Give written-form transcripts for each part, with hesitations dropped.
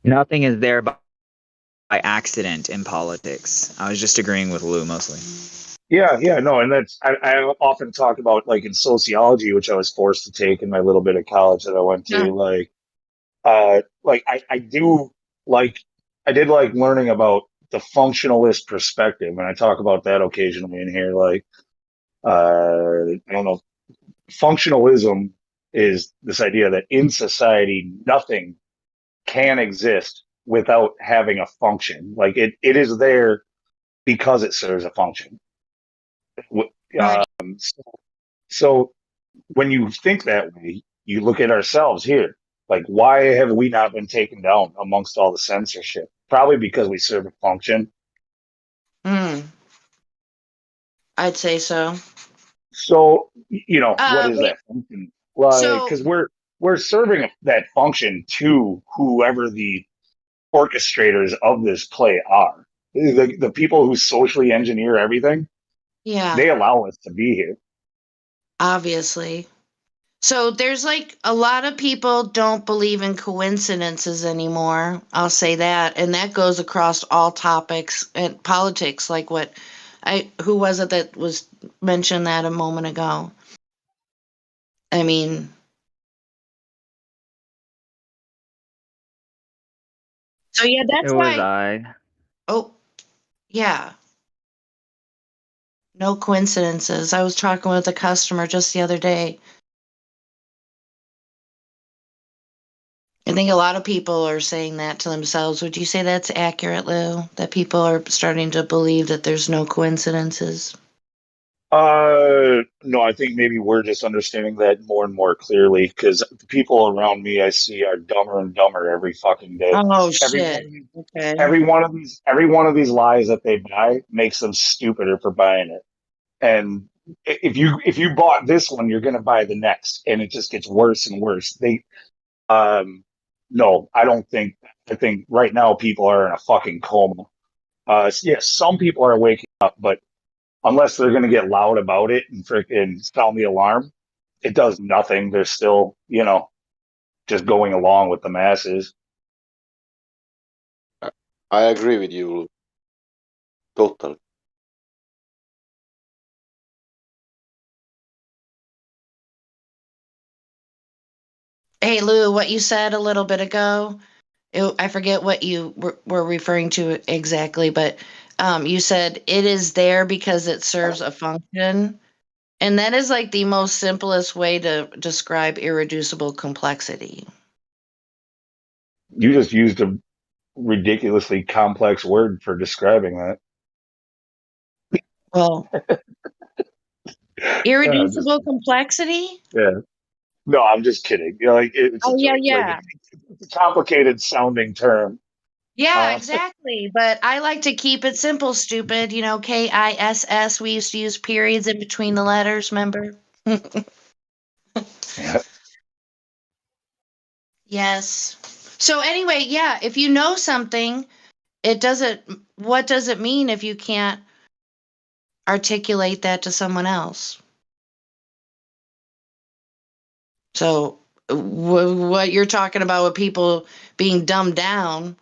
Nothing is there by accident in politics. I was just agreeing with Lou mostly. Yeah, no, and I often talk about like in sociology, which I was forced to take in my little bit of college that I went Yeah. to, like I do like I did like learning about the functionalist perspective, and I talk about that occasionally in here. Like, I don't know, functionalism is this idea that in society nothing can exist without having a function. Like it is there because it serves a function. Right. So when you think that way, you look at ourselves here. Like, why have we not been taken down amongst all the censorship? Probably because we serve a function. Mm, I'd say so. So, what is Wait. that function? Like, So, because we're serving that function to whoever the orchestrators of this play are. The people who socially engineer everything, yeah, they allow us to be here. obviously. So there's like a lot of people don't believe in coincidences anymore. I'll say that, and that goes across all topics and politics. Like what who was it that was mentioned that a moment ago? I mean, so yeah, It that's was why. I. Oh, yeah, no coincidences. I was talking with a customer just the other day. I think a lot of people are saying that to themselves. Would you say that's accurate, Lou? That people are starting to believe that there's no coincidences? No, I think maybe we're just understanding that more and more clearly because the people around me I see are dumber and dumber every fucking day. Oh Every one shit. of these, Okay. every one of these lies that they buy makes them stupider for buying it. And if you bought this one, you're gonna buy the next, and it just gets worse and worse. Um, no, I don't think. I think right now people are in a fucking coma. Yes, some people are waking up, but unless they're going to get loud about it and freaking sound the alarm, it does nothing. They're still, just going along with the masses. I I agree with you totally. Hey Lou, what you said a little bit ago, I forget what you were referring to exactly, but you said it is there because it serves a function. And that is like the most simplest way to describe irreducible complexity. You just used a ridiculously complex word for describing that. Well, Just irreducible complexity? yeah. No, I'm just kidding. Like it's a Oh yeah, joke. Like yeah. it's a complicated sounding term. Yeah, Uh, exactly. But I like to keep it simple, stupid. You know, KISS. We used to use periods in between the letters, remember? yeah. Yes. So anyway, yeah, if you know something, it doesn't what does it mean if you can't articulate that to someone else? So what you're talking about with people being dumbed down,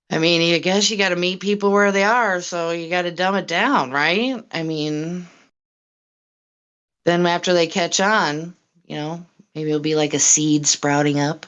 I mean, I guess you got to meet people where they are, so you got to dumb it down, right? I mean, then after they catch on, you know, maybe it'll be like a seed sprouting up.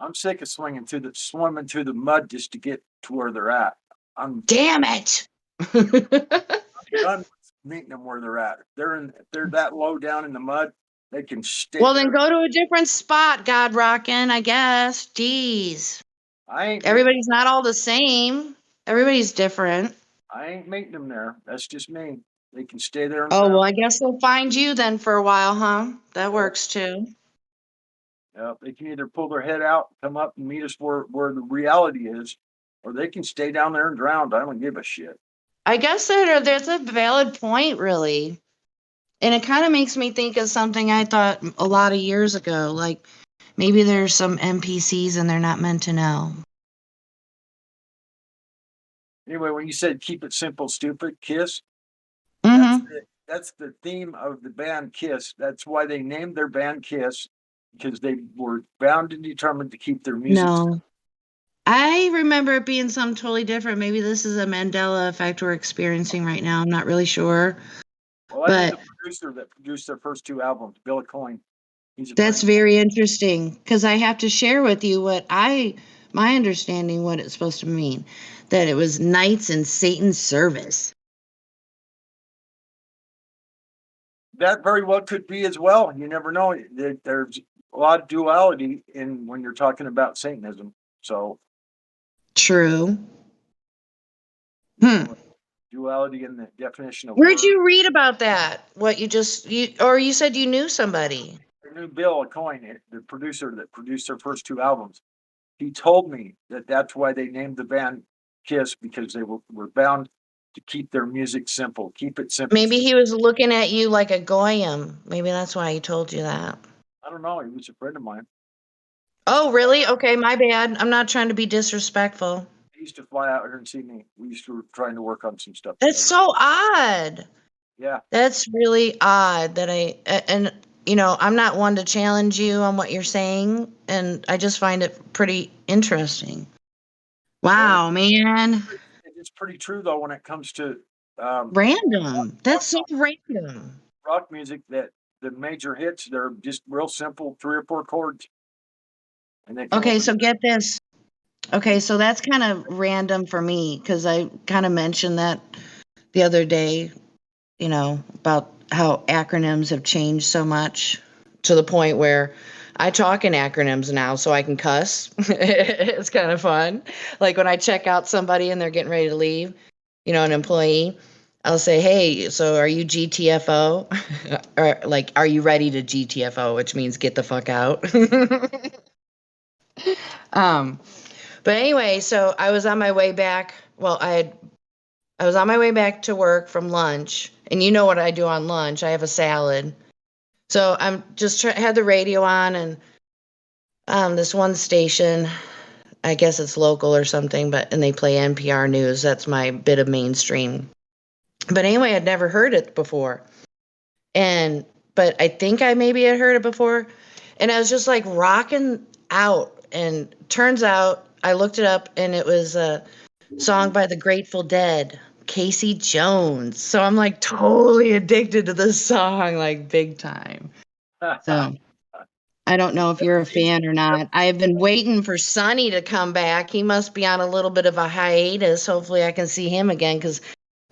I'm sick of swimming through the mud just to get to where they're at. I'm Damn it. done with meeting them where they're at. If they're that low down in the mud, they can stay Well, then there. go to a different spot, God rockin', I guess. Jeez. I ain't meeting. Everybody's not all the same. Everybody's different. I ain't meeting them there. That's just me. They can stay there and Oh, drown. well, I guess they'll find you then for a while, huh? That Yep. works too. Yep. They can either pull their head out, come up and meet us where the reality is, or they can stay down there and drown. I don't give a shit. I guess that's a valid point, really. And it kind of makes me think of something I thought a lot of years ago. Like maybe there's some NPCs and they're not meant to know. Anyway, when you said keep it simple, stupid, Kiss, Mm-hmm. that's the theme of the band Kiss. That's why they named their band Kiss. because they were bound and determined to keep their music. No. I remember it being something totally different. Maybe this is a Mandela effect we're experiencing right now. I'm not really sure. Well, I knew But the producer that produced their first two albums, Bill Coyne. He's a that's friend. very interesting because I have to share with you my understanding what it's supposed to mean. That it was knights in Satan's service. That very well could be as well. You never know. There's a lot of duality in when you're talking about Satanism. So True. duality in the definition of Where'd word. you read about that? What you said you knew somebody? I knew Bill Coyne, the producer that produced their first two albums. He told me that that's why they named the band Kiss, because they were bound to keep their music simple, keep it simple. Maybe he was looking at you like a goyim. Maybe that's why he told you that. I don't know. He was a friend of mine. Oh, really? Okay, my bad. I'm not trying to be disrespectful. He used to fly out here and see me. We used to trying to work on some stuff. That's together. so odd. Yeah. That's really odd that and I'm not one to challenge you on what you're saying, and I just find it pretty interesting. Wow, man. It's pretty true though when it comes to Random. That's so random. rock music, that the major hits, they're just real simple 3 or 4 chords. And they Okay, so get this. Okay, so that's kind of random for me because I kind of mentioned that the other day, about how acronyms have changed so much to the point where I talk in acronyms now so I can cuss. It's kind of fun. Like when I check out somebody and they're getting ready to leave, an employee, I'll say, "Hey, so are you GTFO?" Or like, "Are you ready to GTFO?" Which means get the fuck out. But anyway, so I was on my way back. Well, I was on my way back to work from lunch, and you know what I do on lunch? I have a salad. So I'm just had the radio on, and this one station, I guess it's local or something, and they play NPR news. That's my bit of mainstream. But anyway, I'd never heard it before, but I think I maybe had heard it before, and I was just like rocking out, and turns out I looked it up, and it was a song by the Grateful Dead, Casey Jones. So I'm like totally addicted to this song, like big time. So I don't know if you're a fan or not. I have been waiting for Sonny to come back. He must be on a little bit of a hiatus. Hopefully I can see him again because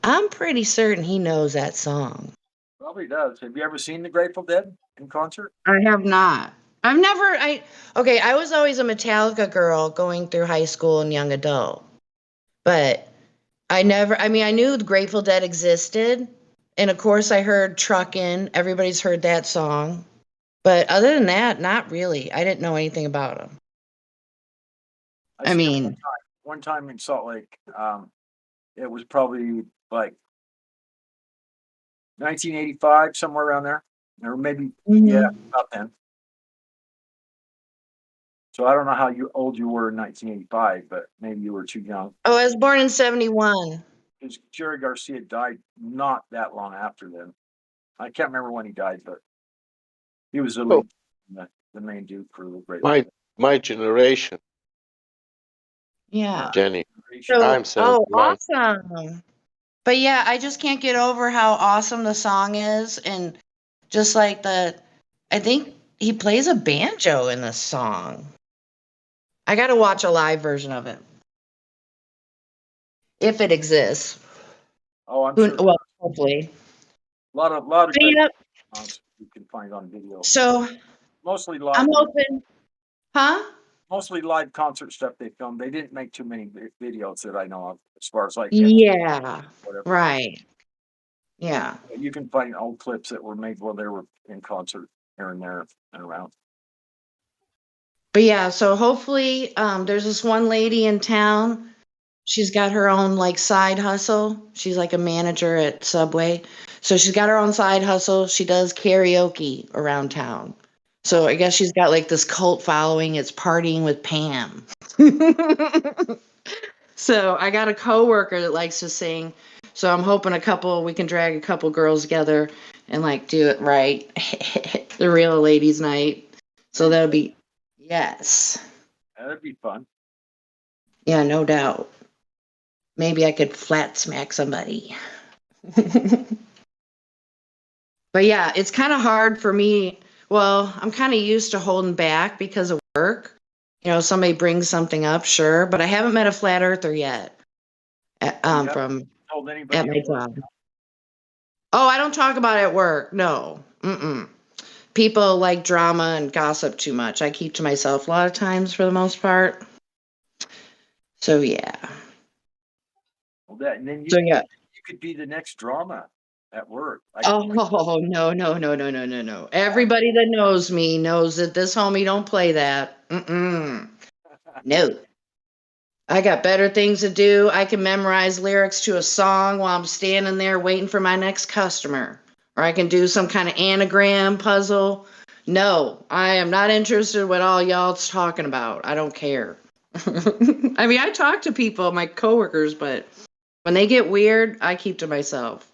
I'm pretty certain he knows that song. Probably does. Have you ever seen the Grateful Dead in concert? I have not. I was always a Metallica girl going through high school and young adult. But I knew the Grateful Dead existed. And of course I heard Truckin'. Everybody's heard that song. But other than that, not really. I didn't know anything about them. I mean, one time in Salt Lake, it was probably like 1985, somewhere around there, or maybe about then. So I don't know how old you were in 1985, but maybe you were too young. Oh, I was born in 71. Because Jerry Garcia died not that long after then. I can't remember when he died, but he was the main dude for the Great. My generation. Yeah. Jenny. So, I'm 71. awesome. But yeah, I just can't get over how awesome the song is. And just like I think he plays a banjo in this song. I got to watch a live version of it. If it exists. Oh, I'm sure. Well, hopefully. A lot of good Yep. songs you can find on video. So mostly live. I'm hoping, huh? Mostly live concert stuff they filmed. They didn't make too many videos that I know of, as far as like Yeah. whatever. Right. Yeah. You can find old clips that were made while they were in concert here and there and around. But yeah, so hopefully there's this one lady in town. She's got her own like side hustle. She's like a manager at Subway. So she's got her own side hustle. She does karaoke around town. So I guess she's got like this cult following. It's Partying with Pam. So I got a coworker that likes to sing. So I'm hoping we can drag a couple girls together and like do it right. The real ladies' night. So that would be, yes. That'd be fun. Yeah, no doubt. Maybe I could flat smack somebody. But yeah, it's kind of hard for me. Well, I'm kind of used to holding back because of work. You know, somebody brings something up, sure, but I haven't met a flat earther yet. haven't From Told at anybody my at work? job. Oh, I don't talk about it at work. No. Mm-mm. People like drama and gossip too much. I keep to myself a lot of times for the most part. So yeah. Well, and then So yeah. you could be the next drama at work. Oh no. Everybody that knows me knows that this homie don't play that. Mm-mm. No. I got better things to do. I can memorize lyrics to a song while I'm standing there waiting for my next customer. Or I can do some kind of anagram puzzle. No, I am not interested in what all y'all's talking about. I don't care. I mean, I talk to people, my coworkers, but when they get weird, I keep to myself.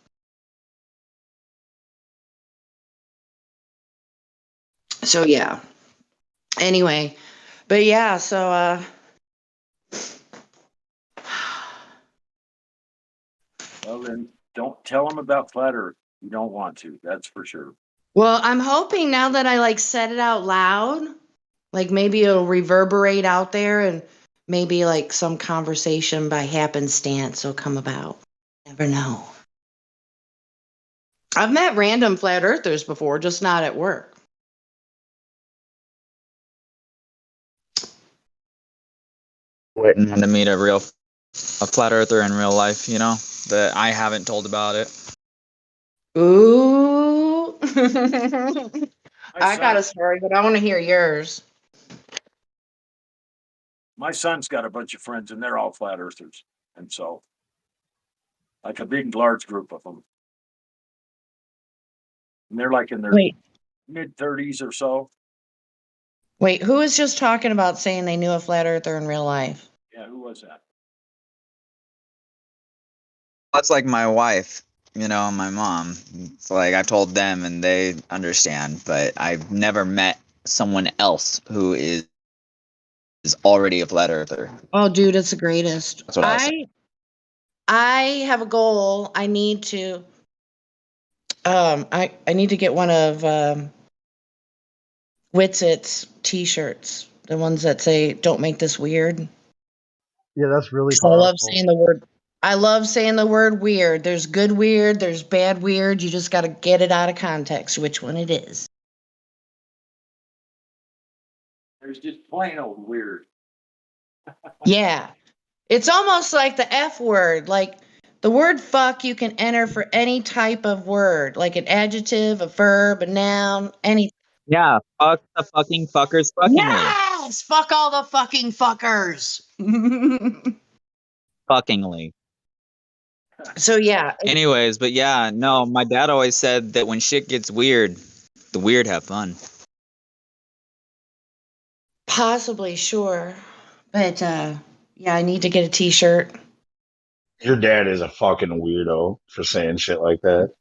So yeah. Anyway, but yeah, so Well, then don't tell them about flat Earth. You don't want to. That's for sure. well, I'm hoping now that I like said it out loud, like maybe it'll reverberate out there and maybe like some conversation by happenstance will come about. Never know. I've met random flat earthers before, just not at work. Waiting to meet a flat earther in real life, you know, that I haven't told about it. Ooh. My I got son, a story, but I want to hear yours. my son's got a bunch of friends, and they're all flat earthers, and so like a big, large group of them, and they're like in their Wait, mid-30s or so. wait, who was just talking about saying they knew a flat earther in real life? Yeah, who was that? That's like my wife, you know, my mom. It's like I've told them and they understand, but I've never met someone else who is already a flat earther. Oh, dude, it's the greatest. That's what I'll say. I have a goal. I need to I need to get one of Witsit's t-shirts, the ones that say "Don't make this weird." Yeah, that's really So I love powerful. saying the word. I love saying the word weird. There's good weird. There's bad weird. You just got to get it out of context, which one it is. There's just plain old weird. Yeah, it's almost like the F word. Like the word "fuck" you can enter for any type of word, like an adjective, a verb, a noun, any. Yeah, fuck the fucking fuckers fuckingly. Yes, fuck all the fucking fuckers. Fuckingly. So yeah, Anyways, but yeah, no, my dad always said that when shit gets weird, the weird have fun. possibly sure, but yeah, I need to get a t-shirt. Your dad is a fucking weirdo for saying shit like that.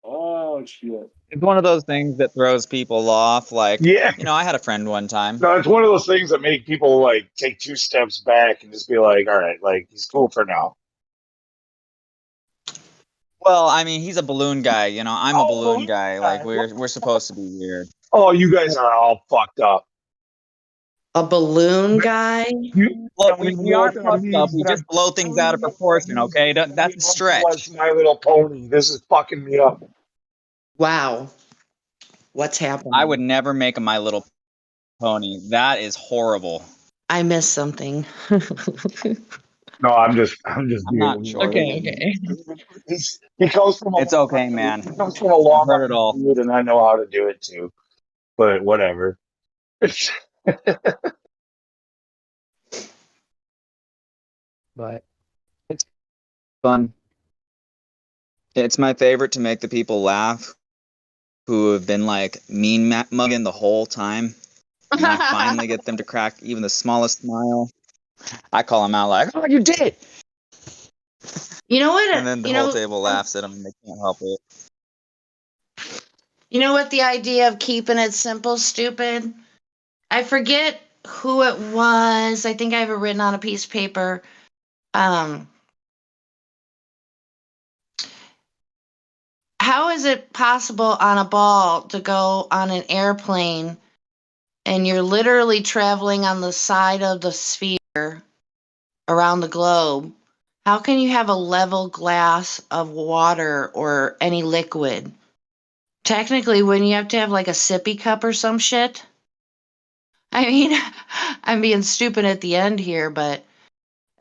Oh shit! It's one of those things that throws people off. Like, Yeah. you know, I had a friend one time. No, it's one of those things that make people like take two steps back and just be like, all right, like he's cool for now. Well, I mean, he's a balloon guy. You know, I'm a balloon balloon guy. guy. Like, we're supposed to be weird. Oh, you guys are all fucked up. A balloon guy? Well, When we you are look at fucked up. memes We that just blow things out of proportion. Okay, that's a stretch. was My Little Pony. This is fucking me up. Wow. What's I happening? would never make a My Little Pony. That is horrible. I missed something. No, I'm just I'm being not weird. sure. Okay. He comes from It's okay, man. he comes from a I've long heard it line all. of dude, and I know how to do it too. But whatever. But It's fun. It's my favorite to make the people laugh who have been like mugging the whole time. And then I finally get them to crack even the smallest smile. I call them out like, "Oh, you did it!" You know what? And then the whole table laughs at them and they can't help it. You know what the idea of keeping it simple, stupid? I forget who it was. I think I have it written on a piece of paper. How is it possible on a ball to go on an airplane and you're literally traveling on the side of the sphere around the globe? How can you have a level glass of water or any liquid? Technically, wouldn't you have to have like a sippy cup or some shit? I mean, I'm being stupid at the end here, but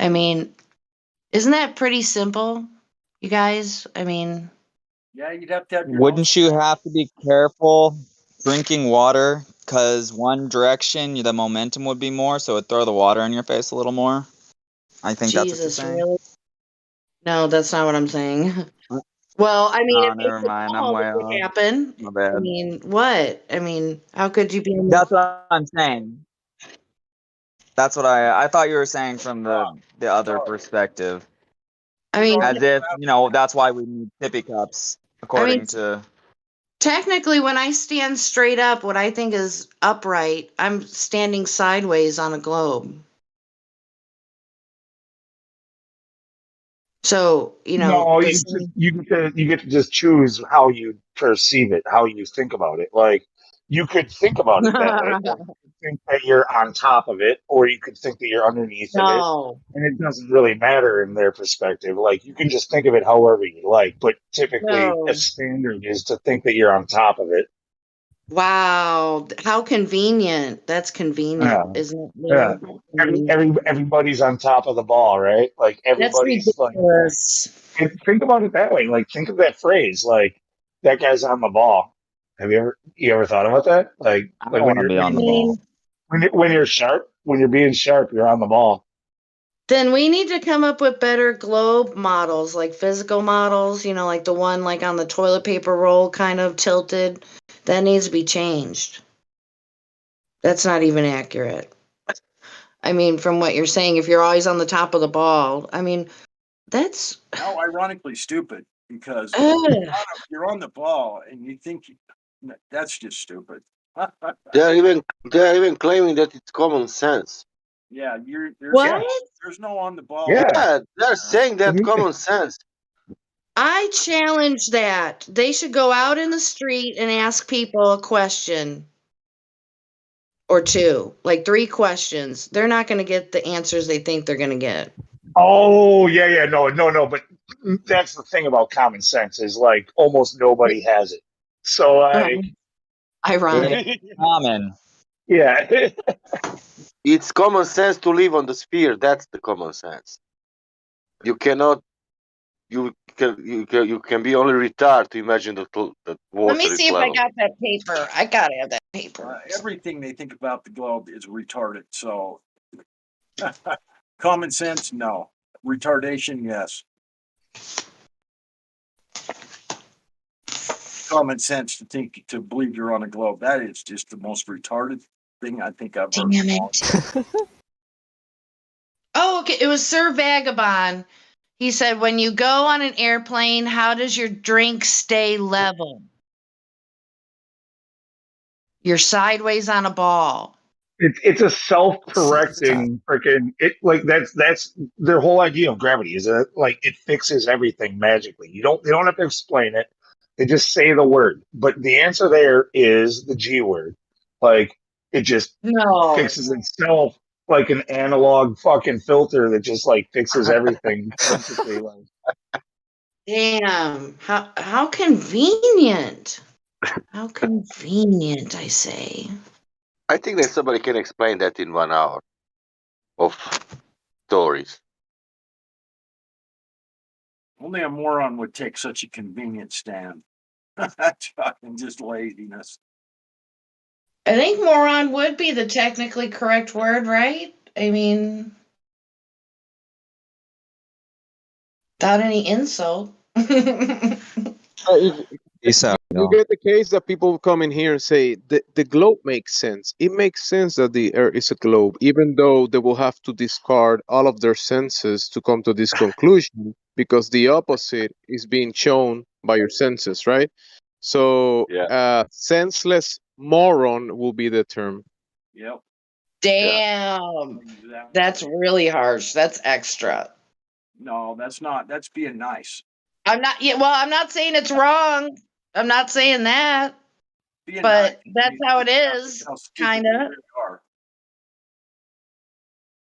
I mean, isn't that pretty simple, you guys? I mean, Yeah, you'd have to have your own. Wouldn't you have to be careful drinking water? Because one direction, the momentum would be more, so it'd throw the water in your face a little more. I think that's what you're Jesus, saying. really? No, that's not what I'm saying. Well, I mean, Oh, it makes never it mind. I'm fall. way It could off. happen. My I bad. mean, what? I mean, how could you be in the That's what I'm saying. That's what I thought you were saying from the other Sorry. perspective. I mean, As if, that's why we need sippy cups, according to. technically, when I stand straight up, what I think is upright, I'm standing sideways on a globe. So, No, this, you get to just choose how you perceive it, how you think about it. Like you could think about it that way, or you could think that you're on top of it, or you could think that you're underneath of it, no, and it doesn't really matter in their perspective. Like you can just think of it however you like, but typically a no. standard is to think that you're on top of it. Wow, how convenient. That's convenient, Yeah, isn't it, yeah. Lou? I mean, Everybody's on top of the ball, right? Like that's everybody's like. ridiculous. And think about it that way. Like, think of that phrase. Like, that guy's on the ball. Have you ever thought about that? I Like don't want to be I on the ball. mean, when you're sharp, when you're being sharp, you're on the ball. then we need to come up with better globe models, like physical models, like the one like on the toilet paper roll kind of tilted. That needs to be changed. That's not even accurate. I mean, from what you're saying, if you're always on the top of the ball, I mean, that's How ironically stupid because ugh. you're on the ball and you think that's just stupid. They're even claiming that it's common sense. Yeah, What? there's no on the ball. Yeah. Yeah, they're saying that common sense. I challenge that. They should go out in the street and ask people a question or two, like 3 questions. They're not going to get the answers they think they're going to get. Oh, yeah. No. But that's the thing about common sense is like almost nobody has it. So like, Ironic. It's common. yeah. It's common sense to live on the sphere. That's the common sense. You cannot. You can be only retarded to imagine that Let me water is see if I level. got that paper. I got to have that paper. Everything they think about the globe is retarded. So, common sense, no. Retardation, yes. Common sense to believe you're on a globe. That is just the most retarded thing I think I've heard. Damn it. Oh, okay. It was Sir Vagabond. He said, when you go on an airplane, how does your drink stay level? You're sideways on a ball. It's a self-correcting freaking it like that's their whole idea of gravity is that like it fixes everything magically. They don't have to explain it. They just say the word. But the answer there is the G word. Like it just No. fixes itself like an analog fucking filter that just like fixes everything perfectly. Like Damn. How convenient. How convenient, I say. I think that somebody can explain that in 1 hour of stories. Only a moron would take such a convenient stand. That's fucking just laziness. I think moron would be the technically correct word, right? I mean, without any insult. So, You get the case that people come in here and say the globe makes sense. It makes sense that the Earth is a globe, even though they will have to discard all of their senses to come to this conclusion, because the opposite is being shown by your senses, right? So, Yeah. senseless moron will be the term. Yep. Damn. Exactly. That's really harsh. That's extra. No, that's not. That's being nice. I'm not, yeah, well, I'm not saying it's wrong. I'm not saying that, Being nice. but that's how it How is, stupid kind they of. really are.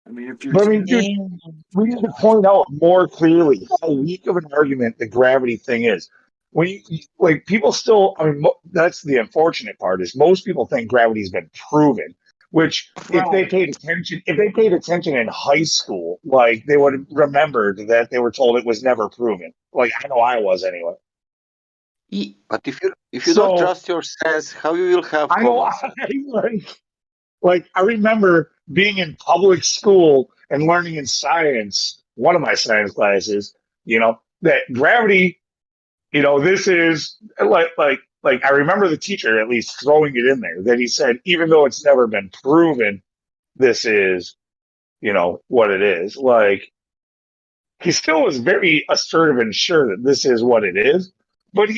I mean, if you're But I mean, dude, Damn. we need to point out more clearly how weak of an argument the gravity thing is. When like people still, I mean, that's the unfortunate part is most people think gravity's been proven. Which, Right. if they paid attention in high school, like they would have remembered that they were told it was never proven. Like I know I was anyway. Ye- But if you don't So trust your sense, how you will have I know, common sense? like I remember being in public school and learning in science, one of my science classes, that gravity, this is like I remember the teacher at least throwing it in there that he said, even though it's never been proven, this is, what it is. Like he still was very assertive and sure that this is what it is, but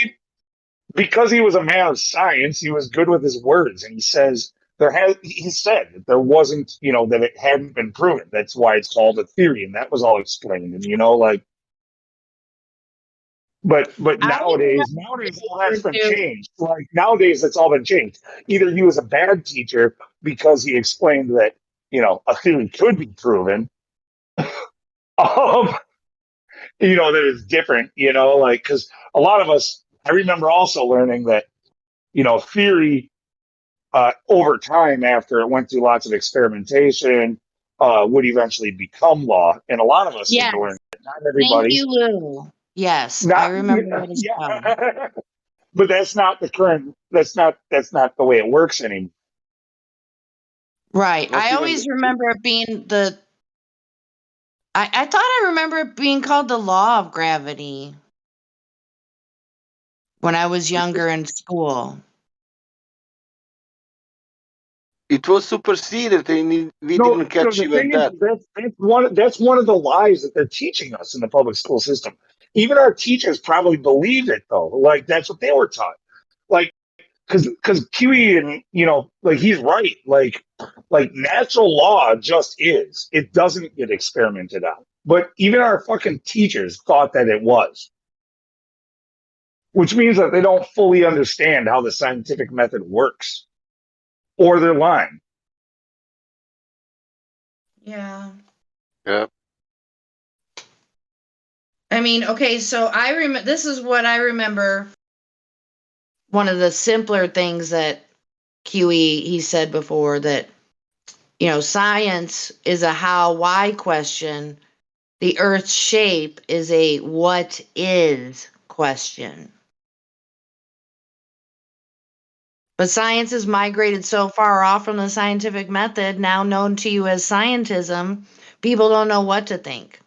because he was a man of science, he was good with his words, and he said that there wasn't, that it hadn't been proven. That's why it's called a theory, and that was all explained. And like, but I always nowadays all that's remember been to, changed. Like nowadays, that's all been changed. Either he was a bad teacher because he explained that a theory could be proven, um, that it's different. Like because a lot of us, I remember also learning that theory over time, after it went through lots of experimentation, would eventually become law. And a lot of us would yes, learn it. Not thank everybody. you, Lou. Yes, I Not remember that as well. yeah, but that's not the current. That's not the way it works anymore. Right. Not I even always remember it being I thought I remember it being called the law of gravity when I was it younger was in school. it was superseded, and we No, didn't catch the even thing is that. that's one of the lies that they're teaching us in the public school system. Even our teachers probably believed it though. Like that's what they were taught. Like because Kiwi and like he's right. Like natural law just is. It doesn't get experimented on. But even our fucking teachers thought that it was, which means that they don't fully understand how the scientific method works, or they're lying. Yeah. Yeah. I mean, okay, so I remember this is what I remember. One of the simpler things that QE he said before that science is a how why question. The Earth's shape is a what is question. But science has migrated so far off from the scientific method, now known to you as scientism, people don't know what to think.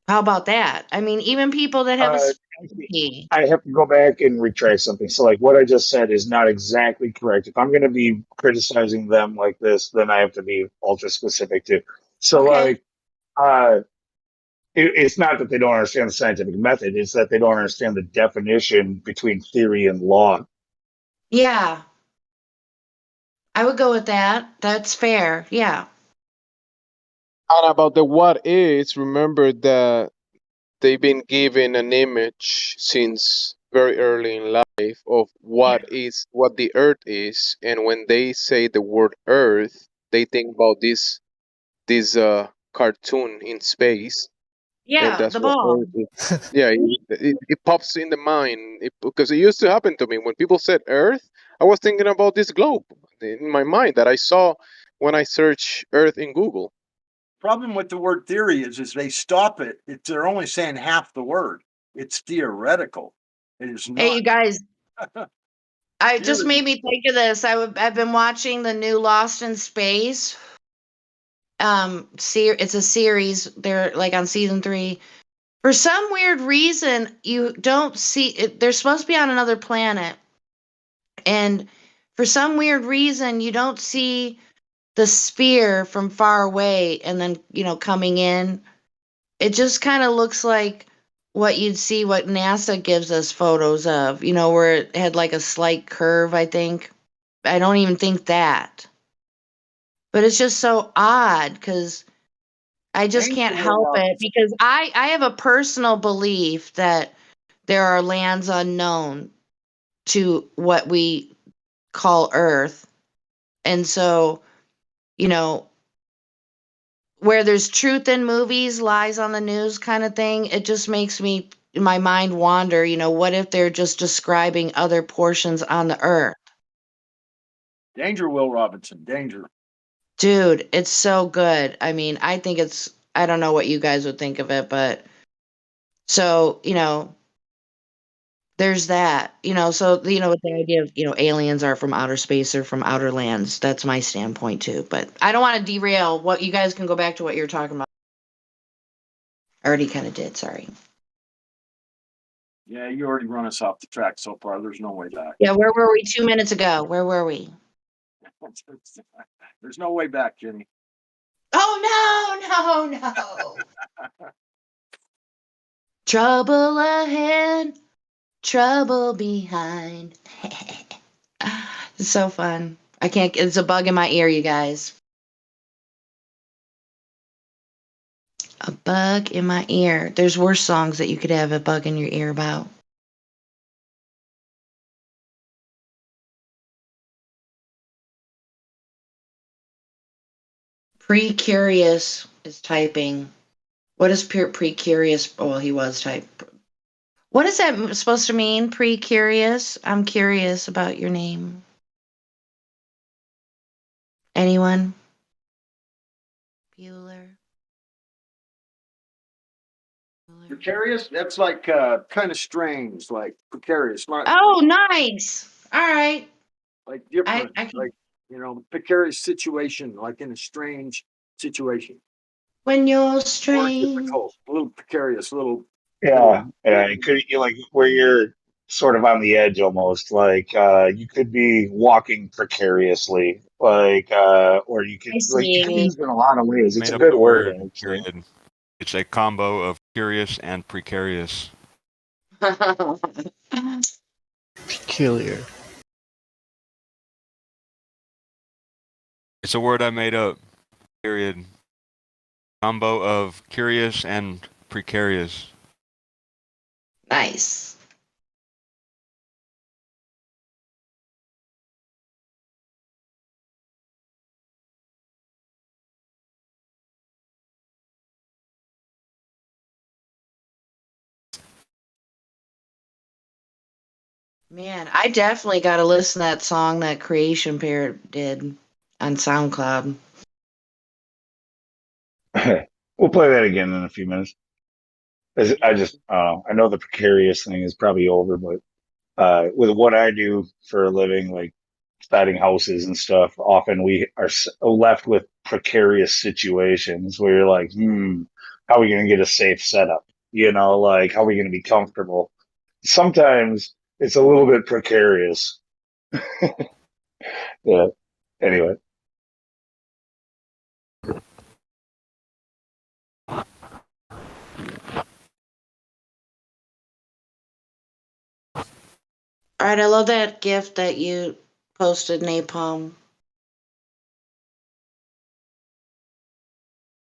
How about that? I mean, even people that have a Actually, specialty. I have to go back and retract something. So, like, what I just said is not exactly correct. If I'm going to be criticizing them like this, then I have to be ultra specific too. So, Okay. like, it's not that they don't understand the scientific method; it's that they don't understand the definition between theory and law. Yeah, I would go with that. That's fair. Yeah. And about the what is, remember that they've been given an image since very early in life of what the earth is, and when they say the word earth, they think about this cartoon in space, and Yeah, that's the what ball. earth is. Yeah, it pops in the mind because it used to happen to me when people said earth. I was thinking about this globe in my mind that I saw when I search earth in Google. Problem with the word theory is they stop it. They're only saying half the word. It's theoretical. It is Hey, not you guys, I just theory. made me think of this. I've been watching the new Lost in Space. It's a series. They're like on season 3. For some weird reason, you don't see it. They're supposed to be on another planet, and for some weird reason, you don't see the sphere from far away, and then coming in. It just kind of looks like what you'd see, what NASA gives us photos of, you know, where it had like a slight curve, I think. I don't even think that. But it's just so odd because I just can't Danger, help it because I have a personal belief that there are lands unknown to what we call Earth. And so, you know, where there's truth in movies, lies on the news kind of thing, it just makes my mind wander, you know, what if they're just describing other portions on the earth? danger, Will Robinson, danger. Dude, it's so good. I mean, I don't know what you guys would think of it, but so, you know, there's that, you know, so, you know, with the idea of, you know, aliens are from outer space or from outer lands, that's my standpoint too. But I don't want to derail what you guys can go back to what you're talking about. I already kind of did, sorry. Yeah, you already run us off the track so far. There's no way back. Yeah, where were we 2 minutes ago? Where were we? There's no way back, Jimmy. Oh, no. Trouble ahead, trouble behind. It's so fun. It's a bug in my ear, you guys. A bug in my ear. There's worse songs that you could have a bug in your ear about. Pre-curious is typing. What is pre-curious? Oh, well, he was type. What is that supposed to mean? Pre-curious? I'm curious about your name. Anyone? Bueller? Precarious? That's like kind of strange, like precarious. Oh, nice. All right. Like different, I can. like, precarious situation, like in a strange situation. When you're Or strange. difficult, a little precarious, Yeah, yeah. It could you like where you're sort of on the edge almost, like you could be walking precariously, like or I you could be see. used in a lot of ways. It's Made a up good the word word actually. period. It's a combo of curious and precarious. Peculiar. It's a word I made up. Period. Combo of curious and precarious. Nice. Man, I definitely got to listen to that song that Creation Parrot did on SoundCloud. We'll play that again in a few minutes. I know the precarious thing is probably over, but with what I do for a living, like siding houses and stuff, often we are left with precarious situations where you're like, how are we going to get a safe setup? You know, like how are we going to be comfortable? Sometimes it's a little bit precarious. Yeah. Anyway. All right, I love that gift that you posted, Napalm.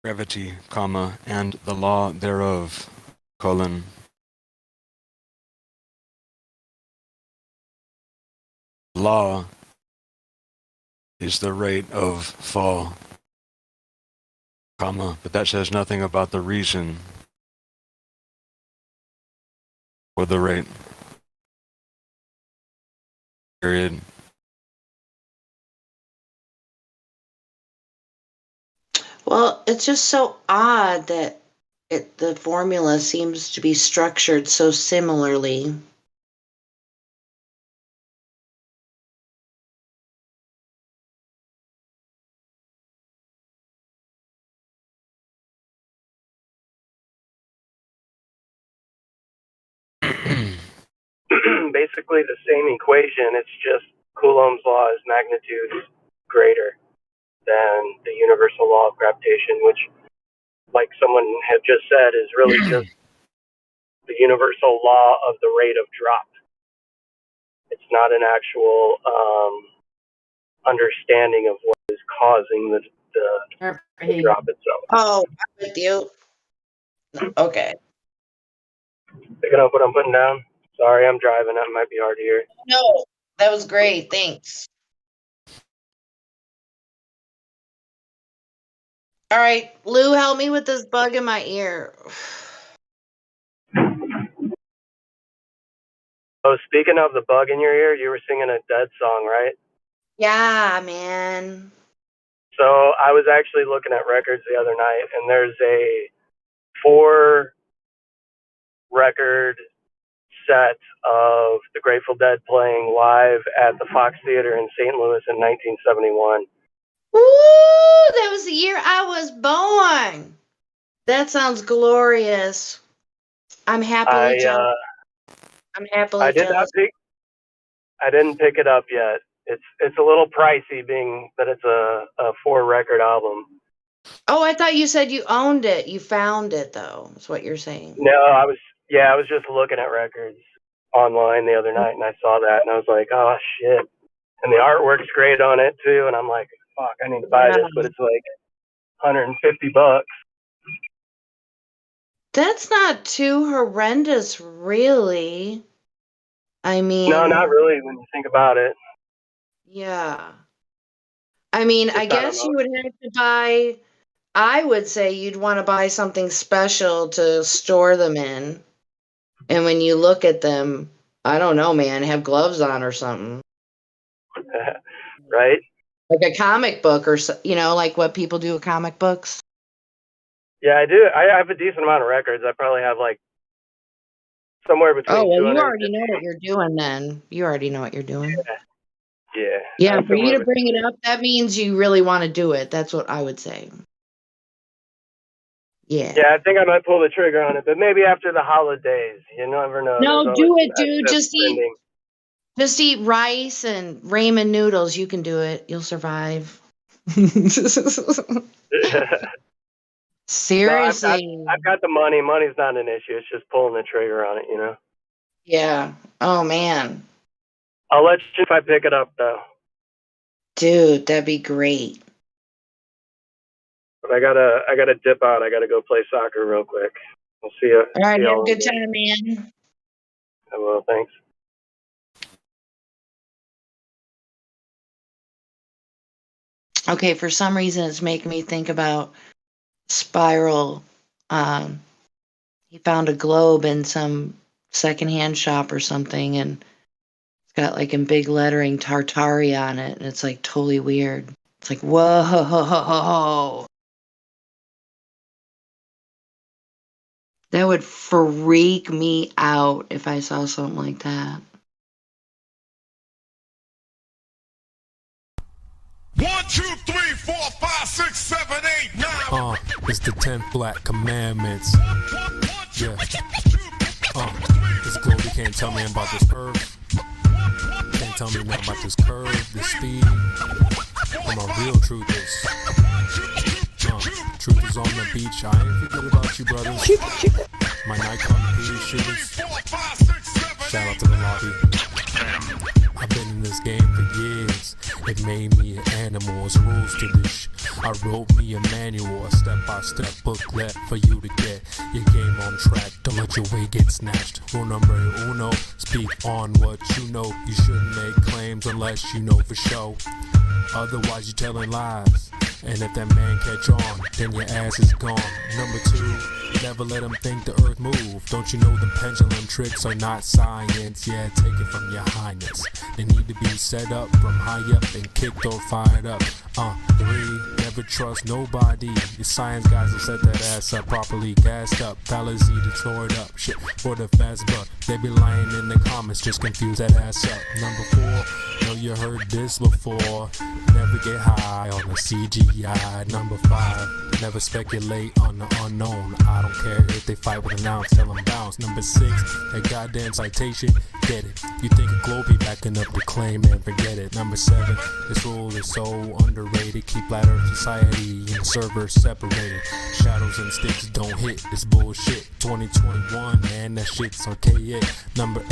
Brevity, comma, and the law thereof, colon. Law is the rate of fall, comma, but that says nothing about the reason for the rate. Period. Well, it's just so odd that the formula seems to be structured so similarly. Basically the same equation. It's just Coulomb's law is magnitude greater than the universal law of gravitation, which, like someone had just said, is really just the universal law of the rate of drop. It's not an actual understanding of what is causing the drop itself. Oh, I'm with you. Okay. Picking up what I'm putting down. Sorry, I'm driving. That might be hard to hear. No, that was great. Thanks. All right, Lou, help me with this bug in my ear. Oh, speaking of the bug in your ear, you were singing a Dead song, right? Yeah, man. So I was actually looking at records the other night, and there's a 4-record set of the Grateful Dead playing live at the Fox Theater in St. Louis in 1971. Woo! That was the year I was born. That sounds glorious. I'm happily jealous. I'm happily I did jealous. not pick. I didn't pick it up yet. It's a little pricey, being that it's a 4-record album. Oh, I thought you said you owned it. You found it, though. That's what you're saying. No, I was just looking at records online the other night, and I saw that, and I was like, oh shit. And the artwork's great on it too, and I'm like, fuck, I need to buy this, but it's like $150. That's not too horrendous, really. I mean, No, not really when you think about it. yeah. I mean, I guess you would have to buy, I would say you'd want to buy something special to store them in. And when you look at them, I don't know, man, have gloves on or something. Right? Like a comic book or, like what people do with comic books. Yeah, I do. I have a decent amount of records. I probably have like somewhere between. Oh, well, you already know what you're doing then. You already know what you're doing. Yeah. Yeah, for you to bring it up, that means you really want to do it. That's what I would say. Yeah. Yeah, I think I might pull the trigger on it, but maybe after the holidays. You never know. No, do it, dude. Just eat rice and ramen noodles. You can do it. You'll survive. Seriously. No, I've got the money. Money's not an issue. It's just pulling the trigger on it, Yeah. Oh, man. I'll let you if I pick it up, though. Dude, that'd be great. But I gotta dip out. I gotta go play soccer real quick. I'll see you. All right, have a good time, man. I will. Thanks. Okay, for some reason, it's making me think about Spiral. He found a globe in some secondhand shop or something, and it's got like in big lettering Tartari on it, and it's like totally weird. It's like, whoa. That would freak me out if I saw something like that. 1, 2, 3, 4, 5, 6, 7, 8, 9. It's the 10 Black Commandments. Yeah. This globe, you can't tell me about this earth. Can't tell me nothing about this curve, this speed. And my real truth is, truth is on the beach. I ain't forget about you, brothers. My Nikon PD shooters. Shout out to the lobby. I've been in this game for years. It made me an animal, it's rules to this. I wrote me a manual, a step-by-step booklet for you to get your game on track. Don't let your way get snatched. Rule number uno, speak on what you know. You shouldn't make claims unless you know for sure. Otherwise you're telling lies. And if that man catch on, then your ass is gone. Number 2, never let them think the earth move. Don't you know them pendulum tricks are not science? Yeah, take it from your highness. They need to be set up from high up and kicked or fired up. 3, never trust nobody. The science guys will set that ass up properly gassed up. Fallacy to tore it up. Shit for the fast buck. They be lying in the comments, just confuse that ass up. Number 4, know you heard this before. Never get high on the CGI. Number 5, never speculate on the unknown. I don't care if they fight with an ounce, tell them bounce. Number 6, that goddamn citation get it. You think a globe be backing up the claim and forget it. Number 7, this rule is so underrated. Keep flat earth society and servers separated. Shadows and sticks don't hit, it's bullshit. 2021, man, that shit's archaic. Number 8,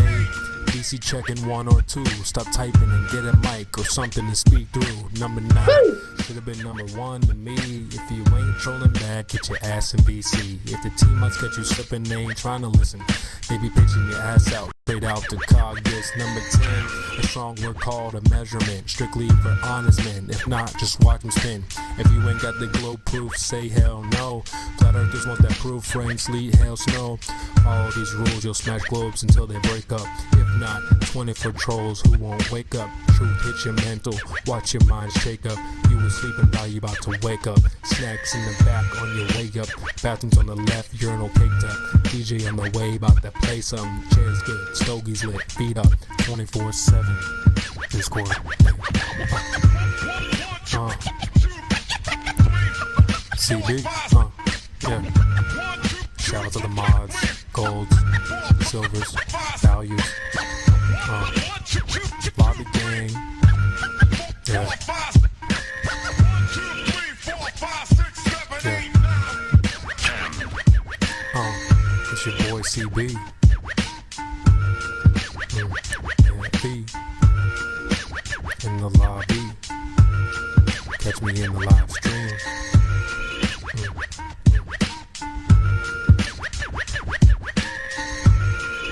DC checking 1 or 2. Stop typing and get a mic or something to speak through. Number 9, should have been number 1 to me. If you ain't trolling back, get your ass in BC. If the team must get you slipping, they ain't trying to listen. They be pitching your ass out, straight out the cog. This number 10, a strong word called a measurement, strictly for honest men. If not, just watch them spin. If you ain't got the globe proof, say hell no. Flat earthers want that proof, rain, sleet, hail, snow. All these rules, you'll smash globes until they break up. If not, 20 for trolls who won't wake up. Truth hit your mental, watch your mind shake up. You was sleeping, now you about to wake up. Snacks in the back on your way up. Bathrooms on the left, urinal caked up. DJ on the way, about to play something. Chairs good, stogies lit, feet up, 24/7. Discord. CB, yeah. Shout out to the mods, golds, silvers, values. Lobby gang. Yeah. It's your boy CB. Yeah, B. In the lobby. Catch me in the live stream.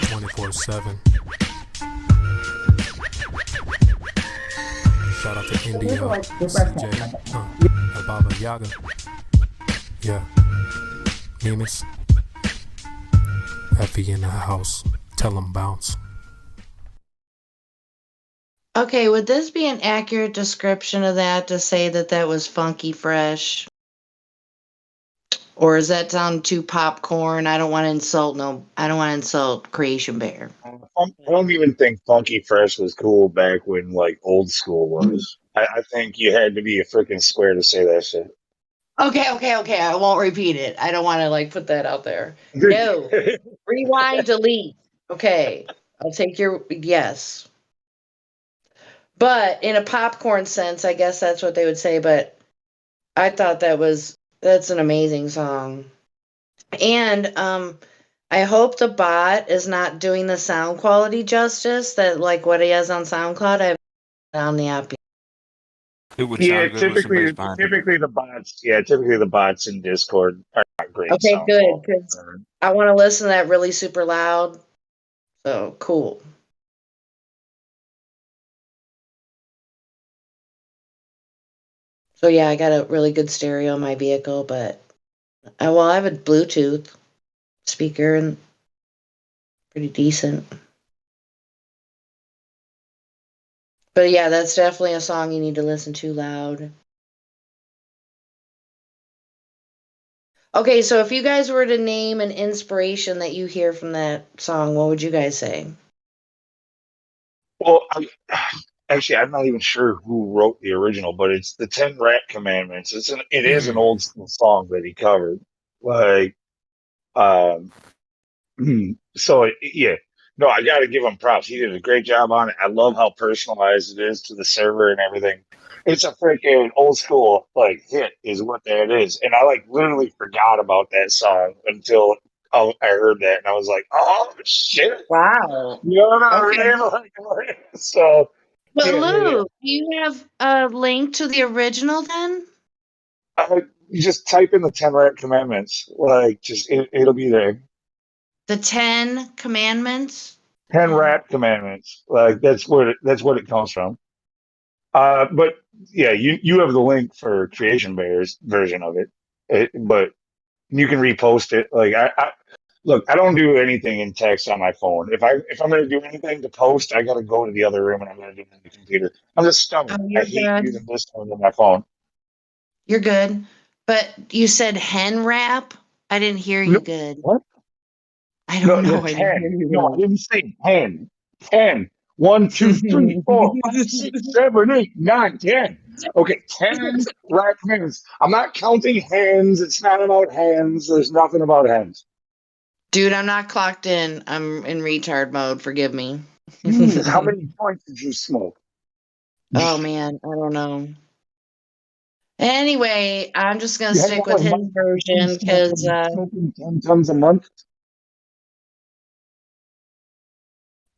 24/7. Shout out to India, CJ, Baba Yaga. Yeah. Nemus. Effie in the house. Tell them bounce. Okay, would this be an accurate description of that to say that that was funky fresh? Or does that sound too popcorn? I don't want to insult Creation Bear. I don't even think Funky Fresh was cool back when like old school was. I think you had to be a freaking square to say that shit. Okay. I won't repeat it. I don't want to like put that out there. No. Rewind, delete. Okay. I'll take your yes. But in a popcorn sense, I guess that's what they would say. But I thought that's an amazing song. And I hope the bot is not doing the sound quality justice that like what he has on SoundCloud. I have on the app. It would Yeah, sound good with some bass behind it. typically the bots in Discord are not great. Okay, sound good. quality. 'Cause I want to listen to that really super loud. So cool. So yeah, I got a really good stereo in my vehicle, but I have a Bluetooth speaker and pretty decent. But yeah, that's definitely a song you need to listen to loud. Okay, so if you guys were to name an inspiration that you hear from that song, what would you guys say? Well, actually, I'm not even sure who wrote the original, but it's the 10 Rat Commandments. It is an old school song that he covered. Like, um, so yeah, no, I got to give him props. He did a great job on it. I love how personalized it is to the server and everything. It's a freaking old school like hit, is what that is. And I like literally forgot about that song until I heard that, and I was like, oh shit! Wow. You know what I Okay. mean? So. But Yeah, Lou, do you have a link to the original then? you just type in the 10 Rat Commandments. Like, it'll be there. The 10 Commandments? 10 Rat Commandments. Like, that's what it comes from. But yeah, you have the link for Creation Bear's version of it, but you can repost it. Like, look, I don't do anything in text on my phone. If I'm going to do anything to post, I got to go to the other room and I'm going to do it on the computer. I'm just stubborn. Oh, I you're hate good. using this one on my phone. You're good. But you said hen wrap? I didn't hear you good. What? I don't know. The I didn't hear 10. you No, I good. didn't say 10. 10. 1, 2, 3, 4, 5, 6, 7, 8, 9, 10. Okay, 10 Rat Commandments. I'm not counting hens. It's not about hens. There's nothing about hens. Dude, I'm not clocked in. I'm in retard mode. Forgive me. Jeez, how many joints did you smoke? Oh man, I don't know. Anyway, I'm just gonna You hang stick out with with his Mike, version because smoking 10 tons a month?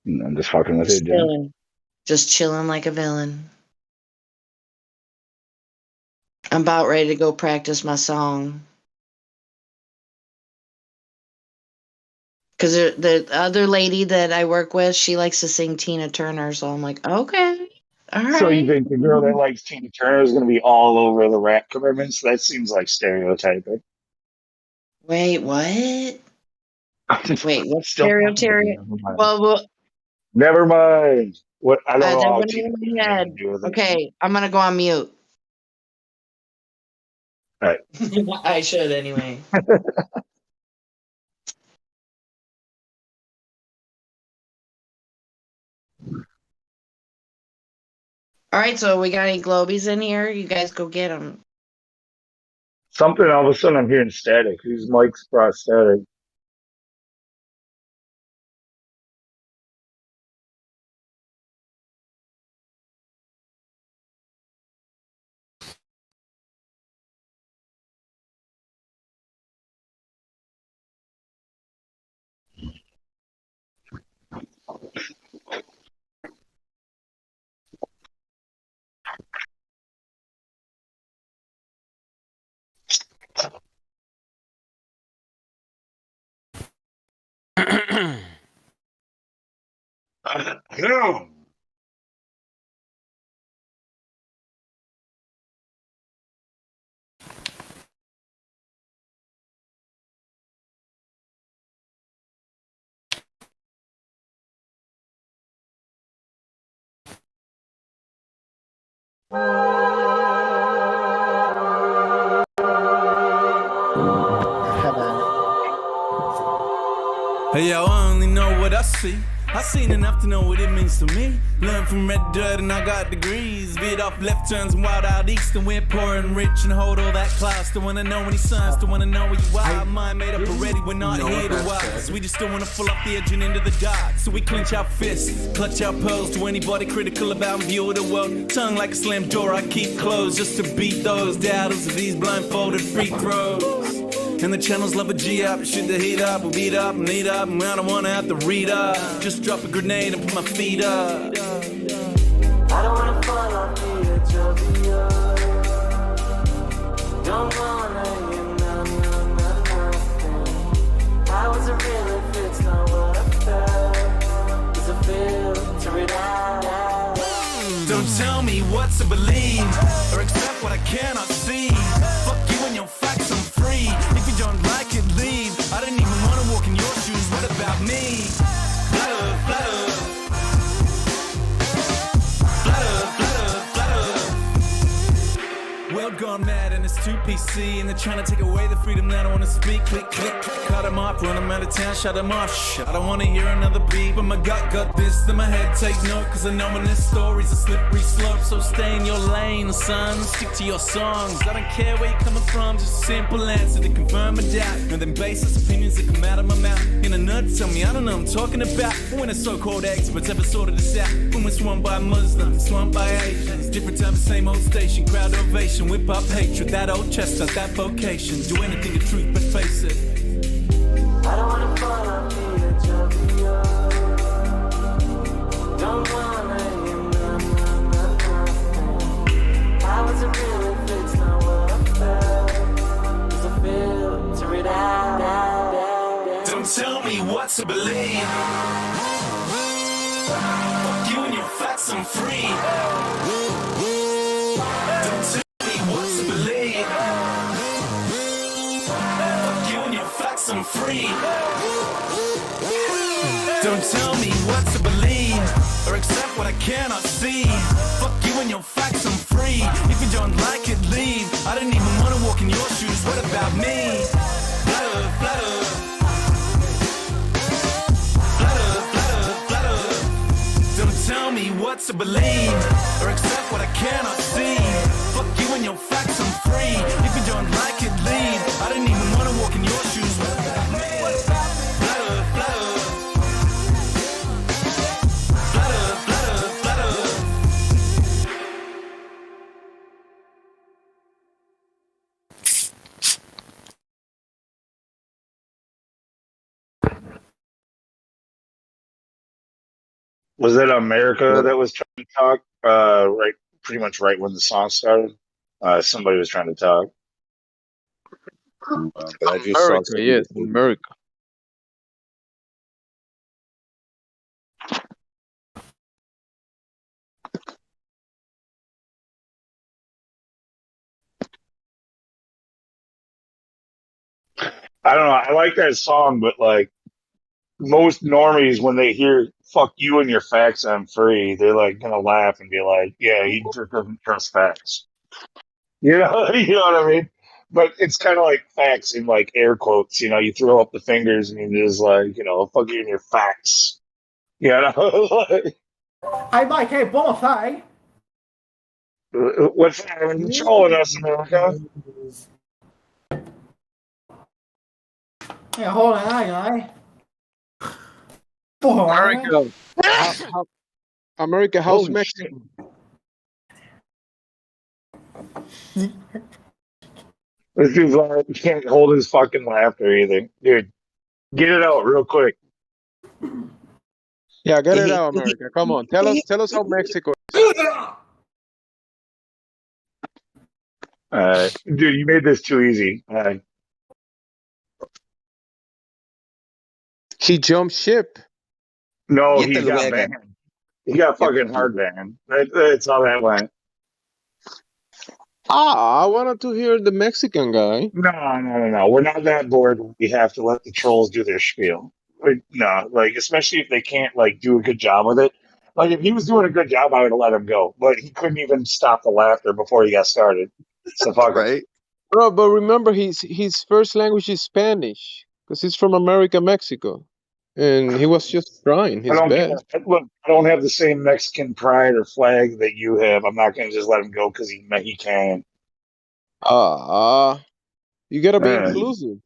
I'm just fucking with you, Jen. just chilling like a villain. I'm about ready to go practice my song. Because the other lady that I work with, she likes to sing Tina Turner, so I'm like, okay, all right. So you think the girl that likes Tina Turner is going to be all over the rap commitments? That seems like stereotyping. Wait, what? Wait, what's Still fucking with you. stereotype? Never mind. Well, Never mind. What I don't know that how went Tina over Turner my has head. to do with it. Okay, I'm gonna go on mute. All right. I should anyway. All right, so we got any globies in here? You guys go get them. Something all of a sudden I'm hearing static. Whose mic's brought static? No. Hey, yo, I only know what I see. I seen enough to know what it means to me. Learned from red dirt and I got degrees. Veered off left turns and wild out east. And we're poor and rich and hold all that class. Still wanna know any signs, still wanna know where you are. Mind made up already, we're not here to wise. We just still wanna fall off the edge and into the dark. So we clench our fists, clutch our pearls to anybody critical about view of the world. Tongue like a slammed door I keep closed just to beat those doubters of these blindfolded free throws. And the channels love a G-up, shoot the heat up, we'll beat up and eat up, and I don't wanna have to read up. Just drop a grenade and put my feet up. I don't wanna fall off the edge of the earth. Don't wanna hear nothing. I wasn't real if it's not what I felt. Does it filter it out? Don't tell me what to believe, or accept what I cannot see. Fuck you and your facts, I'm free. If you don't like it, leave. I didn't even want to walk in your shoes, what about me? Flutter, flutter. Flutter, flutter, flutter. World gone mad and it's too PC, and they're trying to take away the freedom that I want to speak. Click, click, click, cut them off, run them out of town, shut them off. Shh, I don't want to hear another beat, but my gut got this, then my head take note, cause I know when this story's a slippery slope. So stay in your lane, son, stick to your songs. I don't care where you're coming from, just a simple answer to confirm a doubt. And then baseless opinions that come out of my mouth. In a nut, tell me I don't know what I'm talking about. When a so-called experts ever sorted this out. When we're swamped by Muslims, swamped by Asians. Different time, same old station, crowd ovation, whip up hatred. That old chestnut, that vocation. Do anything to truth but face it. I don't wanna fall off the edge of the earth. Don't wanna hear nothing. I wasn't real if it's not what I felt. Cause I filter it out. Don't tell me what to believe. Fuck you and your facts, I'm free. Don't tell me what to believe. Fuck you and your facts, I'm free. Don't tell me what to believe, or accept what I cannot see. Fuck you and your facts, I'm free. If you don't like it, leave. I didn't even want to walk in your shoes, what about me? Flutter, flutter. Flutter, flutter, flutter. Don't tell me what to believe, or accept what I cannot see. Fuck you and your facts, I'm free. If you don't like it, leave. I didn't even want to walk in your shoes, what about me? Flutter, flutter. Was it America that was trying to talk? Right, pretty much right when the song started. Somebody was trying to talk. But I just saw America, something yes, before. America. I don't know. I like that song, but like most normies, when they hear "fuck you and your facts, I'm free," they're like gonna laugh and be like, "Yeah, he just doesn't trust facts." You know, you know what I mean? But it's kind of like facts in like air quotes. You know, you throw up the fingers and you're just like, fuck you and your facts. You know, Hey, Mike, hey, bonfire. what's trolling us, America? Yeah, hold on, guy. America, America, how's Holy Mexico? This dude's like, he can't hold his fucking laughter either. Dude, get it out real quick. Yeah, get it out, America. Come on, tell us how Mexico is. Dude, you made this too easy. He jumped ship. No, Get he the got wagon. banned. He got Yep. fucking hard banned. That's how that went. I wanted to hear the Mexican guy. No. We're not that bored. We have to let the trolls do their spiel. No, like especially if they can't like do a good job with it. Like if he was doing a good job, I would have let him go. But he couldn't even stop the laughter before he got started. So fuck him. Right? Bro, but remember his first language is Spanish because he's from America, Mexico, and he was just trying I his don't care. best. Look, I don't have the same Mexican pride or flag that you have. I'm not going to just let him go because he can. You gotta be Uh, inclusive.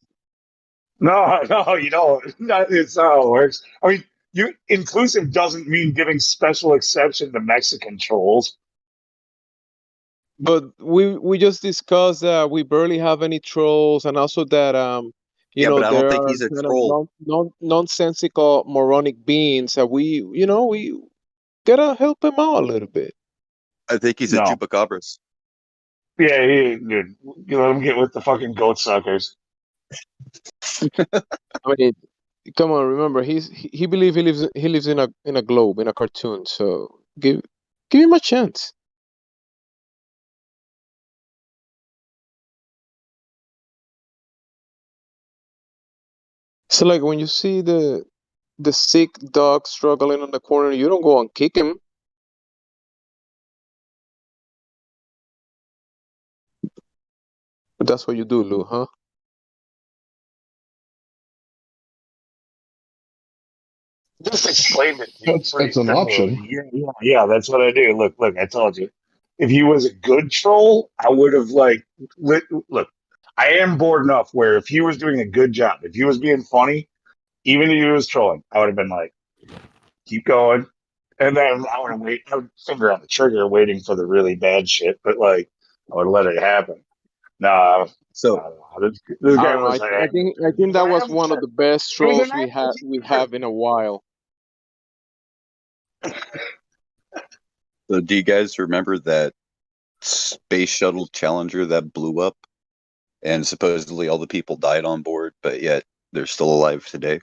no, you don't. It's not how it works. I mean, you inclusive doesn't mean giving special exception to Mexican trolls. But we just discussed that we barely have any trolls, and also that But I don't there think are he's a kind of troll. nonsensical moronic beings that we gotta help him out a little bit. I think he's a No. chupacabras. Yeah, dude, you let him get with the fucking goat suckers. I mean, come on, remember he believes he lives in a globe, in a cartoon. So give him a chance. So like when you see the sick dog struggling on the corner, you don't go and kick him. But that's what you do, Lou, huh? Just explained it. It's an option. Yeah. That's what I do. Look. I told you. If he was a good troll, I would have look. I am bored enough where if he was doing a good job, if he was being funny, even if he was trolling, I would have been like, keep going. And then I would have I would finger on the trigger waiting for the really bad shit, but like I would let it happen. Nah, So this I guy don't know. was I think that was one of the best he was trolls an we have in a while. So do you guys remember that space shuttle Challenger that blew up and supposedly all the people died on board, but yet they're still alive today?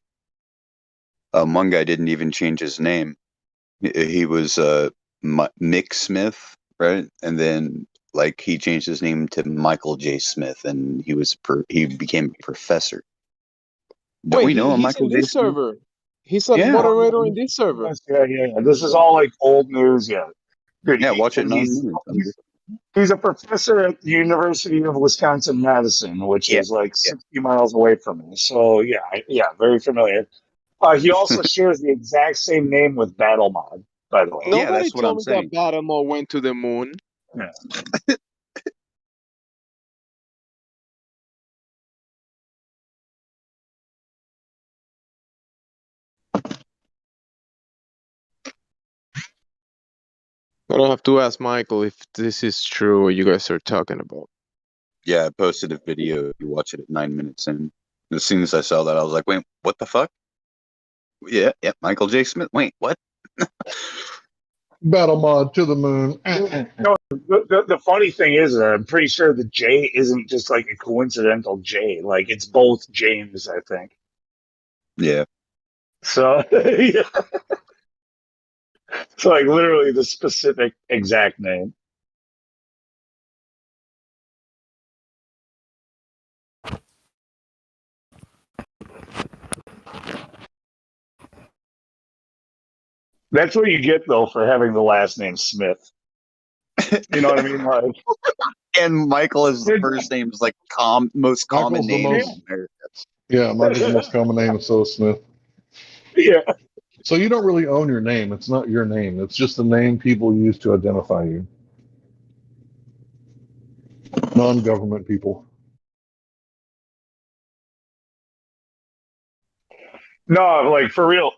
One guy didn't even change his name. He was Mick Smith, right? And then like he changed his name to Michael J. Smith, and he became a professor. Don't Wait, we know a he's Michael in J. this Smith? server. He's a Yeah, moderator in this server. Yeah. This is all like old news. Yeah, dude. yeah. Watch it in 9 minutes. He's a professor at the University of Wisconsin Madison, which Yeah, is like yeah. 60 miles away from me. So yeah, very familiar. He also shares the exact same name with Battle Mod, by the way. Yeah, Nobody that's what told I'm me that saying. Battlemo went to the moon. Yeah. I don't have to ask Michael if this is true what you guys are talking about. Yeah, I posted a video. You watch it at 9 minutes in. As soon as I saw that, I was like, "Wait, what the fuck?" Yeah, Michael J. Smith. Wait, what? Battle mod to the moon. No, the funny thing is, I'm pretty sure the J isn't just like a coincidental J. Like it's both James, I think. Yeah. So yeah. It's like literally the specific exact name. That's what you get though for having the last name Smith. You know what I mean? Like, and Michael is the first name is like most common Michael's the name most- in America. Yeah, Michael's the most common name, and so is Smith. Yeah. So you don't really own your name. It's not your name. It's just the name people use to identify you. Non-government people. No, like for real.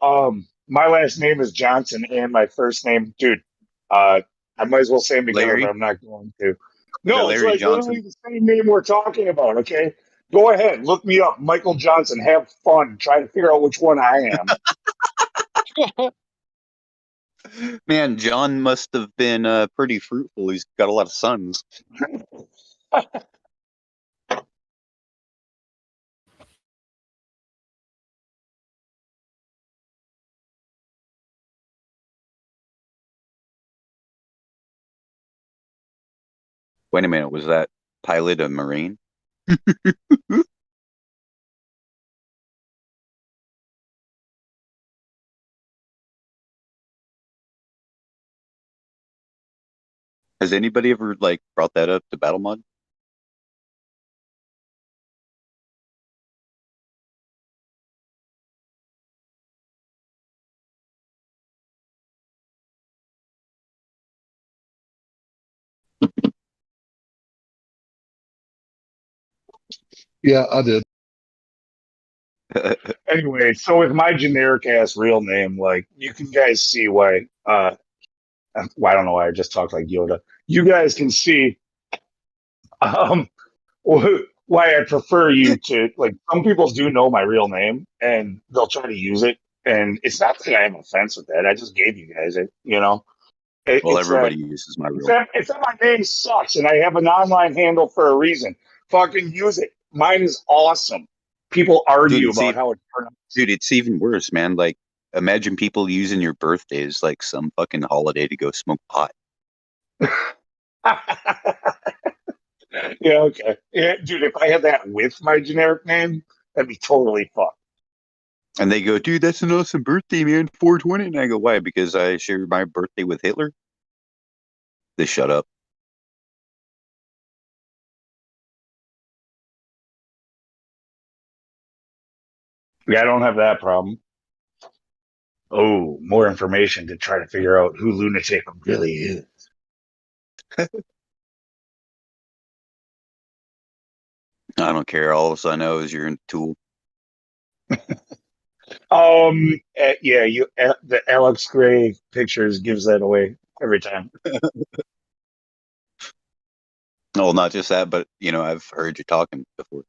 My last name is Johnson, and my first name, dude. I might as well say them together, Larry? but I'm not going to. Is No, it it's Larry like Johnson? literally the same name we're talking about. Okay, go ahead, look me up, Michael Johnson. Have fun, try to figure out which one I am. Man, John must have been pretty fruitful. He's got a lot of sons. Wait a minute, was that pilot a Marine? Has anybody ever like brought that up to Battle Mod? Yeah, I did. Anyway, so with my generic ass real name, like you can guys see why. Well, I don't know why I just talked like Yoda. You guys can see um, why I prefer you to like. Some people do know my real name and they'll try to use it, and it's not that I have offense with that. I just gave you guys it. You know, Well, it's that everybody uses my real. it's that my name sucks, and I have an online handle for a reason. Fucking use it. Mine is awesome. People argue Dude, about how it's pronounced. Dude, it's even worse, man. Like, imagine people using your birthday as like some fucking holiday to go smoke pot. Yeah, okay. Yeah, dude, if I had that with my generic name, that'd be totally fucked. And they go, dude, that's an awesome birthday, man. 420. And I go, why? Because I share my birthday with Hitler? They shut up. Yeah, I don't have that problem. Oh, more information to try to figure out who Lunatic really is. I don't care. All of a sudden I know is you're in Tool. Yeah, the Alex Gray pictures gives that away every time. Well, not just that, but you know, I've heard you talking before.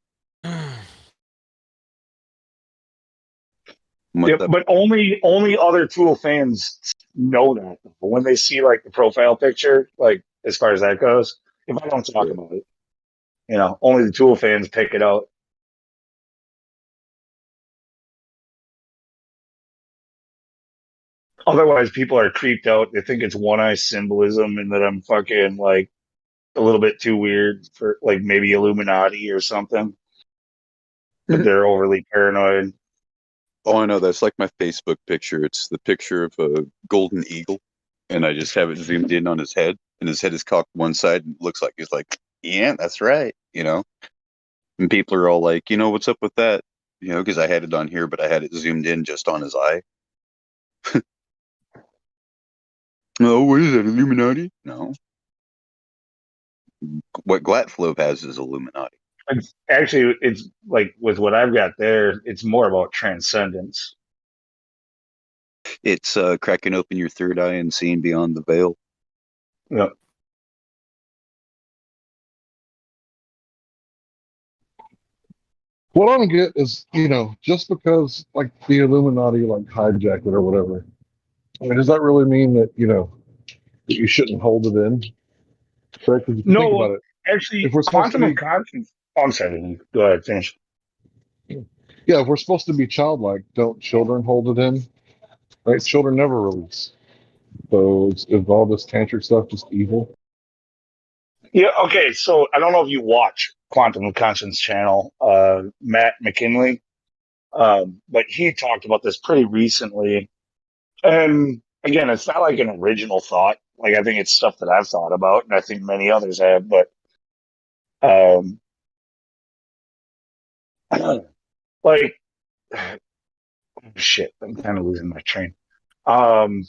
Yeah, but only other Tool fans know that. But when they see like the profile picture, like as far as that goes, if I don't talk about it, you know, only the Tool fans pick it out. Otherwise, people are creeped out. They think it's one eye symbolism and that I'm fucking like a little bit too weird for like maybe Illuminati or something. But they're overly paranoid. Oh, I know. That's like my Facebook picture. It's the picture of a golden eagle, and I just have it zoomed in on his head, and his head is cocked one side, and it looks like he's like, yeah, that's right, you know. And people are all like, you know, what's up with that? You know, because I had it on here, but I had it zoomed in just on his eye. Oh, what is that, Illuminati? No. What Glatflow has is Illuminati. It's like with what I've got there, it's more about transcendence. It's cracking open your third eye and seeing beyond the veil. Yeah. What I don't get is, you know, just because like the Illuminati like hijacked it or whatever, I mean, does that really mean that, that you shouldn't hold it in? Correct? Because if you think No, about it, actually, if we're supposed to quantum of be, conscience. Oh, I'm sorry. Go ahead, finish. yeah, if we're supposed to be childlike, don't children hold it in? Right? Children never release. So is all this tantric stuff just evil? Yeah. Okay. So I don't know if you watch Quantum of Conscience channel, Matt McKinley, but he talked about this pretty recently. And again, it's not like an original thought. Like I think it's stuff that I've thought about, and I think many others have. But um, like, shit, I'm kind of losing my train. Um,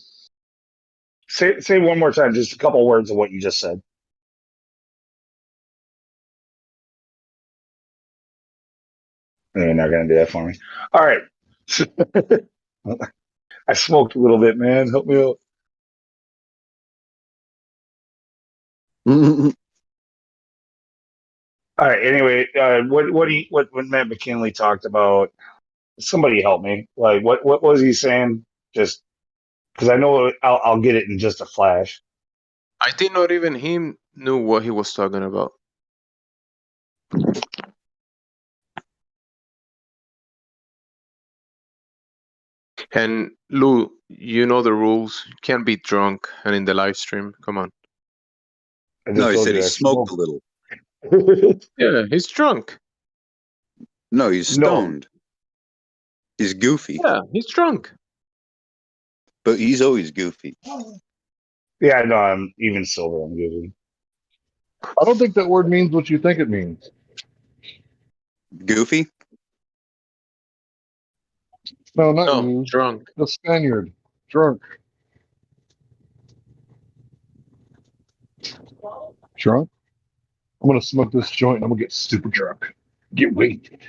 say one more time, just a couple words of what you just said. You're not gonna do that for me. All right. I smoked a little bit, man. Help me out. All right. Anyway, what when Matt McKinley talked about? Somebody help me. Like, what was he saying? Just because I know I'll get it in just a flash. I think not even him knew what he was talking about. And Lou, you know the rules. You can't be drunk and in the live stream. Come on. I No, just he told said he you I smoked a smoked. little. Yeah, he's drunk. No, he's No. stoned. He's goofy. Yeah, he's drunk. But he's always goofy. Yeah, no, I'm even sober. I'm giving. I don't think that word means what you think it means. Goofy? No, not No, you. drunk. The Spaniard. Drunk. Drunk? I'm going to smoke this joint and I'm going to get super drunk. Get wasted.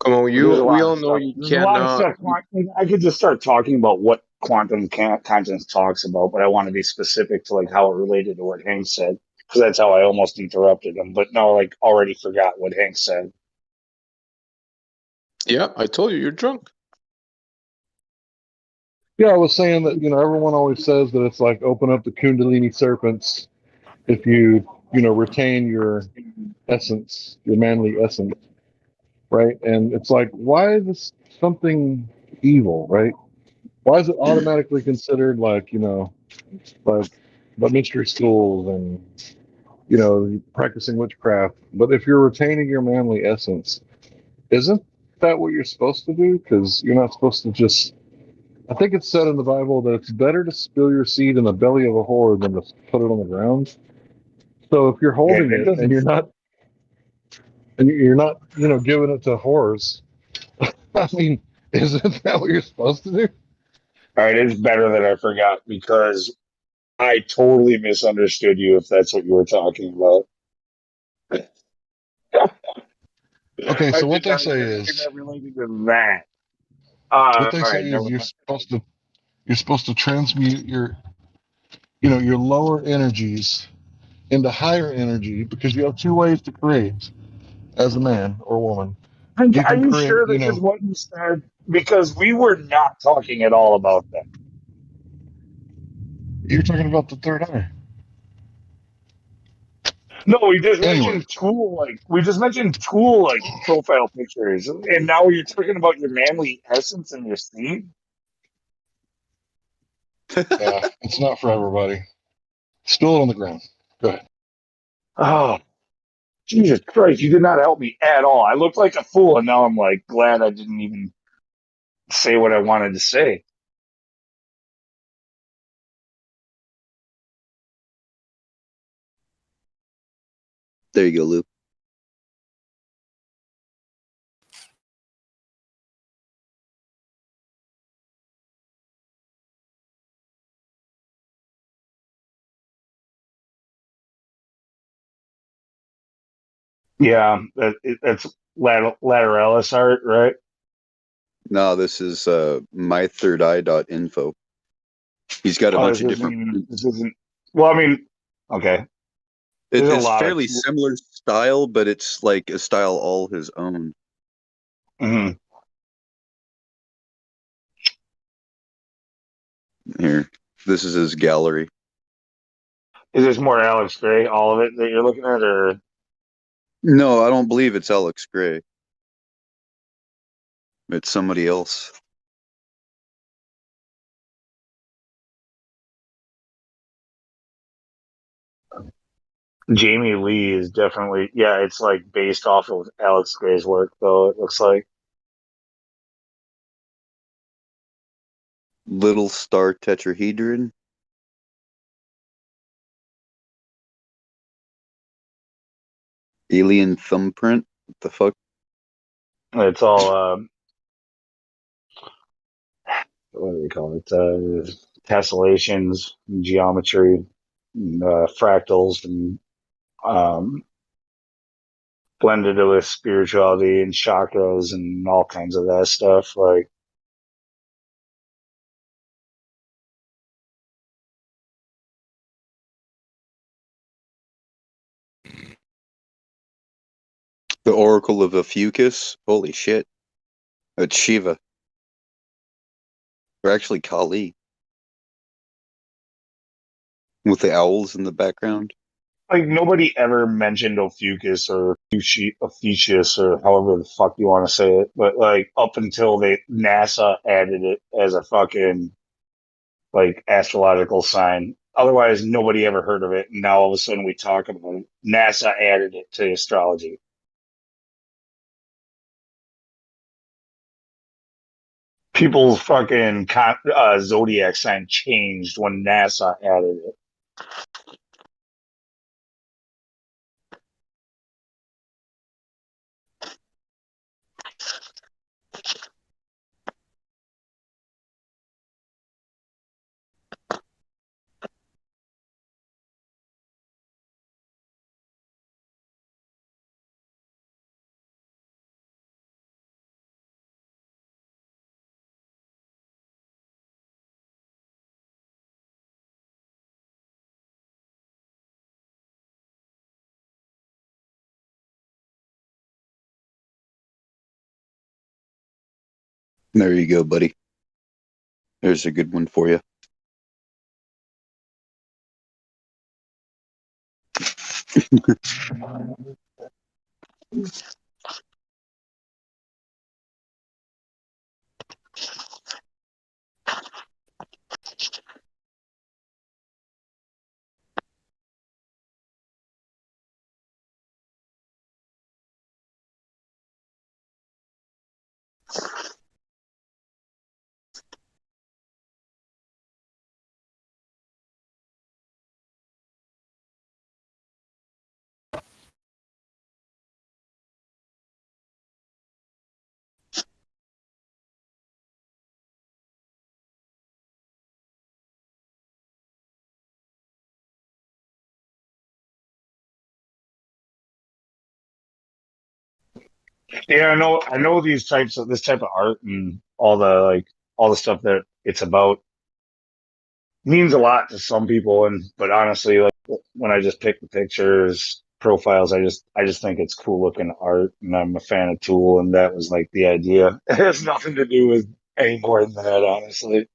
Come on, There's a we lot of all know stuff. you There's a lot of cannot. stuff. I could just start talking about what conscience talks about, but I want to be specific to like how it related to what Hank said, because that's how I almost interrupted him. But no, like already forgot what Hank said. Yeah, I told you you're drunk. Yeah, I was saying that, everyone always says that it's like open up the Kundalini serpents if you, retain your essence, your manly essence, right? And it's like, why is this something evil, right? Why is it automatically considered like, like the mystery schools and, practicing witchcraft? But if you're retaining your manly essence, isn't that what you're supposed to do? Because you're not supposed to just. I think it's said in the Bible that it's better to spill your seed in the belly of a whore than to put it on the ground. So if you're Yeah, holding it it and doesn't. you're not, giving it to whores, I mean, isn't that what you're supposed to do? All right, it's better that I forgot because I totally misunderstood you. If that's what you were talking about. Okay, I so what did they not say even think is that related to that. what they All say right, is never mind. you're supposed to transmute your your lower energies into higher energy because you have two ways to create as a man or woman. You Are can you create, sure this is what you said? Because we were not talking at all about that. you're talking about the third eye. No, we just Anyway, mentioned tool like profile pictures, and now you're talking about your manly essence and your seed. yeah, it's not for everybody. Spill it on the ground. Go ahead. Oh, Jesus Christ! You did not help me at all. I looked like a fool, and now I'm like glad I didn't even say what I wanted to say. There you go, Lou. Yeah, that's lateralis art, right? No, this is mythirdeye.info. He's got a Oh, bunch of different. this isn't. Well, I mean, okay. There's a It's lot of. fairly similar style, but it's like a style all his own. Mhm. Here, this is his gallery. Is this more Alex Gray, all of it that you're looking at, or No, I don't believe it's Alex Gray. It's somebody else. Jamie Lee is definitely, yeah, it's like based off of Alex Gray's work, though, it looks like. Little star tetrahedron. Alien thumbprint. What the fuck? It's all, what do they call it? Tessellations, geometry, fractals, and um, blended with spirituality and chakras and all kinds of that stuff. Like, The Oracle of Ophiuchus. Holy shit. It's Shiva. Or actually Kali. With the owls in the background. like nobody ever mentioned Ophiuchus or Ophiuchus or however the fuck you want to say it, but like up until NASA added it as a fucking like astrological sign. Otherwise, nobody ever heard of it. And now all of a sudden we talk about it. NASA added it to astrology. People's fucking zodiac sign changed when NASA added it. There you go, buddy. There's a good one for you. Yeah, I know these types of this type of art and all the stuff that it's about means a lot to some people, and but honestly, like when I just pick the pictures, profiles, I just think it's cool looking art, and I'm a fan of Tool, and that was like the idea. It has nothing to do with any more than that, honestly.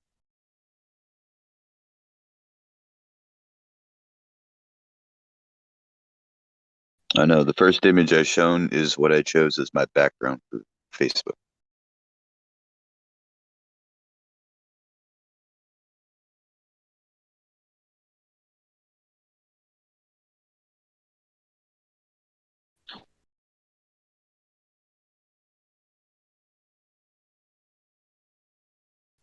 I know. The first image I shown is what I chose as my background for Facebook.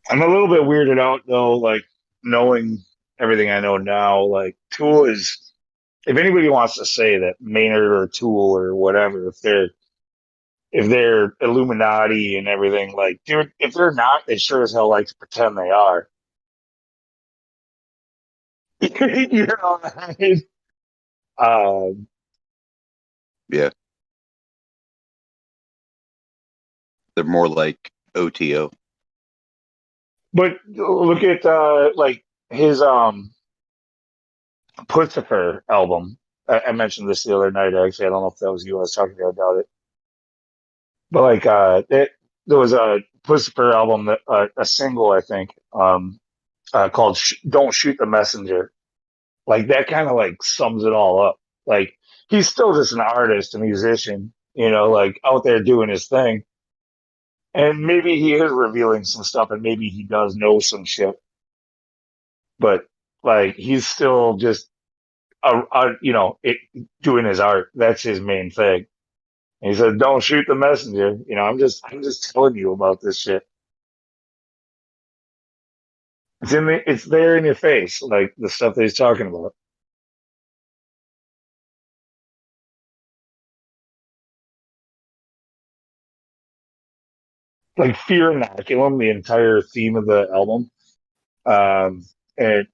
I'm a little bit weirded out though, like knowing everything I know now. Like Tool is, if anybody wants to say that Maynard or Tool or whatever, if they're Illuminati and everything, like, dude, if they're not, they sure as hell like to pretend they are. You know what I mean? Yeah. They're more like OTO. But look at like his Pussifer album. I mentioned this the other night. Actually, I don't know if that was you I was talking to about it, but like there was a Pussifer album that a single I think called "Don't Shoot the Messenger." Like that kind of like sums it all up. Like he's still just an artist, a musician, like out there doing his thing. And maybe he is revealing some stuff, and maybe he does know some shit. But like he's still just doing his art. That's his main thing. And he said, "Don't shoot the messenger." I'm just telling you about this shit. It's there in your face, like the stuff that he's talking about. Like Fear Inoculum, the entire theme of the album. And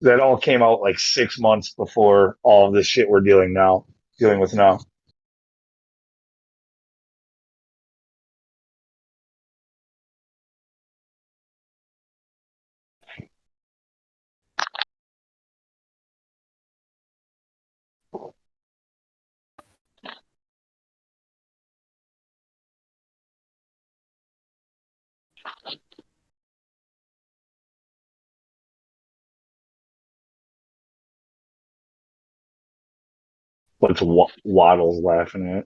that all came out like 6 months before all of this shit we're dealing with now. What's Waddle's laughing at?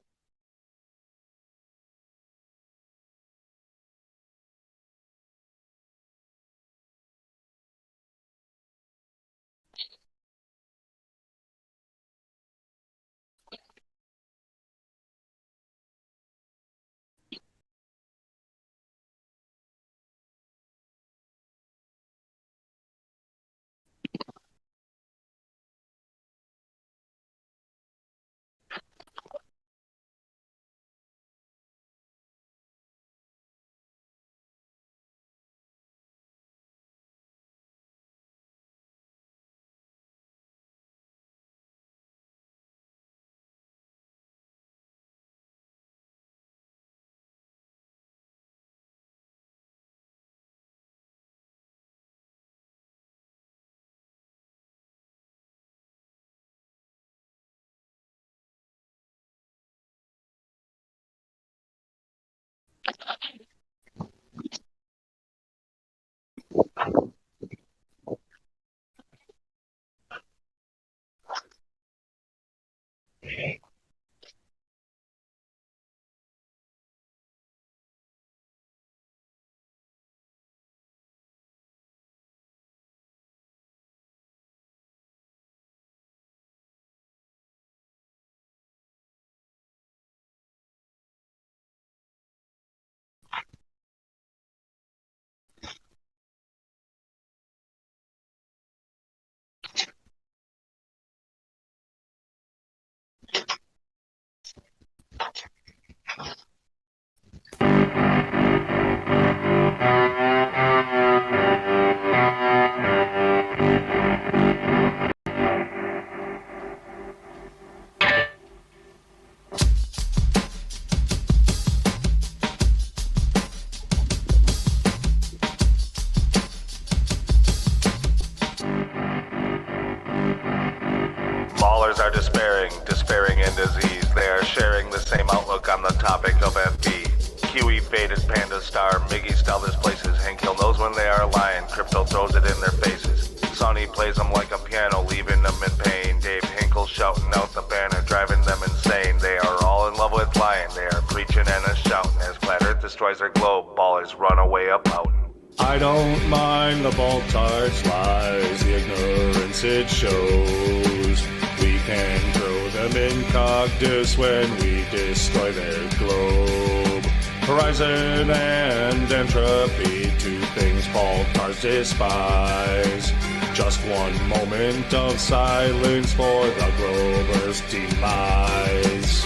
Ballers are despairing in disease. They are sharing the same outlook on the topic of FB. Kiwi faded Panda Star, Miggy Stella's places. Hank Hill knows when they are lying, Crypto throws it in their faces. Sonny plays them like a piano, leaving them in pain. Dave Hinkle shouting out the banner, driving them insane. They are all in love with lying, they are preaching and a shouting. As Platter destroys their globe, ballers run away a pouting. I don't mind the Baltar's lies, the ignorance it shows. We can throw them in cogdis when we destroy their globe. Horizon and entropy, two things Baltars despise. Just one moment of silence for the Grover's demise.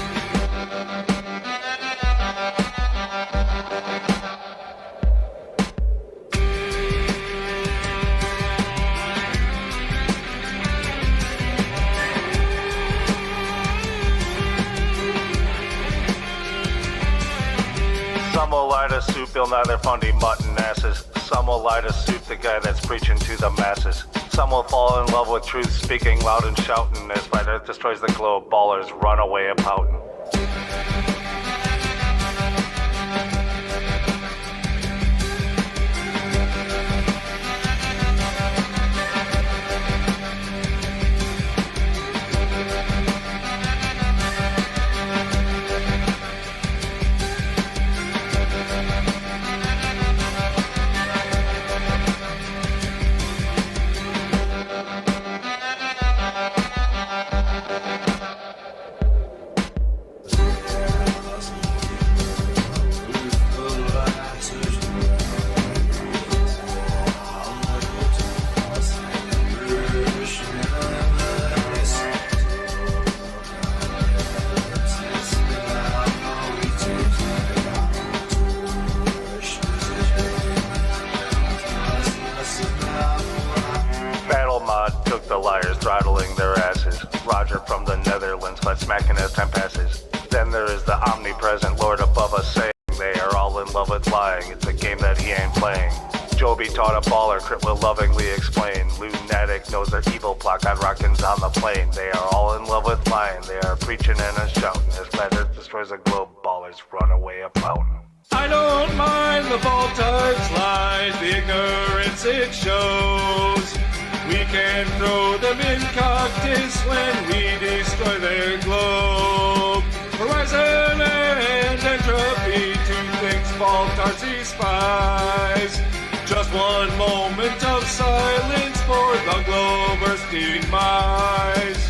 Some will lie to soup, they'll neither fundy mutton asses. Some will lie to suit the guy that's preaching to the masses. Some will fall in love with truth, speaking loud and shouting. As Flat Earth destroys the globe, ballers run away a pouting. Battle Mod took the liars, throttling their asses. Roger from the Netherlands, but smacking as time passes. Then there is the omnipresent Lord above us saying they are all in love with lying. It's a game that he ain't playing. Joby taught a baller, Crit will lovingly explain. Lunatic knows their evil plot, got rockins on the plane. They are all in love with lying, they are preaching and a shouting. As Flat Earth destroys the globe, ballers run away a pouting. I don't mind the Baltards' lies, the ignorance it shows. We can throw them in cactus when we destroy their globe. Horizon and entropy, two things Baltards despise. Just one moment of silence for the globe Earth's demise.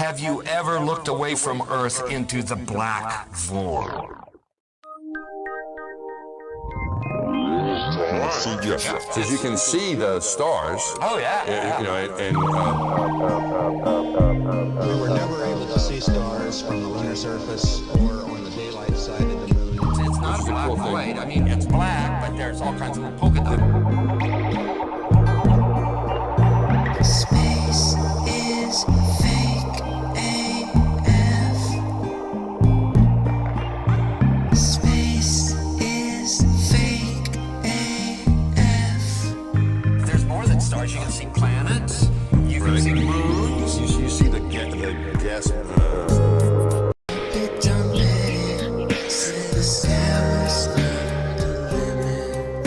have you ever looked away from Earth into the black void? Because you can see the stars. Oh, yeah. You know, and we were never able to see stars from the lunar surface or on the daylight side of the moon. It's not black and white. I mean, it's black, but there's all kinds of little polka dots. Space is fake AF. Space is fake AF. There's more than stars. You can see planets. You can see moons. you see the gas. It don't let it. Said the sky was not the limit.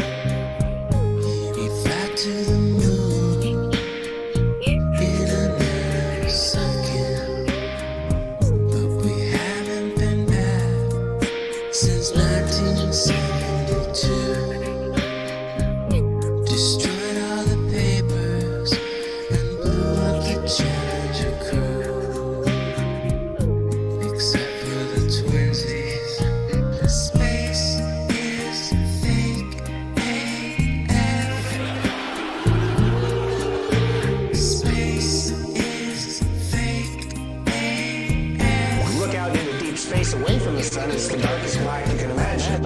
We fly to the moon in another second. But we haven't been back since 1972. Destroyed all the papers and blew up the Challenger crew. Except for the twinsies. Space is fake AF. Space is fake AF. Look out into deep space away from the sun. It's the darkest black you can imagine.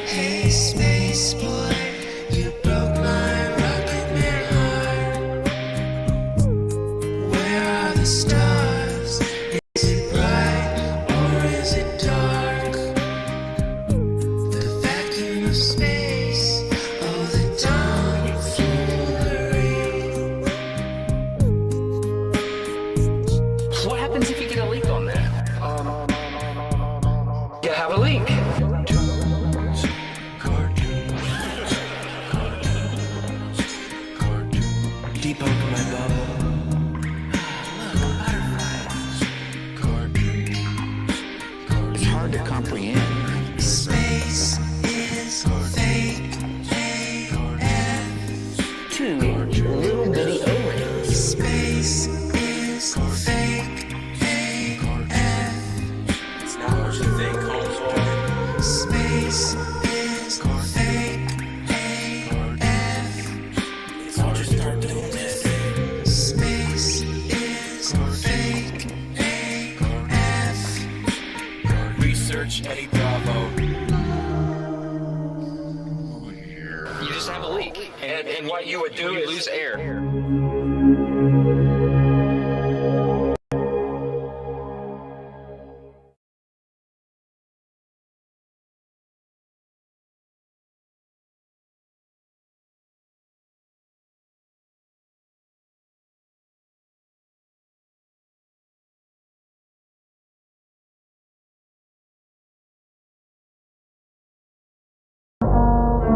Hey, space boy, you broke my rocket man heart. Where are the stars? Is it bright or is it dark? The vacuum of space, oh, the tomfoolery. What happens if you get a leak on that? You have a leak. Deep open my bubble. It's hard to comprehend. Space is fake AF. Two little bitty O-rings. Space is fake AF. It's not what you think, Holmes. Space is fake AF. It's all just our doing this. Space is fake AF. Research Eddie Bravo. You just have a leak. And what you would do is lose air.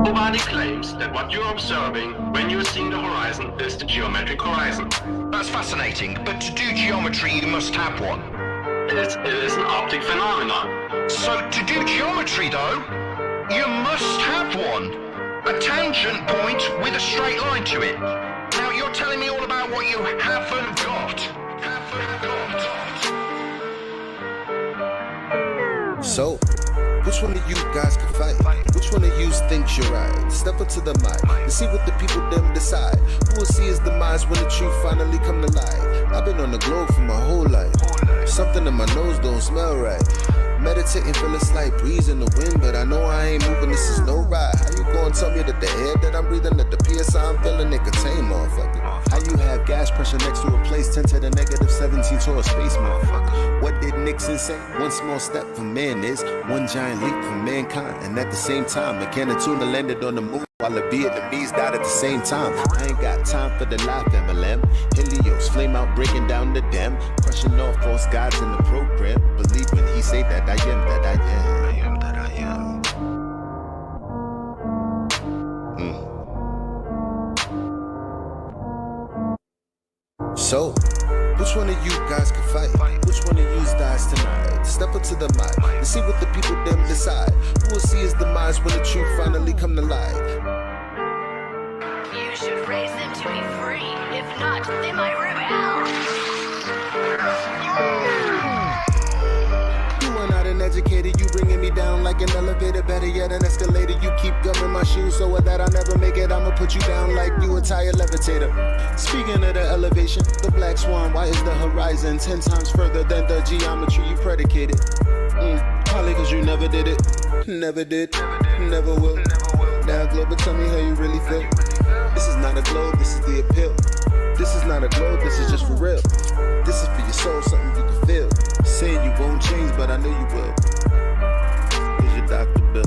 Nobody claims that what you're observing when you're seeing the horizon is the geometric horizon. That's fascinating, but to do geometry you must have one. It is an optic phenomenon. So to do geometry though, you must have one. A tangent point with a straight line to it. Now you're telling me all about what you haven't got. So, which one of you guys can fight? Which one of you thinks you're right? Step up to the mic and see what the people them decide. Who will see his demise when the truth finally come to light? I've been on the globe for my whole life. Something in my nose don't smell right. Meditating, feel a slight breeze in the wind, but I know I ain't moving, this is no ride. How you gonna tell me that the air that I'm breathing, that the PSI I'm feeling, it contain, motherfucker? How you have gas pressure next to a place 10 to the negative 17 to a space, motherfucker? What did Nixon say? One small step for man is one giant leap for mankind. And at the same time, the Canatuna landed on the moon while the Vietnamese died at the same time. I ain't got time for the life MLM. Helios, flame out, breaking down the dam. Crushing all false gods in the program. Believe when he say that I am that I am. I am that I am. So, which one of you guys can fight? Which one of you dies tonight? Step up to the mic and see what the people them decide. Who will see his demise when the truth finally come to light? should raise them to be free. If not, they might rebel. You are not an educator, you bringing me down like an elevator. Better yet, an escalator. You keep gumming my shoes so that I'll never make it. I'ma put you down like you a tire levitator. Speaking of the elevation, the black swan, why is the horizon 10 times further than the geometry you predicated? Probably cause you never did it. Never did, never will. Now globe, but tell me how you really feel. This is not a globe, this is the appeal. This is not a globe, this is just for real. This is for your soul, something you can feel. Saying you won't change, but I know you will. Here's your Dr. Bill.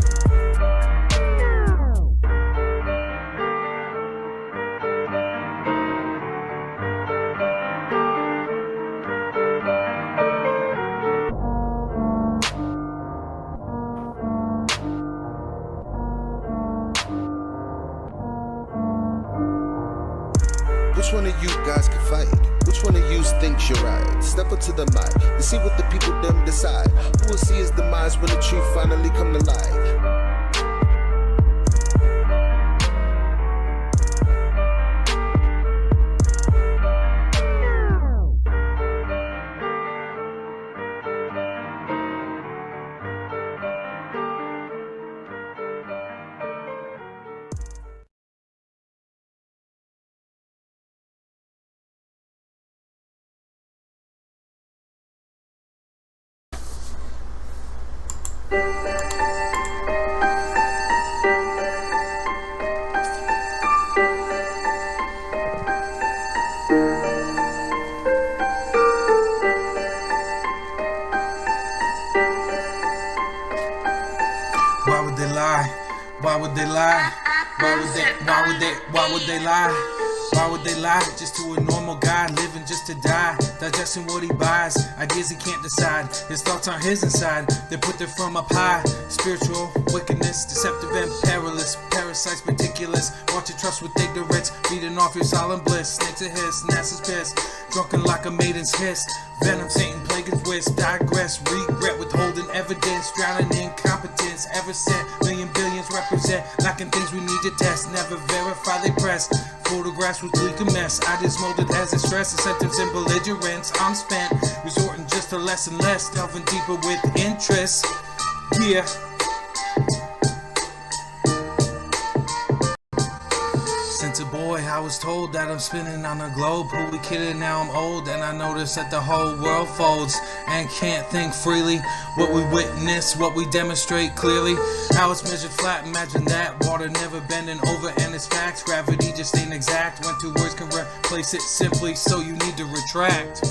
Which one of you guys can fight? Which one of you thinks you're right? Step up to the mic and see what the people them decide. Who will see his demise when the truth finally come to light? Why would they lie? Why would they lie? Why would they lie? Why would they lie? Just to a normal guy living just to die, digesting what he buys, ideas he can't decide. His thoughts aren't his inside, they put their from up high. Spiritual wickedness, deceptive and perilous. Parasites meticulous, watch your trust with ignorance, feeding off your solemn bliss. Snakes a hiss, NASA's piss, drunken like a maiden's hiss. Venom, Satan, plague and twist, digress, regret, withholding evidence, drowning in competence. Ever sent, million billions represent, lacking things we need to test. Never verify, they press. Photographs with leak a mess. I just molded as a stress, incentives and belligerence. I'm spent, resorting just to less and less, delving deeper with interest. Yeah. Since a boy, I was told that I'm spinning on a globe. Who we kidding? Now I'm old, and I notice that the whole world folds and can't think freely. What we witness, what we demonstrate clearly. How it's measured flat, imagine that. Water never bending over, and it's facts. Gravity just ain't exact. When two words can replace it simply, so you need to retract.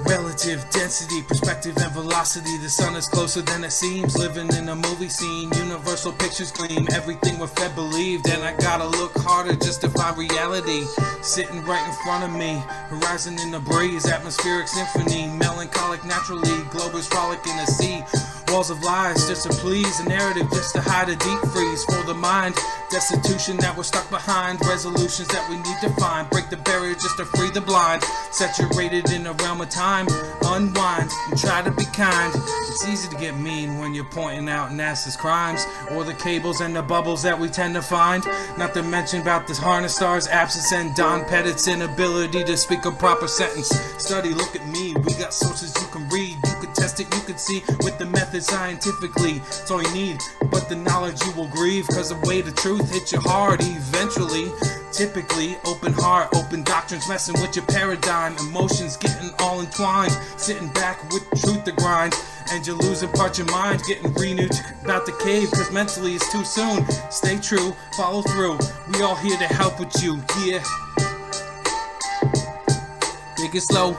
Relative density, perspective and velocity. The sun is closer than it seems. Living in a movie scene, universal pictures gleam. Everything we're fed believed, and I gotta look harder just to find reality. Sitting right in front of me, horizon in the breeze, atmospheric symphony, melancholic naturally. Globers frolic in the sea. Walls of lies just to please, a narrative just to hide a deep freeze for the mind. Destitution that we're stuck behind, resolutions that we need to find. Break the barrier just to free the blind. Saturated in a realm of time, unwind and try to be kind. It's easy to get mean when you're pointing out NASA's crimes, or the cables and the bubbles that we tend to find. Not to mention about the harness stars' absence and Don Pettit's inability to speak a proper sentence. Study, look at me, we got sources you can read. You can test it, you can see with the method scientifically. It's all you need, but the knowledge you will grieve, cause the way the truth hits you hard eventually. Typically, open heart, open doctrines messing with your paradigm. Emotions getting all entwined, sitting back with truth to grind. And you're losing part your mind, getting renewed about the cave, cause mentally it's too soon. Stay true, follow through, we all here to help with you, yeah. Big and slow.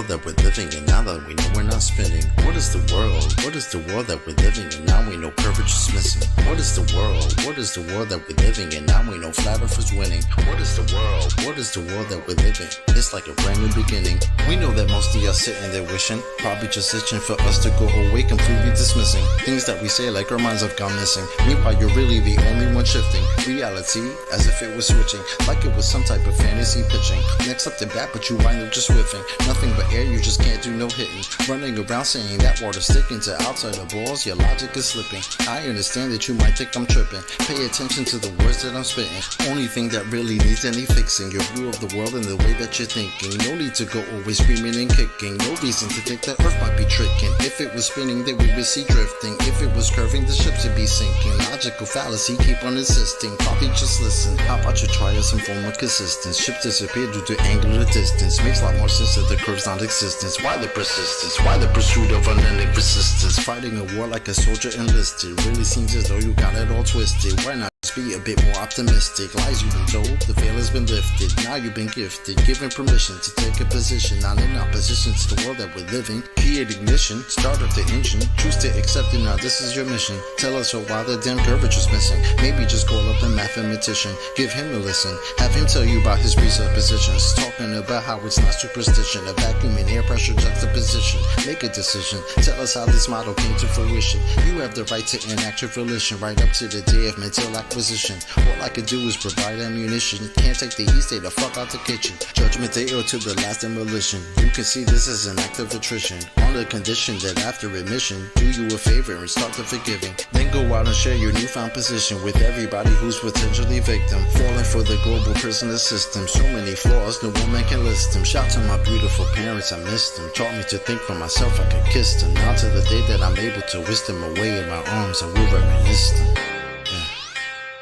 that we're living in now that we know we're not spinning? What is the world? What is the world that we're living in now we know courage is missing? What is the world? What is the world that we're living in now we know flat earth is winning? What is the world? What is the world that we're living? It's like a brand new beginning. We know that most of y'all sitting there wishing, probably just itching for us to go away, completely dismissing things that we say like our minds have gone missing. Meanwhile, you're really the only one shifting reality as if it was switching, like it was some type of fantasy pitching. Next up to bat, but you wind up just whiffing. Nothing but air, you just can't do no hitting. Running around saying that water's sticking to outside the balls, your logic is slipping. I understand that you might think I'm tripping. Pay attention to the words that I'm spitting. Only thing that really needs any fixing, your view of the world and the way that you're thinking. No need to go always screaming and kicking. No reason to think that Earth might be tricking. If it was spinning, then we would see drifting. If it was curving, the ships would be sinking. Logical fallacy, keep on insisting. Probably just listen. How about you try some form of consistence? Ships disappear due to angular distance. Makes a lot more sense that the curve's not existence. Why the persistence? Why the pursuit of unending persistence? Fighting a war like a soldier enlisted. Really seems as though you got it all twisted. Why not just be a bit more optimistic? Lies you've been told, the veil has been lifted. Now you've been gifted, given permission to take a position, not in opposition to the world that we're living. Create ignition, start up the engine. Choose to accept it now, this is your mission. Tell us why the damn curvature's missing. Maybe just call up the mathematician, give him a listen. Have him tell you about his presuppositions. Talking about how it's not superstition, a vacuum and air pressure juxtaposition. Make a decision, tell us how this model came to fruition. You have the right to enact your volition, right up to the day of mental acquisition. All I could do is provide ammunition. Can't take the heat, stay the fuck out the kitchen. Judgment day or to the last demolition. You can see this as an act of attrition, on the condition that after admission, do you a favor and start the forgiving. Then go out and share your newfound position with everybody who's potentially victim, falling for the global prisoner system. So many flaws, no woman can list them. Shout to my beautiful parents, I missed them. Taught me to think for myself, I could kiss them. Now to the day that I'm able to whisk them away in my arms, I will reminisce them.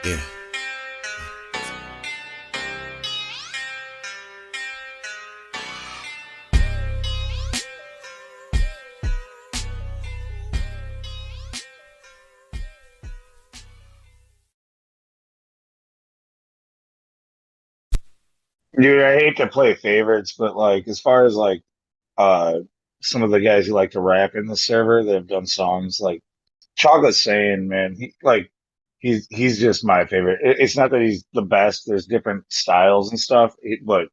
Yeah. Dude, I hate to play favorites, but like as far as like some of the guys who like to rap in the server that have done songs like Chocolate Saiyan, man, he's just my favorite. It's not that he's the best. There's different styles and stuff, but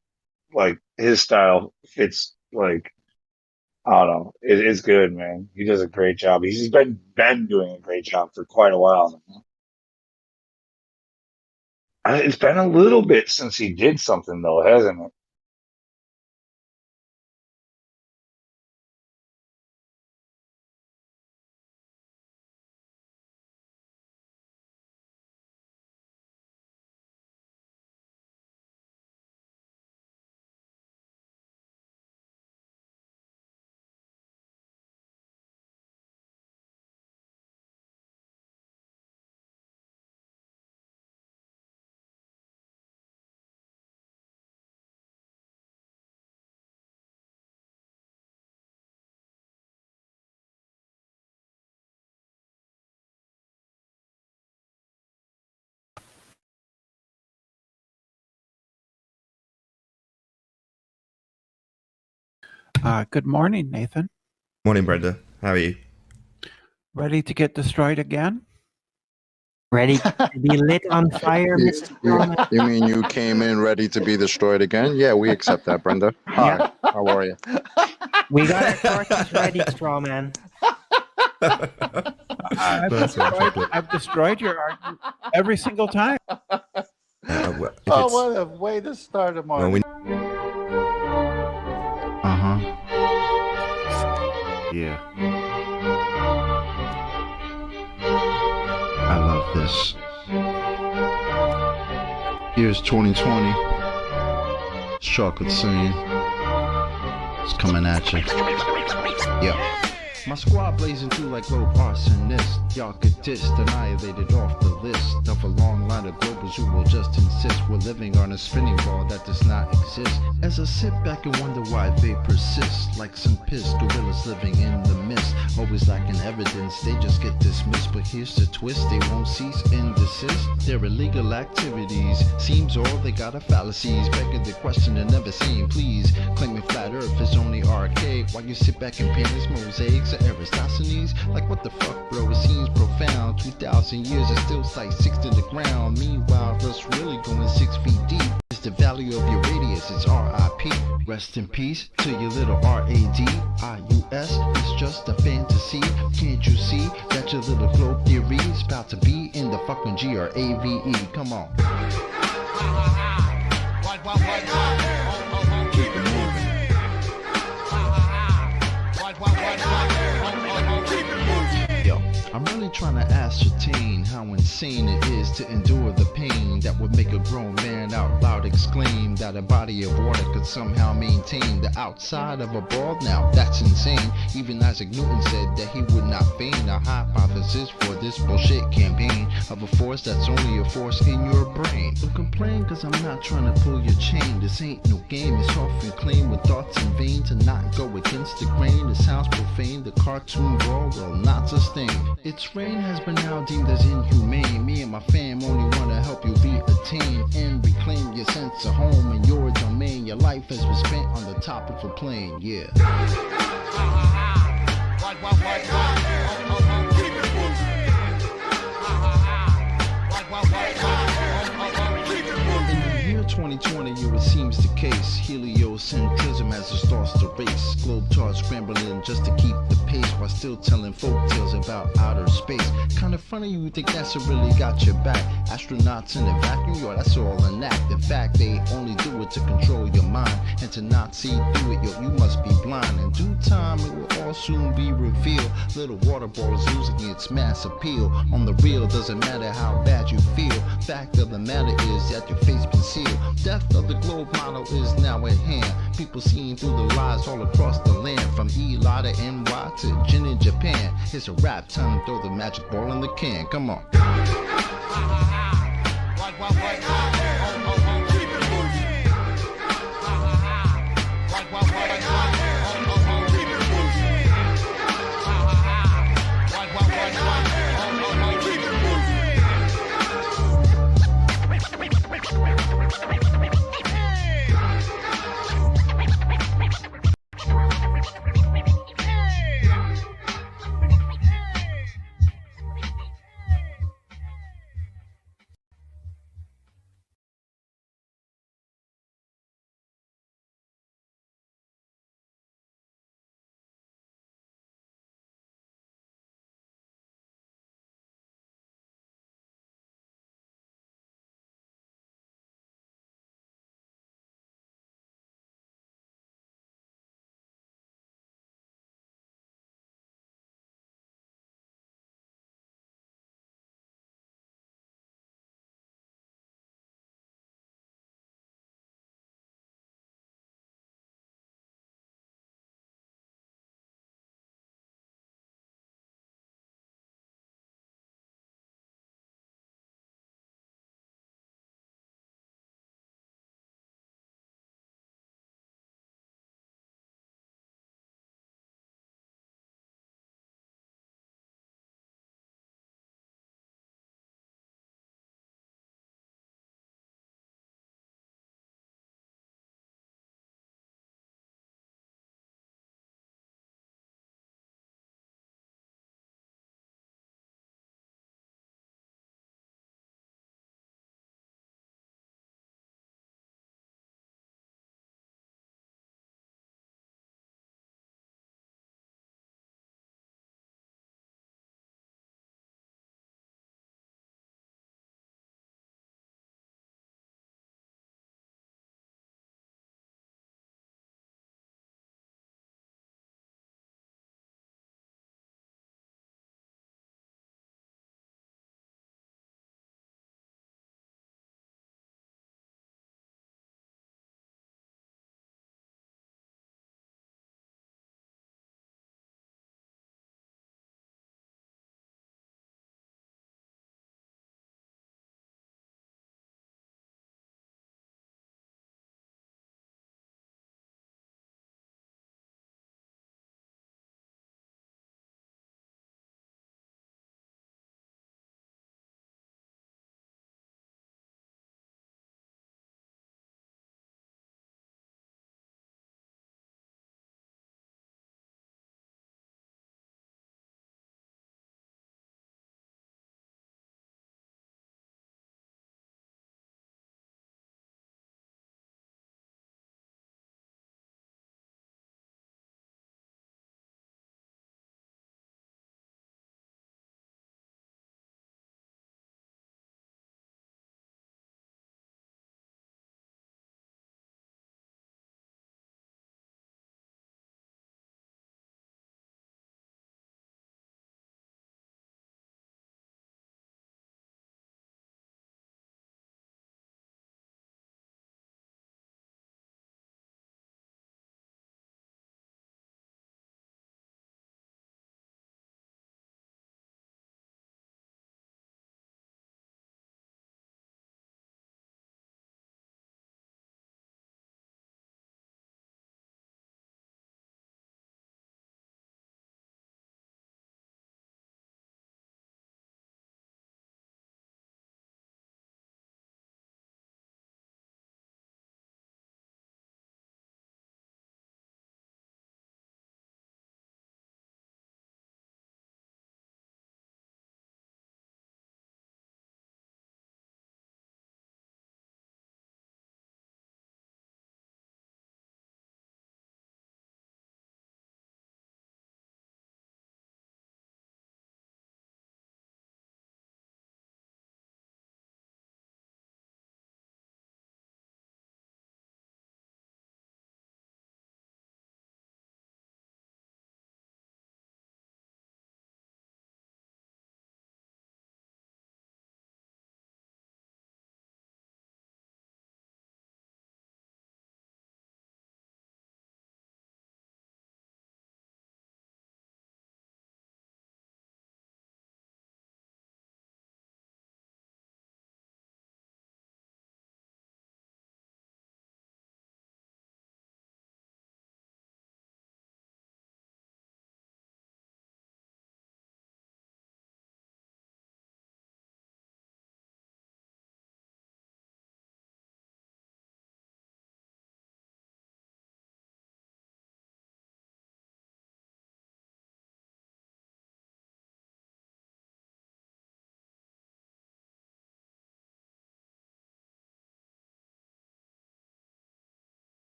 like his style fits like I don't know. It's good, man. He does a great job. He's been doing a great job for quite a while now. It's been a little bit since he did something though, hasn't it? Good morning, Nathan. Morning, Brenda. How are you? Ready to get destroyed again? Ready to be lit on fire, Mrs. Brahma? You mean you came in ready to be destroyed again? Yeah, we accept that, Brenda. Hi, how are you? We got our torches ready, straw man. I've destroyed your argument every single time. Oh, what a way to start a morning. Yeah. I love this. Here's 2020. It's Chocolate Saiyan. It's coming at you. Yeah. My squad blazing through like low arsonist. Y'all could diss, annihilated off the list of a long line of globals who will just insist we're living on a spinning ball that does not exist. As I sit back and wonder why they persist, like some pissed gorillas living in the missed. Always lacking evidence, they just get dismissed. But here's the twist, they won't cease and desist. Their illegal activities seems all they got are fallacies. Begging the question and never saying please. Claiming flat earth is only archaic, while you sit back and paint mosaics or Aristophanes. Like what the fuck, bro, it seems profound. 2,000 years and still sight 6 to the ground. Meanwhile, Earth's really going 6 feet deep. It's the value of your radius, it's RIP. Rest in peace to your little RADIUS. It's just a fantasy. Can't you see that your little globe theory is about to be in the fucking GRAVE? Come on. Keep it moving. Yo, I'm really trying to ascertain how insane it is to endure the pain that would make a grown man out loud exclaim that a body of water could somehow maintain the outside of a ball. Now that's insane. Even Isaac Newton said that he would not feign a hypothesis for this bullshit campaign of a force that's only a force in your brain. Don't complain, cause I'm not trying to pull your chain. This ain't no game. It's often claimed with thoughts in vain to not go against the grain. It sounds profane. The cartoon world will not sustain. Its reign has been now deemed as inhumane. Me and my fam only want to help you be attained and reclaim your sense of home and your domain. Your life has been spent on the top of a plane, yeah. In the year 2020, it seems the case. Heliocentrism has just lost the race. Globetrotters scrambling just to keep the pace while still telling folk tales about outer space. Kinda funny you think NASA really got your back. Astronauts in a vacuum, yo, that's all an act. In fact, they only do it to control your mind. And to not see through it, yo, you must be blind. In due time, it will all soon be revealed. Little water ball is losing its mass appeal. On the real, doesn't matter how bad you feel. Fact of the matter is that your face been sealed. Death of the globe model is now at hand. People seeing through the lies all across the land. From Eli to NY to Jin in Japan. It's a rap time to throw the magic ball in the can. Come on.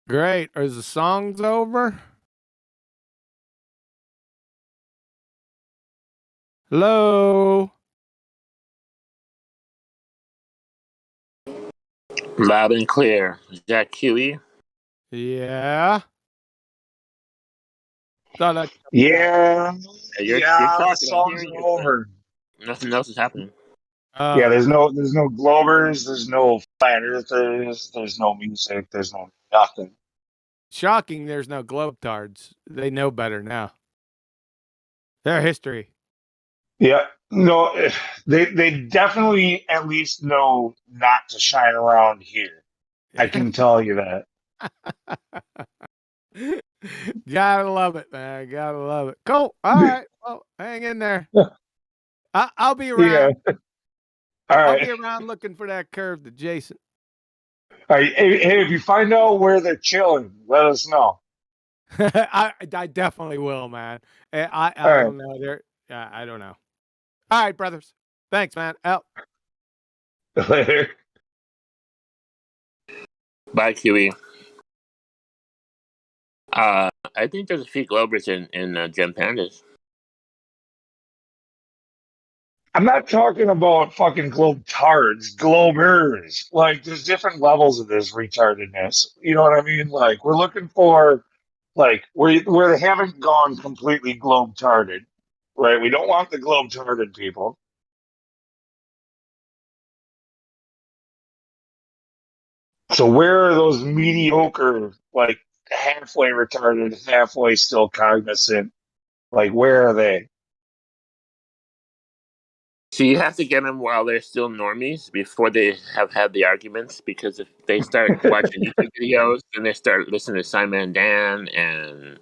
Great. Is the songs over? Hello? Loud and clear. Is that QE? Yeah. Thought I... Yeah, You're the talking. I'm songs hearing are you, but over. nothing else is happening. Yeah, there's no Globers, there's no Flat Earthers, there's no music, there's no nothing. Shocking there's no Globetards. They know better now. Their history. Yeah, no, they definitely at least know not to shine around here. I can tell you that. Gotta love it, man. Gotta love it. Cool. All right. Well, hang in there. I'll be Yeah. around. All I'll right. be around looking for that curved adjacent. All right. Hey, if you find out where they're chilling, let us know. I definitely will, man. I All right. don't know. I don't know. All right, brothers. Thanks, man. Out. Later. Bye, QE. I think there's a few Globers in Gem Pandas. I'm not talking about fucking globe tards, globers. Like, there's different levels of this retardedness. You know what I mean? Like, we're looking for, like, where they haven't gone completely globe tarded, right? We don't want the globe tarded people. So where are those mediocre, like, halfway retarded, halfway still cognizant? Like, where are they? So you have to get them while they're still normies before they have had the arguments, because if they start watching YouTube videos and they start listening to Simon Dan, and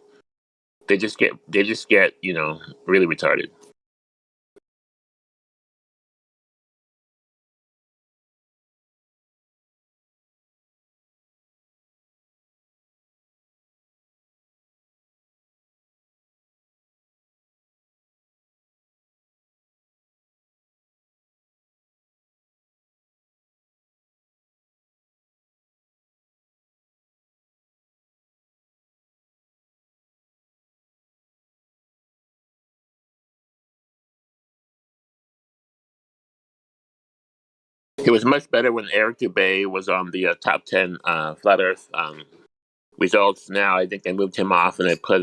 they just get really retarded. It was much better when Eric Dubay was on the top 10 flat Earth results. Now I think they moved him off and they put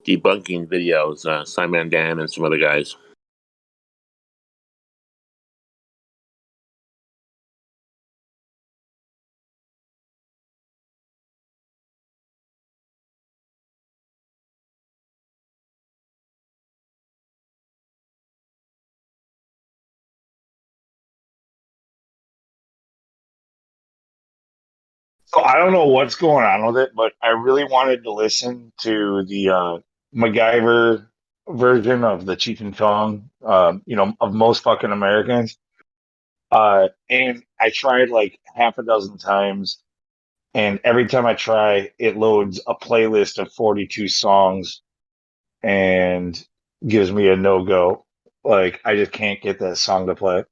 debunking videos, Simon Dan and some other guys. So I don't know what's going on with it, but I really wanted to listen to the MacGyver version of the Cheech and Chong, of most fucking Americans. And I tried like half a dozen times, and every time I try, it loads a playlist of 42 songs and gives me a no go. Like I just can't get that song to play.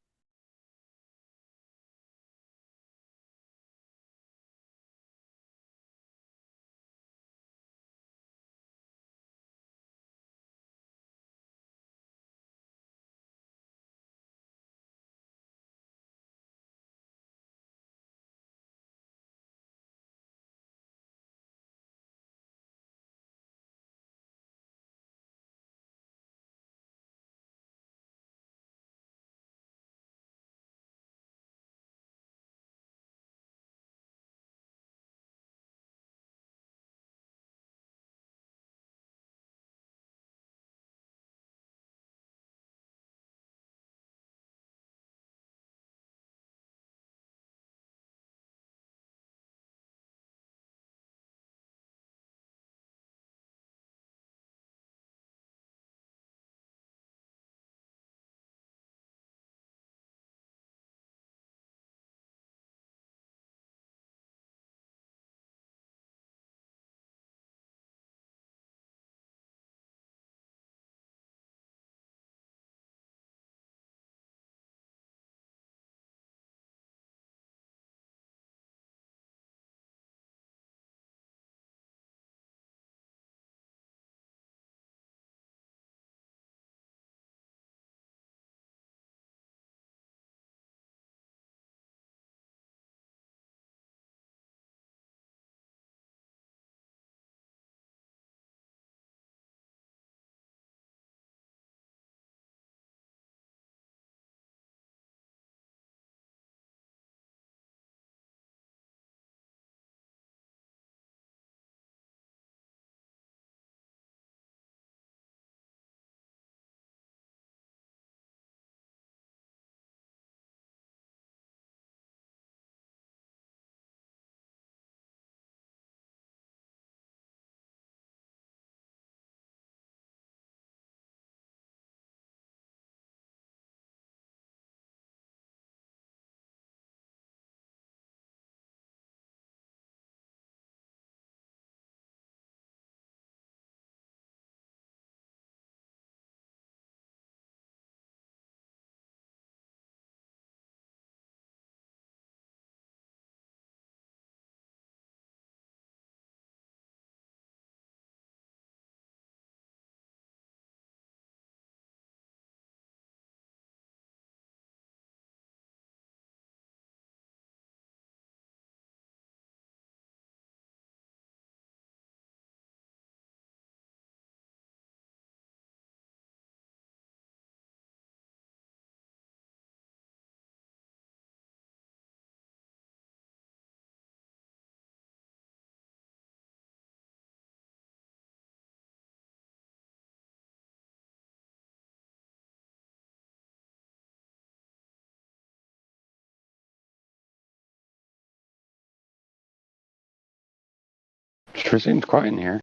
Sure seems quiet in here.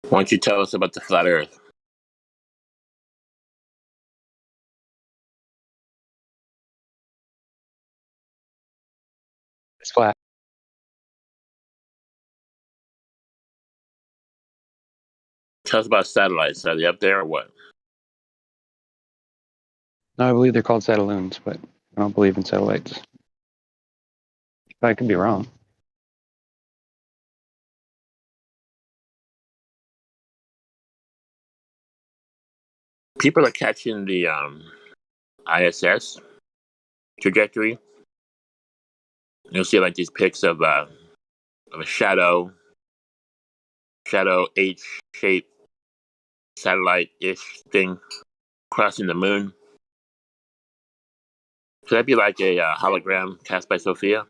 Why don't you tell us about the flat Earth? It's flat. Tell us about satellites. Are they up there or what? No, I believe they're called satelloons, but I don't believe in satellites. But I could be wrong. People are catching the ISS trajectory. You'll see like these pics of a shadow H-shaped satellite-ish thing crossing the moon. Could that be like a hologram cast by Sophia?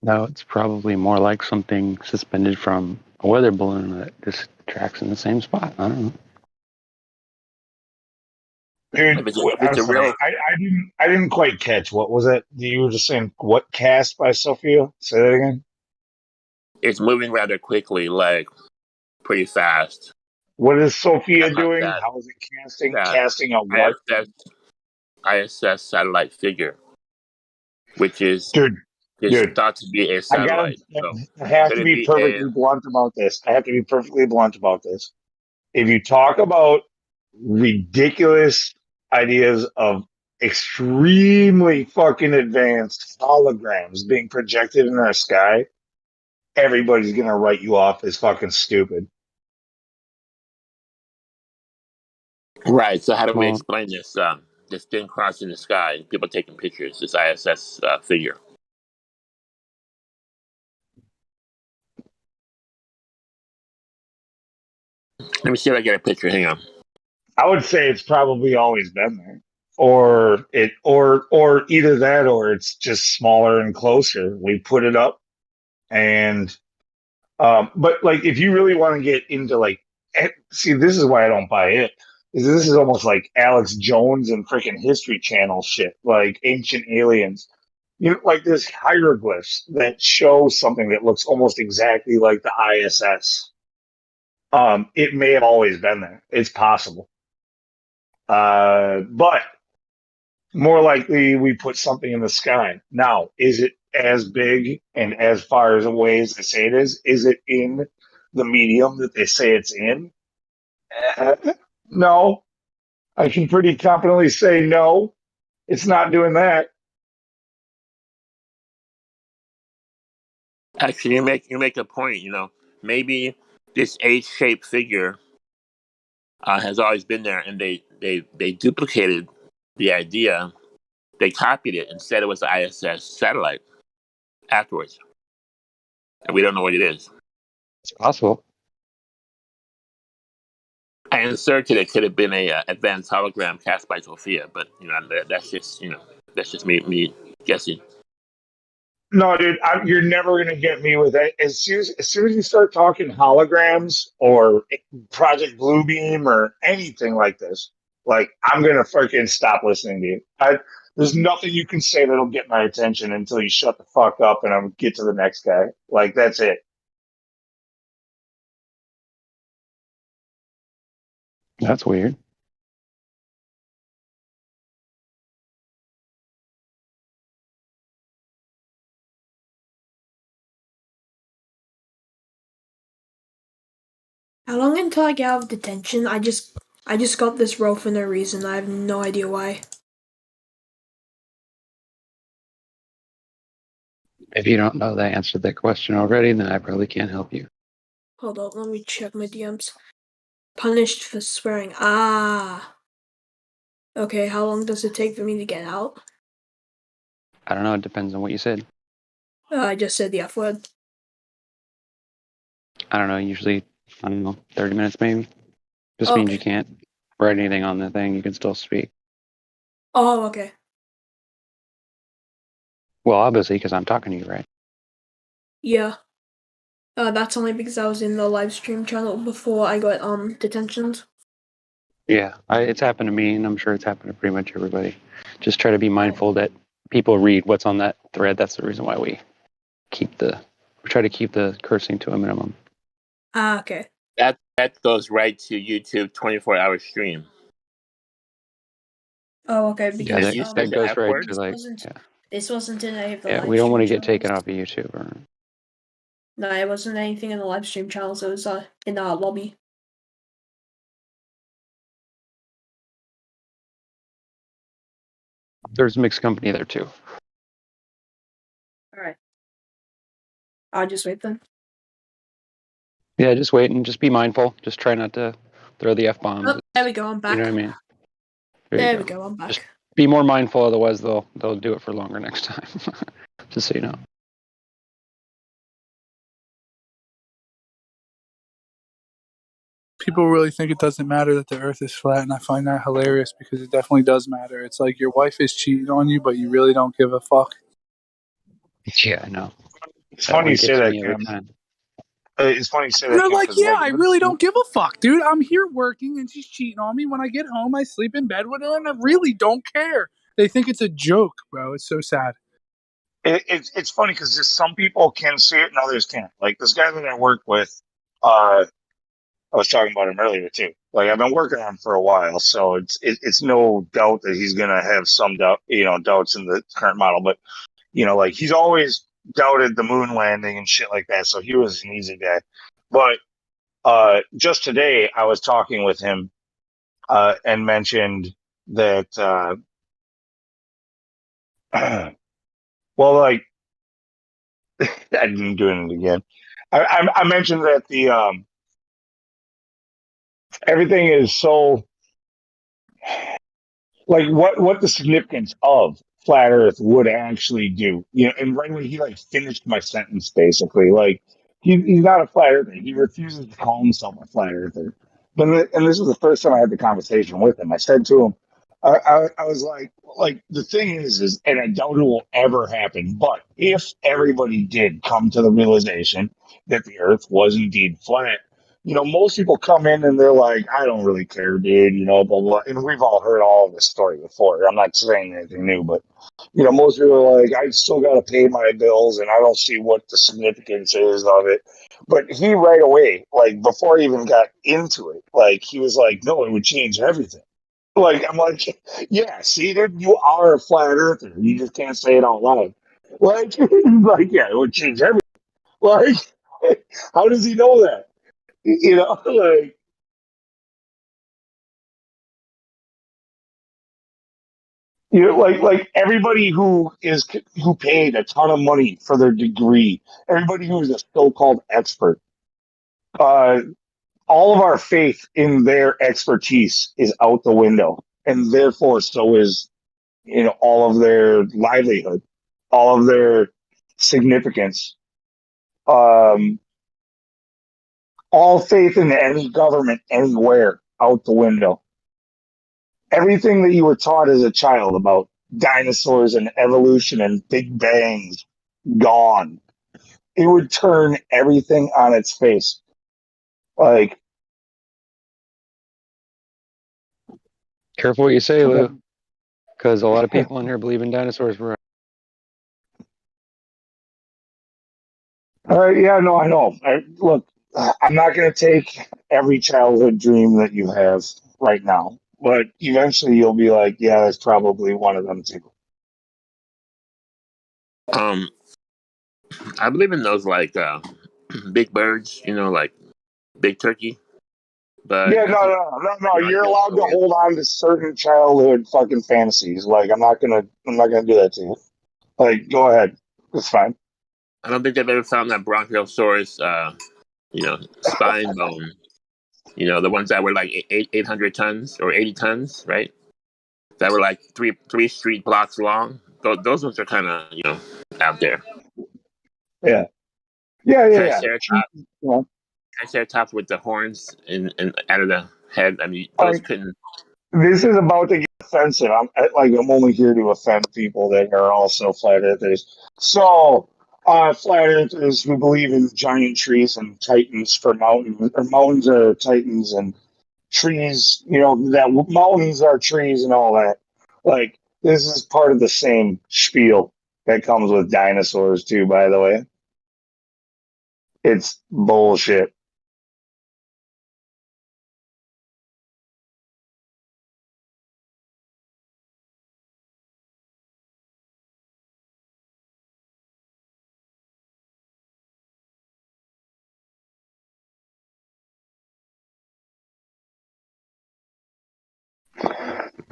No, it's probably more like something suspended from a weather balloon that just tracks in the same spot. I don't know. Dude, If I'm it's a real, sorry. I didn't quite catch. What was it? You were just saying what cast by Sophia? Say that again. it's moving rather quickly, like pretty fast. What is Sophia About doing? that How is it casting? that Casting a what? ISS satellite figure, which is Dude, thought to be a I gotta. satellite. So I have could to it be be a perfectly blunt about this. I have to be perfectly blunt about this. If you talk about ridiculous ideas of extremely fucking advanced holograms being projected in our sky, everybody's gonna write you off as fucking stupid. right? So how do we Well, explain this? This thing crossing the sky, people taking pictures. This ISS figure. Let me see if I get a picture. Hang on. I would say it's probably always been there. Or either that or it's just smaller and closer. We put it up and but like if you really want to get into like see, this is why I don't buy it. Is this is almost like Alex Jones and freaking History Channel shit, like Ancient Aliens. You know, like there's hieroglyphs that show something that looks almost exactly like the ISS. It may have always been there. It's possible. But more likely we put something in the sky. Now, is it as big and as far as away as they say it is? Is it in the medium that they say it's in? No. I can pretty confidently say no. It's not doing that. Actually, you make a point. You know, maybe this H-shaped figure has always been there, and they duplicated the idea. They copied it and said it was the ISS satellite afterwards, and we don't know what it is. it's possible. I inserted it could have been a advanced hologram cast by Sophia, but you know that's just me guessing. No, dude, you're never gonna get me with it. As soon as you start talking holograms or Project Bluebeam or anything like this, like I'm gonna freaking stop listening to you. There's nothing you can say that'll get my attention until you shut the fuck up and I'm get to the next guy. Like that's it. That's weird. How long until I get out of detention? I just got this role for no reason. I have no idea why. If you don't know the answer to that question already, then I probably can't help you. Hold on, let me check my DMs. Punished for swearing. Ah. Okay, how long does it take for me to get out? I don't know. It depends on what you said. I just said the F word. I don't know. Usually, I don't know, 30 minutes maybe. Just means you can't write anything on the thing. You can still speak. Oh, okay. Well, obviously, because I'm talking to you, right? Yeah. That's only because I was in the live stream channel before I got detentions. Yeah, it's happened to me, and I'm sure it's happened to pretty much everybody. Just try to be mindful that people read what's on that thread. That's the reason why we try to keep the cursing to a minimum. Okay. That goes right to YouTube 24-hour stream. Oh, okay. Yeah, Because that goes right to like. this wasn't in any of the Yeah, live we don't want to stream get taken channels. off of YouTube. Or... No, it wasn't anything in the live stream channels. It was in the lobby. There's mixed company there too. All right. I'll just wait then. Yeah, just wait and just be mindful. Just try not to throw the F-bombs. Oh, there we go. I'm back. You know what I mean? There we go. I'm back. Just be more mindful, otherwise they'll do it for longer next time. Just so you know. People really think it doesn't matter that the earth is flat, and I find that hilarious because it definitely does matter. It's like your wife is cheating on you, but you really don't give a fuck. Yeah, I know. It's funny you say that, every Cam. time. It's funny you say that. They're Cam, like, 'cause, yeah, I really don't give a fuck, dude. I'm here working, and she's cheating on me. When I get home, I sleep in bed with her, and I really don't care. They think it's a joke, bro. It's so sad. It's funny because just some people can see it and others can't. Like this guy that I work with, I was talking about him earlier too. Like I've been working on him for a while, so it's no doubt that he's gonna have some doubts in the current model. But like he's always doubted the moon landing and shit like that. So he was an easy guy. But just today, I was talking with him and mentioned that. Well, like I didn't do it again. I mentioned that the everything is so like what the significance of flat Earth would actually do. And right when he like finished my sentence, basically, like he's not a flat earther. He refuses to call himself a flat earther. And this was the first time I had the conversation with him. I said to him, I was like the thing is, and I doubt it will ever happen, but if everybody did come to the realization that the Earth was indeed flat, most people come in and they're like, I don't really care, dude, blah, blah. And we've all heard all of this story before. I'm not saying anything new, but, most people are like, I still got to pay my bills and I don't see what the significance is of it. But he right away, like before he even got into it, like he was like, no, it would change everything. Like, I'm like, yeah, see, dude, you are a flat earther. You just can't say it out loud. Like, yeah, it would change everything. Like, how does he know that? Like like everybody who paid a ton of money for their degree, everybody who is a so-called expert, uh, all of our faith in their expertise is out the window, and therefore so is all of their livelihood, all of their significance, all faith in any government anywhere out the window. Everything that you were taught as a child about dinosaurs and evolution and big bangs, gone. It would turn everything on its face. Like, Careful what you say, Lou, because a lot of people in here believe in dinosaurs. Were yeah, no, I know. Look, I'm not going to take every childhood dream that you have right now, but eventually you'll be like, yeah, that's probably one of them too. I believe in those like big birds, like big turkey. But Yeah, no. You're allowed to hold on to certain childhood fucking fantasies. Like, I'm not gonna do that to you. Like, go ahead, it's fine. I don't think they've ever found that Bronchiosaurus, spine bone. The ones that were like 800 tons or 80 tons, right? That were like three street blocks long. Those ones are kind of out there. Yeah. Triceratops with the horns and out of the head. I mean, those couldn't. This is about to get offensive. I'm only here to offend people that are also flat earthers. So, flat earthers who believe in giant trees and titans for mountains, or mountains are titans, and trees, that mountains are trees and all that. Like, this is part of the same spiel that comes with dinosaurs, too, by the way. It's bullshit.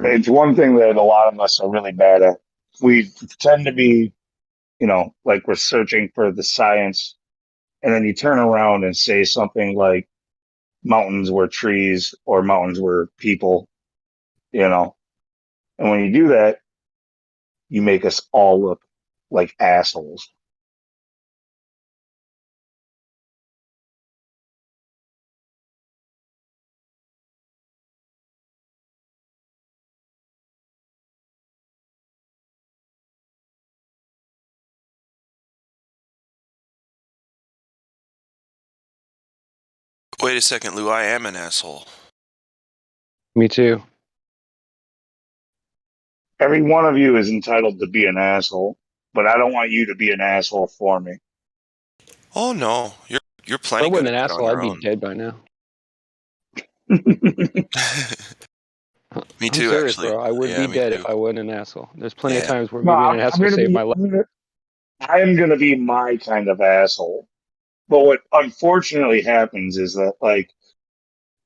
It's one thing that a lot of us are really bad at. We tend to be, like we're searching for the science, and then you turn around and say something like mountains were trees or mountains were people, And when you do that, you make us all look like assholes. Wait a second, Lou. I am an asshole. Me too. Every one of you is entitled to be an asshole, but I don't want you to be an asshole for me. Oh no, you're If plenty I good wasn't at an that on asshole, your I'd be own. dead by now. Me I'm too, serious, actually. bro. I would Yeah, be me dead too. if I wasn't an asshole. There's plenty of Yeah. times where No, me being an I'm asshole gonna saved be. my life. I am gonna be my kind of asshole. But what unfortunately happens is that, like,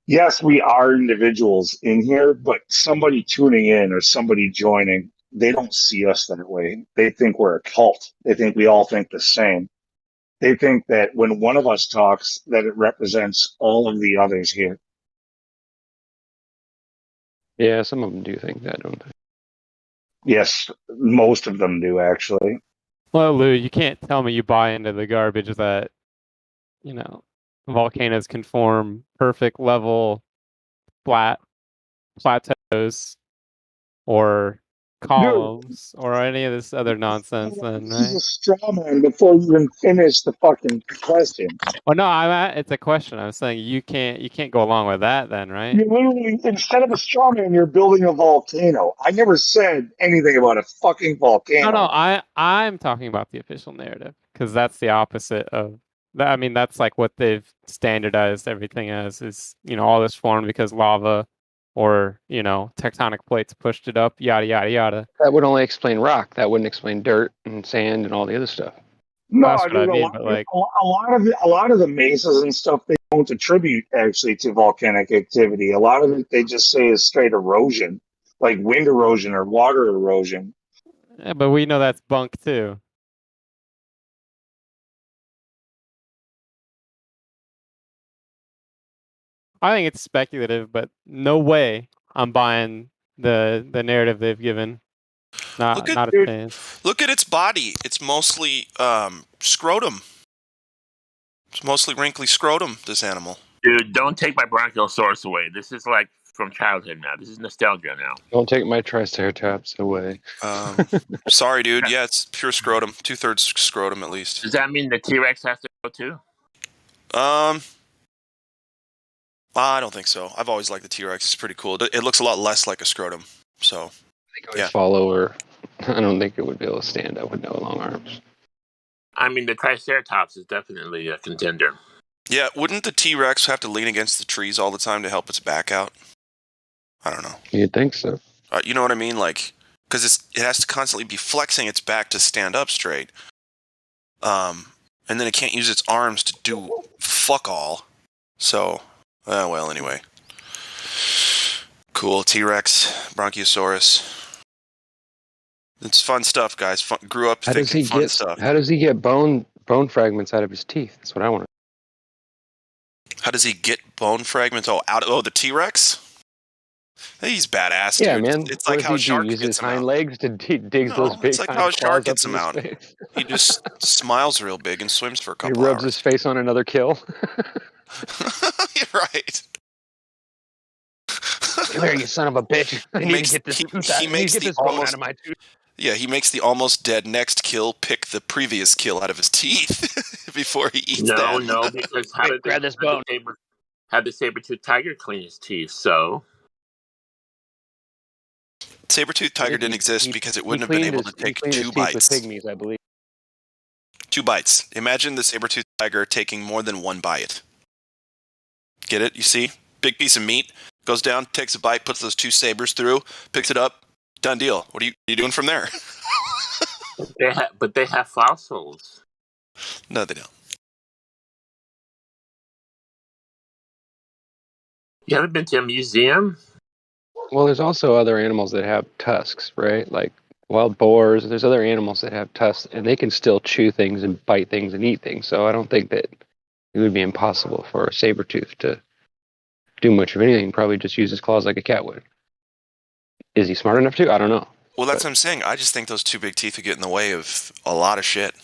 yes, we are individuals in here, but somebody tuning in or somebody joining, they don't see us that way. They think we're a cult. They think we all think the same. They think that when one of us talks, that it represents all of the others here. Yeah, some of them do think that, don't they? Yes, most of them do, actually. Well, Lou, you can't tell me you buy into the garbage that, volcanoes can form perfect level flat plateaus or columns or any of this other nonsense then, This is a right? straw man before you even finish the fucking question. Well, no, it's a question. I'm saying you can't go along with that then, right? You literally, instead of a straw man, you're building a volcano. I never said anything about a fucking volcano. No, I'm talking about the official narrative because that's the opposite of that. I mean, that's like what they've standardized everything as is, all this formed because lava or, tectonic plates pushed it up, yada, yada, yada. That would only explain rock. That wouldn't explain dirt and sand and all the other stuff. No, That's what dude, I mean, but like, a lot of the mesas and stuff they don't attribute actually to volcanic activity. A lot of it they just say is straight erosion, like wind erosion or water erosion. yeah, but we know that's bunk too. I think it's speculative, but no way I'm buying the narrative they've given. Not a chance. Look at its body. It's mostly scrotum. It's mostly wrinkly scrotum, this animal. Dude, don't take my Bronchiosaurus away. This is like from childhood now. This is nostalgia now. Don't take my Triceratops away. Sorry, dude. Yeah, it's pure scrotum. 2/3 scrotum at least. Does that mean the T-Rex has to go too? I don't think so. I've always liked the T-Rex. It's pretty cool. It looks a lot less like a scrotum. So, yeah. Follow or I don't think it would be able to stand up with no long arms. I mean, the Triceratops is definitely a contender. Yeah, wouldn't the T-Rex have to lean against the trees all the time to help its back out? I don't know. You'd think so. You know what I mean? Like, because it has to constantly be flexing its back to stand up straight. And then it can't use its arms to do fuck all. So, well, anyway. Cool. T-Rex, Bronchiosaurus. It's fun stuff, guys. Grew up thinking fun stuff. How does he get bone fragments out of his teeth? That's what I want to know. How does he get bone fragments? The T-Rex? He's badass, dude. Yeah, man. It's like how a shark uses gets his him hind out. legs to dig those big. It's like how a shark gets him out. Face. He just smiles real big and swims for a couple He rubs hours. his face on another kill. You're right. Come here, you son of a bitch! I need to get this tooth out. He makes the bone almost out of my tooth. Yeah, he makes the almost dead next kill pick the previous kill out of his teeth before he eats that. No, because how did grab this bone? had the saber-toothed tiger clean his teeth, so... Saber-toothed tiger didn't exist because it wouldn't have been able to take 2 bites. With pygmies, I believe. 2 bites. Imagine the saber-toothed tiger taking more than 1 bite. Get it? You see? Big piece of meat, goes down, takes a bite, puts those 2 sabers through, picks it up, done deal. What are you doing from there? But they have fossils. No, they don't. You haven't been to a museum? Well, there's also other animals that have tusks, right? Like wild boars. There's other animals that have tusks, and they can still chew things and bite things and eat things. So I don't think that it would be impossible for a saber-tooth to do much of anything. Probably just use his claws like a cat would. Is he smart enough to? I don't know. Well, that's what I'm saying. I just think those 2 big teeth would get in the way of a lot of shit.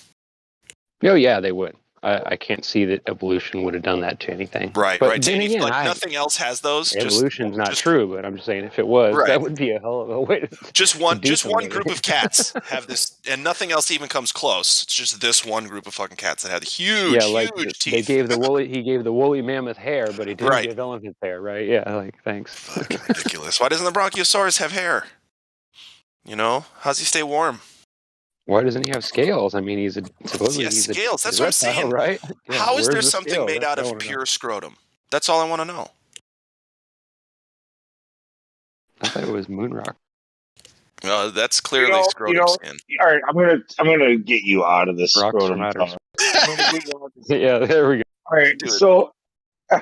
Oh, yeah, they would. I can't see that evolution would have done that to anything. Right, but right. Then again, nothing else has those. Evolution's not true, but I'm just saying if it was, that would be a hell of a way to Just one group of cats have this, and nothing else even comes close. It's just this one group of fucking cats that have huge, huge teeth. He gave the woolly mammoth hair, but he didn't give elephant hair, right? Yeah, like, thanks. Fucking ridiculous. Why doesn't the Brachiosaurus have hair? You know? How's he stay warm? Why doesn't he have scales? I mean, supposedly he's scales. That's a what I'm reptile, saying. right? Yeah, How is there where's the something scale? made out of pure scrotum? That's all I want to know. I thought it was moon rock. That's clearly scrotum skin. All right, I'm gonna get you out of this scrotum talk. Yeah, there we go. All right, so all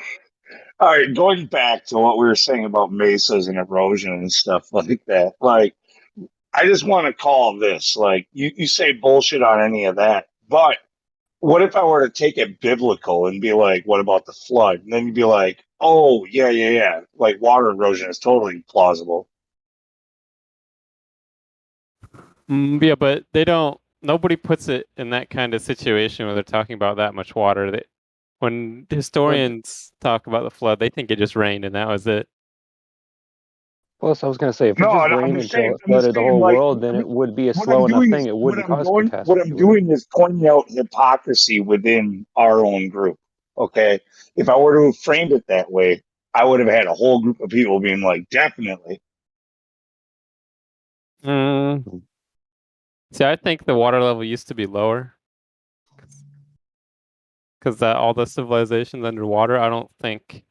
right, going back to what we were saying about mesas and erosion and stuff like that, like I just want to call this, like, you say bullshit on any of that, but what if I were to take it biblical and be like, what about the flood? And then you'd be like, oh, yeah. Like, water erosion is totally plausible. Yeah, but nobody puts it in that kind of situation where they're talking about that much water. When historians talk about the flood, they think it just rained and that was it. Well, so I was going to say, if it just rained until it flooded the whole world, then it would be a slow enough thing. It wouldn't cause catastrophe. What I'm doing is pointing out hypocrisy within our own group. Okay, if I were to have framed it that way, I would have had a whole group of people being like, definitely. See, I think the water level used to be lower because all the civilizations underwater. I don't think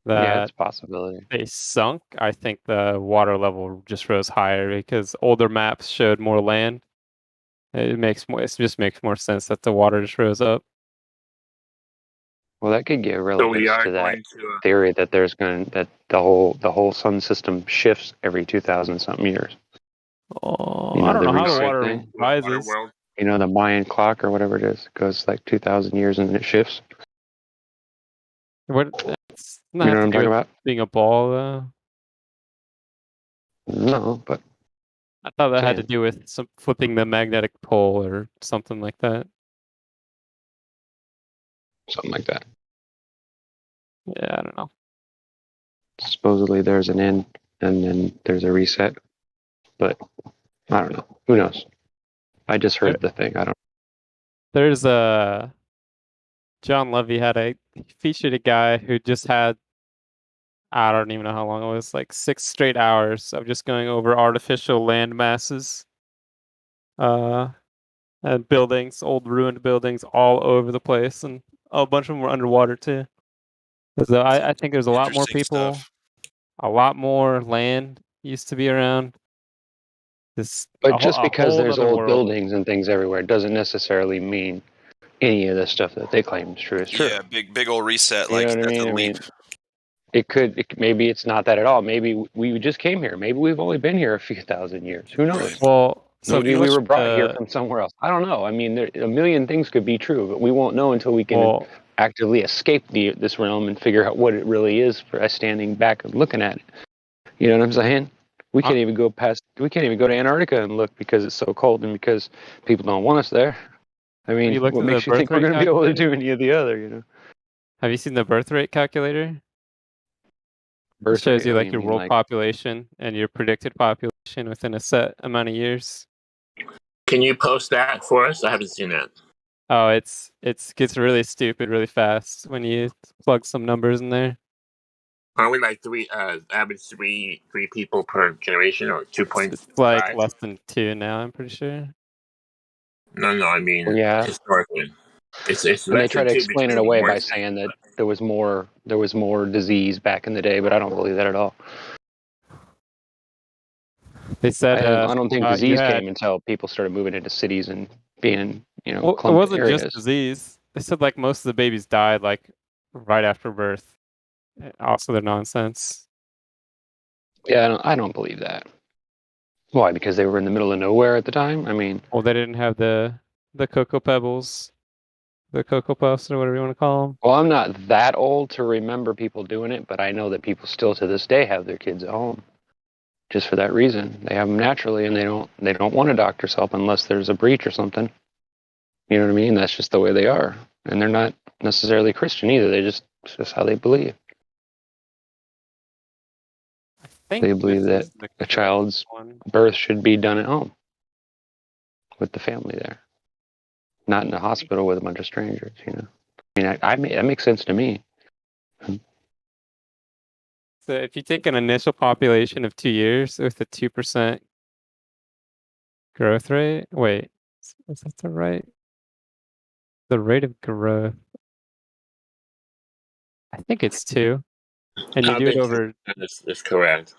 that it's a possibility. They sunk. I think the water level just rose higher because older maps showed more land. It just makes more sense that the water just rose up. Well, that could give relevance to that theory that that the whole sun system shifts every 2,000 something years. Oh, I don't know how the water rises. You know, the Mayan clock or whatever it is goes like 2,000 years and then it shifts. It's not you know what I'm talking about? Being a ball, though. No, but I thought that had to do with flipping the magnetic pole or something like that. Something like that. Yeah, I don't know. Supposedly there's an end and then there's a reset, but I don't know. Who knows? I just heard the thing. I don't. There's John Levy featured a guy who just had, I don't even know how long it was, like 6 straight hours of just going over artificial land masses, and buildings, old ruined buildings all over the place, and a bunch of them were underwater too. So I think there's a lot more people, a lot more land used to be around. But just because there's old buildings and things everywhere doesn't necessarily mean any of the stuff that they claim is true. Yeah, big old reset. Like, that's a leap. Maybe it's not that at all. Maybe we just came here. Maybe we've only been here a few thousand years. Who knows? Right. Well, maybe we were brought here from somewhere else. I don't know. I mean, a million things could be true, but we won't know until we can actively escape this realm and figure out what it really is for us standing back and looking at it. You know what I'm saying? We can't even go to Antarctica and look because it's so cold and because people don't want us there. I mean, what makes you think we're going to be able to do any of the other, you know? Have you seen the birth rate calculator? It shows you like your world population and your predicted population within a set amount of years. Can you post that for us? I haven't seen that. Oh, it gets really stupid really fast when you plug some numbers in there. Aren't we like average three people per generation, or 2.5? It's like less than 2 now, I'm pretty sure. No, I mean historically. It's And they less try than to 2 explain it between away by worst. saying that there was more disease back in the day, but I don't believe that at all. They said I don't think you disease had. came until people started moving into cities and being in Well, it clumped wasn't just areas. disease. They said like most of the babies died like right after birth. Also, they're nonsense. Yeah, I don't believe that. Why? Because they were in the middle of nowhere at the time. I mean, well, they didn't have the Cocoa Pebbles, the Cocoa Puffs, or whatever you want to call them. Well, I'm not that old to remember people doing it, but I know that people still to this day have their kids at home, just for that reason. They have them naturally, and they don't want a doctor's help unless there's a breach or something. You know what I mean? That's just the way they are, and they're not necessarily Christian either. It's just how they believe. They believe that a child's birth should be done at home with the family there, not in a hospital with a bunch of strangers. I mean, that makes sense to me. So if you take an initial population of 2 years with a 2% growth rate, wait, is that the rate of growth? I think it's 2, and you do it over. That's correct.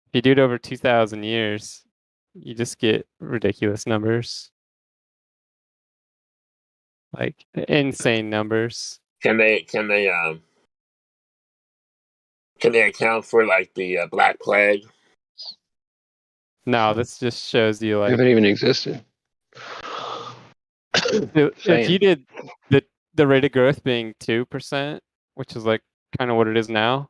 If you do it over 2,000 years, you just get ridiculous numbers, like insane numbers. Can they account for like the Black Plague? No, this just shows you like If it even existed. if you did the rate of growth being 2%, which is like kind of what it is now,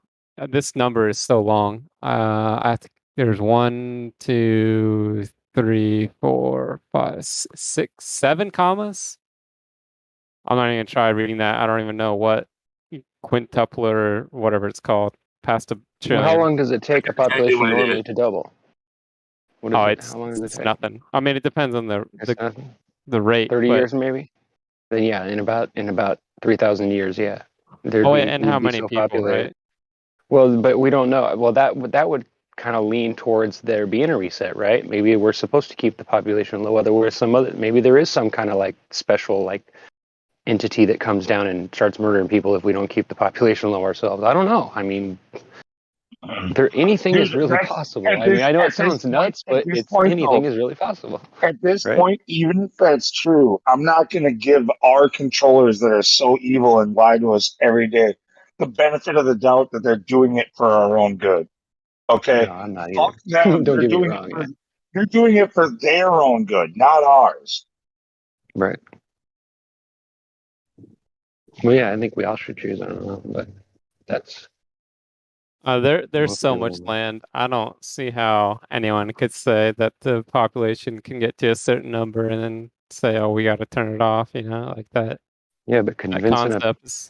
this number is so long. I think there's 1, 2, 3, 4, 5, 6, 7 commas. I'm not even gonna try reading that. I don't even know what quintupler or whatever it's called past a trillion. Well, how long does it take a population normally to double? How long does it take? Nothing. I mean, it depends on the rate. 30 years maybe. Then yeah, in about 3,000 years, yeah. And how many people, right? Well, but we don't know. Well, that would kind of lean towards there being a reset, right? Maybe we're supposed to keep the population low. Maybe there is some kind of like special like entity that comes down and starts murdering people if we don't keep the population low ourselves. I don't know. I mean, anything is really possible. I mean, I know it sounds nuts, but anything is really possible. At this point, even if that's true, I'm not going to give our controllers that are so evil and lie to us every day the benefit of the doubt that they're doing it for our own good. Okay? No, I'm not Fuck either. them. Don't get me wrong. They're doing it for their own good, not ours. Right. Well, yeah, I think we all should choose. I don't know, but that's. There's so much land. I don't see how anyone could say that the population can get to a certain number and then say, "Oh, we got to turn it off," like that. Yeah, but convincing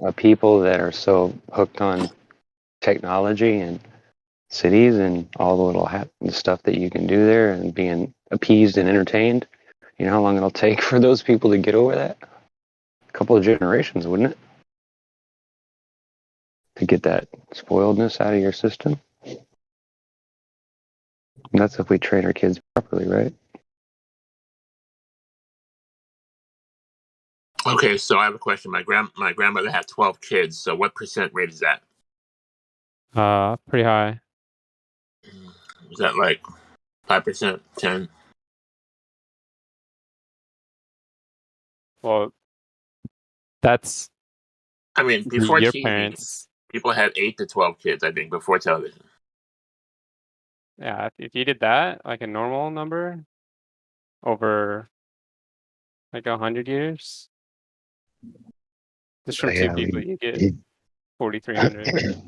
a people that are so hooked on technology and cities and all the little the stuff that you can do there and being appeased and entertained, you know how long it'll take for those people to get over that? A couple of generations, wouldn't it? To get that spoiledness out of your system. And that's if we train our kids properly, right? Okay, so I have a question. My grandmother had 12 kids. So what percent rate is that? Pretty high. Is that like 5%, 10? Well, that's. I mean, before your TV, parents. People had 8 to 12 kids, I think, before television. Yeah, if you did that, like a normal number, over like 100 years, just from 2 people, you get 4,300.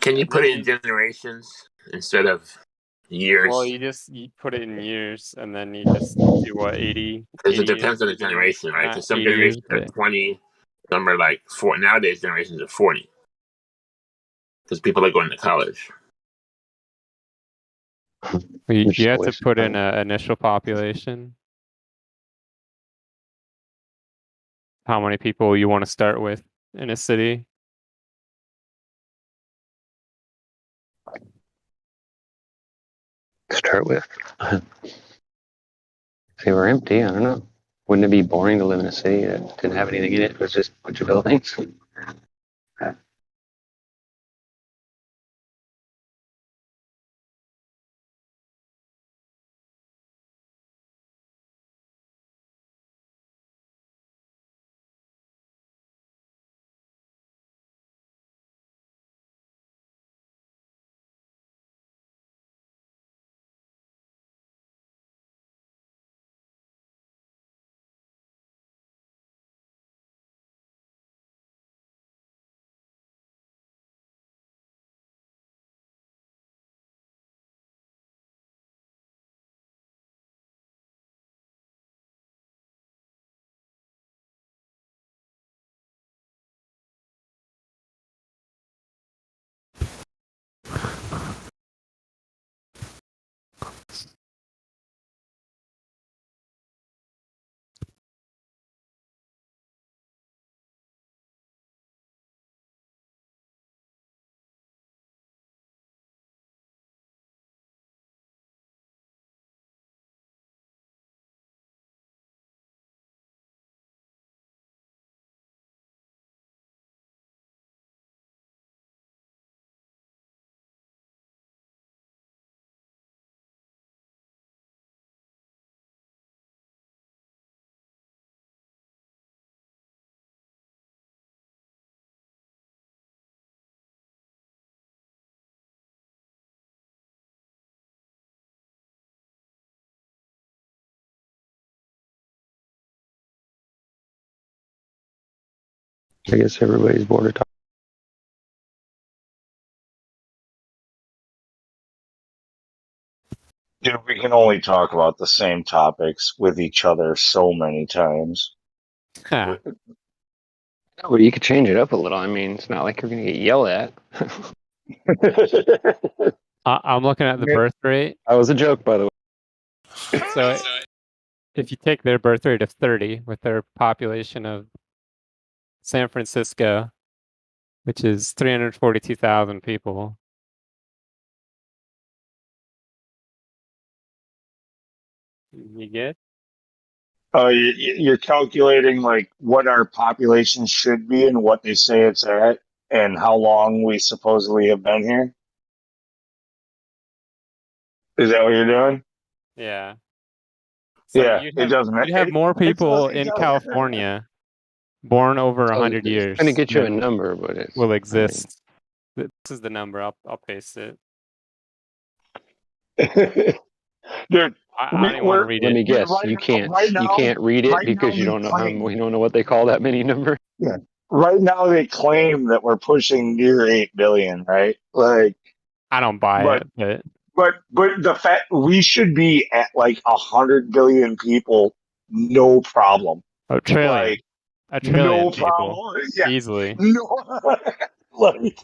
Can you put it in generations instead of years? Well, you put it in years, and then you just do what 80. Because it depends on the generation, right? Because some generations are 20, some are like 4. Nowadays, generations are 40. Because people are going to college. You have to put in an initial population. How many people you want to start with in a city? Start with. They were empty. I don't know. Wouldn't it be boring to live in a city that didn't have anything in it? It was just a bunch of buildings. I guess everybody's bored of talking. Dude, we can only talk about the same topics with each other so many times. Well, you could change it up a little. I mean, it's not like you're going to get yelled at. I'm looking at the birth rate. That was a joke, by the way. So if you take their birth rate of 30 with their population of San Francisco, which is 342,000 people. You get? Oh, you're calculating like what our population should be and what they say it's at, and how long we supposedly have been here. Is that what you're doing? Yeah. So yeah, it doesn't matter. You'd have more people in California born over 100 It's years. going to get you a than number, but it will exist. This is the number. I'll paste it. Dude, I don't even want to read let it. me guess. You can't read it because you don't know we don't know what they call that many number. Yeah. Right now they claim that we're pushing near 8 billion, right? Like, I don't buy it, but the fact we should be at like 100 billion people, no problem. A trillion. Like, a trillion no people. problem. Yeah. Easily. No. Like,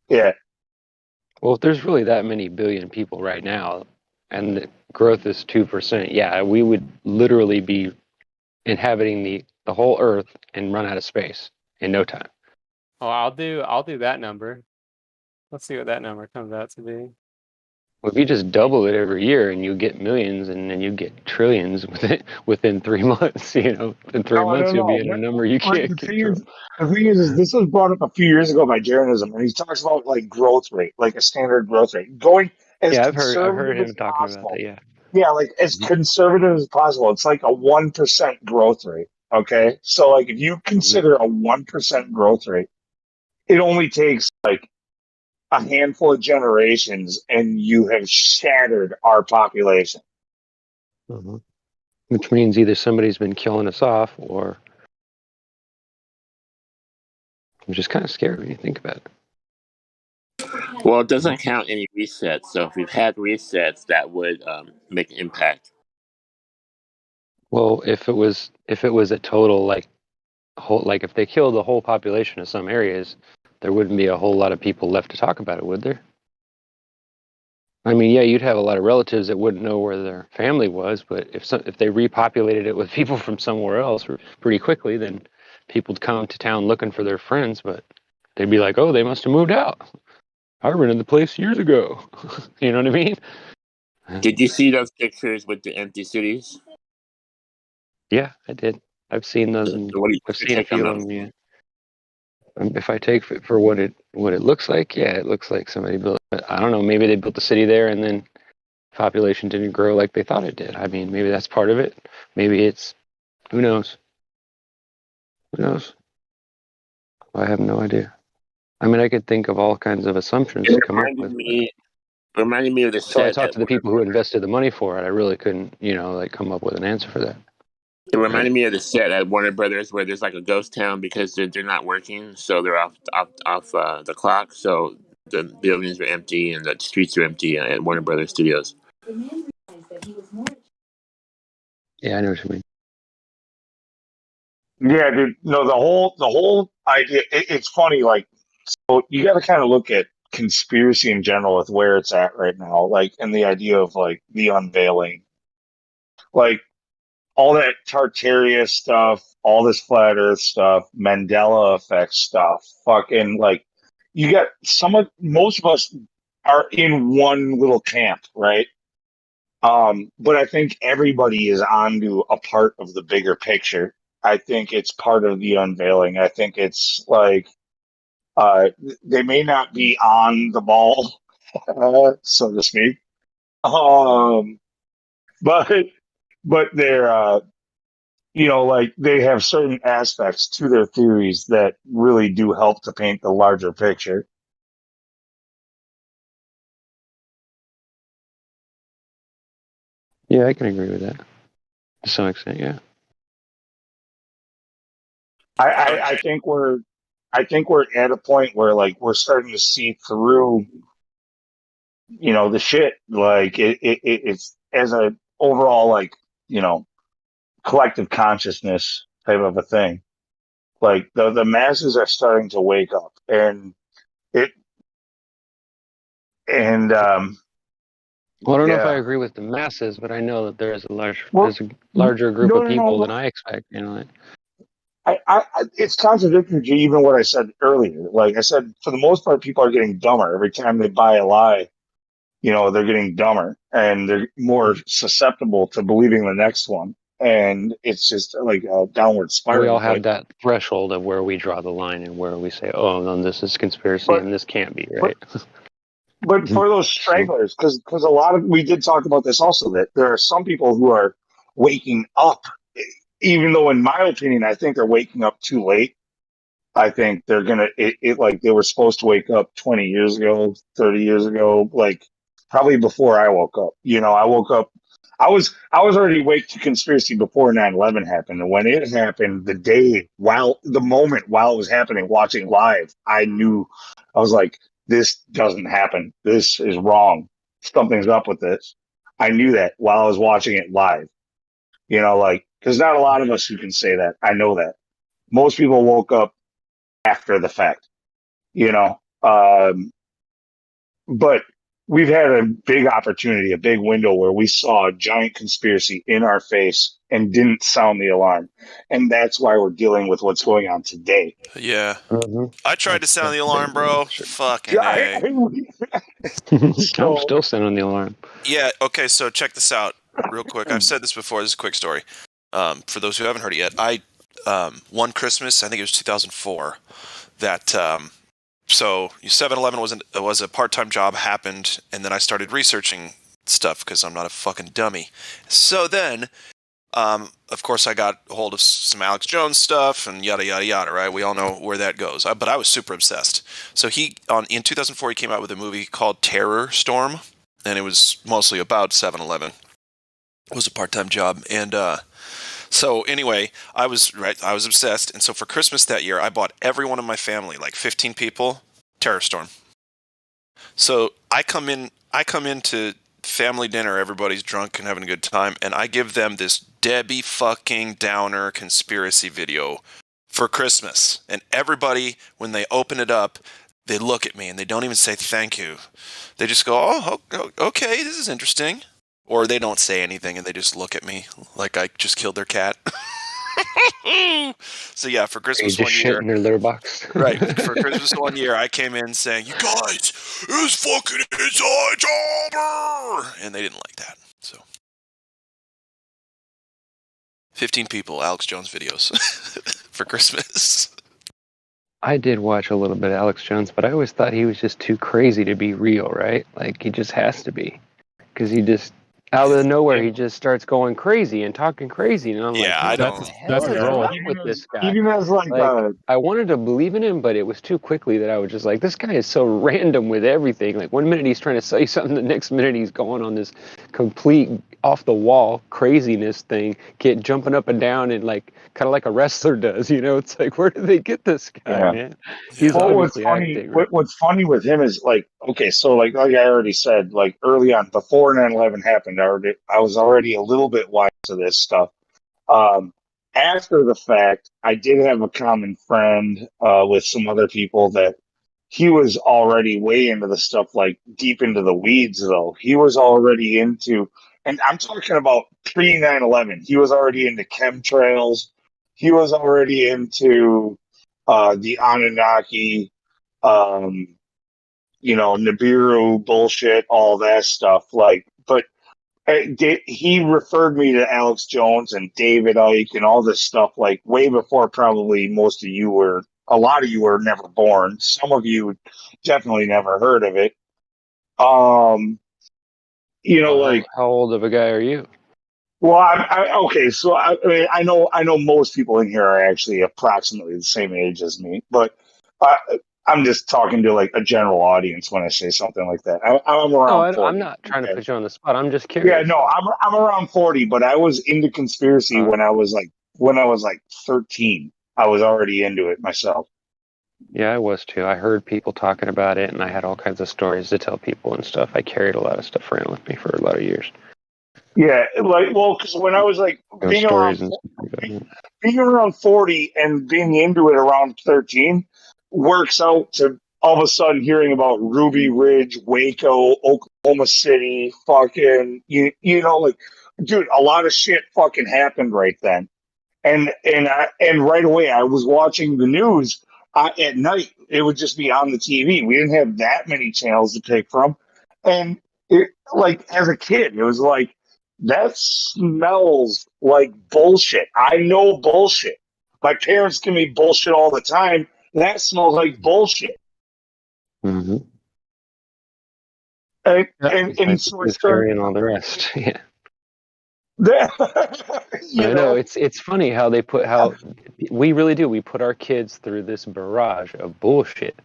yeah. Well, if there's really that many billion people right now, and the growth is 2%, yeah, we would literally be inhabiting the whole Earth and run out of space in no time. Oh, I'll do that number. Let's see what that number comes out to be. Well, if you just double it every year and you get millions and then you get trillions within 3 months, in 3 months you'll be at a number you can't control. The thing is, this was brought up a few years ago by Darrenism, and he talks about like growth rate, like a standard growth rate, going as I've conservative heard him as talking possible. about that. Yeah. Yeah, like as conservative as possible. It's like a 1% growth rate. Okay, so like if you consider a 1% growth rate, it only takes like a handful of generations, and you have shattered our population. Which means either somebody's been killing us off, or I'm just kind of scared when you think about it. Well, it doesn't count any resets. So if we've had resets, that would make an impact. Well, if it was a total like if they killed the whole population of some areas, there wouldn't be a whole lot of people left to talk about it, would there? I mean, yeah, you'd have a lot of relatives that wouldn't know where their family was, but if they repopulated it with people from somewhere else pretty quickly, then people would come to town looking for their friends, but they'd be like, "Oh, they must have moved out. I rented the place years ago." You know what I mean? Did you see those pictures with the empty cities? Yeah, I did. I've seen those, and What do I've you seen a take on few of them? them. Yeah. If I take it for what it looks like, yeah, it looks like somebody built. I don't know. Maybe they built the city there, and then population didn't grow like they thought it did. I mean, maybe that's part of it. Maybe it's who knows. Who knows? I have no idea. I mean, I could think of all kinds of assumptions It to come up with. reminded me of the So I set talked at to the Warner people who invested the money for it. I really couldn't, like come up with an answer for that. It reminded me of the set at Warner Brothers where there's like a ghost town because they're not working, so they're off the clock. So the buildings are empty and the streets are empty at Warner Brothers Studios. Yeah, I know what you mean. Yeah, dude. No, the whole idea. It's funny. Like, so you got to kind of look at conspiracy in general with where it's at right now. Like, and the idea of like the unveiling, like all that Tartaria stuff, all this flat Earth stuff, Mandela effect stuff. Fucking like, you got most of us are in one little camp, right? But I think everybody is onto a part of the bigger picture. I think it's part of the unveiling. I think it's like they may not be on the ball, so to speak. Um, but they're like they have certain aspects to their theories that really do help to paint the larger picture. Yeah, I can agree with that to some extent. Yeah. I think we're at a point where like we're starting to see through the shit like it's as a overall like collective consciousness type of a thing. Like the masses are starting to wake up, it and Well, I don't know if I yeah. agree with the masses, but I know that there's Well, a larger group no, of no, people than no. I expect. Like, It's contradictory to even what I said earlier. Like I said, for the most part, people are getting dumber every time they buy a lie. They're getting dumber and they're more susceptible to believing the next one. And it's just like a downward we all spiral. have that threshold of where we draw the line and where we say, "Oh, no, this is conspiracy But and this can't be right." but for those stragglers, because a lot of we did talk about this also, that there are some people who are waking up, even though in my opinion, I think they're waking up too late. I think they're gonna it like they were supposed to wake up 20 years ago, 30 years ago, like probably before I woke up. I woke up. I was already awake to conspiracy before 9/11 happened, and when it happened, the moment while it was happening, watching live, I knew. I was like, this doesn't happen. This is wrong. Something's up with this. I knew that while I was watching it live. Like there's not a lot of us who can say that. I know that. Most people woke up after the fact, you know. But we've had a big opportunity, a big window where we saw a giant conspiracy in our face and didn't sound the alarm. And that's why we're dealing with what's going on today. Yeah. I tried to sound the alarm, bro. Fucking A. I'm still sounding the alarm. Yeah, okay, so check this out real quick. I've said this before. This is a quick story. For those who haven't heard it yet, one Christmas, I think it was 2004, that so 7-Eleven was a part-time job, happened, and then I started researching stuff because I'm not a fucking dummy. So then, of course, I got a hold of some Alex Jones stuff and yada yada yada. Right? We all know where that goes. But I was super obsessed. So in 2004 he came out with a movie called Terror Storm, and it was mostly about 7-Eleven. It was a part-time job, and so anyway, I was obsessed, and so for Christmas that year, I bought everyone in my family, like 15 people, Terror Storm. So I come into family dinner, everybody's drunk and having a good time, and I give them this Debbie fucking Downer conspiracy video for Christmas, and everybody, when they open it up, they look at me and they don't even say thank you. They just go, oh, okay, this is interesting. Or they don't say anything and they just look at me like I just killed their cat. So yeah, for Christmas just one shit year, in their litter box. right? For Christmas one year, I came in saying, "You guys, it's fucking inside jobber," and they didn't like that. So, 15 people, Alex Jones videos for Christmas. I did watch a little bit of Alex Jones, but I always thought he was just too crazy to be real, right? Like, he just has to be. Because he just, out of nowhere, he just starts going crazy and talking crazy. And I'm like, I don't. what the hell is wrong with this guy? Even as like I wanted to believe in him, but it was too quickly that I was just like, this guy is so random with everything. Like, one minute he's trying to say something, the next minute he's going on this complete off-the-wall craziness thing, jumping up and down and like, kind of like a wrestler does, you know? It's like, where did they get this guy, man? He's obviously acting. Right? What's funny with him is like, okay, so like I already said, like early on, before 9/11 happened, I was already a little bit wise to this stuff. After the fact, I did have a common friend with some other people that he was already way into the stuff, like deep into the weeds, though. He was already into, and I'm talking about pre 9/11, he was already into chemtrails. He was already into the Anunnaki, Nibiru bullshit, all that stuff. Like, but he referred me to Alex Jones and David Icke and all this stuff like way before probably most of you were. A lot of you were never born. Some of you definitely never heard of it. Like how old of a guy are you? Well, okay. So I mean, I know most people in here are actually approximately the same age as me, but I'm just talking to like a general audience when I say something like that. I'm around 40. I'm not trying to put you on the spot. I'm just curious. Yeah, no, I'm around 40, but I was into conspiracy when I was like 13. I was already into it myself. Yeah, I was too. I heard people talking about it, and I had all kinds of stories to tell people and stuff. I carried a lot of stuff around with me for a lot of years. Yeah, because when I was like being around 40 and being into it around 13 works out to all of a sudden hearing about Ruby Ridge, Waco, Oklahoma City, fucking like, dude, a lot of shit fucking happened right then, and right away I was watching the news at night. It would just be on the TV. We didn't have that many channels to pick from, and like as a kid, it was like, that smells like bullshit. I know bullshit. My parents give me bullshit all the time. That smells like bullshit. Mm-hmm. And so I started, and all the rest. Yeah. I know it's funny how we really do. We put our kids through this barrage of bullshit.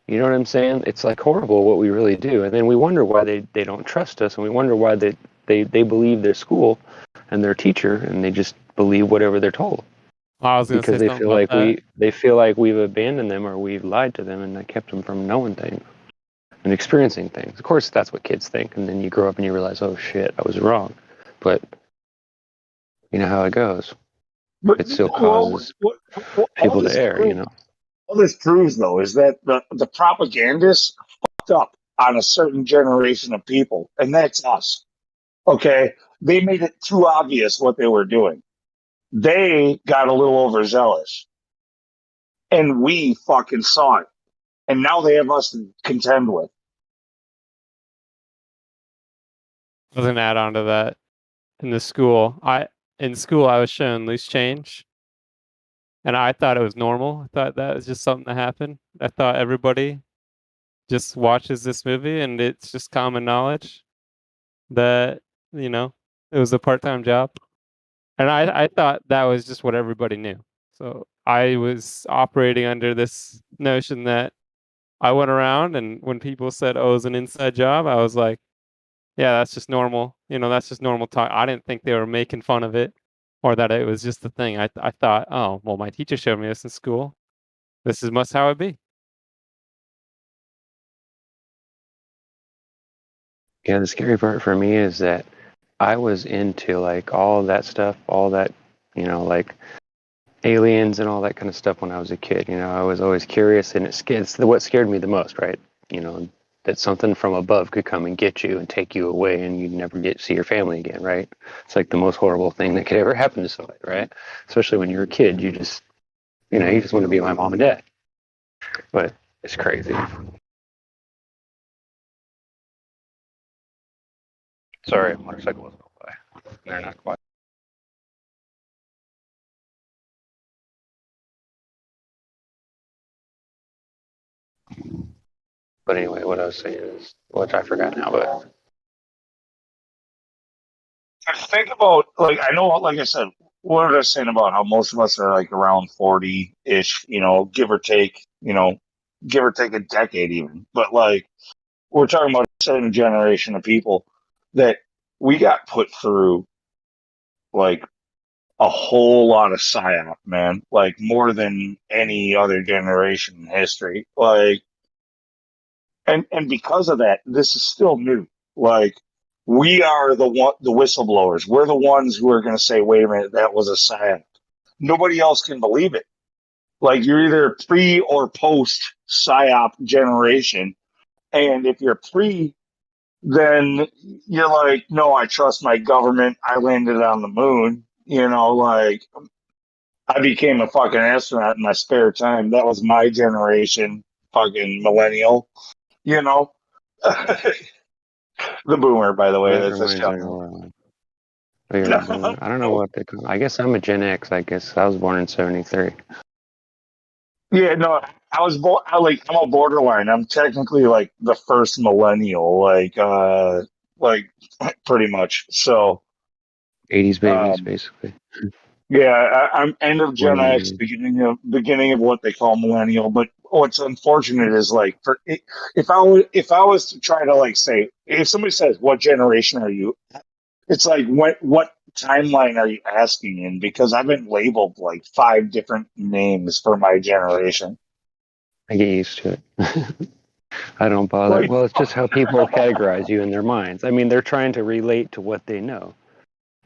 You know what I'm saying? It's like horrible what we really do, and then we wonder why they don't trust us, and we wonder why they believe their school and their teacher, and they just believe whatever they're told. Because they feel like we've abandoned them or we've lied to them and kept them from knowing things and experiencing things. Of course, that's what kids think, and then you grow up and you realize, oh shit, I was wrong. But you know how it goes. It still causes people to err. All this proves, though, is that the propagandists fucked up on a certain generation of people, and that's us. Okay? They made it too obvious what they were doing. They got a little overzealous, and we fucking saw it. And now they have us to contend with. As an add-on to that, in school I was shown Loose Change, and I thought it was normal. I thought that was just something that happened. I thought everybody just watches this movie, and it's just common knowledge that it was a part-time job, and I thought that was just what everybody knew. So I was operating under this notion that I went around, and when people said, "Oh, it was an inside job," I was like, yeah, that's just normal. That's just normal talk. I didn't think they were making fun of it or that it was just a thing. I thought, oh, well, my teacher showed me this in school. This must how it be. Yeah, the scary part for me is that I was into like all that stuff, all that, like aliens and all that kind of stuff when I was a kid. You know, I was always curious, and it's what scared me the most, right? You know, that something from above could come and get you and take you away, and you'd never get to see your family again, right? It's like the most horrible thing that could ever happen to somebody, right? Especially when you're a kid, you just want to be with my mom and dad. But it's crazy. Sorry, motorcycle was going by. They're not quite. But anyway, what I was saying is, which I forgot now, but Think about, like, I know, like I said, what was I saying about how most of us are like around 40-ish, give or take, give or take a decade even. But like, we're talking about a certain generation of people that we got put through like a whole lot of psyop, man, like more than any other generation in history. Like, and because of that, this is still new. Like, we are the whistleblowers. We're the ones who are going to say, "Wait a minute, that was a psyop." Nobody else can believe it. Like, you're either pre or post psyop generation, and if you're pre, then you're like, "No, I trust my government. I landed on the moon." Like, I became a fucking astronaut in my spare time. That was my generation, fucking millennial. You know, the boomer, by the way. that That's a reminds me shout. of I don't know what they call. I guess I'm a Gen X. I guess I was born in '73. Yeah, no, I was born. I'm a borderline. I'm technically like the first millennial, like pretty much. So, '80s babies, basically. yeah, I'm end of Gen Born in the X, 80s. beginning of what they call millennial. But what's unfortunate is like, if I was to try to like say, if somebody says what generation are you, it's like what timeline are you asking in? Because I've been labeled like 5 different names for my generation. I get used to it. I don't bother. Like, Well, it's just how people categorize you in their minds. I mean, they're trying to relate to what they know.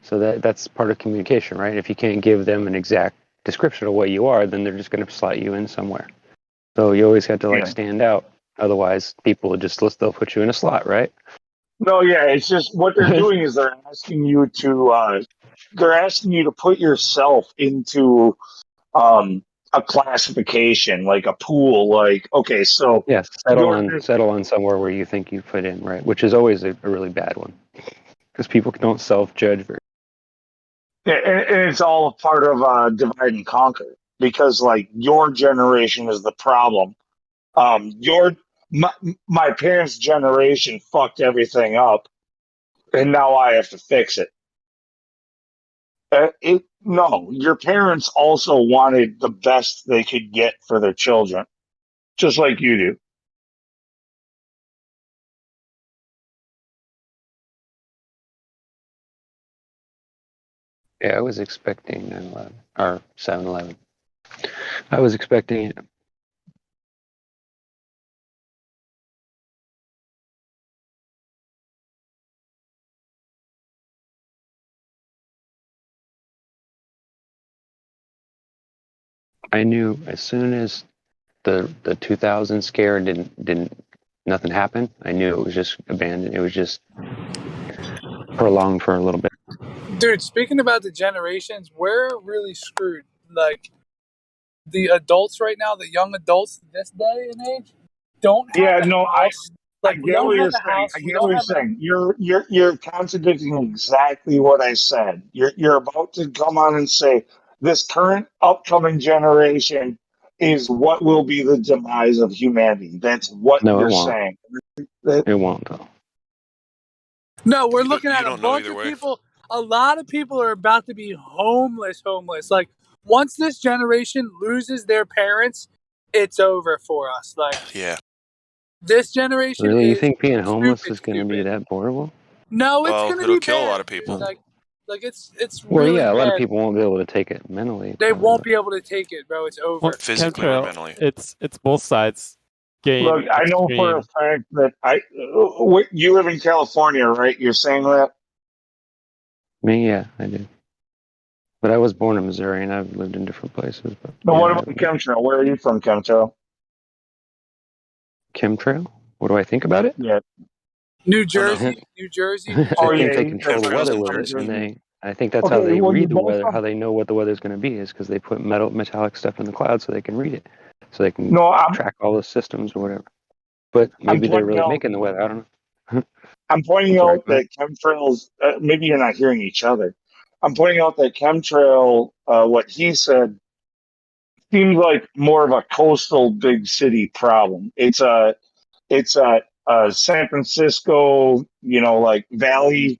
So that's part of communication, right? If you can't give them an exact description of what you are, then they're just going to slot you in somewhere. So you always have to like yeah. stand out. Otherwise, people will they'll put you in a slot, right? No, yeah, it's just what they're doing is they're asking you to put yourself into a classification, like a pool. Like, okay, so Yes, you're this, settle on somewhere where you think you fit in, right? Which is always a really bad one because people don't self-judge very. and it's all a part of divide and conquer, because like your generation is the problem. Your my, my parents' generation fucked everything up, and now I have to fix it. No, your parents also wanted the best they could get for their children, just like you do. Yeah, I was expecting 9/11 or 7/11. I was expecting it. I knew as soon as the 2000 scare didn't nothing happened. I knew it was just abandoned. It was just prolonged for a little bit. Dude, speaking about the generations, we're really screwed. Like, the adults right now, the young adults this day and age, don't have Yeah, a no, house. I Like, we get don't what have you're a saying. house. I We get what don't you're have a. saying. You're contradicting exactly what I said. You're about to come on and say this current upcoming generation is what will be the demise of humanity. That's what No, it you're won't. saying. It won't though. No, we're looking You at a don't know bunch either of way. people. A lot of people are about to be homeless. Like, once this generation loses their parents, it's over for us. Like, Yeah. this generation Really, you is think being homeless stupid, is going to be stupid. that horrible? No, it's Well, gonna it'll be kill a lot bad, of dude. people. Like it's Well, really yeah, a lot of bad. people won't be able to take it mentally. They Probably. won't be able to take it, bro. It's over. Well, Physically or chemtrail, mentally. it's both sides Look, gain I know for a extreme. fact that you live in California, right? You're saying that? Me, yeah, I do. But I was born in Missouri, and I've lived in different places. But But yeah, what about the chemtrail? Where are you from, chemtrail? chemtrail? What do I think about it? Yeah. New Oh, no. Jersey, New Jersey, New I Oh Jersey. think yeah, they you control guys the are weather from with New it, and Jersey. I think that's how Okay, they well you're read the both weather, how from. they know what the weather's going to be, is because they put metallic stuff in the clouds so they can read it, so they can No, I'm track all the systems or whatever. But I'm maybe they're pointing really out. making the weather. I don't know. I'm pointing I'm sorry. out that chemtrails. Maybe you're not hearing each other. I'm pointing out that chemtrail. What he said seems like more of a coastal big city problem. It's a San Francisco, like Valley,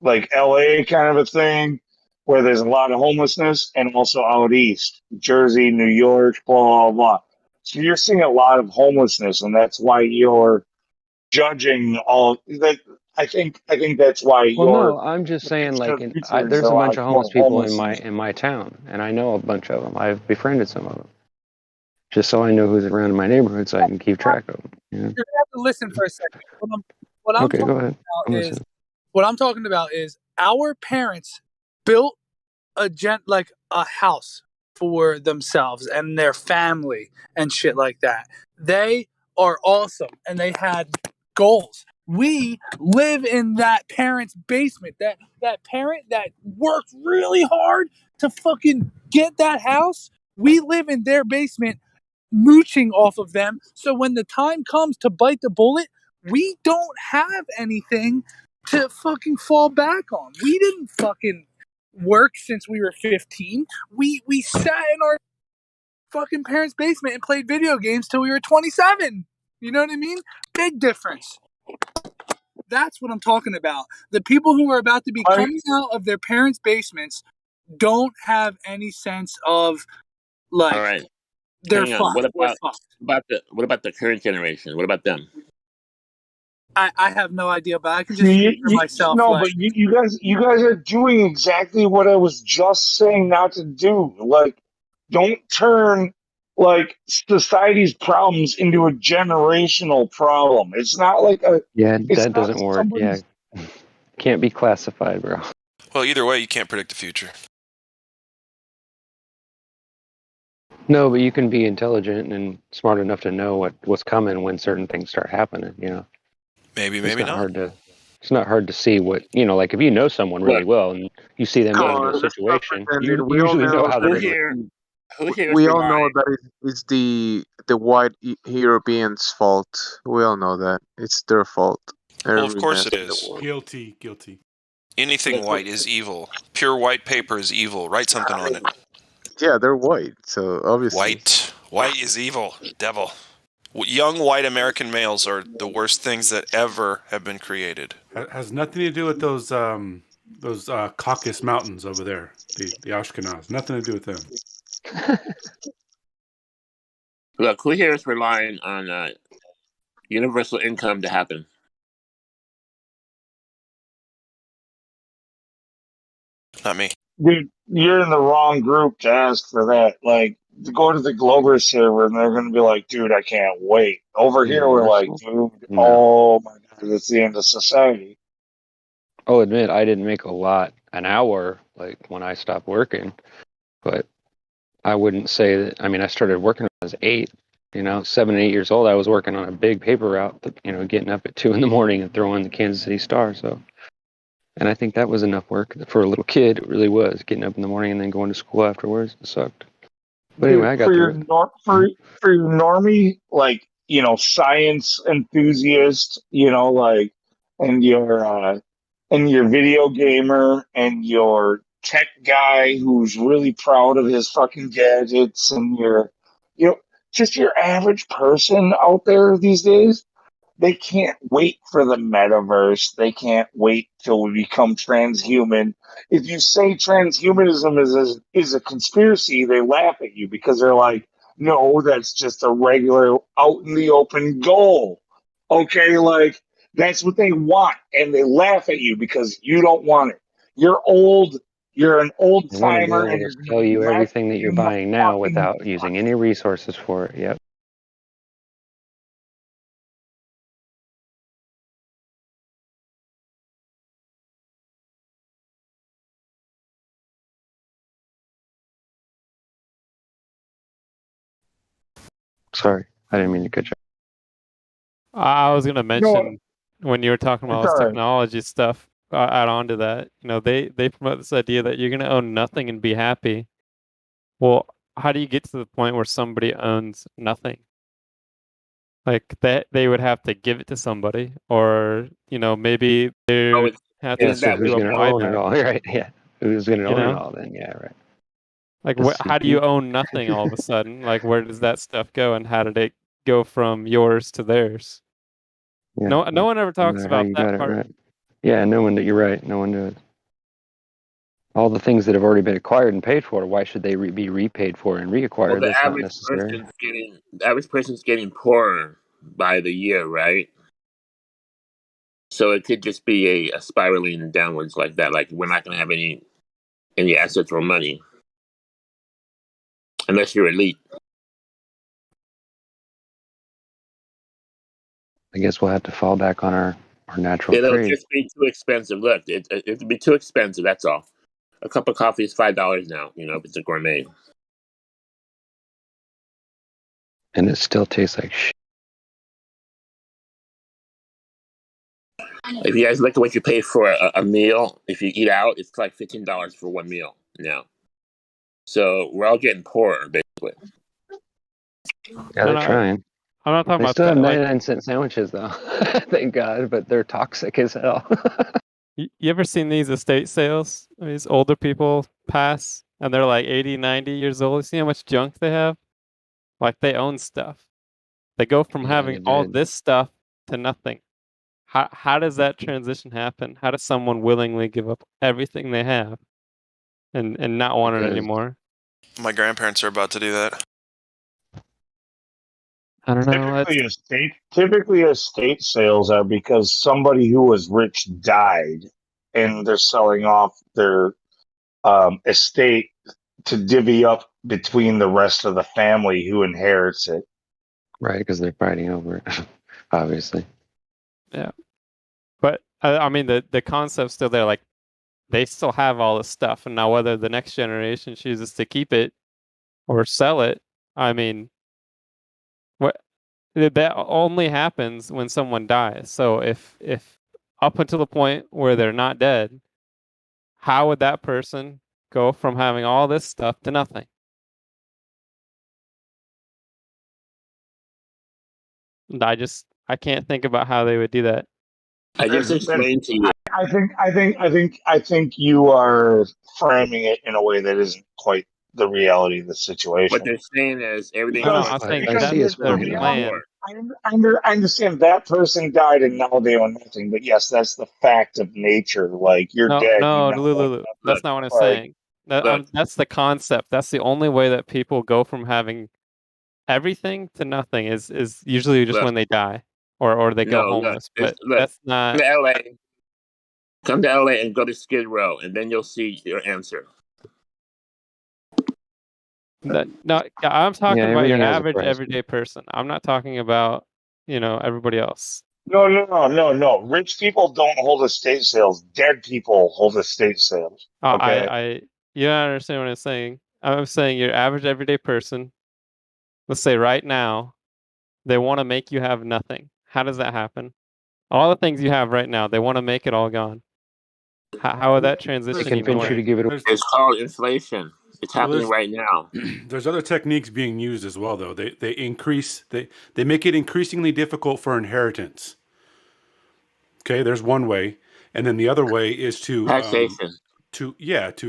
like LA kind of a thing, where there's a lot of homelessness, and also out east, Jersey, New York, blah blah blah. So you're seeing a lot of homelessness, and that's why you're judging all that. I think that's why Well, your no, I'm just saying, depiction like, of the future is a there's a bunch lot of more homeless people in homelessness. my town, and I know a bunch of them. I've befriended some of them, just so I know who's around in my neighborhood, so I can keep track of them. You know? You're gonna have to listen for a second. What I'm Okay, talking go ahead. about I'm is listening. what I'm talking about is our parents built like a house for themselves and their family and shit like that. They are awesome and they had goals. We live in that parent's basement. That parent that worked really hard to fucking get that house. We live in their basement mooching off of them. So when the time comes to bite the bullet, we don't have anything to fucking fall back on. We didn't fucking work since we were 15. We sat in our fucking parents' basement and played video games till we were 27. You know what I mean? Big difference. That's what I'm talking about. The people who are about to be coming out of their parents' basements don't have any sense of All like right, they're hang on. fucked. We're fucked. What about the current generation? What about them? I have no idea, but I can just See, speak for myself. no, Like, but you guys are doing exactly what I was just saying not to do. Like, don't turn like society's problems into a generational problem. It's not like a. Yeah, It's that not doesn't work. Yeah, somebody's. can't be classified, bro. Well, either way, you can't predict the future. No, but you can be intelligent and smart enough to know what's coming when certain things start happening. You know, Maybe, it's maybe not not. hard to. It's not hard to see what like if you know someone really Look, well and you see them Come get into a on, let's not situation, pretend you it. We all usually know know how they're who that going to it's here? Who here is we all know relying? that it's the white Europeans' fault. We all know that it's their fault. Well, of Every course it mess in the is. world. Guilty. Anything Look, white is evil. Pure white paper is evil. Write something on it. Yeah, they're white, so obviously. White is evil. Devil. Young white American males are the worst things that ever have been created. Has nothing to do with those Caucasus Mountains over there, the Ashkenaz. Nothing to do with them. Look, who here is relying on universal income to happen? Not me. Dude, you're in the wrong group to ask for that. Like, to go to the Glover server and they're going to be like, dude, I can't wait. Over here, we're like, universal. dude, No, oh my God, it's the end of society. I'll admit I didn't make a lot an hour like when I stopped working, but I wouldn't say that. I mean, I started working when I was 8. 7, 8 years old. I was working on a big paper route. Getting up at 2 in the morning and throwing the Kansas City Star. So, and I think that was enough work for a little kid. It really was getting up in the morning and then going to school afterwards. It sucked. But anyway, Dude, I got through it. for your normie, like, science enthusiast, like, and your video gamer and your tech guy who's really proud of his fucking gadgets and you know, just your average person out there these days. They can't wait for the metaverse. They can't wait till we become transhuman. If you say transhumanism is a conspiracy, they laugh at you because they're like, no, that's just a regular out in the open goal. Okay, like that's what they want, and they laugh at you because you don't want it. You're old. You're an old They want to be timer, able and to you're going to sell be you left everything that you're in the buying now fucking without using any resources for it. Yep. Sorry, I didn't mean to cut you. I was gonna No, mention when you were talking about all it's this all right. technology stuff. Add on to that, they promote this idea that you're gonna own nothing and be happy. Well, how do you get to the point where somebody owns nothing? Like they would have to give it to somebody, or maybe they Oh, would have to Yeah, so who's do a going to own it buyback. all? Right? Yeah, who's going to You own it know, all then? Yeah, right. like This how would do you be own nothing all of a sudden? Like where does that stuff go, and how did it go from yours to theirs? yeah. No one ever No talks matter how about you got that it part. right. Yeah, no one. You're right. No one does. All the things that have already been acquired and paid for, why should they be repaid for and well, reacquired? the That's not average necessary. person's getting poorer by the year, right? So it could just be a spiraling downwards like that. Like we're not going to have any assets or money unless you're elite. I guess we'll have to fall back on our natural It'll trade. just be too expensive. Look, it'll be too expensive. That's all. A cup of coffee is $5 now. If it's a gourmet. And it still tastes like shit. If you guys look at what you pay for a meal, if you eat out, it's like $15 for one meal now. So we're all getting poorer, basically. Yeah, they're trying. I'm not talking They about still have that. Like, 99-cent sandwiches, though. Thank God, but they're toxic as hell. you ever seen these estate sales? These older people pass, and they're like 80, 90 years old. You see how much junk they have? Like they own stuff. They go from Yeah, having they all did. this stuff to nothing. How does that transition happen? How does someone willingly give up everything they have and not want it anymore? My grandparents are about to do that. I don't know. Typically, estate sales are because somebody who was rich died, and they're selling off their estate to divvy up between the rest of the family who inherits it. Right, because they're fighting over it, obviously. Yeah. But I mean, the concept's still there. Like they still have all this stuff, and now whether the next generation chooses to keep it or sell it, I mean, what that only happens when someone dies. So if up until the point where they're not dead, how would that person go from having all this stuff to nothing? And I can't think about how they would do that. I just explained to you. I think you are framing it in a way that isn't quite the reality of the situation. What they're saying is everything. No, I'm saying that's their plan. I understand that person died and now they own nothing, but yes, that's the fact of nature. Like you're dead. No, you now Lulu, that's not what I'm saying. That's the concept. That's the only way that people go from having everything to nothing is usually just when they die or they go homeless. But that's not. Come to LA and go to Skid Row, and then you'll see your answer. No, I'm talking about your everything has a average price. everyday person. I'm not talking about everybody else. No. Rich people don't hold estate sales. Dead people hold estate sales. Okay. You don't understand what I'm saying. I'm saying your average everyday person. Let's say right now, they want to make you have nothing. How does that happen? All the things you have right now, they want to make it all gone. How would that transition even work? It's called inflation. It's happening right now. There's other techniques being used as well, though. They make it increasingly difficult for inheritance. Okay, there's one way, and then the other way is to taxation. To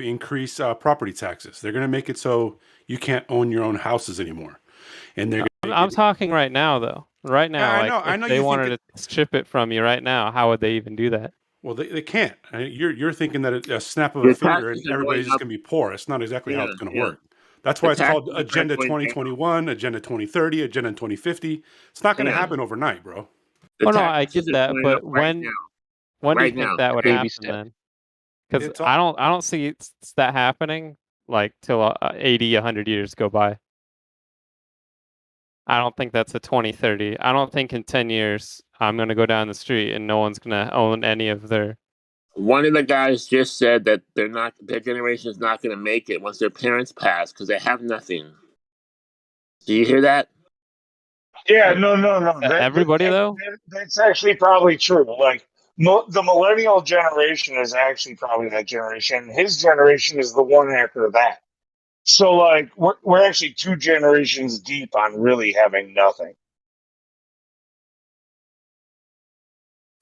increase property taxes. They're going to make it so you can't own your own houses anymore, and they're. I'm talking right now, though. Right now, yeah, I know. If they wanted to strip it from you right now, how would they even do that? Well, they can't. You're thinking that a snap of a finger and everybody's just going to be poor. It's not exactly how it's going to work. That's why it's called Agenda 2021, Agenda 2030, Agenda 2050. It's not going to happen overnight, bro. Oh no, I get that, but when do you think that would happen then? Because I don't see that happening like till 80, 100 years go by. I don't think that's a 2030. I don't think in 10 years I'm going to go down the street and no one's going to own any of their. One of the guys just said that their generation is not going to make it once their parents pass because they have nothing. Do you hear that? Yeah, no. Everybody though? That's actually probably true. Like the millennial generation is actually probably that generation. His generation is the one after that. So like we're actually 2 generations deep on really having nothing.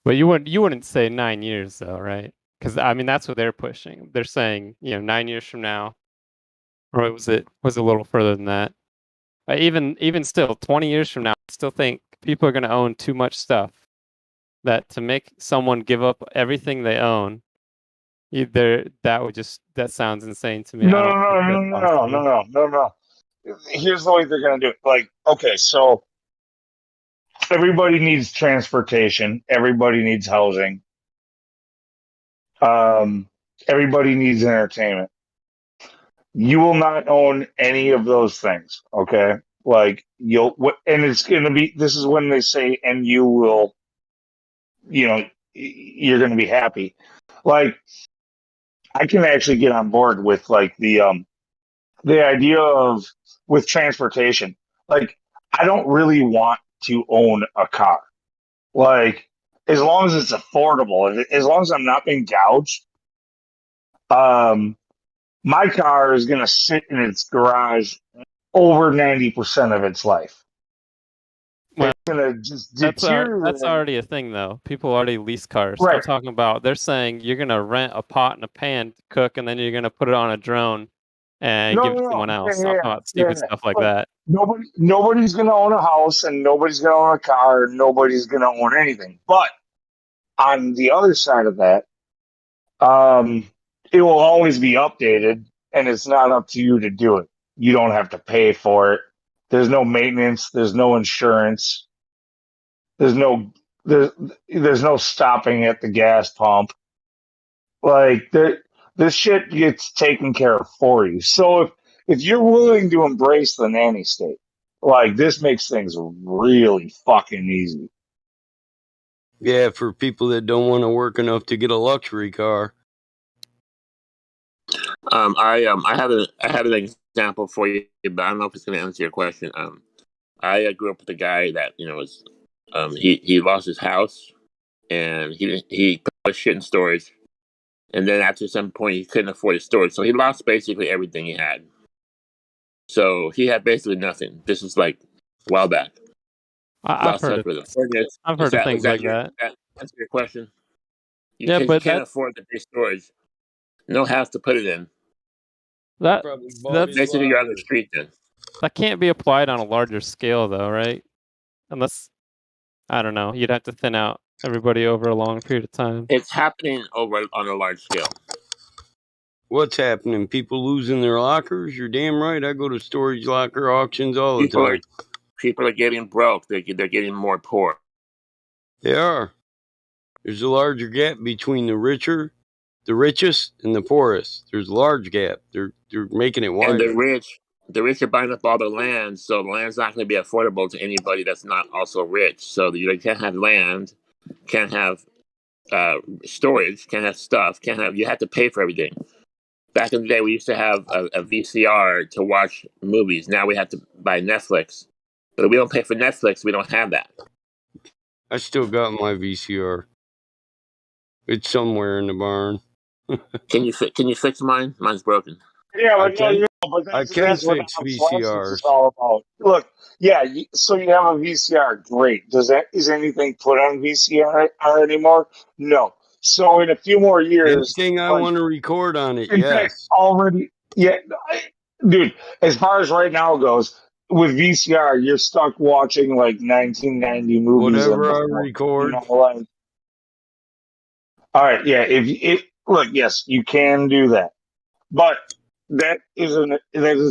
But you wouldn't say 9 years though, right? Because I mean that's what they're pushing. They're saying 9 years from now, or was it a little further than that? Even still, 20 years from now, I still think people are going to own too much stuff. That to make someone give up everything they own, that sounds insane to me. I don't think that's possible. No. Here's the way they're going to do it. Like, okay, so everybody needs transportation. Everybody needs housing. Everybody needs entertainment. You will not own any of those things. Okay, like and it's going to be. This is when they say, and you will. You're going to be happy. Like, I can actually get on board with like the idea of with transportation. Like, I don't really want to own a car. Like, as long as it's affordable, as long as I'm not being gouged, my car is going to sit in its garage over 90% of its life. Well, it's going to just deteriorate. That's already a thing, though. People already lease cars. Right. I'm talking about, they're saying you're going to rent a pot and a pan to cook, and then you're going to put it on a drone and give it to someone else. I'm talking about stupid stuff like that. Nobody's going to own a house, and nobody's going to own a car, and nobody's going to own anything. But on the other side of that, it will always be updated, and it's not up to you to do it. You don't have to pay for it. There's no maintenance. There's no insurance. There's no stopping at the gas pump. Like, this shit gets taken care of for you. So if you're willing to embrace the nanny state, like, this makes things really fucking easy. Yeah, for people that don't want to work enough to get a luxury car. I have an example for you, but I don't know if it's going to answer your question. I grew up with a guy that was he lost his house, and he put his shit in storage, and then after some point he couldn't afford his storage, so he lost basically everything he had. So he had basically nothing. This was like a while back. I've heard of things like that. That's your question. You can't afford the big storage. No house to put it in. That's basically you're on the street then. That can't be applied on a larger scale, though, right? Unless, I don't know, you'd have to thin out everybody over a long period of time. It's happening over on a large scale. What's happening? People losing their lockers? You're damn right. I go to storage locker auctions all the time. People are getting broke. They're getting more poor. They are. There's a larger gap between the richest, and the poorest. There's a large gap. They're making it wider. And the rich are buying up all the land, so the land's not going to be affordable to anybody that's not also rich. So you can't have land, can't have storage, can't have stuff, you have to pay for everything. Back in the day, we used to have a VCR to watch movies. Now we have to buy Netflix. But if we don't pay for Netflix, we don't have that. I still got my VCR. It's somewhere in the barn. Can you fix mine? Mine's broken. Yeah, I can that's what fix VCRs. is all about. Look, yeah, so you have a VCR, great. Is anything put on VCR anymore? No. So in a few more years, anything I want to record on it, yes. Dude, as far as right now goes, with VCR, you're stuck watching like 1990 movies. Whatever I record. All right, yeah. Look, yes, you can do that, but that is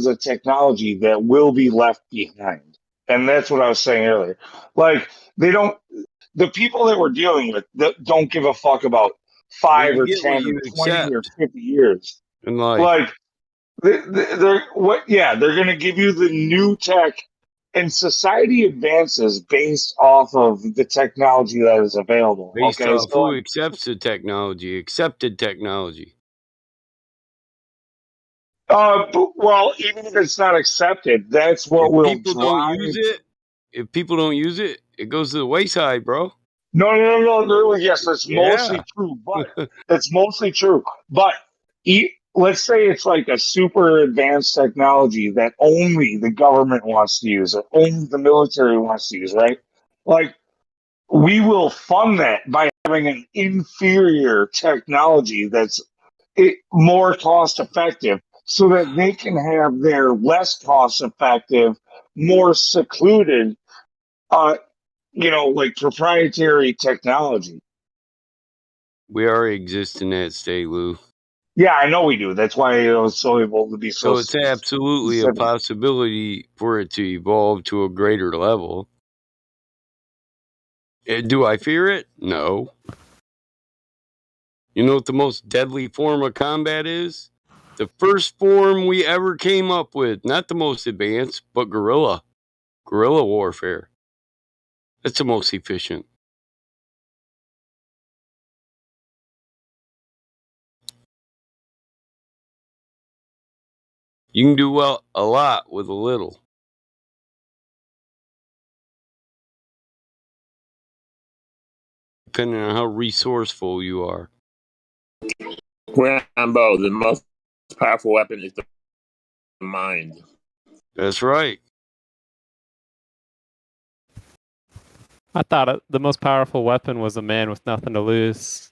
a technology that will be left behind, and that's what I was saying earlier. Like, the people that we're dealing with don't give a fuck about 5 or 10 or 20 or 50 years. In life. Like, they're going to give you the new tech, and society advances based off of the technology that is available. Based off who accepts the technology, accepted technology. Well, even if it's not accepted, that's what will people don't use it. if people don't use it, it goes to the wayside, bro. No. Yes, that's mostly Yeah. true, but that's mostly true. But let's say it's like a super advanced technology that only the government wants to use, or only the military wants to use, right? Like, we will fund that by having an inferior technology that's more cost effective, so that they can have their less cost effective, more secluded, like proprietary technology. We already exist in that state, Lou. Yeah, I know we do. That's why it was so able to be So it's absolutely a specific. possibility for it to evolve to a greater level. Do I fear it? No. You know what the most deadly form of combat is? The first form we ever came up with. Not the most advanced, but guerrilla. Guerrilla warfare. That's the most efficient. You can do a lot with a little. Depending on how resourceful you are. Rambo, the most powerful weapon is the mind. That's right. I thought the most powerful weapon was a man with nothing to lose.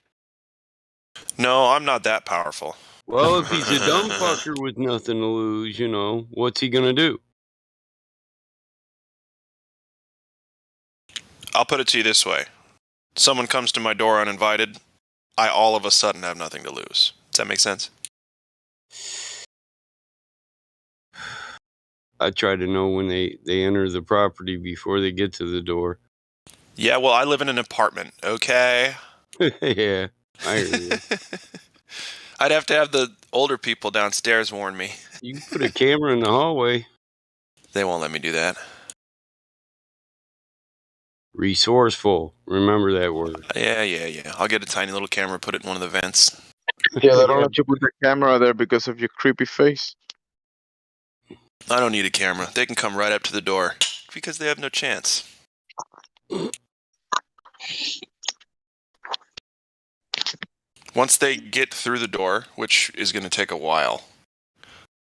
No, I'm not that powerful. Well, if he's a dumb fucker with nothing to lose, what's he gonna do? I'll put it to you this way. Someone comes to my door uninvited, I all of a sudden have nothing to lose. Does that make sense? I try to know when they enter the property before they get to the door. Yeah, well, I live in an apartment, okay? Yeah, I hear you. I'd have to have the older people downstairs warn me. You can put a camera in the hallway. They won't let me do that. Resourceful. Remember that word. Yeah. I'll get a tiny little camera, put it in one of the vents. Yeah, they don't let you put the camera there because of your creepy face. I don't need a camera. They can come right up to the door because they have no chance. Once they get through the door, which is going to take a while,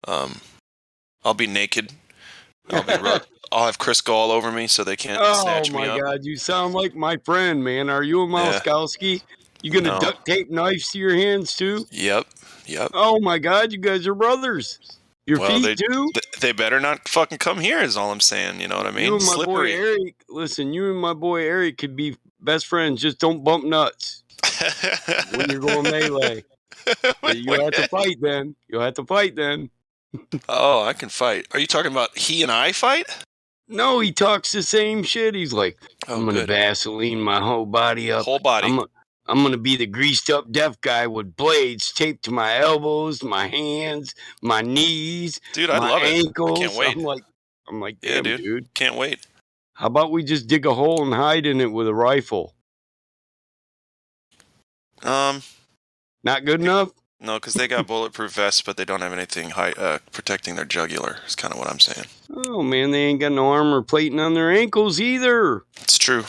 I'll be naked. I'll have Chris all over me so they can't snatch me up. Oh my God, you sound like my friend, man. Are you a Mouskowski? You gonna duct tape knives to your hands too? Yep. Oh my God, you guys are brothers. Your feet too? They better not fucking come here is all I'm saying, you know what I mean? You and my Slippery. boy Eric, listen, you and my boy Eric could be best friends, just don't bump nuts when you're going melee. You'll have to fight then. Oh, I can fight. Are you talking about he and I fight? No, he talks the same shit. He's like, I'm going to Vaseline my whole body up. Whole body. I'm going to be the greased up deaf guy with blades taped to my elbows, my hands, my knees, dude, I love ankles. It. I can't wait. I'm like, damn, dude. Can't wait. How about we just dig a hole and hide in it with a rifle? Not good enough? No, because they got bulletproof vests, but they don't have anything protecting their jugular. Is kind of what I'm saying. Oh man, they ain't got no armor plating on their ankles either. It's true.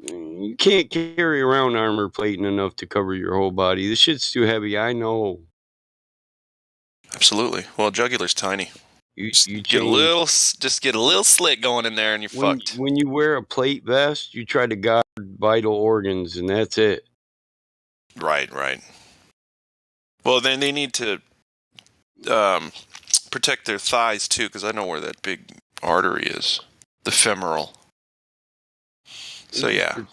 You can't carry around armor plating enough to cover your whole body. This shit's too heavy. I know. Absolutely. Well, jugular's tiny. You get a little slit going in there, and you're fucked. When you wear a plate vest, you try to guard vital organs, and that's it. Right. Well, then they need to protect their thighs too, because I know where that big artery is, the femoral. So yeah,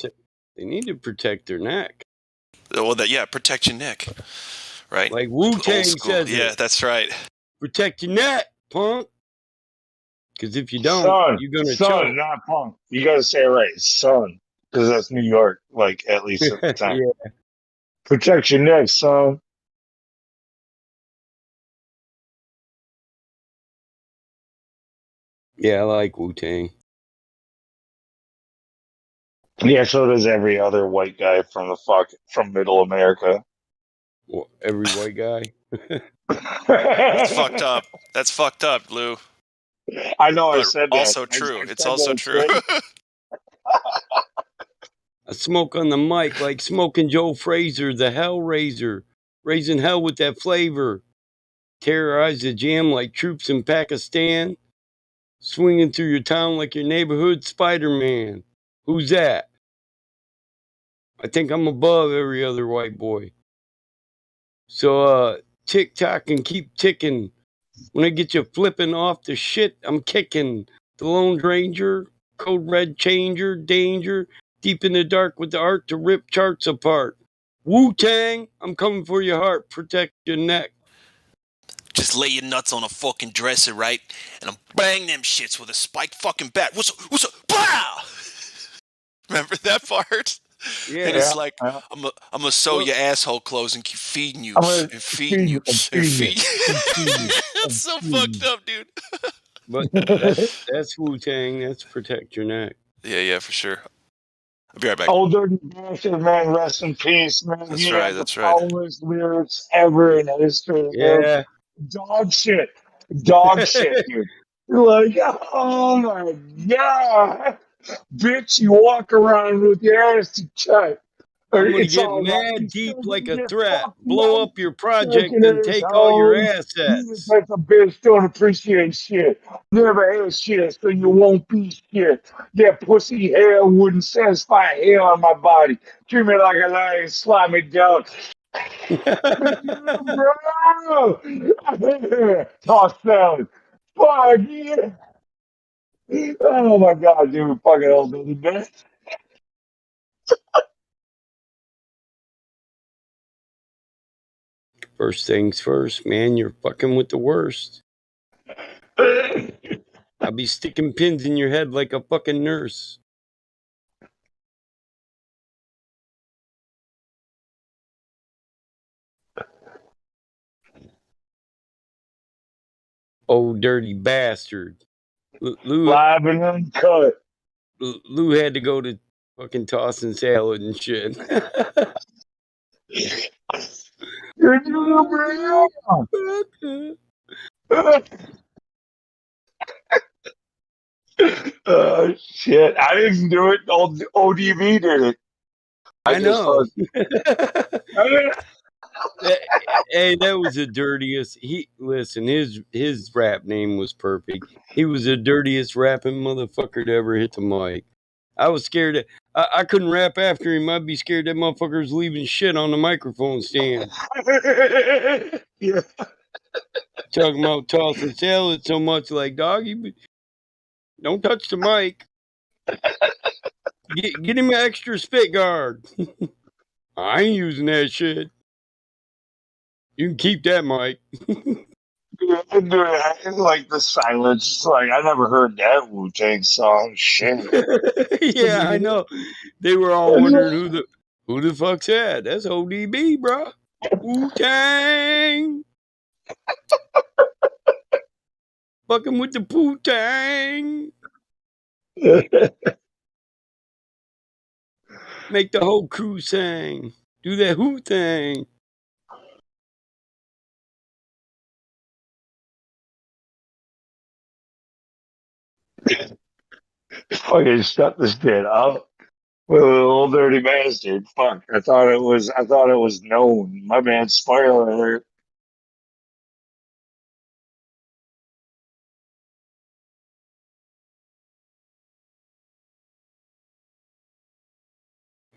they need to protect their neck. Well, protect your neck, right? Like Wu-Tang says. Yeah, that's right. Protect your neck, punk. Because if you don't, you're gonna choke. Not punk. You gotta say it right, son, because that's New York. Like at least at the time. Yeah. Protect your neck, son. Yeah, I like Wu-Tang. Yeah, so does every other white guy from middle America. Well, every white guy. That's fucked up. That's fucked up, Lou. I know I But said that. also true. I It's said also that true. I smoke on the mic like smoking Joe Frazier, the Hellraiser, raising hell with that flavor. Terrorize the jam like troops in Pakistan, swinging through your town like your neighborhood Spider-Man. Who's that? I think I'm above every other white boy. So, tick tock and keep ticking. When I get you flipping off the shit, I'm kicking. The Lone Ranger, Code Red Changer, Danger, deep in the dark with the art to rip charts apart. Wu-Tang, I'm coming for your heart, protect your neck. Just lay your nuts on a fucking dresser, right? And I'm bang them shits with a spiked fucking bat. What's up? Blah! Remember that part? Yeah. And it's like, I'm gonna sew your asshole clothes and keep feeding you and feeding you and feeding you. That's so fucked up, dude. But that's Wu-Tang. That's protect your neck. Yeah, for sure. I'll be right back. Old Dirty Bastard, man, rest in peace, man. That's He right, had that's the right. foulest lyrics ever in history. Yeah. Dog shit, dude. Like, oh my god, bitch, you walk around with your ass checked. I'm gonna It's get all right. mad You're deep still like gonna a get threat, fucked blow up, up your project shaking and take all your assholes. assets. That's a bitch don't appreciate shit. Never had shit, so you won't be shit. That pussy hair wouldn't satisfy hair on my body. Treat me like a lion, slap me down. Bro! Toss salad. Fuck yeah. Oh my god, dude, fucking old baby man. First things first, man, you're fucking with the worst. I'll be sticking pins in your head like a fucking nurse. Oh, dirty bastard. Live and uncut. Lou had to go to fucking tossing salad and shit. You're doing shit. I didn't do it. Old ODB did it. I know. Hey, that was the dirtiest. Listen, his rap name was perfect. He was the dirtiest rapping motherfucker to ever hit the mic. I was scared. I couldn't rap after him. I'd be scared that motherfucker's leaving shit on the microphone stand. Yeah. Talking about tossing salad so much, like, dog, you don't touch the mic. Get him an extra spit guard. I ain't using that shit. You can keep that mic. Dude, I like the silence. It's like I never heard that Wu-Tang song. Shit. Yeah, I know. They were all wondering who the fuck's that? That's ODB, bro. Wu-Tang. Fucking with the Poo-Tang. Make the whole crew sing. Do that who thing. Fucking shut this shit up. Well, old dirty bastard. Fuck. I thought it was known. My bad. Spoiler alert.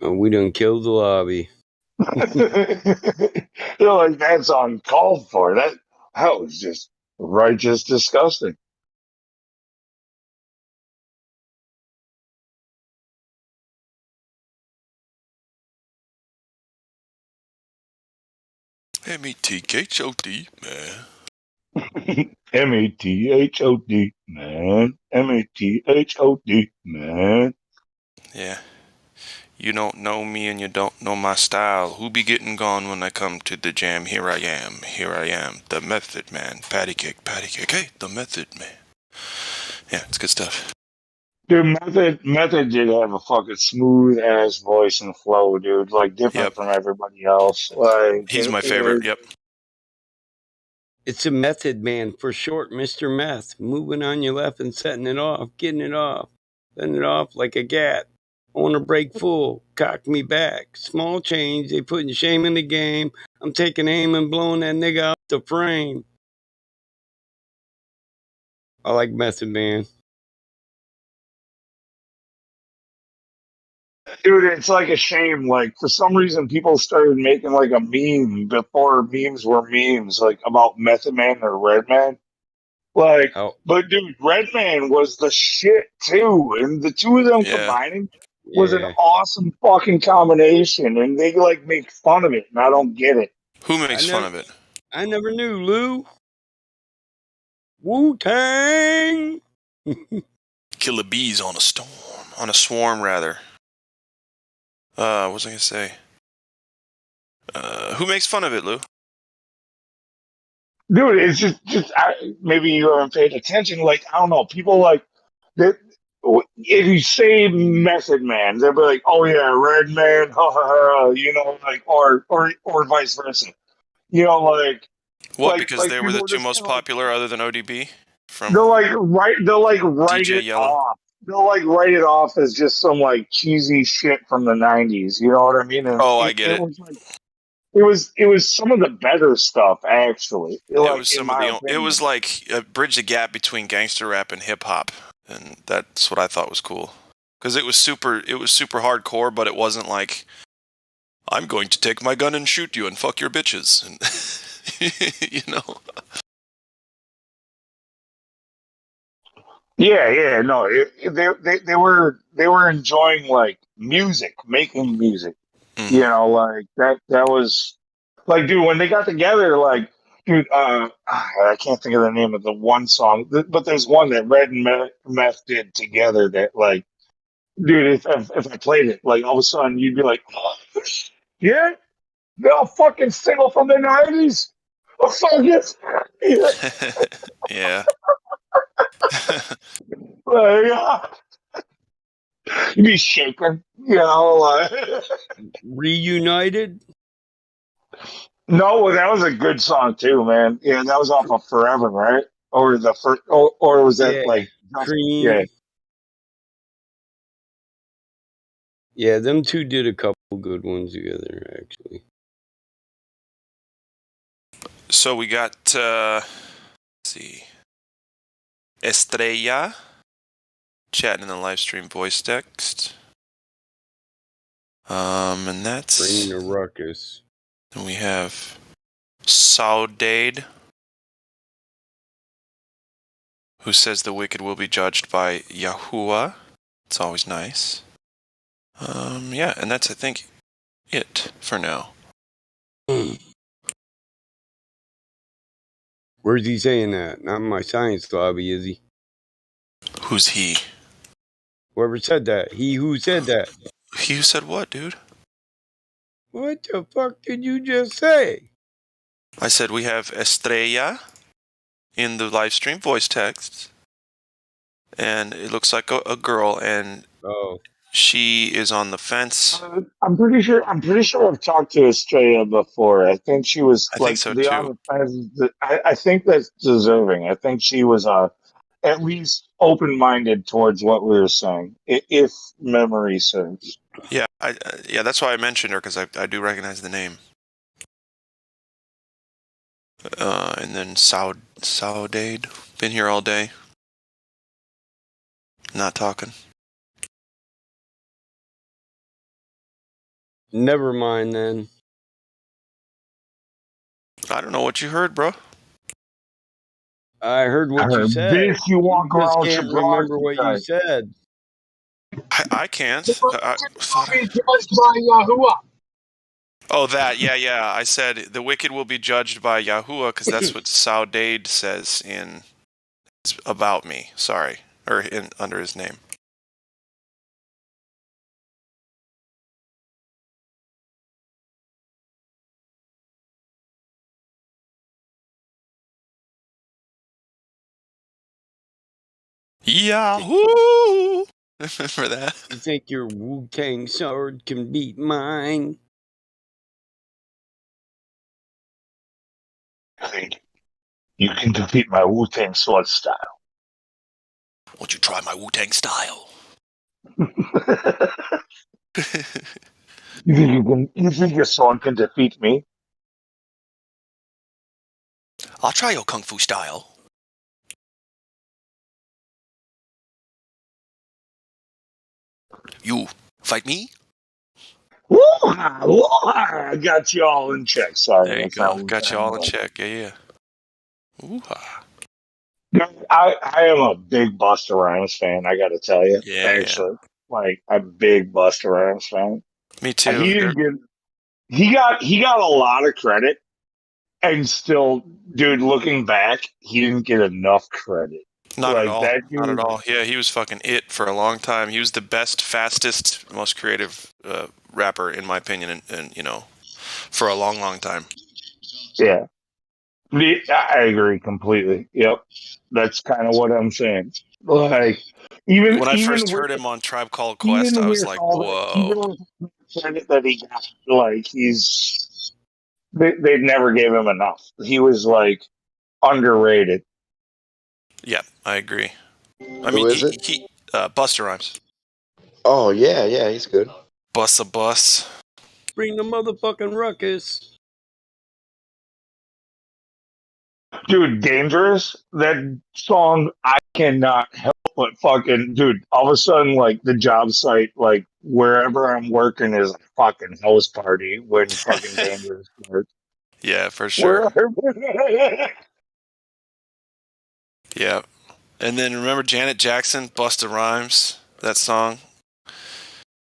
Oh, we done killed the lobby. Like that's uncalled for. That was just righteous disgusting. M-E-T-H-O-D, man. M-E-T-H-O-D, man. M-E-T-H-O-D, man. Yeah. You don't know me and you don't know my style. Who be getting gone when I come to the jam? Here I am, the method man. Patty cake, hey, the method man. Yeah, it's good stuff. Dude, Method did have a fucking smooth ass voice and flow, dude. Like different from everybody else. Like He's my favorite. Yep. It's a Method Man, for short, Mr. Meth. Moving on your left and setting it off, getting it off, setting it off like a gat. On a break full, cock me back. Small change, they putting shame in the game. I'm taking aim and blowing that nigga out the frame. I like Method Man. Dude, it's like a shame. Like, for some reason, people started making like a meme before memes were memes, like about Method Man or Redman. Like, but dude, Redman was the shit too, and the two of them combining was an awesome fucking combination. And they like make fun of it, and I don't get it. Who makes fun of it? I never knew, Lou. Wu-Tang! Killer bees on a swarm rather. What was I gonna say? Who makes fun of it, Lou? Dude, it's just maybe you haven't paid attention. Like, I don't know, people like that. If you say Method Man, they'll be like, "Oh yeah, Red Man," ha ha ha, you know, like, or vice versa, you know, like. What? Because they were the two most popular, other than ODB. They'll like write DJ it Yellow. off. They'll like write it off as just some like cheesy shit from the '90s. You know what I mean? And I get it. Was like, it was some of the better stuff, actually. It was like a bridge the gap between gangster rap and hip hop, and that's what I thought was cool. Because it was super hardcore, but it wasn't like, I'm going to take my gun and shoot you and fuck your bitches, and you know. Yeah, no, they were enjoying like music, making music. Mm-hmm. You know, like that was like, dude, when they got together, like, dude, I can't think of the name of the one song, but there's one that Red and Meth did together that, like, dude, if I played it, like, all of a sudden you'd be like, oh, yeah, they're all fucking single from the '90s. Oh, fuck it. Yeah. You'd be shaking, you know, like. Reunited? No, well, that was a good song too, man. Yeah, that was off of Forever, right? Or the first, or was that like Cream? Yeah. Yeah, them two did a couple good ones together, actually. So we got, let's see, Estrella chatting in the live stream voice text. And that's bringing a ruckus. Then we have Saudade, who says the wicked will be judged by Yahuwah. It's always nice. Yeah, and that's, I think, it for now. Where's he saying that? Not in my science lobby, is he? Who's he? Whoever said that. He who said that. He who said what, dude? What the fuck did you just say? I said we have Estrella in the live stream voice text, and it looks like a girl, and she is on the fence. I'm pretty sure I've talked to Estrella before. I think she was I think so, too. on the fence. I think that's deserving. I think she was at least open-minded towards what we were saying, if memory serves. Yeah, yeah, that's why I mentioned her, because I do recognize the name. And then Saudade, been here all day. Not talking. Never mind then. I don't know what you heard, bro. I heard what you said. This you walk just around can't remember what you said. I can't. Oh, that. Yeah. I said the wicked will be judged by Yahuwah, because that's what Saudade says about me. Sorry. Or under his name. Yahoo! Remember that? You think your Wu-Tang sword can beat mine? You can defeat my Wu-Tang sword style. Won't you try my Wu-Tang style? You think your sword can defeat me? I'll try your Kung Fu style. You fight me? I got you all in check. Sorry, There you that's go. not Got you all in Wu-Tang. check. Yeah. Ooh-ha. I am a big Busta Rhymes fan. I got to tell you, Yeah. actually, like a big Busta Rhymes fan. Me And too. he didn't get he got a lot of credit, and still, dude, looking back, he didn't get enough credit. Not at Like all. that Not at dude. all. Yeah, he was fucking it for a long time. He was the best, fastest, most creative rapper, in my opinion, and for a long, long time. Yeah, I agree completely. Yep, that's kind of what I'm saying. Like even When I first even heard with him on Tribe Called Quest, even I was with like, all the whoa. even with the credit that he got, like they never gave him enough. He was like underrated. Yeah, I agree. I Who mean, is it? he Busta Rhymes. Oh yeah, he's good. Bus a bus. Bring the motherfucking ruckus. Dude, Dangerous, that song, I cannot help but fucking, dude, all of a sudden, like, the job site, like, wherever I'm working is a fucking house party when fucking Dangerous starts. Yeah, for sure. Where- Yeah. And then remember Janet Jackson, Busta Rhymes, that song?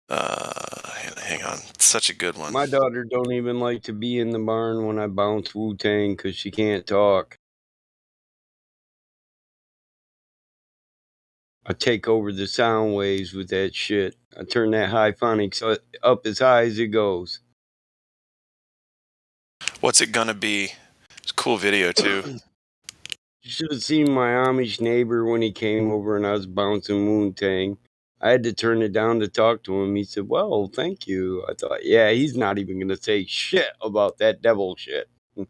Hang on. Such a good one. My daughter don't even like to be in the barn when I bounce Wu-Tang because she can't talk. I take over the sound waves with that shit. I turn that high phonics up as high as it goes. What's it gonna be? It's a cool video too. You should have seen my Amish neighbor when he came over and I was bouncing Wu-Tang. I had to turn it down to talk to him. He said, well, thank you. I thought, yeah, he's not even going to say shit about that devil shit. But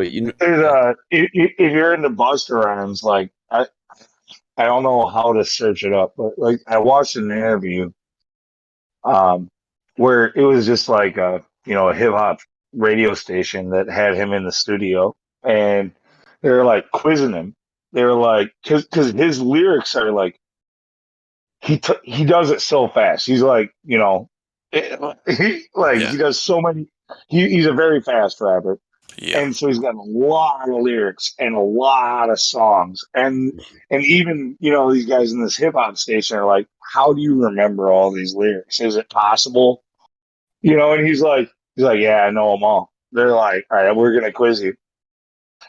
if you're into Buster Rhymes, like, I don't know how to search it up, but, like, I watched an interview um, where it was just like a hip hop radio station that had him in the studio, and they were like quizzing him. They were like, because his lyrics are like he does it so fast. He's like he does so many. He's a very fast rapper. Yeah. And so he's got a lot of lyrics and a lot of songs. And even, these guys in this hip hop station are like, how do you remember all these lyrics? Is it possible? And he's like, yeah, I know them all. They're like, all right, we're gonna quiz you.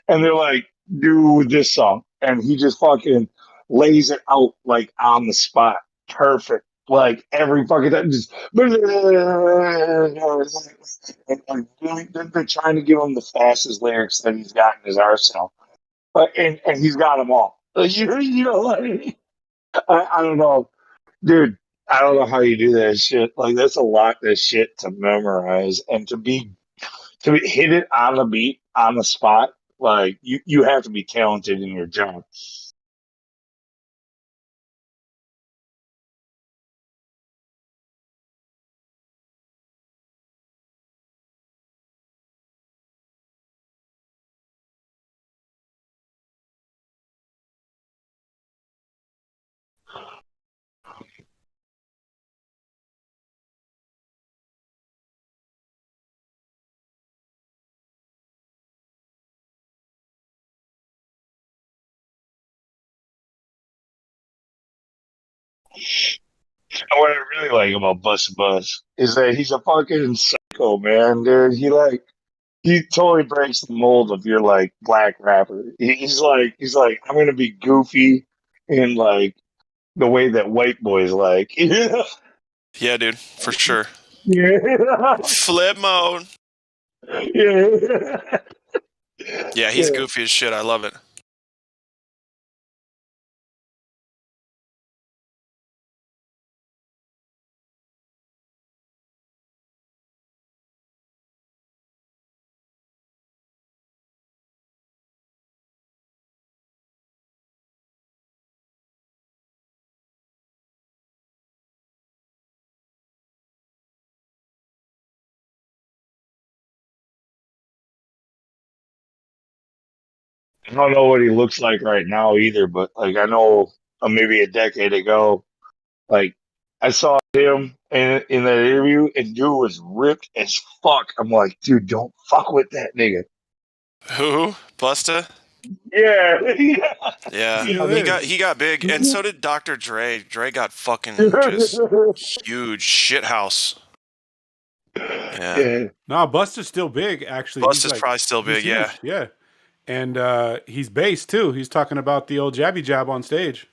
And they're like, do this song. And he just fucking lays it out like on the spot. Perfect. Like every fucking time, just they're trying to give him the fastest lyrics that he's got in his arsenal, and he's got them all. Like, I don't know, dude. I don't know how you do that shit. Like that's a lot of shit to memorize and to hit it on the beat on the spot. Like you have to be talented in your job. And what I really like about Bus is that he's a fucking psycho, man, dude. He totally breaks the mold of your like black rapper. He's like I'm gonna be goofy in like the way that white boys like. Yeah. Yeah, dude, for sure. Yeah. Flip mode. Yeah. Yeah, he's goofy as shit. I love it. I don't know what he looks like right now either, but like I know maybe a decade ago, like I saw him in that interview, and dude was ripped as fuck. I'm like, dude, don't fuck with that nigga. Who? Busta? Yeah, Yeah. yeah. He got big, and so did Dr. Dre. Dre got fucking just huge shithouse. Yeah. No, Busta's still big. Actually, Busta's probably still big. Huge. Yeah. Yeah, and he's bass too. He's talking about the old jabby jab on stage.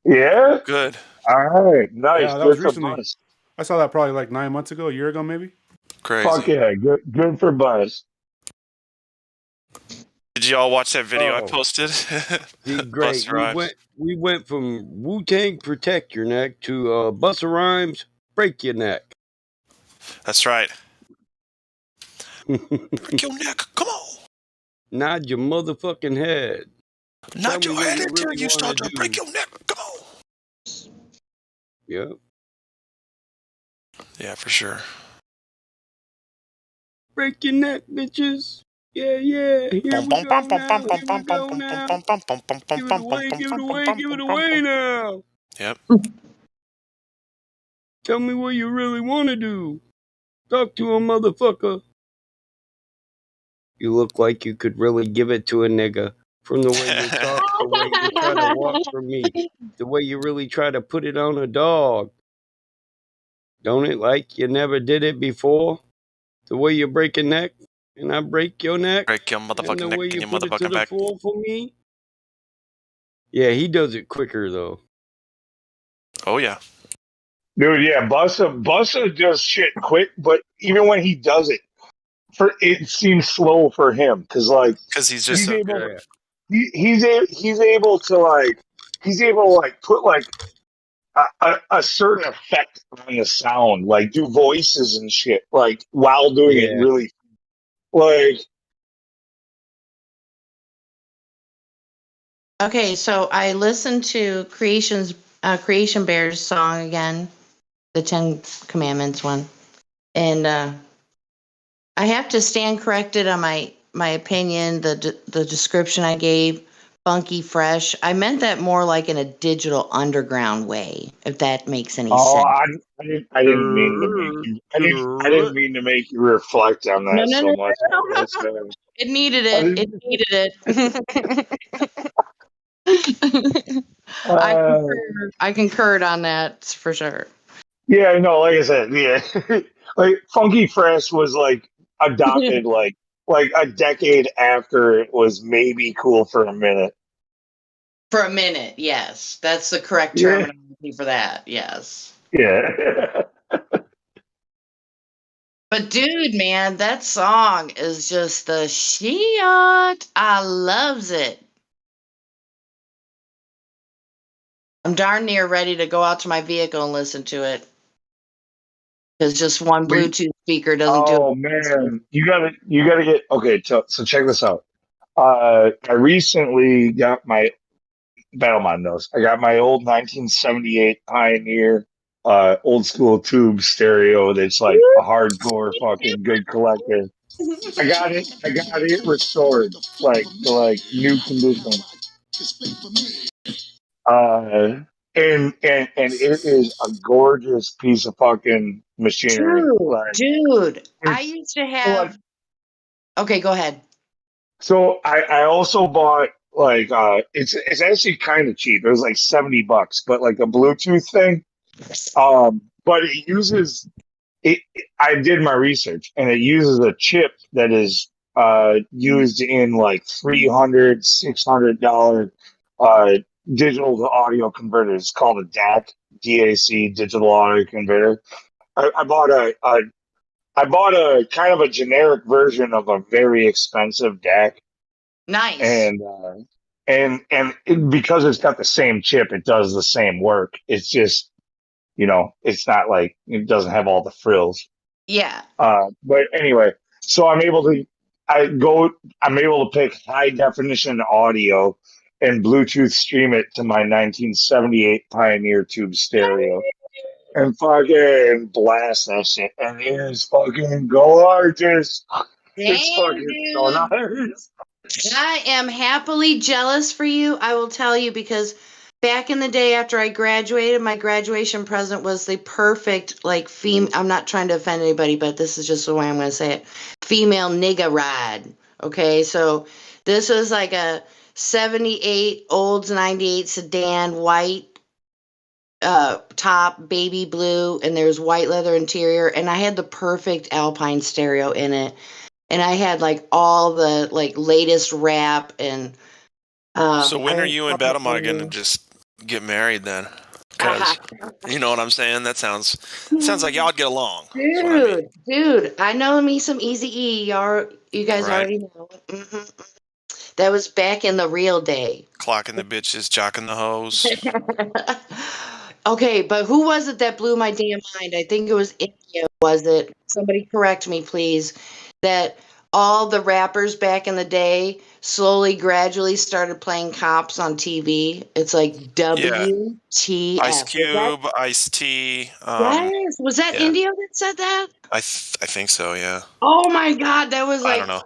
Yeah. Good. All right. Nice. Yeah, that Good was for recently. Buzz. I saw that probably like 9 months ago, a year ago, maybe. Crazy. Fuck yeah. Good for Buzz. Did y'all watch that video I posted? Great. We went from Wu-Tang Protect Your Neck to Busta Rhymes Break Your Neck. That's right. Break your neck. Come on. Nod your motherfucking head. Nod your head until you start to break your neck. Come on. Yep. Yeah, for sure. Break your neck, bitches. Yeah. Here we go now. Here we go now. Give it away. Give it away. Give it away now. Yep. Tell me what you really want to do. Talk to a motherfucker. You look like you could really give it to a nigga. From the way you talk, the way you try to walk for me, the way you really try to put it on a dog. Don't it like you never did it before? The way you break a neck, and I break your neck. Break your motherfucking neck and your motherfucking back. For me. Yeah, he does it quicker though. Oh yeah. Dude, yeah, Busta does shit quick, but even when he does it, it seems slow for him because he's just so able, good. He's able to put like a certain effect on the sound, like do voices and shit, like while doing it really, like. Okay, so I listened to Creation Bear's song again, the 10 Commandments one, and I have to stand corrected on my opinion. The description I gave, funky fresh. I meant that more like in a digital underground way, if that makes any sense. I didn't mean to make you. I didn't mean to make you reflect on that so much. It needed it. It needed it. I concurred on that for sure. Yeah, no, like I said, yeah, like Funky Fresh was like adopted like a decade after it was maybe cool for a minute. For a minute, yes, that's the correct terminology for that. Yes. Yeah. But dude, man, that song is just the shit. I loves it. I'm darn near ready to go out to my vehicle and listen to it. Because just one Bluetooth speaker doesn't do it. Oh man, you gotta get okay. So check this out. I recently got my Battlemon knows. I got my old 1978 Pioneer old school tube stereo that's like a hardcore fucking good collector. I got it restored to new condition. And it is a gorgeous piece of fucking machinery. Dude, I used to have. Okay, go ahead. So I also bought it's actually kind of cheap. It was like $70, but like a Bluetooth thing. But it uses it. I did my research, and it uses a chip that is used in like $300, $600 digital to audio converters. It's called a DAC, digital audio converter. I bought a kind of a generic version of a very expensive DAC. Nice. And because it's got the same chip, it does the same work. It's just, it's not like it doesn't have all the frills. Yeah. But anyway, so I'm able to pick high definition audio and Bluetooth stream it to my 1978 Pioneer tube stereo. And fucking blast that shit. And it is fucking gorgeous. It's fucking so nice. I am happily jealous for you. I will tell you because back in the day after I graduated, my graduation present was the perfect like I'm not trying to offend anybody, but this is just the way I'm going to say it. Female nigga ride. Okay, so this was like a 78 Olds 98 sedan, white top, baby blue, and there's white leather interior, and I had the perfect Alpine stereo in it. And I had like all the like latest rap and So when I are had you and all Battlemon going to the- just get married then? Because you know what I'm saying. That sounds like y'all would get along. That's what I mean. dude, I know me some Easy E. You guys Right. already know. That was back in the real day. Clocking the bitches, jocking the hoes. Okay, but who was it that blew my damn mind? I think it was India, was it? Somebody correct me, please. That all the rappers back in the day slowly, gradually started playing cops on TV. It's like Yeah. WTF. Ice Was that, Cube, Ice T. yes, was that Yeah. India that said that? I think so. Yeah. Oh my God, that was I don't like, know.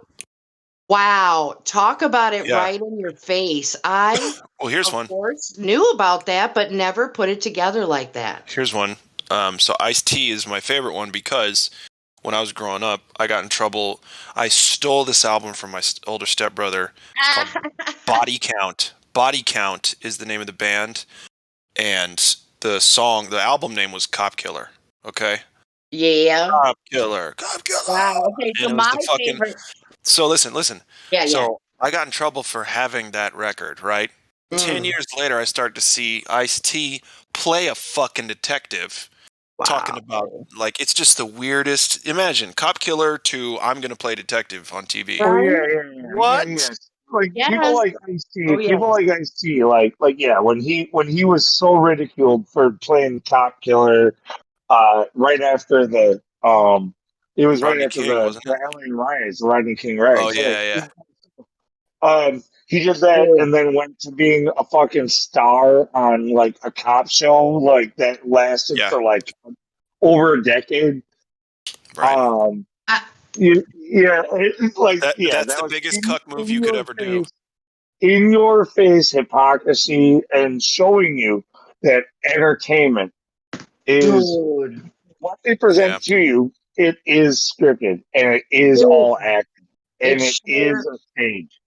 wow, talk about it Yeah. right in your face. I, Well, here's of one. course, knew about that, but never put it together like that. Here's one. So Ice T is my favorite one because when I was growing up, I got in trouble. I stole this album from my older stepbrother. It's called Body Count. Body Count is the name of the band, and the album name was Cop Killer. Okay. Yeah. Cop Killer. Cop Killer. Wow. Okay, And so it was my the fucking. favorite. So listen. Yeah, So I got in trouble for having that record, right? 10 years later, I start to see Ice-T play a fucking detective talking about, like, it's just the weirdest. Imagine, Cop Killer to I'm going to play detective on TV. Oh yeah. What? Yeah, yes. Like Yes. people like Ice-T, Oh, yeah. people like Ice-T, like yeah, when he was so ridiculed for playing Cop Killer, right after it was right Rodney after King, wasn't the it? LA riots, the Rodney King Oh, riots. yeah. He did that and then went to being a fucking star on like a cop show like that lasted for like over a decade. Right. It's like That's that the was biggest cuck move you could ever do. in your face hypocrisy and showing you that entertainment is what they present to you. It is scripted and it is all acting and it is a stage.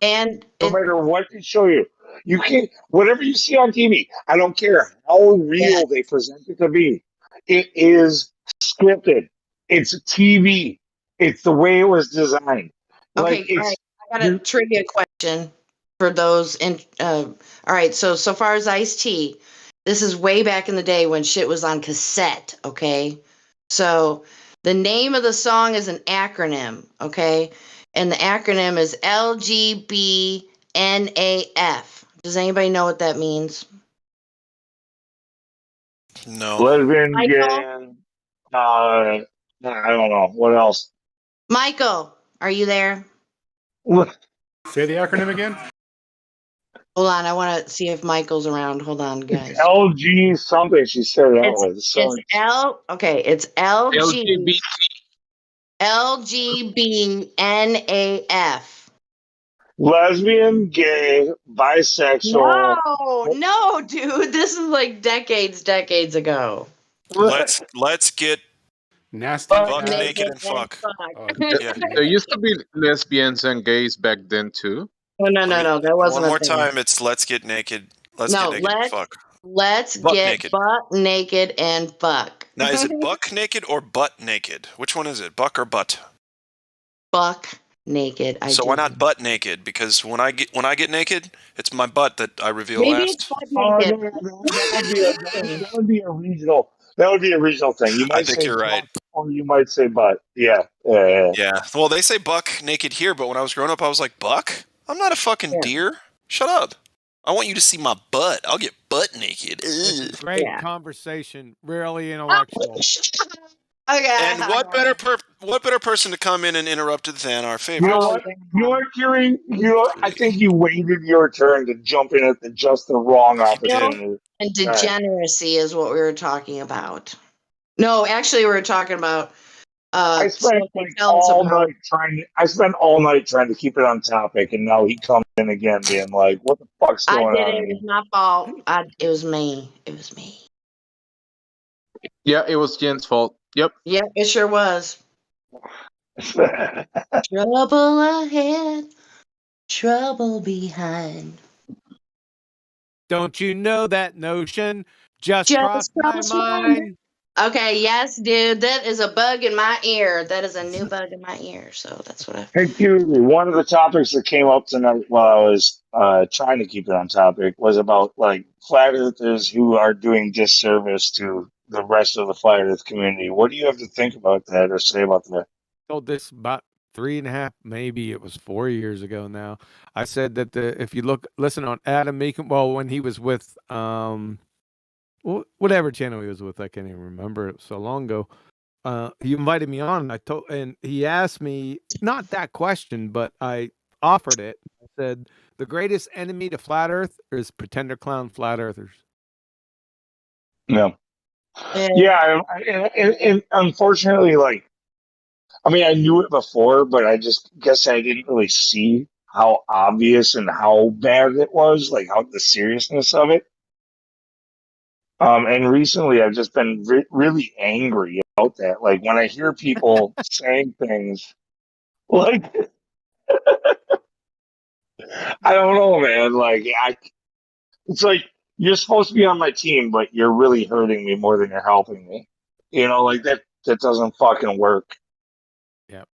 And no matter what they show you, you can't. Whatever you see on TV, I don't care how real they present it to be. It is scripted. It's TV. It's the way it was designed. Okay, Like all right. I got a trivia question for those. All right, so far as Ice-T, this is way back in the day when shit was on cassette. Okay, so the name of the song is an acronym. Okay, and the acronym is LGBNAF. Does anybody know what that means? No. Lesbian, Michael? gay. I don't know what else. Michael, are you there? Say the acronym again. Hold on, I want to see if Michael's around. Hold on, guys. It's LG something. She said that was so. It's L. Okay, it's LG. LGBNAF. Lesbian, gay, bisexual. No, dude. This is like decades ago. Let's get nasty, buck naked and fuck. Yeah. There used to be lesbians and gays back then too. No. That wasn't one more a thing. time. It's let's get naked. Let's get naked and fuck. Let's Buck get naked. butt naked and fuck. Now, is it buck naked or butt naked? Which one is it, buck or butt? Buck naked. So why not butt naked? Because when I get naked, it's my butt that I reveal Maybe last. it's butt naked. That would be a regional. That would be a regional thing. You might I think say you're right. butt or you might say butt. Yeah. Yeah. Well, they say buck naked here, but when I was growing up, I was like, buck? I'm not a fucking deer. Shut up. I want you to see my butt. I'll get butt naked. Great conversation, rarely intellectual. Okay. And what better person to come in and interrupt than our favorite? You know what? Kieran? I think you waited your turn to jump in at just the wrong opportunity. And degeneracy is what we were talking about. No, actually, we were talking about I spent so like tell us all about. night trying. I spent all night trying to keep it on topic, and now he comes in again, being like, "What the fuck's I going did it. on It here?" was my fault. It was me. It was me. Yeah, it was Jen's fault. Yep. Yeah, it sure was. Trouble ahead, trouble behind. Don't you know that notion just crossed Just my cross your mind. mind? Okay, yes, dude. That is a bug in my ear. That is a new bug in my ear. So that's what I. Hey, Q, one of the topics that came up tonight while I was trying to keep it on topic was about like flat earthers who are doing disservice to the rest of the flat earth community. What do you have to think about that or say about that? Told this about 3.5, maybe it was 4 years ago now. I said that if you listen on Adam Meekin, well, when he was with whatever channel he was with, I can't even remember. It was so long ago. He invited me on, and he asked me not that question, but I offered it. I said the greatest enemy to flat Earth is pretender clown flat earthers. No. Yeah, and unfortunately, like, I mean, I knew it before, but I just guess I didn't really see how obvious and how bad it was, like how the seriousness of it. And recently, I've just been really angry about that. Like when I hear people saying things like, I don't know, man. It's like you're supposed to be on my team, but you're really hurting me more than you're helping me. You know, like that doesn't fucking work. Yep.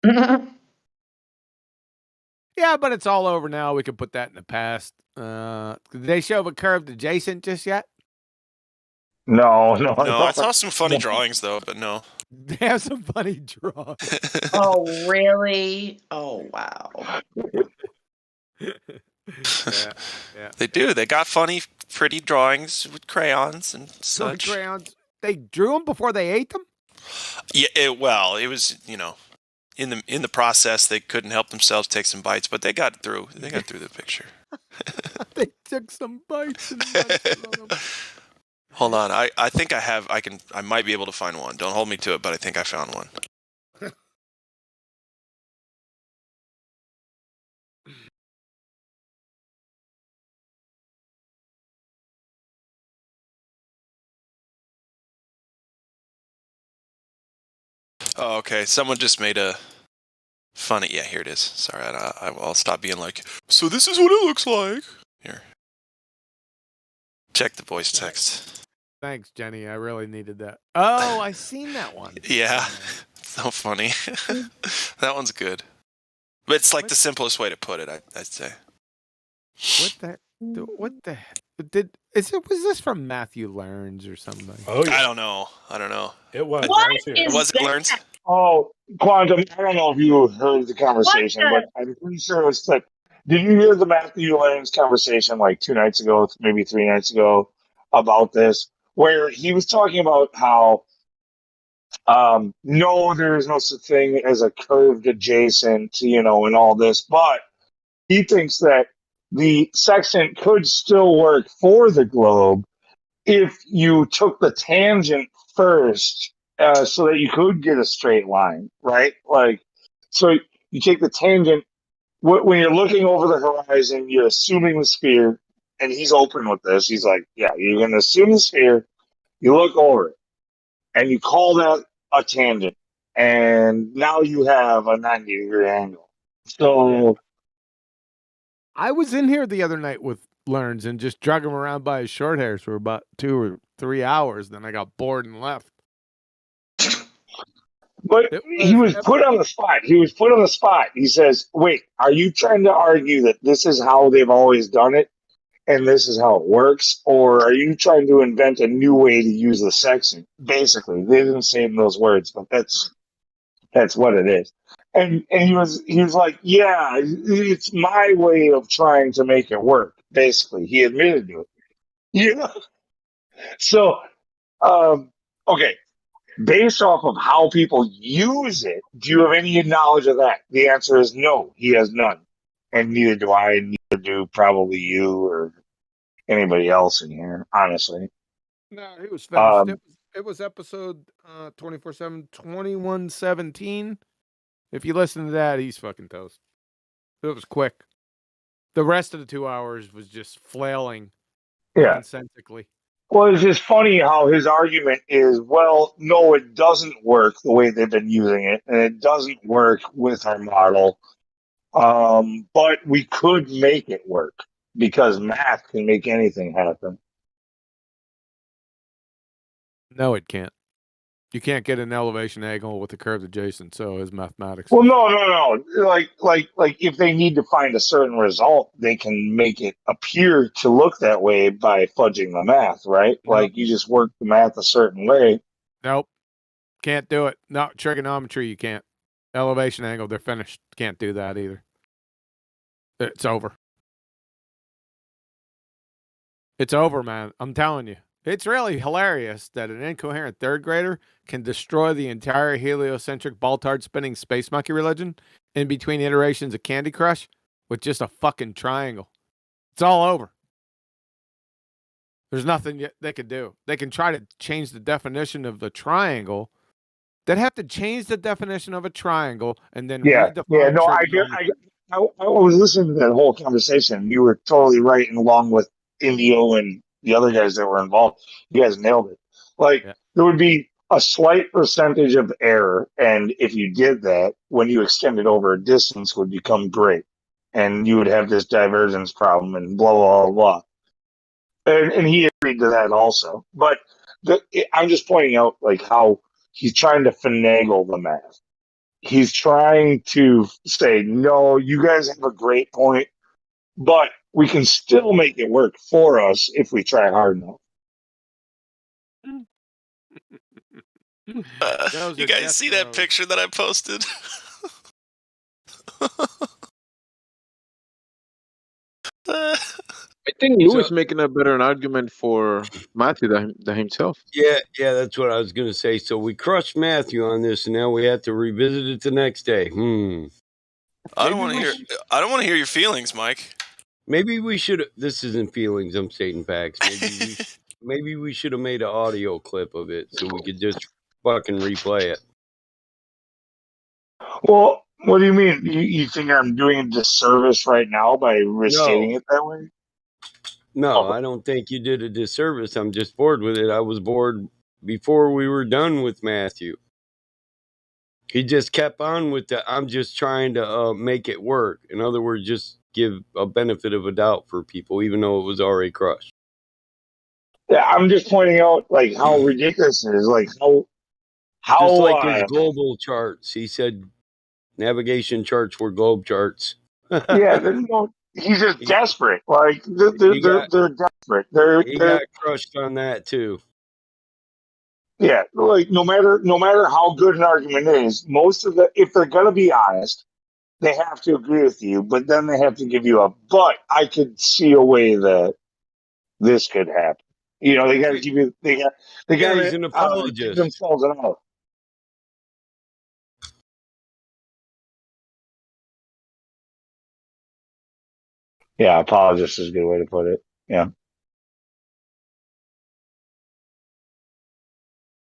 Yeah, but it's all over now. We can put that in the past. Did they show a curved adjacent just yet? No. I saw some funny drawings though, but no. They have some funny drawings. Oh, really? Oh, wow. Yeah. They do. They got funny, pretty drawings with crayons and such. Crayons. They drew them before they ate them? Yeah. It was in the process they couldn't help themselves take some bites, but they got through. They got through the picture. They took some bites and Hold on. I think I might be able to find one. Don't hold me to it, but I think I found one. Oh, okay. Someone just made a funny. Yeah, here it is. Sorry, I'll stop being like, so this is what it looks like. Here. Check the voice text. Thanks, Jenny. I really needed that. Oh, I seen that one. Yeah. So funny. That one's good. But it's like the simplest way to put it, I'd say. What the was this from Matthew Learns or something? Oh, yeah. I don't know. It was. What I was here. is Was it Learns? Oh, Quantum, I don't know if you heard the conversation, but I'm pretty sure it was like, did you hear the Matthew Lane's conversation like 2 nights ago, maybe 3 nights ago about this, where he was talking about how, no, there is no such thing as a curved adjacent, and all this, but he thinks that the section could still work for the globe if you took the tangent first, so that you could get a straight line, right? Like, so you take the tangent when you're looking over the horizon, you're assuming the sphere, and he's open with this. He's like, yeah, you're going to assume the sphere, you look over it, and you call that a tangent, and now you have a 90-degree angle. So I was in here the other night with Learns and just drug him around by his short hairs for about 2 or 3 hours. Then I got bored and left. But he was put on the spot. He says, wait, are you trying to argue that this is how they've always done it and this is how it works? Or are you trying to invent a new way to use the section? Basically, they didn't say in those words, but that's what it is. And he was like, yeah, it's my way of trying to make it work. Basically, he admitted to it. So, okay. Based off of how people use it, do you have any knowledge of that? The answer is no, he has none. And neither do I, neither do probably you or anybody else in here, honestly. No, he was finished. It was episode 24/7, 2117. If you listen to that, he's fucking toast. It was quick. The rest of the 2 hours was just flailing nonsensically. Well, it's just funny how his argument is, well, no, it doesn't work the way they've been using it, and it doesn't work with our model. But we could make it work because math can make anything happen. No, it can't. You can't get an elevation angle with a curved adjacent, so is mathematics. Well, no. Like if they need to find a certain result, they can make it appear to look that way by fudging the math, right? Nope. Like you just work the math a certain way. Nope. Can't do it. No, trigonometry, you can't. Elevation angle, they're finished. Can't do that either. It's over. It's over, man. I'm telling you. It's really hilarious that an incoherent third grader can destroy the entire heliocentric Baltard spinning space monkey religion in between iterations of Candy Crush with just a fucking triangle. It's all over. There's nothing they could do. They can try to change the definition of the triangle. They'd have to change the definition of a triangle and then redefine No, I was listening to that whole conversation. You were totally right, and along with Indio and the other guys that were involved, you guys nailed it. Like there would be a slight percentage of error, and if you did that, when you extended over a distance, would become great, and you would have this divergence problem, and blah blah blah. And he agreed to that also. But I'm just pointing out like how he's trying to finagle the math. He's trying to say, no, you guys have a great point, but we can still make it work for us if we try hard enough. You guys see that picture that I posted? I think Lou is making a better argument for Matthew than himself. Yeah, that's what I was going to say. So we crushed Matthew on this, and now we have to revisit it the next day. I don't want to hear your feelings, Mike. Maybe we should. This isn't feelings. I'm stating facts. Maybe we should have made an audio clip of it so we could just fucking replay it. Well, what do you mean? You think I'm doing a disservice right now by restating it that way? No, I don't think you did a disservice. I'm just bored with it. I was bored before we were done with Matthew. He just kept on with the, I'm just trying to make it work. In other words, just give a benefit of a doubt for people, even though it was already crushed. Yeah, I'm just pointing out like how ridiculous it is. Like how just like his global charts. He said navigation charts were globe charts. He's just desperate. Like they're desperate. He got crushed on that too. Yeah, like no matter how good an argument is, if they're gonna be honest, they have to agree with you, but then they have to give you a but I could see a way that this could happen. You know, they gotta give you he's an apologist. Give themselves an out. Yeah, apologist is a good way to put it. Yeah.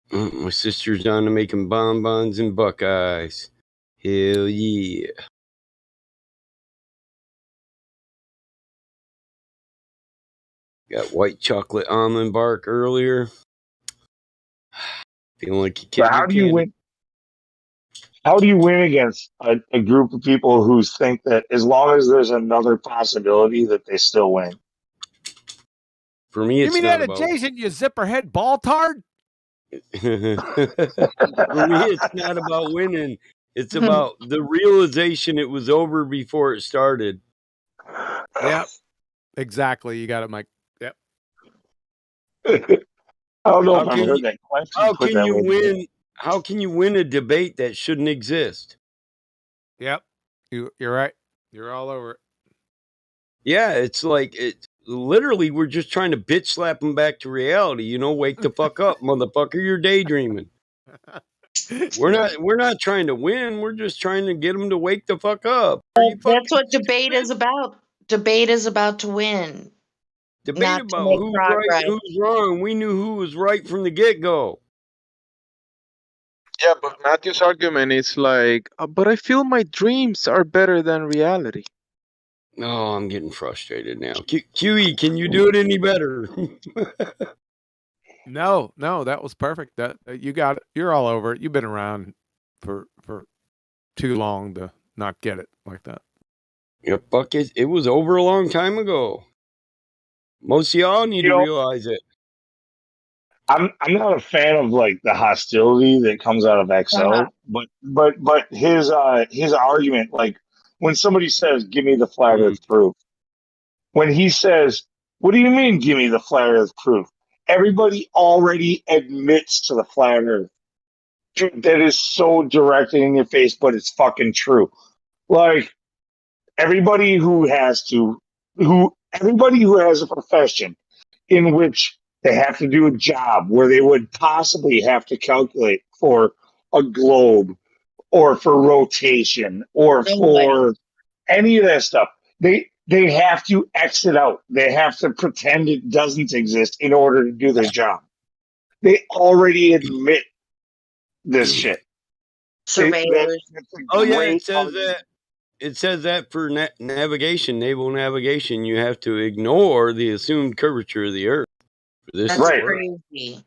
My sister's on to making bonbons and Buckeyes. Hell yeah. Got white chocolate almond bark earlier. Feeling like you can't. How do you win? How do you win against a group of people who think that as long as there's another possibility that they still win? For me, it's you mean not that about... adjacent, you zipperhead baltard? For me, it's not about winning. It's about the realization it was over before it started. Yep. Exactly. You got it, Mike. Yep. I don't know if I've heard that question. How can you win? How can you win a debate that shouldn't exist? Yep. You're right. You're all over it. Yeah, it's like literally we're just trying to bitch slap them back to reality. You know, wake the fuck up, motherfucker. You're daydreaming. We're not trying to win. We're just trying to get them to wake the fuck up. That's what debate is about. Debate is about to win. Debate about who's right and who's wrong. We knew who was right from the get-go. Yeah, but Matthew's argument is like, but I feel my dreams are better than reality. Oh, I'm getting frustrated now. QE, can you do it any better? No, that was perfect. That you got it. You're all over it. You've been around for too long to not get it like that. Yeah, fuck it. It was over a long time ago. Most of y'all need to realize it. I'm not a fan of like the hostility that comes out of XO, but his argument, like when somebody says, "Give me the flat Earth proof," when he says, "What do you mean, give me the flat Earth proof?" Everybody already admits to the flat Earth. Dude, that is so direct in your face, but it's fucking true. Like everybody who has a profession in which they have to do a job where they would possibly have to calculate for a globe or for rotation or for any of that stuff. They have to exit out. They have to pretend it doesn't exist in order to do their job. They already admit this shit. Surveyors. Oh yeah, it says that. It says that for navigation, naval navigation, you have to ignore the assumed curvature of the Earth. For this That's to work. crazy.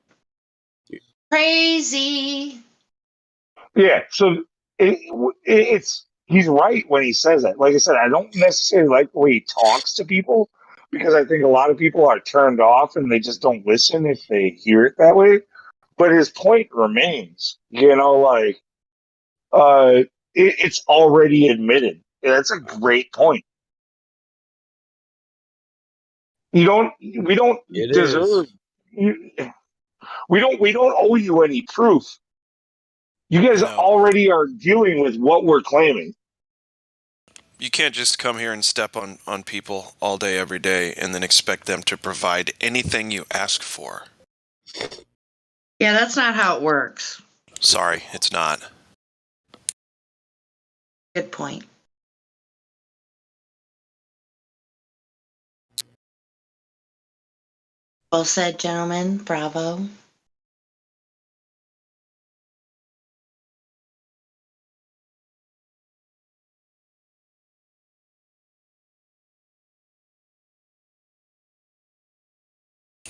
Crazy. Yeah, so it's he's right when he says that. Like I said, I don't necessarily like the way he talks to people because I think a lot of people are turned off and they just don't listen if they hear it that way. But his point remains, like it's already admitted. That's a great point. We don't It deserve. We don't owe you any proof. You guys already are dealing with what we're claiming. You can't just come here and step on people all day, every day, and then expect them to provide anything you ask for. Yeah, that's not how it works. Sorry, it's not. Good point. Well said, gentlemen. Bravo.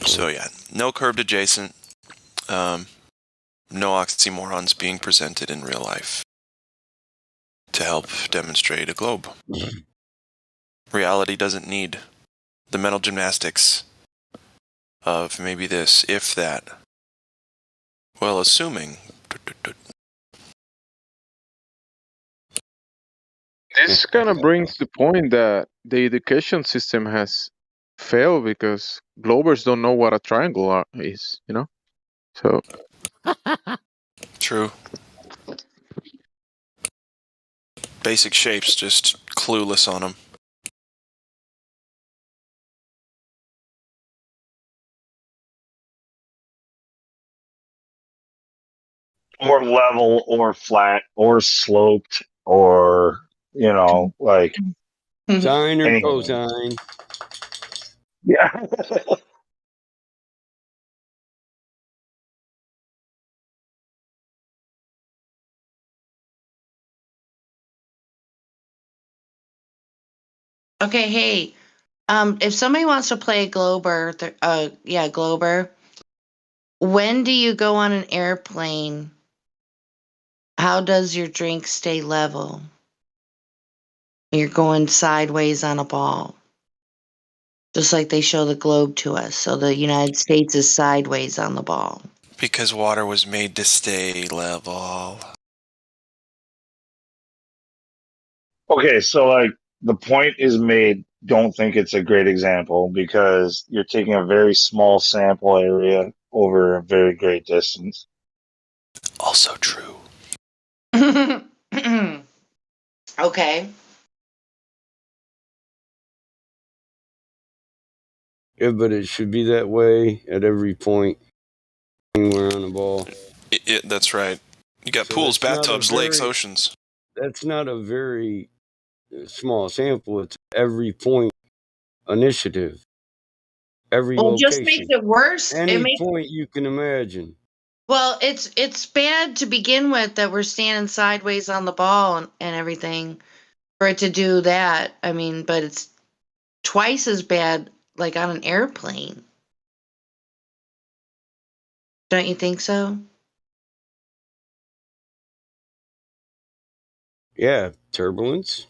So yeah, no curved adjacent. No oxymorons being presented in real life to help demonstrate a globe. Reality doesn't need the mental gymnastics of maybe this, if that. Well, assuming. This kind of brings the point that the education system has failed because Globers don't know what a triangle is, So. True. Basic shapes, just clueless on them. Or level, or flat, or sloped, or like sine or anyway. cosine. Yeah. Okay, hey, if somebody wants to play Glober, Glober, when do you go on an airplane? How does your drink stay level? You're going sideways on a ball. Just like they show the globe to us. So the United States is sideways on the ball. Because water was made to stay level. Okay, so like the point is made. Don't think it's a great example because you're taking a very small sample area over a very great distance. Also true. Okay. Yeah, but it should be that way at every point anywhere on the ball. That's right. You got pools, bathtubs, lakes, oceans. That's not a very small sample. It's every point initiative. Every location. Just makes it worse. Any point you can imagine. Well, it's bad to begin with that we're standing sideways on the ball and everything for it to do that. I mean, but it's twice as bad like on an airplane. Don't you think so? Yeah, turbulence.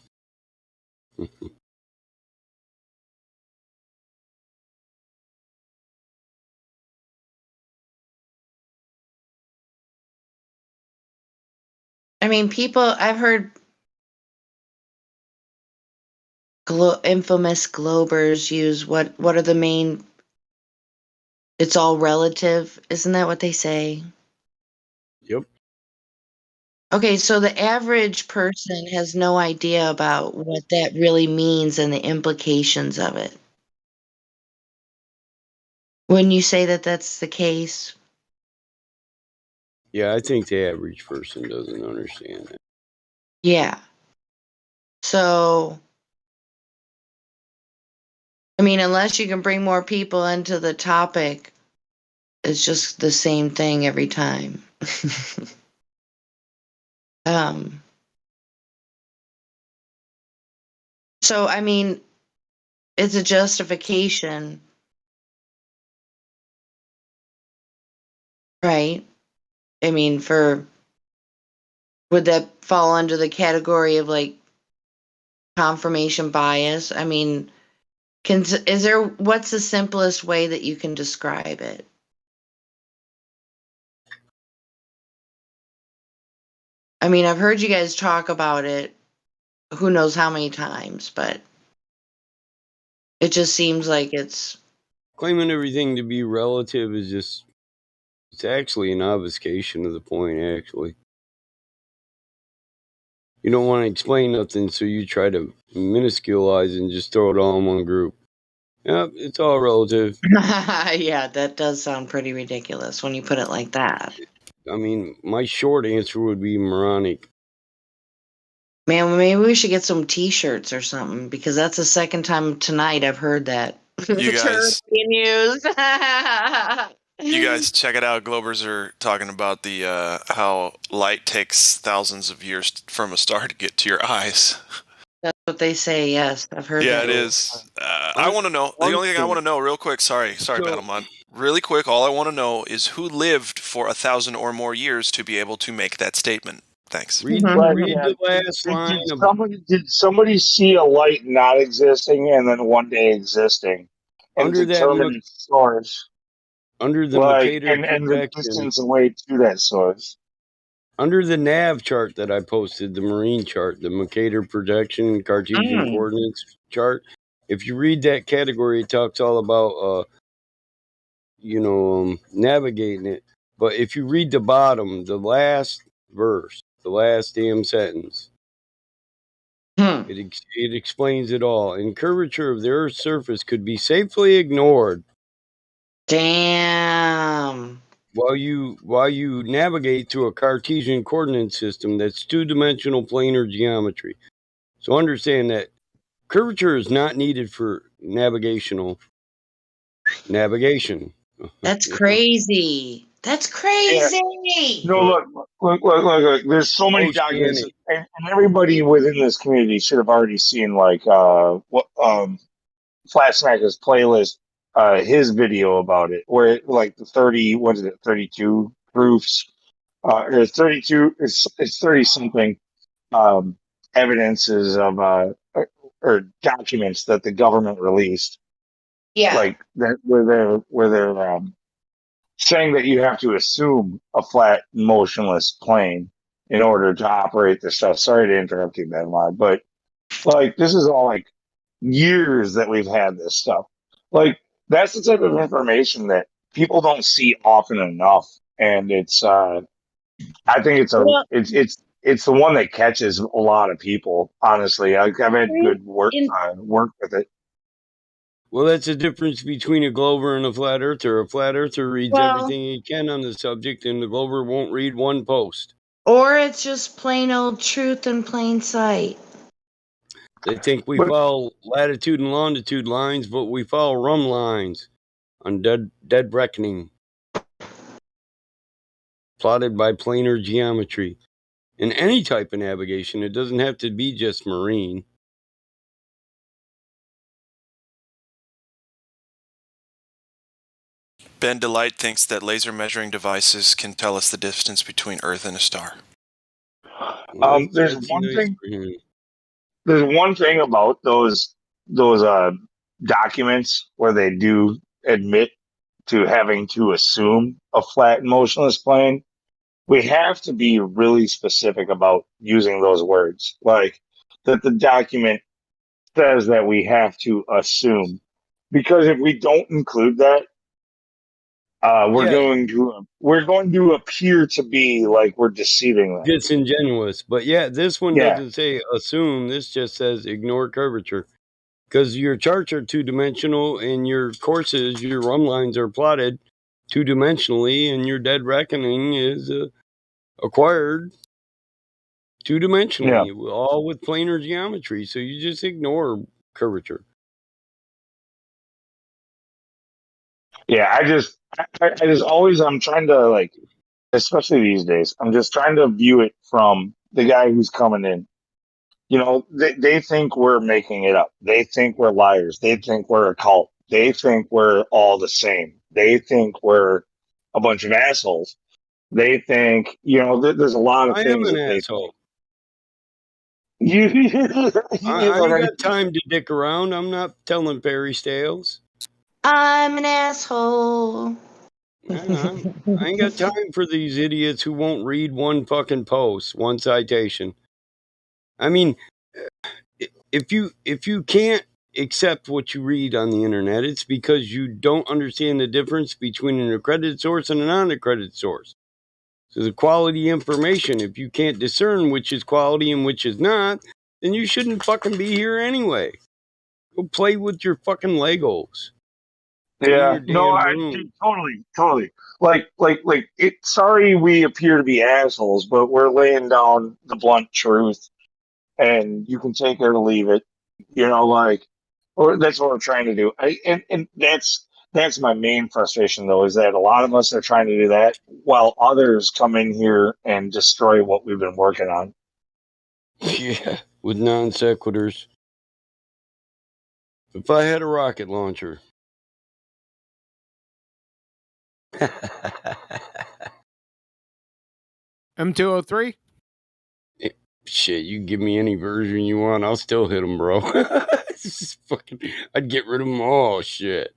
I mean, I've heard infamous Globers use what are the main, it's all relative. Isn't that what they say? Yep. Okay, so the average person has no idea about what that really means and the implications of it. Wouldn't you say that that's the case? Yeah, I think the average person doesn't understand that. Yeah. So, I mean, unless you can bring more people into the topic, it's just the same thing every time. So, I mean, it's a justification, right? I mean, would that fall under the category of like confirmation bias? I mean, what's the simplest way that you can describe it? I mean, I've heard you guys talk about it who knows how many times, but it just seems like it's Claiming everything to be relative is it's actually an obfuscation of the point, actually. You don't want to explain nothing, so you try to minusculize and just throw it all in one group. Yep, it's all relative. yeah, that does sound pretty ridiculous when you put it like that. I mean, my short answer would be moronic. Man, maybe we should get some T-shirts or something because that's the second time tonight I've heard that You term guys, being used. you guys check it out. Globers are talking about the how light takes thousands of years from a star to get to your eyes. That's what they say. Yes, I've heard Yeah, that. it is. I want to know. The only thing I want to know, real quick. Sorry, Battlemon. Really quick, all I want to know is who lived for 1,000 or more years to be able to make that statement. Thanks. Read the last line. Did somebody see a light not existing and then one day existing and Under that determine its source? Under the Like, Mercator and the protection. distance away to that source. Under the nav chart that I posted, the marine chart, the Mercator projection Cartesian coordinates chart, if you read that category, it talks all about, navigating it. But if you read the bottom, the last verse, the last damn sentence, it explains it all. And curvature of the Earth's surface could be safely ignored. Damn. While you navigate through a Cartesian coordinate system that's two-dimensional planar geometry. So understand that curvature is not needed for navigation. That's crazy. That's crazy. Yeah. No, look. There's so many documents, and everybody within this community should have already seen Flat Smacker's playlist, his video about it, where it, like the 32 proofs, or 32, it's 30 something evidences of or documents that the government released. Yeah. Like that where they're saying that you have to assume a flat, motionless plane in order to operate this stuff. Sorry to interrupt you, Ben Lod, but like this is all like years that we've had this stuff. Like that's the type of information that people don't see often enough, and it's I think it's the one that catches a lot of people. Honestly, I've had good work with it. Well, that's the difference between a Glover and a flat earther. A flat earther reads everything he can on the subject, and the Glover won't read one post. Or it's just plain old truth in plain sight. They think we follow latitude and longitude lines, but we follow rum lines on dead reckoning. plotted by planar geometry. In any type of navigation, it doesn't have to be just marine. Ben Delight thinks that laser measuring devices can tell us the distance between Earth and a star. There's one thing. There's one thing about those documents where they do admit to having to assume a flat and motionless plane. We have to be really specific about using those words, like that the document says that we have to assume, because if we don't include that, we're going to appear to be like we're deceiving them. Disingenuous. But yeah, this one Yeah. doesn't say assume. This just says ignore curvature. Because your charts are two-dimensional and your courses, your run lines are plotted two-dimensionally, and your dead reckoning is acquired two-dimensionally, all with planar geometry. So you just ignore curvature. Yeah, I just always, I'm trying to, like, especially these days, I'm just trying to view it from the guy who's coming in. You know, they think we're making it up. They think we're liars. They think we're a cult. They think we're all the same. They think we're a bunch of assholes. They think, you know, there's a lot of I am things an that they asshole. You, I ain't got time to dick around. I'm not telling fairy tales. I'm an asshole. I ain't got time for these idiots who won't read one fucking post, one citation. I mean, if you can't accept what you read on the internet, it's because you don't understand the difference between an accredited source and a non-accredited source. So the quality information, if you can't discern which is quality and which is not, then you shouldn't fucking be here anyway. Go play with your fucking Legos. Yeah, no, totally. Like it. Sorry, we appear to be assholes, but we're laying down the blunt truth, and you can take it or leave it. You know, like, or that's what we're trying to do. And that's my main frustration, though, is that a lot of us are trying to do that while others come in here and destroy what we've been working on. Yeah, with non sequiturs. If I had a rocket launcher. M203? Shit, you give me any version you want, I'll still hit them, bro. This is fucking, I'd get rid of them all. Shit.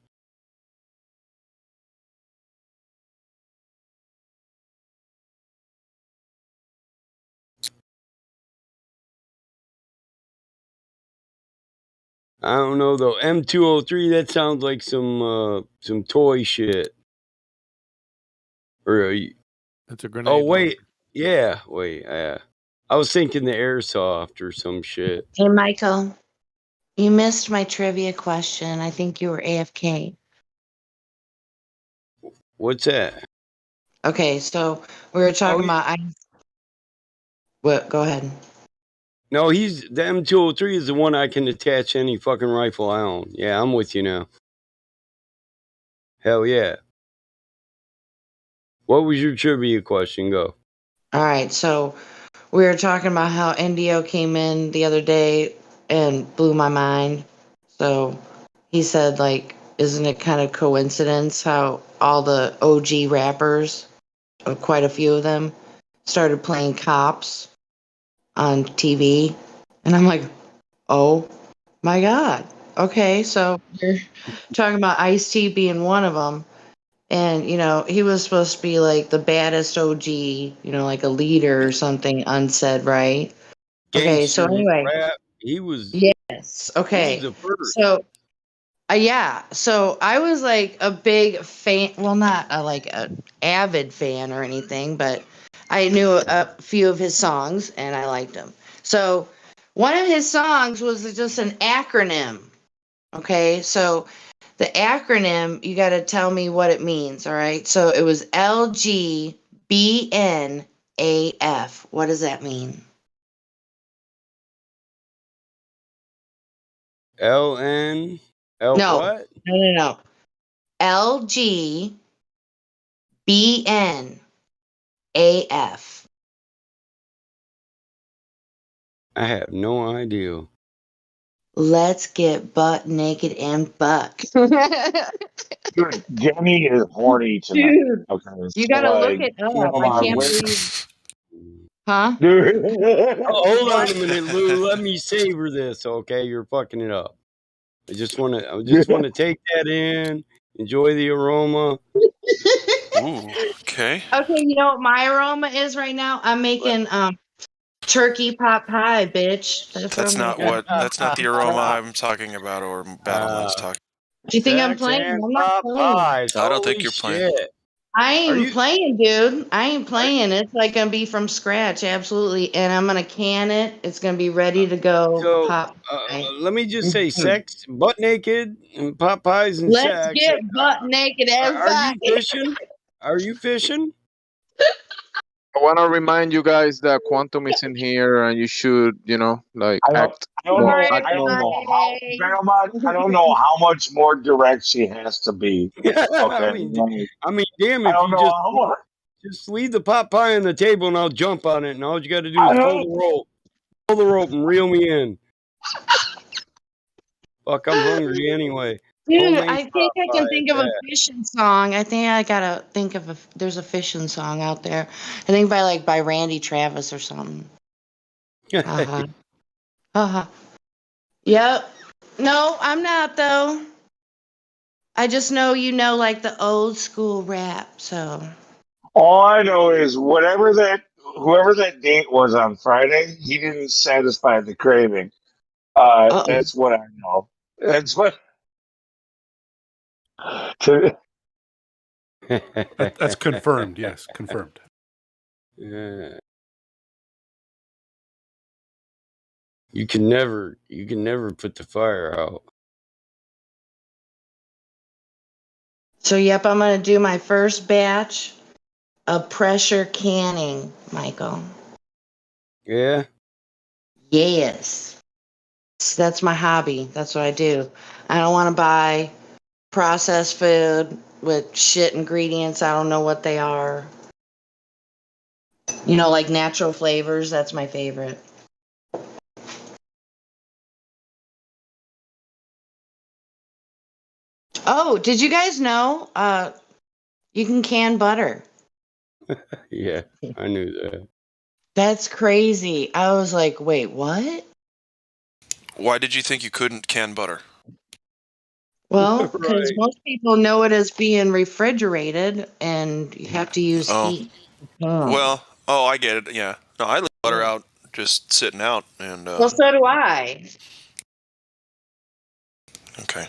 I don't know though. M203, that sounds like some toy shit. Or that's a grenade. Oh wait, yeah, wait, I was thinking the airsoft or some shit. Hey, Michael, you missed my trivia question. I think you were AFK. What's that? Okay, so we were talking about. What? Go ahead. No, the M203 is the one I can attach any fucking rifle I own. Yeah, I'm with you now. Hell yeah. What was your trivia question? Go. All right, so we were talking about how NDO came in the other day and blew my mind. So he said, like, isn't it kind of coincidence how all the OG rappers, quite a few of them, started playing cops on TV? And I'm like, oh my God. Okay, so we're talking about Ice-T being one of them. And, you know, he was supposed to be like the baddest OG, you know, like a leader or something unsaid, right? Okay, so Gangster anyway. rap. He was. Yes. Okay. He was the first. So, yeah. So I was like a big fan. Well, not like an avid fan or anything, but I knew a few of his songs and I liked them. So one of his songs was just an acronym. Okay. So the acronym, you got to tell me what it means. All right. So it was LGBNAF. What does that mean? LN. No. What? No. LGBNAF. AF. I have no idea. Let's get butt naked and fuck. Dude, Jenny is horny tonight. Dude, Okay, you so gotta look like, it you up. know, I can't wait, believe. Huh? dude. Hold on a minute, Lou. Let me savor this. Okay, you're fucking it up. I just want to take that in, enjoy the aroma. Ooh, okay. Okay, you know what my aroma is right now? I'm making turkey pot pie, bitch. That's what I'm making. That's not the aroma I'm talking about or Battleman's talking. Do you think I'm Sex playing? and I'm not pot playing. pies. I don't think Holy you're playing. shit. I Are ain't you- playing, dude. I ain't playing. It's like gonna be from scratch, absolutely. And I'm gonna can it. It's gonna be ready to go. So, Pop pie. let me just say sex, butt naked, and pot pies and Let's sex. get butt naked and Are you fuck. fishing? Are you fishing? I want to remind you guys that Quantum is in here, and you should, like I don't, act. I don't know. Act I don't know normal. how, Belmont, I don't know how much more direct she has to be. Okay, I mean, like, damn! I If don't you know how much. just leave the pot pie on the table, and I'll jump on it, and all you got to do I is pull know. the rope, and reel me in. Fuck, I'm hungry anyway. Dude, Homemade I think pot I pie can at think of a that. fishing song. I think I gotta think of there's a fishing song out there. I think by Randy Travis or something. Uh-huh. Uh-huh. Yep. No, I'm not though. I just know you know like the old school rap, so All I know is whoever that date was on Friday, he didn't satisfy the craving. That's what I know. That's what. That's confirmed. Yes, confirmed. Yeah. You can never put the fire out. So yep, I'm gonna do my first batch of pressure canning, Michael. Yeah. Yes. So that's my hobby. That's what I do. I don't want to buy processed food with shit ingredients. I don't know what they are. You know, like natural flavors. That's my favorite. Oh, did you guys know you can can butter? Yeah, I knew that. That's crazy. I was like, wait, what? Why did you think you couldn't can butter? Well, because most people know it as being refrigerated and you have to use heat. Well, I get it. Yeah. No, I leave butter out just sitting out and Well, so do I. okay.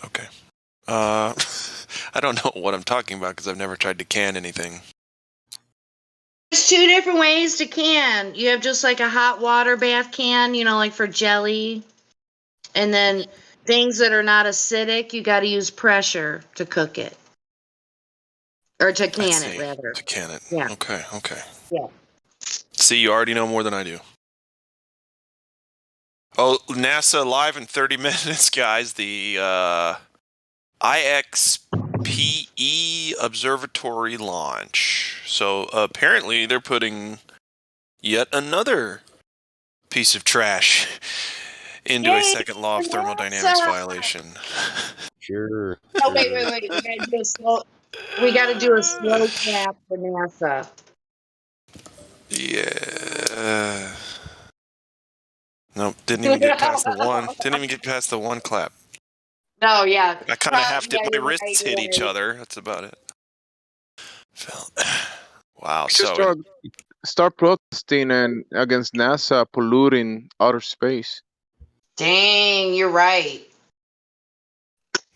Okay. I don't know what I'm talking about because I've never tried to can anything. There's two different ways to can. You have just like a hot water bath can, you know, like for jelly. And then things that are not acidic, you got to use pressure to cook it. Or to can it, rather. To can it. Yeah. Okay. Yeah. See, you already know more than I do. Oh, NASA live in 30 minutes, guys. The IXPE observatory launch. So apparently they're putting yet another piece of trash into a second law of thermodynamics violation. Sure. Oh, wait. We got to do a slow clap for NASA. Yeah. Nope, didn't even get past the one. Didn't even get past the one clap. No, yeah. I kind of have to. My wrists hit each other. That's about it. Wow. Just So start protesting and against NASA polluting outer space. Dang, you're right.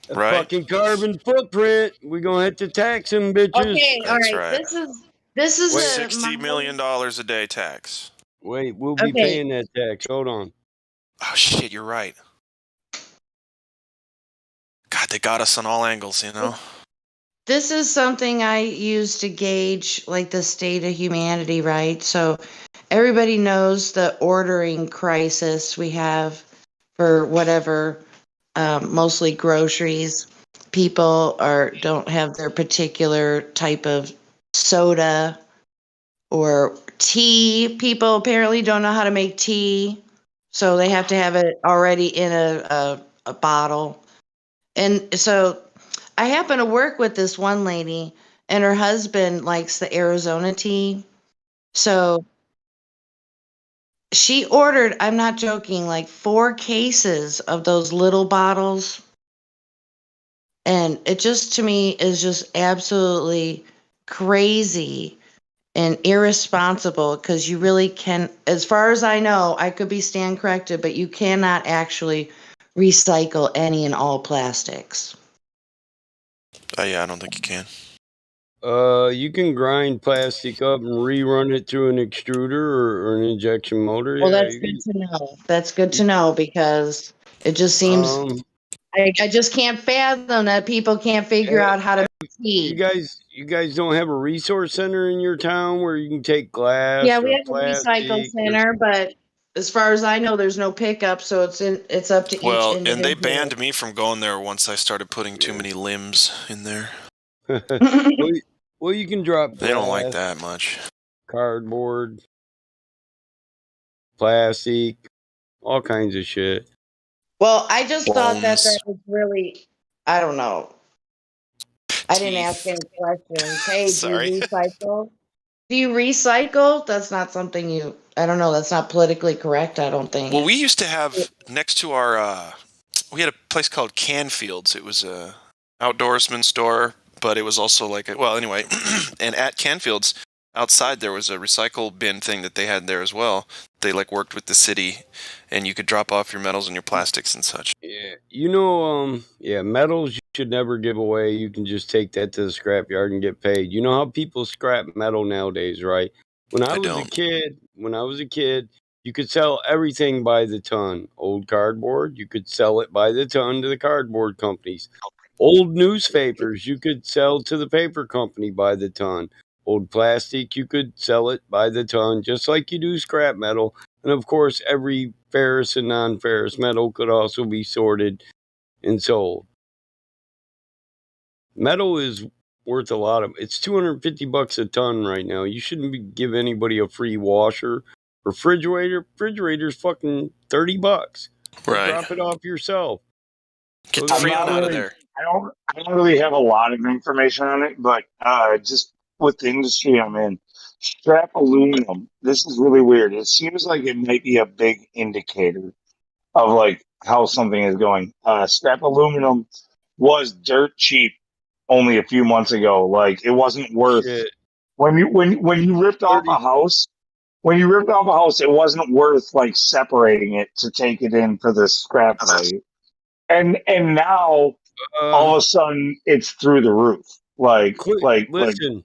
A fucking carbon footprint. We're gonna have to tax them bitches. Okay, all That's right. right. This is $60 million a day tax. Wait, we'll be Okay. paying that tax. Hold on. Oh shit, you're right. God, they got us on all angles, you know. This is something I use to gauge like the state of humanity, right? So everybody knows the ordering crisis we have for whatever, mostly groceries. People don't have their particular type of soda or tea. People apparently don't know how to make tea, so they have to have it already in a bottle. And so I happen to work with this one lady, and her husband likes the Arizona tea. So she ordered, I'm not joking, like 4 cases of those little bottles. And it just, to me, is just absolutely crazy and irresponsible, because you really can, as far as I know, I could be stand corrected, but you cannot actually recycle any and all plastics. Yeah, I don't think you can. You can grind plastic up and rerun it through an extruder or an injection motor. Well, Yeah, that's good to know. That's good to know, because it just seems, I just can't fathom that people can't figure out how to make you tea. guys don't have a resource center in your town where you can take glass Yeah, we or have a recycle plastic? center, but as far as I know, there's no pickup, so it's up to each Well, and they individual. banned me from going there once I started putting too many limbs in there. Well, you can drop glass, They don't like that much. cardboard, plastic, all kinds of shit. Well, I just thought that Foams. was really, I don't know. I didn't ask any questions. Hey, Sorry. do you recycle? Do you recycle? That's not something you, I don't know, that's not politically correct, I don't think. Well, we used to have next to our, we had a place called Canfields. It was a outdoorsman store, but it was also like, well, anyway, and at Canfields, outside there was a recycle bin thing that they had there as well. They like worked with the city, and you could drop off your metals and your plastics and such. Yeah, metals you should never give away. You can just take that to the scrapyard and get paid. You know how people scrap metal nowadays, right? When I was a kid, you could sell everything by the ton. Old cardboard, you could sell it by the ton to the cardboard companies. Old newspapers, you could sell to the paper company by the ton. Old plastic, you could sell it by the ton, just like you do scrap metal. And of course, every ferrous and non-ferrous metal could also be sorted and sold. Metal is worth a lot of. It's $250 a ton right now. You shouldn't give anybody a free washer. Refrigerator. Refrigerator's fucking $30. Right. Drop it off yourself. Get the freon out of there. I don't really have a lot of information on it, but just with the industry I'm in, scrap aluminum. This is really weird. It seems like it might be a big indicator of like how something is going. Scrap aluminum was dirt cheap only a few months ago. Like it wasn't worth when you ripped off a house. When you ripped off a house, it wasn't worth like separating it to take it in for the scrap value. And now all of a sudden it's through the roof. Listen,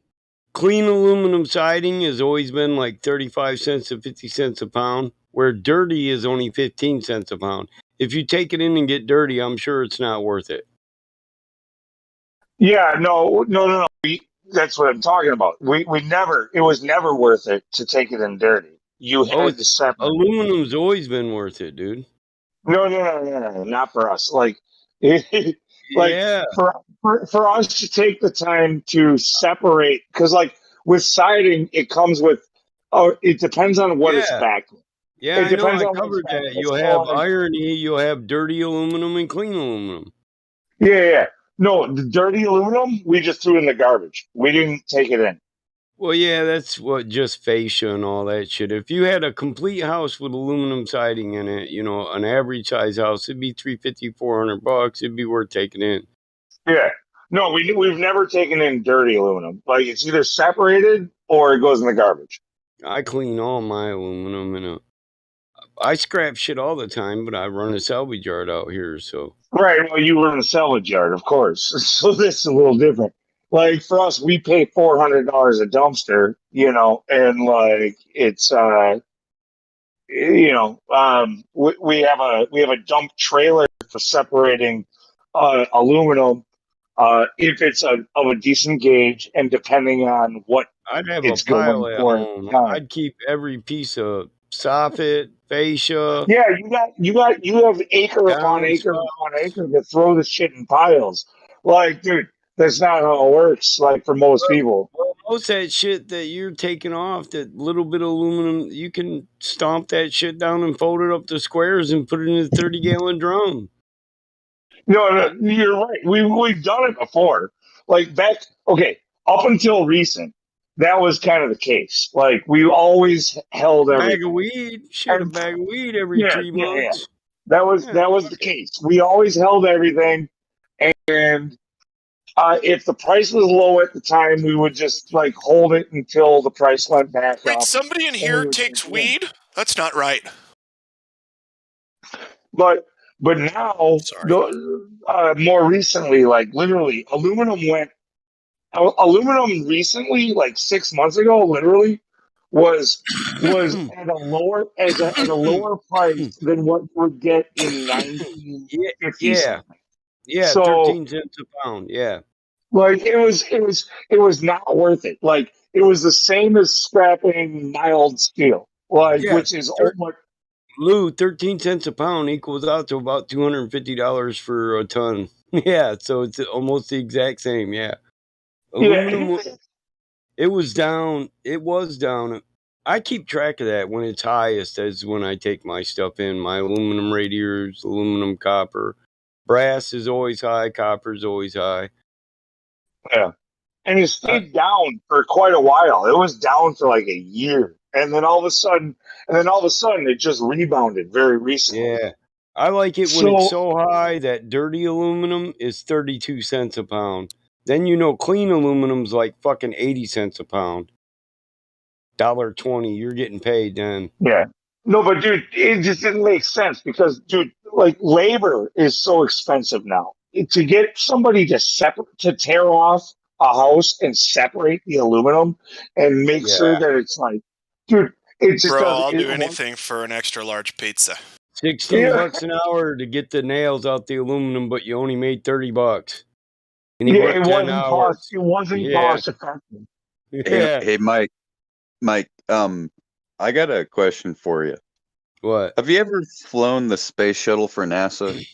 clean aluminum siding has always been like 35 cents to 50 cents a pound, where dirty is only 15 cents a pound. If you take it in and get dirty, I'm sure it's not worth it. Yeah, no. That's what I'm talking about. It was never worth it to take it in dirty. You had to separate. Aluminum's always been worth it, dude. No, not for us. Like for us to take the time to separate, because like with siding, it comes with. Oh, it depends on what it's backed with. Yeah, I know. I covered that. You'll have irony. You'll have dirty aluminum and clean aluminum. Yeah. No, the dirty aluminum we just threw in the garbage. We didn't take it in. Well, yeah, that's what just fascia and all that shit. If you had a complete house with aluminum siding in it, an average size house, it'd be $350, $400. It'd be worth taking in. Yeah. No, we've never taken in dirty aluminum. Like it's either separated or it goes in the garbage. I clean all my aluminum and I scrap shit all the time, but I run a salvage yard out here, so. Right. Well, you run a salvage yard, of course. So this is a little different. Like for us, we pay $400 a dumpster, and like it's we have a dump trailer for separating aluminum if it's of a decent gauge and depending on what I'd have it's a pile going at for. home. I'd keep every piece of soffit, fascia. Yeah, you have acre upon acre upon acre to throw the shit in piles. Like, dude, that's not how it works. Like for most people. Most that shit that you're taking off, that little bit of aluminum, you can stomp that shit down and fold it up to squares and put it in a 30-gallon drum. No, you're right. We've done it before. Like up until recent, that was kind of the case. Like we always held Bag everything. of weed, shit, a bag of weed every 3 months. That was the case. We always held everything, and if the price was low at the time, we would just like hold it until the price went back up. Wait, somebody in here takes weed? That's not right. But now, more recently, like literally, aluminum recently, like 6 months ago, literally was at a lower price than what you would get in 1950. Yeah, So 13 cents a pound. Yeah. like it was not worth it. Like it was the same as scrapping mild steel, which is Lou, 13 cents a pound equals out to about $250 for a ton. Yeah, so it's almost the exact same. Yeah. Aluminum, it was down. It was down. I keep track of that when it's highest, as when I take my stuff in. My aluminum radiators, aluminum, copper. Brass is always high. Copper is always high. Yeah. And it stayed down for quite a while. It was down for like a year. And then all of a sudden it just rebounded very recently. Yeah. I like it when it's so high that dirty aluminum is 32 cents a pound. Then clean aluminum's like fucking 80 cents a pound. $1.20, you're getting paid then. Yeah. No, but dude, it just didn't make sense because, dude, like labor is so expensive now. To get somebody to tear off a house and separate the aluminum and make sure that it's like, dude, it just Bro, I'll do anything for an extra large pizza. $16 an hour to get the nails out the aluminum, but you only made $30. And it wasn't cost effective. Yeah. Hey, Mike, I got a question for you. What? Have you ever flown the space shuttle for NASA?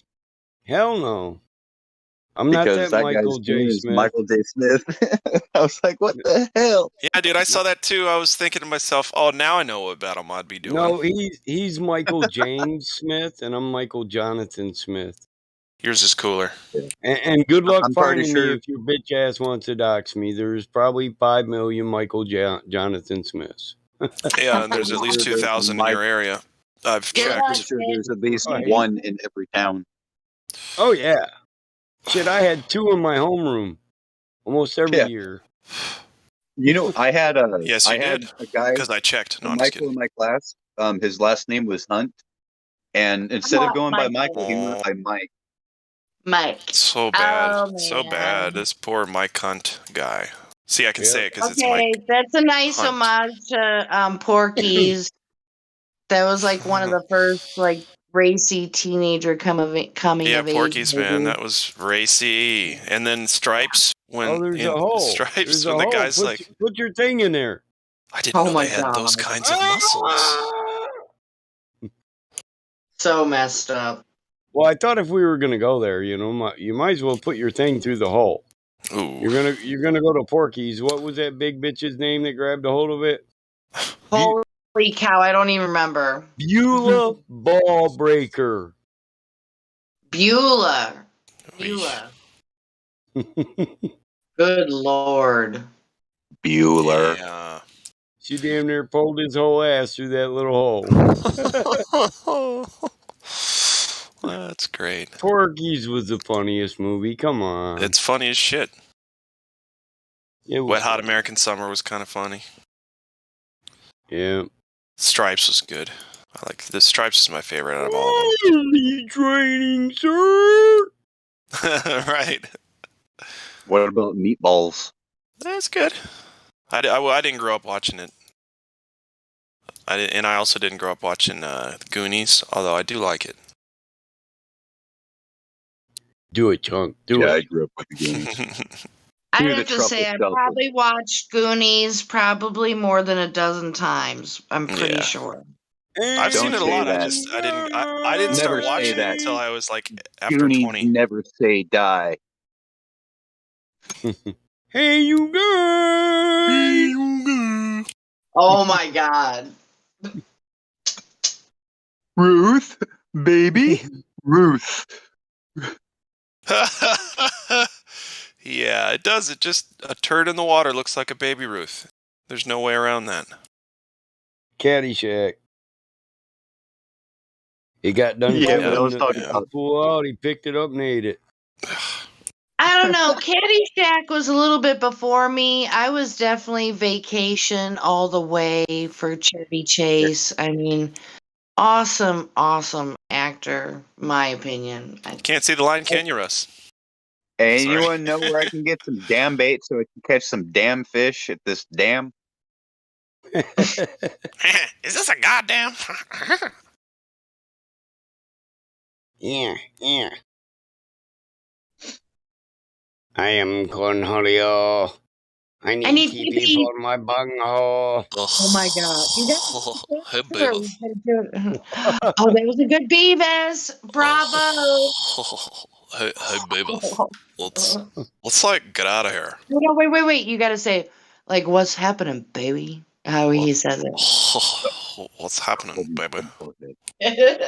Hell no. I'm not that Michael J. Smith. Michael J. Smith. I was like, what the hell? Yeah, dude, I saw that too. I was thinking to myself, oh, now I know what battle mod be doing. No, he's Michael James Smith, and I'm Michael Jonathan Smith. Yours is cooler. And good luck I'm finding me if your bitch ass wants to dox me. There's probably 5 million Michael Jonathan Smiths. Yeah, and there's at least 2,000 in your area. I've checked. I'm sure there's at least one in every town. Oh, yeah. Shit, I had 2 in my homeroom almost every year. I had a yes, you did. A guy because I checked. No, I'm Michael in my class. His last name was Hunt, and instead of going by Michael, he went by Mike. Mike. So bad, so bad. This poor Mike Hunt guy. See, I can say it because it's Mike. Okay, that's a nice homage to Porky's. That was like one of the first like racy teenager coming of age. Yeah, Porky's, man, that was racy. And then Stripes there's a hole. Stripes there's when a the hole. guy's put your thing in there. I didn't know they had those kinds of muscles. So messed up. Well, I thought if we were gonna go there, you might as well put your thing through the hole. Ooh. You're gonna go to Porky's. What was that big bitch's name that grabbed a hold of it? Holy cow! I don't even remember. Beulah Ballbreaker. Beulah. Good Lord. Bueller. Yeah. She damn near pulled his whole ass through that little hole. That's great. Porky's was the funniest movie. Come on. It's funny as shit. Wet Hot American Summer was kind of funny. Yeah. Stripes was good. I like the Stripes is my favorite out of all of them. Only training, sir. Right. What about Meatballs? That's good. I didn't grow up watching it. I also didn't grow up watching Goonies, although I do like it. Do it, Chunk. Do it. I grew up with the Goonies. I have to say, I probably watched Goonies probably more than a dozen times. I'm pretty sure. I've seen it a lot. I didn't start watching it until I was like after Goonies 20. Never say die. Hey, you guys! Oh my God. Ruth, baby, Ruth. Yeah, it does. It just a turd in the water looks like a baby Ruth. There's no way around that. Caddyshack. He got done Yeah, killing what I was the talking about. pool out. He picked it up and ate it. I don't know. Caddyshack was a little bit before me. I was definitely Vacation all the way for Chevy Chase. I mean, awesome actor, my opinion. Can't see the line, can you, Russ? Hey, Sorry. anyone know where I can get some damn bait so I can catch some damn fish at this dam? Is this a goddamn? Yeah. I am Cornholio. I need TP for my bunghole. Oh my God. You got Hey, baby. Oh, that was a good Beavis. Bravo. Hey, baby. Let's like get out of here. No, wait. You got to say, like, what's happening, baby? How he says it. What's happening, baby? Baby.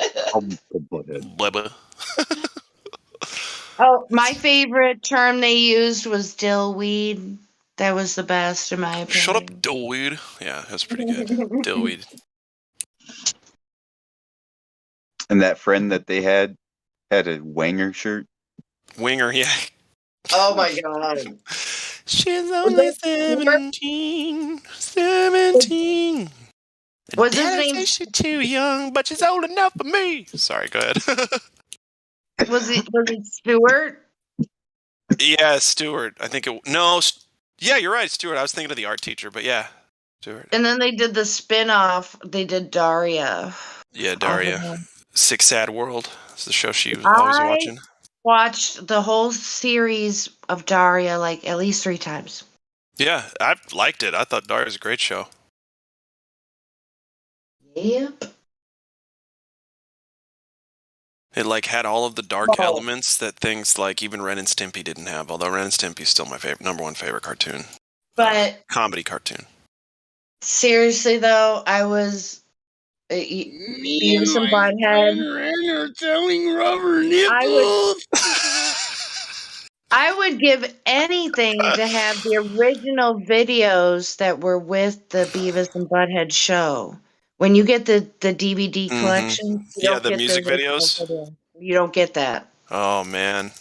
Oh, my favorite term they used was dillweed. That was the best, in my opinion. Shut up, dillweed. Yeah, that's pretty good. Dillweed. And that friend that they had a Wanger shirt. Winger, yeah. Oh my God. She's only 17. 17. Was his name? She's too young, but she's old enough for me. Sorry, go ahead. Was it Stewart? Yeah, Stewart. I think it. No. Yeah, you're right, Stewart. I was thinking of the art teacher, but yeah, Stewart. And then they did the spin-off. They did Daria. Yeah, Daria. Sick Sad World. It's the show she was always watching. Watched the whole series of Daria like at least 3 times. Yeah, I liked it. I thought Daria was a great show. Yep. It like had all of the dark elements that things like even Ren and Stimpy didn't have. Although Ren and Stimpy's still my number one favorite cartoon. But comedy cartoon. Seriously though, I was Beavis and Butthead. Ren are selling rubber nipples. I would give anything to have the original videos that were with the Beavis and Butthead show. When you get the DVD collection, you don't the get music original videos. video. You don't get that. Oh man,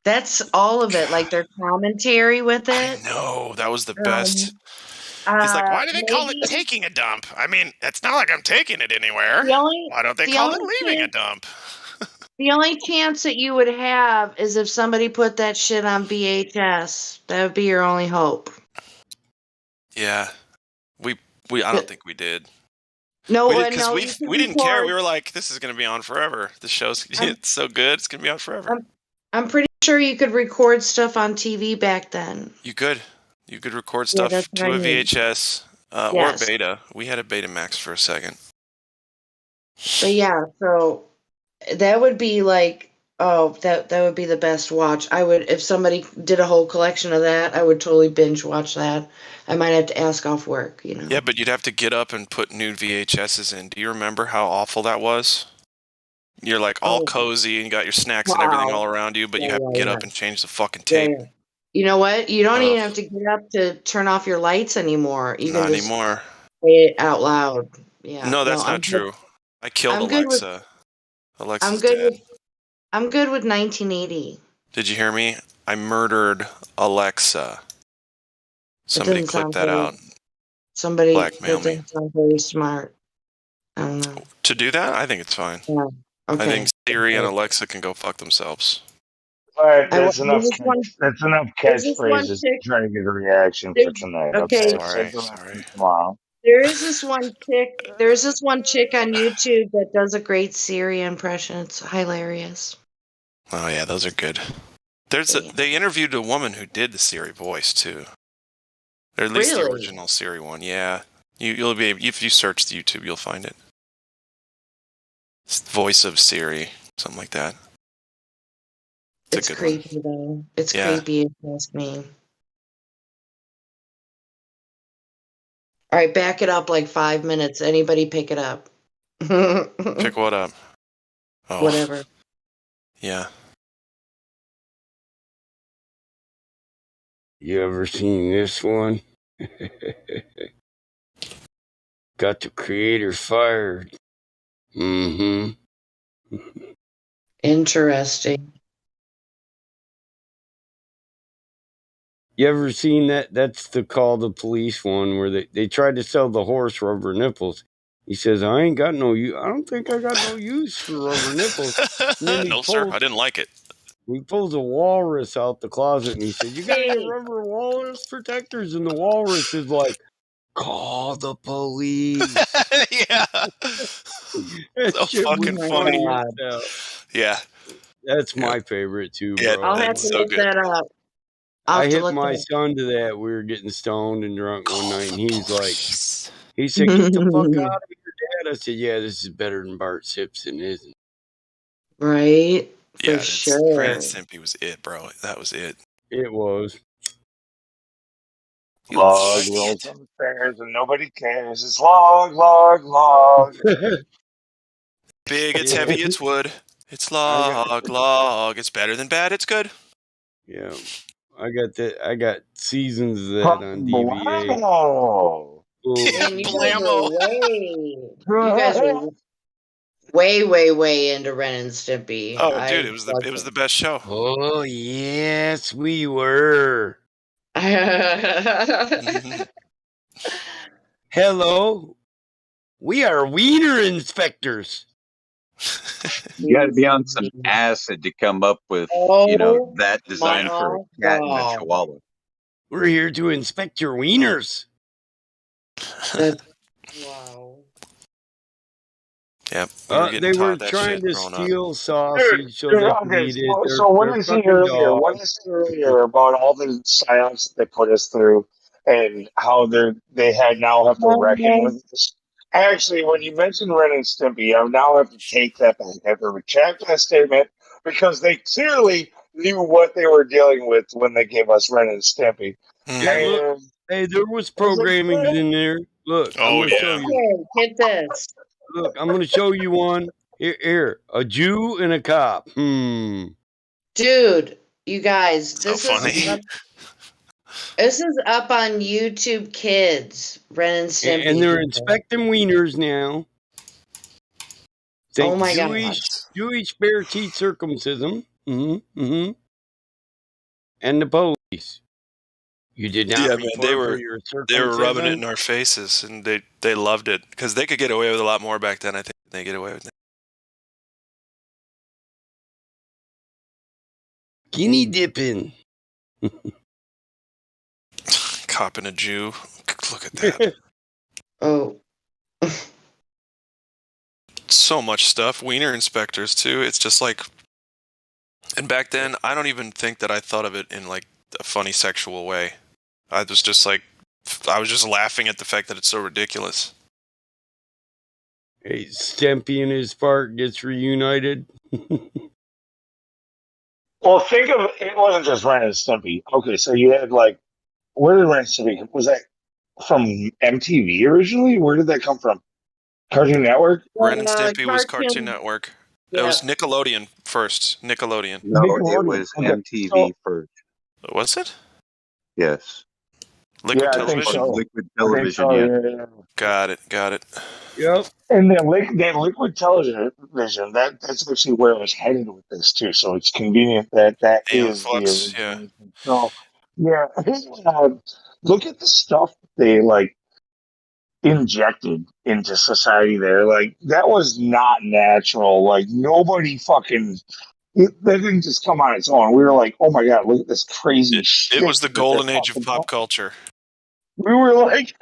that's all of it. Like their commentary with it. No, that was the best. He's like, why do they call it taking a dump? I mean, it's not like I'm taking it anywhere. Why don't they call it leaving a dump? The only chance that you would have is if somebody put that shit on VHS. That would be your only hope. Yeah, I don't think we did. No, because we didn't care. We were like, this is going to be on forever. The show's it's so good. It's going to be on forever. I'm pretty sure you could record stuff on TV back then. You could record stuff to a VHS or a Beta. We had a Betamax for a second. But yeah, so that would be like, that would be the best watch. I would, if somebody did a whole collection of that, I would totally binge watch that. I might have to ask off work, you know. Yeah, but you'd have to get up and put new VHSs in. Do you remember how awful that was? You're like all cozy and you got your snacks and everything all around you, but you have to get up and change the fucking tape. Yeah. You know what? You don't even have to get up to turn off your lights anymore. You Not can just anymore. say it out loud. Yeah. No, that's not true. I killed Alexa. Alexa's dead. I'm good with 1980. Did you hear me? I murdered Alexa. Somebody clip that out. Somebody blackmail me. doesn't sound very smart. I don't know. To do that, I think it's fine. Yeah. Okay. I think Siri and Alexa can go fuck themselves. All right, that's enough catchphrases to try to get a reaction for tonight. Okay. Sorry. Wow. There is this one chick. There's this one chick on YouTube that does a great Siri impression. It's hilarious. Oh yeah, those are good. They interviewed a woman who did the Siri voice too. Or at least the original Siri one. Yeah, you'll be able, if you search the YouTube, you'll find it. It's the voice of Siri, something like that. It's creepy though. It's creepy if you ask me. All right, back it up like 5 minutes. Anybody pick it up? Pick what up? Oh. Whatever. Yeah. You ever seen this one? Got the creator fired. Mm-hmm. Interesting. You ever seen that? That's the Call the Police one where they tried to sell the horse rubber nipples. He says, I ain't got no use. I don't think I got no use for rubber nipples. And then No, sir. I didn't like it. He pulls a walrus out the closet and he said, you got any rubber walrus protectors? And the walrus is like, call the police. Yeah. So fucking funny. Yeah. That's my favorite too, Yeah, bro. I'll have to look that up. I hit my son to that. We were getting stoned and drunk one night, and he's like, he said, get the fuck out of here, Dad. I said, yeah, this is better than Bart Simpson, isn't it? Right? For Yeah, sure. Ren and Stimpy was it, bro. That was it. It was. Log rolls on the stairs and nobody cares. It's log, log, log. Big, it's heavy, it's wood. It's log, log. It's better than bad, it's good. Yeah. I got seasons of that on DVA. Wow. And you guys are way into Ren and Stimpy. Oh, dude, it was the best show. Oh yes, we were. Hello, we are wiener inspectors. You got to be on some acid to come up with, that design for a cat and a chihuahua. We're here to inspect your wieners. Wow. Yep. They were trying to steal sausage, so they could eat it. So what did he earlier? What did he say earlier about all the psyops that they put us through and how they now have to reckon with this? Actually, when you mentioned Ren and Stimpy, I now have to take that back. I have to retract that statement because they clearly knew what they were dealing with when they gave us Ren and Stimpy. Yeah, look, hey, there was programming in there. Look, I'm going to show you. Get this. Look, I'm going to show you one. Here, a Jew and a cop. Dude, you guys, this is up on YouTube Kids, Ren and Stimpy. And they're inspecting wieners now. Oh my God. Jewish bare teeth circumcision. And the police. You did not report for your circumcision? They were rubbing it in our faces, and they loved it because they could get away with a lot more back then. I think they get away with it. Guinea dipping. Copping a Jew. Look at that. Oh. So much stuff. Wiener inspectors, too. It's just like... And back then, I don't even think that I thought of it in, like, a funny sexual way. I was just laughing at the fact that it's so ridiculous. Hey, Stimpy and his part gets reunited. Well, think of it wasn't just Ren and Stimpy. Okay, so you had where did Ren and Stimpy? Was that from MTV originally? Where did that come from? Cartoon Network? Ren and Stimpy was Cartoon Network. Yeah. It was Nickelodeon first. Nickelodeon. No, it was MTV first. Was it? Yes. Liquid television? Liquid television, yeah. Got it. Yep. And then liquid television, that's actually where I was headed with this, too. So it's convenient that is the original. So, yeah. Look at the stuff they, injected into society there. That was not natural. Nobody fucking... That didn't just come on its own. We were like, oh my God, look at this crazy shit. It was the golden age of pop culture. We were like...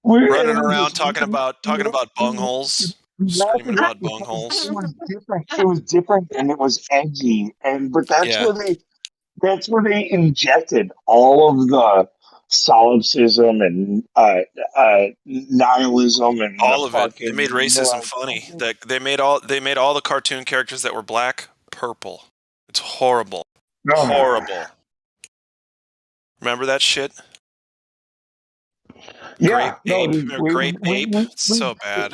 running around talking about bungholes, screaming about bungholes. It was different, and it was edgy, but that's where they injected all of the solipsism and nihilism and all of it. They made racism funny. They made all the cartoon characters that were black purple. It's horrible. Horrible. Remember that shit? Yeah, no, Grape Ape. So bad.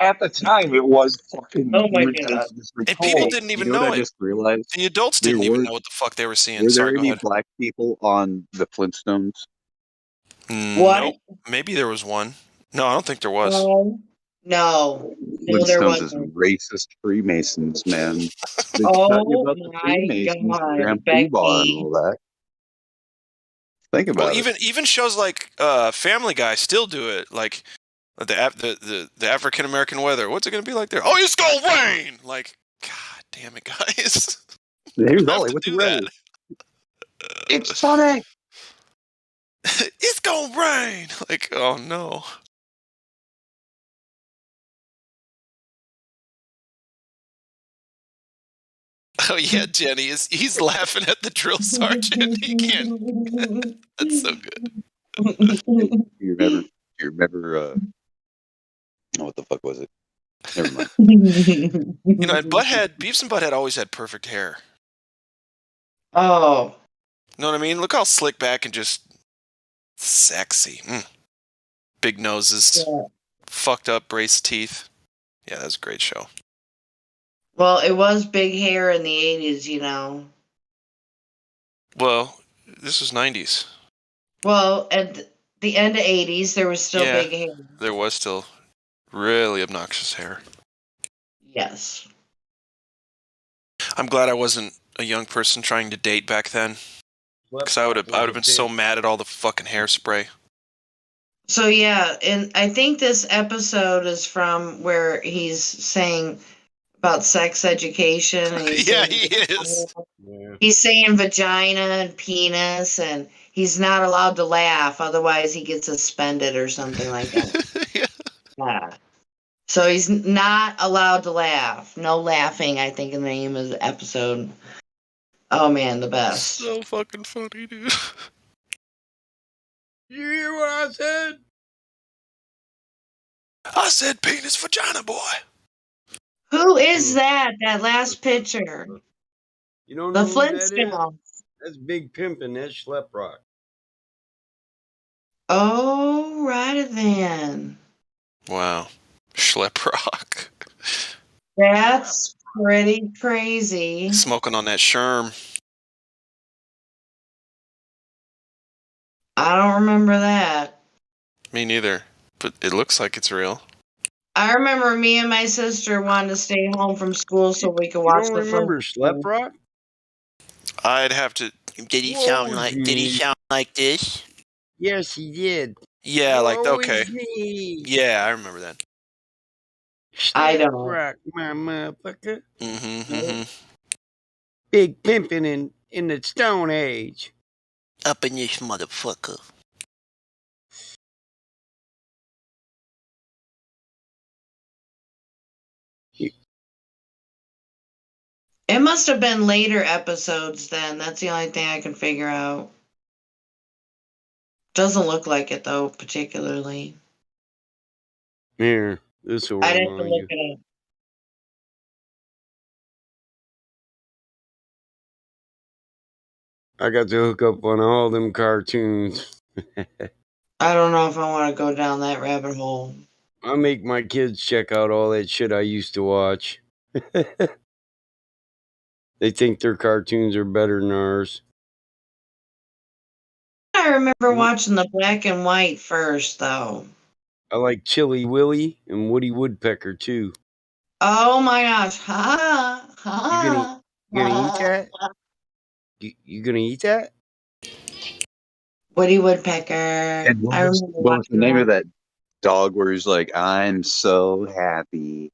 at the time it was fucking. Oh We my were god. just like, And people oh, didn't You even know what I know it. just realized? The adults There didn't even were know what the fuck they were seeing. were there Sorry, go any ahead. black people on the Flintstones? What? Nope. Maybe there was one. No, I don't think there was. No, there Flintstones is wasn't. racist Freemasons, man. They tell you Oh about the my Freemasons, god, Grand Poobah, and Becky. all that. Think Well, about it. even shows like Family Guy still do it. Like the African American weather. What's it gonna be like there? Oh, it's gonna rain. Like, god damn it, guys. Here's I have Ollie to with the do weather. that. It's sunny. It's gonna rain. Like, oh no. Oh yeah, Jenny he's laughing at the drill sergeant. He can't. That's so good. Do you remember? Oh, what the fuck was it? Never mind. You know, and Beavis and Butthead always had perfect hair. Oh. You know what I mean? Look how slick back and just sexy. Big noses, Yeah. fucked up brace teeth. Yeah, that's a great show. Well, it was big hair in the 80s, you know. Well, this was 90s. Well, at the end of 80s, there was still Yeah, big hair. there was still really obnoxious hair. Yes. I'm glad I wasn't a young person trying to date back then. Because I would have been so mad at all the fucking hairspray. So yeah, and I think this episode is from where he's saying about sex education. And he's Yeah, saying, he is. He's saying vagina and penis, and he's not allowed to laugh, otherwise he gets suspended or something like that. Yeah. So he's not allowed to laugh. No laughing, I think, in the name of the episode. Oh man, the best. So fucking funny, dude. You hear what I said? I said penis vagina, boy. Who is that? That last picture. You don't The know who that is? Flintstones. That's Big Pimpin'. That's Schleprock. Oh, right then. Wow. Schleprock. That's pretty crazy. Smoking on that Sherm. I don't remember that. Me neither. But it looks like it's real. I remember me and my sister wanted to stay home from school so we could watch don't the remember Flintstones. Schleprock? I'd have to. Did he sound like this? Yes, he did. Yeah, You're like always okay. me. Yeah, I remember that. I don't. Schleprock, my motherfucker. Mm-hmm. Big Pimpin' in the Stone Age. Up in this motherfucker. It must have been later episodes then. That's the only thing I can figure out. Doesn't look like it though, particularly. Here, this will I'd have to remind look you. it up. I got to hook up on all them cartoons. I don't know if I want to go down that rabbit hole. I make my kids check out all that shit I used to watch. They think their cartoons are better than ours. I remember watching the black and white first, though. I like Chili Willy and Woody Woodpecker too. Oh my gosh. Ha, ha, You gonna eat that? You gonna eat that? Woody Woodpecker. And I remember what was the watching name that. of that dog where he's like, "I'm so happy"?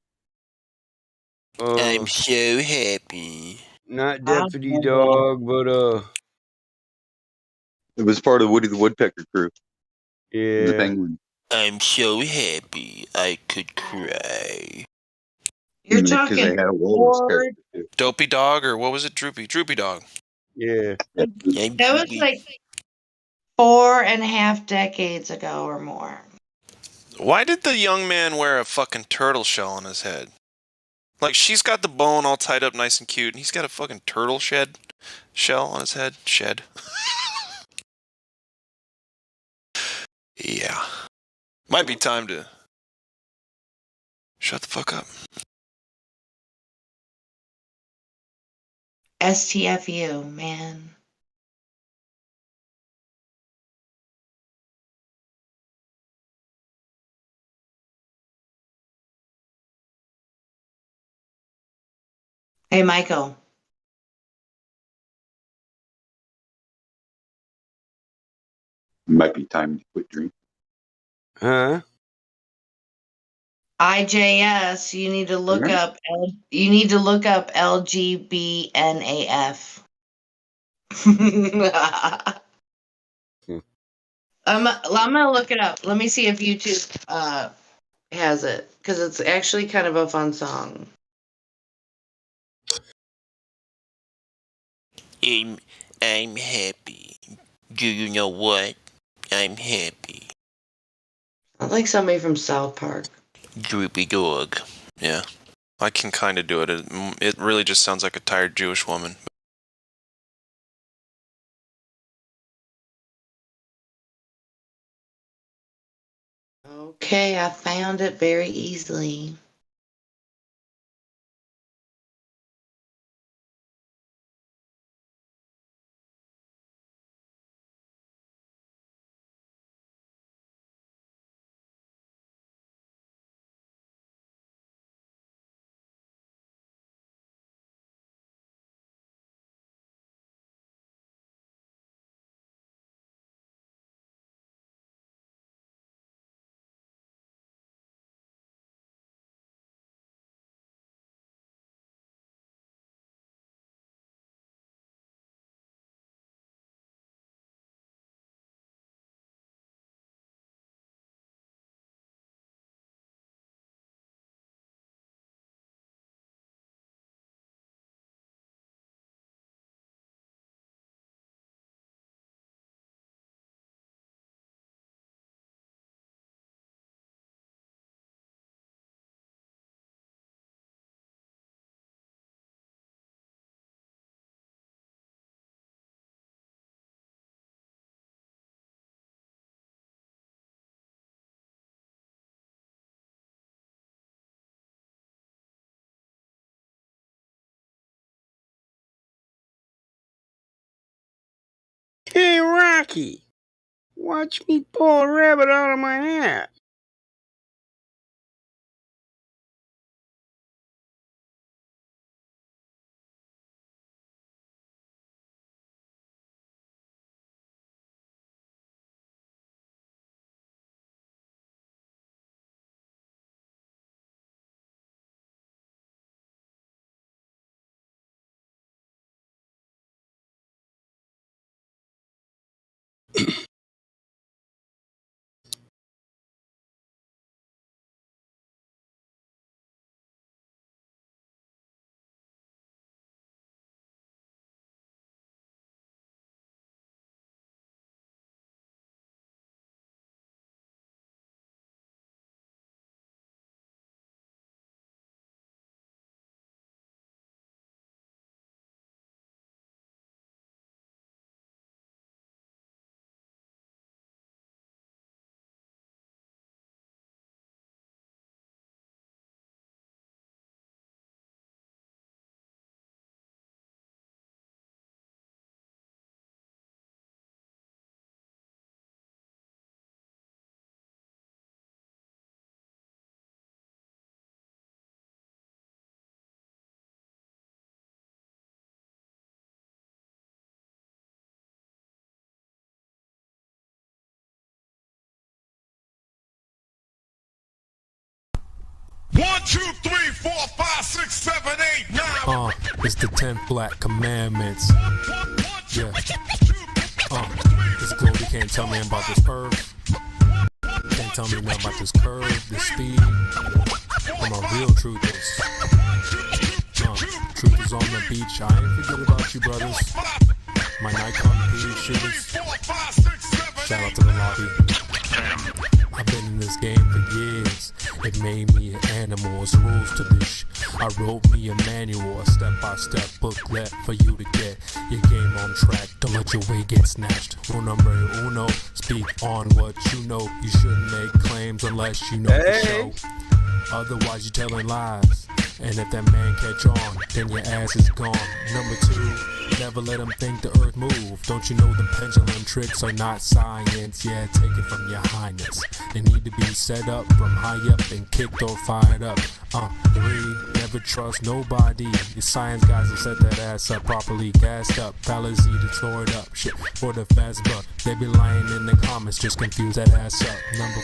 I'm so happy. Not Deputy Dog, but It was part of Woody the Woodpecker crew. yeah. The Penguin. I'm so happy I could cry. You're Because talking they had a walrus Ford. character too. Dopey Dog, or what was it? Droopy Dog. Yeah. That was like 4.5 decades ago or more. Why did the young man wear a fucking turtle shell on his head? Like, she's got the bone all tied up nice and cute, and he's got a fucking turtle shell on his head. Shed. Yeah. Might be time to shut the fuck up. STFU, man. Hey, Michael. Might be time to quit drinking. Huh? IJS, you need to look up LGBNAF. I'm gonna look it up. Let me see if YouTube has it, because it's actually kind of a fun song. I'm happy. Do you know what? I'm happy. Sounds like somebody from South Park. Droopy dog. Yeah. I can kind of do it. It really just sounds like a tired Jewish woman. Okay, I found it very easily. Hey, Rocky, watch me pull a rabbit out of my hat. One, two, three, 4, 5, 6, 7, 8, 9. It's the 10 Black Commandments. Yeah. This Glory can't tell me about this curve. Can't tell me nothing about this curve, this speed. I'm a real truthist. Truth is on the beach. I ain't forget about you, brothers. My Nikon PE shooters. Shout out to the lobby. I've been in this game for years, It made me an animal, it's rules to this shit. I wrote me a manual, a step-by-step booklet for you to get your game on track. Don't let your way get snatched. Rule number uno, speak on what you know. You shouldn't make claims unless you know for sure. Otherwise you're telling lies. And if that man catch on, then your ass is gone. Number 2, never let them think the earth move. Don't you know them pendulum tricks are not science? Yeah, take it from your highness. They need to be set up from high up and kicked or fired up. 3, never trust nobody. The science guys will set that ass up properly gassed up. Fallacy to tore it up. Shit for the fast buck. They be lying in the comments, just confuse that ass up. Number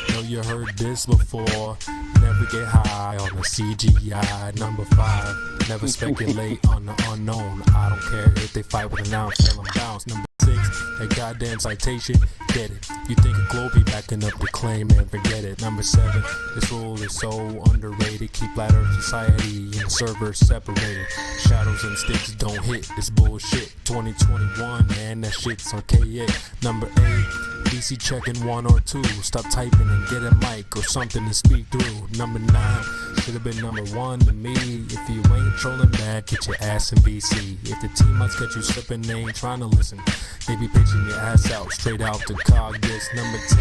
4, know you heard this before. Never get high on the CGI. Number 5, never speculate on the unknown. I don't care if they fight with an ounce, tell them bounce. Number 6, that goddamn citation, get it. You think a globe be backing up the claim and forget it. Number 7, this rule is so underrated. Keep flat earth society and servers separated. Shadows and sticks don't hit this bullshit. 2021, man, that shit's archaic. Number 8, DC checking 1 or 2. Stop typing and get a mic or something to speak through. Number 9, should have been number 1 to me. If you ain't trolling back, get your ass in VC. If the team must get you slipping, they ain't trying to listen. They be pitching your ass out, straight out to cog this. Number 10,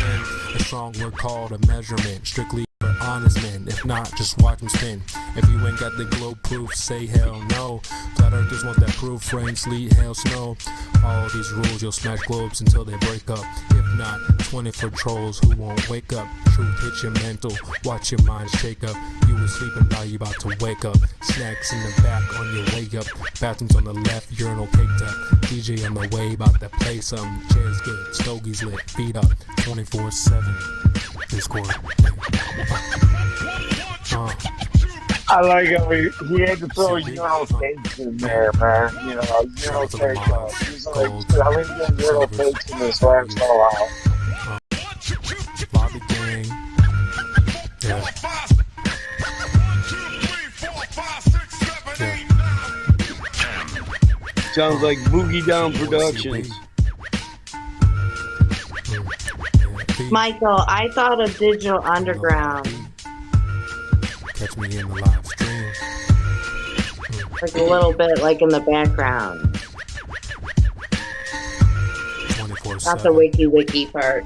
a strong word called a measurement. Strictly for honest men. If not, just watch them spin. If you ain't got the globe proof, say hell no. Flat earthers want that proof, rain, sleet, hail, snow. All these rules, you'll smash globes until they break up. If not, 24 trolls who won't wake up. Truth hits your mental, watch your mind shake up. You were sleeping, now you about to wake up. Snacks in the back on your way up. Bathrooms on the left, urinal caked up. DJ on the way, about to play some. Chairs good, stogies lit, feet up. 24/7. Discord. I like how he had to throw urinal cakes in there, man. You know, urinal cake. He's like, how many urinal cakes in this last while? Bobby gang. Yeah. Sounds like Boogie Down Productions. Michael, I thought of Digital Underground. Catch me in the live stream. Like a little bit, like in the background. Not the wiki part.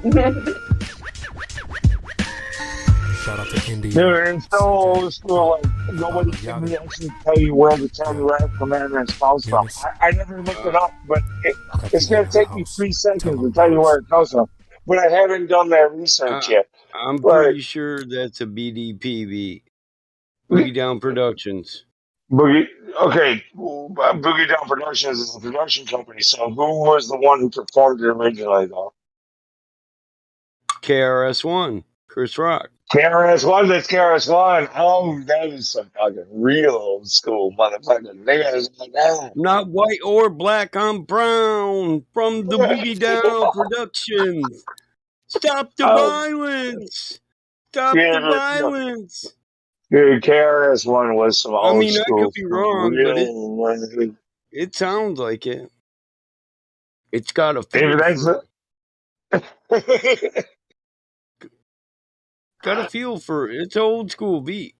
Shout out to India. Dude, it's so old school. Like, nobody can actually tell you where the 10 Right Commandments comes from. I never looked it up, but it's going to take me 3 seconds to tell you where it comes from. But I haven't done that research yet. I'm pretty sure that's a BDPB. Boogie Down Productions. Boogie Down Productions is a production company. So who was the one who performed it originally, though? KRS-One, Chris Rock. KRS-One, that's KRS-One. Oh, that is some fucking real old school motherfucking niggas like that. Not white or black, I'm brown. From the Boogie Down Productions. Stop the violence. Stop the violence. Dude, KRS-One was some old school. I could be wrong, but it sounds like it. It's got a feel got a feel for it. It's an old school beat.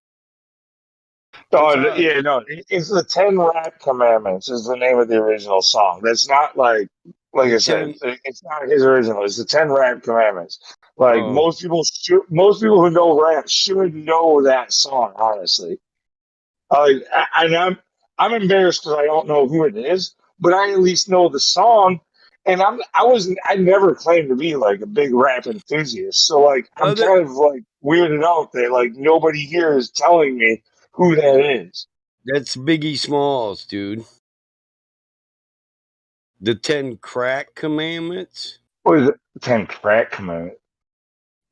It's the 10 Rap Commandments is the name of the original song. That's not like I said, it's not his original. It's the 10 Rap Commandments. Like most people who know rap should know that song. Honestly, I'm embarrassed because I don't know who it is, but I at least know the song. And I never claimed to be like a big rap enthusiast. So like I'm kind of like weirded out that like nobody here is telling me who that is. That's Biggie Smalls, dude. The 10 Crack Commandments. What is it? 10 Crack Commandments.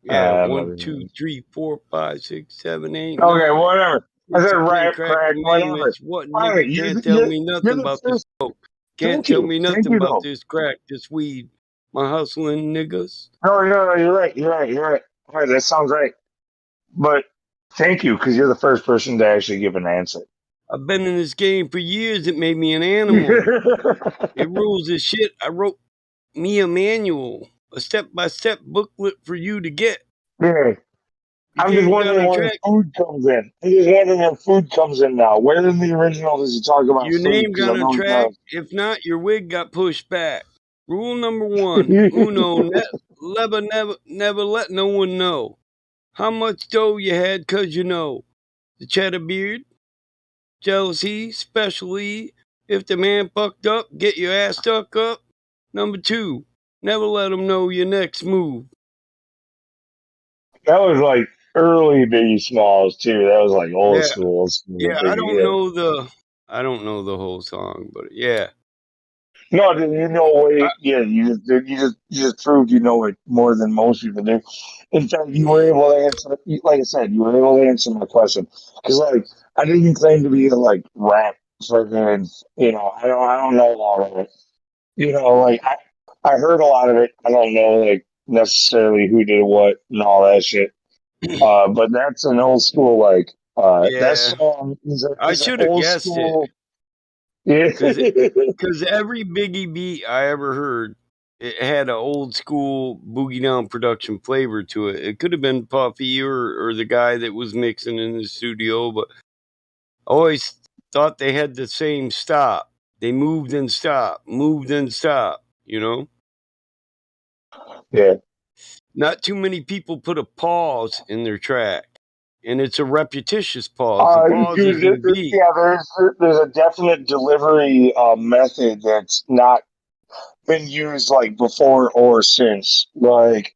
Yeah, 1, 2, 3, 4, 5, 6, 7, 8. Okay, 9. whatever. I said rap, crack, whatever. What nigga can't tell me nothing about this coke? Can't tell me nothing about this crack, this weed. My hustling niggas. No, you're right. All right, that sounds right. But thank you, because you're the first person to actually give an answer. I've been in this game for years. It made me an animal. It rules this shit. I wrote me a manual, a step-by-step booklet for you to get. Yeah. I'm just wondering where food comes in. I'm just wondering where food comes in now. Where in the original does he talk about Your food? name Because I got a know he track. does. If not, your wig got pushed back. Rule number one: Uno, never let no one know how much dough you had, 'cause you know the cheddar beard, jealousy, especially if the man fucked up, get your ass stuck up. Number two, never let them know your next move. That was like early Biggie Smalls too. That was like old Yeah, school. yeah. I Biggie. don't Yeah. know the whole song, but yeah. No, you know it. Yeah, you just proved you know it more than most people do. In fact, you were able to answer. Like I said, you were able to answer my question because, like, I didn't claim to be a like rap freaking. I don't know all of it. Like I heard a lot of it. I don't know like necessarily who did what and all that shit. But that's an old school like that Yeah, song is I an should have old guessed it. school. Yeah. Cause every Biggie beat I ever heard, it had an old school boogie down production flavor to it. It could have been Puffy or the guy that was mixing in the studio, but I always thought they had the same stop. They moved and stopped, moved and stopped, you know? Yeah. Not too many people put a pause in their track. And it's a repetitious pause. The pause Dude, is the beat. yeah, there's a definite delivery method that's not been used like before or since, like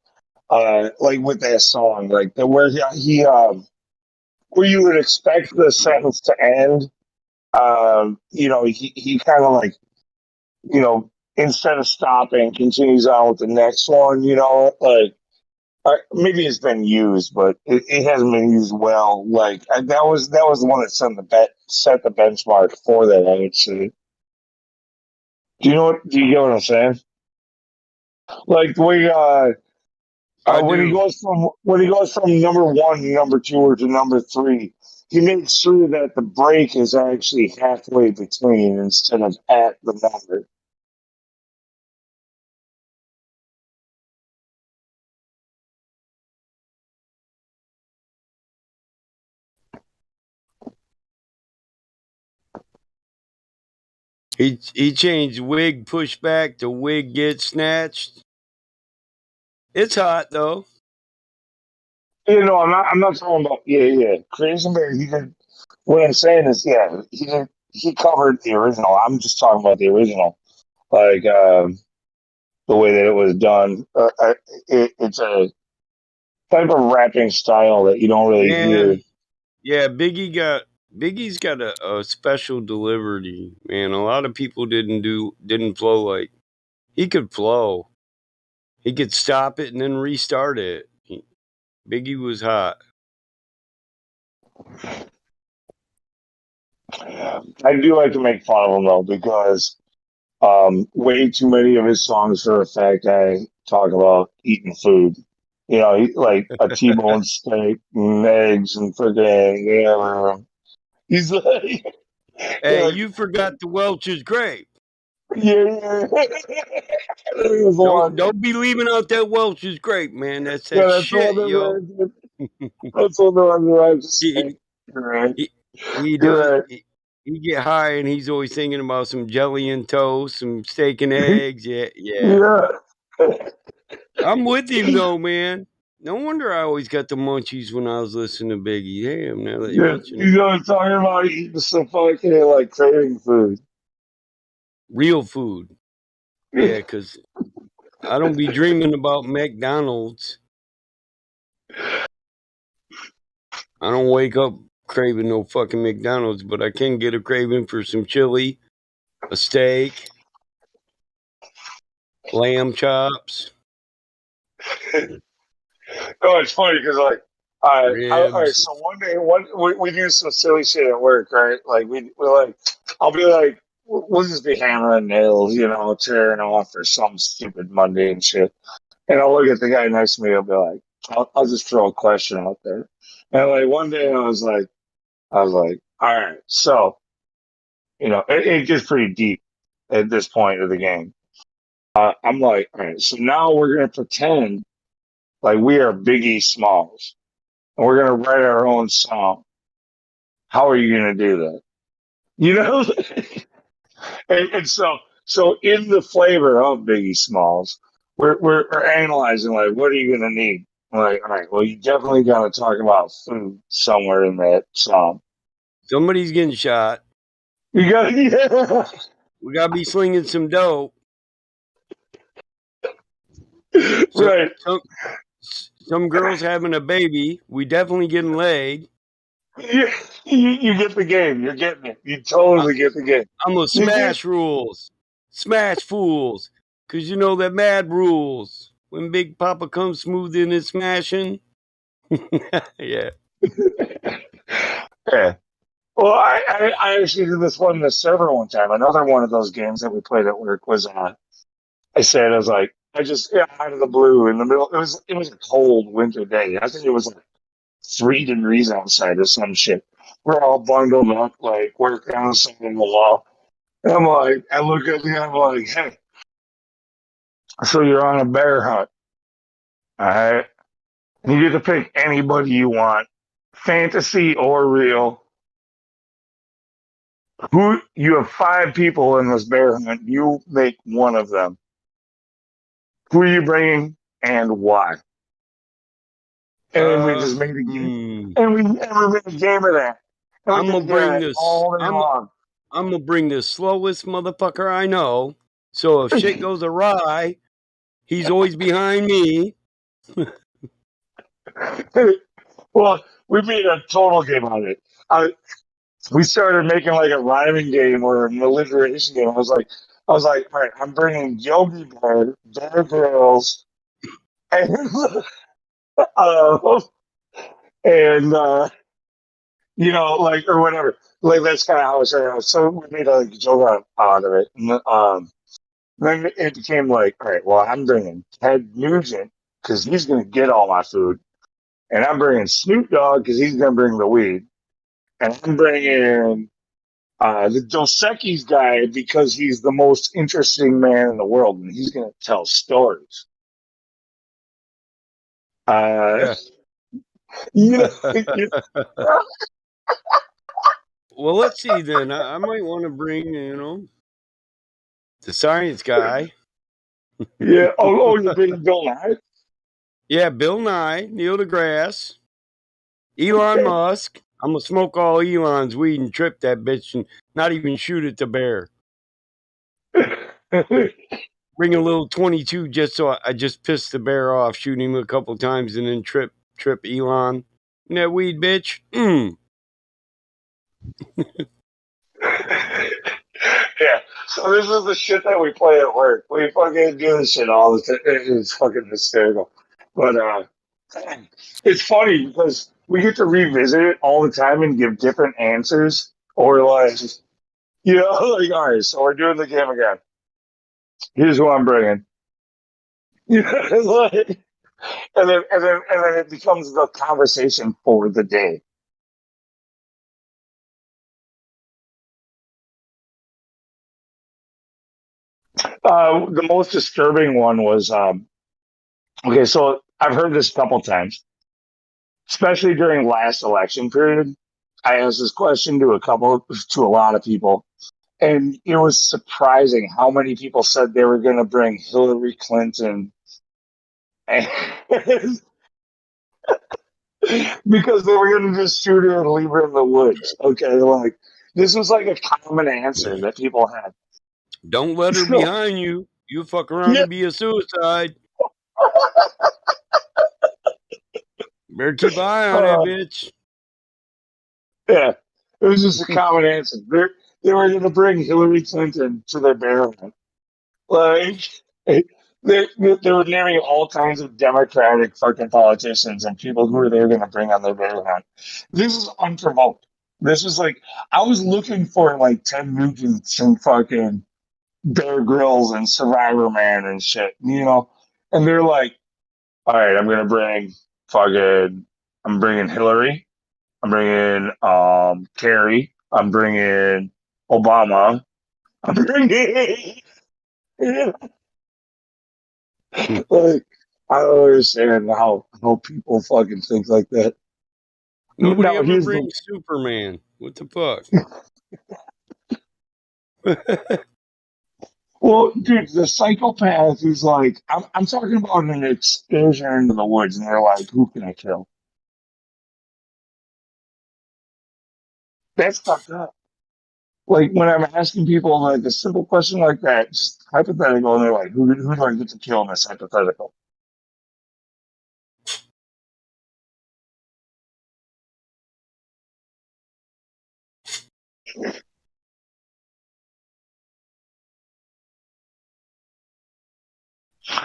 with that song, like the where where you would expect the sentence to end. He kind of like instead of stopping, continues on with the next one. Like maybe it's been used, but it hasn't been used well. Like that was the one that set the benchmark for that. I would say. Do you get what I'm saying? Like the way I do. when he goes from number one to number two or to number three, he makes sure that the break is actually halfway between instead of at the number. He changed wig pushback to wig get snatched. It's hot though. I'm not talking about Crazy Bear. He did. What I'm saying is, he covered the original. I'm just talking about the original, like the way that it was done. It's a type of rapping style that you don't really Yeah, hear. yeah. Biggie's got a special delivery, man. A lot of people didn't flow like he could flow. He could stop it and then restart it. Biggie was hot. I do like to make fun of him though because way too many of his songs, for a fact, I talk about eating food. Like a T-bone steak and eggs and freaking He's like, Hey, like you forgot the Welch's grape. yeah. There was one. Don't be leaving out that Welch's grape, man. That's Yeah, that that's the one shit, that yo. that's the one that I just he, say. You're right. he does. You're He get high and he's always thinking about some jelly and toast, some steak and right. eggs. Yeah, yeah. Yeah. I'm with him though, man. No wonder I always got the munchies when I was listening to Biggie. Damn, now that you Yeah. mention it. You know what I'm talking about? Eating some fucking like craving food. Real food. Yeah, because I don't be dreaming about McDonald's. I don't wake up craving no fucking McDonald's, but I can get a craving for some chili, a steak, lamb chops, No, it's funny because like, all right. ribs. So one day, we do some silly shit at work, right? Like we're like, I'll be like, we'll just be hammering nails, tearing off or some stupid mundane shit. And I'll look at the guy next to me. I'll be like, I'll just throw a question out there. And like one day, I was like, all right, so it gets pretty deep at this point of the game. I'm like, all right, so now we're gonna pretend like we are Biggie Smalls. and we're gonna write our own song. How are you gonna do that? You know, and so in the flavor of Biggie Smalls, we're analyzing like, what are you gonna need? Like, all right, well, you definitely gotta talk about food somewhere in that song. Somebody's getting shot. You gotta, yeah. We gotta be slinging some dope. Right. Some girls having a baby. We definitely getting laid. You get the game. You're getting it. You totally get the game. I'm gonna smash rules. Smash fools. Cause you know that mad rules. When Big Papa comes smooth in his smashing. Yeah. Yeah. Well, I actually did this one in the server one time. Another one of those games that we played at work was I was like, out of the blue in the middle. It was a cold winter day. I think it was like 3 degrees outside or some shit. We're all bundled up, like working on something on the wall. And I'm like, I look at me, I'm like, hey, so you're on a bear hunt. All right. You get to pick anybody you want, fantasy or real. Who you have 5 people in this bear hunt. You make one of them. Who are you bringing and why? And then we just made a game, and we made a game of that. And I'm gonna bring this all day long. I'm gonna bring the slowest motherfucker I know. So if shit goes awry, he's always behind me. Well, we made a total game on it. We started making like a rhyming game or an alliteration game. I was like, all right, I'm bringing Yogi Bear, Bear Grylls, and you know, like or whatever. Like that's kind of how it started. So we made a joke out of it, and then it became like, all right, well, I'm bringing Ted Nugent because he's going to get all my food, and I'm bringing Snoop Dogg because he's going to bring the weed, and I'm bringing the Dos Equis guy because he's the most interesting man in the world, and he's going to tell stories. You know, well, let's see then. I might want to bring, the science guy. Yeah. Oh, you're bringing Bill Nye? Yeah, Bill Nye, Neil deGrasse, Elon Musk. I'm going to smoke all Elon's weed and trip that bitch and not even shoot at the bear. Bring a little 22 just so I just piss the bear off, shoot him a couple times and then trip Elon. And that weed, bitch. Yeah. So this is the shit that we play at work. We fucking do this shit all the time. It's fucking hysterical. But it's funny because we get to revisit it all the time and give different answers. Or like, you know, like, all right, so we're doing the game again. Here's who I'm bringing. You know, like, and then it becomes the conversation for the day. The most disturbing one was okay. So I've heard this a couple times, especially during last election period. I asked this question to a lot of people, and it was surprising how many people said they were going to bring Hillary Clinton, because they were going to just shoot her and leave her in the woods. Okay, like this was like a common answer that people had. Don't let her behind you. You fuck around and be a suicide. Better keep an eye on that bitch. Yeah, it was just a common answer. They were going to bring Hillary Clinton to their bear hunt. Like they were naming all kinds of Democratic fucking politicians and people who they were going to bring on their bear hunt. This is unprovoked. This was like I was looking for like Ted Nugent and fucking Bear Grylls and Survivor Man and shit, you know. And they're like, all right, I'm bringing Hillary. I'm bringing Kerry. I'm bringing Obama. I'm bringing. Like, I don't understand how people fucking think like that. Nobody No, ever he's brings Superman. What the fuck? well, dude. The psychopath is like, I'm talking about an excursion into the woods, and they're like, "Who can I kill?" That's fucked up. Like when I'm asking people like a simple question like that, just hypothetical, and they're like, "Who do I get to kill in this hypothetical?"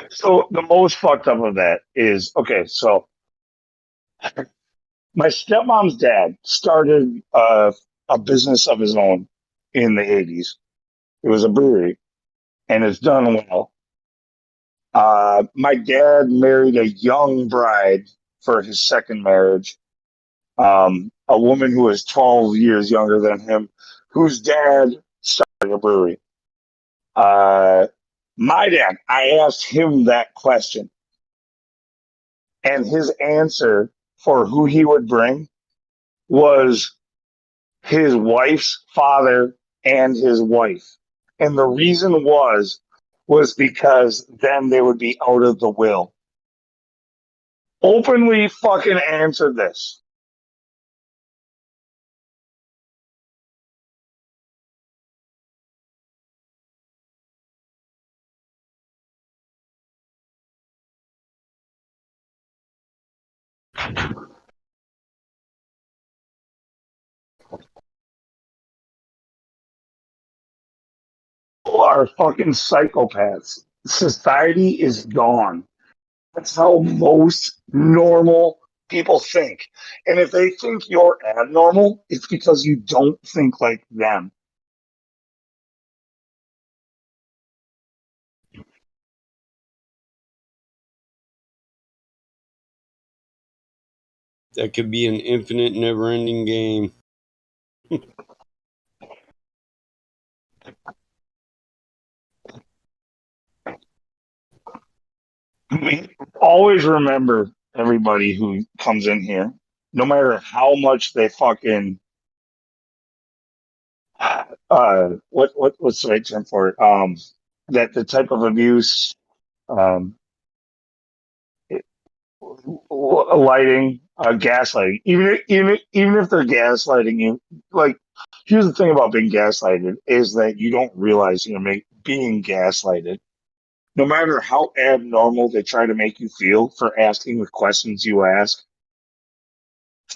So the most fucked up of that is okay. So my stepmom's dad started a business of his own in the 80s. It was a brewery, and it's done well. My dad married a young bride for his second marriage, a woman who was 12 years younger than him, whose dad started a brewery. Uh, my dad, I asked him that question, and his answer for who he would bring was his wife's father and his wife. And the reason was because then they would be out of the will. Openly fucking answered this. People are fucking psychopaths. Society is gone. That's how most normal people think. And if they think you're abnormal, it's because you don't think like them. That could be an infinite, never-ending game. Always remember everybody who comes in here, no matter how much they fucking what's the right term for it? That the type of abuse, um, lighting, gaslighting. Even if they're gaslighting you, like here's the thing about being gaslighted is that you don't realize you're being gaslighted. No matter how abnormal they try to make you feel for asking the questions you ask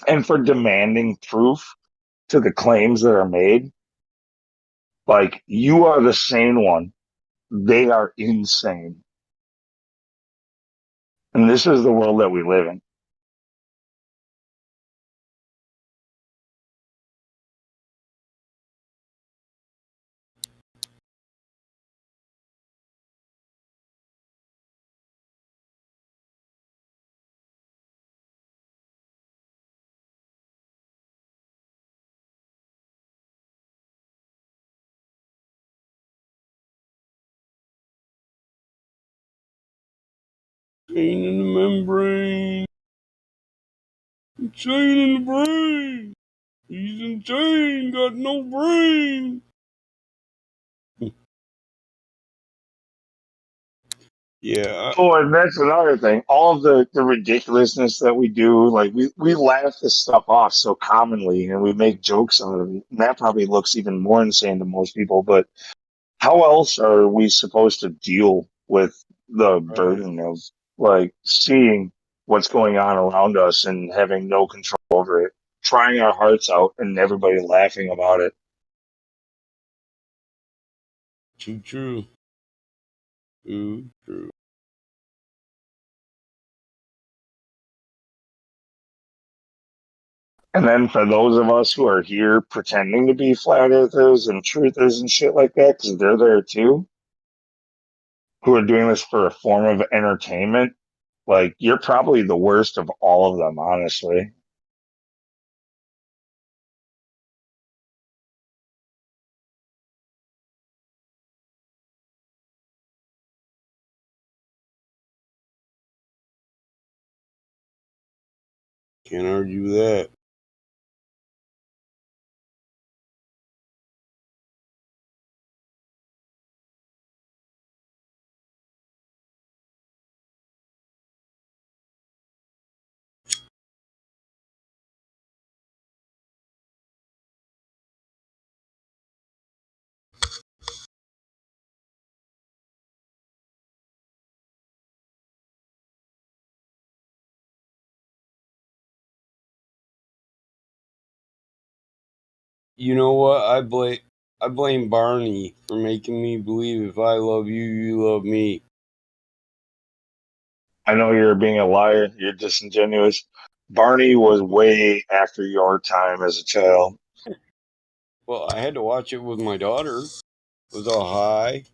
and for demanding proof to the claims that are made, like you are the sane one. They are insane. And this is the world that we live in. Chain in the membrane. Chain in the brain. He's in chain, got no brain. Yeah. Oh, and that's another thing. All of the ridiculousness that we do, like we laugh this stuff off so commonly and we make jokes out of it. And that probably looks even more insane to most people. But how else are we supposed to deal with the burden of like seeing what's going on around us and having no control over it, trying our hearts out and everybody laughing about it? True. True. And then for those of us who are here pretending to be flat earthers and truthers and shit like that, because they're there too, who are doing this for a form of entertainment, like you're probably the worst of all of them, honestly. Can't argue that. You know what? I blame Barney for making me believe if I love you, you love me. I know you're being a liar. You're disingenuous. Barney was way after your time as a child. Well, I had to watch it with my daughter. It was all high.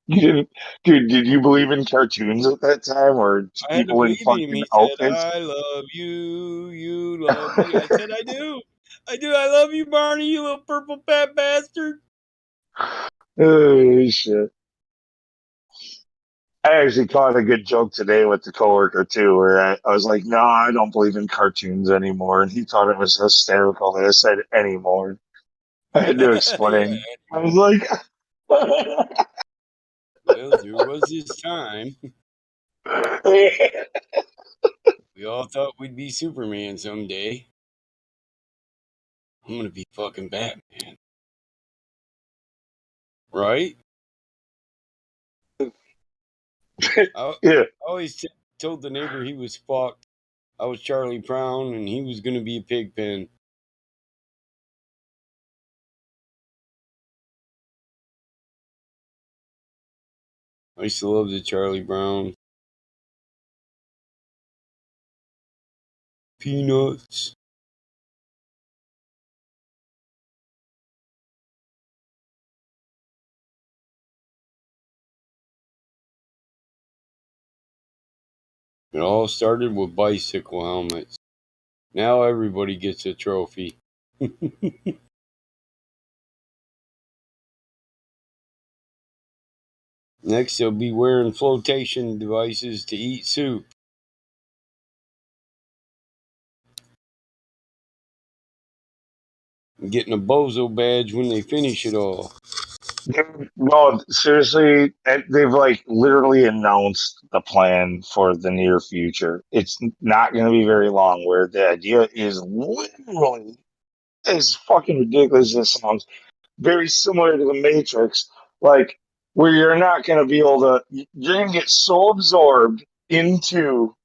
You didn't, dude? Did you believe in cartoons at that time, or I had to people in believe him. fucking He said, outfits? I love you, you love me. I said, I do. I love you, Barney, you little purple fat bastard. Oh shit! I actually caught a good joke today with the coworker too, where I was like, "No, I don't believe in cartoons anymore," and he thought it was hysterical that I said "anymore." I had to explain. I was like, Well, there was this time. We all thought we'd be Superman someday. I'm gonna be fucking Batman. Right? Yeah. I always told the neighbor he was fucked. I was Charlie Brown and he was gonna be a pig pen. I used to love the Charlie Brown. Peanuts. It all started with bicycle helmets. Now everybody gets a trophy. Next, they'll be wearing flotation devices to eat soup. And getting a bozo badge when they finish it all. No, seriously, they've like literally announced the plan for the near future. It's not going to be very long. Where the idea is literally as fucking ridiculous as it sounds, very similar to the Matrix, like where you're not going to be able to, you're going to get so absorbed into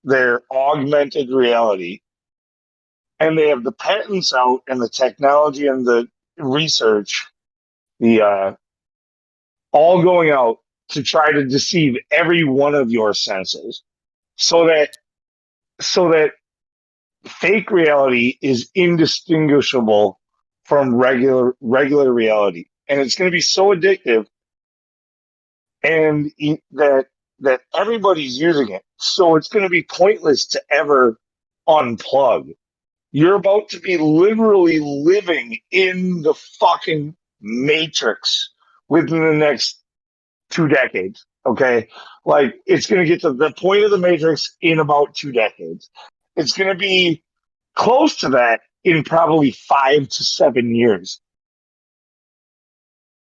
their augmented reality, and they have the patents out and the technology and the research, the all going out to try to deceive every one of your senses, so that fake reality is indistinguishable from regular reality, and it's going to be so addictive, and that everybody's using it, so it's going to be pointless to ever unplug. You're about to be literally living in the fucking matrix within the next 2 decades. Okay. Like it's going to get to the point of the matrix in about 2 decades. It's going to be close to that in probably 5 to 7 years.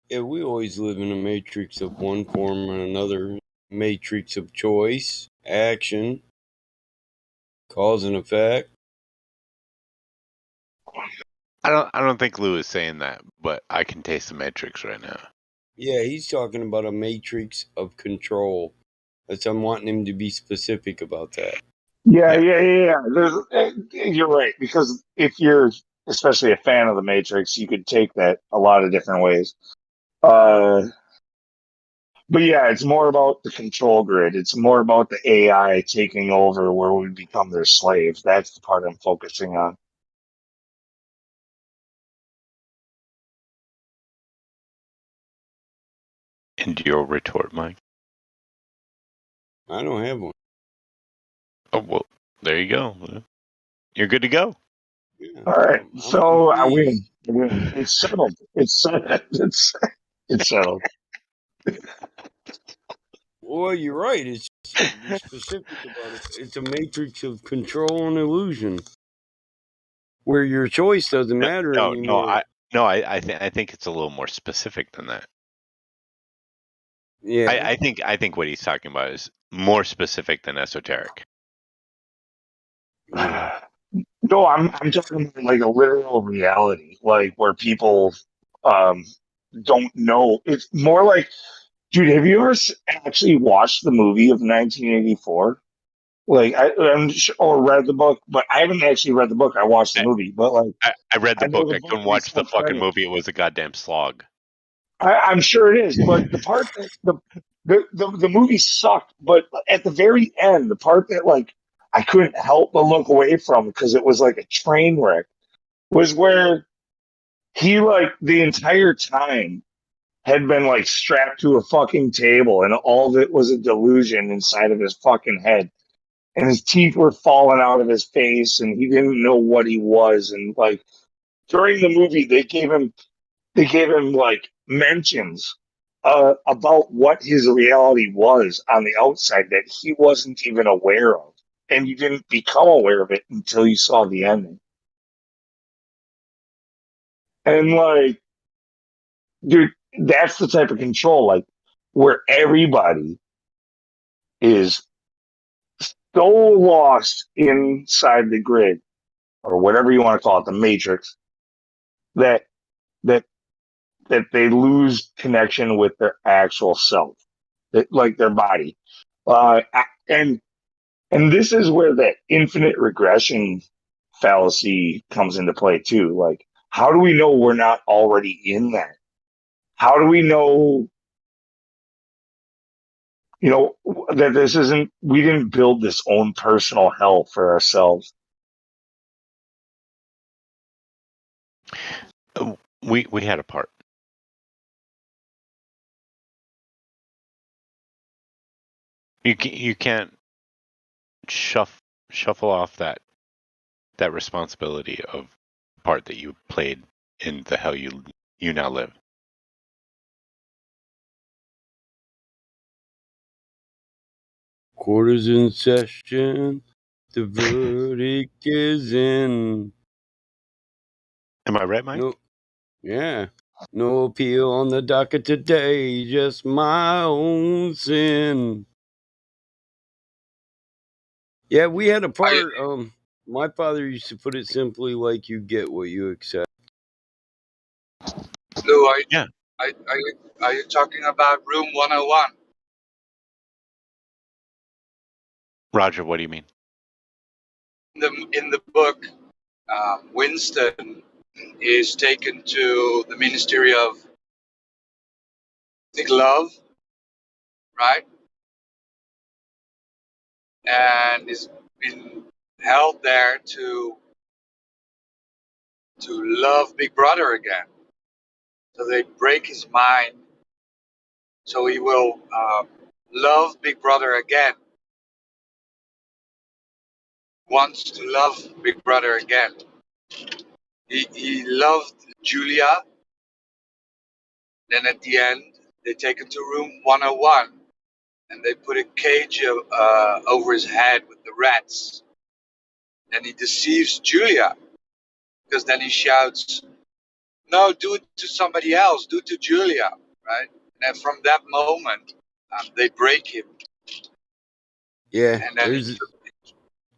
Yeah, we always live in a matrix of one form or another. Matrix of choice, action, cause and effect. I don't think Lou is saying that, but I can taste the Matrix right now. Yeah, he's talking about a matrix of control. I'm wanting him to be specific about that. Yeah. You're right, because if you're especially a fan of the Matrix, you could take that a lot of different ways. But yeah, it's more about the control grid. It's more about the AI taking over where we become their slaves. That's the part I'm focusing on. And your retort, Mike? I don't have one. Oh, well, there you go. You're good to go. Yeah. All right, so I win. It's settled. It's settled. Well, you're right. It's just be specific about it. It's a matrix of control and illusion, where your choice doesn't matter anymore. I think it's a little more specific than that. Yeah, I think what he's talking about is more specific than esoteric. No, I'm talking about like a literal reality, like where people don't know. It's more like, dude, have you ever actually watched the movie of 1984? Like or read the book, but I haven't actually read the book. I watched the movie, but like I read the know book. I couldn't gets watch the much fucking credit. movie. It was a goddamn slog. I'm sure it is, but the part that the movie sucked, but at the very end, the part that like I couldn't help but look away from because it was like a train wreck was where he like the entire time had been like strapped to a fucking table and all of it was a delusion inside of his fucking head. And his teeth were falling out of his face and he didn't know what he was. And like during the movie they gave him like mentions about what his reality was on the outside that he wasn't even aware of. And you didn't become aware of it until you saw the ending. And like, dude, that's the type of control, like, where everybody is so lost inside the grid or whatever you want to call it, the matrix, that that that they lose connection with their actual self, like their body. And this is where that infinite regression fallacy comes into play too. Like, how do we know we're not already in that? How do we know, that this isn't, we didn't build this own personal hell for ourselves? We had a part. You can't shuffle off that responsibility of the part that you played in the hell you now live. Quarters in session. The verdict is in. Am I right, Mike? No, yeah. No appeal on the docket today, just my own sin. Yeah, we had a part. My father used to put it simply like you get what you accept. Lou, are you talking about Room 101? Roger, what do you mean? In the book, Winston is taken to the Ministry of, I think, Love, right? And is been held there to love Big Brother again. So they break his mind, so he will love Big Brother again. Wants to love Big Brother again. He loved Julia. Then at the end, they take him to room 101 and they put a cage over his head with the rats. And he deceives Julia because then he shouts, "No, do it to somebody else, do it to Julia," right? And then from that moment, they break him. Yeah, And then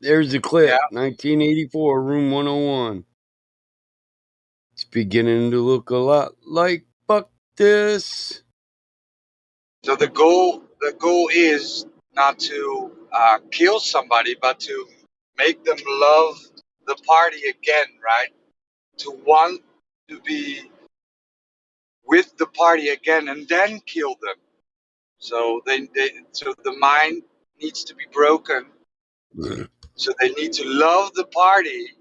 there's the clip. Yeah. 1984, room 101. It's beginning to look a lot like fuck this. So the goal is not to kill somebody, but to make them love the party again, right? To want to be with the party again and then kill them. So so the mind needs to be broken. So they need to love the party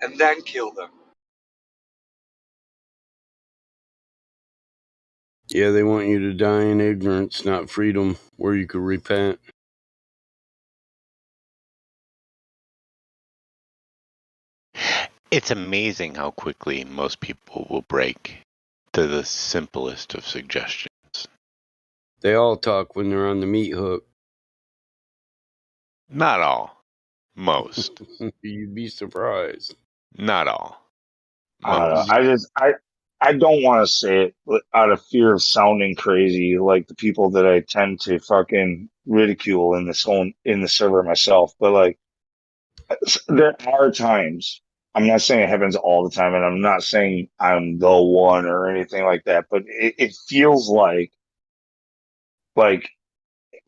and then kill them. Yeah, they want you to die in ignorance, not freedom, where you could repent. It's amazing how quickly most people will break to the simplest of suggestions. They all talk when they're on the meat hook. Not all. Most. You'd be surprised. Not all. I don't know. I don't want to say it out of fear of sounding crazy, like the people that I tend to fucking ridicule in the server myself. But like, there are times. I'm not saying it happens all the time, and I'm not saying I'm the one or anything like that. But it feels like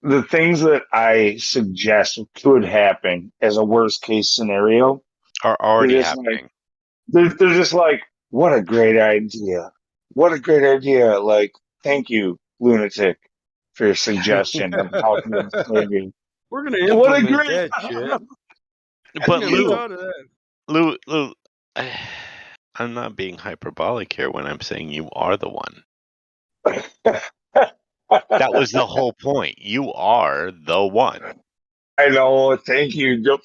the things that I suggest could happen as a worst case scenario are already happening. They're just like, what a great idea. What a great idea. Like, thank you, lunatic, for your suggestion of how to enslave me. We're going to What a implement great that shit. But never thought of that. Lou, I'm not being hyperbolic here when I'm saying you are the one. That was the whole point. You are the one. I know. Thank you.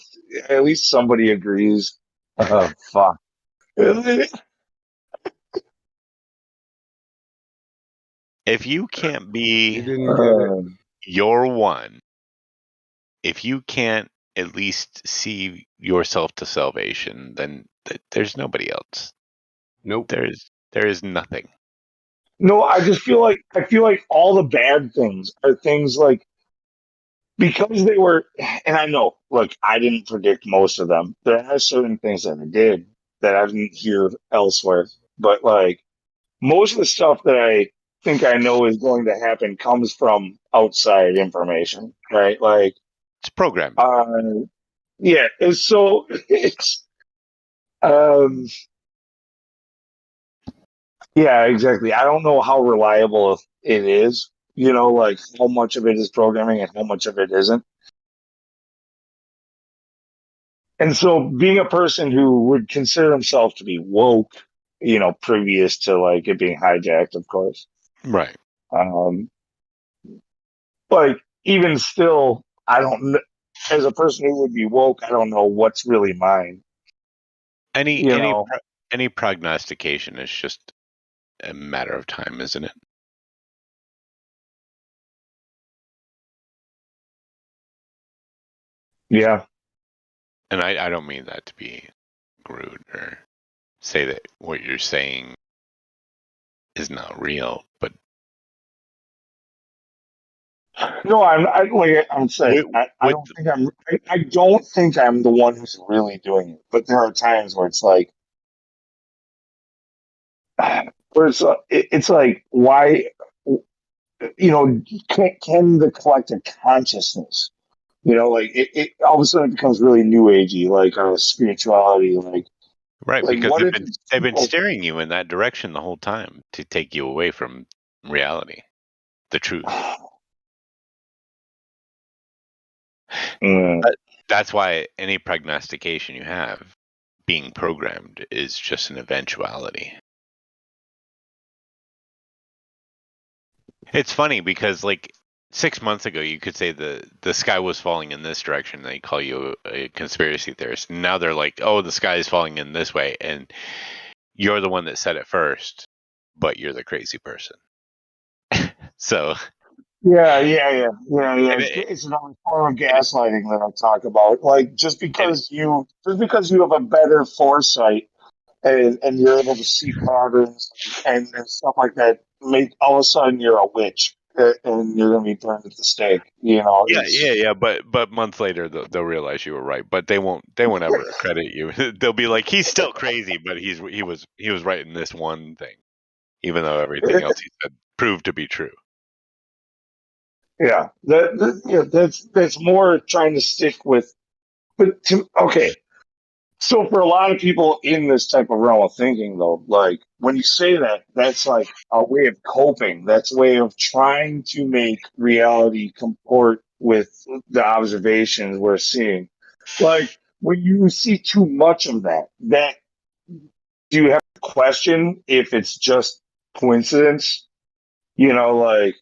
At least somebody agrees. Oh, fuck. If you can't be You didn't get it. your one, if you can't at least see yourself to salvation, then there's nobody else. Nope. There is nothing. No, I feel like all the bad things are things like, because they were, and I know, look, I didn't predict most of them. There are certain things that I did that I didn't hear elsewhere. But like most of the stuff that I think I know is going to happen comes from outside information, right? Like it's programmed. Yeah, it's um yeah, exactly. I don't know how reliable it is, like how much of it is programming and how much of it isn't. And so being a person who would consider himself to be woke, previous to like it being hijacked, of course. Right. Like even still, I don't, as a person who would be woke, I don't know what's really mine. Any prognostication is just a matter of time, isn't it? Yeah. And I don't mean that to be rude or say that what you're saying is not real, but no, I'm saying I don't think I'm the one who's really doing it, but there are times where it's like, it's like, why, can the collective consciousness, like it all of a sudden becomes really new agey, like spirituality, right, like because what if they've been steering you in that direction the whole time to take you away from reality, the truth. That's why any prognostication you have being programmed is just an eventuality. It's funny because like 6 months ago you could say the sky was falling in this direction, they call you a conspiracy theorist. Now they're like, oh, the sky is falling in this way, and you're the one that said it first, but you're the crazy person. So yeah. It's another form of gaslighting that I talk about. Like just because you have a better foresight and you're able to see patterns and stuff like that, make all of a sudden you're a witch and you're gonna be burned at the stake. Yeah. But months later they'll realize you were right, but they won't ever credit you. They'll be like, he's still crazy, but he was right in this one thing, even though everything else he said proved to be true. Yeah, that's more trying to stick with. But okay, so for a lot of people in this type of realm of thinking, though, like when you say that, that's like a way of coping. That's a way of trying to make reality comport with the observations we're seeing. Like when you see too much of that, do you have to question if it's just coincidence? Like,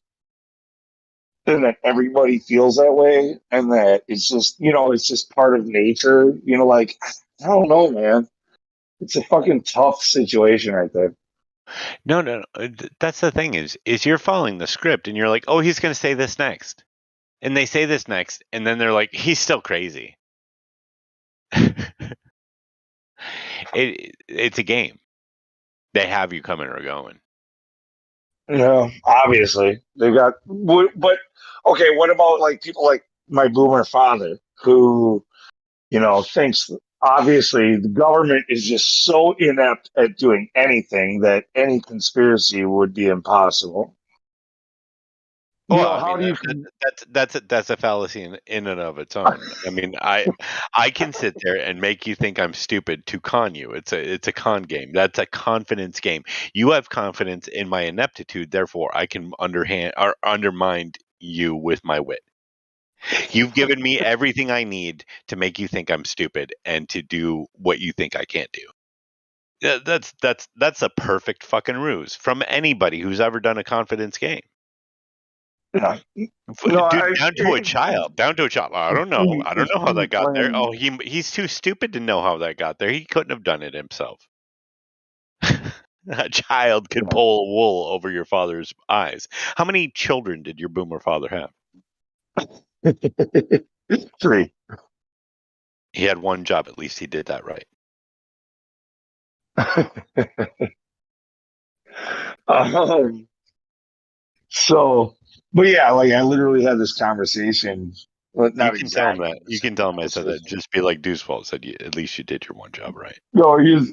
and that everybody feels that way, and that it's just part of nature. Like, I don't know, man. It's a fucking tough situation right there. No. That's the thing is you're following the script, and you're like, oh, he's going to say this next, and they say this next, and then they're like, he's still crazy. It's a game. They have you coming or going. Obviously they got, but okay. What about like people like my boomer father who, thinks obviously the government is just so inept at doing anything that any conspiracy would be impossible. Well, I mean that's a fallacy in and of its own. I mean, I can sit there and make you think I'm stupid to con you. It's a con game. That's a confidence game. You have confidence in my ineptitude, therefore I can undermine you with my wit. You've given me everything I need to make you think I'm stupid and to do what you think I can't do. Yeah, that's a perfect fucking ruse from anybody who's ever done a confidence game. No, Dude, down to a child. Down to a child. I don't know. I don't know how that got there. Oh, he's too stupid to know how that got there. He couldn't have done it himself. A child could pull wool over your father's eyes. How many children did your boomer father have? 3. He had one job. At least he did that right. So, but yeah, like I literally had this conversation. Well, You can tell him that. You can tell him I said that. Just be like Deucefall said. At least you did your one job right. No, his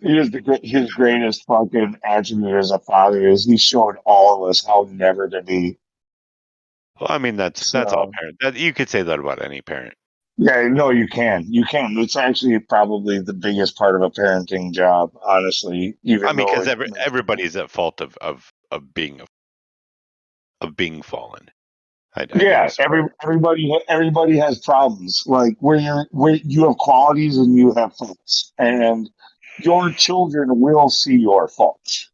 greatest fucking attribute as a father is he showed all of us how never to be. Well, I mean that's all parent. You could say that about any parent. Yeah, no, you can. It's actually probably the biggest part of a parenting job, honestly. Even because everybody's at fault of being fallen. Everybody has problems. Like where you have qualities and you have faults, and your children will see your faults,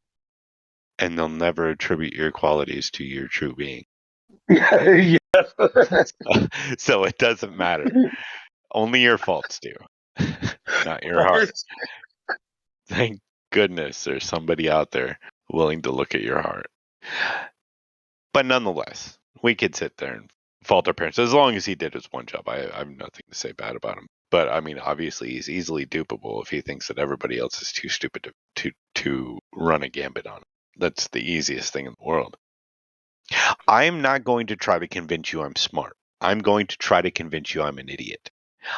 and they'll never attribute your qualities to your true being. Yeah. So it doesn't matter. Only your faults do, not your heart. Thank goodness there's somebody out there willing to look at your heart. But nonetheless, we could sit there and fault our parents as long as he did his one job. I have nothing to say bad about him. But I mean, obviously, he's easily dupable if he thinks that everybody else is too stupid to run a gambit on him. That's the easiest thing in the world. I'm not going to try to convince you I'm smart. I'm going to try to convince you I'm an idiot.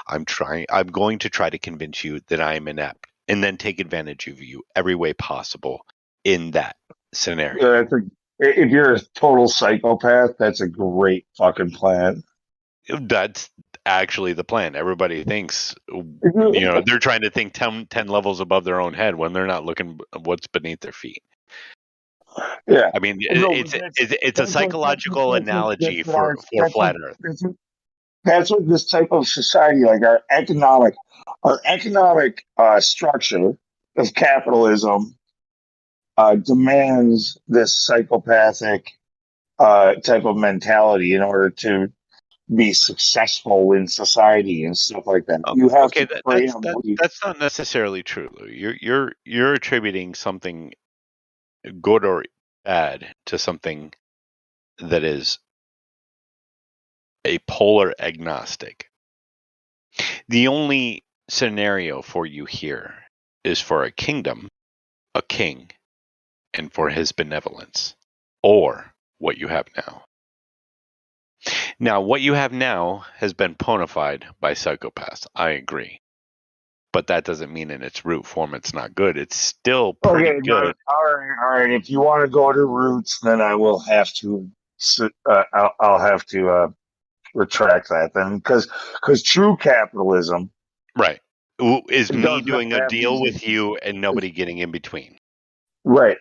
I'm going to try to convince you that I am inept, and then take advantage of you every way possible in that scenario. Yeah, if you're a total psychopath, that's a great fucking plan. That's actually the plan. Everybody thinks, they're trying to think 10 levels above their own head when they're not looking what's beneath their feet. Yeah, I mean, it's a psychological analogy for flat Earth. That's what this type of society, like our economic structure of capitalism, demands this psychopathic type of mentality in order to be successful in society and stuff like that. You have to that's not necessarily true, Lou. You're attributing something good or bad to something that is a polar agnostic. The only scenario for you here is for a kingdom, a king, and for his benevolence, or what you have now. Now, what you have now has been ponified by psychopaths. I agree. But that doesn't mean in its root form it's not good. It's still pretty good. All right. If you want to go to roots, then I will have to. I'll have to retract that then, because true capitalism, right, is me doing a deal with you and nobody getting in between. Right.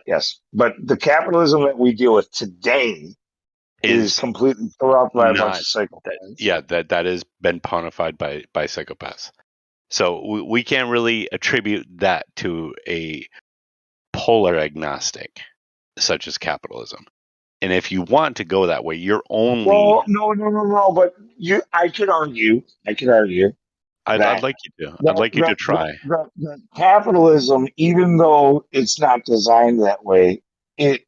Yes, but the capitalism that we deal with today is completely corrupt by a bunch of psychopaths. Yeah, that has been ponified by psychopaths. So we can't really attribute that to a polar agnostic such as capitalism. And if you want to go that way, you're only... Well, no. But I could argue. I'd like you to. I'd like you to try. The capitalism, even though it's not designed that way, it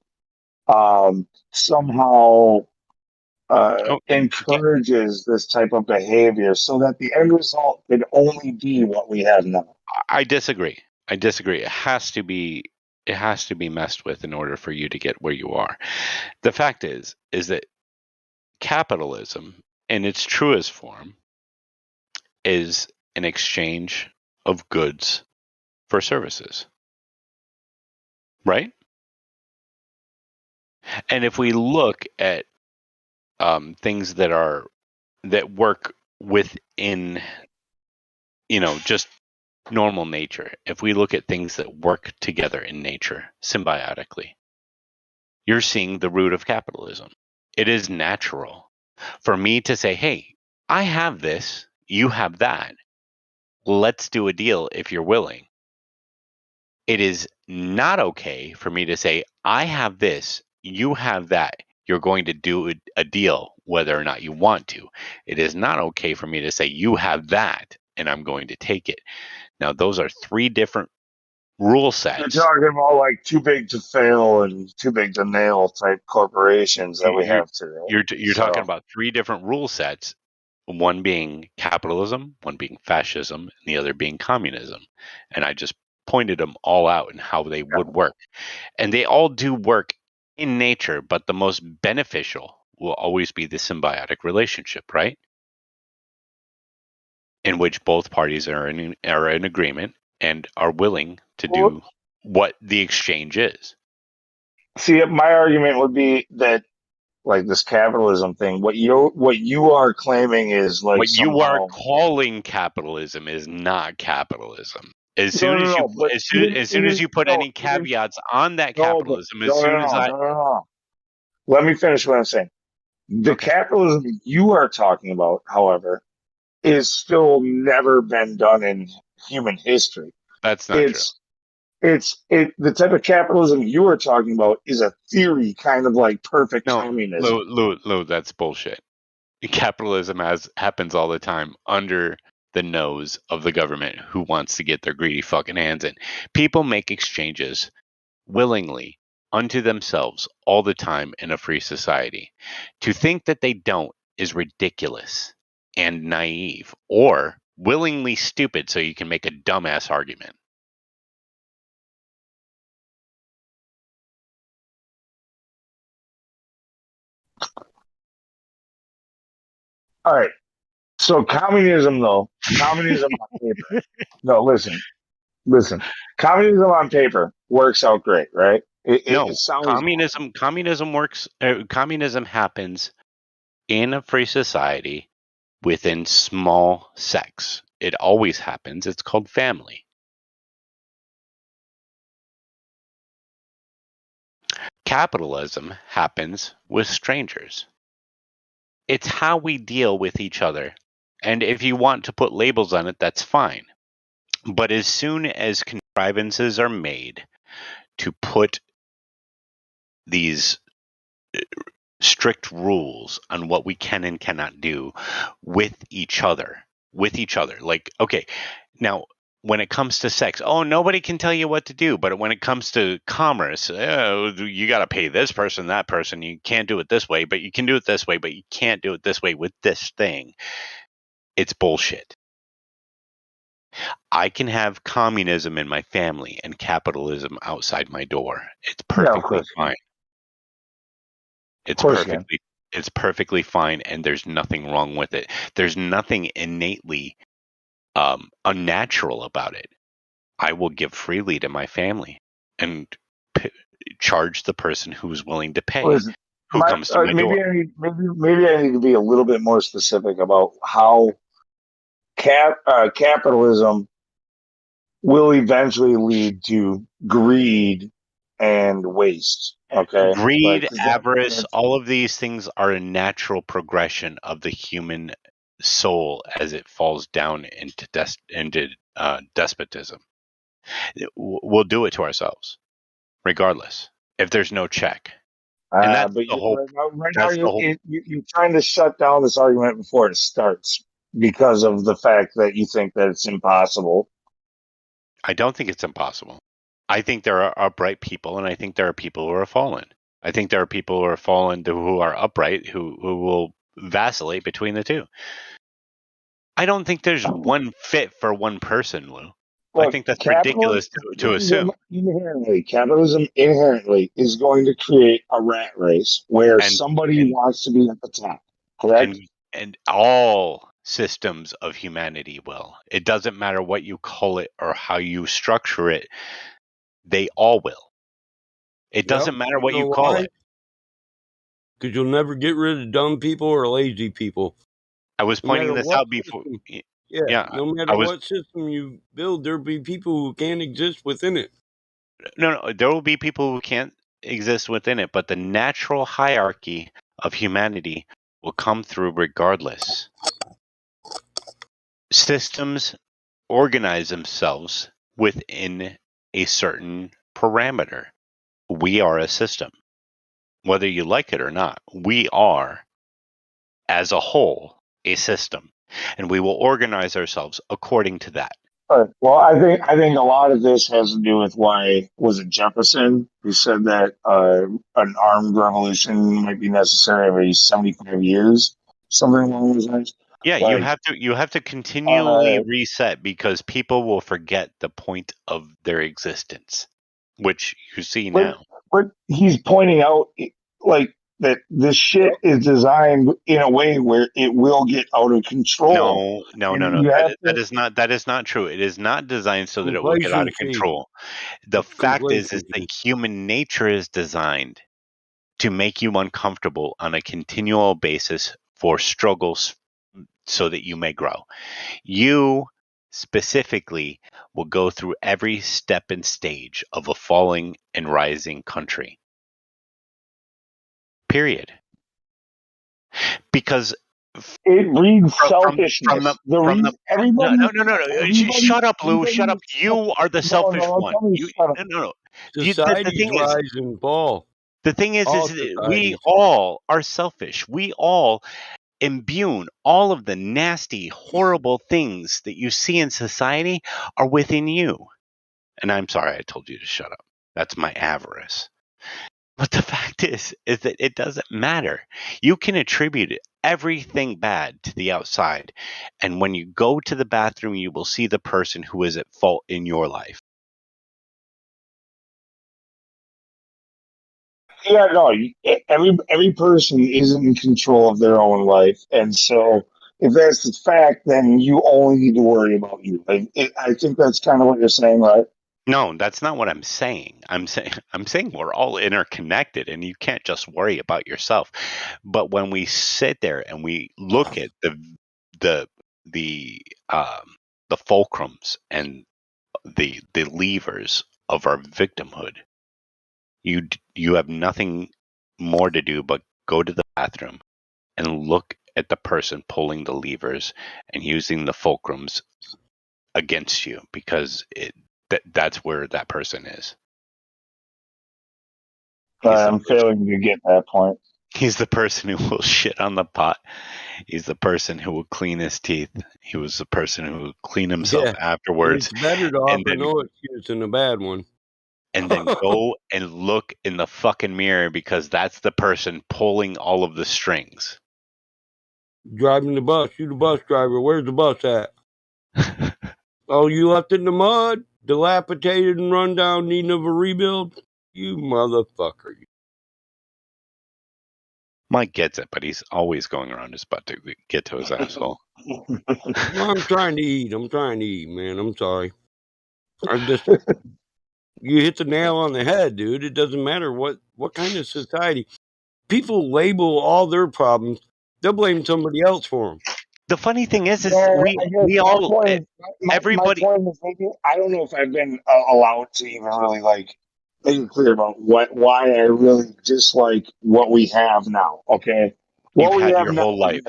somehow encourages this type of behavior so that the end result could only be what we have now. I disagree. It has to be messed with in order for you to get where you are. The fact is that capitalism in its truest form is an exchange of goods for services. Right? And if we look at things that work within, just normal nature, if we look at things that work together in nature symbiotically, you're seeing the root of capitalism. It is natural for me to say, hey, I have this, you have that. Let's do a deal if you're willing. It is not okay for me to say, I have this, you have that. You're going to do a deal whether or not you want to. It is not okay for me to say, you have that, and I'm going to take it. Now, those are three different rule sets. You're talking about like too big to fail and too big to nail type corporations that we have today. You're talking about three different rule sets, one being capitalism, one being fascism, and the other being communism. And I just pointed them all out and how they would work. And they all do work in nature, but the most beneficial will always be the symbiotic relationship, right? In which both parties are in agreement and are willing to do what the exchange is. See, my argument would be that, like this capitalism thing, what you are claiming is like what somehow you are calling capitalism is not capitalism. As soon as you put any caveats on that capitalism, Let me finish what I'm saying. The capitalism you are talking about, however, is still never been done in human history. That's not true. The type of capitalism you are talking about is a theory, kind of like perfect communism. Lou, that's bullshit. Capitalism happens all the time under the nose of the government who wants to get their greedy fucking hands in. People make exchanges willingly unto themselves all the time in a free society. To think that they don't is ridiculous and naive, or willingly stupid so you can make a dumbass argument. All right. So communism on paper. No, listen. Communism on paper works out great, right? It sounds communism works. Communism happens in a free society within small sects. It always happens. It's called family. Capitalism happens with strangers. It's how we deal with each other. And if you want to put labels on it, that's fine. But as soon as contrivances are made to put these strict rules on what we can and cannot do with each other, like, okay, now when it comes to sex, nobody can tell you what to do. But when it comes to commerce, you got to pay this person, that person. You can't do it this way, but you can do it this way, but you can't do it this way with this thing. It's bullshit. I can have communism in my family and capitalism outside my door. It's perfectly fine. It's perfectly fine, and there's nothing wrong with it. There's nothing innately unnatural about it. I will give freely to my family and charge the person who's willing to pay. Comes to my door. Maybe I need to be a little bit more specific about how capitalism will eventually lead to greed and waste. Okay, greed, avarice, all of these things are a natural progression of the human soul as it falls down into despotism. We'll do it to ourselves, regardless, if there's no check. And that's the whole. Right now, you're trying to shut down this argument before it starts because of the fact that you think that it's impossible. I don't think it's impossible. I think there are upright people, and I think there are people who are fallen. I think there are people who are fallen who are upright, who will vacillate between the two. I don't think there's one fit for one person, Lou. I think that's ridiculous to assume. Capitalism inherently is going to create a rat race where somebody wants to be at the top, correct? And all systems of humanity will. It doesn't matter what you call it or how you structure it. They all will. It doesn't matter what you call it. Because you'll never get rid of dumb people or lazy people. I was No pointing matter this what out before. system, Yeah, no I matter was. what system you build, there'll be people who can't exist within it. No, there will be people who can't exist within it, but the natural hierarchy of humanity will come through regardless. Systems organize themselves within a certain parameter. We are a system. Whether you like it or not, we are, as a whole, a system. And we will organize ourselves according to that. Right. Well, I think a lot of this has to do with why was it Jefferson who said that an armed revolution might be necessary every 75 years, something along those lines. Yeah, Like, you have to continually reset because people will forget the point of their existence, which you see now. But he's pointing out like that this shit is designed in a way where it will get out of control. No. You have That is not true. It is not designed so that it will get out of Complacency. control. The It's fact is that complacency. human nature is designed to make you uncomfortable on a continual basis for struggles so that you may grow. You specifically will go through every step and stage of a falling and rising country. Period. Because it breeds selfishness. Shut up, Lou. Shut up. You are the selfish one. No. Societies The thing is, rise and fall. the thing is All that we societies. all are selfish. We all imbue all of the nasty, horrible things that you see in society are within you. And I'm sorry I told you to shut up. That's my avarice. But the fact is that it doesn't matter. You can attribute everything bad to the outside. And when you go to the bathroom, you will see the person who is at fault in your life. Yeah, no. Every person is in control of their own life, and so if that's the fact, then you only need to worry about you. I think that's kind of what you're saying, right? No, that's not what I'm saying. I'm saying we're all interconnected, and you can't just worry about yourself. But when we sit there and we look at the fulcrums and the levers of our victimhood, you have nothing more to do but go to the bathroom and look at the person pulling the levers and using the fulcrums against you, because that's where that person is. I'm failing to get that point. He's the person who will shit on the pot. He's the person who will clean his teeth. He was the person who will clean himself afterwards. It's better to offer no excuse than a bad one. And then go and look in the fucking mirror, because that's the person pulling all of the strings. Driving the bus. You the bus driver. Where's the bus at? Oh, you left it in the mud? Dilapidated and run down, needing of a rebuild? You motherfucker. Mike gets it, but he's always going around his butt to get to his asshole. Well, I'm trying to eat, man. I'm sorry. You hit the nail on the head, dude. It doesn't matter what kind of society. People label all their problems. They'll blame somebody else for them. The funny thing is we all, everybody. My point is maybe, I don't know if I've been allowed to even really make it clear about why I really dislike what we have now. Okay, You've had your whole life.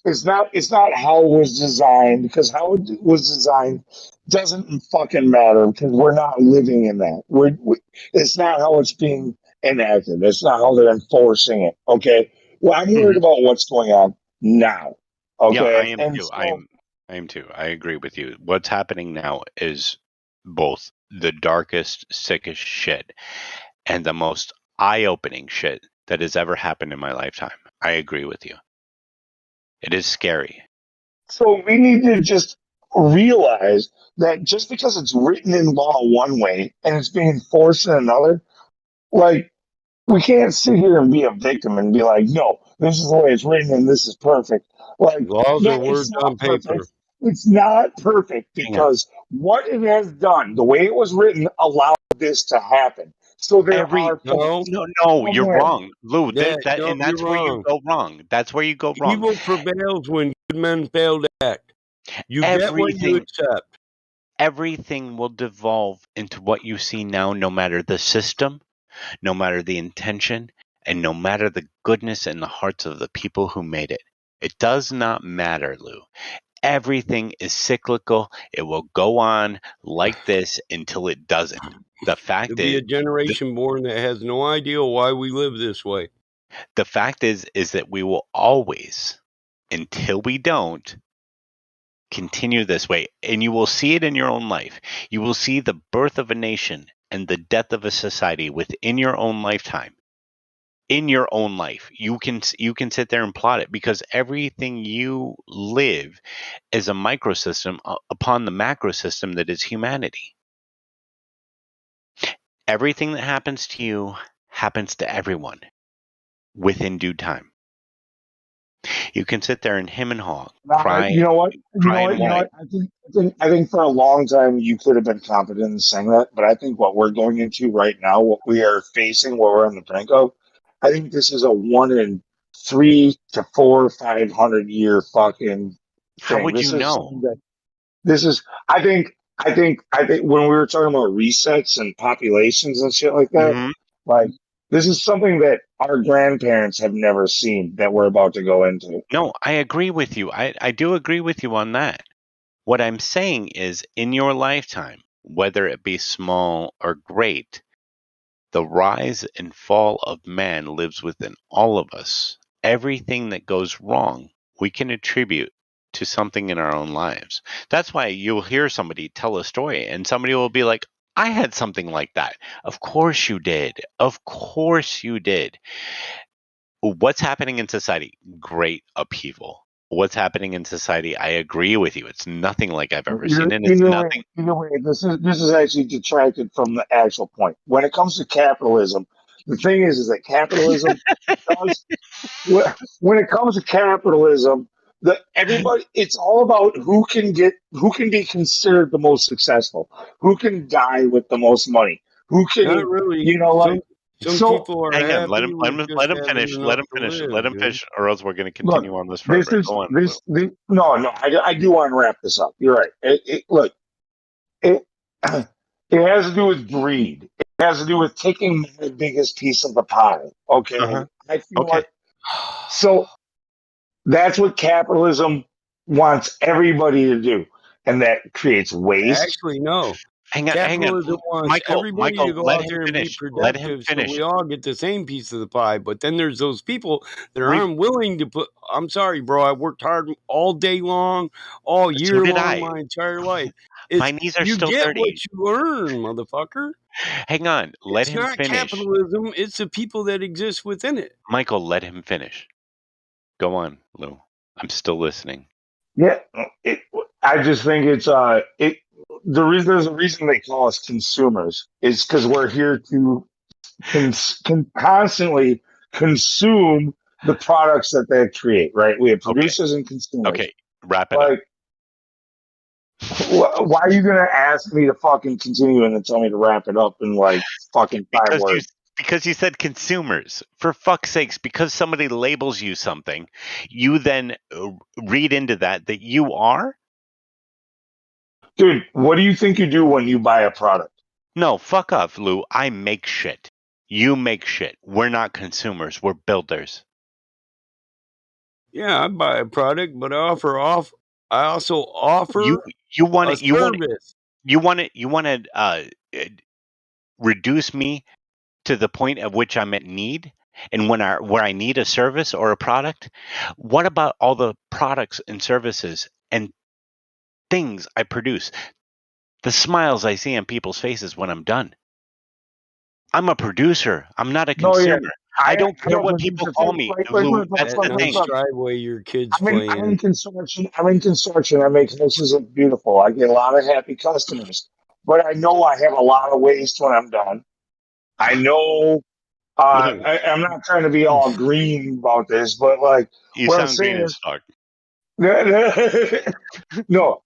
It's not how it was designed, because how it was designed doesn't fucking matter, because we're not living in that. It's not how it's being enacted. It's not how they're enforcing it. Okay. Well, I'm worried about what's going on now. Okay. Yeah, I am too. I am too. I agree with you. What's happening now is both the darkest, sickest shit and the most eye-opening shit that has ever happened in my lifetime. I agree with you. It is scary. So we need to just realize that just because it's written in law one way and it's being enforced in another, like, we can't sit here and be a victim and be like, no, this is the way it's written and this is perfect. Like, laws no, are words on paper. It's not perfect because what it has done, the way it was written, allowed this to happen. So there are No, you're wrong, Lou. no, And that's you're where you wrong. go wrong. That's where you go wrong. Evil prevails when good men fail to act. You get what you accept. Everything will devolve into what you see now, no matter the system, no matter the intention, and no matter the goodness in the hearts of the people who made it. It does not matter, Lou. Everything is cyclical. It will go on like this until it doesn't. The fact There'll be is, a generation born that has no idea why we live this way. the fact is that we will always, until we don't, continue this way. And you will see it in your own life. You will see the birth of a nation and the death of a society within your own lifetime. In your own life, you can sit there and plot it, because everything you live is a microsystem upon the macro system that is humanity. Everything that happens to you happens to everyone within due time. You can sit there and hem and haw, cry. You know what? I think for a long time you could have been confident in saying that, but I think what we're going into right now, what we are facing, what we're on the brink of, I think this is a 1 in 3 to 4, 500 year fucking thing. How would you know? I think when we were talking about resets and populations and shit like that, Mm-hmm. like this is something that our grandparents have never seen that we're about to go into. No, I agree with you. I do agree with you on that. What I'm saying is, in your lifetime, whether it be small or great, the rise and fall of man lives within all of us. Everything that goes wrong, we can attribute to something in our own lives. That's why you'll hear somebody tell a story and somebody will be like, I had something like that. Of course you did. Of course you did. What's happening in society? Great upheaval. What's happening in society? I agree with you. It's nothing like I've ever seen, and it's nothing. Either way, this is actually detracted from the actual point. When it comes to capitalism, the thing is that capitalism does. When it comes to capitalism, it's all about who can be considered the most successful, who can die with the most money, who can, Not really. Some people are hang on. happy Let him with just finish. having Let enough him to finish. live, Let him dude. finish, or else we're going to look. continue on this forever. Go on. I do want to wrap this up. You're right. It has to do with greed. It has to do with taking the biggest piece of the pie. Okay, I feel like so. That's what capitalism wants everybody to do, and that creates waste. Actually, no. Hang Capitalism on. wants everybody to go let out him there and be finish. Let him productive so finish. we all get the same piece of the pie. But then there's those people that We've- aren't willing to put, I'm sorry, bro, I worked hard all day long, all year did long, I. my entire life. My knees are you still get dirty. what you earn, motherfucker. Hang on. Let It's him not finish. capitalism, it's the people that exist within it. Michael, let him finish. Go on, Lou. I'm still listening. Yeah, I just think there's a reason they call us consumers is because we're here to constantly consume the products that they create. Right? We have producers and consumers. Okay, wrap it up. Why are you going to ask me to fucking continue and then tell me to wrap it up in like fucking 5 words? Because you said consumers. For fuck's sakes, because somebody labels you something, you then read into that you are? Dude, what do you think you do when you buy a product? No, fuck off, Lou. I make shit. You make shit. We're not consumers. We're builders. Yeah, I buy a product, but I also offer you want a it. You service. You want to reduce me to the point at which I'm at need, and where I need a service or a product. What about all the products and services and things I produce? The smiles I see on people's faces when I'm done. I'm a producer. I'm not a consumer. I don't care what people call me. Lou, that's the thing. Driveway your kids I'm in construction. I make houses look beautiful. I get a lot of happy customers, but I know I have a lot of waste when I'm done. I know. I'm not trying to be all green about this, but like you what sound I'm saying green is, as fuck. no.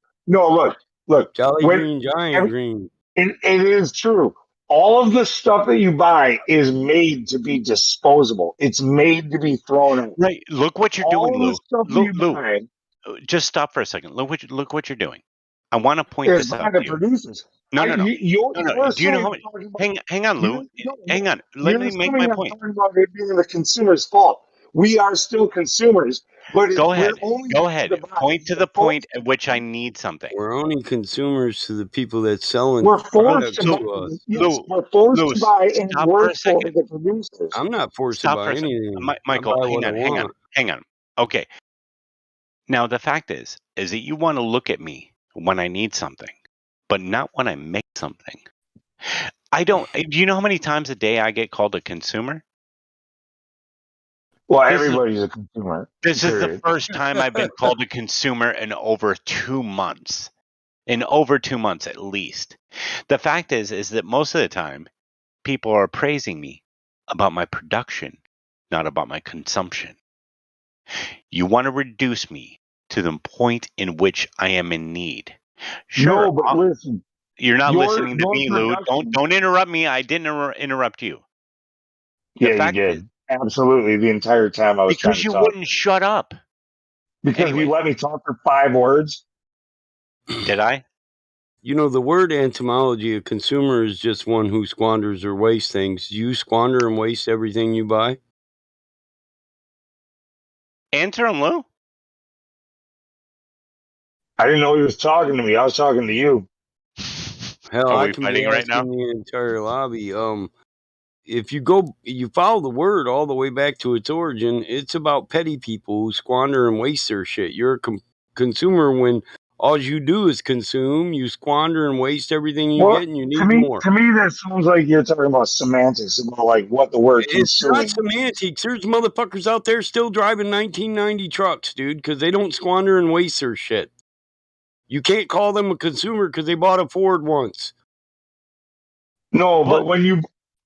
Look. Jolly Green Giant green. It is true. All of the stuff that you buy is made to be disposable. It's made to be thrown out. Right. Look what you're doing, All of the Lou. stuff that you Lou, buy just stop for a second. Look what you're doing. I want to point is this by out the to you. producers. No. You're Do you know how assuming many? I'm talking about, Hang on, Lou. Hang on. Let you're me make my assuming I'm point. talking about it being the consumer's fault. We are still consumers, but Go we're ahead. only Go allowed ahead. to buy. Point to We're the point at which I need something. We're only consumers to the people that's selling We're forced products to buy. to us. Yes, we're forced to buy, and Stop for we're a for second. the producers. I'm not forced to Stop for buy a second. anything. Michael, I buy hang what I want. on. Okay. Now the fact is that you want to look at me when I need something, but not when I make something. Do you know how many times a day I get called a consumer? Well, everybody's a consumer. This is the first time I've been called a consumer in over 2 months. In over 2 months at least. The fact is that most of the time people are praising me about my production, not about my consumption. You want to reduce me to the point in which I am in need. Sure. No, but listen. You're not listening to me, Lou. production- Don't interrupt me. I didn't interrupt you. Yeah, you did. Absolutely. The entire time I was trying Because to you talk. wouldn't shut up. Because you let me talk for 5 words. Did I? You know, the word etymology of consumer is just one who squanders or wastes things. Do you squander and waste everything you buy? Answer him, Lou. I didn't know he was talking to me. I was talking to you. Hell, Are I we can be fighting right now? asking the entire lobby. If you follow the word all the way back to its origin, it's about petty people who squander and waste their shit. You're a consumer when all you do is consume. You squander and waste everything you get, and you need more. To me, that sounds like you're talking about semantics, about like what the word It's not consuming. semantics. There's motherfuckers out there still driving 1990 trucks, dude, because they don't squander and waste their shit. You can't call them a consumer because they bought a Ford once. No, but when you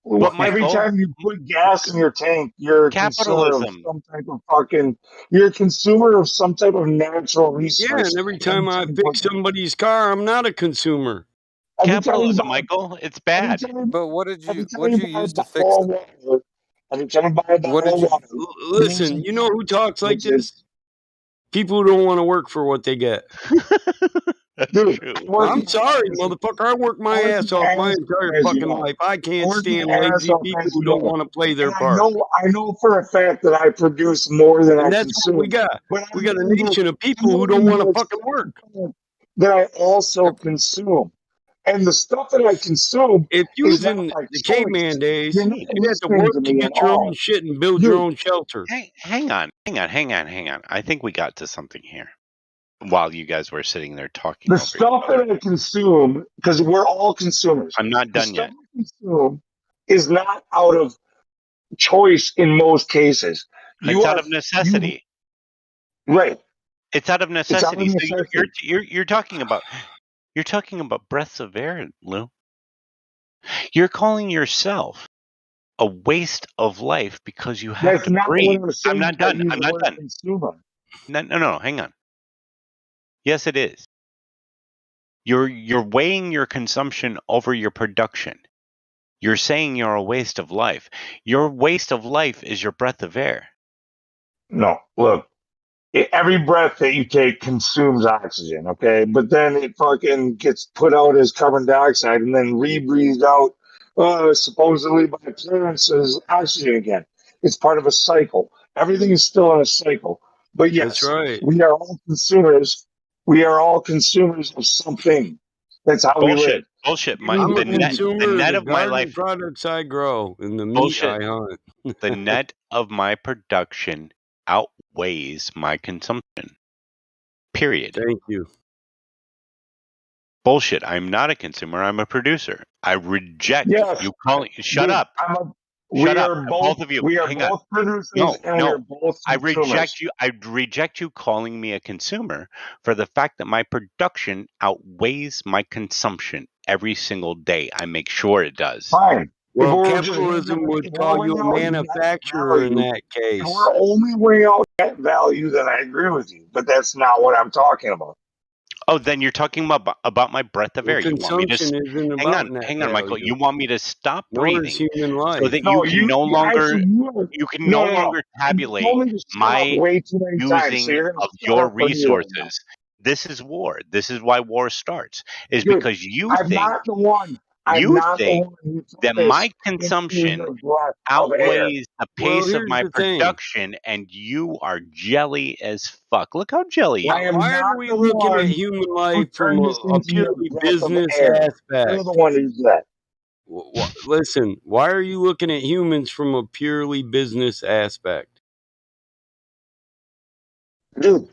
every Michael, time you put gas in your tank, you're a consumer of capitalism. some type of you're a consumer of some type of natural resource. Yeah, and every time I fix somebody's car, I'm not a consumer. Capitalism, Michael. It's bad. But what did you use to fix water, every time you buy a bottle of water, Listen, you know who talks like this? People who don't want to work for what they get. Dude, I'm sorry, motherfucker. I work my ass off my entire fucking life. I can't stand lazy people who don't want to play their part. I know for a fact that I produce more than And I that's consume. what we got. We got a nation of people who don't want to fucking work. That I also consume. And the stuff that I consume if you is was in not the caveman days, You're not you'd have to listening work to to me get at your all. own shit and build your own shelter. Hang on. I think we got to something here while you guys were sitting there talking. The stuff that I consume, because we're all consumers. I'm not done yet. The stuff I consume is not out of choice in most cases. It's out of necessity. Right. It's out of necessity. It's out of necessity. So you're talking about breaths of air, Lou. You're calling yourself a waste of life because you have to breathe. I'm not done. No, hang on. Yes, it is. You're weighing your consumption over your production. You're saying you're a waste of life. Your waste of life is your breath of air. No, look. Every breath that you take consumes oxygen, okay? But then it fucking gets put out as carbon dioxide and then rebreathed out supposedly by plants as oxygen again. It's part of a cycle. Everything is still in a cycle. But yes, That's right. we are all consumers. We are all consumers of something. That's how we live. Bullshit. I'm a consumer The net of of the my garden life. products I grow and the meat Bullshit. I hunt. The net of my production outweighs my consumption. Period. Thank you. Bullshit. I'm not a consumer. I'm a producer. I reject you calling. Shut up. Shut up. Both of you. We are Hang both on. producers No. we are both consumers. I reject you calling me a consumer for the fact that my production outweighs my consumption every single day. I make sure it does. Fine. Well, capitalism would call you a manufacturer in that case. If we're only weighing out net value, then I agree with you. But that's not what I'm talking about. Oh, then you're talking about my breath of Well, air. You want me to consumption isn't hang about on, net hang on, Michael. You value, want me to stop nor is breathing human so life. that No, you can no longer you can no longer You tabulate told me to shut up my way too many times, so using you're gonna of shut your up for me right now. resources. This is war. This is why war starts. Is Dude, because you I'm think not the one. I'm you not the think one who took that this my into consumption your breath of air. outweighs the Well, pace of here's my the thing. production, and you are jelly as fuck. Look how jelly you I am are. Why not are we the looking at one human who life from turned this a into your purely breath of business air. You're aspect? the one who did that. Listen, why are you looking at humans from a purely business aspect? Dude,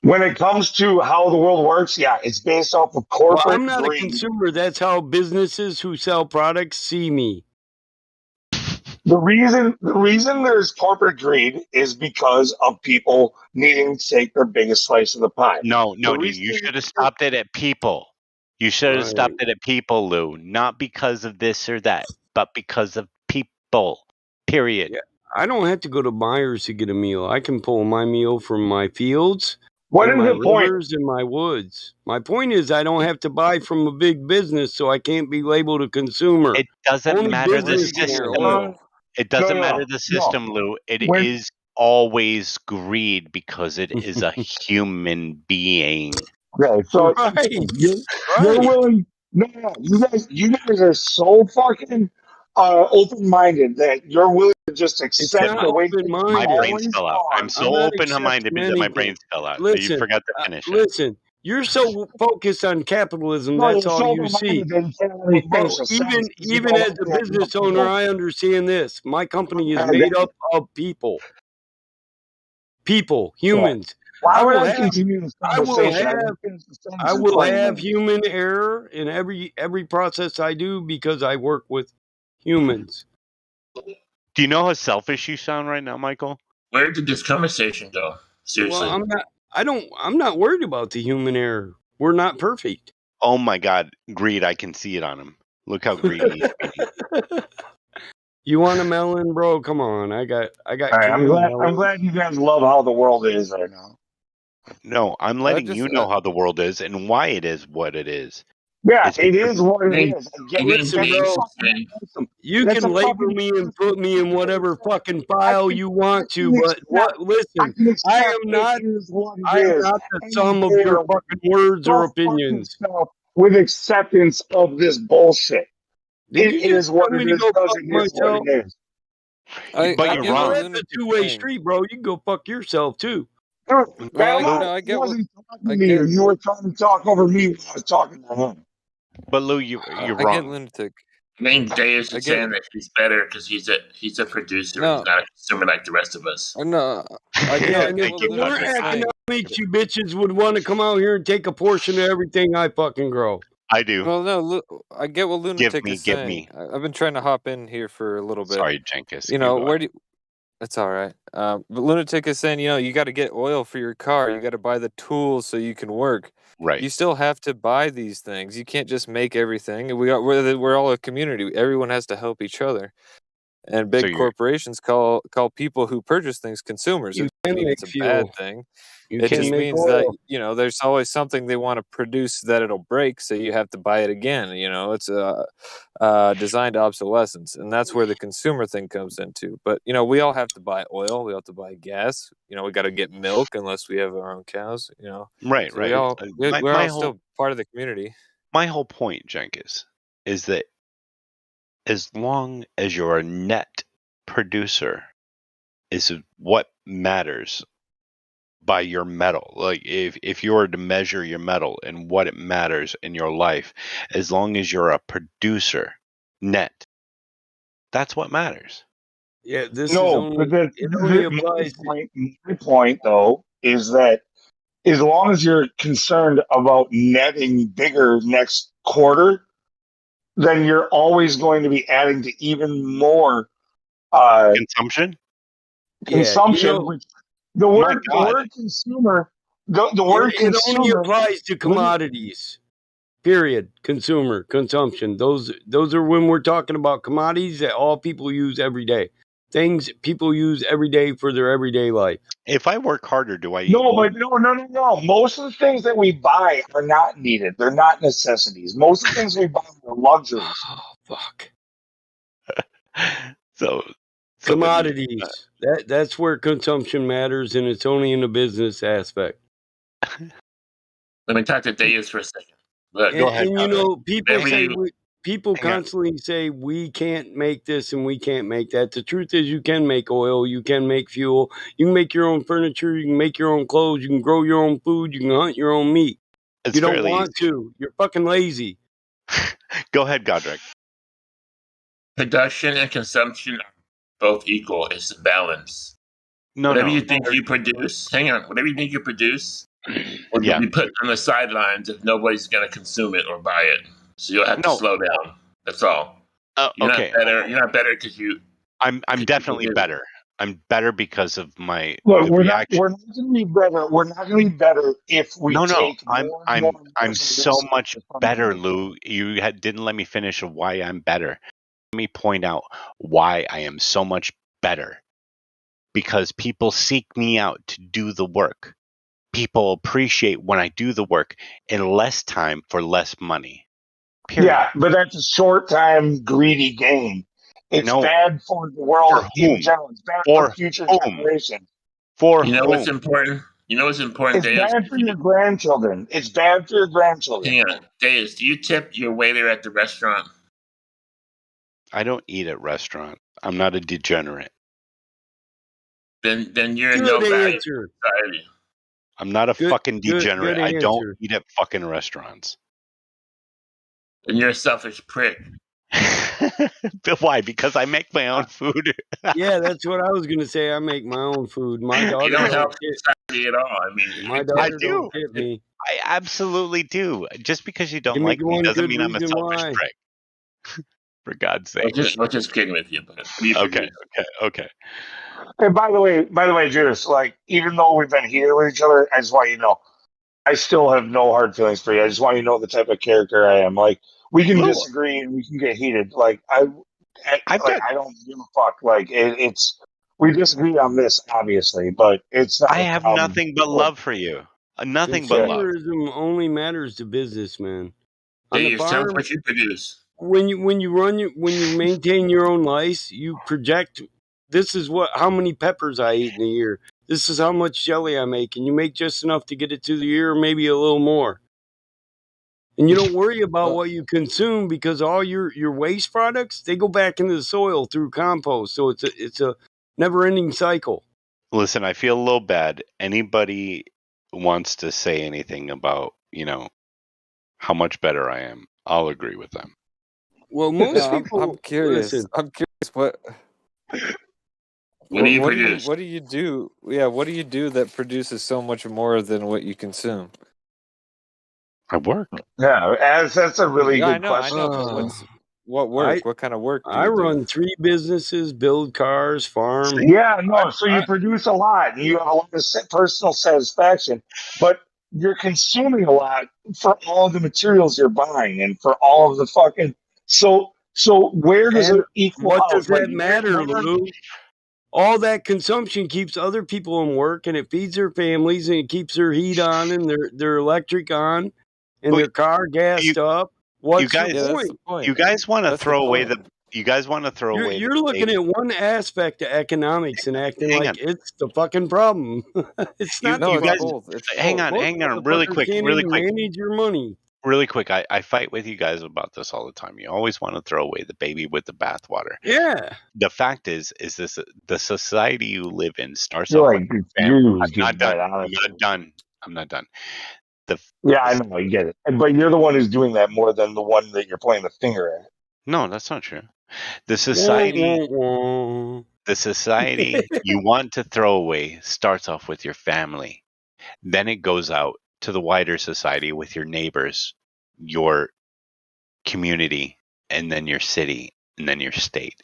when it comes to how the world works, yeah, it's based off of Well, corporate I'm not a greed. consumer. That's how businesses who sell products see me. The reason there's corporate greed is because of people needing to take their biggest slice of the pie. No, The dude, reason you should have stopped it at people. You should have stopped it at people, Lou. Not because of this or that, but because of people. Period. Yeah, I don't have to go to Myers to get a meal. I can pull my meal from my fields, What and is my the point? rivers, and my woods. My point is, I don't have to buy from a big business, so I can't be labeled a consumer. It doesn't Only matter the business can system. get oil. It doesn't No. matter the system, Lou. It When- is always greed because it is a human being. Okay, so Right. you're willing. No, you guys are so fucking open-minded that you're willing to just accept not the way things My open-minded. brains always fell out. are. I'm so not open-minded accepting that my anything. brains fell out. You Listen, forgot to finish it. listen. You're so focused on capitalism. No, That's you're all so you see. open-minded that you can't let me But finish a sentence because you even don't as like a the idea business of owner, people. I understand this. My company is made up of people. People, humans. Why I would will I have, continue this I will conversation? I have, didn't finish the sentence I in will 20 have minutes. human error in every process I do because I work with humans. Do you know how selfish you sound right now, Michael? Where did this conversation go? Seriously. Well, I'm not worried about the human error. We're not perfect. Oh my God, greed! I can see it on him. Look how greedy he's being. You want a melon, bro? Come on. I got All right, canned melon. I'm glad you guys love how the world is right now. No, I'm letting you know how the world is and why it is what it is. Yeah, It's it because is what it is. Listen, bro. You That's can a label fucking me and put me in whatever fucking file you want to, but what? I Listen, can I accept am not. it is what it I am is. not the And sum of there, your fucking words or go fuck opinions. yourself with acceptance of this bullshit. Did It you just is what tell me it to is go because fuck it is what myself? it is. But you're You know, wrong. that's a two-way street, bro. You can go fuck yourself too. I wasn't talking to you. You were trying to talk over me when I was talking to him. But Lou, you're I get wrong. lunatic. I mean, Dave I is get- saying that he's better because he's a producer. No. He's not a consumer like the rest of us. No, I get If what it weren't Lunatic's saying. economics, you bitches would want to come out here and take a portion of everything I fucking grow. I do. Well, no, I get what Lunatic is give saying. me. I've been trying to hop in here for a little bit. Sorry, Jenkins. You know, where do you... That's all right. But Lunatic is saying, you got to get oil for your car. You got to buy the tools so you can work. Right. You still have to buy these things. You can't just make everything. We're all a community. Everyone has to help each other. And big corporations call people who purchase things consumers. You It doesn't can mean make it's a fuel. bad thing. You It can just make means that oil. there's always something they want to produce that it'll break, so you have to buy it again. It's designed obsolescence, and that's where the consumer thing comes into. But we all have to buy oil. We have to buy gas. We got to get milk unless we have our own cows. Right, So right. we're all still part of the community. My whole point, Jenkins, is that as long as you're a net producer, is what matters by your metal. Like if you were to measure your metal and what it matters in your life, as long as you're a producer net, that's what matters. Yeah, this No, is but only applies. My point, though, is that as long as you're concerned about netting bigger next quarter, then you're always going to be adding to even more consumption. Consumption, which the word consumer, the word it consumer only applies to commodities. Period. Consumer consumption. Those are when we're talking about commodities that all people use every day. things people use every day for their everyday life. If I work harder, do I eat No, more? but no. Most of the things that we buy are not needed. They're not necessities. Most of the things we buy are luxuries. Oh, fuck. So Commodities. That's where consumption matters, and it's only in the business aspect. Let me talk to Deus for a second. Look, Go ahead. And you know, people say people Hang on. constantly say we can't make this and we can't make that. The truth is, you can make oil, you can make fuel, you can make your own furniture, you can make your own clothes, you can grow your own food, you can hunt your own meat. It's you don't fairly want easy. to. You're fucking lazy. Go ahead, Godric. production and consumption are both equal. It's a balance. No, whatever no. you think you produce, hang on. Whatever you think you produce, will Yeah. be put on the sidelines if nobody's going to consume it or buy it. So you'll have to No. slow down. That's all. You're Okay. not better. You're not better because you. I'm definitely better. I'm better because of my Look, we're reaction. not going to be better. We're not going to be better if we No. take more and more. I'm so much better, Lou. You didn't let me finish of why I'm better. Let me point out why I am so much better. Because people seek me out to do the work. People appreciate when I do the work in less time for less money. Period. Yeah, but that's a short-time greedy gain. It's No. bad for the world For in whom? general. It's bad For for future whom? generations. For You know whom? what's important? You know what's important, It's Deus? bad for your grandchildren. It's bad for your grandchildren. Hang on, Deus. Do you tip your waiter at the restaurant? I don't eat at restaurants. I'm not a degenerate. Then you're Good no value answer. to society. I'm not a fucking degenerate. Good I don't answer. eat at fucking restaurants. Then you're a selfish prick. Why? Because I make my own food. Yeah, that's what I was gonna say. I make my own food. My You daughter don't don't help tip. society at all. I mean, My I daughter do. don't tip me. I absolutely do. Just because you don't Give me like me one doesn't good mean I'm a reason selfish why. prick. For God's sake. I'm just kidding with you. But what do you Okay. produce? And by the way, Judas, like, even though we've been here with each other, I just want you to know, I still have no hard feelings for you. I just want you to know the type of character I am. Like, we can Lou. disagree and we can get heated. Like, I don't give a fuck. Like, it's we disagree on this, obviously, but it's not I a have problem. nothing but love for you. Nothing but love. Consumerism only matters to businessmen. On the Deus, tell farm, us what you produce. when you maintain your own lice, you project. This is how many peppers I eat in a year. This is how much jelly I make, and you make just enough to get it to the year, or maybe a little more. And you don't worry about what you consume because all your waste products, they go back into the soil through compost. So it's a never-ending cycle. Listen, I feel a little bad. Anybody wants to say anything about, how much better I am, I'll agree with them. Well, most No, people. I'm curious. Listen, I'm curious what do you produce? What do you do? Yeah, what do you do that produces so much more than what you consume? I work. Yeah, that's a really Yeah, good I question. know, but what work? What kind of work do I you do? run 3 businesses, build cars, farm. Yeah, no. So you produce a lot, and you have a lot of personal satisfaction, but you're consuming a lot for all of the materials you're buying and for all of the fucking. So where does And it equal what out? does Like, that matter, Lou? All that consumption keeps other people in work, and it feeds their families, and it keeps their heat on and their electric on, and their car gassed up. What's your point? You guys want to That's the throw away point. you guys want to throw away You're looking at one aspect of economics and acting Hang like on. it's the fucking problem. It's not. No, the it's problem. both. It's hang both. on, really quick, Can't even manage your money. Really quick. I fight with you guys about this all the time. You always want to throw away the baby with the bathwater. Yeah. The fact is this the society you live in starts You're off like, with your family. I'm not done. I'm not done. Yeah, I know, I get it, but you're the one who's doing that more than the one that you're pointing the finger at. No, that's not true. The society you want to throw away starts off with your family. Then it goes out to the wider society with your neighbors, your community, and then your city, and then your state.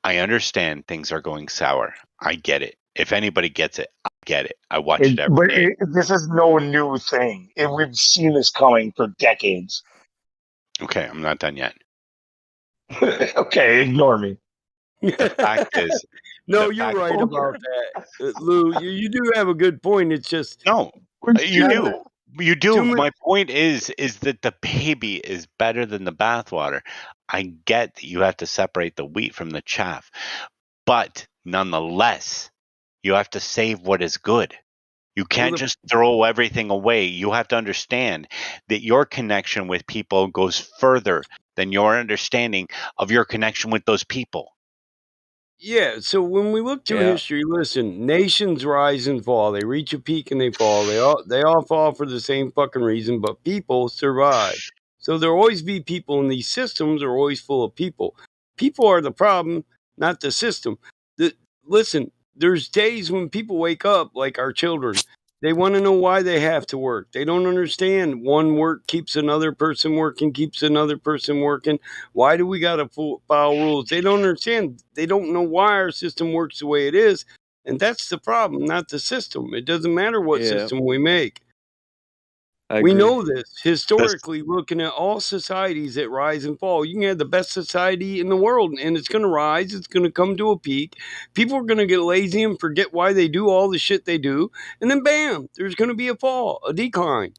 I understand things are going sour. I get it. If anybody gets it, I get it. I watch it every day. This is no new thing. We've seen this coming for decades. Okay, I'm not done yet. Okay, ignore me. The fact is, no, you're right about that, Lou. You do have a good point. It's just no, you do. You do. Too My point is that the baby is better than the bathwater. I get that you have to separate the wheat from the chaff, but nonetheless, you have to save what is good. You can't just throw everything away. You have to understand that your connection with people goes further than your understanding of your connection with those people. Yeah, so when we look to history, listen, nations rise and fall. They reach a peak and they fall. They all fall for the same fucking reason, but people survive. So there'll always be people, and these systems are always full of people. People are the problem, not the system. Listen, there's days when people wake up like our children. They want to know why they have to work. They don't understand one work keeps another person working, keeps another person working. Why do we got to follow rules? They don't understand. They don't know why our system works the way it is. And that's the problem, not the system. It doesn't matter what system we make. We know this historically, looking at all societies that rise and fall. You can have the best society in the world, and it's going to rise. It's going to come to a peak. People are going to get lazy and forget why they do all the shit they do. And then, bam, there's going to be a fall, a decline.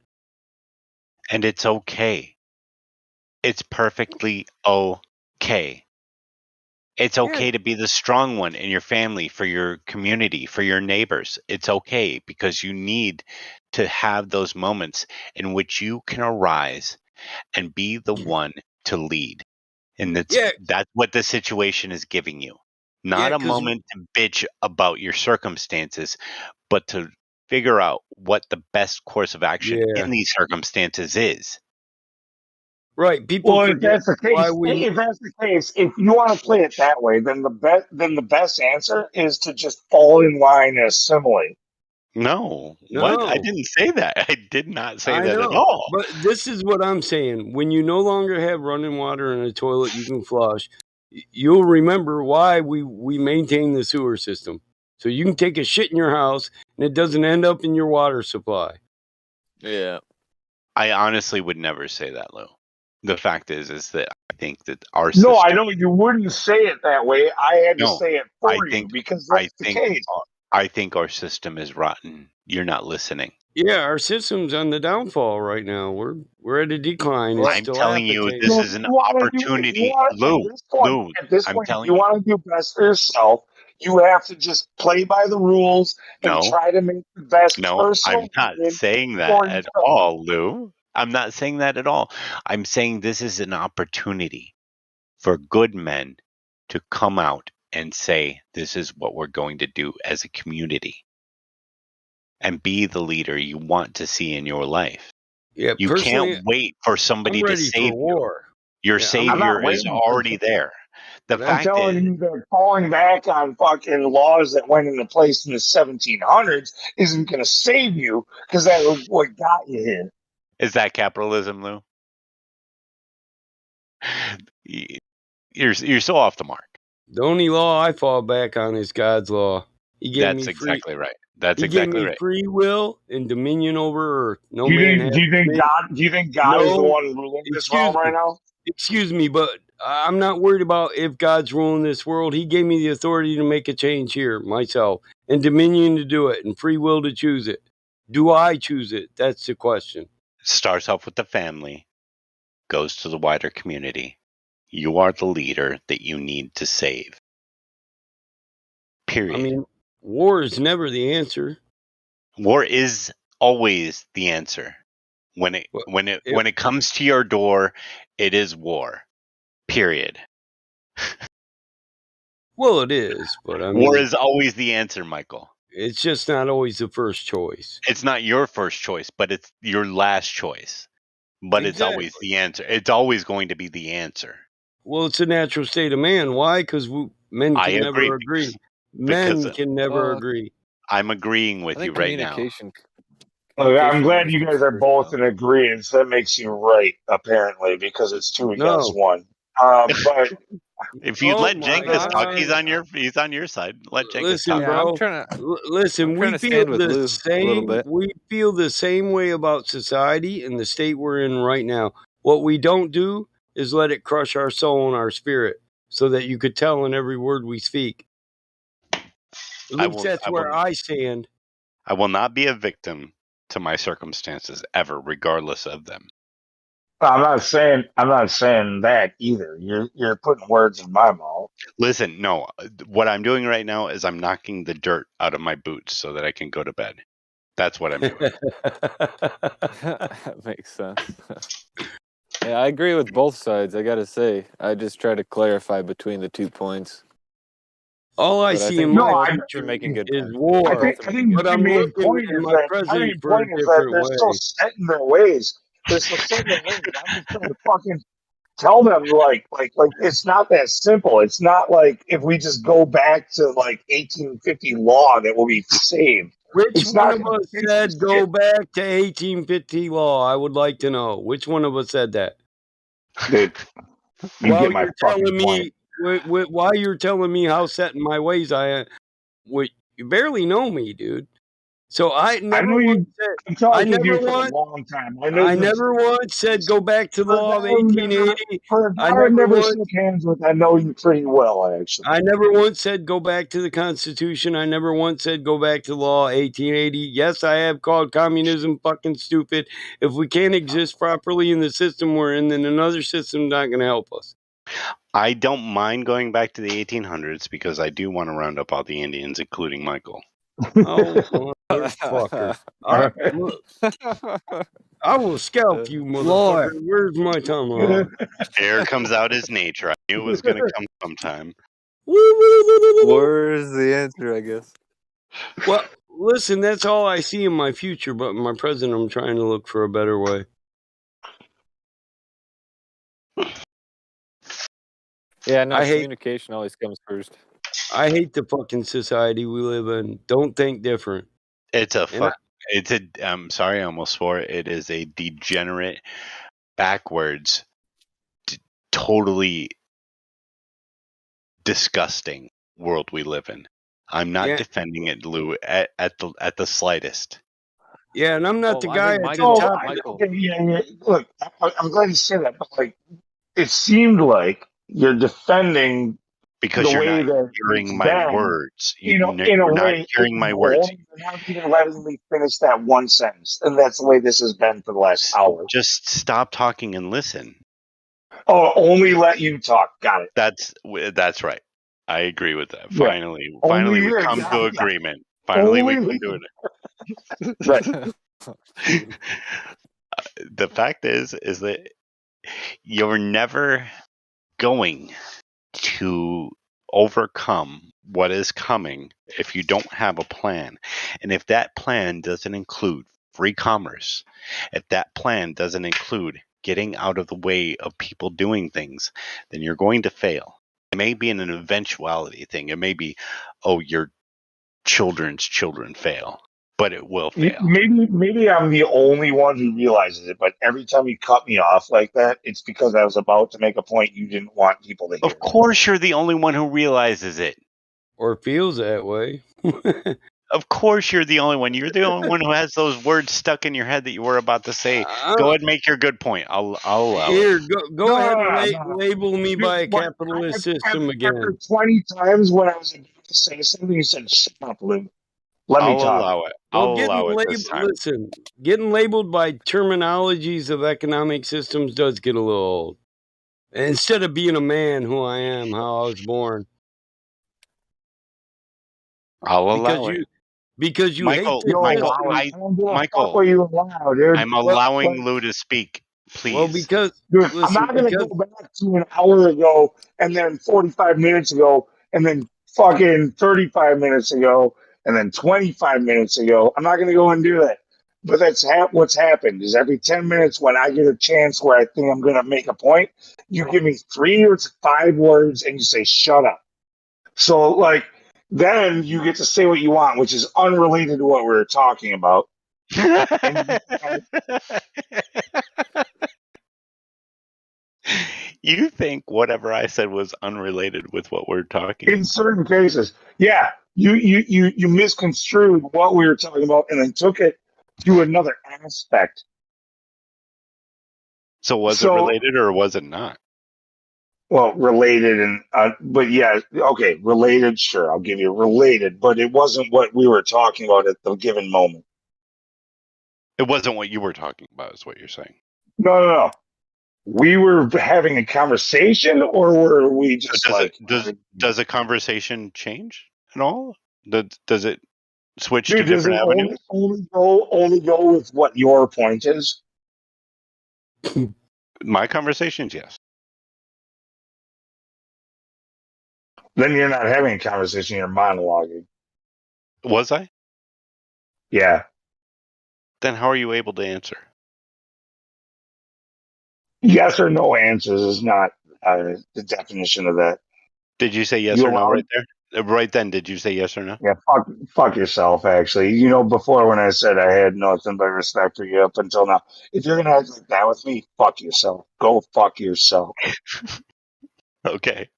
And it's okay. It's perfectly okay. It's okay to be the strong one in your family, for your community, for your neighbors. It's okay, because you need to have those moments in which you can arise and be the one to lead. And that's what the situation is giving you. Not a moment to bitch about your circumstances, but to figure out what the best course of action in these circumstances is. Right. People Well, if that's the case, if you want to play it that way, then the best answer is to just fall in line and assimilate. No. What? I didn't say that. I did not say that at all. But this is what I'm saying. When you no longer have running water in a toilet you can flush, you'll remember why we maintain the sewer system. So you can take a shit in your house and it doesn't end up in your water supply. Yeah. I honestly would never say that, Lou. The fact is that I think that our system... No, I know you wouldn't say it that way. I had to say it for you because that's the case. I think our system is rotten. You're not listening. Yeah, our system's on the downfall right now. We're at a decline. I'm telling you, this is an opportunity. Lou, At this I'm point, if telling you want to do best for yourself, you have to just play by the rules and try to make the best personal. I'm not saying that at all, Lou. I'm not saying that at all. I'm saying this is an opportunity for good men to come out and say, this is what we're going to do as a community, and be the leader you want to see in your life. Yeah, you can't wait for somebody to save you. Your savior is already there. The fact I'm telling you that falling back on fucking laws that went into place in the 1700s isn't going to save you, because that was what got you here. Is that capitalism, Lou? You're so off the mark. The only law I fall back on is God's law. He gave me exactly right. That's he exactly gave me right. free will and dominion over earth. Do you think God is the one ruling this realm right now? Excuse me, but I'm not worried about if God's ruling this world. He gave me the authority to make a change here myself, and dominion to do it, and free will to choose it. Do I choose it? That's the question. It starts off with the family, goes to the wider community. You are the leader that you need to save. Period. I mean, war is never the answer. War is always the answer. When it comes to your door, it is war. Period. Well, it is, but I mean, war is always the answer, Michael. It's just not always the first choice. It's not your first choice, but it's your last choice. But it's always the answer. It's always going to be the answer. Well, it's a natural state of man. Why? Because men can never agree. Men can never agree. I'm agreeing with you right now. I'm glad you guys are both in agreement. So that makes you right, apparently, because it's 2 against 1. But if you let Jenkins talk, he's on your side. Let Jenkins talk. Bro. We feel the same. We feel the same way about society and the state we're in right now. What we don't do is let it crush our soul and our spirit. so that you could tell in every word we speak. At least that's where I stand. I will not be a victim to my circumstances ever, regardless of them. I'm not saying that either. You're putting words in my mouth. Listen, no. What I'm doing right now is I'm knocking the dirt out of my boots so that I can go to bed. That's what I'm doing. That makes sense. Yeah, I agree with both sides. I gotta say, I just try to clarify between the 2 points. All I see in my you're making good is points. war. I think But my I'm main looking point at is my that president for a different they're so way. set in their ways. They're so set in their ways. I'm just trying to fucking tell them like it's not that simple. It's not like if we just go back to like 1850 law that will be saved. Which It's one not of us said go back to 1850 law? I would like to know. Which one of us said that? Dude, While you're telling me, while you're telling me how set in my ways I am, you barely know me, dude. So I never once said. I'm talking to you for a long time. I never once said go back to the law of 1880. For a I guy I never once. shook hands with, I know you pretty well, actually. I never once said go back to the Constitution. I never once said go back to law 1880. Yes, I have called communism fucking stupid. If we can't exist properly in the system we're in, then another system's not going to help us. I don't mind going back to the 1800s because I do want to round up all the Indians, including Michael. Oh, motherfucker. I will scalp you, motherfucker. Where's my tomahawk? There comes out his nature. I knew it was going to come sometime. Where's the answer, I guess? Well, listen, that's all I see in my future, but in my present, I'm trying to look for a better way. Yeah, no, communication always comes first. I hate the fucking society we live in. Don't think different. It's I'm sorry, I almost swore. It is a degenerate, backwards, totally disgusting world we live in. I'm not defending it, Lou, at the slightest. Yeah, and I'm not the guy at the top. Look, I'm glad you said that, but like, it seemed like you're defending because the you're way not that hearing it's my been, words. in a You're not way, hearing my words. You're not even letting me finish that one sentence, and that's the way this has been for the last hour. Just stop talking and listen. Oh, only let you talk. Got it. That's right. I agree with that. Yeah. Finally, we come to agreement. Finally, we come to it. Right. The fact is that you're never going to overcome what is coming if you don't have a plan. And if that plan doesn't include free commerce, if that plan doesn't include getting out of the way of people doing things, then you're going to fail. It may be an eventuality thing. It may be, your children's children fail, but it will fail. Maybe I'm the only one who realizes it, but every time you cut me off like that, it's because I was about to make a point you didn't want people to hear. Of course you're the only one who realizes it. Or feels that way. Of course you're the only one. You're the only one who has those words stuck in your head that you were about to say. Go ahead and make your good point. I'll allow Here, it. go ahead and label me by a capitalist system again. After 20 times when I was about to say something, you said, shut up, Lou. Let me talk. Allow it. Well, listen, getting labeled by terminologies of economic systems does get a little old. Instead of being a man who I am, how I was born. I'll allow it. Because you Michael, hate I'm allowing Lou to speak, please. Well, because I'm not going to go back to an hour ago and then 45 minutes ago and then fucking 35 minutes ago and then 25 minutes ago. I'm not going to go and do that. But that's what's happened is every 10 minutes when I get a chance where I think I'm going to make a point, you give me 3 or 5 words and you say, shut up. So, like, then you get to say what you want, which is unrelated to what we were talking about. You think whatever I said was unrelated with what we're talking in certain cases. Yeah, you misconstrued what we were talking about and then took it to another aspect. So was it related or was it not? Well, related and but yeah, okay, related. Sure, I'll give you related, but it wasn't what we were talking about at the given moment. It wasn't what you were talking about, is what you're saying. No. We were having a conversation, or were we just does a conversation change at all? Does it switch Dude, to does different it avenues? only go with what your point is? My conversations, yes. Then you're not having a conversation, you're monologuing. Was I? Yeah. Then how are you able to answer? Yes or no answers is not the definition of that. Did you say yes You or no allow- right there? Right then, did you say yes or no? Yeah, fuck yourself, actually. You know, before when I said I had nothing but respect for you up until now, if you're going to act like that with me, fuck yourself. Go fuck yourself. Okay.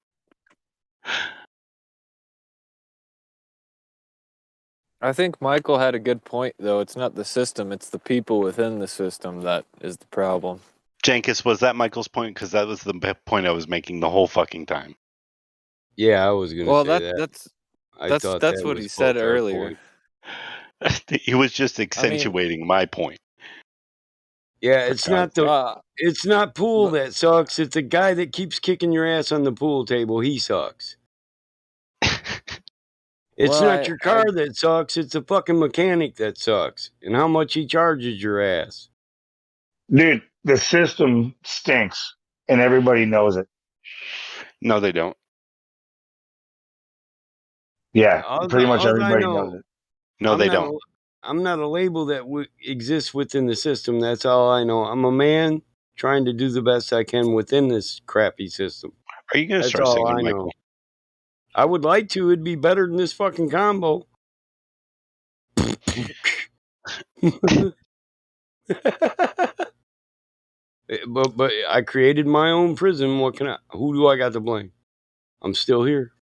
I think Michael had a good point, though. It's not the system, it's the people within the system that is the problem. Jenkins, was that Michael's point? Because that was the point I was making the whole fucking time. Yeah, I was going to say that. That's what he said earlier. He was just accentuating my point. Yeah, it's not pool that sucks. It's a guy that keeps kicking your ass on the pool table. He sucks. It's not your car that sucks. It's the fucking mechanic that sucks. And how much he charges your ass. Dude, the system stinks, and everybody knows it. No, they don't. Yeah, pretty much everybody knows it. No, they don't. I'm not a label that exists within the system. That's all I know. I'm a man trying to do the best I can within this crappy system. Are you going to start singing, Michael? I would like to. It'd be better than this fucking combo. But I created my own prison. Who do I got to blame? I'm still here.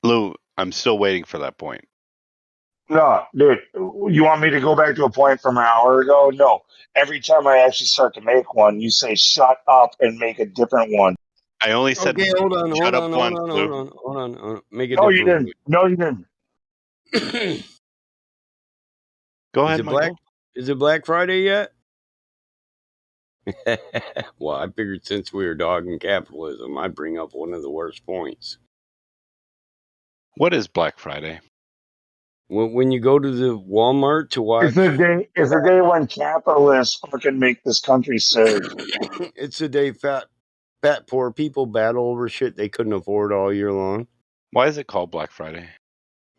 Lou, I'm still waiting for that point. No, dude, you want me to go back to a point from an hour ago? No. Every time I actually start to make one, you say shut up and make a different one. I only said hold on. Make a different one. No, you didn't. Go ahead, Michael. Is it Black Friday yet? Well, I figured since we were dogging capitalism, I'd bring up one of the worst points. What is Black Friday? When you go to the Walmart to watch... It's the day when capitalists fucking make this country serve. It's the day fat poor people battle over shit they couldn't afford all year long. Why is it called Black Friday?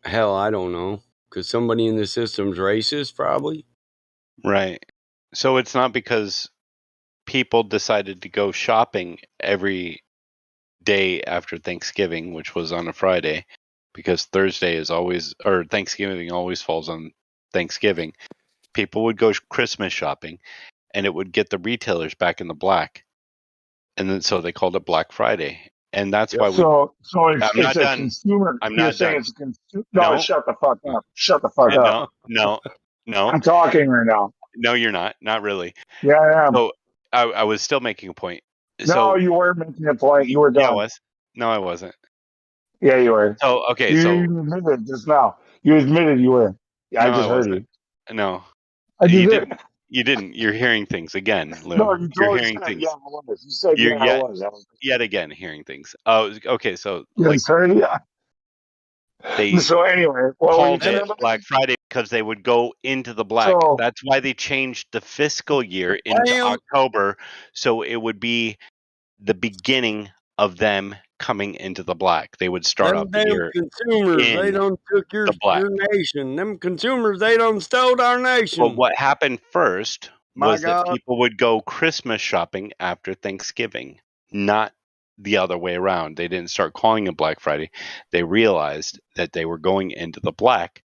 Hell, I don't know. Because somebody in the system's racist, probably. Right. So it's not because people decided to go shopping every day after Thanksgiving, which was on a Friday, because Thanksgiving always falls on Thanksgiving. People would go Christmas shopping, and it would get the retailers back in the black. And then so they called it Black Friday. And that's why I'm not done. Consumer. I'm You're not saying done. it's a consumer. No, shut the fuck up. Shut the fuck up. No. I'm talking right now. No, you're not. Not really. Yeah, I am. So I was still making a point. No, you were making a point. You were done. Yeah, I was. No, I wasn't. Yeah, you were. Oh, okay. You admitted just now. You admitted you were. Yeah, no, I just heard you. No. You didn't. You didn't. You're hearing things again, Lou. No, you're totally hearing things. Yeah, I was. You said I was. Yet again hearing things. Oh, okay. So so anyway, called it Black Friday because they would go into the black. That's why they changed the fiscal year into October, so it would be the beginning of them coming into the black. They would start off the year. Consumers, they don't took your nation. Them consumers, they don't stole our nation. But what happened first was that people would go Christmas shopping after Thanksgiving, not the other way around. They didn't start calling it Black Friday. They realized that they were going into the black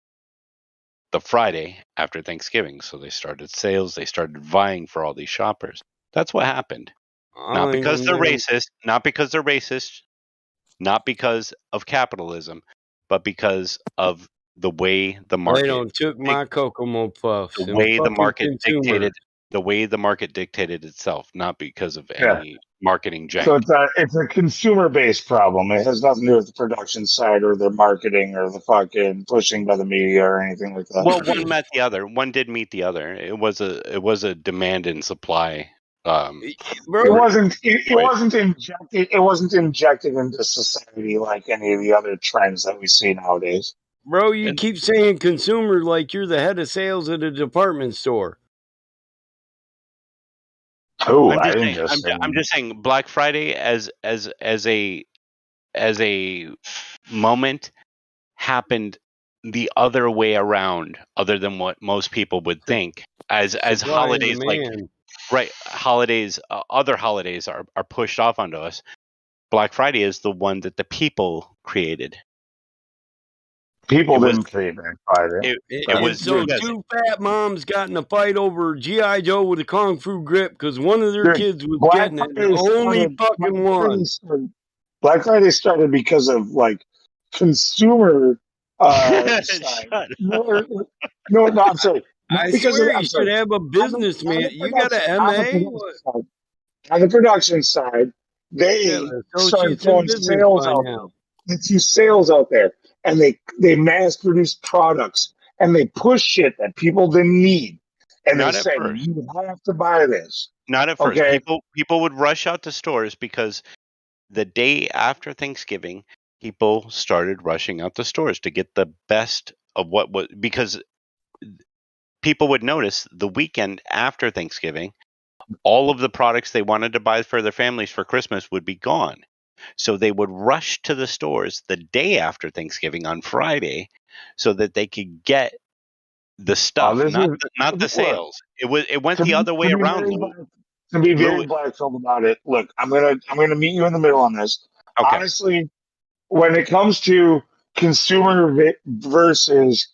the Friday after Thanksgiving. So they started sales. They started vying for all these shoppers. That's what happened. Not because they're racist, not because they're racist, not because of capitalism, but because of the way the market. They don't took my Kokomo puffs. The way the market dictated. The way the market dictated itself, not because of any marketing jank. So it's a consumer based problem. It has nothing to do with the production side or the marketing or the fucking pushing by the media or anything like that. Well, one met the other. One did meet the other. It was a demand and supply. It wasn't injected. It wasn't injected into society like any of the other trends that we see nowadays. Bro, you keep saying consumer like you're the head of sales at a department store. Oh, I'm just saying Black Friday as a moment happened the other way around, other than what most people would think. As holidays holidays, other holidays are pushed off onto us. Black Friday is the one that the people created. People didn't create Black Friday. It was so two fat moms got in a fight over G.I. Joe with a kung fu grip because one of their kids was getting it. The only fucking one. Black Friday started because of like consumer side. No, I'm sorry. I swear you should have a business, man. You got an MA? On the production side, they started throwing sales out there. They threw sales out there, and they mass produce products, and they push shit that people didn't need, and they said you have to buy this. Not at first. People would rush out to stores because the day after Thanksgiving, people started rushing out to stores to get the best of what was, because people would notice the weekend after Thanksgiving, all of the products they wanted to buy for their families for Christmas would be gone. So they would rush to the stores the day after Thanksgiving on Friday so that they could get the stuff, not the sales. It went the other way around. To be very black-pilled about it, look, I'm gonna meet you in the middle on this. Okay. Honestly, when it comes to consumer versus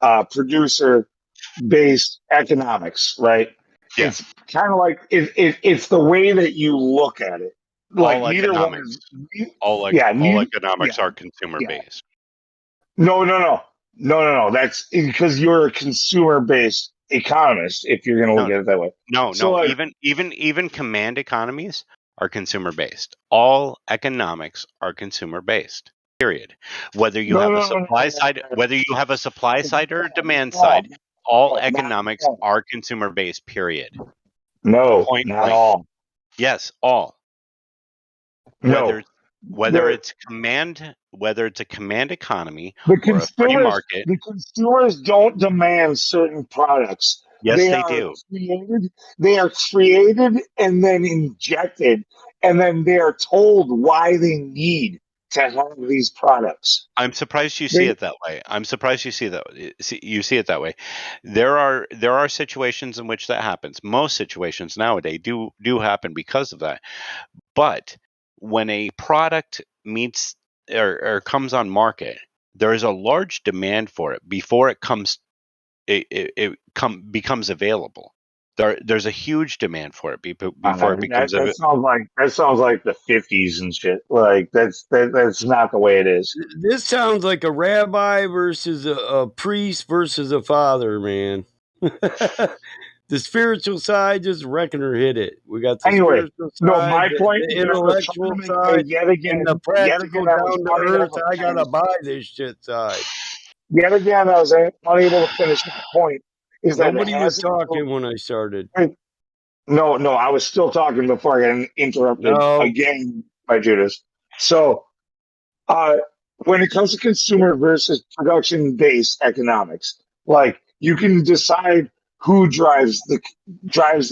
producer-based economics, right? Yeah. It's kind of like it's the way that you look at it. Like all neither economics, one is, all economics are consumer-based. No. That's because you're a consumer-based economist. If you're going to look at it that way, like, even command economies are consumer-based. All economics are consumer-based. Period. Whether you have a supply side, whether you have a supply side or a demand side, all economics are consumer-based. Period. No, not all. Yes, all. Whether it's a command economy or a free market. The consumers don't demand certain products. Yes, they do. They are created and then injected, and then they are told why they need to have these products. I'm surprised you see it that way. You see it that way. There are situations in which that happens. Most situations nowadays do happen because of that. But when a product meets or comes on market, there is a large demand for it before it becomes available. There's a huge demand for it before it becomes available. That sounds like the 50s and shit. Like that's not the way it is. This sounds like a rabbi versus a priest versus a father, man. The spiritual side just wrecking her hit it. We got the spiritual side, my point, the intellectual side, yet again, and the practical down to earth. I gotta buy this shit side. Yet again, I was unable to finish my point. Nobody was talking when I started. No, I was still talking before I got interrupted again by Judas. So, when it comes to consumer versus production-based economics, like you can decide who drives the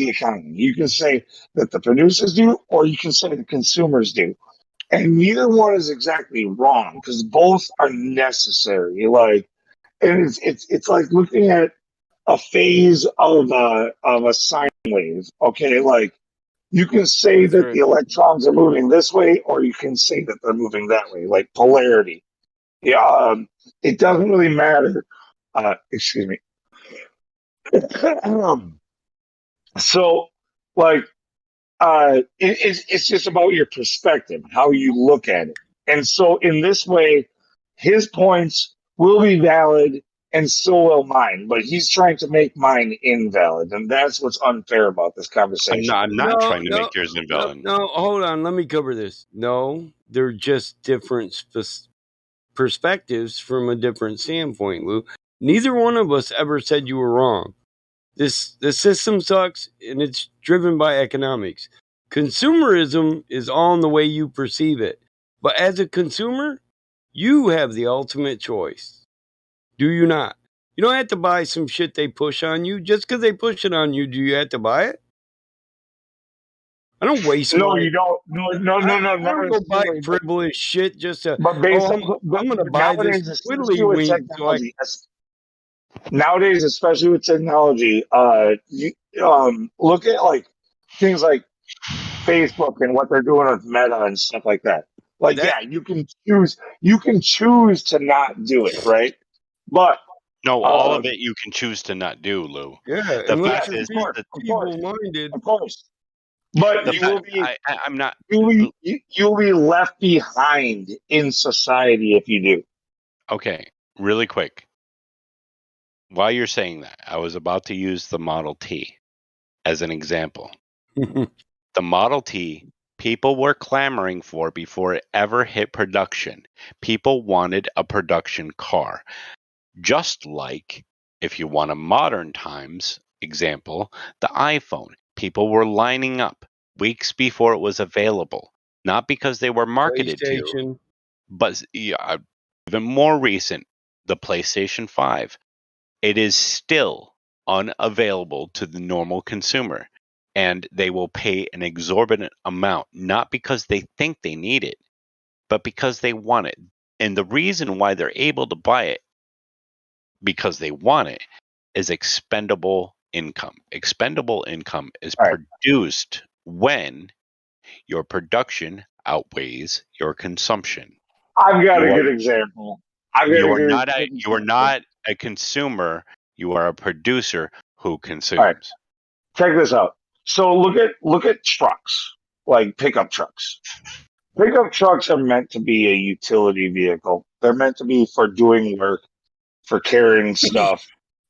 economy. You can say that the producers do, or you can say the consumers do, and neither one is exactly wrong because both are necessary. Like, and it's like looking at a phase of a sine wave. Okay, like you can say that the electrons are moving this way, or you can say that they're moving that way, like polarity. Yeah, it doesn't really matter. Excuse me. So, like, it's just about your perspective, how you look at it. And so, in this way, his points will be valid and so will mine. But he's trying to make mine invalid, and that's what's unfair about this conversation. I'm not No, trying to no, make yours no, invalid. no. Hold on. Let me cover this. No, they're just different perspectives from a different standpoint, Lou. Neither one of us ever said you were wrong. The system sucks, and it's driven by economics. Consumerism is all in the way you perceive it. But as a consumer, you have the ultimate choice. Do you not? You don't have to buy some shit they push on you. Just because they push it on you, do you have to buy it? I don't waste No, my. you don't. No. I Not don't go buy necessarily. frivolous shit just to. But based Oh, on I'm gonna but buy this nowadays, especially twiddly with wink so I. technology, nowadays, especially with technology, look at like things like Facebook and what they're doing with Meta and stuff like that. Like, That yeah, you can choose to not do it, right? But No, all of it you can choose to not do, Lou. yeah, The unless fact you're is that feeble-minded. of course. But the you fact, will be I'm not. you'll be left behind in society if you do. Okay, really quick. While you're saying that, I was about to use the Model T as an example. The Model T, people were clamoring for before it ever hit production. People wanted a production car. Just like, if you want a modern times example, the iPhone. People were lining up weeks before it was available. Not because they were marketed to, PlayStation. but even more recent, the PlayStation 5. It is still unavailable to the normal consumer, and they will pay an exorbitant amount, not because they think they need it, but because they want it. And the reason why they're able to buy it because they want it is expendable income. Expendable income is produced when your production outweighs your consumption. I've got a good example. You are not a consumer. You are a producer who consumes. All right, check this out. So look at trucks, like pickup trucks. Pickup trucks are meant to be a utility vehicle. They're meant to be for doing work, for carrying stuff,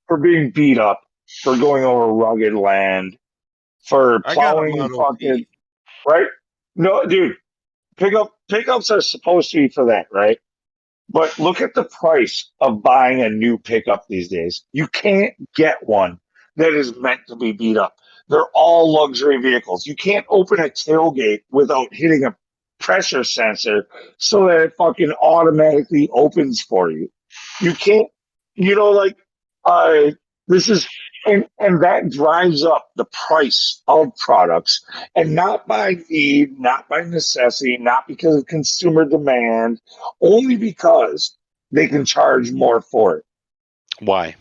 for being beat up, for going over rugged land, for I got a plowing Model fucking T. right. No, dude, pickups are supposed to be for that, right? But look at the price of buying a new pickup these days. You can't get one that is meant to be beat up. They're all luxury vehicles. You can't open a tailgate without hitting a pressure sensor so that it fucking automatically opens for you. You can't, like, uh, this is, and that drives up the price of products, and not by need, not by necessity, not because of consumer demand, only because they can charge more for it. Why?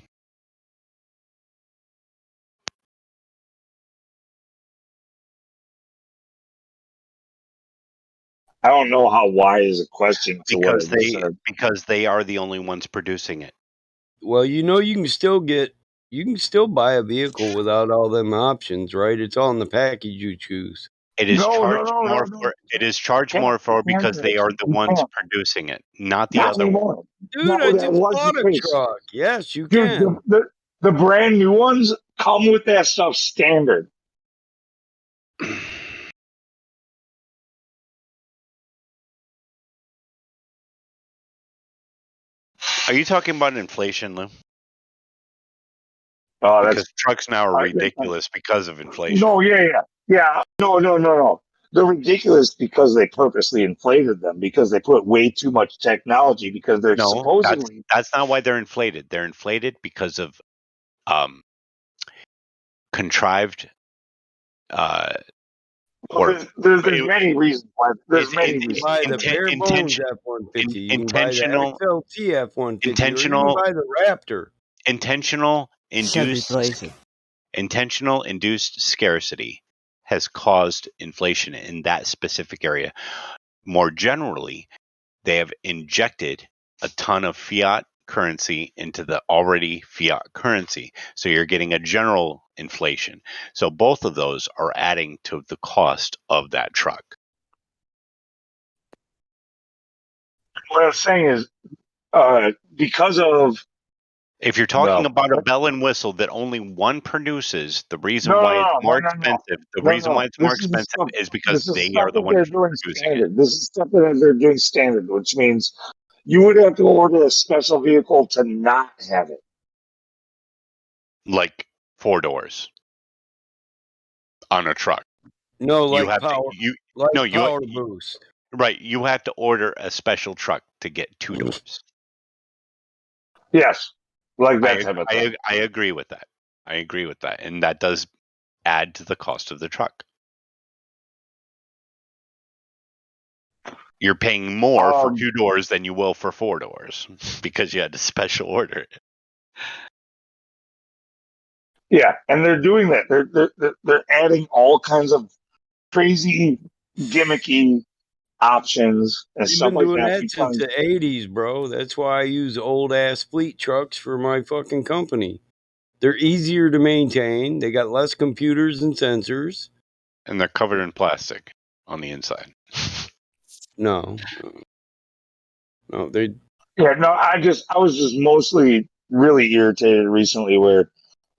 I don't know how why is a question to what I just said. Because they are the only ones producing it. Well, you can still buy a vehicle without all them options, right? It's all in the package you choose. It is charged more for. It is charged more for because they are the ones producing it, not the other one. Dude, I just bought a truck. Yes, you Dude, can. the brand new ones come with that stuff standard. Are you talking about inflation, Lou? Oh, because trucks now are ridiculous because of inflation. No, yeah. No. They're ridiculous because they purposely inflated them, because they put way too much technology, because they're supposedly. That's not why they're inflated. They're inflated because of contrived. There's many reasons why. There's many reasons. Buy the bare bones F-150. You can buy the XLT F-150. Intentional. Or you can buy the Raptor. Intentional induced scarcity has caused inflation in that specific area. More generally, they have injected a ton of fiat currency into the already fiat currency. So you're getting a general inflation. So both of those are adding to the cost of that truck. What I'm saying is, because of If you're talking about a bell and whistle that only one produces, the reason No, why it's no, more no, no, no. expensive, the No, reason why no. it's more This is the expensive stuff. is because This is they are stuff the that ones they're doing producing it. standard. This is stuff that they're doing standard, which means you would have to order a special vehicle to not have it. Like 4 doors on a truck. No, You like have power, to you like no you power boost. right. You have to order a special truck to get 2 doors. Yes, like that type of thing. I agree with that. I agree with that, and that does add to the cost of the truck. You're paying more for 2 doors than you will for 4 doors because you had to special order it. Yeah, and they're doing that. They're adding all kinds of crazy, gimmicky options and They've stuff been like doing that that since because the 80s, bro. That's why I use old ass fleet trucks for my fucking company. They're easier to maintain. They got less computers and sensors. And they're covered in plastic on the inside. No, they. Yeah, no, I was just mostly really irritated recently where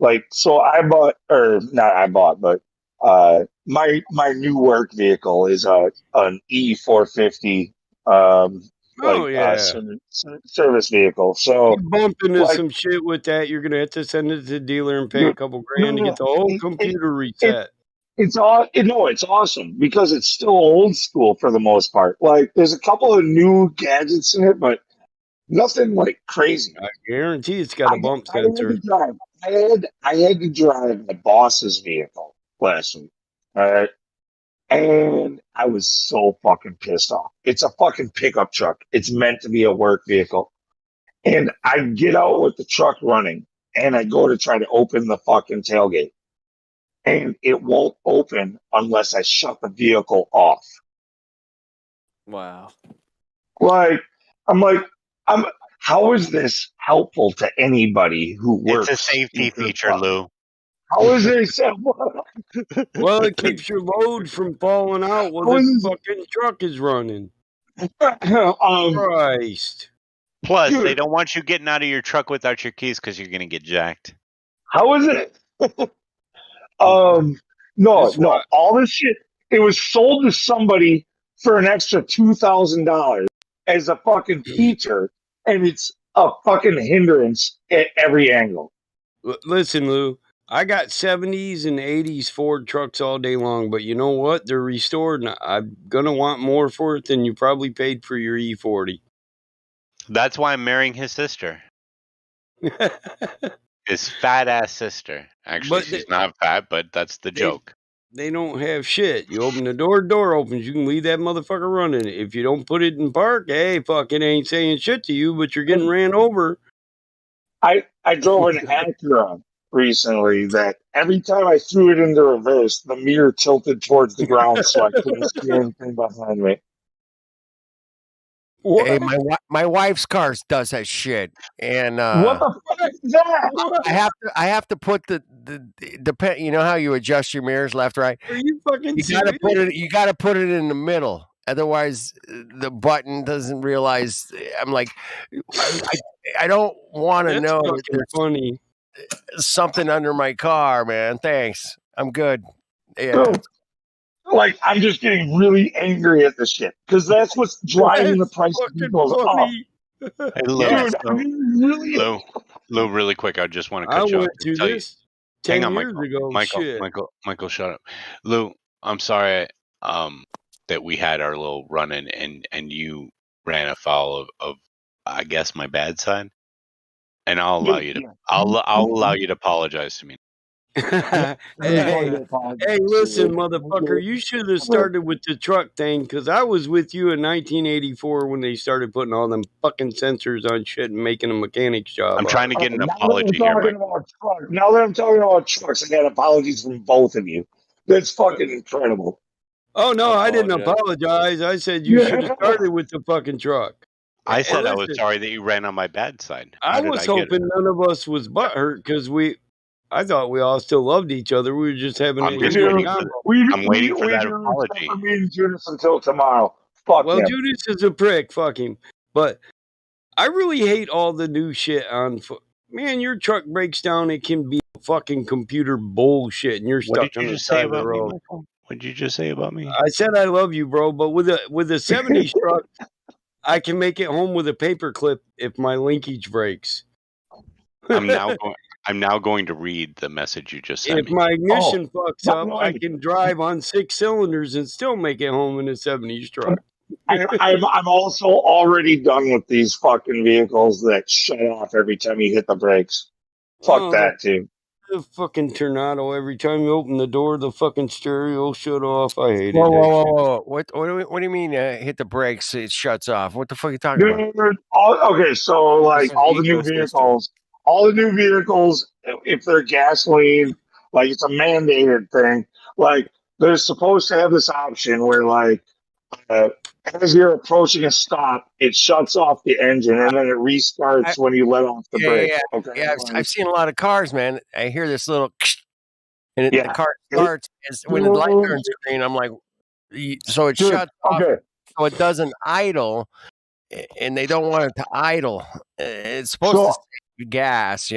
like so I bought or not I bought, but my new work vehicle is an E450 Oh yeah. service vehicle. So You bump into like some shit with that, you're gonna have to send it to the dealer and pay a dude, couple no, grand to get no, the whole it, computer it, reset. it's all no, it's awesome because it's still old school for the most part. Like there's a couple of new gadgets in it, but nothing like crazy. I guarantee it's got a bump I had to sensor. drive. I had to drive my boss's vehicle last week. All right. And I was so fucking pissed off. It's a fucking pickup truck. It's meant to be a work vehicle. And I get out with the truck running and I go to try to open the fucking tailgate. And it won't open unless I shut the vehicle off. Wow. Like, I'm like, how is this helpful to anybody who works? It's a safety feature, Lou. How is it so? Well, it keeps your load from falling out while the fucking truck is running. Christ. Plus, dude, they don't want you getting out of your truck without your keys because you're going to get jacked. How is it? No, all this shit. It was sold to somebody for an extra $2,000 as a fucking feature, and it's a fucking hindrance at every angle. Listen, Lou, I got 70s and 80s Ford trucks all day long, but you know what? They're restored, and I'm going to want more for it than you probably paid for your E40. That's why I'm marrying his sister. His fat-ass sister. Actually, she's not fat, but that's the joke. They don't have shit. You open the door opens. You can leave that motherfucker running. If you don't put it in park, hey, fuck, it ain't saying shit to you, but you're getting ran over. I drove an Acura recently that every time I threw it into reverse, the mirror tilted towards the ground so I couldn't see anything behind me. What? Hey, my wife's car does that shit, and what the fuck is that? I have to put the depend. You know how you adjust your mirrors left, right? Are you fucking You gotta put it in the middle, otherwise the button doesn't realize. I'm like, I don't want to know that there's funny something under my car, man. Thanks, I'm good. Yeah. Dude, like I'm just getting really angry at this shit because that's what's driving the price of vehicles up. Hey, Lou, Dude, Lou, really quick, I just want to I cut you off. went through Tell you- this 10 Hang on, years ago. Shit. Michael, shut up. Lou, I'm sorry that we had our little run-in and you ran afoul of I guess my bad side. And I'll allow you to I'll allow you to apologize to me. Hey, listen, motherfucker, you should have started with the truck thing because I was with you in 1984 when they started putting all them fucking sensors on shit and making a mechanic's job. I'm trying to get an Now that apology I'm here, talking Mike. about trucks, now that I'm talking about trucks, I got apologies from both of you. That's fucking incredible. Oh, no, I didn't apologize. I said you should have started with the fucking truck. I And said I was listen, sorry that you ran on my bad side. How I did was I get it? hoping none of us was butthurt because I thought we all still loved each other. We were just having I'm a just heated waiting combo. I'm waiting for that do apology. except for me and Judas until tomorrow. Fuck Well, him. Judas is a prick. Fuck him. But I really hate all the new shit on man, your truck breaks down, it can be fucking computer bullshit, and you're What did stuck on you the just say side of the about me, road. Michael? What did you just say about me? I said I love you, bro, but with a 70s truck, I can make it home with a paper clip if my linkage breaks. I'm now going to read the message you just sent If me. my ignition Oh, fucks by the up, I way, can drive on 6 cylinders and still make it home in a 70s truck. I'm also already done with these fucking vehicles that shut off every time you hit the brakes. Fuck Oh, that too. the fucking Tornado, every time you open the door, the fucking stereo shut off. I hated Whoa, that whoa, shit. whoa, whoa! What do you mean? Hit the brakes, it shuts off. What the fuck are you talking about? Dude, okay, so It's like an all the new ecosystem. vehicles, if they're gasoline, like it's a mandated thing. Like they're supposed to have this option where like uh, as you're approaching a stop, it shuts off the engine and then it restarts when you let off the Yeah, yeah, brakes. Okay, yeah. I've seen a lot of cars, man. I hear this little, and the yeah. car starts. When the light turns green, I'm like, so it Dude, shuts off, okay. so it doesn't idle, and they don't want it to idle. It's supposed to save gas,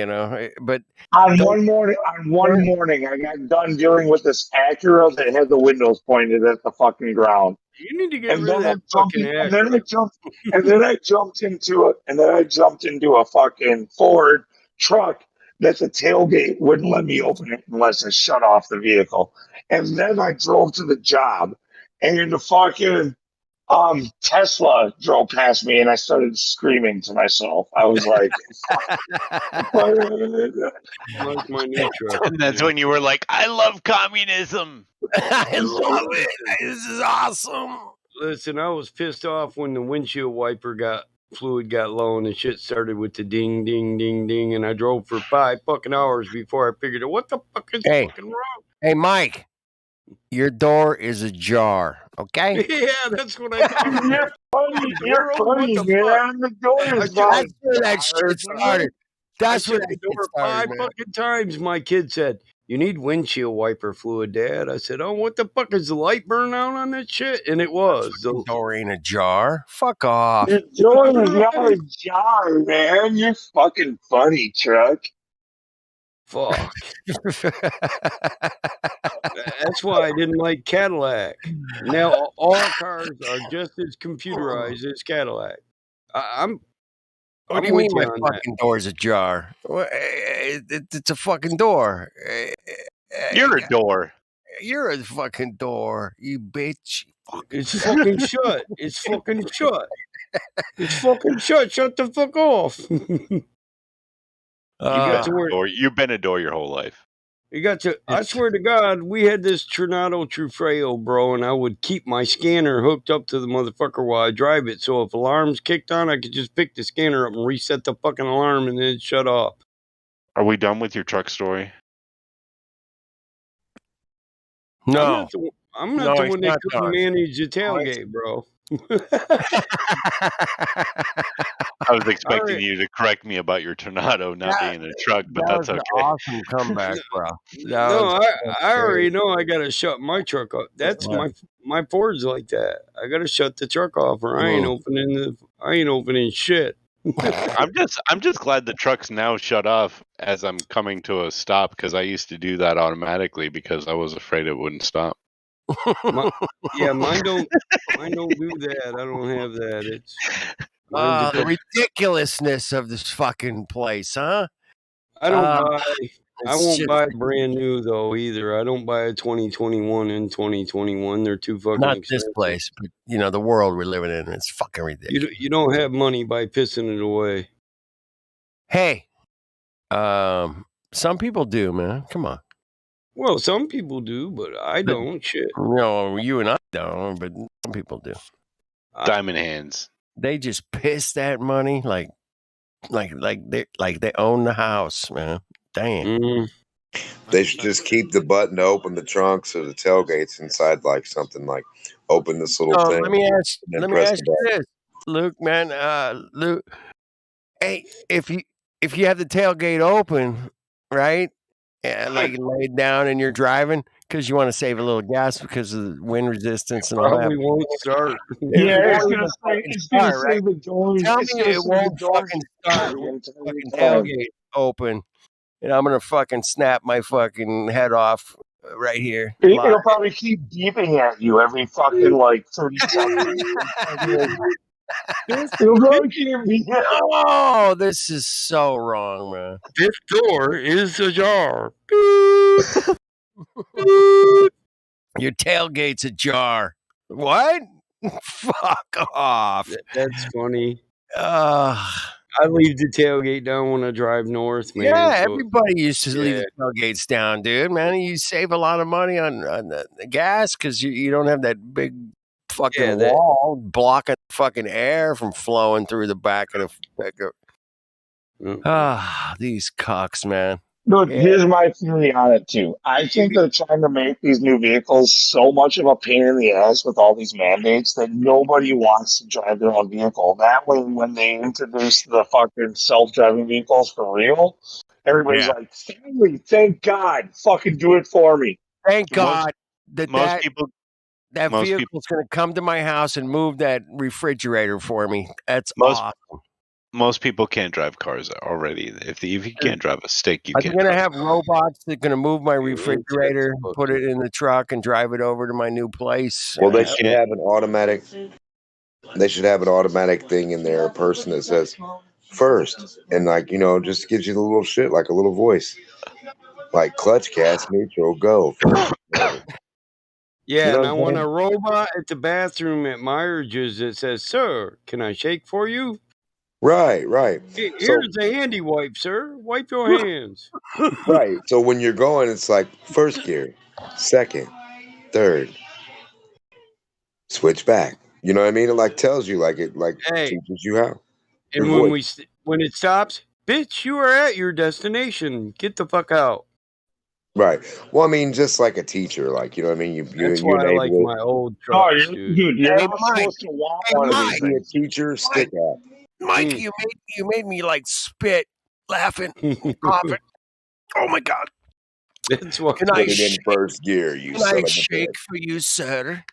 but On one morning, I got done dealing with this Acura that had the windows pointed at the fucking ground. You need to get And rid of then I that jumped fucking in, and then I Acura. jumped, and then I jumped into a fucking Ford truck that the tailgate wouldn't let me open it unless I shut off the vehicle. And then I drove to the job, and the fucking Tesla drove past me, and I started screaming to myself. I was like, Like my new truck. And that's when you were like, I love communism. I love it. This is awesome. Listen, I was pissed off when the windshield wiper fluid got low and the shit started with the ding, ding, ding, ding, and I drove for 5 fucking hours before I figured out what the fuck is fucking wrong. Hey, Mike, your door is ajar. Okay. Yeah, that's what I thought. You're funny, What the man. The door is That's where that shit started. That's I where checked that the door shit started, 5 man. fucking times. My kid said, "You need windshield wiper fluid, Dad." I said, "Oh, what the fuck is the light burn out on that shit?" And it was. The door ain't ajar. Fuck off. Your door is not ajar, man. You're fucking funny, truck. Fuck. That's why I didn't like Cadillac. Now all cars are just as computerized as Cadillac. I'm What do you mean with my you on that. fucking door's ajar? It's a fucking door. You're a door. You're a fucking door, you bitch. It's fucking shut. It's fucking shut. It's fucking shut. Shut the fuck off. You've been a door your whole life. You got to. I swear to God, we had this Tornado Trufeo, bro, and I would keep my scanner hooked up to the motherfucker while I drive it. So if alarms kicked on, I could just pick the scanner up and reset the fucking alarm, and then it shut off. Are we done with your truck story? No. I'm not the one that couldn't manage the tailgate, bro. I was expecting you to correct me about your Tornado not being a truck, but that's okay. Awesome comeback, bro. No, I already know I gotta shut my truck off. That's my Ford's like that. I gotta shut the truck off, or I ain't opening shit. I'm just glad the truck's now shut off as I'm coming to a stop, because I used to do that automatically because I was afraid it wouldn't stop. Mine don't do that. I don't have that. It's the ridiculousness of this fucking place, huh? I won't buy brand new though either. I don't buy a 2021 and 2021. They're too fucking not expensive. this place, but the world we're living in. It's fucking ridiculous. You don't have money by pissing it away. Hey, some people do, man. Come on. Well, some people do, but I don't. Shit. No, you and I don't, but some people do. Diamond hands. They just piss that money like they own the house, man. Damn. They should just keep the button to open the trunks or the tailgates inside, like something like open this little thing. Let me ask the you this, Luke, man. Luke, hey, if you have the tailgate open, right, and like laid down and you're driving, because you want to save a little gas because of the wind resistance and all that. Probably won't start. Yeah, it's won't gonna even say fucking it's gonna start, say right? the doors. Tell It's me gonna it say the won't doors fucking start the with the entire fucking time. tailgate open, and I'm gonna fucking snap my fucking head off right here. Live. It'll probably keep beeping at you every fucking like 30 seconds. It'll probably keep beeping. Oh, this is so wrong, man. This door is ajar. Your tailgate's ajar. What? Fuck off. That's funny. Uh, I leave the tailgate down when I drive north, man. yeah, so, everybody used to leave yeah. the tailgates down, dude. Man, you save a lot of money on the gas because you don't have that big fucking wall blocking fucking air from flowing through the back of the pickup. Ah, these cocks, man. Look, Yeah. here's my theory on it too. I think they're trying to make these new vehicles so much of a pain in the ass with all these mandates that nobody wants to drive their own vehicle. That way, when they introduce the fucking self-driving vehicles for real, everybody's Yeah. like, "Finally, thank God, fucking do it for me." Thank God that most people vehicle's going to come to my house and move that refrigerator for me. That's Most awesome. most people can't drive cars already. If you can't drive a stick, you Are they can't going to drive. have robots that are going to move my refrigerator, put it in the truck, and drive it over to my new place? Well, they should have an automatic. They should have an automatic thing in there, a person that says first, and like just gives you the little shit, like a little voice, like clutch, gas, neutral, go first. Yeah, You know and I what I'm want saying? a robot at the bathroom at Myers that says, "Sir, can I shake for you?" Right. So Here's a handy wipe, sir. Wipe your hands. right. So when you're going, it's like first gear, second, third, switch back. You know what I mean? It like tells you, like Hey, teaches you how. Your and voice. when it stops, bitch, you are at your destination. Get the fuck out. Right. Well, I mean, just like a teacher, like you know what I mean. You That's why I like enable my old Oh, trucks, dude. dude, you're Hey, not Mike. supposed to want Hey, one of Mike. these be a things. teacher, stick out. Mike, you made me like spit, laughing, coughing. Oh my God! That's what. Can Put I it in first gear, you can son I of a shake bitch. for you, sir?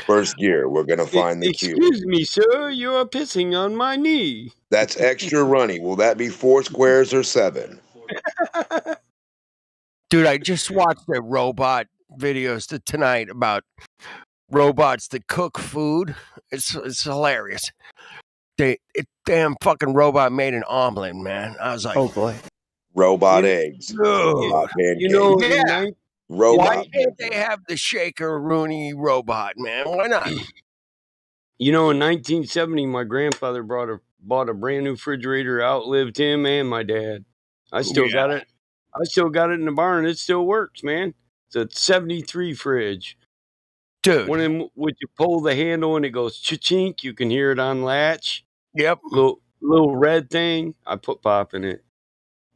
First gear. We're gonna find the cue. Excuse me, sir. You are pissing on my knee. That's extra runny. Will that be 4 squares or 7? Dude, I just watched the robot videos tonight about robots that cook food. It's hilarious. Damn fucking robot made an omelet, man. I was like, oh boy, robot You- eggs, Ugh. robot pancakes, You know, Yeah. robot. Why can't they have the Shaker Rooney robot, man? Why not? You know, in 1970, my grandfather bought a brand new refrigerator, outlived him and my dad. I still got it. I still got it in the barn. It still works, man. It's a 73 fridge. Dude. When you pull the handle and it goes cha-chink, you can hear it on latch. Yep. Little red thing. I put pop in it.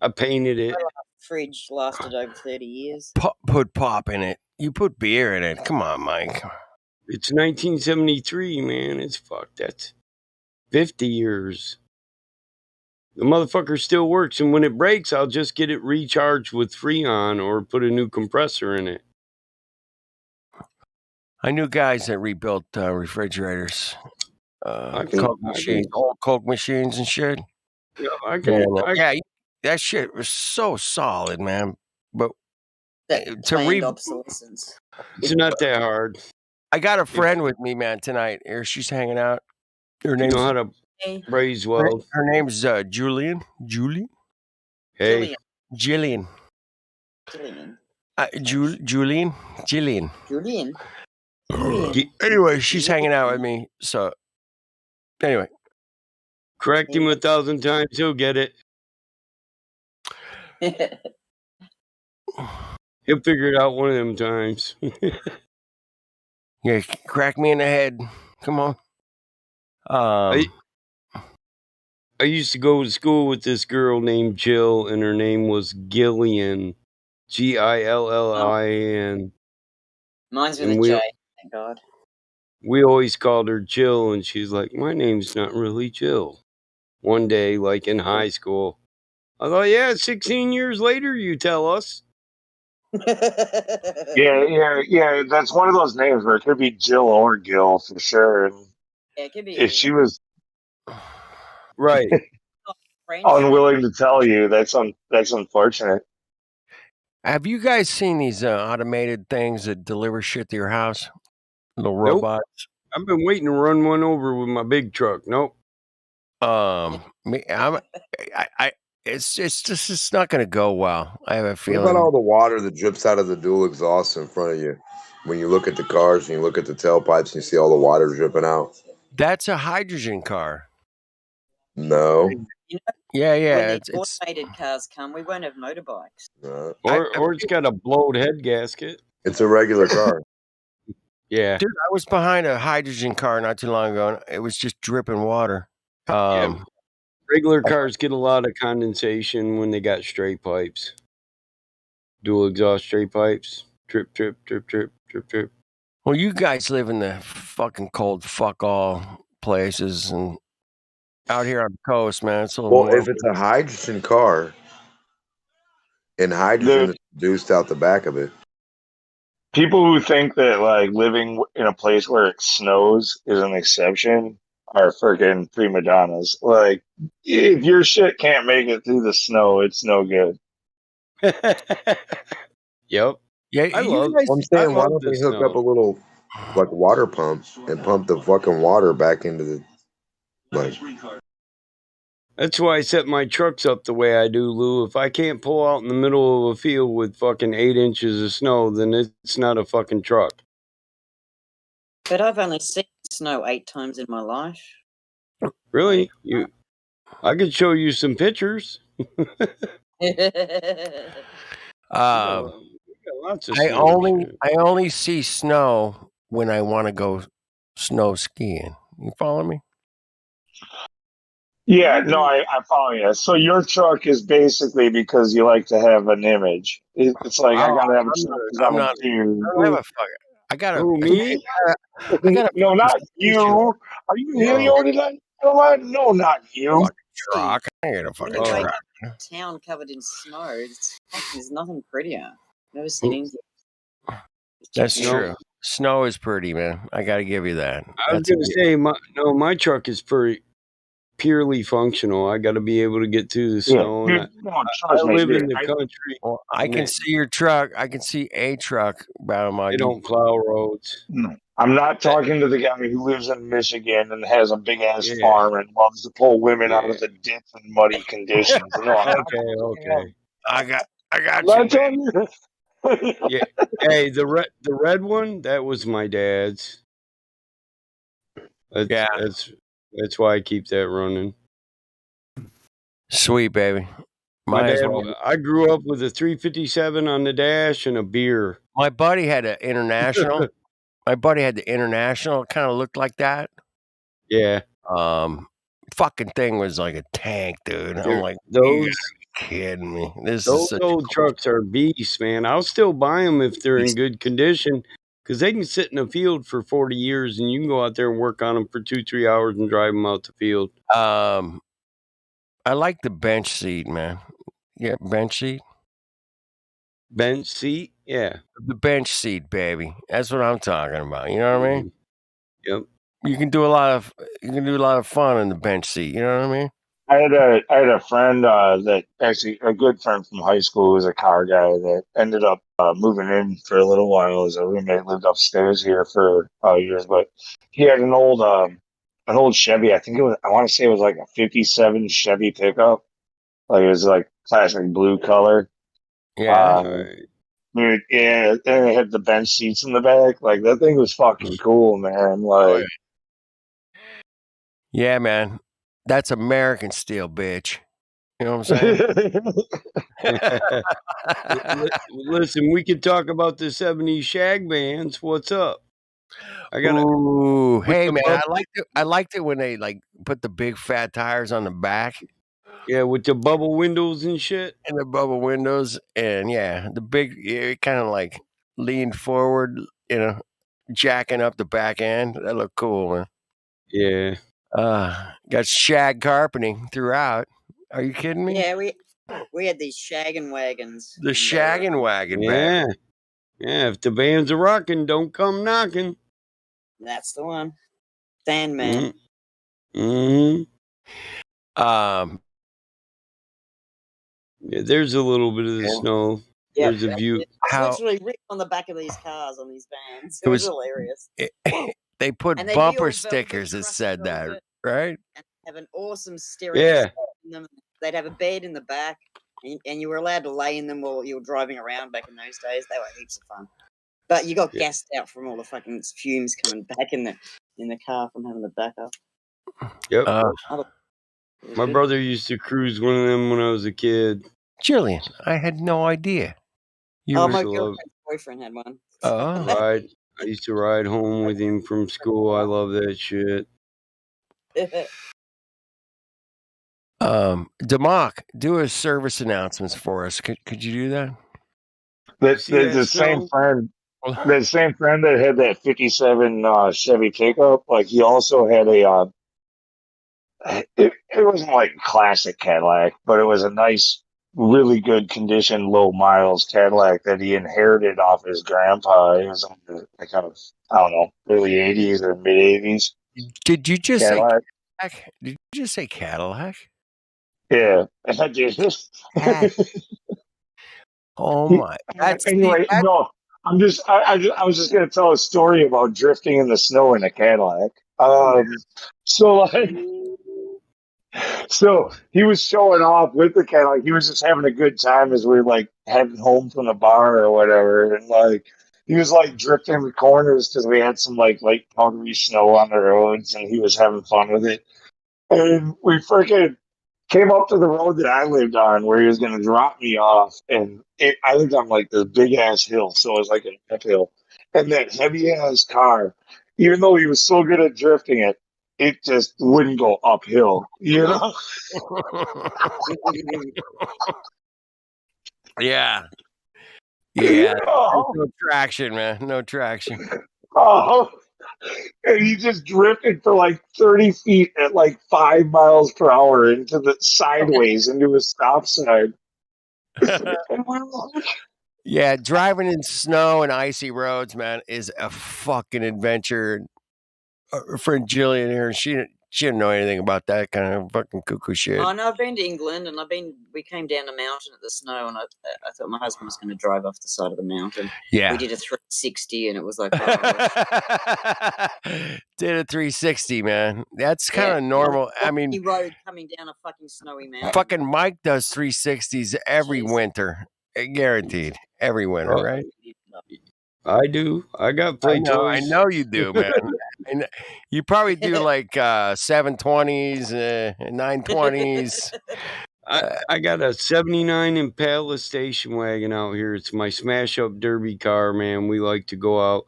I painted it. fridge lasted over 30 years. Put pop in it. You put beer in it. Come on, Mike. It's 1973, man. It's fucked. That's 50 years. The motherfucker still works, and when it breaks, I'll just get it recharged with Freon or put a new compressor in it. I knew guys that rebuilt refrigerators, Coke machines, old Coke machines and shit. Yeah, Yeah, that shit was so solid, man. But to obsolescence. It's not that hard. I got a friend with me, man, tonight. Here she's hanging out. Her name's know how to raise well. Her name's Julian. Julie. Hey, Jillian. Julian. Jillian. Julian. Anyway, she's hanging out with me. So, anyway, correct him 1,000 times, he'll get it. He'll figure it out one of them times. Yeah, crack me in the head. Come on. I used to go to school with this girl named Jill, and her name was Gillian. Gillin. Mine's with And a J, thank God. We always called her Jill, and she's like, my name's not really Jill. One day, like in high school, I thought, yeah, 16 years later, you tell us. Yeah. That's one of those names where it could be Jill or Gil for sure. And Yeah, it could be if she was Right. unwilling to tell you, that's unfortunate. Have you guys seen these automated things that deliver shit to your house? Little Nope. robots. I've been waiting to run one over with my big truck. Nope. It's not going to go well. I have a What feeling. about all the water that drips out of the dual exhaust in front of you? When you look at the cars and you look at the tailpipes and you see all the water dripping out. That's a hydrogen car. No. You know, Yeah. when the automated cars come, we won't have motorbikes. Or it's got a blowed head gasket. It's a regular car. Yeah. Dude, I was behind a hydrogen car not too long ago, and it was just dripping water. Regular cars get a lot of condensation when they got straight pipes. Dual exhaust straight pipes. Drip, drip, drip, drip, drip, drip. Well, you guys live in the fucking cold fuck all places, and out here on the coast, man, it's a little Well, warm. if it's a hydrogen car and hydrogen is produced out the back of it. People who think that like living in a place where it snows is an exception are freaking prima donnas. Like, if your shit can't make it through the snow, it's no good. Yep. Yeah, I love. I'm I saying, why love don't they this hook up a little like water pump and pump the fucking water back into the like. That's why I set my trucks up the way I do, Lou. If I can't pull out in the middle of a field with fucking 8 inches of snow, then it's not a fucking truck. But I've only seen snow 8 times in my life. Really? I could show you some pictures. Lots of I snow. only see snow when I want to go snow skiing. You follow me? Yeah, no, I follow you. So your truck is basically because you like to have an image. It's like, I gotta have a truck because I'm a dude. I don't have a fucking. I got Who, me? I got a No, not you. Are you Helio tonight? No, not you. fucking truck. I ain't got a When fucking you wake truck. up in a town covered in snow, there's nothing prettier. Never seen anything. That's true. Snow is pretty, man. I got to give you that. I was going to say, my truck is purely functional. I got to be able to get through the snow. Dude, And trust I me, live dude, in the country. Well, I can see your truck. I can see a truck. They don't plow roads. No. I'm not talking to the guy who lives in Michigan and has a big ass farm and loves to pull women out of the ditch in muddy conditions. No, I'm not talking to him. I got I'm you. not talking to him. Yeah. Hey, the red one, that was my dad's. That's why I keep that running. Sweet, baby. My dad, I grew up with a 357 on the dash and a beer. My buddy had an international. My buddy had the international. It kind of looked like that. Yeah. Fucking thing was like a tank, dude. I'm like, those you gotta be kidding me. This those is such old trucks are beasts, man. I'll still buy them if they're in good condition because they can sit in a field for 40 years and you can go out there and work on them for 2-3 hours and drive them out the field. I like the bench seat, man. Yeah, bench seat. Bench seat, yeah. The bench seat, baby. That's what I'm talking about. You know what I mean? Yep. You can do a lot of fun in the bench seat. You know what I mean? I had a friend that actually a good friend from high school who was a car guy that ended up moving in for a little while as a roommate. Lived upstairs here for years, but he had an old Chevy. I think I want to say it was like a '57 Chevy pickup. Like it was like classic blue color. Yeah. Dude, yeah, and it had the bench seats in the back. Like that thing was fucking cool, man. Like, yeah, man. That's American steel, bitch. You know what I'm saying? Listen, we could talk about the 70s shag bands. What's up? Ooh, hey man, I liked it when they like put the big fat tires on the back. Yeah, with the bubble windows and shit. And the bubble windows, and yeah, the big, it kind of like leaned forward, jacking up the back end. That looked cool, man. Yeah. Got shag carpeting throughout. Are you kidding me? Yeah, We had these shaggin' wagons. The shaggin' wagon Yeah. band. Yeah, if the band's a rockin', don't come knocking. That's the one. Sandman. Mm-hmm. Yeah, there's a little bit of the snow. Yep, There's a view. it's literally written on the back of these cars on these vans. It It was was- hilarious. They put And they'd be all bumper velvet stickers that crusted said that, velvet. right? And have an awesome stereo Yeah. system in them. They'd have a bed in the back, and you were allowed to lay in them while you were driving around back in those days. They were heaps of fun. But you got gassed out from all the fucking fumes coming back in the car from having the backup. Yep. My good. brother used to cruise one of them when I was a kid. Jillian, I had no idea. You Oh, were my used to love girlfriend's boyfriend had one. Oh. I used to ride home with him from school. I love that shit. Democ, do a service announcements for us. Could you do that? The same friend, that same friend that had that '57 Chevy pickup, like he also had a. It wasn't like a classic Cadillac, but it was a nice, really good condition, low miles Cadillac that he inherited off his grandpa. It was like kind of, I don't know, early '80s or mid '80s. Did you just Cadillac? say Cadillac? Did you just say Cadillac? Yeah, I did. Oh my! Anyway, no, I was just gonna tell a story about drifting in the snow in a Cadillac. So he was showing off with the Cadillac. He was just having a good time as we were like heading home from the bar or whatever, and like he was like drifting the corners because we had some like light powdery snow on the roads, and he was having fun with it. And we freaking came up to the road that I lived on where he was going to drop me off. And I lived on like this big ass hill. So it was like an uphill. And that heavy ass car, even though he was so good at drifting it, it just wouldn't go uphill, you know? Yeah. Yeah. Oh. No traction, man. No traction. Oh, and he just drifted for like 30 feet at like 5 miles per hour into the sideways into a stop sign. Yeah, driving in snow and icy roads, man, is a fucking adventure. Our friend Jillian here, she didn't know anything about that kind of fucking cuckoo shit. Oh no, I've been to England and we came down a mountain at the snow, and I thought my husband was going to drive off the side of the mountain. Yeah. We did a 360 and it was like, Did a 360, man. That's kind of normal. I mean, road coming down a fucking snowy mountain. fucking Mike does 360s every winter, guaranteed. Every winter, right? I do. I got play I toys. know you do, man. And you probably do like 720s, 920s. I got a 79 Impala station wagon out here. It's my smash up derby car, man. We like to go out.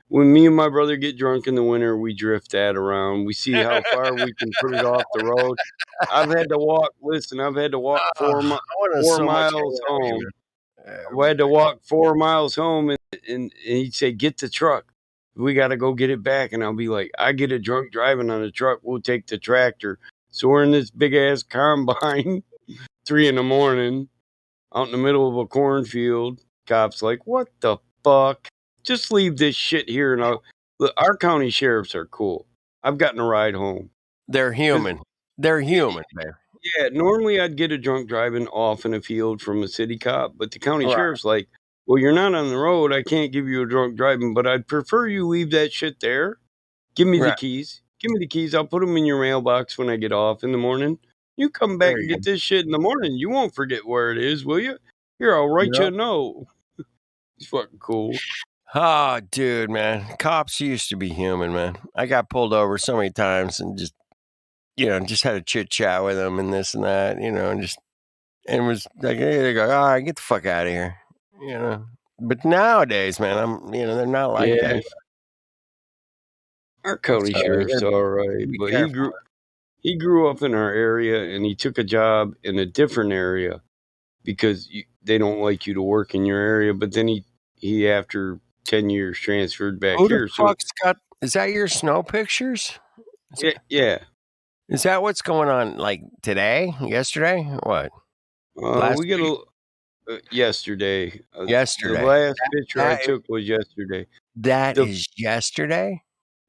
When me and my brother get drunk in the winter, we drift that around. We see how far we can put it off the road. I've had to walk 4 miles home. I had to walk 4 miles home, and he'd say, "Get the truck. We got to go get it back." And I'll be like, "I get a drunk driving on the truck. We'll take the tractor." So we're in this big ass combine, 3 a.m, out in the middle of a cornfield. Cops like, "What the fuck? Just leave this shit here." And look, our county sheriffs are cool. I've gotten a ride home. They're human. They're human, man. Yeah, normally I'd get a drunk driving off in a field from a city cop, but the county sheriff's like, "Well, you're not on the road. I can't give you a drunk driving, but I'd prefer you leave that shit there. Give me the keys. Give me the keys. I'll put them in your mailbox when I get off in the morning. You come back and get this shit in the morning. You won't forget where it is, will you? Here, I'll write you a note." He's fucking cool. Oh, dude, man. Cops used to be human, man. I got pulled over so many times and just had a chit chat with them and this and that, and it was like, hey, they go, all right, get the fuck out of here, But nowadays, man, they're not like that. Our county sheriff's all right, but he grew up in our area and he took a job in a different area because they don't like you to work in your area. But then he after 10 years transferred back Who here. the fuck's got? Is that your snow pictures? Yeah. Is that what's going on? Like today, yesterday, what? We get a yesterday. Yesterday. The last picture I took was yesterday. That is yesterday?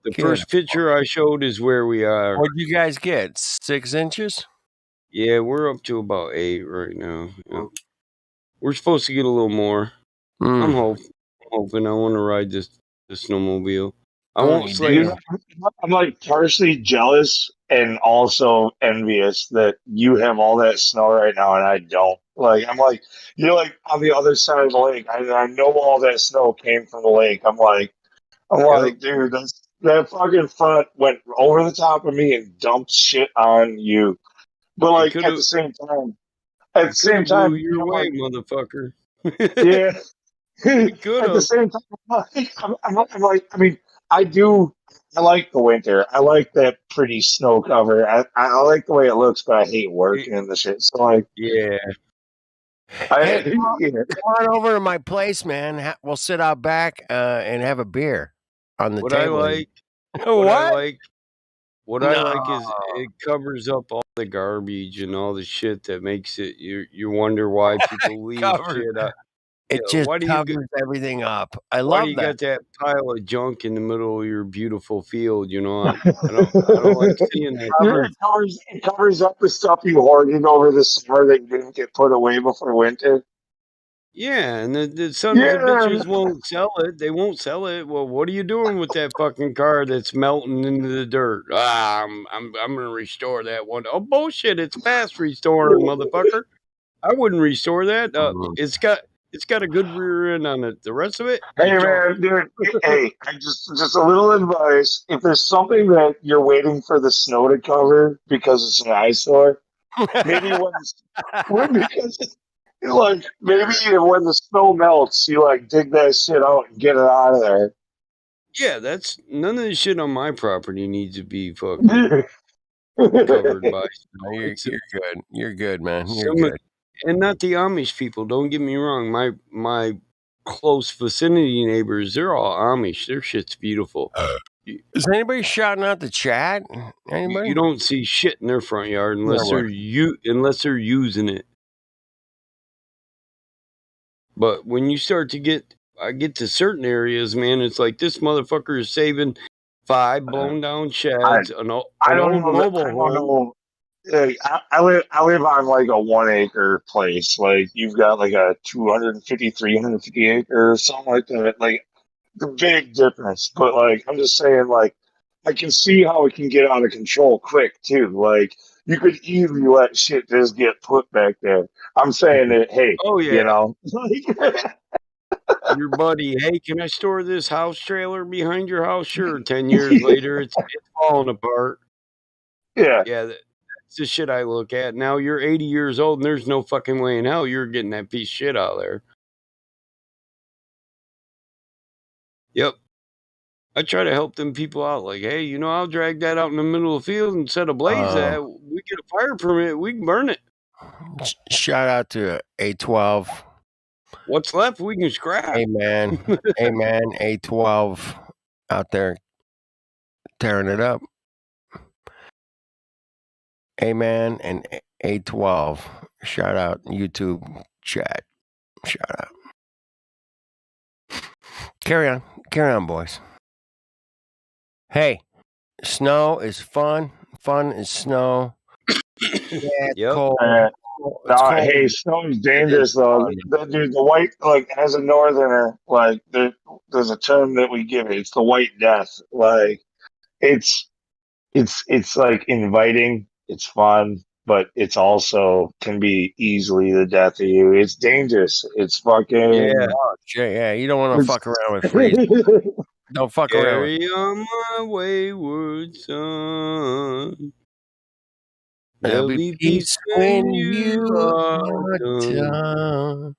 The first picture I showed is where we are. What'd you guys get? 6 inches? Yeah, we're up to about 8 right now. Yeah. We're supposed to get a little more. I'm hoping. I want to ride the snowmobile. I won't slay. I'm like partially jealous and also envious that you have all that snow right now and I don't. Like I'm like you're like on the other side of the lake. I know all that snow came from the lake. I'm like, dude, that fucking front went over the top of me and dumped shit on you. But like at the same time, blew your way, motherfucker. yeah. could At the have. same time, I'm like, I mean, I like the winter. I like that pretty snow cover. I like the way it looks, but I hate working in the shit. So like, yeah. Hey, come on over to my place, man. We'll sit out back and have a beer on the What table. I like, what I like is it covers up all the garbage and all the shit that makes it. You wonder why people leave shit up. It just covers everything up. I love Why do you got that pile of junk in the middle of your beautiful field? You know, I don't like seeing that. It covers up the stuff you hoarded over the summer that you didn't get put away before winter. Yeah, and the sons of bitches won't sell it. They won't sell it. Well, what are you doing with that fucking car that's melting into the dirt? I'm gonna restore that one. Oh bullshit! It's fast restoring, motherfucker. I wouldn't restore that. It's got a good rear end on it. The rest of it, Hey man, dude. Hey, I just a little advice. If there's something that you're waiting for the snow to cover because it's an eyesore, maybe because like maybe when the snow melts, you like dig that shit out and get it out of there. Yeah, that's none of the shit on my property needs to be fucking covered by snow. You're good. You're good, man. You're Some good. and not the Amish people. Don't get me wrong. My close vicinity neighbors, they're all Amish. Their shit's beautiful. Is anybody shouting out the chat? Anybody? You don't see shit in their front yard unless they're using it. But when you start to I get to certain areas, man, it's like this motherfucker is saving 5 blown down sheds, an old mobile home. I live on like a 1 acre place. Like you've got like a 250, 350 acre or something like that. Like the big difference. But like I'm just saying, like I can see how it can get out of control quick too. Like you could easily let shit just get put back there. I'm saying that, hey, you know. Your buddy, hey, can I store this house trailer behind your house? Sure. 10 years later, it's falling apart. Yeah. Yeah, that's the shit I look at. Now you're 80 years old and there's no fucking way in hell you're getting that piece of shit out of there. Yep. I try to help them people out. Like, hey, you know, I'll drag that out in the middle of the field and set a blaze at. We get a fire permit, we can burn it. Shout out to A12. What's left, we can scrap. Hey, man. Hey, man. A12 out there tearing it up. A-Man and A12. Shout out YouTube chat. Shout out. Carry on, boys. Hey, snow is fun. Fun is snow. Yeah, it's cold. Hey, snow is dangerous though. Dude, the white, like as a northerner, like there's a term that we give it. It's the white death. Like it's like inviting. It's fun, but it's also can be easily the death of you. It's dangerous. It's fucking yeah. You don't want to fuck around with freezing. Don't fuck around with. Carry on my wayward son. There'll be peace when you are done.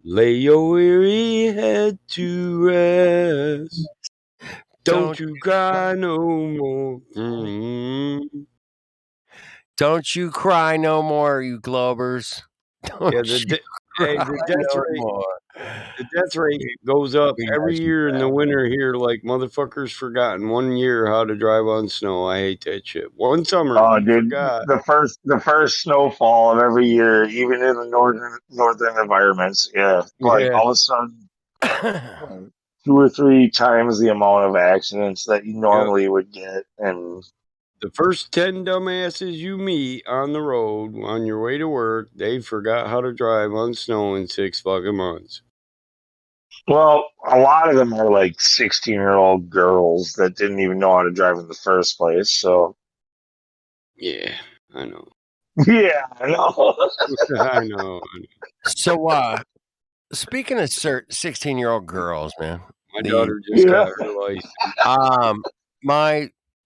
Lay your weary head to rest. Don't you cry no more. Don't you cry no more, you Globers. Don't the death rate. The death rate goes up every year in the winter here. Like motherfuckers forgotten 1 year how to drive on snow. I hate that shit. One summer, Oh, you dude, forgot. the first snowfall of every year, even in the northern environments, yeah, like Yeah. all of a sudden, 2 or 3 times the amount of accidents that you normally would get, and The first 10 dumbasses you meet on the road on your way to work, they forgot how to drive on snow in 6 fucking months. well, a lot of them are like 16-year-old girls that didn't even know how to drive in the first place. So, Yeah, I know. yeah, I know. I know. So, speaking of 16-year-old girls, man, My daughter just got her license.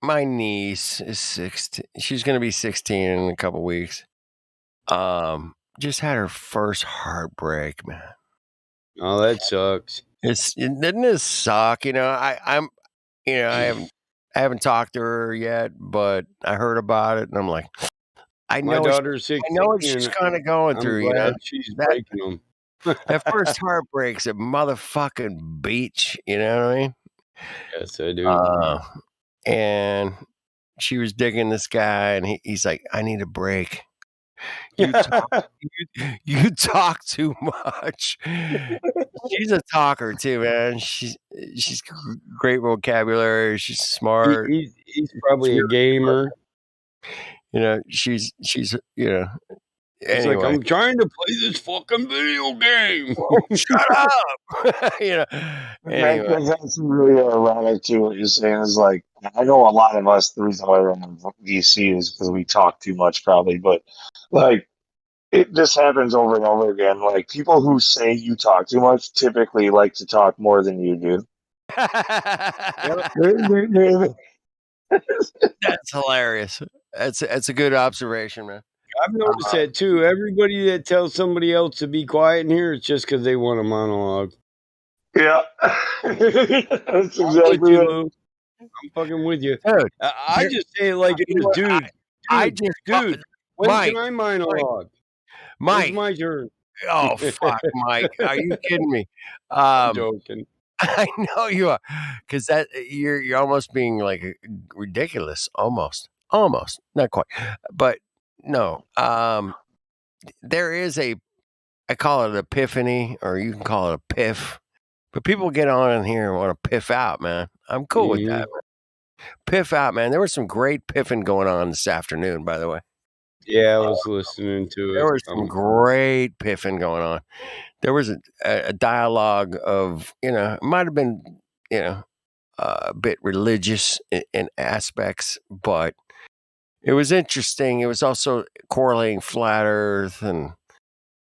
My niece is 16. She's gonna be 16 in a couple weeks. Just had her first heartbreak, man. Oh, that sucks. Doesn't it suck? You know, I'm, you know, I haven't talked to her yet, but I heard about it, and I'm like, I My know daughter's 16. I know what she's kind of going I'm through. glad You know, she's breaking them. that first heartbreak's a motherfucking beach. You know what I mean? Yes, I do. And she was digging this guy, and he's like, I need a break. You talk too much. She's a talker too, man. She's great vocabulary. She's smart. He's probably a gamer. You know, she's you know. It's like, Anyway, I'm trying to play this fucking video game. Shut up. You know. Anyway, That's actually really ironic too. What you're saying is like, I know a lot of us. The reason why we're in DC is because we talk too much, probably. But like, this happens over and over again. Like, people who say you talk too much typically like to talk more than you do. That's hilarious. That's a good observation, man. I've noticed that too. Everybody that tells somebody else to be quiet in here, it's just because they want a monologue. Yeah, that's I'm exactly with you, right. Lou. I'm fucking with you. Dude, I just say it like it is, dude. Dude, when Mike, can I monologue? Mike, It's my turn. Oh fuck, Mike! Are you kidding me? I'm joking. I know you are, because that you're almost being like ridiculous, almost, not quite, but no. There is I call it epiphany, or you can call it a piff, but people get on in here and want to piff out, man. I'm cool with that, man. Piff out, man. There was some great piffing going on this afternoon, by the way. Yeah, I was listening to it. There was some great piffing going on. There was a dialogue of, it might have been, a bit religious in aspects, but it was interesting. It was also correlating flat Earth and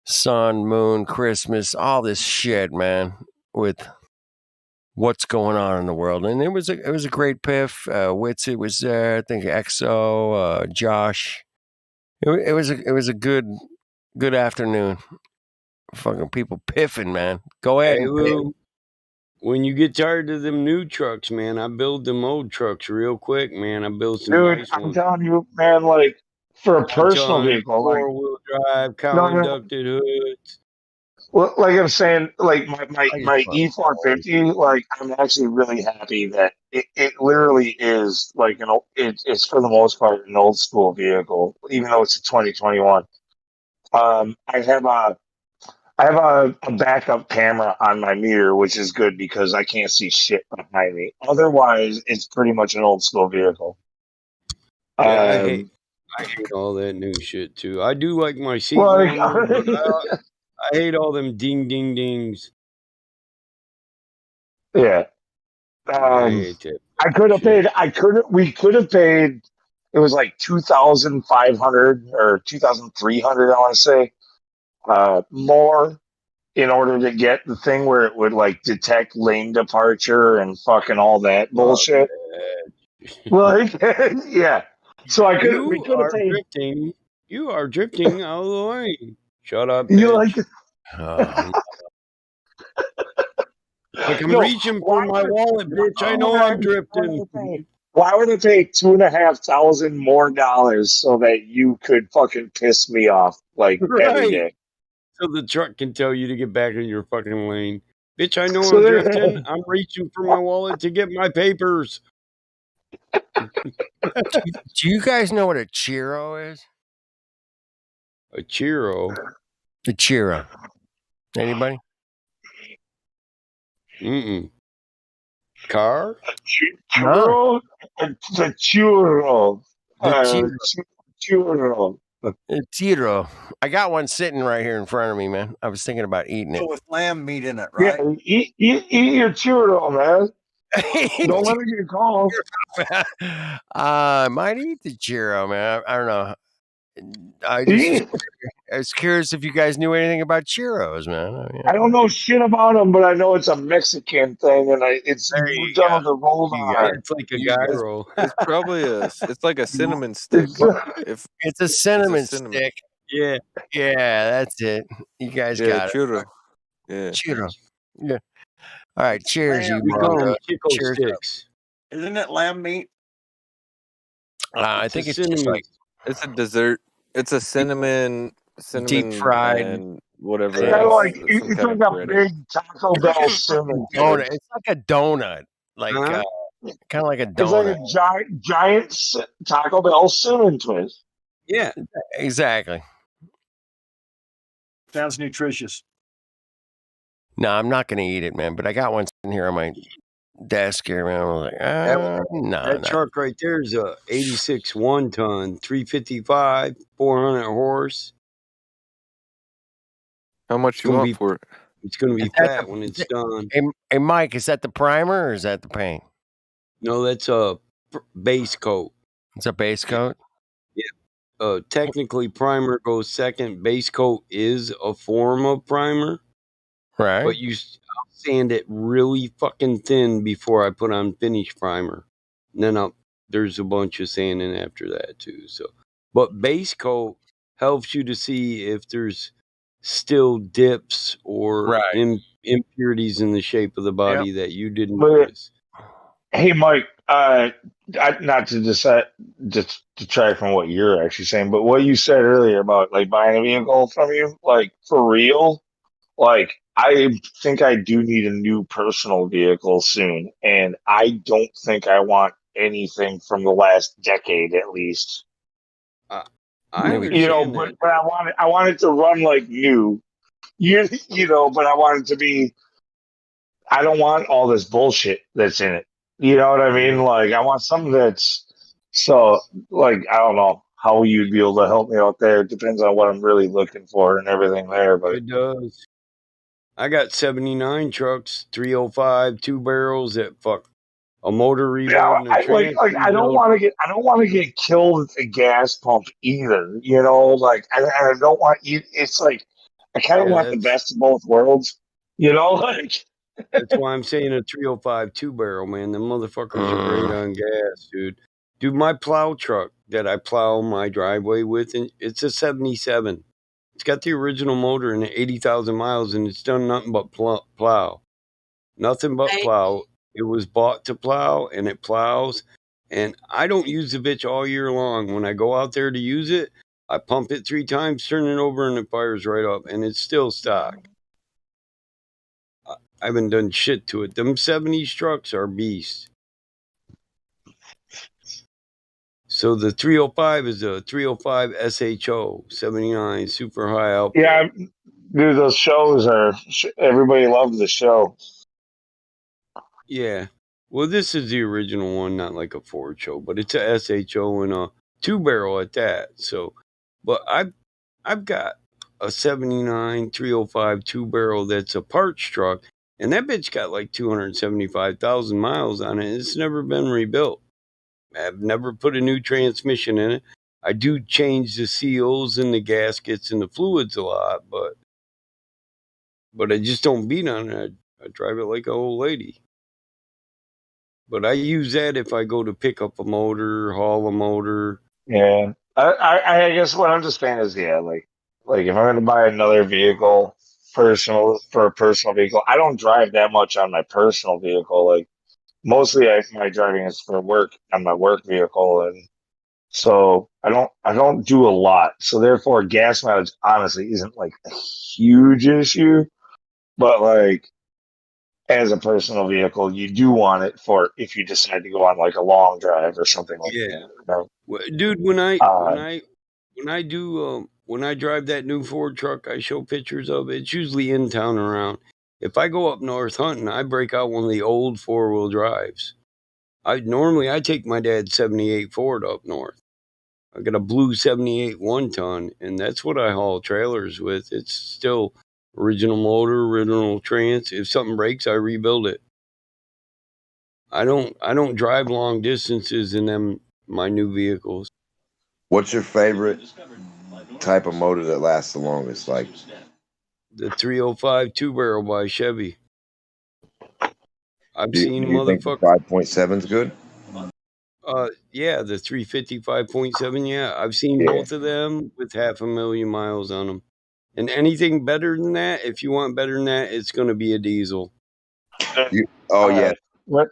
sun, moon, Christmas, all this shit, man, with what's going on in the world. And it was a great piff. Witsit was there. I think EXO, Josh. It was a good afternoon. Fucking people piffing, man. Go ahead Hey, and piff. Lou, when you get tired of them new trucks, man, I build them old trucks real quick, man. I build some Dude, nice I'm ones. telling you, man, like, for a personal Ton, vehicle, like, 4-wheel drive, cow no, inducted hoods. well, like I'm saying, like my E450, like, I'm actually really happy that it literally is like it's for the most part an old school vehicle, even though it's a 2021. I have a backup camera on my mirror, which is good because I can't see shit behind me. Otherwise, it's pretty much an old school vehicle. Yeah, I hate all that new shit too. I do like my seat Like, warmer, but I hate all them ding ding dings. yeah. I hate that. We could have paid, it was like 2,500 or 2,300, I want to say, more in order to get the thing where it would like detect lane departure and fucking all that bullshit. Like, yeah. So we could have paid. Drifting. You are drifting out of the lane. Shut up, You bitch. like, Like, I'm No, reaching for my wallet, bitch. I know I'm drifting. Why would I pay $2,500 more so that you could fucking piss me off like every Right. day? till the truck can tell you to get back in your fucking lane. Bitch, I know So I'm there- drifting. I'm reaching for my wallet to get my papers. Do you guys know what a Chiro is? A Chiro? A Chiro. Anybody? Mm-mm. Car? Churro? It's a churro. The Chiro. Churro. A Chiro. I got one sitting right here in front of me, man. I was thinking about eating it. With lamb meat in it, Yeah, right? eat your churro, man. Don't let it get cold. I might eat the Chiro, man. I don't know. I just I was curious if you guys knew anything about Chiros, man. I don't know shit about them, but I know it's a Mexican thing, and it's done with the rolled R. It's like a You guys- gyro. It's probably it's like a cinnamon stick. If It's a cinnamon cinnamon. stick. Yeah. Yeah, that's it. You guys Yeah, got churro. it. Yeah. Churro. Yeah. All right. Cheers, you Lamb. We call them bros. Chico Cheers up. sticks. Isn't it lamb meat? I think it's just like it's a dessert. It's a cinnamon fried and whatever. It's kind of else, like some it's kind like of a breading. big Taco Bell cinnamon donut. twist. It's like a donut. Like Huh? kind of like a It's like donut. a giant Taco Bell cinnamon twist. Yeah. Exactly. Sounds nutritious. No, I'm not gonna eat it, man. But I got one sitting here on my desk here, man. I was like, That truck right there is a 86 1 ton, 355, 400 horse. How much you want for it? It's going to be fat when it's done. Hey, Mike, is that the primer or is that the paint? No, that's a base coat. It's a base coat? Yeah. Technically, primer goes second. Base coat is a form of primer. Right. But I'll sand it really fucking thin before I put on finish primer. And then there's a bunch of sanding after that too. So, but base coat helps you to see if there's still dips or impurities in the shape of the body that you didn't notice. Hey, Mike, not to just detract from what you're actually saying, but what you said earlier about like buying a vehicle from you, like for real, like I think I do need a new personal vehicle soon, and I don't think I want anything from the last decade at least. I but I want it to run like new. But I want it to be. I don't want all this bullshit that's in it. You know what I mean? Like I want something that's like I don't know how you'd be able to help me out there. It depends on what I'm really looking for and everything there. But it does. I got 79 trucks, 305, 2 barrels that a motor reload and a transmission. I don't want to get killed at the gas pump either. Like I don't want you. It's like I kind of want the best of both worlds. Like that's why I'm saying a 305 2 barrel, man. The motherfuckers are great on gas, dude. Dude, my plow truck that I plow my driveway with, it's a 77. It's got the original motor and 80,000 miles, and it's done nothing but plow. Nothing but plow. It was bought to plow, and it plows. And I don't use the bitch all year long. When I go out there to use it, I pump it 3 times, turn it over, and it fires right up. And it's still stock. I haven't done shit to it. Them 70s trucks are beasts. So the 305 is a 305 SHO 79 super high output. Yeah, dude, those shows everybody loves the show. Yeah. Well, this is the original one, not like a Ford show, but it's a SHO and a 2 barrel at that. So, but I've got a 79 305 2 barrel that's a parts truck, and that bitch got like 275,000 miles on it. It's never been rebuilt. I've never put a new transmission in it. I do change the seals and the gaskets and the fluids a lot, but I just don't beat on it. I drive it like an old lady. But I use that if I go to pick up a motor, haul a motor. Yeah, I guess what I'm just saying is, like if I'm going to buy another vehicle, for a personal vehicle, I don't drive that much on my personal vehicle. Like mostly, my driving is for work on my work vehicle, and So I don't do a lot. So therefore, gas mileage honestly isn't like a huge issue. But like as a personal vehicle, you do want it for if you decide to go on like a long drive or something like Yeah, that. You know? dude. When I Uh, when I when I do when I drive that new Ford truck, I show pictures of it. It's usually in town around. If I go up north hunting, I break out one of the old 4-wheel drives. I take my dad's '78 Ford up north. I got a blue '78 1-ton, and that's what I haul trailers with. It's still original motor, original trans. If something breaks, I rebuild it. I don't drive long distances in them my new vehicles. What's your favorite type of motor that lasts the longest? Like The 305 2-barrel by Chevy. I've do seen you think the motherfucker. 5.7 is good? Yeah, the 355.7. Yeah, I've seen Yeah. both of them with 500,000 miles on them. And anything better than that, if you want better than that, it's going to be a diesel. Oh yeah. What?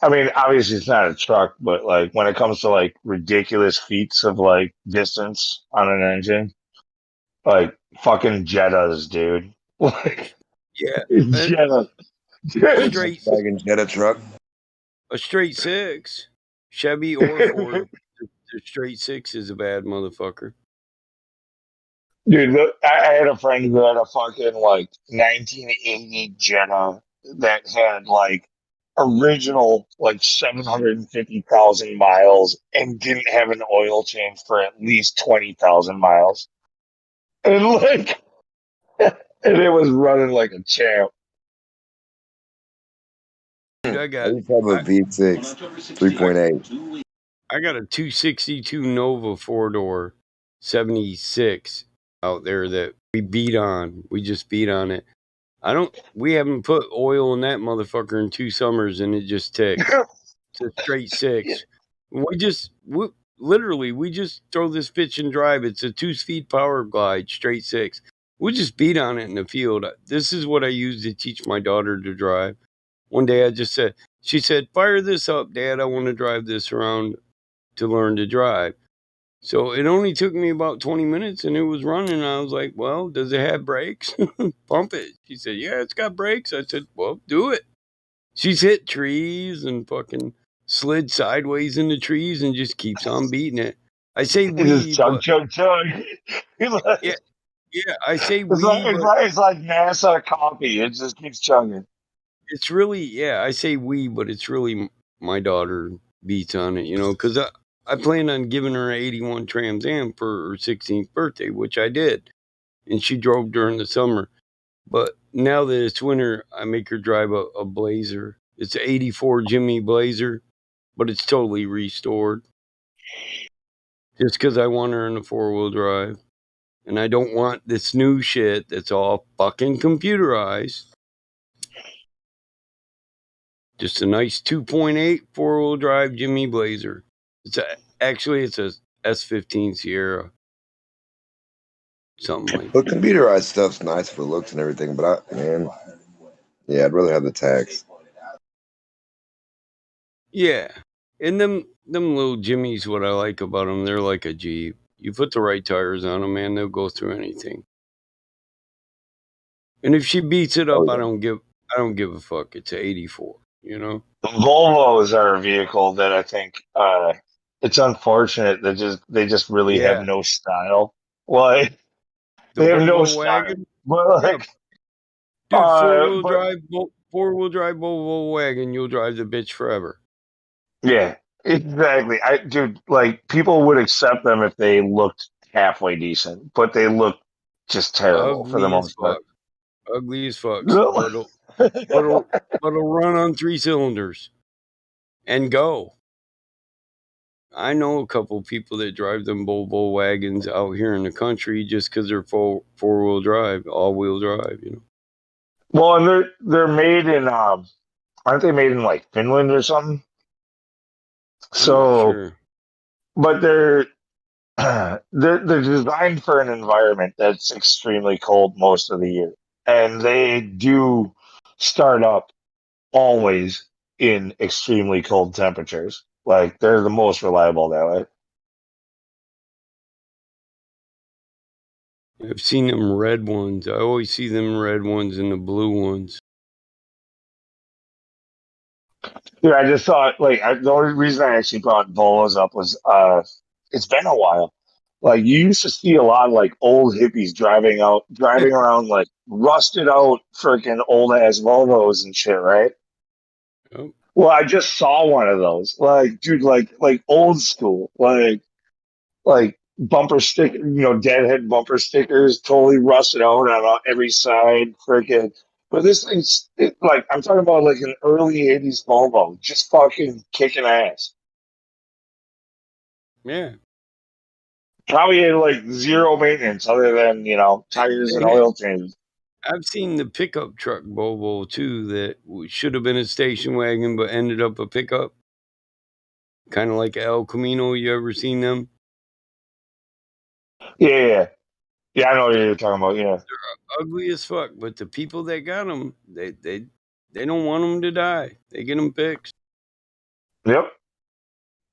I mean, obviously it's not a truck, but like when it comes to like ridiculous feats of like distance on an engine, like fucking Jettas, dude. Like Yeah, Jetta. a Dude. straight Volkswagen Jetta truck. a straight six, Chevy or Ford. The straight six is a bad motherfucker. Dude, look, I had a friend who had a fucking like 1980 Jetta that had like original like 750,000 miles and didn't have an oil change for at least 20,000 miles. And like, and it was running like a champ. Dude, I used to have a V6 3.8. I got a 262 Nova 4-door 76 out there that we beat on. We just beat on it. We haven't put oil in that motherfucker in 2 summers and it just ticks. It's a straight 6. We just throw this bitch and drive. It's a 2-speed power glide, straight 6. We just beat on it in the field. This is what I use to teach my daughter to drive. One day she said, fire this up, Dad. I want to drive this around to learn to drive. So it only took me about 20 minutes and it was running. I was like, well, does it have brakes? Pump it. She said, yeah, it's got brakes. I said, well, do it. She's hit trees and fucking slid sideways into trees and just keeps on beating it. I say It just we, chug, but chug, chug. yeah, I say It's we, but it's like NASA coffee. It just keeps chugging. it's really, yeah, I say we, but it's really my daughter beats on it, because I planned on giving her an 81 Trans Am for her 16th birthday, which I did. And she drove during the summer. But now that it's winter, I make her drive a Blazer. It's an 84 Jimmy Blazer, but it's totally restored. Just because I want her in a 4-wheel drive. And I don't want this new shit that's all fucking computerized. Just a nice 2.8 4-wheel drive Jimmy Blazer. It's a S15 Sierra. Something like But computerized stuff's nice for looks and everything, but I'd rather have the tax. Yeah. And them little Jimmys, what I like about them, they're like a Jeep. You put the right tires on them, man, they'll go through anything. And if she beats it up, Oh, I yeah. don't give a fuck. It's an 84, The Volvos are a vehicle that I think it's unfortunate that they just really have Yeah. no style. Like The they have no Volvo style. wagon? But Yeah. like Dude, four-wheel but drive Volvo wagon, you'll drive the bitch forever. yeah, exactly. Dude, like people would accept them if they looked halfway decent, but they look just terrible for the Ugly as most part. fuck. Ugly as fuck. But it'll run on 3 cylinders and go. I know a couple people that drive them Volvo wagons out here in the country just because they're four-wheel drive, all-wheel drive. Well, and they're made in aren't they made in like Finland or something? I'm not So, sure. but they're designed for an environment that's extremely cold most of the year, and they do start up always in extremely cold temperatures. Like they're the most reliable that way. I've seen them red ones. I always see them red ones and the blue ones. Dude, I just thought the only reason I actually brought Volos up was it's been a while. Like you used to see a lot of like old hippies driving around like rusted out freaking old ass Volvos and shit, right? Oh. Well, I just saw one of those. Like, dude, like old school, like bumper sticker, deadhead bumper stickers, totally rusted out on every side, freaking. But this thing's like I'm talking about like an early '80s Volvo, just fucking kicking ass. Yeah. Probably had like zero maintenance other than tires and oil changes. I've seen the pickup truck Volvo too that should have been a station wagon but ended up a pickup. Kind of like El Camino. You ever seen them? Yeah. I know what you're talking about. Yeah, they're ugly as fuck, but the people that got them, they don't want them to die. They get them fixed. Yep.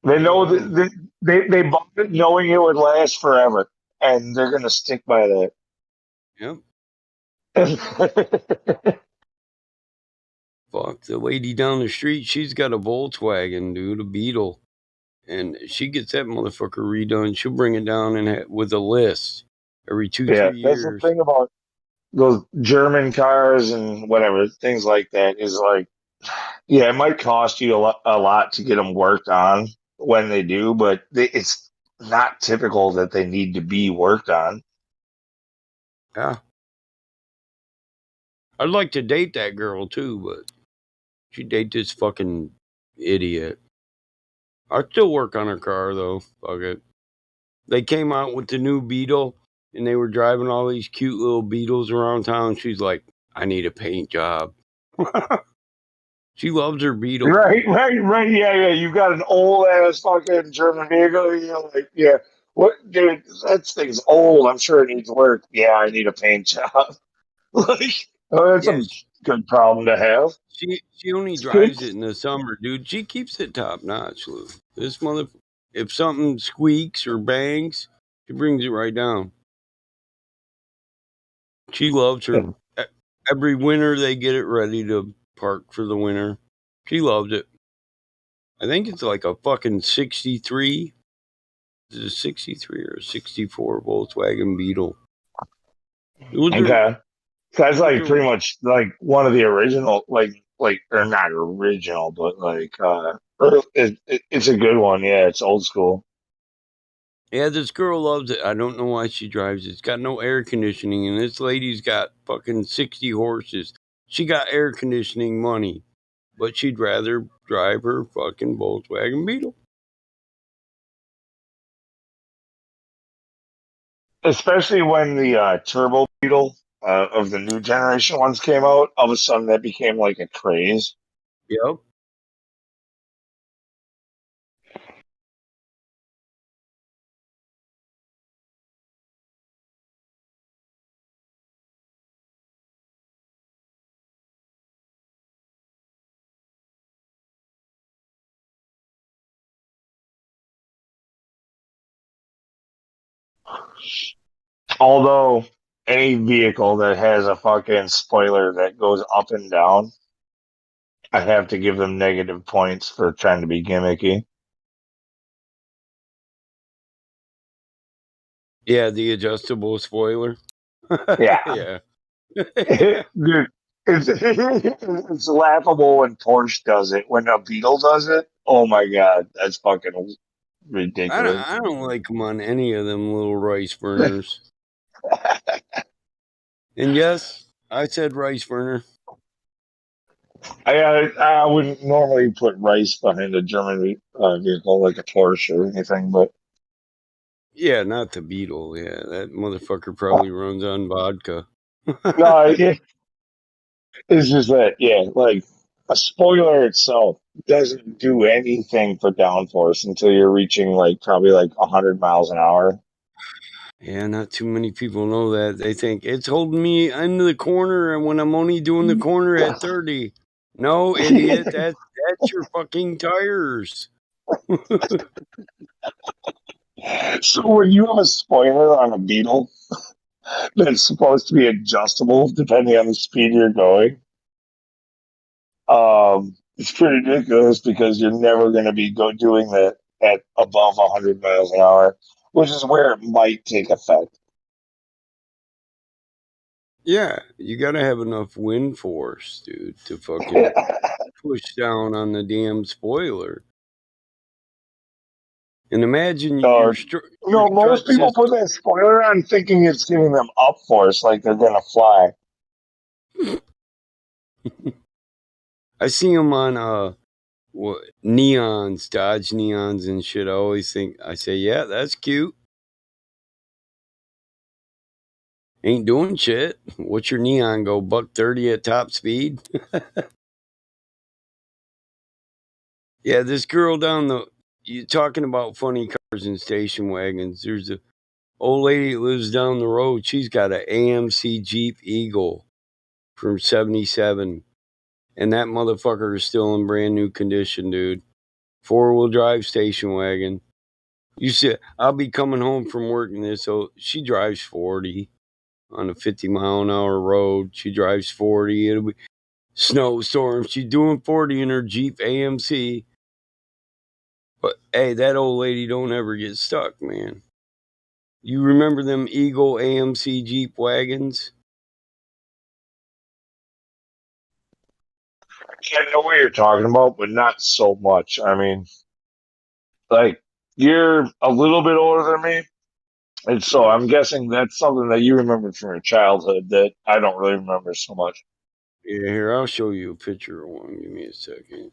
They know that they bought it knowing it would last forever, and they're gonna stick by that. Yep. Fuck, the lady down the street, she's got a Volkswagen, dude, a Beetle. And she gets that motherfucker redone. She'll bring it down with a list every 3 Yeah, that's the years. thing about those German cars and whatever things like that is like, yeah, it might cost you a lot to get them worked on when they do, but it's not typical that they need to be worked on. Yeah. I'd like to date that girl too, but she date this fucking idiot. I'd still work on her car though. Fuck it. They came out with the new Beetle and they were driving all these cute little Beetles around town. She's like, I need a paint job. She loves her Beetle. Right. Yeah. You got an old ass fucking German vehicle. You're like, yeah, what, dude? That thing's old. I'm sure it needs work. Yeah, I need a paint job. Like, that's a good problem to have. She only drives it in the summer, dude. She keeps it top notch, Lou. This mother, if something squeaks or bangs, she brings it right down. She loves her. Every winter they get it ready to park for the winter. She loved it. I think it's like a fucking 63. Is it a 63 or a 64 Volkswagen Beetle? Okay. That's like pretty much like one of the original, or not original, but like, it's a good one. Yeah, it's old school. Yeah, this girl loves it. I don't know why she drives it. It's got no air conditioning, and this lady's got fucking 60 horses. She got air conditioning money, but she'd rather drive her fucking Volkswagen Beetle. Especially when the Turbo Beetle of the new generation ones came out, all of a sudden that became like a craze. Yep. Although any vehicle that has a fucking spoiler that goes up and down, I have to give them negative points for trying to be gimmicky. Yeah, the adjustable spoiler. Yeah. Yeah. Dude, it's laughable when Porsche does it. When a Beetle does it, oh my god, that's fucking ridiculous. I don't like them on any of them little rice burners. And yes, I said rice burner. I wouldn't normally put rice behind a German vehicle like a Porsche or anything, but Yeah, not the Beetle. Yeah, that motherfucker probably runs on vodka. no, it's just that, yeah, like a spoiler itself doesn't do anything for downforce until you're reaching like probably like 100 miles an hour. Yeah, not too many people know that. They think it's holding me into the corner and when I'm only doing the corner at 30. No, idiot, that's your fucking tires. So when you have a spoiler on a Beetle, that's supposed to be adjustable depending on the speed you're going. It's pretty ridiculous because you're never going to be doing that at above 100 miles an hour, which is where it might take effect. Yeah, you got to have enough wind force, dude, to fucking push down on the damn spoiler. And imagine your most people put that spoiler on thinking it's giving them up force, like they're going to fly. I see them on neons, Dodge neons and shit. I say, yeah, that's cute. Ain't doing shit. What's your neon go? $130 at top speed? Yeah, this girl you talking about funny cars and station wagons. There's a old lady that lives down the road. She's got an AMC Jeep Eagle from 77. And that motherfucker is still in brand new condition, dude. 4-wheel drive station wagon. You see, I'll be coming home from work in this, so she drives 40 on a 50-mile-an-hour road. She drives 40. It'll be snowstorm. She's doing 40 in her Jeep AMC. But hey, that old lady don't ever get stuck, man. You remember them Eagle AMC Jeep wagons? I know what you're talking about, but not so much. I mean, like, you're a little bit older than me, and so I'm guessing that's something that you remember from your childhood that I don't really remember so much. Yeah, here, I'll show you a picture of one. Give me a second.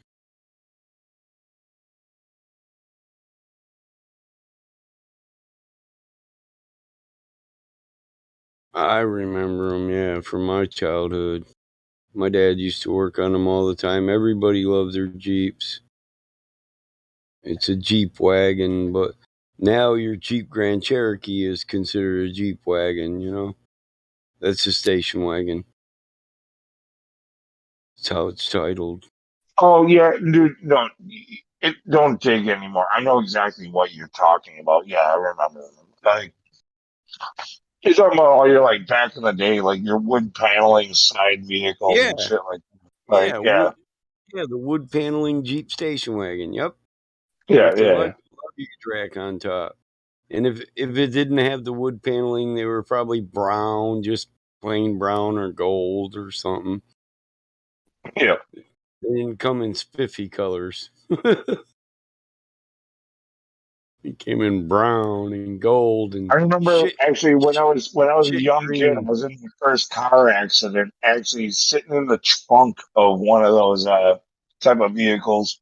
I remember them, yeah, from my childhood. My dad used to work on them all the time. Everybody loves their Jeeps. It's a Jeep wagon, but now your Jeep Grand Cherokee is considered a Jeep wagon, you know? That's a station wagon. That's how it's titled. Oh yeah, dude, don't dig anymore. I know exactly what you're talking about. Yeah, I remember them. Like, you're talking about all your like back in the day, like your wood paneling side vehicles Yeah. and shit like that. Like, Yeah, the wood paneling Jeep station wagon. Yep. Yeah, With the yeah. luggage rack on top. And if it didn't have the wood paneling, they were probably brown, just plain brown or gold or something. Yeah. They didn't come in spiffy colors. It came in brown and gold and I remember actually when I was a young kid, I green. was in the first car accident, actually sitting in the trunk of one of those type of vehicles,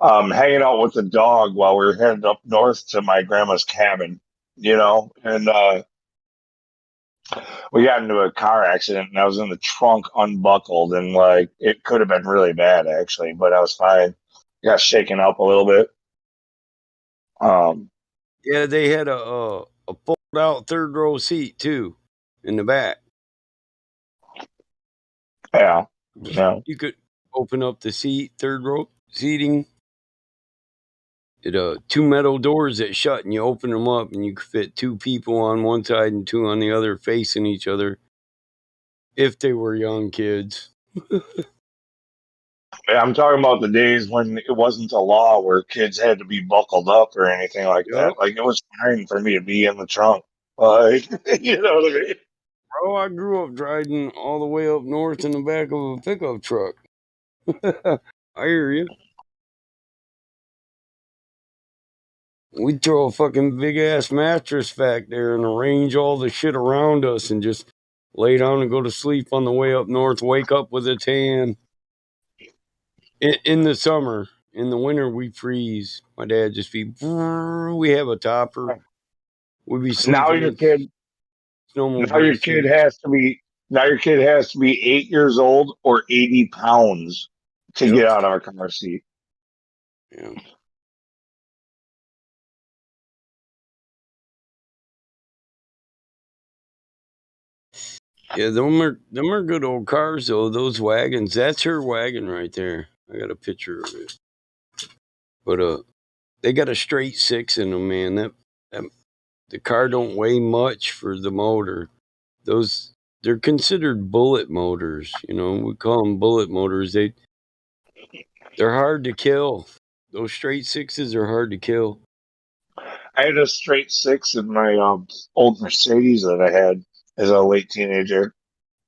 hanging out with the dog while we were headed up north to my grandma's cabin, and we got into a car accident and I was in the trunk unbuckled and like it could have been really bad actually, but I was fine. Got shaken up a little bit. Yeah, they had a fold out third row seat too in the back. Yeah. You could open up the seat, third row seating. It 2 metal doors that shut and you open them up and you could fit 2 people on one side and 2 on the other facing each other if they were young kids. Yeah, I'm talking about the days when it wasn't a law where kids had to be buckled up or anything like that. Like it was fine for me to be in the trunk. Like, you know what I mean? Bro, I grew up driving all the way up north in the back of a pickup truck. I hear you. We'd throw a fucking big ass mattress back there and arrange all the shit around us and just lay down and go to sleep on the way up north, wake up with a tan. In the summer, in the winter, we freeze. My dad just be, we have a topper. We'd be sleeping. Now your kid has to be 8 years old or 80 pounds to get out of a car seat. Yeah. Yeah, them are good old cars though. Those wagons. That's her wagon right there. I got a picture of it. But they got a straight 6 in them, man. The car don't weigh much for the motor. They're considered bullet motors. You know, we call them bullet motors. They're hard to kill. Those straight sixes are hard to kill. I had a straight six in my old Mercedes that I had as a late teenager.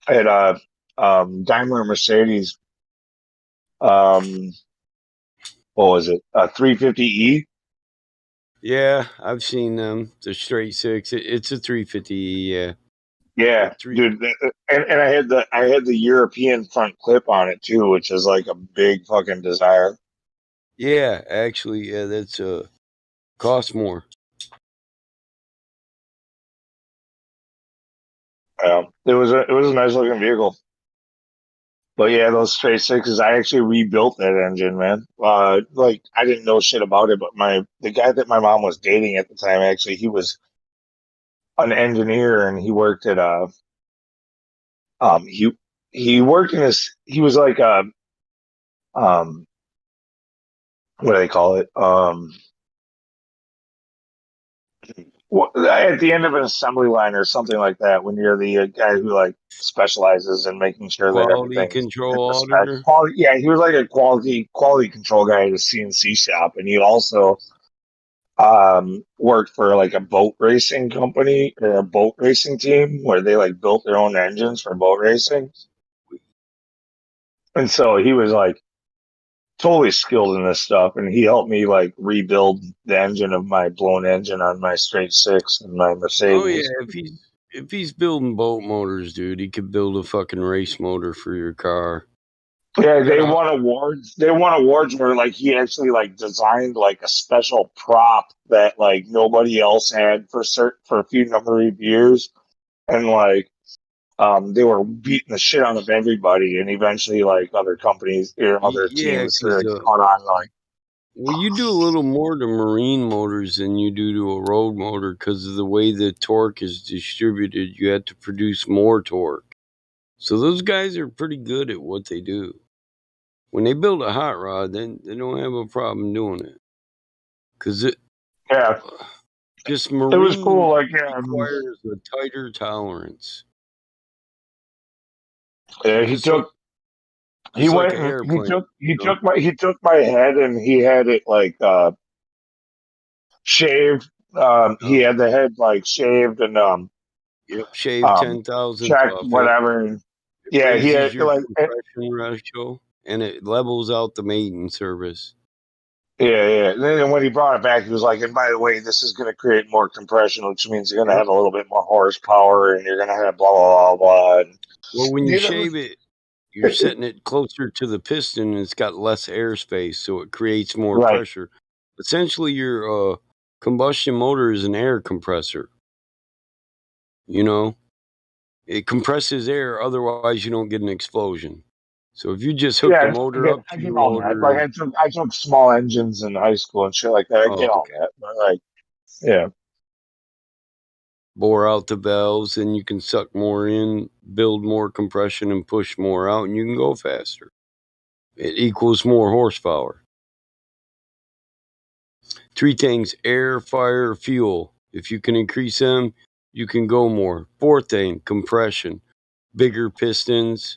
I had a Daimler Mercedes. What was it? A 350E. Yeah, I've seen them. The straight six. It's a 350E. Yeah. Yeah, dude, and I had the European front clip on it too, which is like a big fucking desire. Yeah, actually, yeah, that's cost more. It was a nice looking vehicle. But yeah, those straight sixes, I actually rebuilt that engine, man. Like I didn't know shit about it, but the guy that my mom was dating at the time, actually, he was an engineer and he worked at he worked in this he was like what do they call it? At the end of an assembly line or something like that, when you're the guy who like specializes in making sure that Quality everything's at control the spec. auditor. Yeah, he was like a quality control guy at a CNC shop, and he also worked for like a boat racing company or a boat racing team where they like built their own engines for boat racing. And so he was like totally skilled in this stuff, and he helped me like rebuild the engine of my blown engine on my straight six and my Mercedes. Oh yeah, if he's building boat motors, dude, he could build a fucking race motor for your car. Yeah, they won awards. They won awards where like he actually like designed like a special prop that like nobody else had for a few number of years, and like they were beating the shit out of everybody, and eventually like other companies or other Yeah, teams because caught on. Like, well, you do a little more to marine motors than you do to a road motor because of the way the torque is distributed. You have to produce more torque. So those guys are pretty good at what they do. When they build a hot rod, then they don't have a problem doing it. Because just marine it was cool. Like, requires a tighter tolerance. yeah, he took. He went. He took my head, and he had it like shaved. He had the head like shaved and shaved 10,000 checked off whatever. it. Yeah, he raises had your like compression ratio and it levels out the maintenance service. yeah. And then when he brought it back, he was like, "And by the way, this is going to create more compression, which means you're going to have a little bit more horsepower, and you're going to have blah blah blah blah." And, well, when you shave it, you're setting it closer to the piston, and it's got less airspace, so it creates more pressure. Essentially, your combustion motor is an air compressor. You know, it compresses air, otherwise you don't get an explosion. So if you just hook the motor up to your motor, like I took small engines in high school and shit like that. I get all that, but like, yeah. Bore out the valves, and you can suck more in, build more compression, and push more out, and you can go faster. It equals more horsepower. 3 things: air, fire, fuel. If you can increase them, you can go more. 4th thing, compression. Bigger pistons,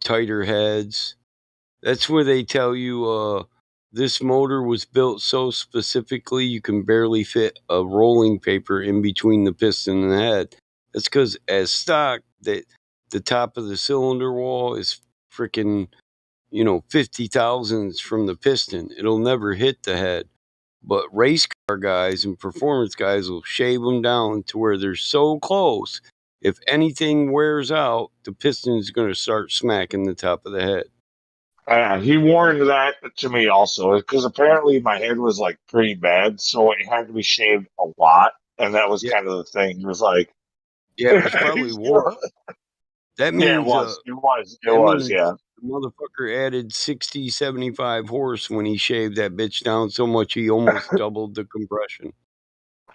tighter heads. That's where they tell you this motor was built so specifically you can barely fit a rolling paper in between the piston and the head. That's because as stock, the top of the cylinder wall is freaking, 50 thousandths from the piston. It'll never hit the head. But race car guys and performance guys will shave them down to where they're so close. If anything wears out, the piston is going to start smacking the top of the head. He warned that to me also because apparently my head was like pretty bad, so it had to be shaved a lot, and that was kind of the thing. He was like, "Yeah, it was probably warped." That means yeah, it was. Yeah. The motherfucker added 60, 75 horse when he shaved that bitch down so much he almost doubled the compression.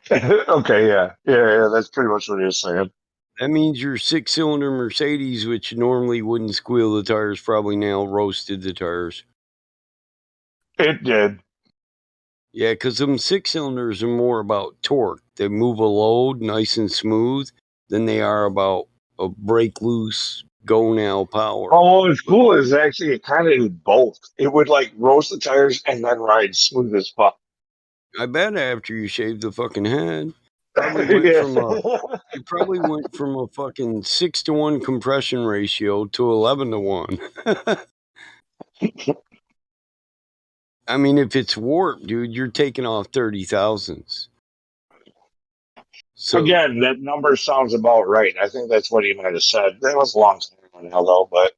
Okay, yeah. That's pretty much what he was saying. That means your 6-cylinder Mercedes, which normally wouldn't squeal the tires, probably now roasted the tires. It did. Yeah, because them 6-cylinders are more about torque. They move a load nice and smooth than they are about a break loose, go now power. Oh, what was cool is actually it kind of did both. It would like roast the tires and then ride smooth as fuck. I bet after you shave the fucking head, probably went Yeah. from you probably went from a fucking 6-to-1 compression ratio to 11-to-1. I mean, if it's warped, dude, you're taking off 30,000s. So again, that number sounds about right. I think that's what he might have said. That was a long time ago, though, but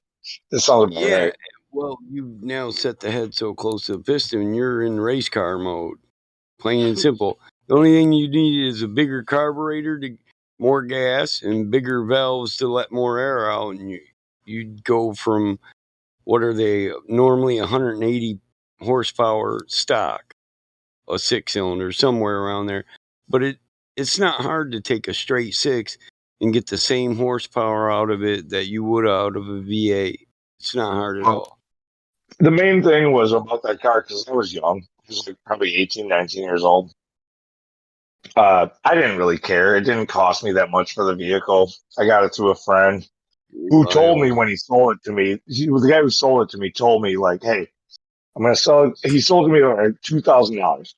it sounds about yeah, right. well, you now set the head so close to the piston, you're in race car mode. Plain and simple. The only thing you need is a bigger carburetor to more gas and bigger valves to let more air out, and you'd go from what are they normally 180 horsepower stock, a 6-cylinder somewhere around there, but it's not hard to take a straight 6 and get the same horsepower out of it that you would out of a V8. It's not hard at all. The main thing was about that car because I was young. I was like probably 18, 19 years old. I didn't really care. It didn't cost me that much for the vehicle. I got it through a friend who told me when he sold it to me. The guy who sold it to me told me like, "Hey, I'm gonna sell it." He sold it to me for $2,000.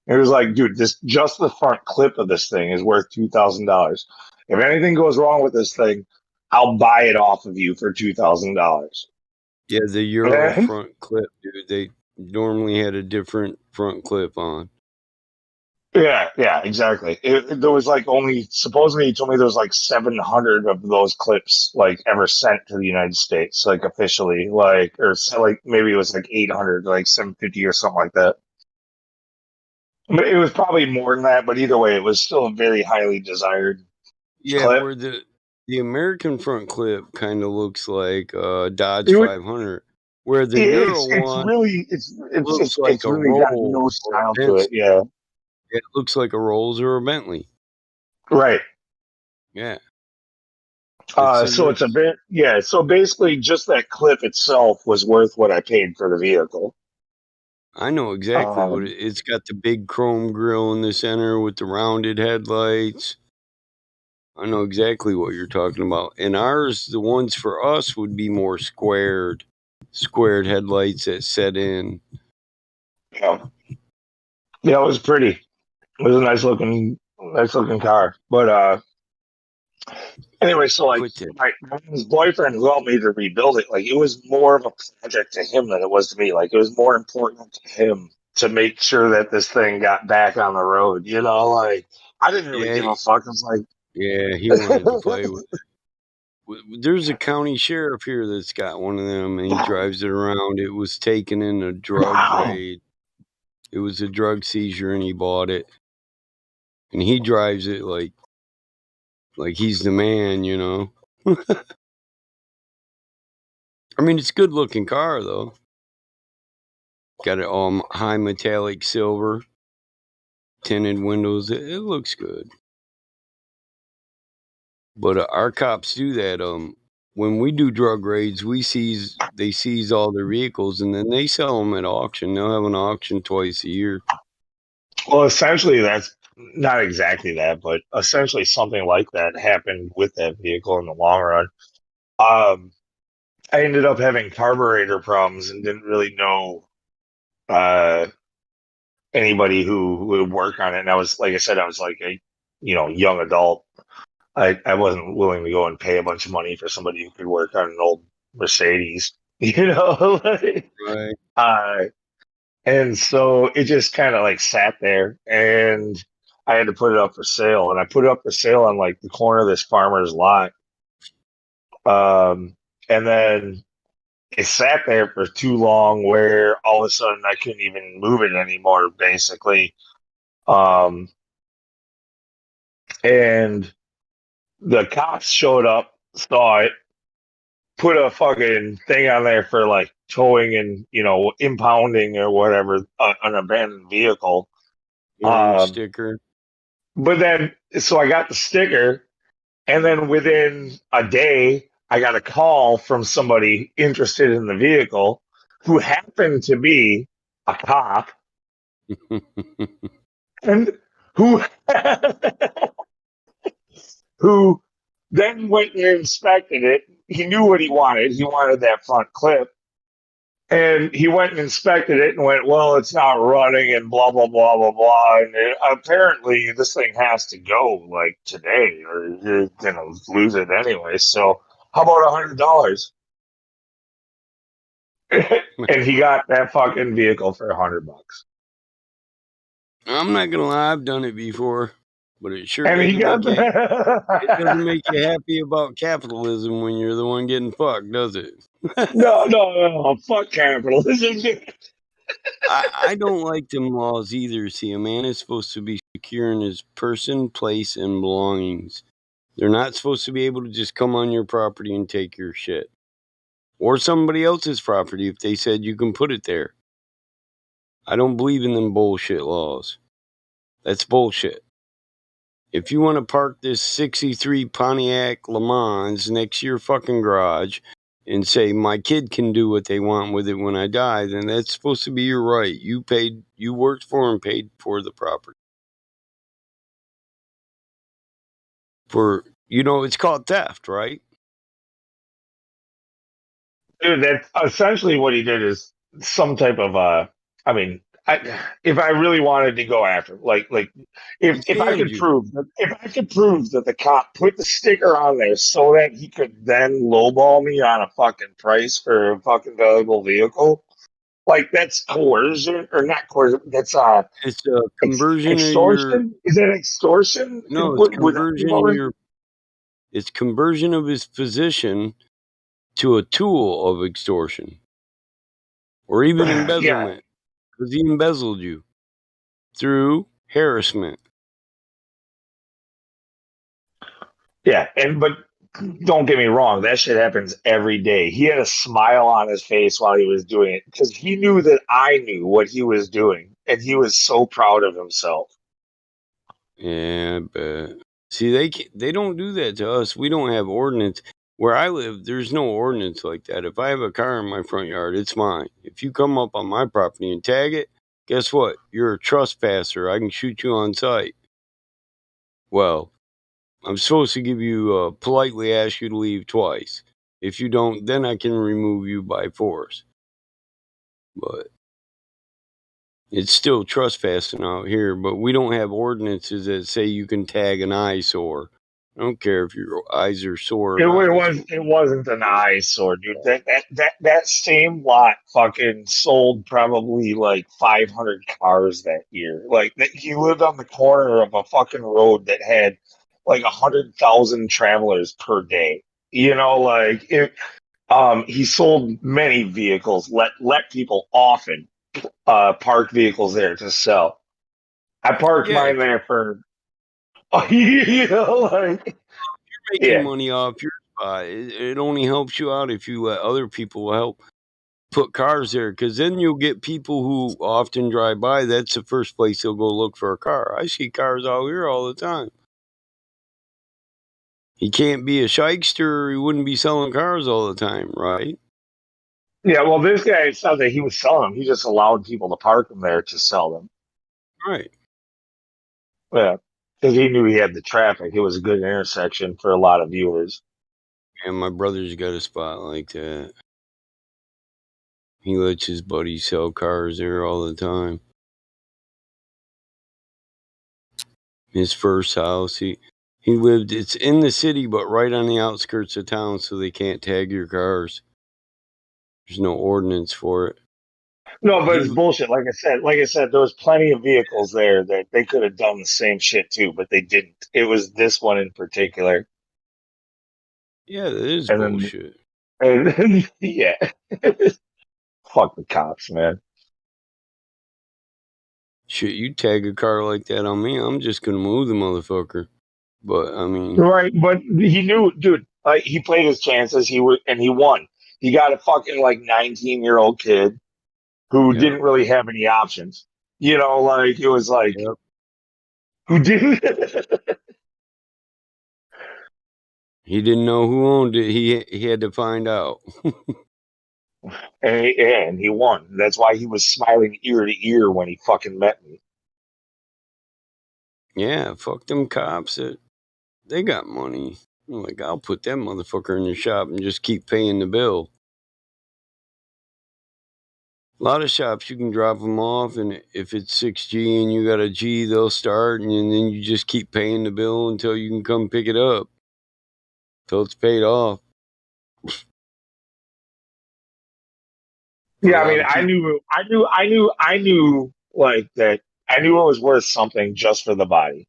It was like, dude, just the front clip of this thing is worth $2,000. If anything goes wrong with this thing, I'll buy it off of you for $2,000. Yeah, the Euro front clip, dude. They normally had a different front clip on. Yeah, exactly. There was like only supposedly he told me there was like 700 of those clips like ever sent to the United States, like officially, like or like maybe it was like 800, like 750 or something like that. But it was probably more than that. But either way, it was still a very highly desired Yeah, clip. where the American front clip kind of looks like Dodge It would- 500, where the Euro one looks like it's a really got Rolls no or style a to Bentley. it. Yeah, It looks like a Rolls or a Bentley. right. Yeah. So it's a bit, yeah. So basically, just that clip itself was worth what I paid for the vehicle. I know exactly what it's got. The big chrome grille in the center with the rounded headlights. I know exactly what you're talking about. And ours, the ones for us would be more squared headlights that set in. Yeah, it was pretty. It was a nice looking car. But anyway, so like his boyfriend who helped me to rebuild it, like it was more of a project to him than it was to me. Like it was more important to him to make sure that this thing got back on the road. You know, like I didn't really give a fuck. I was like, yeah, he wanted to play with it. There's a county sheriff here that's got one of them, and he drives it around. It was taken in a drug raid. It was a drug seizure, and he bought it. And he drives it like he's the man, you know. I mean, it's a good looking car though. Got it all high metallic silver, tinted windows. It looks good. But our cops do that. When we do drug raids, they seize all their vehicles and then they sell them at auction. They'll have an auction twice a year. well, essentially that's not exactly that, but essentially something like that happened with that vehicle in the long run. I ended up having carburetor problems and didn't really know anybody who would work on it. And I was, like I said, I was like a young adult. I wasn't willing to go and pay a bunch of money for somebody who could work on an old Mercedes, like, right. And so it just kind of like sat there, and I had to put it up for sale. And I put it up for sale on like the corner of this farmer's lot. And then it sat there for too long where all of a sudden I couldn't even move it anymore, basically. And the cops showed up, saw it, put a fucking thing on there for like towing and, impounding or whatever, an abandoned vehicle. Orange sticker. But then, so I got the sticker, and then within a day, I got a call from somebody interested in the vehicle who happened to be a cop. And who who then went and inspected it. He knew what he wanted. He wanted that front clip. And he went and inspected it and went, well, it's not running and blah, blah, blah, blah, blah. And apparently this thing has to go like today or you're going to lose it anyway. So how about $100? And he got that fucking vehicle for $100. I'm not gonna lie, I've done it before, but it sure And he doesn't got make you. It doesn't make you happy about capitalism when you're the one getting fucked, does it? no, fuck capitalism. I don't like them laws either. See, a man is supposed to be secure in his person, place, and belongings. They're not supposed to be able to just come on your property and take your shit. Or somebody else's property if they said you can put it there. I don't believe in them bullshit laws. That's bullshit. If you want to park this 63 Pontiac Le Mans next to your fucking garage and say my kid can do what they want with it when I die, then that's supposed to be your right. You worked for and paid for the property. It's called theft, right? Dude, that's essentially what he did is some type of I mean, if I really wanted to go after, if I could prove that the cop put the sticker on there so that he could then lowball me on a fucking price for a fucking valuable vehicle, like that's coercion or not coercion. That's it's a conversion extortion. Is that extortion? No, it's conversion It's conversion of his position to a tool of extortion. Or even embezzlement. Because he embezzled you through harassment. Yeah, but don't get me wrong, that shit happens every day. He had a smile on his face while he was doing it because he knew that I knew what he was doing, and he was so proud of himself. Yeah, but see, they don't do that to us. We don't have ordinance. Where I live, there's no ordinance like that. If I have a car in my front yard, it's mine. If you come up on my property and tag it, guess what? You're a trespasser. I can shoot you on sight. Well, I'm supposed to give you politely ask you to leave twice. If you don't, then I can remove you by force. But it's still trespassing out here. But we don't have ordinances that say you can tag an eyesore. I don't care if your eyes are sore or not. It wasn't an eyesore, dude. That same lot fucking sold probably like 500 cars that year. Like he lived on the corner of a fucking road that had like 100,000 travelers per day. You know, like he sold many vehicles. Let people often park vehicles there to sell. I parked mine there for. You know, like making money off your spot. It only helps you out if you let other people help put cars there, because then you'll get people who often drive by. That's the first place they'll go look for a car. I see cars out here all the time. He can't be a shyster. He wouldn't be selling cars all the time, right? Yeah, well, this guy said that he was selling them. He just allowed people to park them there to sell them. Right. Yeah, because he knew he had the traffic. It was a good intersection for a lot of viewers. And my brother's got a spot like that. He lets his buddies sell cars there all the time. His first house, he lived, it's in the city, but right on the outskirts of town, so they can't tag your cars. There's no ordinance for it. No, but it's bullshit. Like I said, there was plenty of vehicles there that they could have done the same shit too, but they didn't. It was this one in particular. Yeah, that is bullshit. Yeah. Fuck the cops, man. Shit, you tag a car like that on me, I'm just gonna move the motherfucker. But I mean, right? But he knew, dude. He played his chances. He won. He got a fucking 19-year-old kid who didn't really have any options. You know, like it was like who didn't. He didn't know who owned it. He had to find out. And he won. That's why he was smiling ear to ear when he fucking met me. Yeah, fuck them cops. They got money. I'm like, I'll put that motherfucker in the shop and just keep paying the bill. A lot of shops you can drop them off, and if it's 6G and you got a G, they'll start, and then you just keep paying the bill until you can come pick it up, till it's paid off. Yeah, I mean, I knew like that. I knew it was worth something just for the body.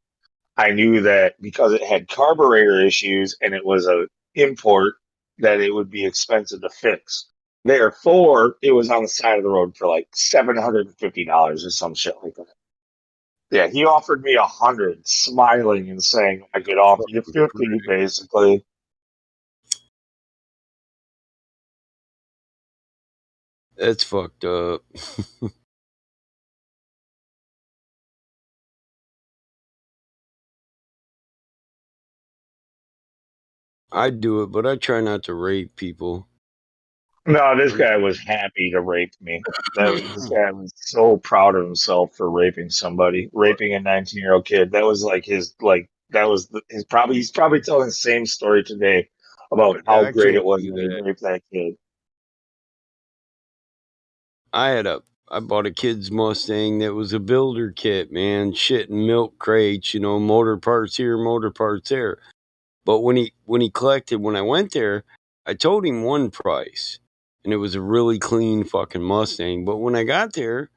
I knew that because it had carburetor issues and it was a import, that it would be expensive to fix. Therefore, it was on the side of the road for like $750 or some shit like that. Yeah, he offered me 100, smiling and saying I could offer you 50, basically. That's fucked up. I'd do it, but I try not to rape people. No, this guy was happy to rape me. This guy was so proud of himself for raping somebody, raping a 19-year-old kid. That was like his his probably he's probably telling the same story today about how Yeah, I great can't it was do that he that. raped that kid. I bought a kid's Mustang that was a builder kit, man. Shit and milk crates, motor parts here, motor parts there. But when he collected, when I went there, I told him one price, and it was a really clean fucking Mustang. But when I got there,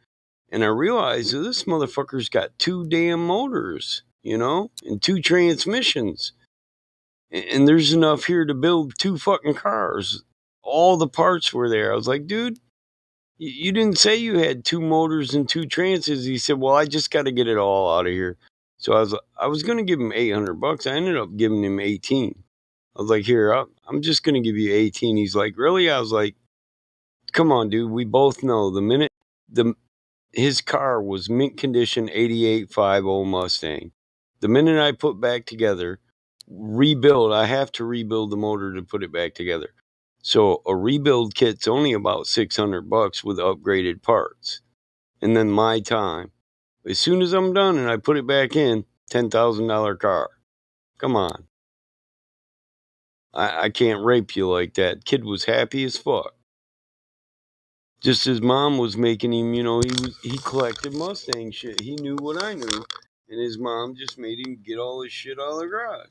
and I realized that this motherfucker's got 2 damn motors, and 2 transmissions, and there's enough here to build 2 fucking cars. All the parts were there. I was like, dude, you didn't say you had 2 motors and 2 trances. He said, well, I just got to get it all out of here. So I was going to give him $800. I ended up giving him 18. I was like, here, I'm just going to give you 18. He's like, really? I was like, come on, dude. We both know the minute his car was mint condition 8850 Mustang. The minute I put back together, I have to rebuild the motor to put it back together. So a rebuild kit's only about $600 with upgraded parts. And then my time. As soon as I'm done and I put it back in, $10,000 car. Come on. I can't rape you like that. Kid was happy as fuck. Just his mom was making him, he collected Mustang shit. He knew what I knew. And his mom just made him get all his shit out of the garage.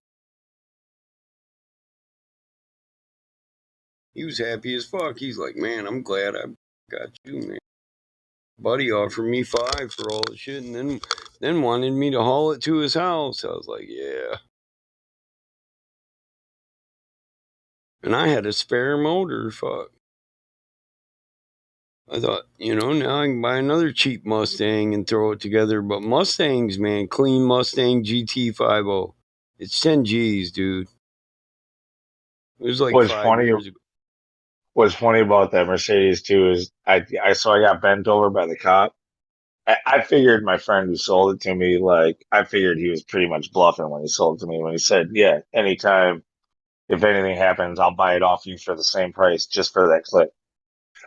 He was happy as fuck. He's like, man, I'm glad I got you, man. Buddy offered me $5 for all the shit, and then wanted me to haul it to his house. I was like, yeah. And I had a spare motor. Fuck. I thought, now I can buy another cheap Mustang and throw it together. But Mustangs, man, clean Mustang GT50. It's 10 G's, dude. It was like 5 years ago. What's funny about that Mercedes too is I got bent over by the cop. I figured my friend who sold it to me, I figured he was pretty much bluffing when he sold it to me. When he said, yeah, anytime, if anything happens, I'll buy it off you for the same price just for that clip.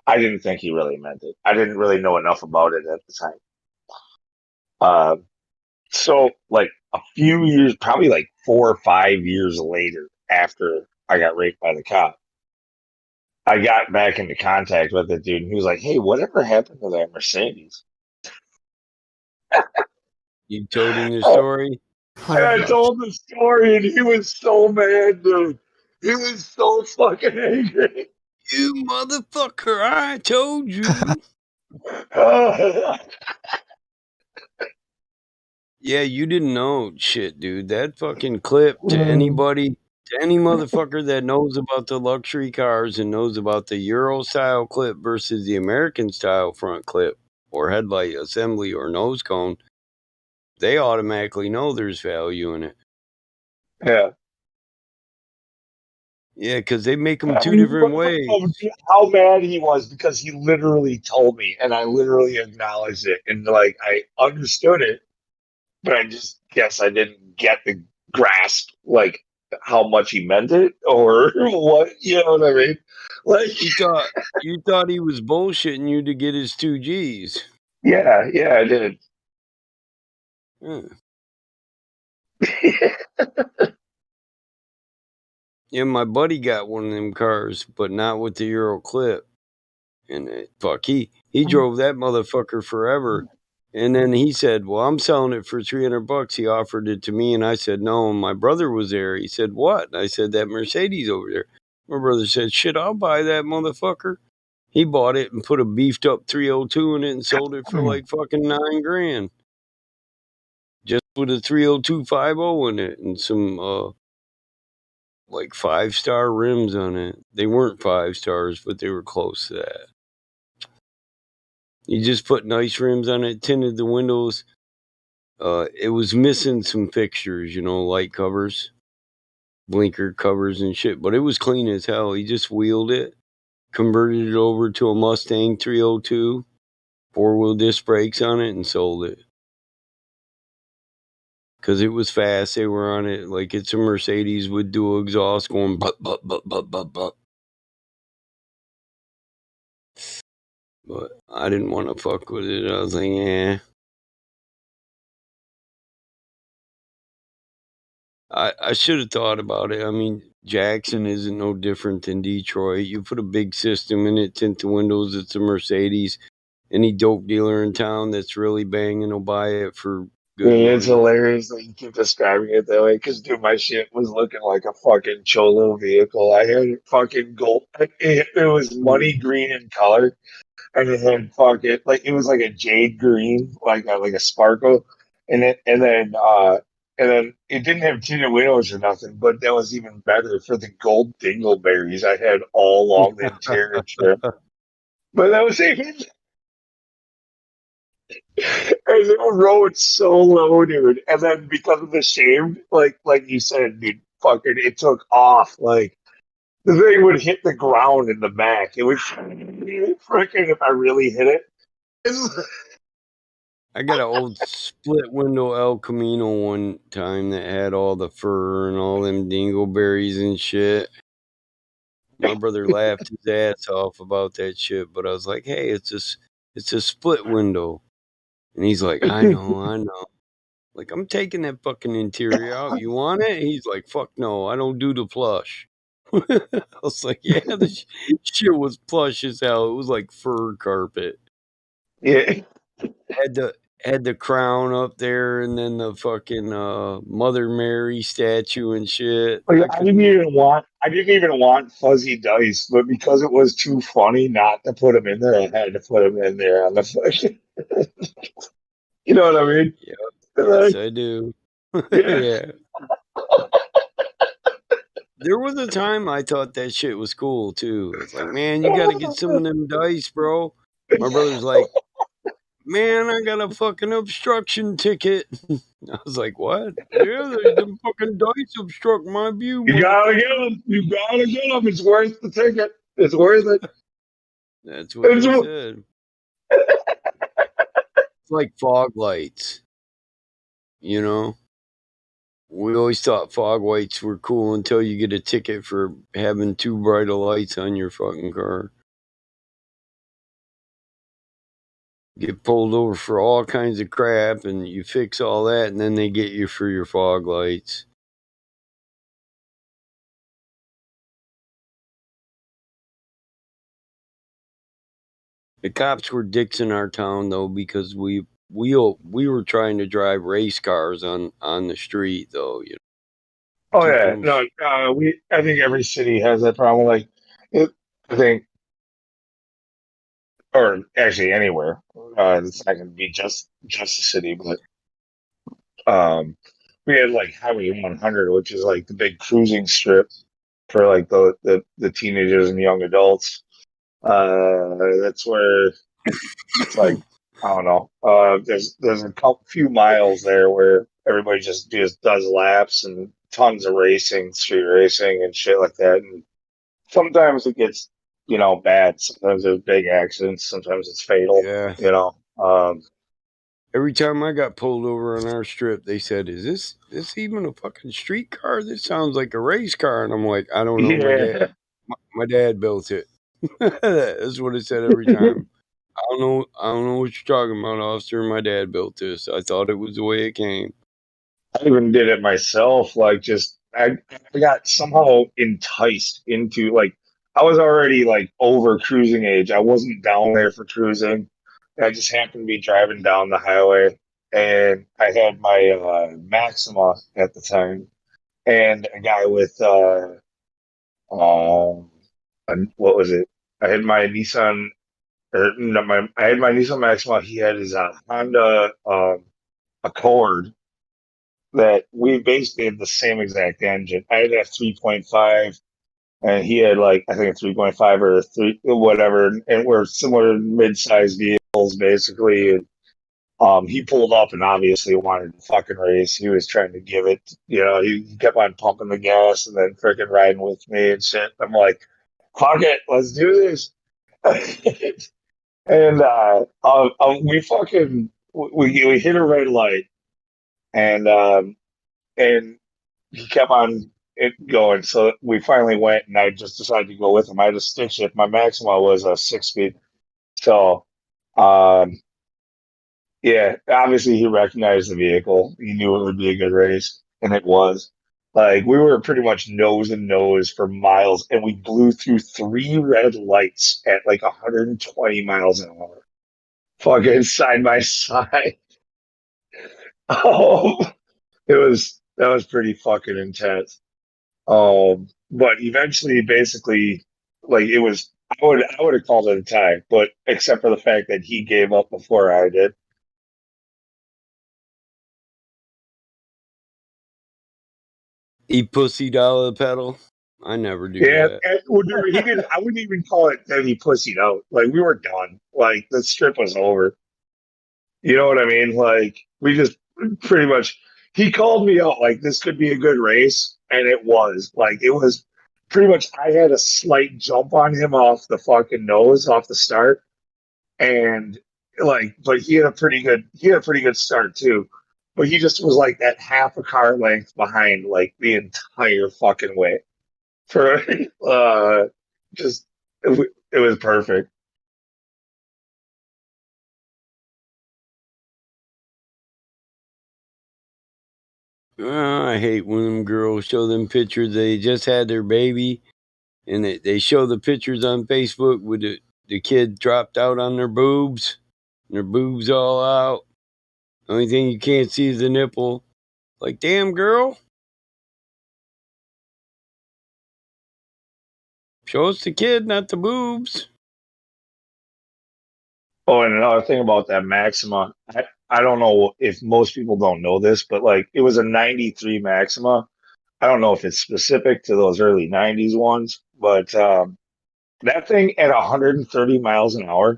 I didn't think he really meant it. I didn't really know enough about it at the time. So like a few years, probably like 4 or 5 years later, after I got raped by the cop, I got back into contact with the dude, and he was like, "Hey, whatever happened to that Mercedes?" You told him the story? And I told the story, and he was so mad, dude. He was so fucking angry. You motherfucker, I told you. Yeah, you didn't know shit, dude. That fucking clip to any motherfucker that knows about the luxury cars and knows about the Euro style clip versus the American style front clip or headlight assembly or nose cone, they automatically know there's value in it. Yeah. Yeah, because they make them 2 different ways. How mad he was because he literally told me, and I literally acknowledged it, and I understood it, but I just guess I didn't get the grasp. how much he meant it or what. You know what I mean? Like you thought he was bullshitting you to get his 2 G's. Yeah, I did. Yeah, my buddy got one of them cars, but not with the Euro clip. And he drove that motherfucker forever. And then he said, "Well, I'm selling it for $300." He offered it to me, and I said, "No." And my brother was there. He said, "What?" And I said, "That Mercedes over there." My brother said, "Shit, I'll buy that motherfucker." He bought it and put a beefed up 302 in it and sold it for like fucking $9,000. Just with a 30250 in it and some like 5-star rims on it. They weren't 5 stars, but they were close to that. You just put nice rims on it, tinted the windows. It was missing some fixtures, light covers, blinker covers and shit, but it was clean as hell. He just wheeled it, converted it over to a Mustang 302, 4-wheel disc brakes on it, and sold it. Because it was fast. They were on it like it's a Mercedes with dual exhaust going but. But I didn't want to fuck with it. I was like, yeah. I should have thought about it. I mean, Jackson isn't no different than Detroit. You put a big system in it, tint the windows, it's a Mercedes. Any dope dealer in town that's really banging will buy it for good money. It's hilarious that you keep describing it that way because, dude, my shit was looking like a fucking Cholo vehicle. I had it fucking gold. It was money green in color, and it had fucking it was like a jade green, like a sparkle, and then it didn't have tinted windows or nothing. But that was even better for the gold dingleberries I had all along the interior trim. But that was even. And the road so low, dude. And then because of the shame, like you said, dude, fucking it took off. Like the thing would hit the ground in the back. It would freaking if I really hit it. I got an old split window El Camino one time that had all the fur and all them dingleberries and shit. My brother laughed his ass off about that shit, but I was like, "Hey, it's a split window," and he's like, "I know." Like, I'm taking that fucking interior out. You want it? He's like, "Fuck no, I don't do the plush." I was like, "Yeah, the shit was plush as hell. It was like fur carpet." Yeah. Had the crown up there, and then the fucking Mother Mary statue and shit. Like, I didn't even want fuzzy dice, but because it was too funny not to put them in there, I had to put them in there on the fucking. You know what I mean? Yeah. Yes, I do. Yeah. There was a time I thought that shit was cool too. It's like, man, you got to get some of them dice, bro. My brother's like, man, I got a fucking obstruction ticket. I was like, what? Yeah, them fucking dice obstruct my view. You gotta get them. You gotta get them. It's worth the ticket. It's worth it. That's what they said. It's like fog lights. We always thought fog lights were cool until you get a ticket for having too bright of lights on your fucking car. Get pulled over for all kinds of crap, and you fix all that, and then they get you for your fog lights. The cops were dicks in our town though, because we were trying to drive race cars on the street though. Oh yeah, no. I think every city has that problem. Like, I think, or actually anywhere. It's not going to be just a city, but we had like Highway 100, which is like the big cruising strip for like the teenagers and young adults. That's where it's like I don't know. There's a few miles there where everybody just does laps and tons of racing, street racing and shit like that. And sometimes it gets bad. Sometimes there's big accidents. Sometimes it's fatal. Yeah. Every time I got pulled over on our strip, they said, "Is this even a fucking street car? This sounds like a race car." And I'm like, "I don't know. Yeah. My dad built it." That's what it said every time. I don't know what you're talking about, officer. My dad built this. I thought it was the way it came. I even did it myself. Like, just I got somehow enticed into like I was already like over cruising age. I wasn't down there for cruising. I just happened to be driving down the highway, and I had my Maxima at the time, and a guy with what was it? I had my Nissan. No, I had my Nissan Maxima. He had his Honda Accord that we basically had the same exact engine. I had a 3.5, and he had like I think a 3.5 or a three whatever, and we're similar mid-sized vehicles basically. And, he pulled up and obviously wanted to fucking race. He was trying to give it, he kept on pumping the gas and then freaking riding with me and shit. I'm like, fuck it, let's do this. And we hit a red light, and and he kept on it going. So we finally went, and I just decided to go with him. I had a stick shift. My Maxima was a 6-speed. So, um, yeah, obviously he recognized the vehicle. He knew it would be a good race, and it was. Like, we were pretty much nose and nose for miles, and we blew through 3 red lights at like 120 miles an hour. Fucking side by side. Oh, that was pretty fucking intense. But eventually, basically, like it was, I would have called it a tie, but except for the fact that he gave up before I did. He pussied out of the pedal. I never do Yeah, that. and, well, dude, he didn't. I wouldn't even call it that he pussied out. Like we were done. Like the strip was over. You know what I mean? Like we just pretty much. He called me out like this could be a good race, and it was. Like it was pretty much. I had a slight jump on him off the fucking nose off the start, and like but he had a pretty good start too, but he just was like that half a car length behind like the entire fucking way for just it was perfect. I hate when them girls show them pictures. They just had their baby, and they show the pictures on Facebook with the kid dropped out on their boobs, and their boobs all out. Only thing you can't see is the nipple. Like, damn, girl. Show us the kid, not the boobs. Oh, and another thing about that Maxima, I don't know if most people don't know this, but like it was a 93 Maxima. I don't know if it's specific to those early 90s ones, but that thing at 130 miles an hour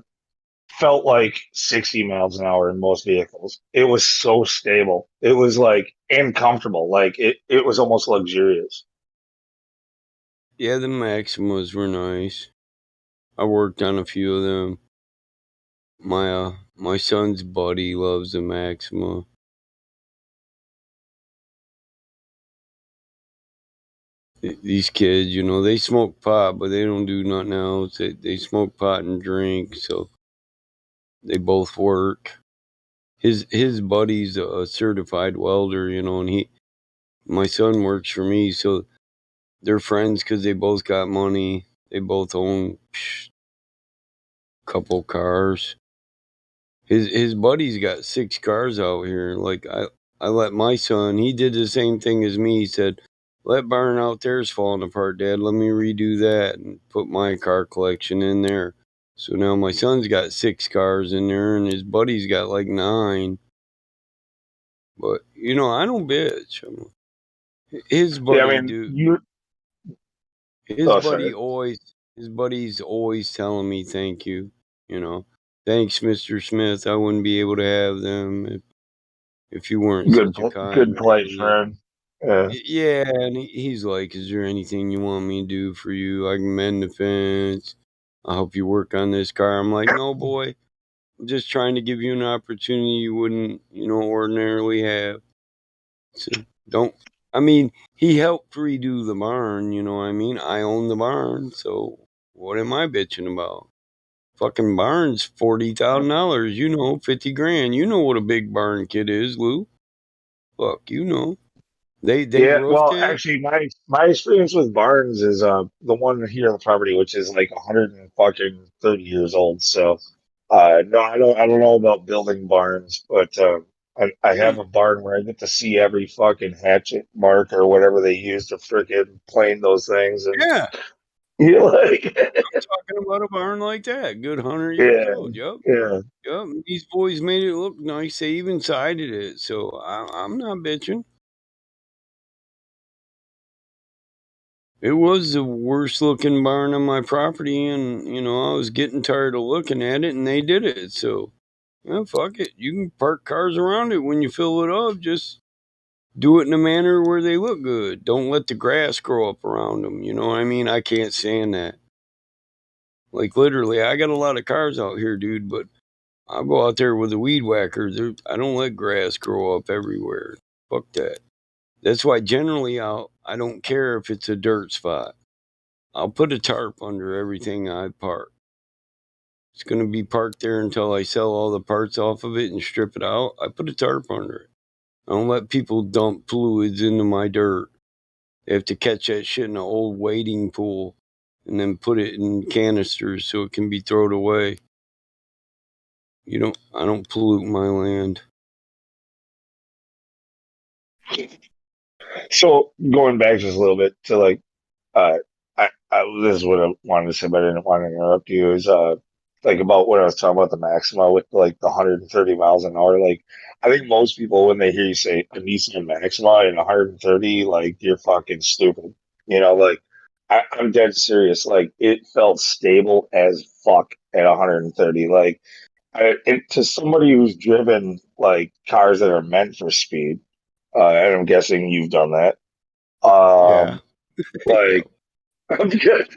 felt like 60 miles an hour in most vehicles. It was so stable. It was like and comfortable. Like it was almost luxurious. Yeah, the Maximas were nice. I worked on a few of them. My son's buddy loves the Maxima. These kids, they smoke pot, but they don't do nothing else. They smoke pot and drink, so they both work. His buddy's a certified welder, and my son works for me, so they're friends because they both got money. They both own a couple cars. His buddy's got 6 cars out here. Like I let my son, he did the same thing as me. He said, "That barn out there's falling apart, Dad. Let me redo that and put my car collection in there." So now my son's got 6 cars in there, and his buddy's got like 9. But I don't bitch. His buddy, Yeah, I mean dude. His oh, buddy sorry. his buddy's always telling me thank you. Thanks, Mr. Smith. I wouldn't be able to have them if you weren't such a kind Good play, man. friend. Yeah. Yeah, and he's like, "Is there anything you want me to do for you? I can mend the fence. I'll help you work on this car." I'm like, "No, boy. just trying to give you an opportunity you wouldn't, ordinarily have. So don't. I mean, he helped redo the barn. You know what I mean? I own the barn, so what am I bitching about? Fucking barn's $40,000. $50,000. You know what a big barn kit is, Lou. Fuck, They Yeah, roofed well, it. actually, my experience with barns is the one here on the property, which is like 130 years old. So, no, I don't know about building barns, but I have a barn where I get to see every fucking hatchet mark or whatever they use to freaking plane those things, and Yeah, you like, I'm talking about a barn like that. Good 100 years yeah, old. Yup. yeah. Yup. These boys made it look nice. They even sided it. So I'm not bitching. It was the worst looking barn on my property, and I was getting tired of looking at it, and they did it. So, fuck it. You can park cars around it when you fill it up. Just do it in a manner where they look good. Don't let the grass grow up around them. You know what I mean? I can't stand that. Like literally, I got a lot of cars out here, dude, but I'll go out there with a weed whacker. I don't let grass grow up everywhere. Fuck that. That's why generally I don't care if it's a dirt spot. I'll put a tarp under everything I park. It's going to be parked there until I sell all the parts off of it and strip it out. I put a tarp under it. I don't let people dump fluids into my dirt. They have to catch that shit in an old wading pool and then put it in canisters so it can be thrown away. I don't pollute my land. So going back just a little bit to like, uh, this is what I wanted to say, but I didn't want to interrupt you. Is like about what I was talking about the Maxima with like the 130 miles an hour. Like, I think most people when they hear you say a Nissan Maxima and 130, like you're fucking stupid. Like I'm dead serious. Like it felt stable as fuck at 130. Like, to somebody who's driven like cars that are meant for speed, and I'm guessing you've done that. Yeah. Like I'm good.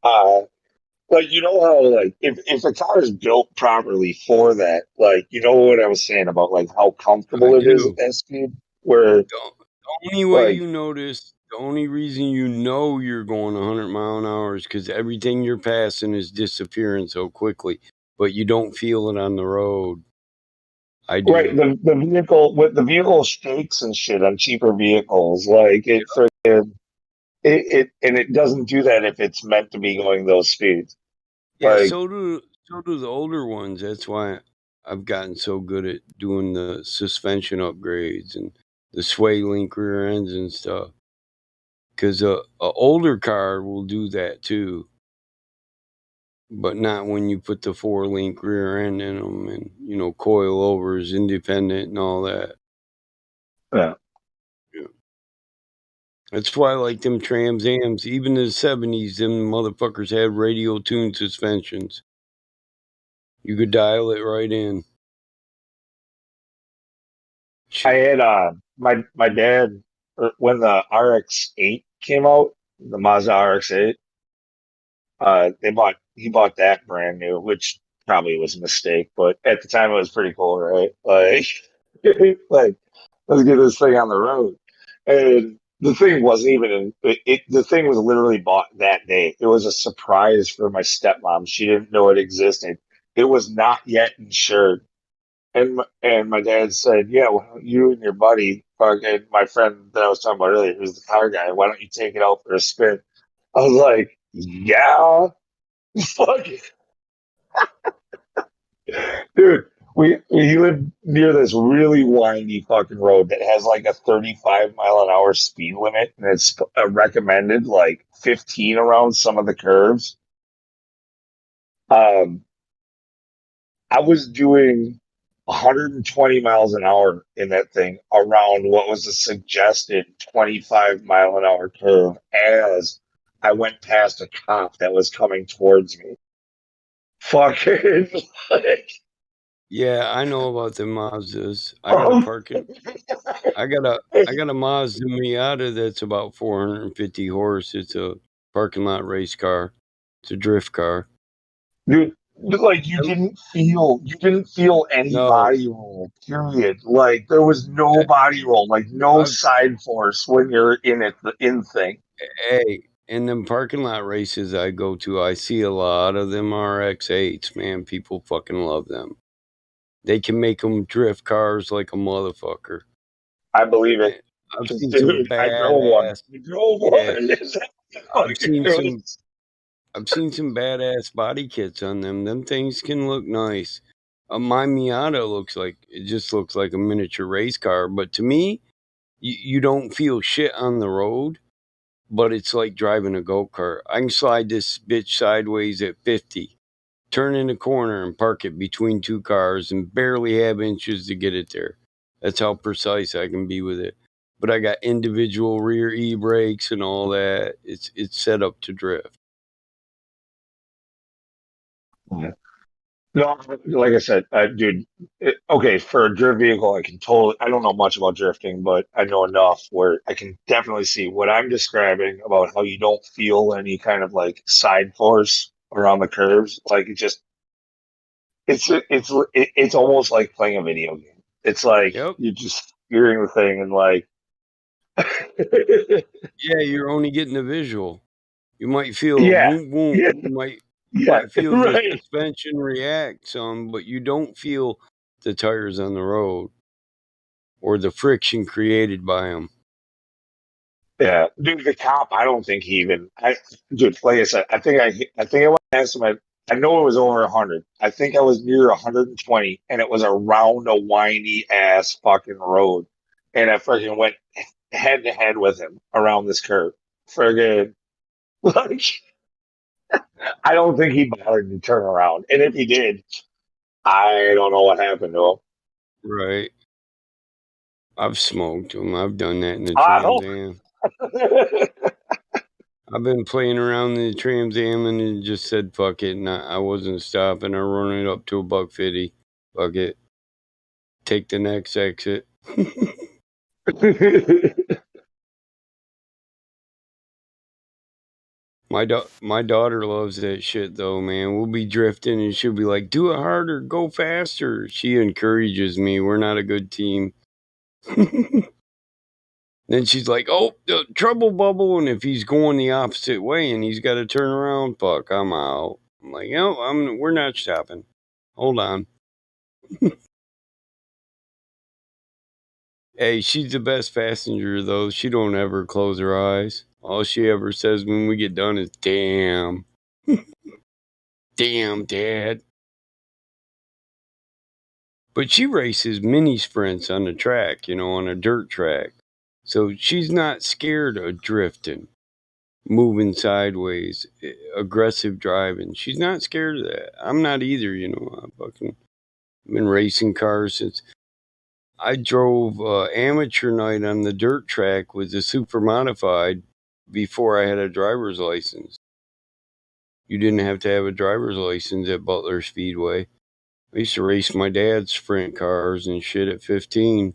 uh, like how like if a car is built properly for that, like what I was saying about like how I comfortable it is at do. that speed, where The only way like you notice, the only reason you're going 100 mile an hour is because everything you're passing is disappearing so quickly, but you don't feel it on the road. I right do. the vehicle shakes and shit on cheaper vehicles, like it freaking and it doesn't do that if it's meant to be going those speeds. Yeah, Like so do the older ones. That's why I've gotten so good at doing the suspension upgrades and the sway link rear ends and stuff. Because a older car will do that too, but not when you put the 4-link rear end in them and coilovers, independent, and all that. yeah. Yeah. That's why I like them Trans Ams. Even in the 70s, them motherfuckers had radio tuned suspensions. You could dial it right in. I had my dad when the RX-8 came out, the Mazda RX-8. He bought that brand new, which probably was a mistake, but at the time it was pretty cool, right? Like, like let's get this thing on the road. And the thing wasn't even the thing was literally bought that day. It was a surprise for my stepmom. She didn't know it existed. It was not yet insured. And my dad said, "Yeah, well, you and your buddy, fucking my friend that I was talking about earlier, who's the car guy, why don't you take it out for a spin?" I was like, "Yeah, fuck it, dude." We live near this really windy fucking road that has like a 35 mile an hour speed limit, and it's recommended like 15 around some of the curves. Um, I was doing 120 miles an hour in that thing around what was a suggested 25 mile an hour curve as I went past a cop that was coming towards me. Fucking like, Yeah, I know about the Mazdas. I got a um, parking. I got a Mazda Miata that's about 450 horse. It's a parking lot race car. It's a drift car. dude, Like you didn't feel any body roll, period. Like there was no body roll, like no side force when you're in it, the in thing. Hey, in them parking lot races I go to, I see a lot of them RX-8s, man. People fucking love them. They can make them drift cars like a motherfucker. I believe it. I've seen Dude, some I drove one. badass. I drove one. I've seen some badass body kits on them. Them things can look nice. My Miata just looks like a miniature race car, but to me, you don't feel shit on the road, but it's like driving a go-kart. I can slide this bitch sideways at 50, turn in a corner and park it between two cars and barely have inches to get it there. That's how precise I can be with it. But I got individual rear e-brakes and all that. It's set up to drift. Yeah. No, like I said, dude. Okay, for a drift vehicle, I can totally. I don't know much about drifting, but I know enough where I can definitely see what I'm describing about how you don't feel any kind of like side force around the curves. Like it's almost like playing a video game. It's like you're just steering the thing and like. Yeah, you're only getting the visual. You might feel a Yeah, boom boom. yeah, You might yeah, feel the right. suspension react some, but you don't feel the tires on the road or the friction created by them. Yeah, dude, the cop. I don't think he even. Dude, like I said, I think I went past him. I know it was over 100. I think I was near 120, and it was around a windy ass fucking road, and I fucking went head to head with him around this curve. Friggin' like, I don't think he bothered to turn around, and if he did, I don't know what happened to him. Right. I've smoked them. I've done that in the I Trans don't. Am. I've been playing around in the Trans Am and just said fuck it, and I wasn't stopping. I run it up to $150. Fuck it. Take the next exit. My daughter loves that shit though, man. We'll be drifting and she'll be like, "Do it harder, go faster." She encourages me. We're not a good team. Then she's like, "Oh, trouble bubble!" And if he's going the opposite way and he's got to turn around, fuck, I'm out. I'm like, "No, we're not stopping. Hold on." Hey, she's the best passenger though. She don't ever close her eyes. All she ever says when we get done is, "Damn." Damn, Dad. But she races mini sprints on the track, on a dirt track. So she's not scared of drifting, moving sideways, aggressive driving. She's not scared of that. I'm not either, I've been racing cars since I drove amateur night on the dirt track with the super modified before I had a driver's license. You didn't have to have a driver's license at Butler Speedway. I used to race my dad's sprint cars and shit at 15.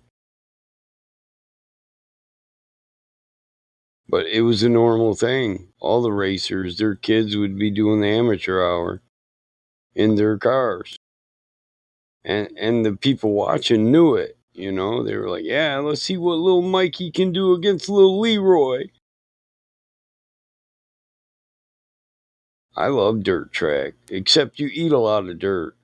But it was a normal thing. All the racers, their kids would be doing the amateur hour in their cars. And the people watching knew it. They were like, "Yeah, let's see what little Mikey can do against little Leroy." I love dirt track, except you eat a lot of dirt.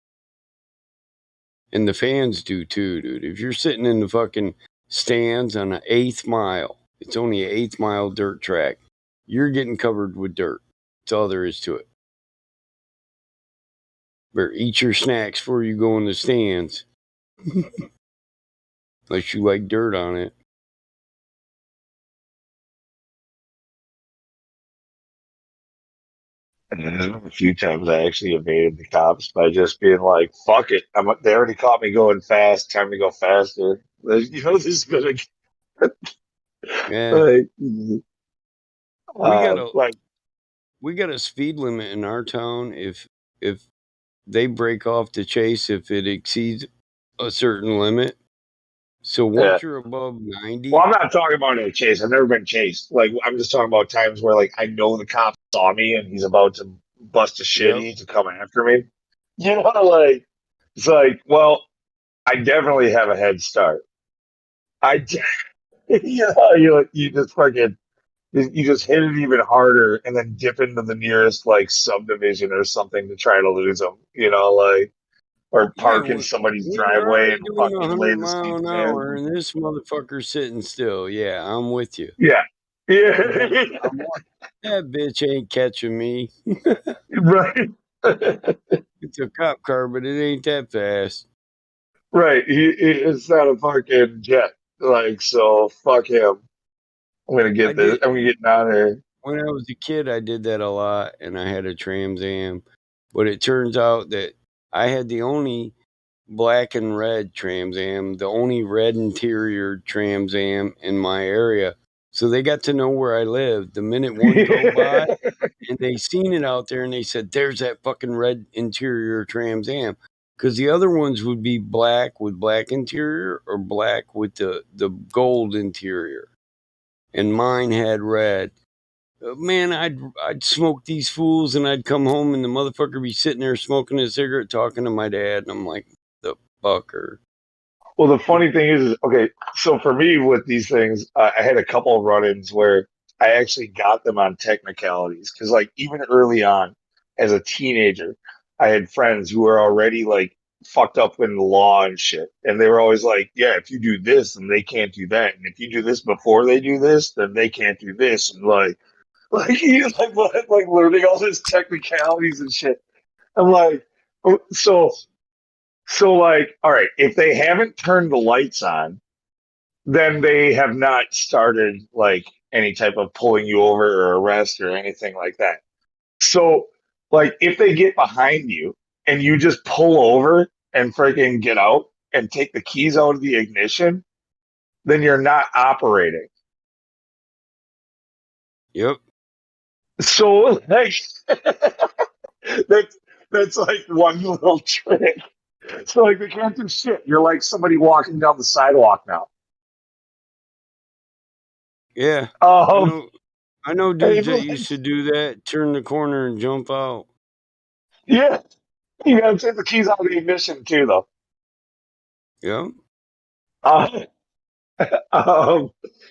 And the fans do too, dude. If you're sitting in the fucking stands on an 8th mile, it's only an 8th mile dirt track, you're getting covered with dirt. That's all there is to it. Better eat your snacks before you go in the stands. Unless you like dirt on it. And then a few times I actually evaded the cops by just being like, "Fuck it, they already caught me going fast. Time to go faster." This has been Yeah. like, we got a speed limit in our town. If they break off the chase if it exceeds a certain limit. So once you're above 90. Well, I'm not talking about a chase. I've never been chased. Like, I'm just talking about times where, like, I know the cop saw me and he's about to bust a shitty to come after me. You know, like it's like, well, I definitely have a head start. You just fucking you just hit it even harder and then dip into the nearest like subdivision or something to try to lose them. You know, like or Yeah, park in somebody's when you're driveway already and doing fucking lay 100 the mile seat an hour in. and this motherfucker's sitting still, yeah, I'm with you. Yeah, yeah, That bitch ain't catching me. right. It's a cop car, but it ain't that fast. Right. It's not a fucking jet. Like, so fuck him. I'm gonna I get this. did I'm gonna get out of here. when I was a kid. I did that a lot, and I had a Trans Am. But it turns out that I had the only black and red Trans Am, the only red interior Trans Am in my area. So they got to know where I lived. The minute one drove by and they seen it out there, and they said, "There's that fucking red interior Trans Am." Because the other ones would be black with black interior or black with the gold interior, and mine had red. Man, I'd smoke these fools, and I'd come home, and the motherfucker be sitting there smoking a cigarette, talking to my dad, and I'm like, the fucker. Well, the funny thing is okay. So for me, with these things, I had a couple of run-ins where I actually got them on technicalities because, like, even early on, as a teenager, I had friends who were already like fucked up in the law and shit, and they were always like, "Yeah, if you do this, then they can't do that, and if you do this before they do this, then they can't do this," and like he's like learning all this technicalities and shit. I'm like, oh, so like, all right, if they haven't turned the lights on, then they have not started like any type of pulling you over or arrest or anything like that. So like if they get behind you and you just pull over and freaking get out and take the keys out of the ignition, then you're not operating. Yep. So like that's like one little trick. So like they can't do shit. You're like somebody walking down the sidewalk now. Yeah. Um, I know hey, dudes that used to do that, turn the corner and jump out. yeah, you gotta take the keys out of the ignition too, though. Yep. Uh,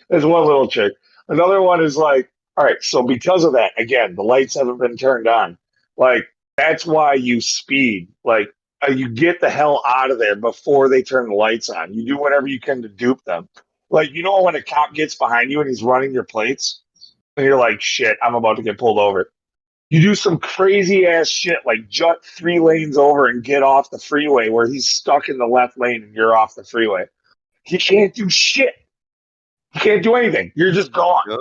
there's one little trick. Another one is like, all right, so because of that, again, the lights haven't been turned on. Like that's why you speed. Like you get the hell out of there before they turn the lights on. You do whatever you can to dupe them. Like you know when a cop gets behind you and he's running your plates, and you're like, shit, I'm about to get pulled over. You do some crazy ass shit like jut 3 lanes over and get off the freeway where he's stuck in the left lane and you're off the freeway. He can't do shit. You can't do anything. You're just gone. Yep.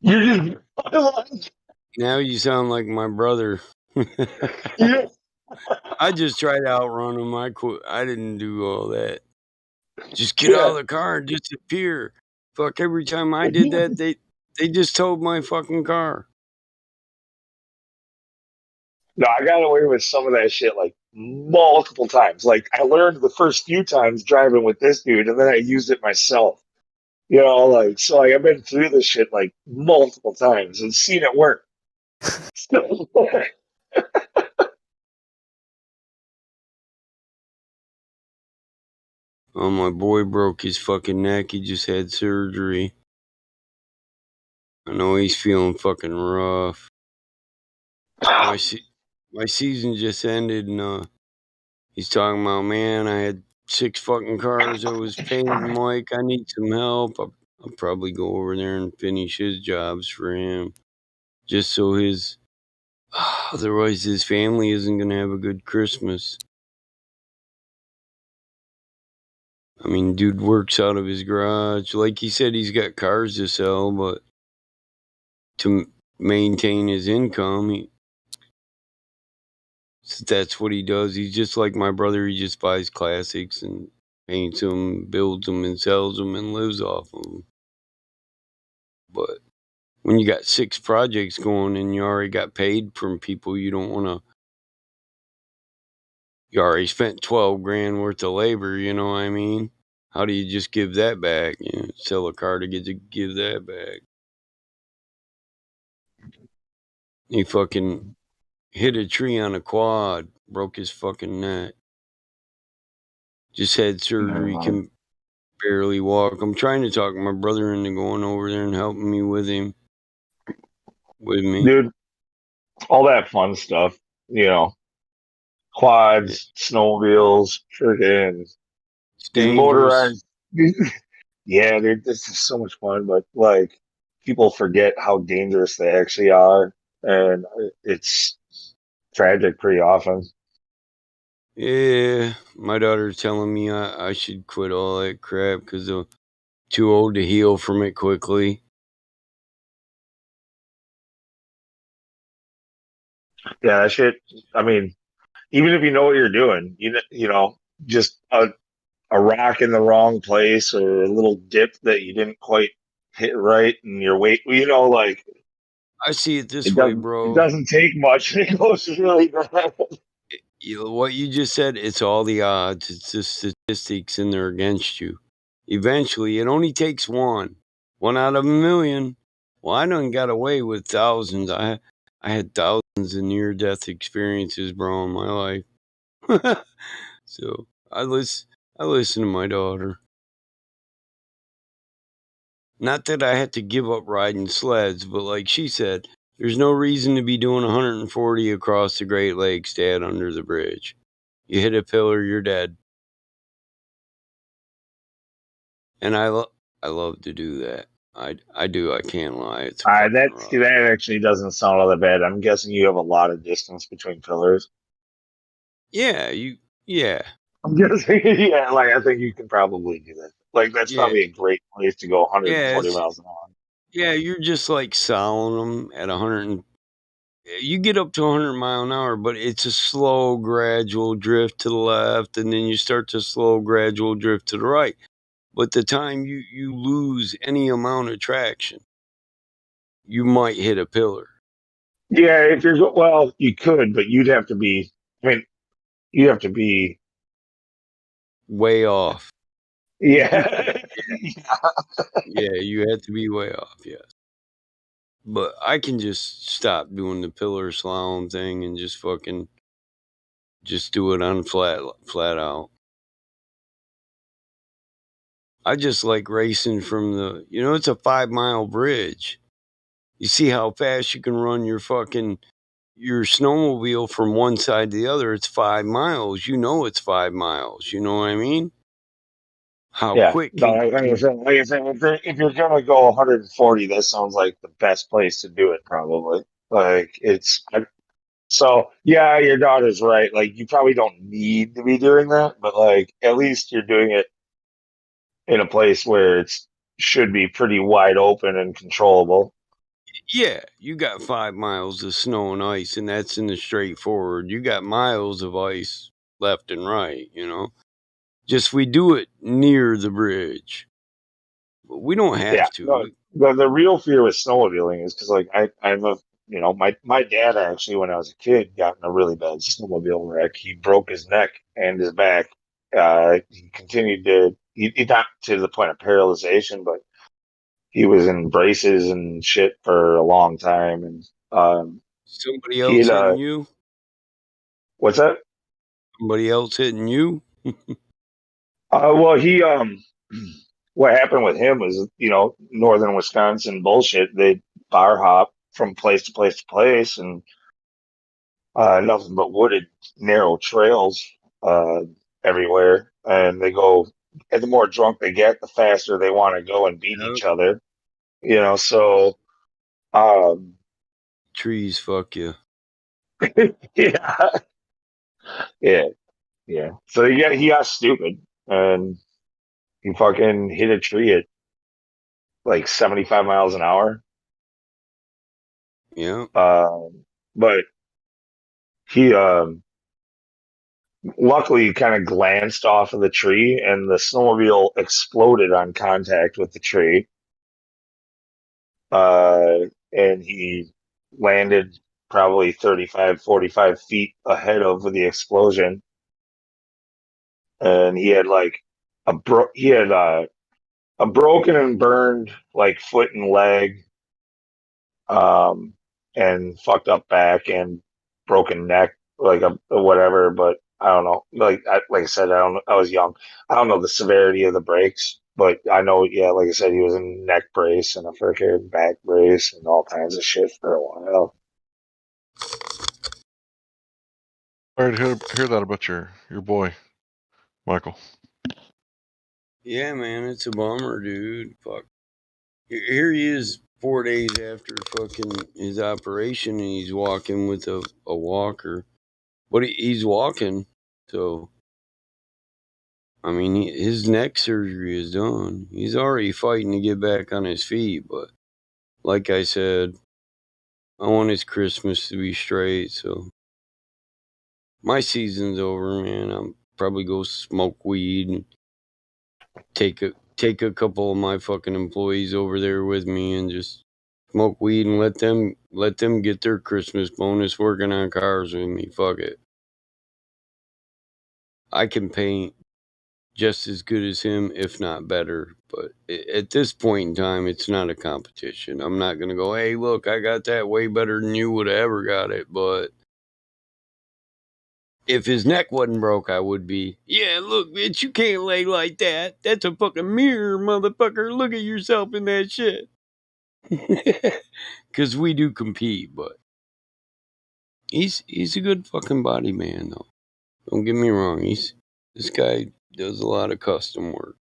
You're just Now you sound like my brother. yeah. I just tried to outrun him. I didn't do all that. Just get out Yeah. of the car and disappear. Fuck, every time I did that, they just towed my fucking car. No, I got away with some of that shit like multiple times. Like I learned the first few times driving with this dude, and then I used it myself. You know, like so like I've been through this shit like multiple times and seen it work. Oh, my boy broke his fucking neck. He just had surgery. I know he's feeling fucking rough. My season just ended, and he's talking about, man, I had 6 fucking cars I was painting, Mike. I need some help. I'll probably go over there and finish his jobs for him, just so otherwise his family isn't gonna have a good Christmas. I mean, dude works out of his garage. Like he said, he's got cars to sell, but to maintain his income, that's what he does. He's just like my brother. He just buys classics and paints them, builds them, and sells them, and lives off of them. But when you got 6 projects going and you already got paid from people, you don't want to. You already spent $12,000 worth of labor. You know what I mean? How do you just give that back? You know, sell a car to give that back. He fucking hit a tree on a quad. Broke his fucking neck. Just had surgery. Can barely walk. I'm trying to talk my brother into going over there and helping me with him. With me. Dude, all that fun stuff, you know, quads, snowmobiles, freaking It's these dangerous. motorized. Yeah, dude, this is so much fun, but like people forget how dangerous they actually are, and it's tragic pretty often. Yeah, my daughter's telling me I should quit all that crap because I'm too old to heal from it quickly. Yeah, that shit. I mean, even if you know what you're doing, you know, just a rock in the wrong place or a little dip that you didn't quite hit right, and your weight, you know, like I see it this way, bro. it doesn't take much. It goes really bad. What you just said, it's all the odds. It's the statistics and they're against you. Eventually, it only takes one out of a million. Well, I done got away with thousands. I had thousands of near-death experiences, bro, in my life. So I listen to my daughter. Not that I had to give up riding sleds, but like she said, there's no reason to be doing 140 across the Great Lakes, Dad, under the bridge. You hit a pillar, you're dead. And I love to do that. I do. I can't lie. It's fucking rough. That actually doesn't sound all that bad. I'm guessing you have a lot of distance between pillars. Yeah, yeah. I'm guessing, yeah, like I think you can probably do that. Like that's Yeah. probably a great place to go 140 Yeah, miles an hour. yeah, you're just like sowing them at 100. You get up to 100 mile an hour, but it's a slow, gradual drift to the left, and then you start to slow, gradual drift to the right. But the time you lose any amount of traction, you might hit a pillar. Yeah, if you're well, you could, but you'd have to be. I mean, you have to be way off. Yeah. Yeah, you have to be way off. Yes. But I can just stop doing the pillar slalom thing and just fucking just do it on flat out. I just like racing from the, it's a 5-mile bridge. You see how fast you can run your snowmobile from one side to the other. It's 5 miles. It's 5 miles. You know what I mean? How quick No, can like I said, if you're gonna go 140, that sounds like the best place to do it. Probably, like so. Yeah, your daughter's right. Like you probably don't need to be doing that, but like at least you're doing it in a place where it's should be pretty wide open and controllable. Yeah, you got 5 miles of snow and ice, and that's in the straightforward. You got miles of ice left and right, Just we do it near the bridge. But we don't have to. No, the real fear with snowmobiling is because like I'm a my dad actually when I was a kid got in a really bad snowmobile wreck. He broke his neck and his back. He continued to he not to the point of paralyzation, but he was in braces and shit for a long time. And Somebody else hitting you? What's that? Somebody else hitting you? Well, what happened with him was, northern Wisconsin bullshit. They bar hop from place to place to place, and nothing but wooded, narrow trails everywhere. And they go, and the more drunk they get, the faster they want to go and beat each other. So trees fuck you. Yeah. Yeah. So he got stupid and he fucking hit a tree at like 75 miles an hour. Yeah. But he luckily kind of glanced off of the tree and the snowmobile exploded on contact with the tree. And he landed probably 35, 45 feet ahead of the explosion. And he had like a broken and burned like foot and leg, and fucked up back and broken neck, like a whatever. But I don't know. Like I said, I don't. I was young. I don't know the severity of the breaks, but I know. Yeah, like I said, he was in a neck brace and a freaking back brace and all kinds of shit for a while. Sorry to hear that about your boy, Michael. Yeah, man, it's a bummer, dude. Fuck. Here he is 4 days after fucking his operation, and he's walking with a walker. But he's walking, so. I mean, his neck surgery is done. He's already fighting to get back on his feet, but like I said, I want his Christmas to be straight, so. My season's over, man. I'm probably go smoke weed and take a couple of my fucking employees over there with me and just smoke weed and let them get their Christmas bonus working on cars with me. Fuck it. I can paint just as good as him, if not better. But at this point in time, it's not a competition. I'm not gonna go, hey, look, I got that way better than you would have ever got it. But if his neck wasn't broke, I would be. Yeah, look, bitch, you can't lay like that. That's a fucking mirror, motherfucker. Look at yourself in that shit. Because we do compete, but he's a good fucking body man, though. Don't get me wrong. This guy does a lot of custom work.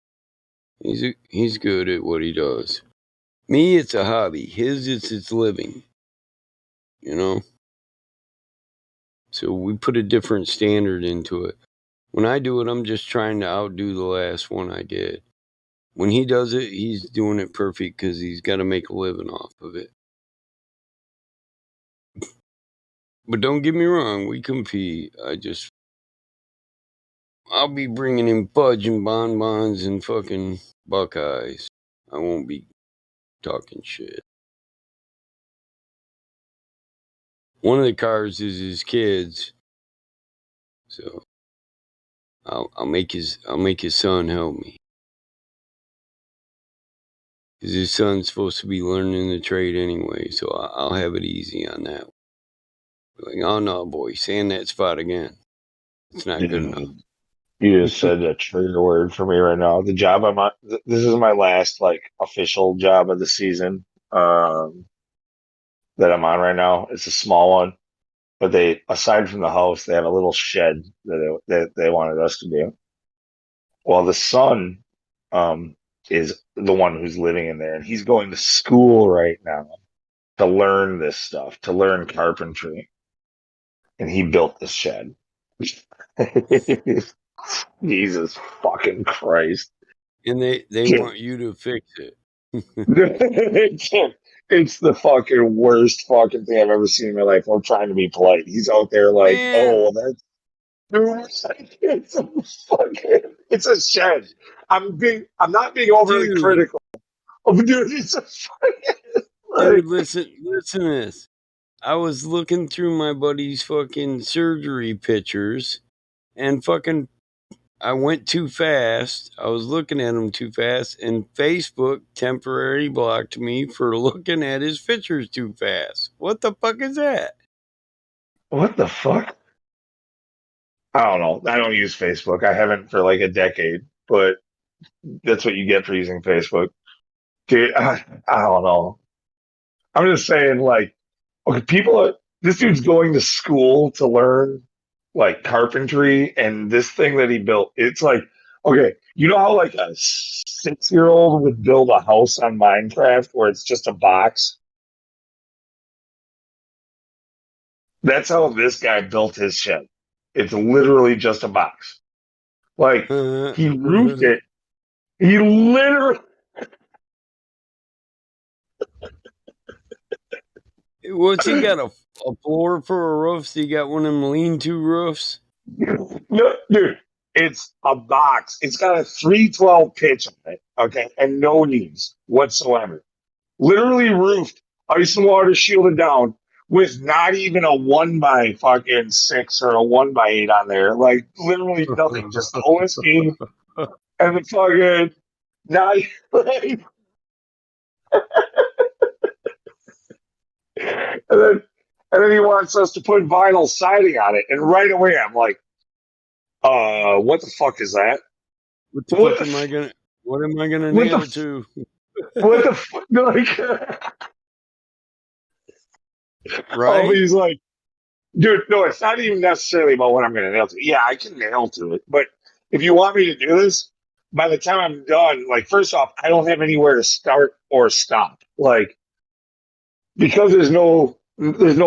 He's good at what he does. Me, it's a hobby. His, it's living. You know? So we put a different standard into it. When I do it, I'm just trying to outdo the last one I did. When he does it, he's doing it perfect because he's got to make a living off of it. But don't get me wrong, we compete. I'll be bringing in fudge and bonbons and fucking Buckeyes. I won't be talking shit. One of the cars is his kids, so I'll make his son help me. Because his son's supposed to be learning the trade anyway, so I'll have it easy on that. Like, oh no, boy, sand that spot again. It's not good enough. You just said a trigger word for me right now. The job I'm on, this is my last like official job of the season that I'm on right now. It's a small one, but they, aside from the house, they have a little shed that they wanted us to do. Well, the son is the one who's living in there, and he's going to school right now to learn this stuff, to learn carpentry, and he built this shed. Jesus fucking Christ. And they want you to fix it. It's the fucking worst fucking thing I've ever seen in my life. I'm trying to be polite. He's out there like, Man. oh, that's it's a shed. I'm not being overly critical. Oh, dude, it's a Dude, listen to this. I was looking through my buddy's fucking surgery pictures and fucking I went too fast. I was looking at him too fast, and Facebook temporarily blocked me for looking at his pictures too fast. What the fuck is that? What the fuck? I don't know. I don't use Facebook. I haven't for like a decade, but that's what you get for using Facebook. Dude, I don't know. I'm just saying, like, okay, this dude's going to school to learn like carpentry, and this thing that he built, it's like, okay, you know how like a 6-year-old would build a house on Minecraft where it's just a box? That's how this guy built his shed. It's literally just a box. Like, he roofed it. He literally. What's he got, a floor for a roof? So you got one of them lean-to roofs? No, dude, it's a box. It's got a 312 pitch on it, okay, and no knees whatsoever. Literally roofed, ice and water shielded down, with not even a 1x6 or a 1x8 on there. Like, literally nothing. Just the OSB and the fucking not like, and And then he wants us to put vinyl siding on it. And right away, I'm like, what the fuck is that? What the fuck am I gonna? What am I gonna nail it to? What the fuck? Like, right? He's like, dude, no, it's not even necessarily about what I'm going to nail to. Yeah, I can nail to it. But if you want me to do this, by the time I'm done, like, first off, I don't have anywhere to start or stop. Like, because there's no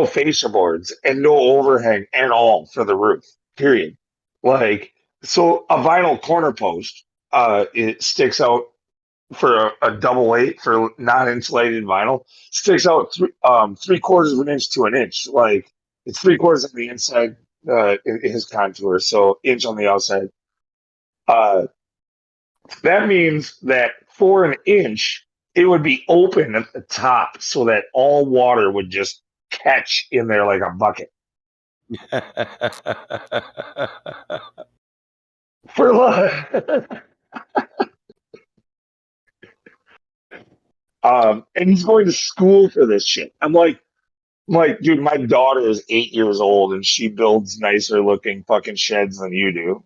fascia boards and no overhang at all for the roof, period. Like, so a vinyl corner post, it sticks out for a double eight for non-insulated vinyl, sticks out 3/4 of an inch to an inch. Like, it's 3/4 on the inside, his contour, so inch on the outside. That means that for an inch, it would be open at the top so that all water would just catch in there like a bucket. For and he's going to school for this shit. I'm like, dude, my daughter is 8 years old and she builds nicer looking fucking sheds than you do.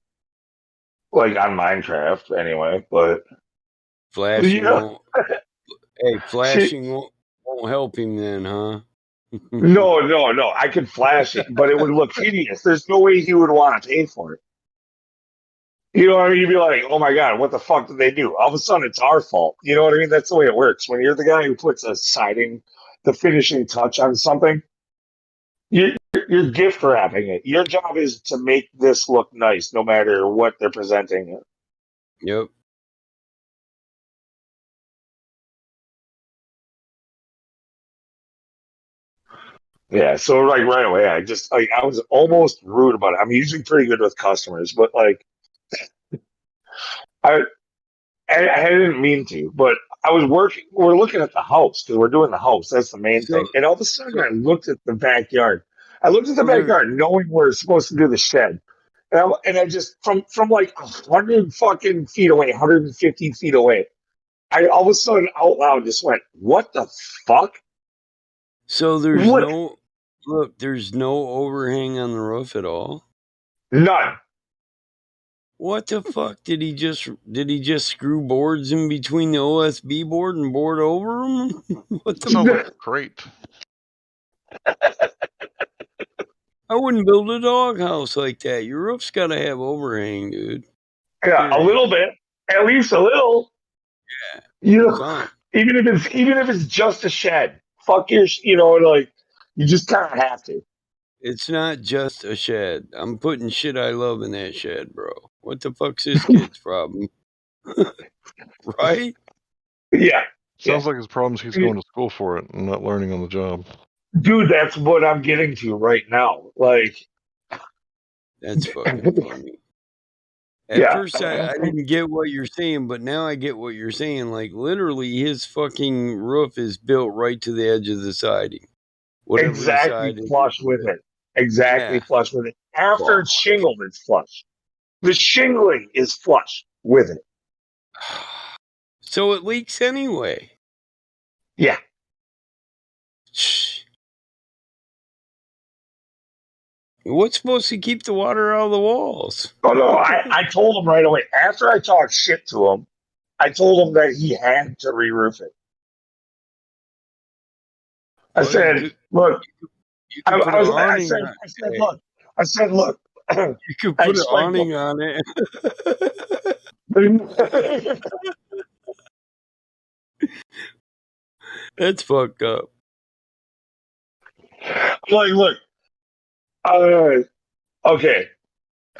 Like on Minecraft, anyway. But Flashing won't. Hey, She, flashing won't help him then, huh? no. I could flash it, but it would look hideous. There's no way he would want to pay for it. You know what I mean? You'd be like, oh my God, what the fuck did they do? All of a sudden, it's our fault. You know what I mean? That's the way it works. When you're the guy who puts a siding, the finishing touch on something, you're gift wrapping it. Your job is to make this look nice, no matter what they're presenting it. Yep. Yeah, so like right away, I was almost rude about it. I'm usually pretty good with customers, but like I I didn't mean to, but I was working. We're looking at the house because we're doing the house. That's the main thing. And all of a sudden, I looked at the backyard. I looked at the backyard, knowing we're supposed to do the shed, and I just from like 100 fucking feet away, 150 feet away, I all of a sudden out loud just went, "What the fuck?" So there's there's no overhang on the roof at all? None. What the fuck? Did he just screw boards in between the OSB board and board over them? What the Sounds like great. I wouldn't build a doghouse like that. Your roof's gotta have overhang, dude. Yeah, a little bit, at least a little. Yeah. You know, even if it's just a shed, fuck your, like you just kind of have to. It's not just a shed. I'm putting shit I love in that shed, bro. What the fuck's this kid's problem? Right? Yeah. Sounds like his problem is he's going to school for it and not learning on the job. Dude, that's what I'm getting to right now. Like, that's fucking funny. At first, I didn't get what you're saying, but now I get what you're saying. Like, literally, his fucking roof is built right to the edge of the siding. Whatever exactly flush with it. Exactly flush with it. After it's shingled, it's flush. The shingling is flush with it. So it leaks anyway. Yeah. What's supposed to keep the water out of the walls? Oh no, I told him right away. After I talked shit to him, I told him that he had to re-roof it. I said, look, I said, look. You could put an awning on it. That's fucked up. Like, look. Okay.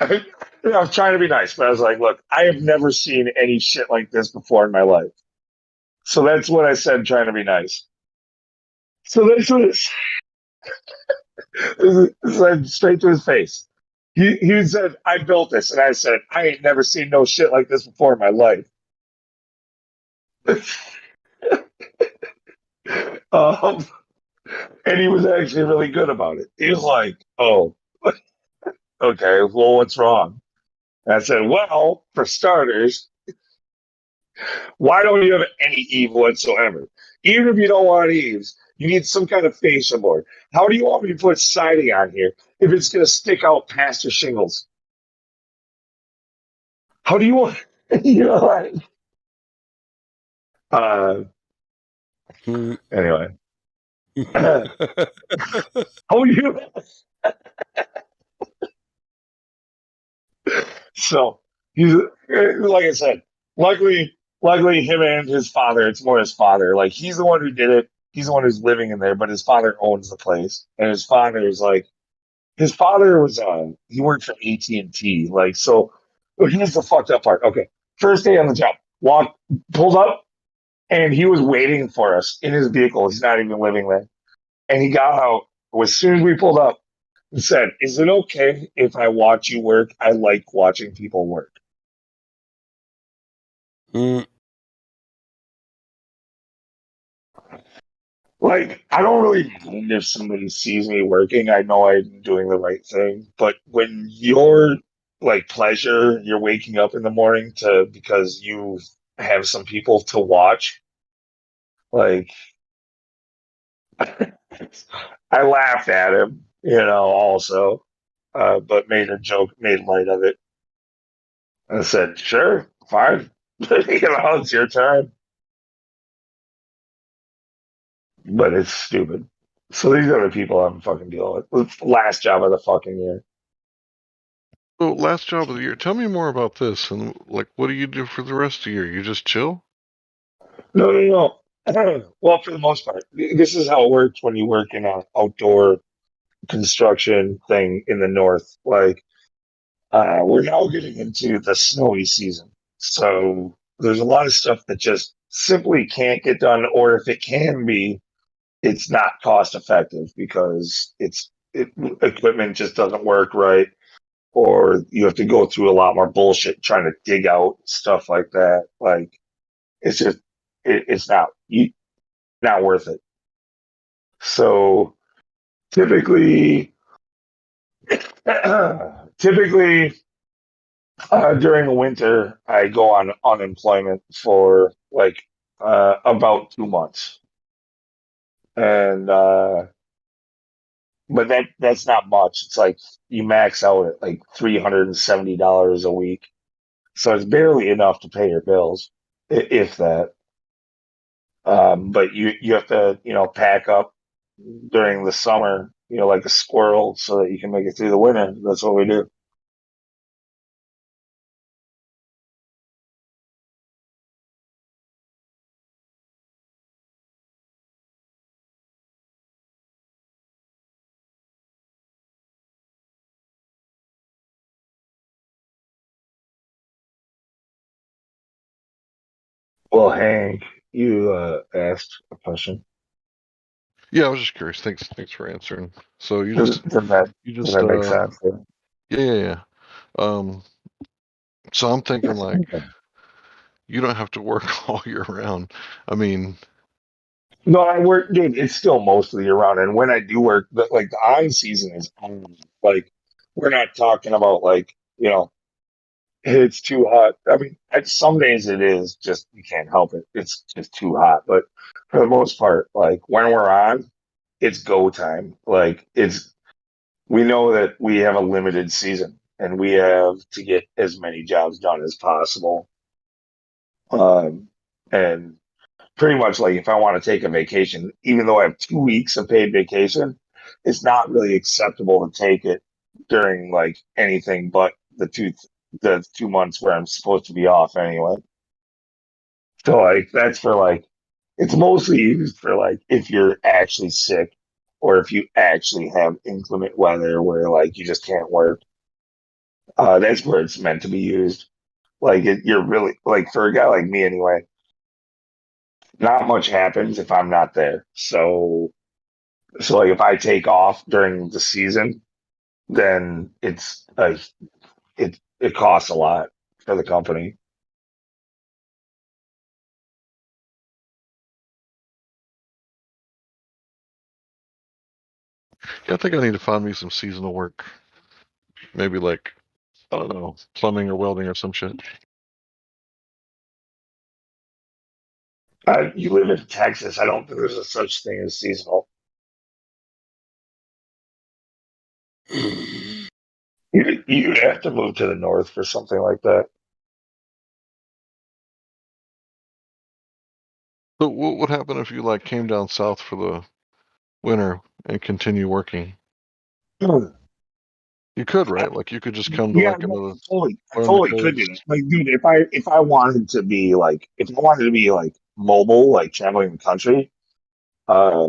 I was trying to be nice, but I was like, look, I have never seen any shit like this before in my life. So that's what I said, trying to be nice. So that's what it said straight to his face. He said, I built this. And I said, I ain't never seen no shit like this before in my life. And he was actually really good about it. He was like, oh, okay, well, what's wrong? And I said, well, for starters, Why don't you have any Eve whatsoever? Even if you don't want Eves, you need some kind of fascia board. How do you want me to put siding on here if it's going to stick out past your shingles? How do you want, you know, like, anyway. How do you, so he's, like I said, luckily him and his father, it's more his father. Like, he's the one who did it. He's the one who's living in there, but his father owns the place. And his father is like, his father was he worked for AT&T. Like, so here's the fucked up part. Okay. First day on the job, pulled up, and he was waiting for us in his vehicle. He's not even living there. And he got out as soon as we pulled up and said, "Is it okay if I watch you work? I like watching people work." Like, I don't really mind if somebody sees me working. I know I'm doing the right thing. But when your like pleasure, you're waking up in the morning to because you have some people to watch, like I laughed at him, also, but made light of it. I said, "Sure, fine, it's your time." But it's stupid. So these are the people I'm fucking dealing with. Last job of the fucking year. So, last job of the year. Tell me more about this. And like, what do you do for the rest of the year? You just chill? No. Well, for the most part, this is how it works when you work in an outdoor construction thing in the north. Like, we're now getting into the snowy season, so there's a lot of stuff that just simply can't get done, or if it can be, it's not cost effective because equipment just doesn't work right, or you have to go through a lot more bullshit trying to dig out stuff like that. Like, it's just it's not worth it. So typically, typically during the winter, I go on unemployment for like about 2 months, and but that's not much. It's like you max out at like $370 a week, so it's barely enough to pay your bills, if that. But you have to pack up during the summer, like a squirrel, so that you can make it through the winter. That's what we do. Well, Hank, you asked a question. Yeah, I was just curious. Thanks for answering. So you Does just that make sense? yeah. So I'm thinking like you don't have to work all year round. I mean, No, I work, dude. It's still mostly year round, and when I do work, like the on season is on. Like, we're not talking about like it's too hot. I mean, some days it is just you can't help it. It's just too hot. But for the most part, like when we're on, it's go time. Like, we know that we have a limited season and we have to get as many jobs done as possible. And pretty much like if I want to take a vacation, even though I have 2 weeks of paid vacation, it's not really acceptable to take it during like anything but the 2 months where I'm supposed to be off anyway. So like that's for like it's mostly used for like if you're actually sick or if you actually have inclement weather where like you just can't work. That's where it's meant to be used. Like you're really like for a guy like me anyway. Not much happens if I'm not there. So like if I take off during the season, then it costs a lot for the company. yeah, I think I need to find me some seasonal work. Maybe like I don't know, plumbing or welding or some shit. You live in Texas. I don't think there's a such thing as seasonal. You'd have to move to the north for something like that. So what would happen if you like came down south for the winter and continue working? You could, right? Like you could just come to Yeah, like no, another I learn the totally could do that. codes. Like, dude, if I wanted to be like, if I wanted to be like mobile, like traveling the country, uh,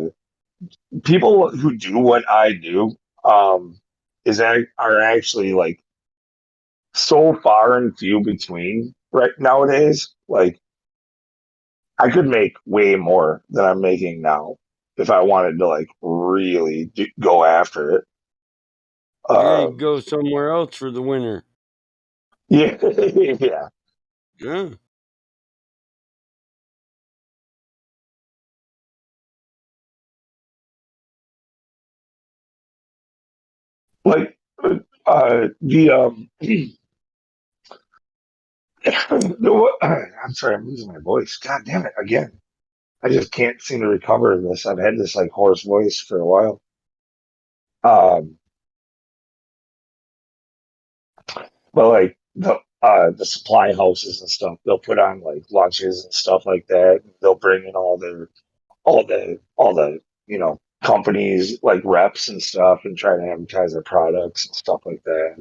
people who do what I do, are actually like so far and few between right nowadays. Like, I could make way more than I'm making now if I wanted to like really go after it. Yeah, you Um, go somewhere else for the winter. yeah, yeah. Yeah. Like the I'm sorry, I'm losing my voice. God damn it, again. I just can't seem to recover this. I've had this like hoarse voice for a while. Um, but like the supply houses and stuff, they'll put on like lunches and stuff like that. They'll bring in all the companies like reps and stuff and try to advertise their products and stuff like that.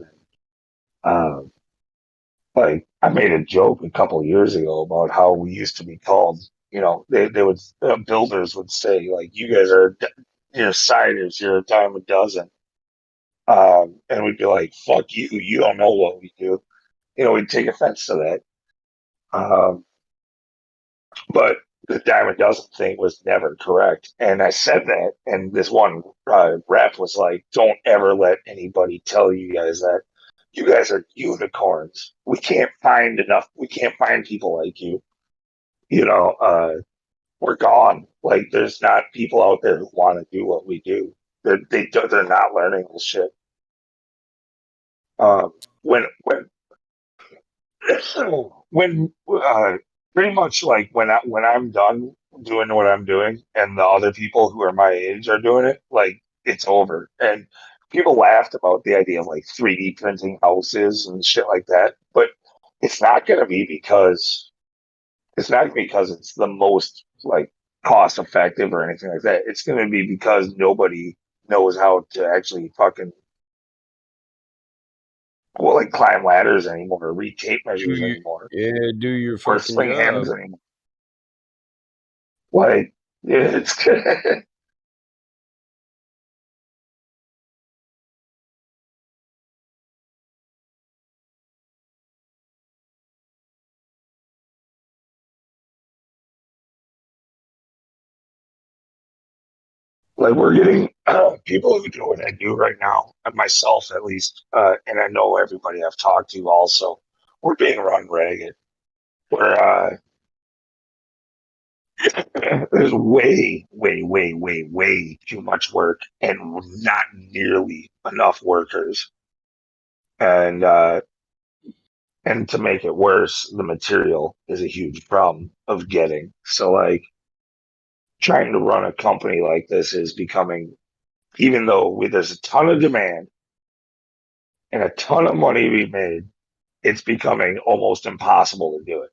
Um, like I made a joke a couple of years ago about how we used to be called. They would builders would say like, "You guys are ciders. You're a dime a dozen," and we'd be like, "Fuck you! You don't know what we do." We'd take offense to that. Um, but the dime a dozen thing was never correct, and I said that, and this one rep was like, "Don't ever let anybody tell you guys that. You guys are unicorns. We can't find enough. We can't find people like you. You know, we're gone. Like, there's not people out there who want to do what we do. They're not learning this shit." When when pretty much like when I'm done doing what I'm doing, and the other people who are my age are doing it, like it's over. And people laughed about the idea of like 3D printing houses and shit like that, but it's not going to be because it's the most like cost effective or anything like that. It's going to be because nobody knows how to actually fucking like climb ladders anymore, or read tape Do measures you, anymore, yeah, do your or fucking sling hammers job. anymore. Like, it's like we're getting people who do what I do right now, and myself at least, and I know everybody I've talked to also. We're being run ragged. We're there's way, way, way, way, way too much work and not nearly enough workers. And to make it worse, the material is a huge problem of getting. So like trying to run a company like this is becoming, even though there's a ton of demand and a ton of money to be made, it's becoming almost impossible to do it.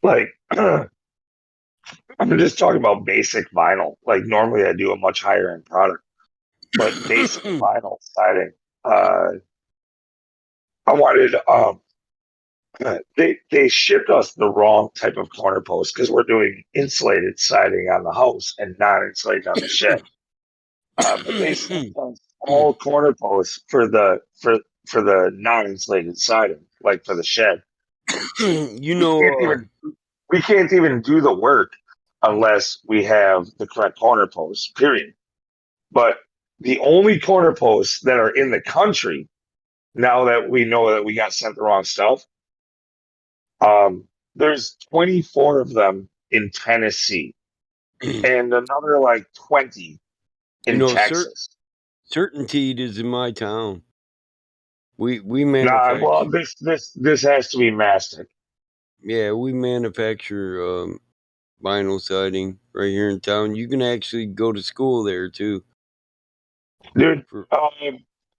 Like, I'm just talking about basic vinyl. Like, normally I do a much higher end product, but basic vinyl siding. Uh, I wanted, they shipped us the wrong type of corner post because we're doing insulated siding on the house and not insulated on the shed. But they sent us all corner posts for the non-insulated siding, like for the shed. You We can't know, even we can't even do the work unless we have the correct corner posts. Period. But the only corner posts that are in the country, now that we know that we got sent the wrong stuff, There's 24 of them in Tennessee, and another like 20 in Texas. Certainty is in my town. We Nah, manufacture. well, this has to be mastic. Yeah, we manufacture vinyl siding right here in town. You can actually go to school there too. Dude,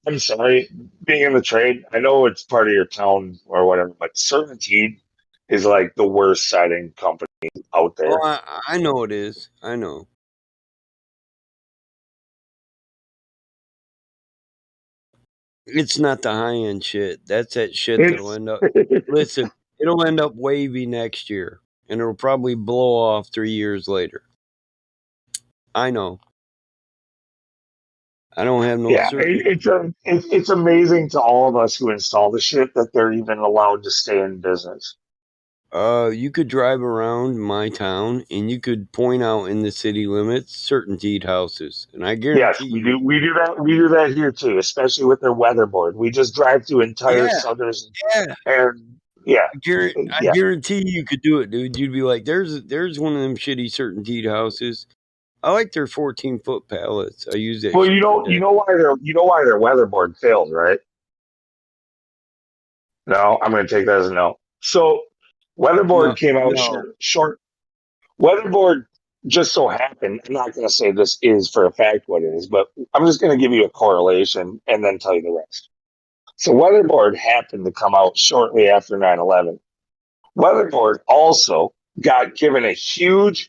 I'm sorry, being in the trade, I know it's part of your town or whatever, but Certainty is like the worst siding company out there. Oh, I know it is. I know. It's not the high end shit. That's that shit that'll end up. Listen, it'll end up wavy next year, and it'll probably blow off 3 years later. I know. I don't have no Yeah, certainty. it's amazing to all of us who install the shit that they're even allowed to stay in business. You could drive around my town and you could point out in the city limits certainteed houses, and I guarantee Yes, you. we do that here too, especially with their weatherboard. We just drive through entire Yeah, suburbs, yeah. and yeah, I guarantee you could do it, dude. You'd be like, "There's one of them shitty certainteed houses. I like their 14-foot pallets. I use that Well, shit for you decks." know why their weatherboard failed, right? No, I'm going to take that as a no. So, weatherboard came out No. short. Weatherboard just so happened. I'm not going to say this is for a fact what it is, but I'm just going to give you a correlation and then tell you the rest. So, weatherboard happened to come out shortly after 9/11. Weatherboard also got given a huge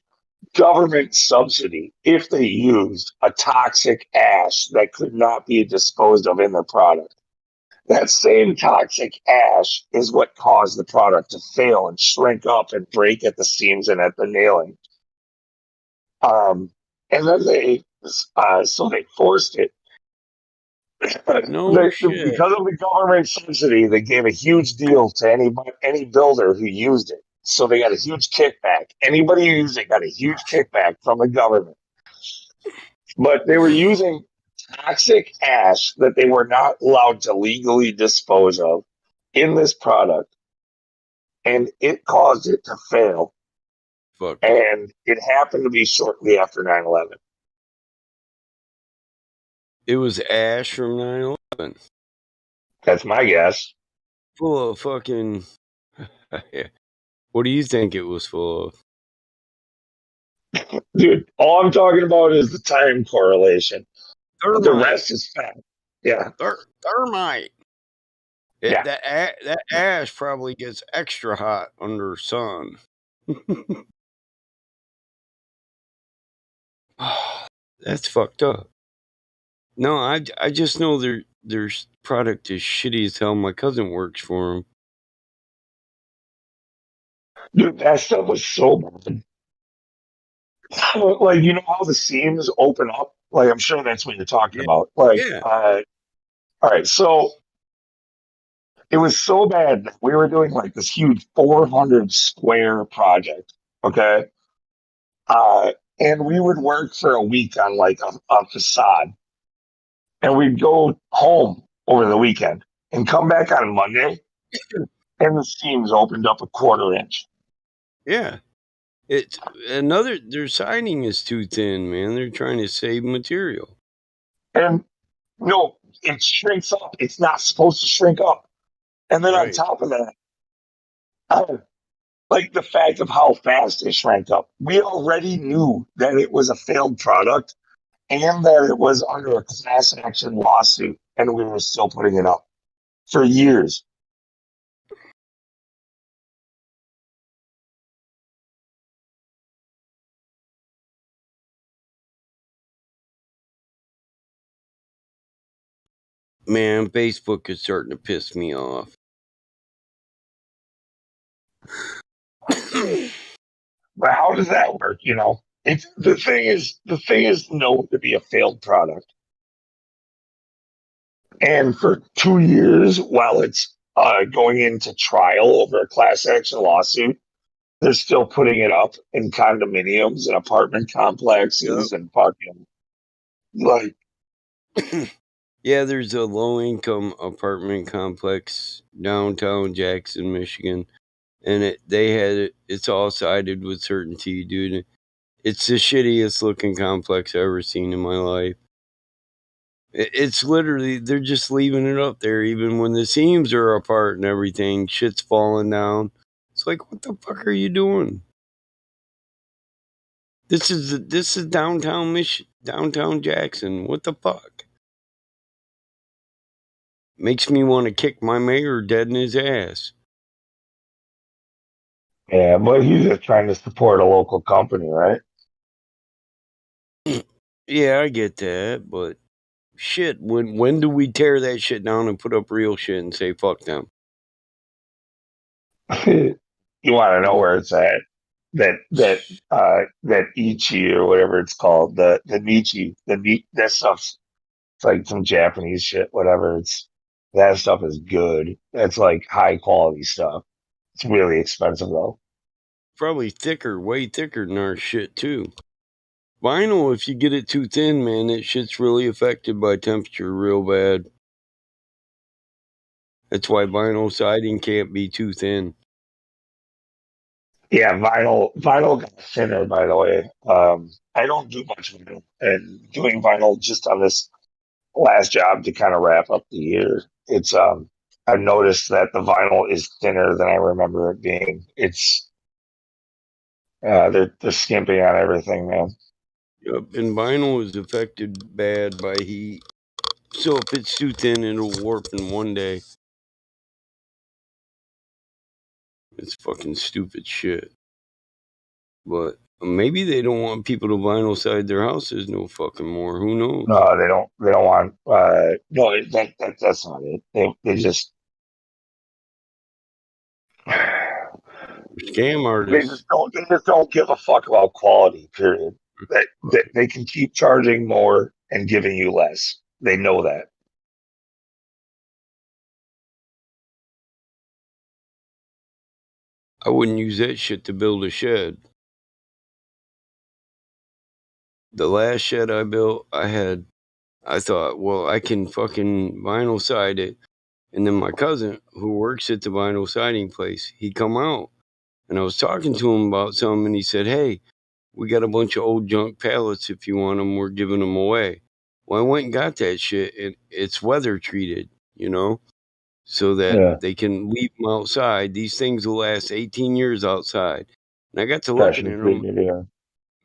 government subsidy if they used a toxic ash that could not be disposed of in their product. That same toxic ash is what caused the product to fail and shrink up and break at the seams and at the nailing. And then so they forced it. No shit. Because of the government subsidy, they gave a huge deal to any builder who used it. So they got a huge kickback. Anybody who used it got a huge kickback from the government. But they were using toxic ash that they were not allowed to legally dispose of in this product, and it caused it to fail. And it happened to be shortly after 9/11. It was ash from 9/11. That's my guess. Full of fucking. What do you think it was full of? Dude, all I'm talking about is the time correlation. Thermite. The rest is fact. Yeah. Thermite. Yeah. That ash probably gets extra hot under sun. That's fucked up. No, I just know their product is shitty as hell. My cousin works for him. Dude, that stuff was so bad. Like, you know how the seams open up? Like, I'm sure that's what you're talking about. Like, all right, so it was so bad that we were doing like this huge 400 square project, okay? And we would work for a week on like a facade, and we'd go home over the weekend and come back on Monday, and the seams opened up a 1/4 inch. Yeah. It's their siding is too thin, man. They're trying to save material. And no, it shrinks up. It's not supposed to shrink up. And then on top of that, like the fact of how fast it shrank up, we already knew that it was a failed product and that it was under a class action lawsuit, and we were still putting it up for years. Man, Facebook is starting to piss me off. But how does that work? You know, it's the thing is known to be a failed product. And for 2 years, while it's going into trial over a class action lawsuit, they're still putting it up in condominiums and apartment complexes and fucking like. Yeah, there's a low income apartment complex downtown Jackson, Michigan. and it's all sided with certainty, dude. It's the shittiest looking complex I've ever seen in my life. It's literally, they're just leaving it up there even when the seams are apart and everything. Shit's falling down. It's like, what the fuck are you doing? This is downtown downtown Jackson. What the fuck? Makes me want to kick my mayor dead in his ass. Yeah, but he's just trying to support a local company, right? Yeah, I get that, but shit, when do we tear that shit down and put up real shit and say fuck them? You want to know where it's at? That Ichi or whatever it's called, the Nichi, that stuff's, it's like some Japanese shit, whatever. That stuff is good. That's like high quality stuff. It's really expensive though. Probably thicker, way thicker than our shit too. Vinyl, if you get it too thin, man, that shit's really affected by temperature real bad. That's why vinyl siding can't be too thin. Yeah, vinyl got thinner, by the way. I don't do much vinyl, and doing vinyl just on this last job to kind of wrap up the year. I've noticed that the vinyl is thinner than I remember it being. They're skimping on everything, man. Yep, and vinyl is affected bad by heat. So if it's too thin, it'll warp in one day. It's fucking stupid shit. But maybe they don't want people to vinyl side their houses no fucking more. Who knows? No, they don't. They don't want. No, that's not it. They just scam artists. They just don't give a fuck about quality. Period. That they can keep charging more and giving you less. They know that. I wouldn't use that shit to build a shed. The last shed I built, I thought, well, I can fucking vinyl side it. And then my cousin, who works at the vinyl siding place, he come out. And I was talking to him about something, and he said, hey, we got a bunch of old junk pallets. If you want them, we're giving them away. Well, I went and got that shit, and it's weather treated, so that they can leave them outside. These things will last 18 years outside. And I got to looking at them.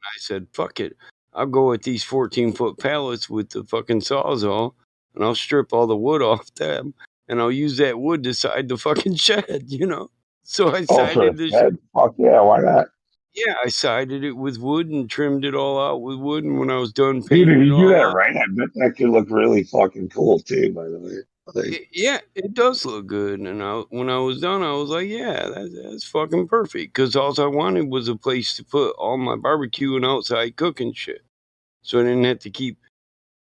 I said, fuck it. I'll go with these 14-foot pallets with the fucking Sawzall, and I'll strip all the wood off them, and I'll use that wood to side the fucking shed, So I sided the shed. Fuck yeah, why not? Yeah, I sided it with wood and trimmed it all out with wood, and when I was done Dude, painting if it you do all that out, right, I bet that could look really fucking cool too, by the way. yeah, it does look good. And when I was done, I was like, yeah, that's fucking perfect. Because all I wanted was a place to put all my barbecue and outside cooking shit. So I didn't have to keep,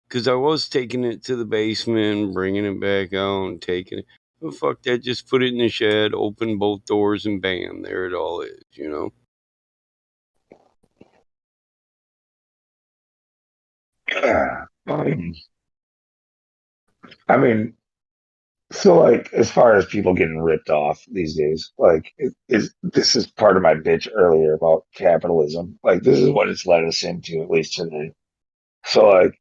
because I was taking it to the basement, bringing it back out and taking it. Well, fuck that, just put it in the shed, open both doors, and bam, there it all is, I mean, so like as far as people getting ripped off these days, like this is part of my bitch earlier about capitalism. Like this is what it's led us into, at least today. So like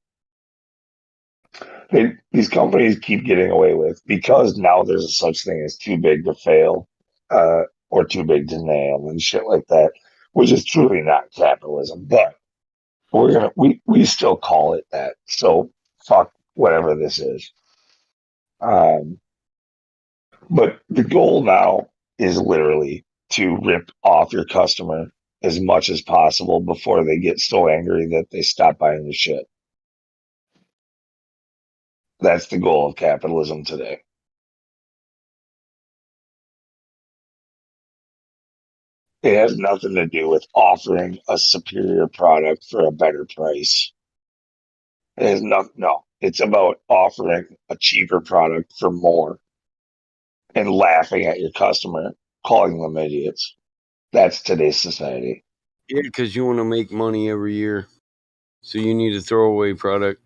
these companies keep getting away with, because now there's a such thing as too big to fail, or too big to nail and shit like that, which is truly not capitalism. But we still call it that. So fuck whatever this is. But the goal now is literally to rip off your customer as much as possible before they get so angry that they stop buying your shit. That's the goal of capitalism today. It has nothing to do with offering a superior product for a better price. It has no. It's about offering a cheaper product for more and laughing at your customer, calling them idiots. That's today's society. Yeah, because you want to make money every year. So you need a throwaway product.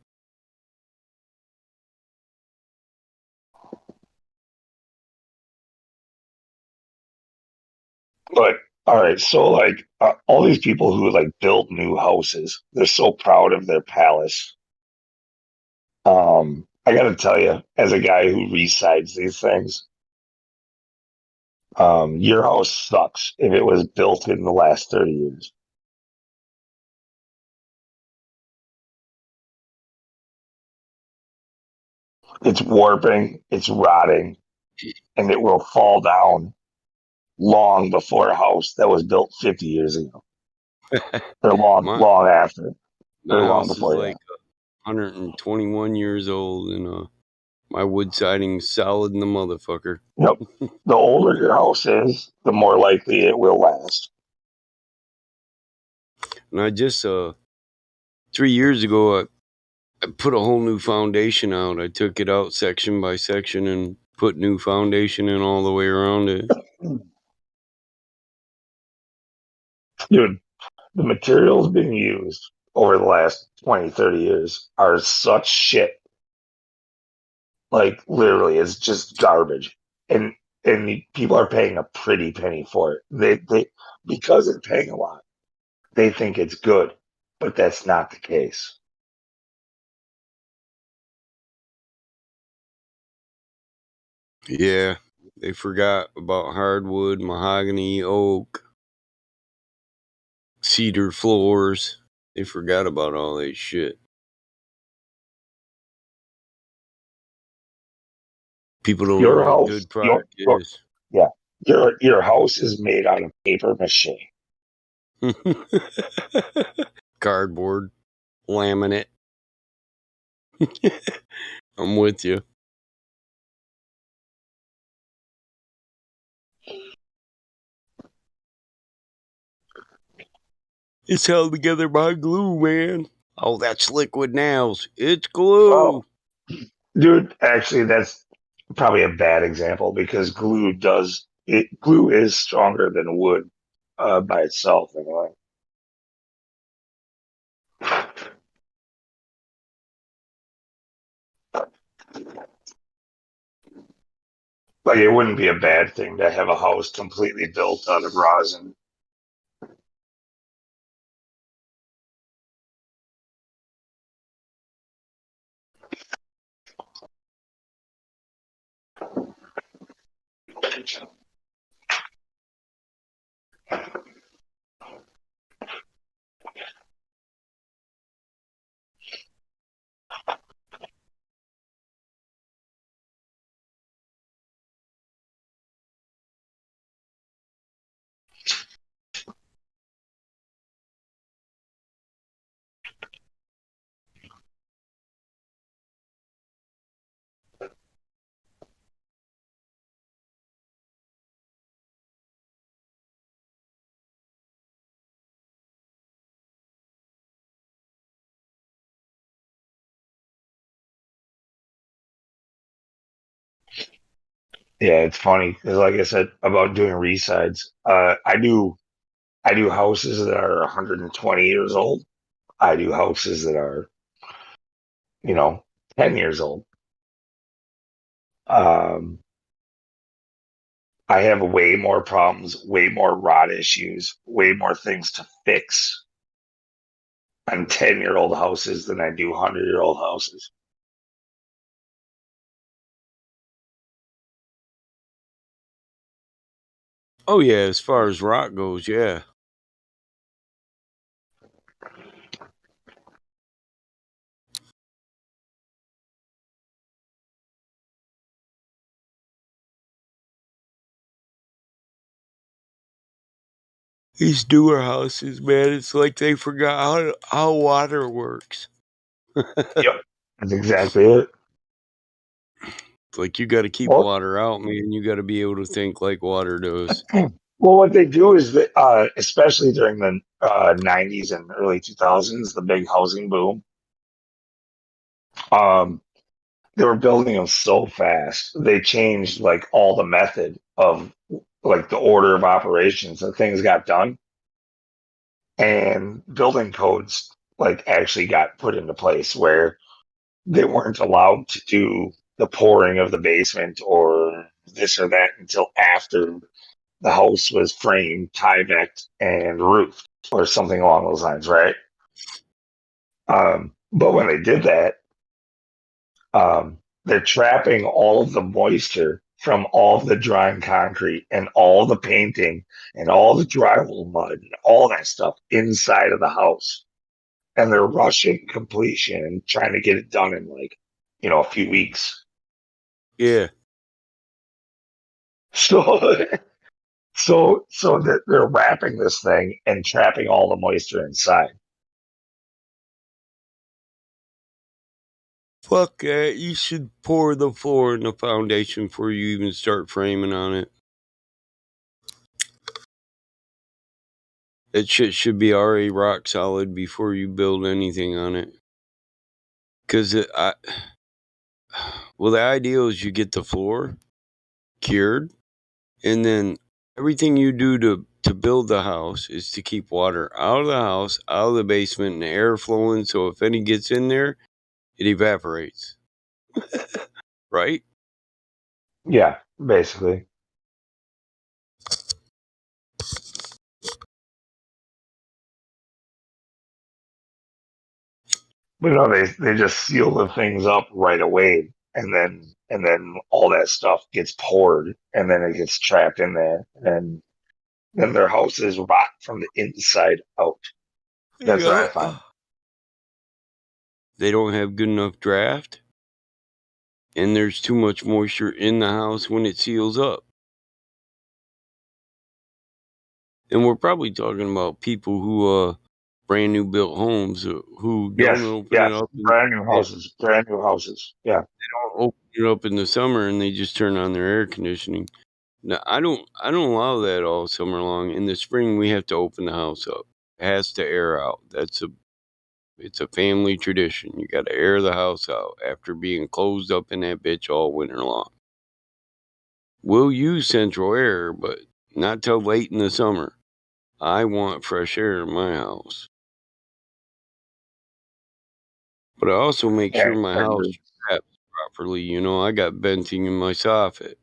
But all right, so like all these people who like build new houses, they're so proud of their palace. I got to tell you, as a guy who resides these things, your house sucks if it was built in the last 30 years. It's warping, it's rotting, and it will fall down long before a house that was built 50 years ago. Or long after. My Or long house is before like 121 years old, and my wood siding's solid in the motherfucker. Yep. The older your house is, the more likely it will last. And I just 3 years ago, I put a whole new foundation out. I took it out section by section and put new foundation in all the way around it. Dude, the materials being used over the last 20, 30 years are such shit. Like, literally, it's just garbage. And people are paying a pretty penny for it. They because they're paying a lot, they think it's good, but that's not the case. Yeah, they forgot about hardwood, mahogany, oak, cedar floors. They forgot about all that shit. People don't Your know what house, good product is. yeah, your house is made out of paper mache. Cardboard, laminate. I'm with you. It's held together by glue, man. Oh, that's liquid nails. It's glue. Oh, dude, actually, that's probably a bad example because glue is stronger than wood by itself anyway. Like it wouldn't be a bad thing to have a house completely built out of rosin. Yeah, it's funny because, like I said about doing resides, I do houses that are 120 years old. I do houses that are, you know, 10 years old. Um, I have way more problems, way more rot issues, way more things to fix on 10-year-old houses than I do 100-year-old houses. Oh, yeah, as far as rock goes, yeah. These newer houses, man, it's like they forgot how water works. Yep, that's exactly it. It's like you got to keep water out, man. You got to be able to think like water does. Well, what they do is that, especially during the 90s and early 2000s, the big housing boom, they were building them so fast. They changed like all the method of like the order of operations and things got done. And building codes like actually got put into place where they weren't allowed to do the pouring of the basement or this or that until after the house was framed, Tyveked, and roofed, or something along those lines, right? But when they did that, they're trapping all of the moisture from all of the drying concrete and all the painting and all the drywall mud and all that stuff inside of the house. And they're rushing completion and trying to get it done in like, a few weeks. Yeah. So, so that they're wrapping this thing and trapping all the moisture inside. Fuck that. You should pour the floor and the foundation before you even start framing on it. That shit should be already rock solid before you build anything on it. Because the ideal is you get the floor cured, and then everything you do to build the house is to keep water out of the house, out of the basement, and air flowing, so if any gets in there, it evaporates. Right? Yeah, basically. But no, they just seal the things up right away, and then all that stuff gets poured, and then it gets trapped in there, and then their houses rot from the inside out. That's what I find. They don't have good enough draft, and there's too much moisture in the house when it seals up. And we're probably talking about people who brand new built homes who don't open it up. Brand new houses. Yeah. They don't open it up in the summer and they just turn on their air conditioning. Now I don't allow that all summer long. In the spring we have to open the house up. It has to air out. It's a family tradition. You gotta air the house out after being closed up in that bitch all winter long. We'll use central air, but not till late in the summer. I want fresh air in my house. But I also make sure my house traps properly. I got venting in my soffit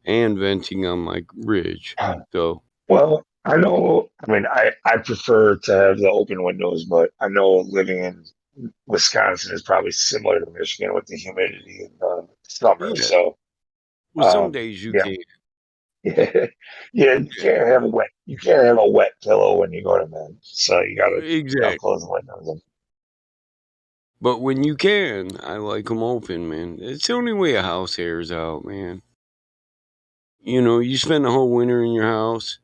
and venting on my ridge. So, well, I know. I mean, I prefer to have the open windows, but I know living in Wisconsin is probably similar to Michigan with the humidity in the summer. Yeah. So, well, some days you can't. Yeah, you can't have a wet pillow when you go to bed. So you gotta close the windows. But when you can, I like them open, man. It's the only way a house airs out, man. You spend the whole winter in your house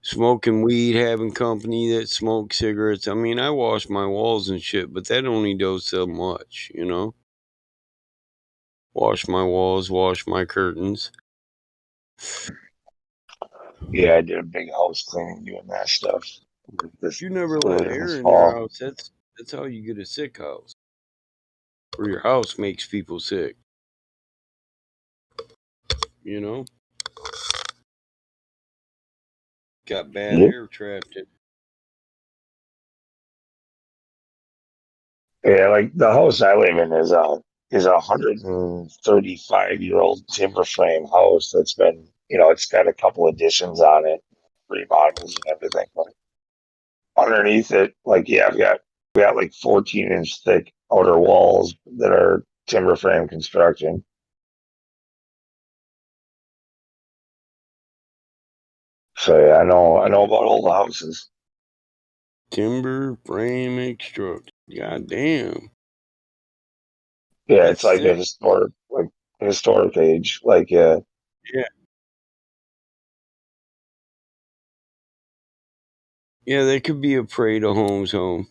smoking weed, having company that smokes cigarettes. I mean, I wash my walls and shit, but that only does so much, Wash my walls, wash my curtains. Yeah, I did a big house cleaning doing that stuff. You never let air in your house. That's how you get a sick house. Or your house makes people sick. Got bad air trapped in. Yeah, like the house I live in is a 135-year-old timber frame house that's been, it's got a couple additions on it, remodels and everything. But underneath it, like, we got like 14-inch thick outer walls that are timber frame construction. So yeah, I know about all the houses. Timber frame construction. God damn. Yeah, it's like a historic age. Like, yeah. Yeah, they could be a Parade of Homes home.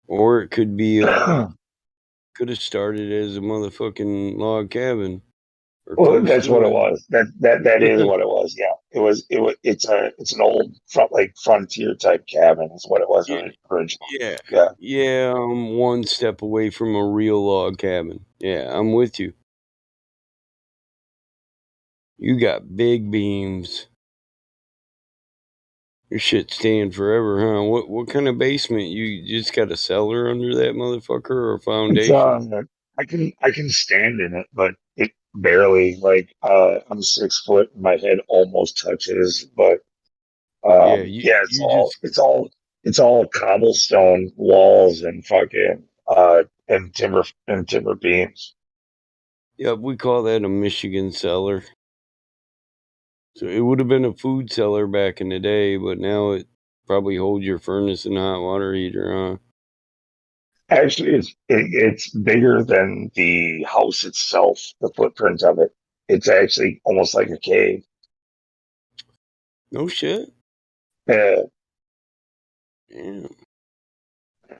Or it could be could have started as a motherfucking log cabin. Well, that's what it was. That is what it was. Yeah, it's an old frontier type cabin. Is what it was originally. Yeah. I'm one step away from a real log cabin. Yeah, I'm with you. You got big beams. Your shit's staying forever, huh? What kind of basement? You just got a cellar under that motherfucker or a foundation? I can stand in it, but barely. Like I'm 6 foot, my head almost touches, but Yeah, yeah, you just it's all cobblestone walls and fucking and timber beams. yeah, we call that a Michigan cellar. So it would have been a food cellar back in the day, but now it probably holds your furnace and hot water heater on. Actually, it's bigger than the house itself. The footprint of it. It's actually almost like a cave. No shit. Yeah. Yeah.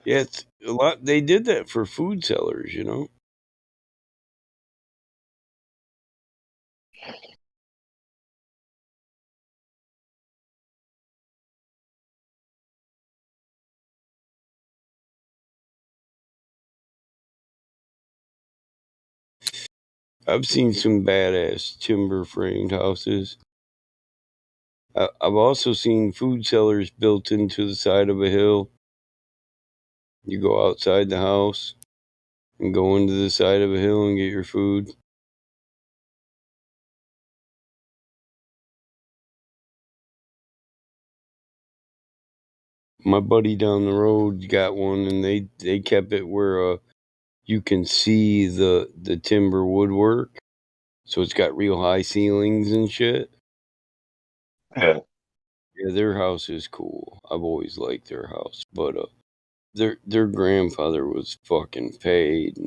Yeah, it's a lot. They did that for food cellars, you know. I've seen some badass timber framed houses. I've also seen food cellars built into the side of a hill. You go outside the house and go into the side of a hill and get your food. My buddy down the road got one, and they kept it where you can see the timber woodwork, so it's got real high ceilings and shit. Yeah. Yeah, their house is cool. I've always liked their house, but their grandfather was fucking paid,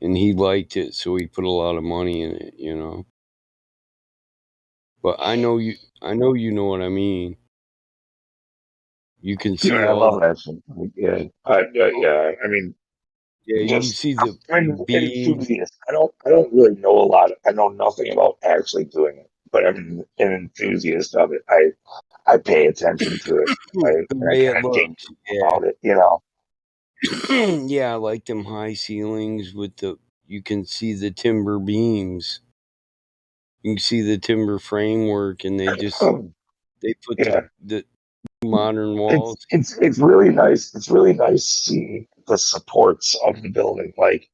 and he liked it, so he put a lot of money in it, you know. But I know you know what I mean. You can Yeah, see I all love the that shit. Like, yeah, yeah. I mean, yeah. You can just see I'm the an beams. enthusiast. I don't really know a lot. I know nothing about actually doing it, but I'm an enthusiast of it. I pay attention to it. The I way it kind of dig looks. Yeah, about it, you know. yeah. I like them high ceilings with the. You can see the timber beams. You can see the timber framework, and they put Yeah, the modern walls. it's really nice. It's really nice seeing the supports of the building, like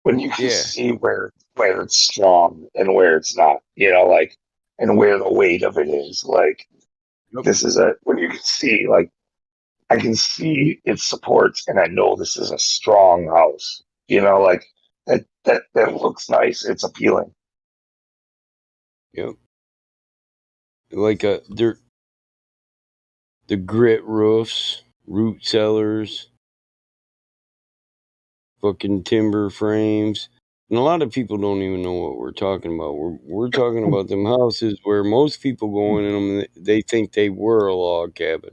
when you can Yeah. see where it's strong and where it's not, you know, like and where the weight of it is. Like Yep. this is a when you can see like I can see its supports and I know this is a strong house. You know, like that looks nice. It's appealing. Yep. Like the grit roofs, root cellars, fucking timber frames. And a lot of people don't even know what we're talking about. We're talking about them houses where most people go in them and they think they were a log cabin,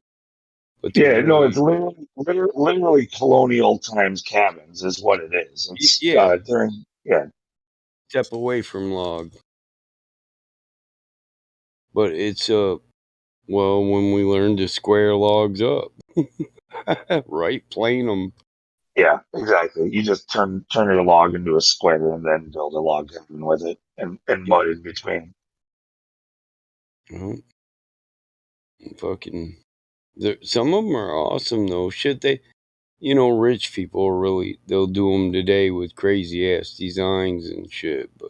but they're Yeah, no, it's really literally colonial times cabins is what it is. It's yeah, during yeah. step away from log. But it's well when we learn to square logs up, right? Plane them. Yeah, exactly. You just turn your log into a square and then build a log cabin with it and Yep. mud in between. Well, fucking. Some of them are awesome though. Shit, rich people are really they'll do them today with crazy ass designs and shit. But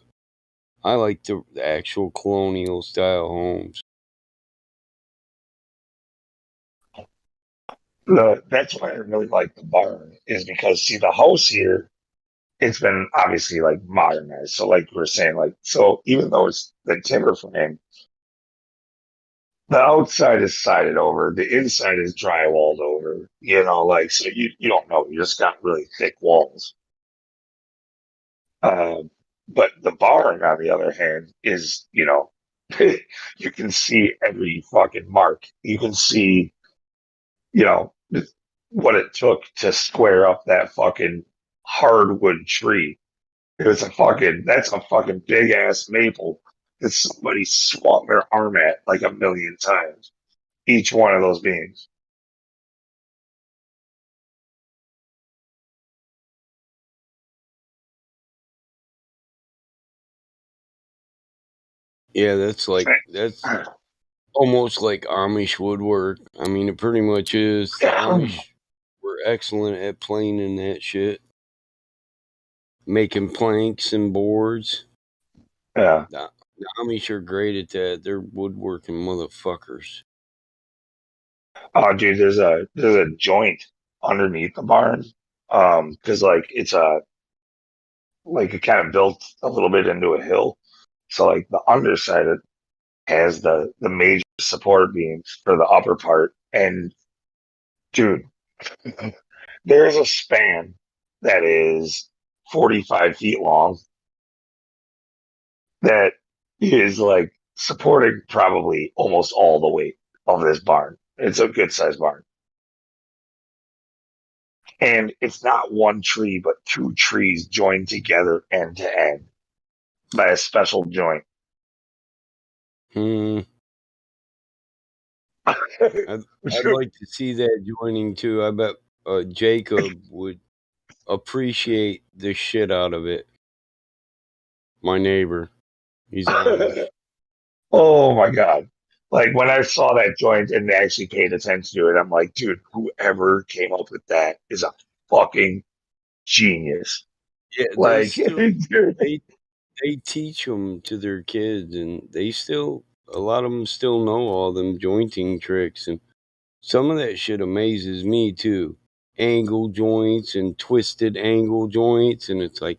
I like the actual colonial style homes. That's why I really like the barn is because see the house here, it's been obviously like modernized. So like we were saying, like so even though it's the timber frame, the outside is sided over, the inside is drywalled over. You know, like so you don't know, you just got really thick walls. Um, but the barn, on the other hand, is, you know, you can see every fucking mark. You can see, you know, what it took to square up that fucking hardwood tree. That's a fucking big ass maple that somebody swung their arm at like a million times. Each one of those beams. Yeah, that's almost like Amish woodwork. I mean, it pretty much is. The Amish were excellent at planing that shit, making planks and boards. Yeah. The Amish are great at that. They're woodworking motherfuckers. Oh, dude, there's a joint underneath the barn. Because like it's like it kind of built a little bit into a hill. So like the underside of it has the major support beams for the upper part. And dude, there's a span that is 45 feet long that is like supporting probably almost all the weight of this barn. It's a good sized barn. And it's not one tree, but two trees joined together end to end by a special joint. I'd like to see that joining too. I bet Jacob would appreciate the shit out of it. My neighbor. He's Amish. Oh my God. Like when I saw that joint and actually paid attention to it, I'm like, dude, whoever came up with that is a fucking genius. Yeah, Like, they teach them to their kids, and a lot of them still know all them jointing tricks, and some of that shit amazes me too. Angle joints and twisted angle joints, and it's like,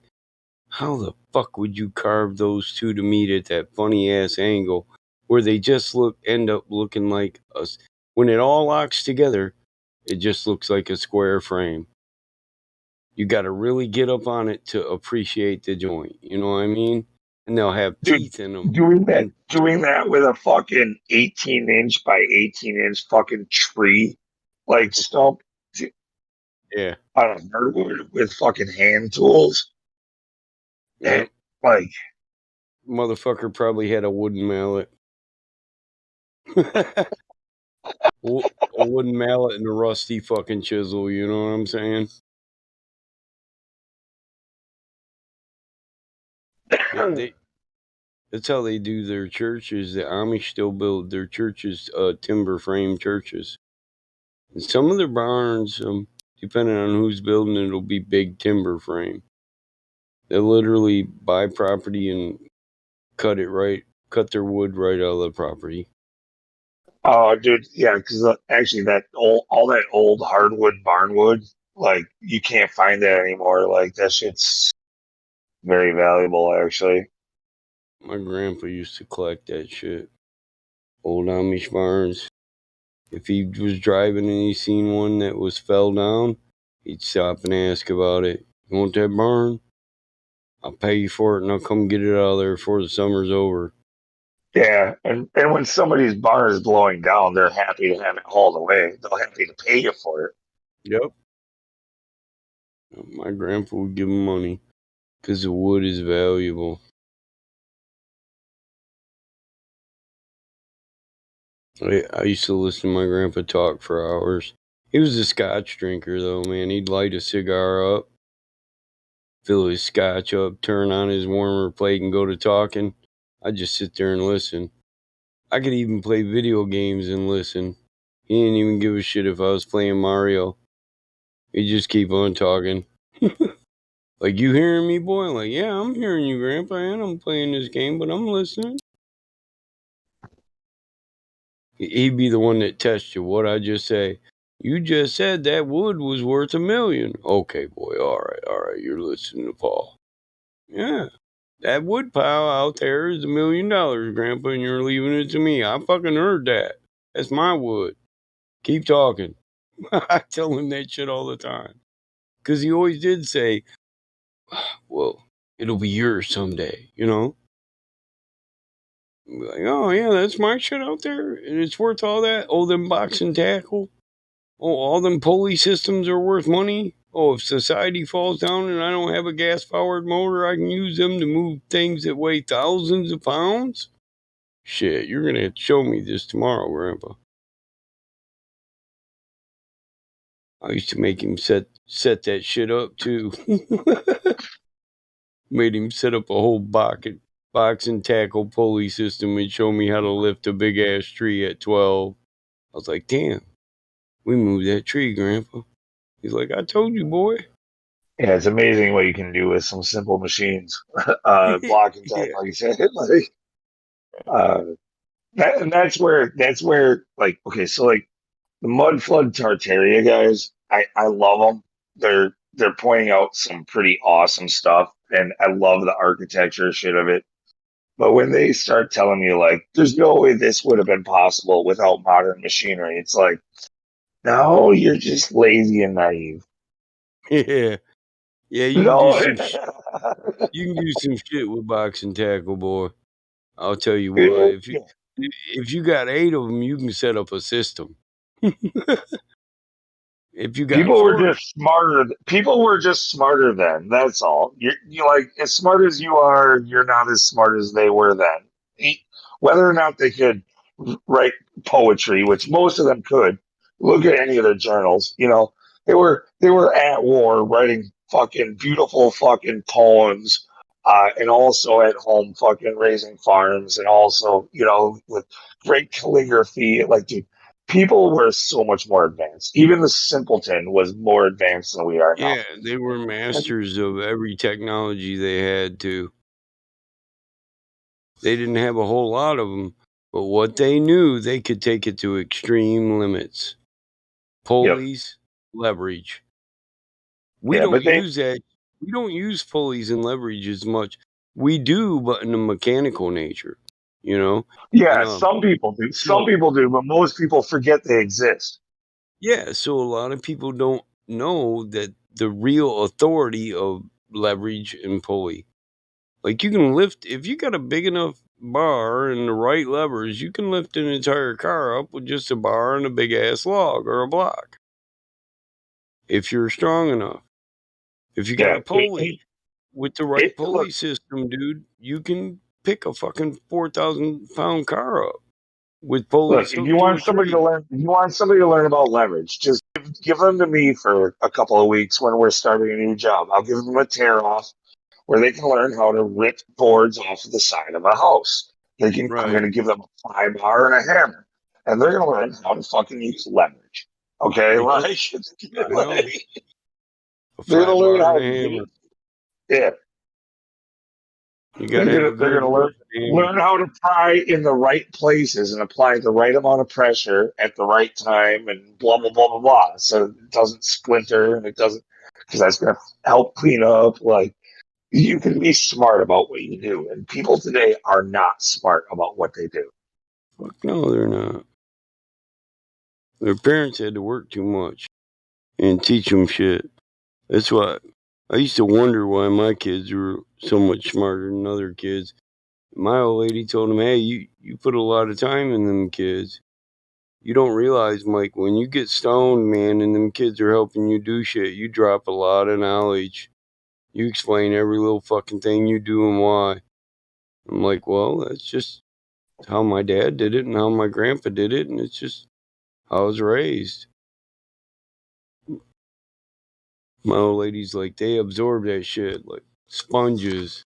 how the fuck would you carve those two to meet at that funny ass angle where they just end up looking like us? When it all locks together, it just looks like a square frame. You got to really get up on it to appreciate the joint. You know what I mean? And they'll have teeth in them. doing that with a fucking 18-inch by 18-inch fucking tree, like stump. Yeah. On a hardwood with fucking hand tools. Yeah. Like, motherfucker probably had a wooden mallet. A wooden mallet and a rusty fucking chisel, you know what I'm saying? That's how they do their churches. The Amish still build their churches, timber frame churches. And some of their barns, depending on who's building it, it'll be big timber frame. They literally buy property and cut their wood right out of the property. oh, dude, yeah, because actually, all that old hardwood barnwood, like you can't find that anymore. Like that shit's very valuable, actually. My grandpa used to collect that shit. Old Amish barns. If he was driving and he seen one that was fell down, he'd stop and ask about it. You want that barn? I'll pay you for it and I'll come get it out of there before the summer's over. Yeah, and when somebody's barn is blowing down, they're happy to have it hauled away. They're happy to pay you for it. Yep. My grandpa would give him money because the wood is valuable. I used to listen to my grandpa talk for hours. He was a scotch drinker, though, man. He'd light a cigar up, fill his scotch up, turn on his warmer plate, and go to talking. I'd just sit there and listen. I could even play video games and listen. He didn't even give a shit if I was playing Mario. He'd just keep on talking. Like, you hearing me, boy? Like, yeah, I'm hearing you, Grandpa, and I'm playing this game, but I'm listening. He'd be the one that tests you. What I just say? You just said that wood was worth $1 million. Okay, boy, all right, you're listening to Paul. Yeah, that wood pile out there is $1 million, Grandpa, and you're leaving it to me. I fucking heard that. That's my wood. Keep talking. I tell him that shit all the time. Because he always did say, well, it'll be yours someday, you know? Like, oh, yeah, that's my shit out there, and it's worth all that. Oh, them boxing tackle. Oh, all them pulley systems are worth money. Oh, if society falls down and I don't have a gas-powered motor, I can use them to move things that weigh thousands of pounds? Shit, you're going to have to show me this tomorrow, Grandpa. I used to make him set that shit up, too. Made him set up a whole boxing tackle pulley system and show me how to lift a big-ass tree at 12. I was like, damn, we moved that tree, Grandpa. He's like, I told you, boy. Yeah, it's amazing what you can do with some simple machines. Block and tackle, like you said. Like, uh, and that's where like okay, so like the Mud Flood Tartaria guys, I love them. They're pointing out some pretty awesome stuff, and I love the architecture shit of it. But when they start telling you like, there's no way this would have been possible without modern machinery, it's like, no, you're just lazy and naive. Yeah, yeah. You can do No, some. You can do some shit with box and tackle, boy. I'll tell you what. If you got 8 of them, you can set up a system. If you got people were 4, just smarter. People were just smarter then. That's all. You like as smart as you are, you're not as smart as they were then. Whether or not they could write poetry, which most of them could. Look at any of their journals. They were at war writing fucking beautiful fucking poems, and also at home fucking raising farms, and also with great calligraphy. Like, dude, people were so much more advanced. Even the simpleton was more advanced than we are now. yeah, they were masters of every technology they had to. They didn't have a whole lot of them, but what they knew, they could take it to extreme limits. Pulleys, leverage. We Yeah, don't but they use that. We don't use pulleys and leverage as much. We do, but in a mechanical nature, you know. And Yeah, some people do. Some so people do, but most people forget they exist. yeah, so a lot of people don't know that the real authority of leverage and pulley. Like you can lift if you got a big enough bar and the right levers, you can lift an entire car up with just a bar and a big ass log or a block. If you're strong enough. If you got Yeah, a pulley with the right pulley look, system, dude, you can pick a fucking 4,000-pound car up with pulleys if you hooked to a want somebody to tree. learn, if you want somebody to learn about leverage, just give them to me for a couple of weeks when we're starting a new job. I'll give them a tear off where they can learn how to rip boards off of the side of a house. I'm going Right. to give them a pry bar and a hammer, and they're going to learn how to fucking use leverage. Okay, Yep. I know. A They're going flat to learn bar how and a to hammer. yeah. You got to have a They're good gonna wood hammer. learn how to pry in the right places and apply the right amount of pressure at the right time and blah blah blah blah blah. So it doesn't splinter and it doesn't because that's gonna help clean up. Like you can be smart about what you do, and people today are not smart about what they do. Fuck no, they're not. Their parents had to work too much and teach them shit. That's why I used to wonder why my kids were so much smarter than other kids. My old lady told them, hey, you put a lot of time in them kids. You don't realize, Mike, when you get stoned, man, and them kids are helping you do shit, you drop a lot of knowledge. You explain every little fucking thing you do and why. I'm like, well, that's just how my dad did it and how my grandpa did it, and it's just how I was raised. My old lady's like, they absorb that shit like sponges.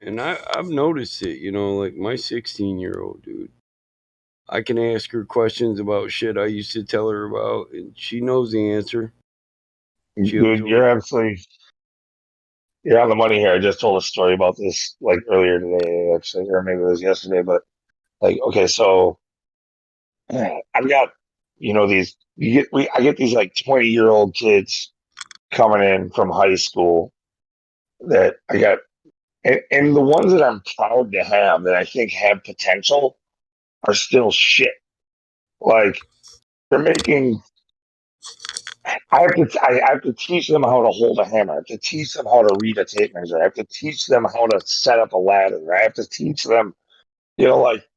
And I've noticed it, like my 16-year-old, dude. I can ask her questions about shit I used to tell her about, and she knows the answer. She Dude, absorbs. you're on the money here. I just told a story about this like earlier today, actually, or maybe it was yesterday. But like, okay, so I've got these I get these like 20-year-old kids coming in from high school that I got and the ones that I'm proud to have that I think have potential are still shit. Like they're making I have to teach them how to hold a hammer. I have to teach them how to read a tape measure. I have to teach them how to set up a ladder. I have to teach them, like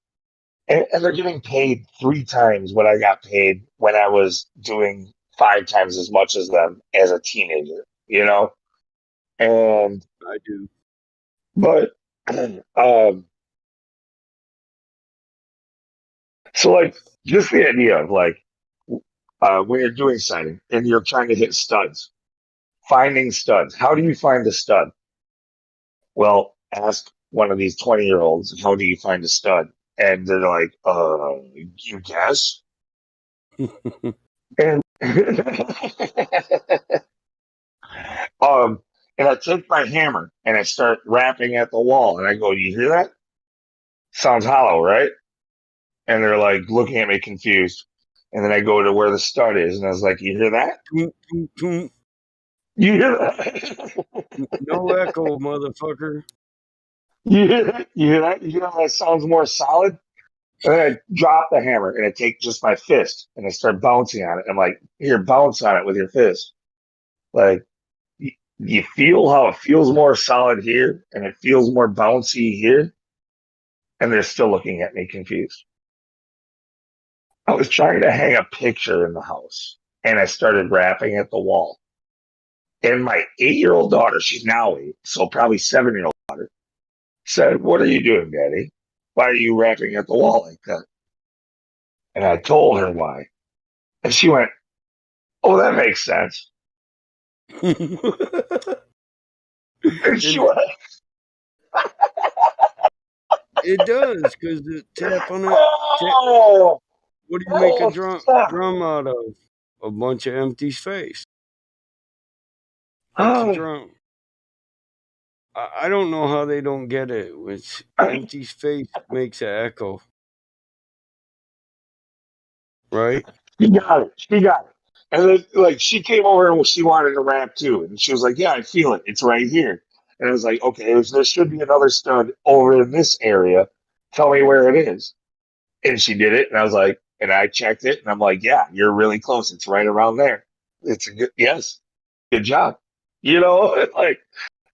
and they're getting paid 3 times what I got paid when I was doing 5 times as much as them as a teenager. And I do. but so like just the idea of like when you're doing siding and you're trying to hit studs, finding studs. How do you find a stud? Well, ask one of these 20-year-olds, how do you find a stud? And they're like, you guess? And And I take my hammer and I start rapping at the wall, and I go, "You hear that? Sounds hollow, right?" And they're like looking at me confused. And then I go to where the stud is, and I was like, "You hear that? You hear that? No echo, motherfucker. You hear that? You hear that? You hear that sounds more solid?" And then I drop the hammer and I take just my fist and I start bouncing on it. I'm like, "Here, bounce on it with your fist. Like, you feel how it feels more solid here and it feels more bouncy here?" And they're still looking at me confused. I was trying to hang a picture in the house and I started rapping at the wall. And my 8-year-old daughter, she's now 8, so probably 7-year-old daughter, said, "What are you doing, Daddy? Why are you rapping at the wall like that?" And I told her why. And she went, "Oh, that makes sense." And she went, It does, because the tap on it. "Oh, What do you make a oh, fuck. drum out of? A bunch of empty space. That's a Oh, drum. I don't know how they don't get it. It's empty space makes an echo. Right? She got it. She got it. And then, like, she came over and she wanted to rap too. And she was like, "Yeah, I feel it. It's right here." And I was like, "Okay, there should be another stud over in this area. Tell me where it is." And she did it. And I was like, and I checked it. And I'm like, "Yeah, you're really close. It's right around there. It's a good, yes, good job." You know, like,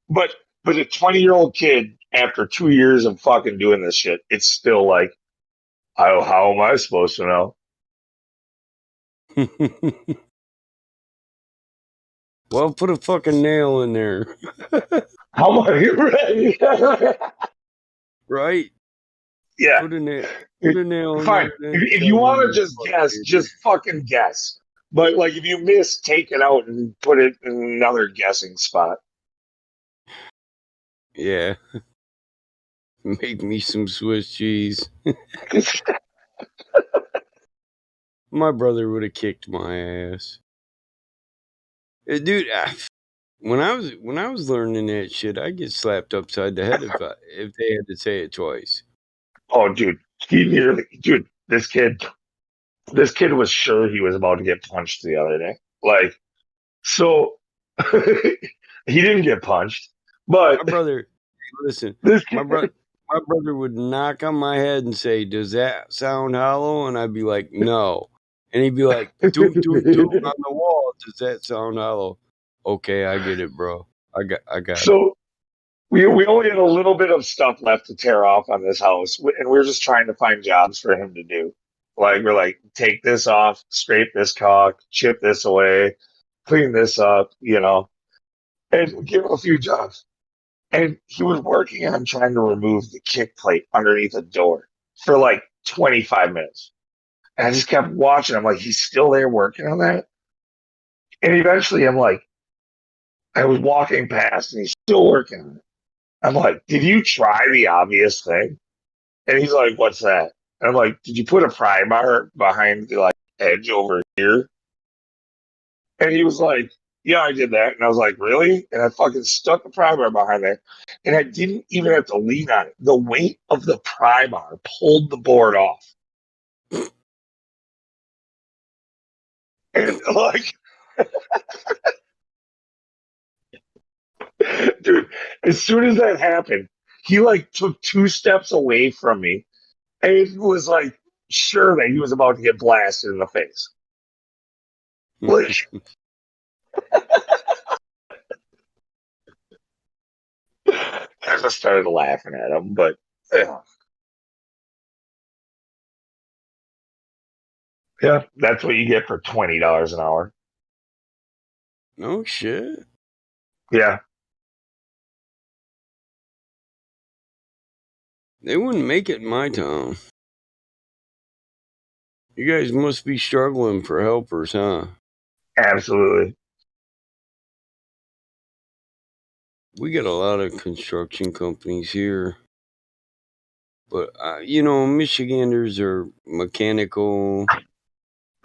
but, but a 20-year-old kid, after 2 years of fucking doing this shit, it's still like, how am I supposed to know? Well, put a fucking nail in there. How am I? Right? Yeah. Put a nail in Fine. there. If you want to just guess, just fucking guess. But like, if you miss, take it out and put it in another guessing spot. Yeah. Make me some Swiss cheese. My brother would have kicked my ass. Dude, when I was learning that shit, I'd get slapped upside the head if they had to say it twice. Oh, dude, this kid was sure he was about to get punched the other day. Like, so he didn't get punched, but my brother, listen, my brother would knock on my head and say, "Does that sound hollow?" And I'd be like, "No." And he'd be like, "Doot doot doot on the wall. Does that sound hollow?" Okay, I get it, bro. I got it. So we only had a little bit of stuff left to tear off on this house, and we were just trying to find jobs for him to do. Like, we're like, take this off, scrape this caulk, chip this away, clean this up, and give him a few jobs. And he was working on trying to remove the kick plate underneath a door for like 25 minutes. And I just kept watching. I'm like, he's still there working on that. And eventually I was walking past and he's still working on it. I'm like, "Did you try the obvious thing?" And he's like, "What's that?" And I'm like, "Did you put a pry bar behind the edge over here?" And he was like, "Yeah, I did that." And I was like, "Really?" And I fucking stuck the pry bar behind there. And I didn't even have to lean on it. The weight of the pry bar pulled the board off. And dude, as soon as that happened, he took 2 steps away from me. And it was like, sure that he was about to get blasted in the face. Like, I just started laughing at him, but yeah, that's what you get for $20 an hour. No shit. Yeah. They wouldn't make it in my town. You guys must be struggling for helpers, huh? Absolutely. We got a lot of construction companies here. But, Michiganders are mechanical.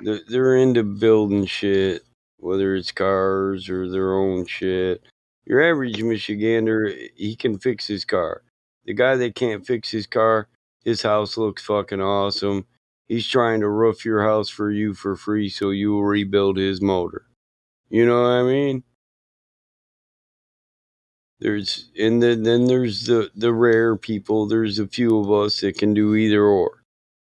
They're into building shit, whether it's cars or their own shit. Your average Michigander, he can fix his car. The guy that can't fix his car, his house looks fucking awesome. He's trying to roof your house for you for free so you will rebuild his motor. You know what I mean? Then there's the rare people. There's a few of us that can do either or.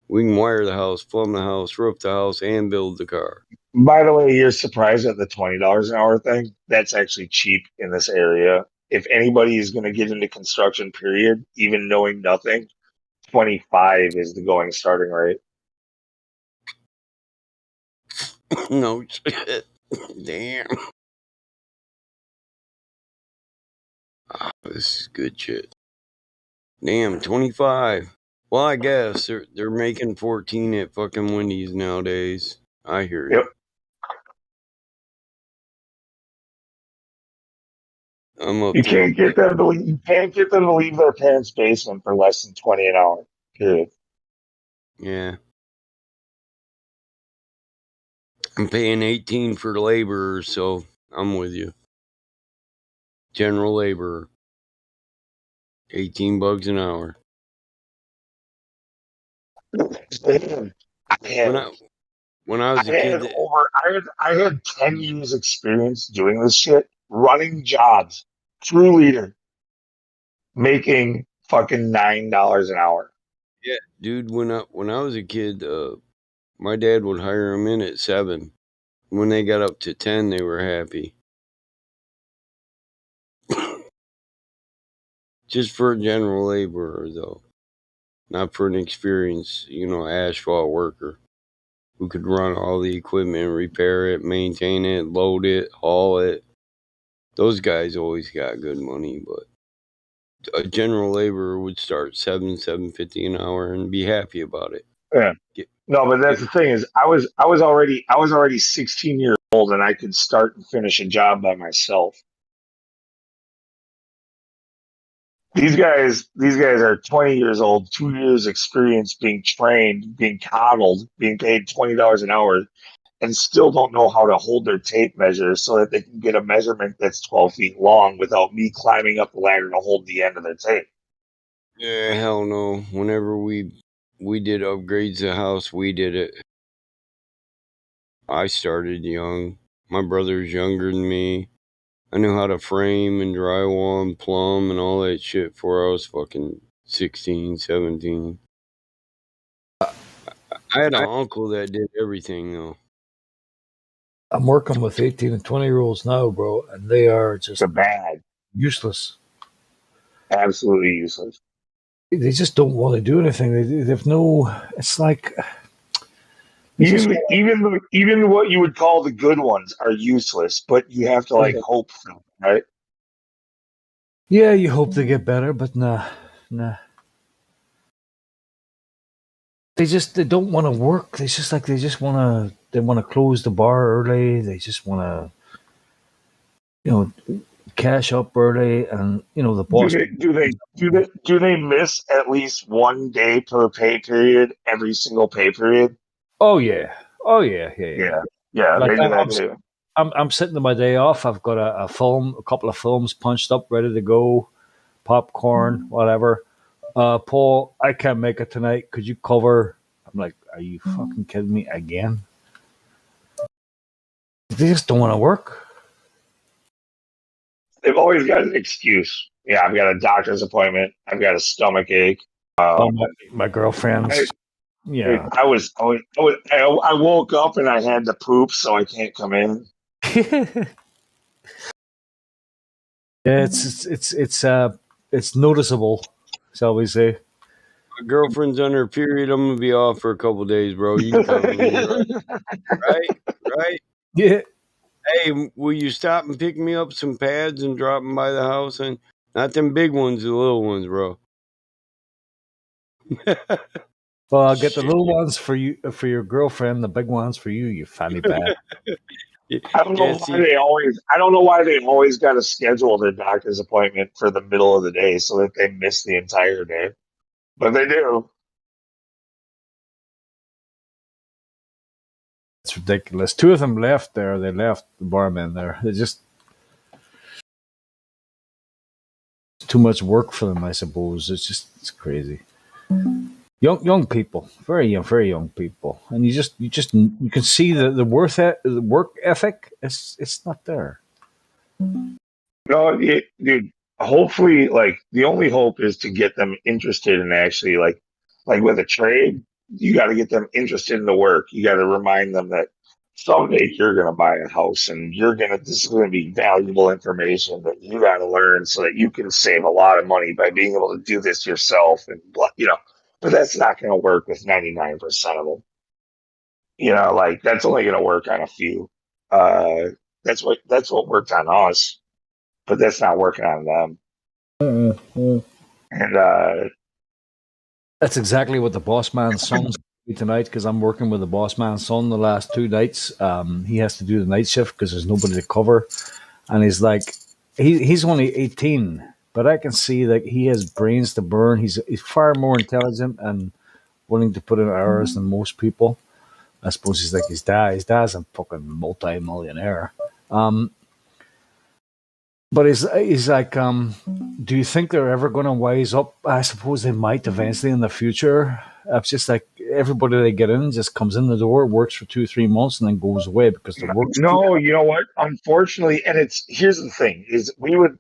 We can wire the house, plumb the house, roof the house, and build the car. By the way, you're surprised at the $20 an hour thing. That's actually cheap in this area. If anybody is going to get into construction, period, even knowing nothing, 25 is the going starting rate. No shit. Damn. Oh, this is good shit. Damn, 25. Well, I guess they're making 14 at fucking Wendy's nowadays. I hear you. Yep. I'm up You there. can't get them to leave their parents' basement for less than 20 an hour. Period. Yeah. I'm paying 18 for labor, so I'm with you. General labor. 18 bucks an hour. When I was a kid, I had 10 years experience doing this shit, running jobs, crew leader, making fucking $9 an hour. yeah, dude, when I was a kid, my dad would hire them in at 7. When they got up to 10, they were happy. Just for a general laborer, though. Not for an experienced, asphalt worker who could run all the equipment, repair it, maintain it, load it, haul it. Those guys always got good money, but a general laborer would start $7.50 an hour and be happy about it. Yeah. No, but that's the thing is I was already 16 years old and I could start and finish a job by myself. These guys are 20 years old, 2 years experience, being trained, being coddled, being paid $20 an hour, and still don't know how to hold their tape measure so that they can get a measurement that's 12 feet long without me climbing up the ladder to hold the end of their tape. Yeah, hell no. Whenever we did upgrades to the house, we did it. I started young. My brother's younger than me. I knew how to frame and drywall and plumb and all that shit before I was fucking 16, 17. I had an uncle that did everything, though. I'm working with 18 and 20-year-olds now, bro, and they are just bad. Useless. Absolutely useless. They just don't want to do anything. They've no. It's like even what you would call the good ones are useless, but you have to hope for them, right? Yeah, you hope they get better, but nah. They don't want to work. They just want to close the bar early. They just want to, cash up early, and the boss. Do they miss at least one day per pay period every single pay period? Oh yeah. Yeah. Like, They do that too. I'm sitting on my day off. I've got a couple of films punched up, ready to go, popcorn, whatever. Paul, I can't make it tonight. Could you cover? I'm like, are you fucking kidding me again? They just don't want to work. They've always got an excuse. Yeah, I've got a doctor's appointment. I've got a stomach ache. My girlfriend's. Yeah. I woke up and I had to poop, so I can't come in. Yeah, it's noticeable, shall we say? My girlfriend's on her period. I'm gonna be off for a couple days, bro. You can count on me, right? Yeah. Hey, will you stop and pick me up some pads and drop them by the house? And not them big ones, the little ones, bro. Well, I'll get the little ones for you, for your girlfriend. The big ones for you, you fanny bag. I don't know why they always got to schedule their doctor's appointment for the middle of the day so that they miss the entire day, but they do. It's ridiculous. Two of them left there. They left the barman there. They just too much work for them, I suppose. It's crazy. Young people, very young people, and you can see the work ethic. It's not there. No, dude. Hopefully, like the only hope is to get them interested in actually like with a trade. You got to get them interested in the work. You got to remind them that someday you're going to buy a house and this is going to be valuable information that you got to learn so that you can save a lot of money by being able to do this yourself and but that's not going to work with 99% of them. Like that's only going to work on a few. Uh, that's what worked on us, but that's not working on them. And that's exactly what the boss man's son's tonight, because I'm working with the boss man's son the last 2 nights. He has to do the night shift because there's nobody to cover, and he's like, he's only 18, but I can see that he has brains to burn. He's far more intelligent and willing to put in hours than most people. I suppose he's like his dad. His dad's a fucking multi-millionaire. But he's like, do you think they're ever going to wise up? I suppose they might eventually in the future. It's just like everybody they get in just comes in the door, works for 2-3 months, and then goes away because the work's no, you know what? Unfortunately, and here's the thing: is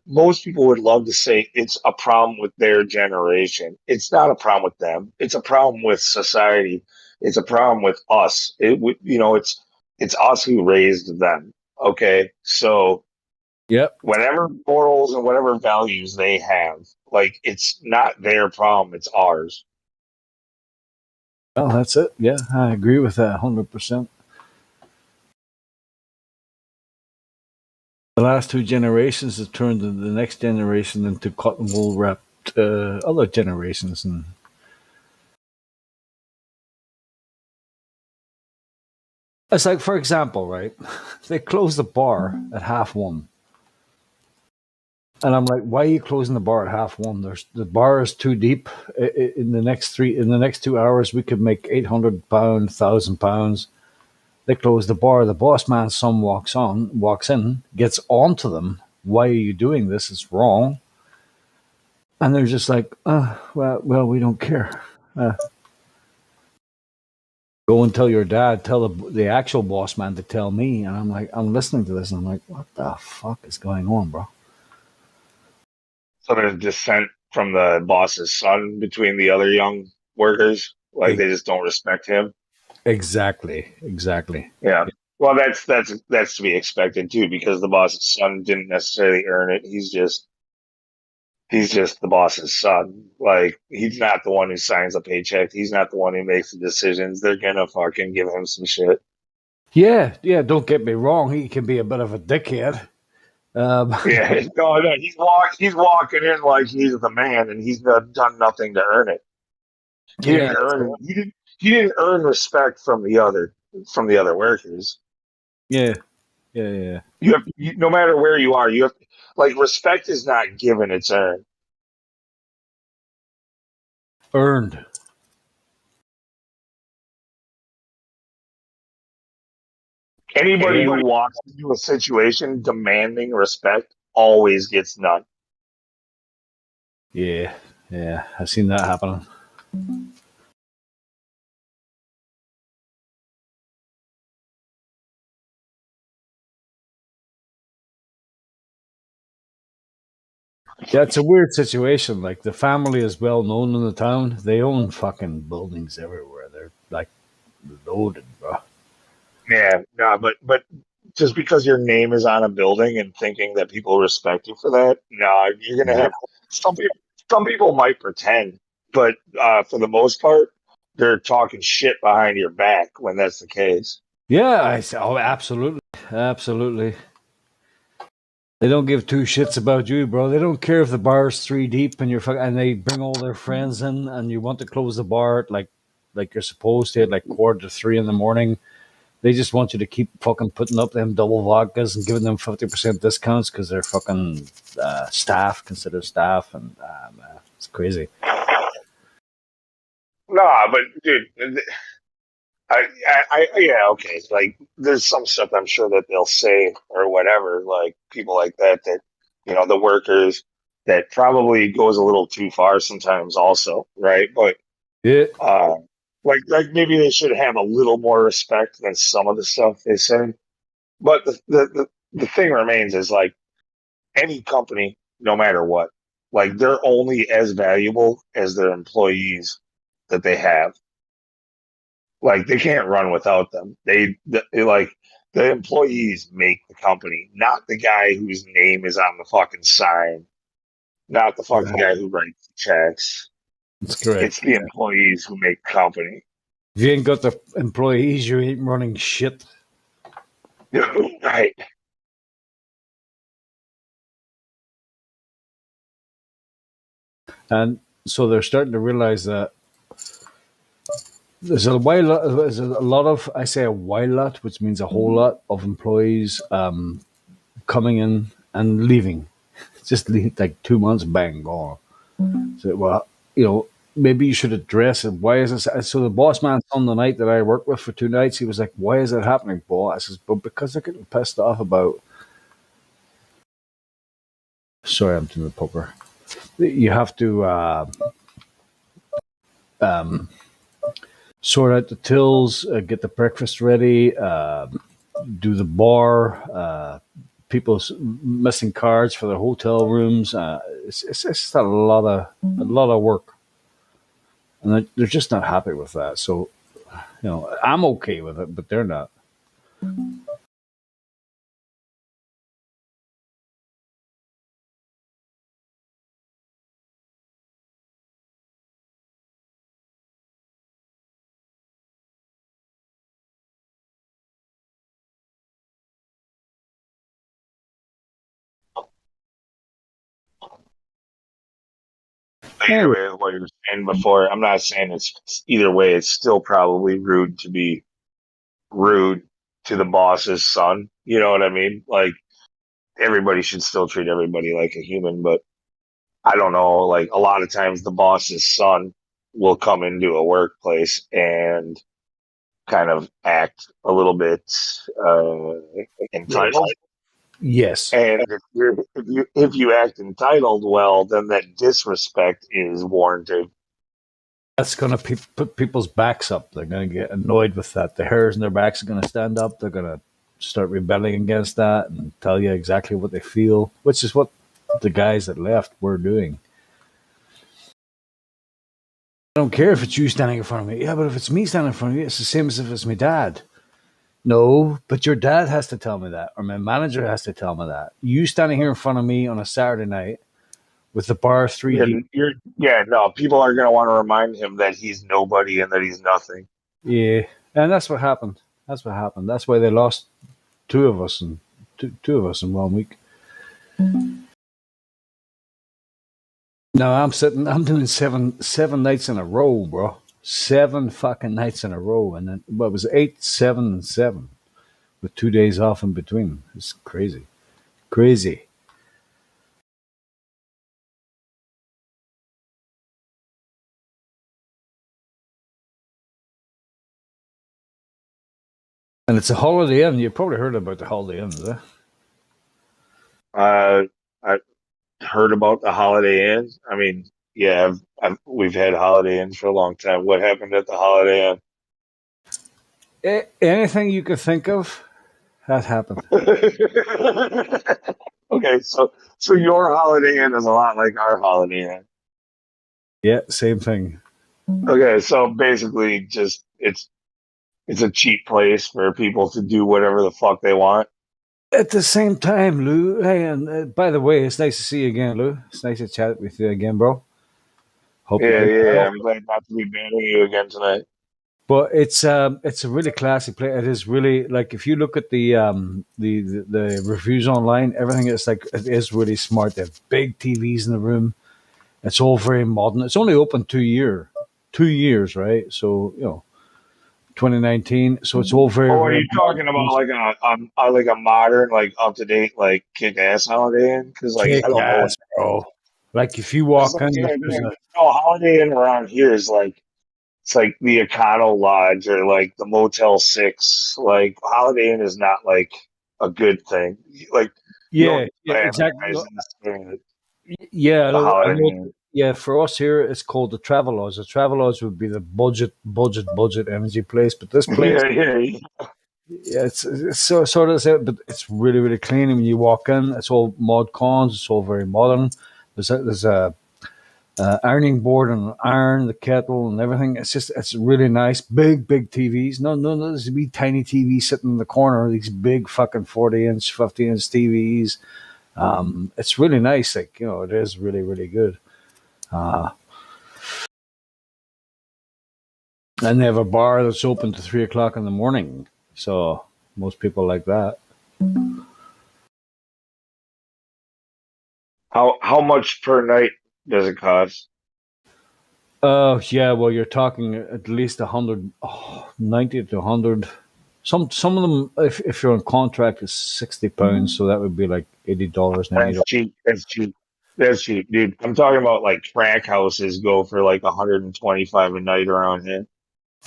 most people would love to say it's a problem with their generation. It's not a problem with them. It's a problem with society. It's a problem with us. It's us who raised them. Okay, so. Yep. Whatever morals and whatever values they have, like it's not their problem, it's ours. Oh, that's it. Yeah, I agree with that 100%. The last 2 generations have turned the next generation into cotton wool wrapped other generations, and it's like, for example, right? They close the bar at 1:30. And I'm like, why are you closing the bar at 1:30? The bar is too deep. In the next 2 hours, we could make £800, £1,000. They close the bar. The boss man's son walks in, gets onto them. Why are you doing this? It's wrong. And they're just like, well, we don't care. Go and tell your dad. Tell the actual boss man to tell me. And I'm like, I'm listening to this, and I'm like, what the fuck is going on, bro? So there's dissent from the boss's son between the other young workers. Like they just don't respect him. Exactly. Yeah. Well, that's to be expected too, because the boss's son didn't necessarily earn it. He's just the boss's son. Like he's not the one who signs a paycheck. He's not the one who makes the decisions. They're gonna fucking give him some shit. Yeah. Don't get me wrong. He can be a bit of a dickhead. Yeah, no, he's walking in like he's the man, and he's done nothing to earn it. He didn't earn respect from the other workers. Yeah. No matter where you are, you have like respect is not given; it's earned. Earned. Anybody who walks into a situation demanding respect always gets none. Yeah, I've seen that happening. Yeah, it's a weird situation. Like the family is well known in the town. They own fucking buildings everywhere. They're like loaded, bro. Yeah, no, but just because your name is on a building and thinking that people respect you for that, no, you're gonna have some people. Some people might pretend, but for the most part, they're talking shit behind your back when that's the case. Yeah, absolutely. They don't give 2 shits about you, bro. They don't care if the bar's 3 deep and and they bring all their friends in, and you want to close the bar at like you're supposed to at like 2:45 in the morning. They just want you to keep fucking putting up them double vodkas and giving them 50% discounts because they're fucking staff, considered staff, and man, it's crazy. Nah, but dude, Yeah, okay. Like, there's some stuff I'm sure that they'll say or whatever, like people like that, the workers, that probably goes a little too far sometimes, also, right? But Yeah. like maybe they should have a little more respect than some of the stuff they say. But the thing remains is like any company, no matter what, like they're only as valuable as their employees that they have. Like they can't run without them. Like the employees make the company, not the guy whose name is on the fucking sign, not the fucking guy who writes the checks. That's correct. It's the employees who make the company. If you ain't got the employees, you ain't running shit. Right. And so they're starting to realize that there's a lot of, I say a while lot, which means a whole lot of employees coming in and leaving. Just leave, like 2 months, bang, gone. So, well, maybe you should address it. Why is this? So the boss man on the night that I worked with for 2 nights, he was like, "Why is it happening, boss?" I says, "But because they're getting pissed off about." Sorry, I'm doing the poker. You have to sort out the tills, get the breakfast ready, do the bar. People missing cards for their hotel rooms. It's just a lot of work, and they're just not happy with that. So, I'm okay with it, but they're not. Either way, what you were saying before, I'm not saying it's either way. It's still probably rude to be rude to the boss's son. You know what I mean? Like everybody should still treat everybody like a human, but I don't know. Like a lot of times, the boss's son will come into a workplace and kind of act a little bit entitled. Yes. And if you act entitled, well, then that disrespect is warranted. That's going to put people's backs up. They're going to get annoyed with that. The hairs in their backs are going to stand up. They're going to start rebelling against that and tell you exactly what they feel, which is what the guys that left were doing. I don't care if it's you standing in front of me. Yeah, but if it's me standing in front of you, it's the same as if it's my dad. No, but your dad has to tell me that, or my manager has to tell me that. You standing here in front of me on a Saturday night with the bar 3D. No, people are going to want to remind him that he's nobody and that he's nothing. Yeah, and that's what happened. That's what happened. That's why they lost two of us in 1 week. No, I'm doing seven nights in a row, bro. 7 fucking nights in a row, and then it was 8, 7, and 7, with 2 days off in between. It's crazy. And it's a Holiday Inn. You've probably heard about the Holiday Inn, is it? I heard about the Holiday Inn. I mean, yeah, we've had Holiday Inns for a long time. What happened at the Holiday Inn? Anything you could think of, that happened. Okay, so your Holiday Inn is a lot like our Holiday Inn. Yeah, same thing. Okay, so basically, just it's a cheap place for people to do whatever the fuck they want. At the same time, Lou, hey, and by the way, it's nice to see you again, Lou. It's nice to chat with you again, bro. Hope Yeah, I'm glad not to be banning you again tonight. But it's a really classy place. It is really, like, if you look at the reviews online, everything is like, it is really smart. They have big TVs in the room. It's all very modern. It's only open 2 years, right? So 2019. So it's all very. Oh, are very you talking about like a modern, like up to date, like kick ass Holiday Inn? Because like I don't know, bro. Like if you walk in, no Holiday Inn around here is like it's like the Econo Lodge or like the Motel 6. Like Holiday Inn is not like a good thing. Like you Yeah, don't yeah, exactly. advertise in the spirit Yeah, the I Holiday know. Inn. Yeah, for us here, it's called the Travelodge. The Travelodge would be the budget energy place, but this place, Yeah. yeah, it's sort of it, but it's really really clean. And when you walk in, it's all mod cons. It's all very modern. There's a ironing board and an iron, the kettle and everything. It's really nice. Big TVs. No, there's a wee tiny TV sitting in the corner. These big fucking 40-inch, 50-inch TVs. It's really nice. Like, it is really really good. And they have a bar that's open to 3 o'clock in the morning. So most people like that. How much per night does it cost? Yeah, well, you're talking at least 90 to 100. Some of them, if you're on contract, is £60. So that would be like $80, That's $90. cheap. That's cheap. That's cheap, dude. I'm talking about like crack houses go for like 125 a night around here.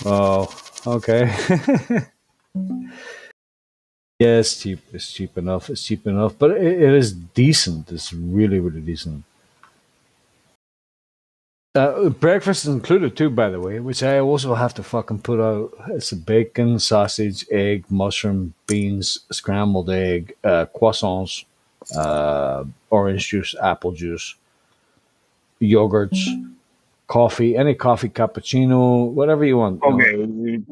Oh, okay. Yeah, it's cheap. It's cheap enough. It's cheap enough, but it is decent. It's really, really decent. Breakfast is included too, by the way, which I also have to fucking put out. It's a bacon, sausage, egg, mushroom, beans, scrambled egg, croissants, orange juice, apple juice, yogurts, coffee, any coffee, cappuccino, whatever you want. Okay,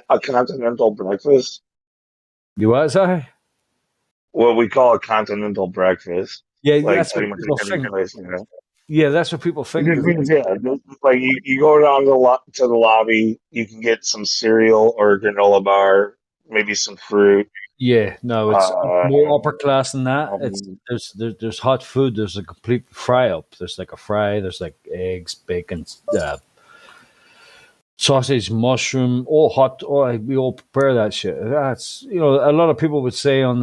a continental breakfast. You what, sorry? What we call a continental breakfast. Yeah, Like that's what pretty much people every think. place, you know. Yeah, that's what people It think. just means, yeah, like you go down to the lobby, you can get some cereal or a granola bar, maybe some fruit. Yeah, no, it's more upper class than that. It's Um, there's hot food. There's a complete fry up. There's like a fry. There's like eggs, bacon, sausage, mushroom, all hot. We all prepare that shit. That's a lot of people would say on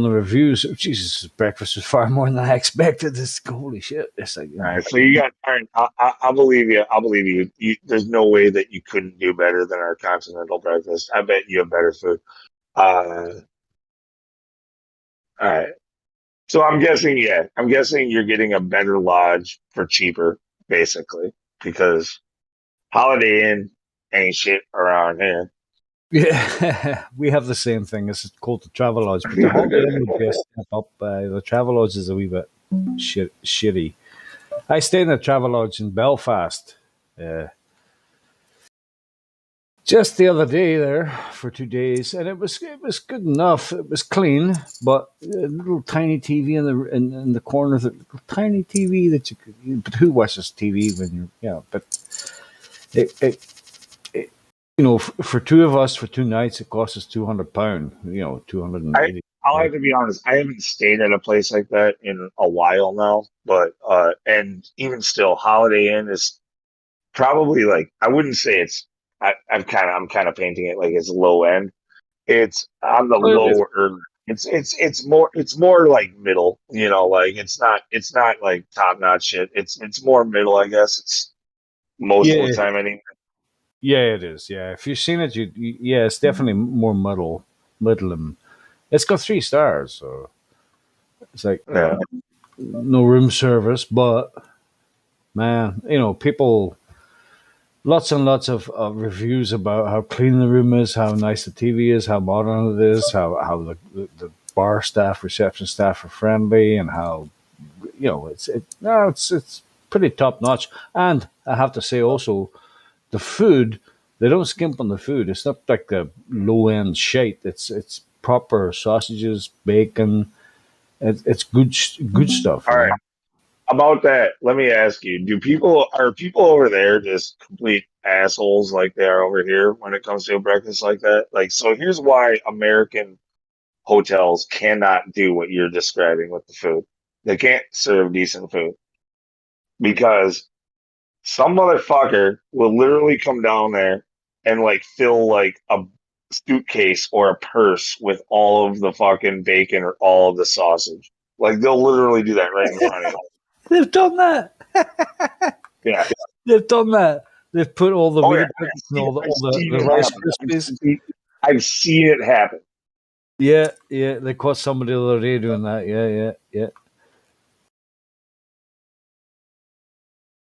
the reviews, Jesus, breakfast was far more than I expected. It's holy shit. It's like, all right, so you got. All right, I believe you. I believe you. There's no way that you couldn't do better than our continental breakfast. I bet you have better food. All right. So I'm guessing, yeah, I'm guessing you're getting a better lodge for cheaper, basically, because Holiday Inn ain't shit around here. yeah, we have the same thing. It's called the Travelodge, but the Holiday Inn would be a step up. The Travelodge is a wee bit shitty. I stayed in a Travelodge in Belfast just the other day there for 2 days, and it was good enough. It was clean, but a little tiny TV in the corner, the little tiny TV that you could. But who watches TV when you're But it for two of us for 2 nights, it cost us £200. I'll £280. have to be honest. I haven't stayed at a place like that in a while now, but and even still, Holiday Inn is probably like I wouldn't say it's. I'm kind of painting it like it's low end. It's on the lower. It's more like middle. Like it's not like top notch shit. It's more middle, I guess. It's most of Yeah, the time anyway. yeah, it is. Yeah, if you've seen it, yeah, it's definitely more middle, and it's got 3 stars. So it's like Yeah. no room service, but man, people. Lots and lots of reviews about how clean the room is, how nice the TV is, how modern it is, how the bar staff, reception staff are friendly, and how it's pretty top notch. And I have to say also, the food, they don't skimp on the food. It's not like the low end shite. It's proper sausages, bacon. It's good stuff. All right. About that, let me ask you: are people over there just complete assholes like they are over here when it comes to a breakfast like that? Like, so here's why American hotels cannot do what you're describing with the food. They can't serve decent food because some motherfucker will literally come down there and like fill like a suitcase or a purse with all of the fucking bacon or all of the sausage. Like they'll literally do that right in front of you. They've done that. Yeah. They've done that. They've put all the Oh, Weetabix yeah. and all I've seen the it Rice happen. Krispies. I've seen it happen. Yeah, yeah. They caught somebody the other day doing that. Yeah.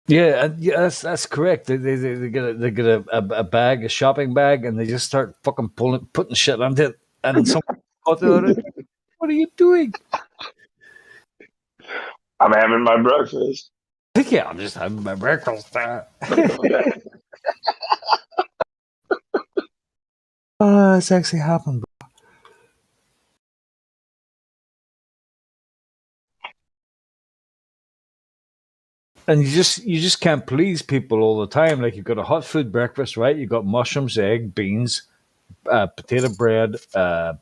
Yeah, that's correct. They get a bag, a shopping bag, and they just start fucking putting shit on it. And someone caught the other day. What are you doing? I'm having my breakfast. Yeah, I'm just having my breakfast. Oh, it's actually happened. And you just can't please people all the time. Like you've got a hot food breakfast, right? You've got mushrooms, egg, beans, potato bread,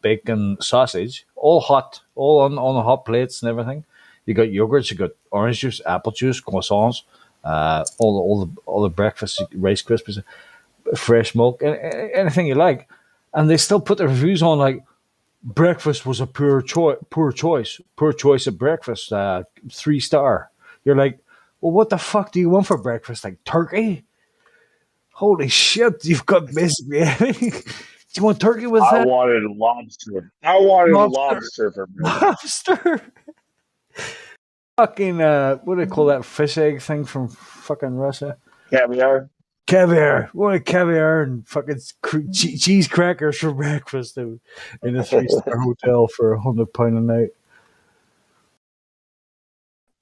bacon, sausage, all hot, all on the hot plates and everything. You got yogurts, you got orange juice, apple juice, croissants, all the breakfast, Rice Krispies, fresh milk, anything you like. And they still put the reviews on like breakfast was a poor choice of breakfast, 3-star. You're like, well, what the fuck do you want for breakfast? Like turkey? Holy shit! You've got basically anything. Do you want turkey with I that? wanted lobster. I wanted Lobster. lobster for breakfast. Lobster. Fucking what do they call that fish egg thing from fucking Russia? Caviar. Caviar. What caviar and fucking cheese crackers for breakfast in a 3-star hotel for £100 a night.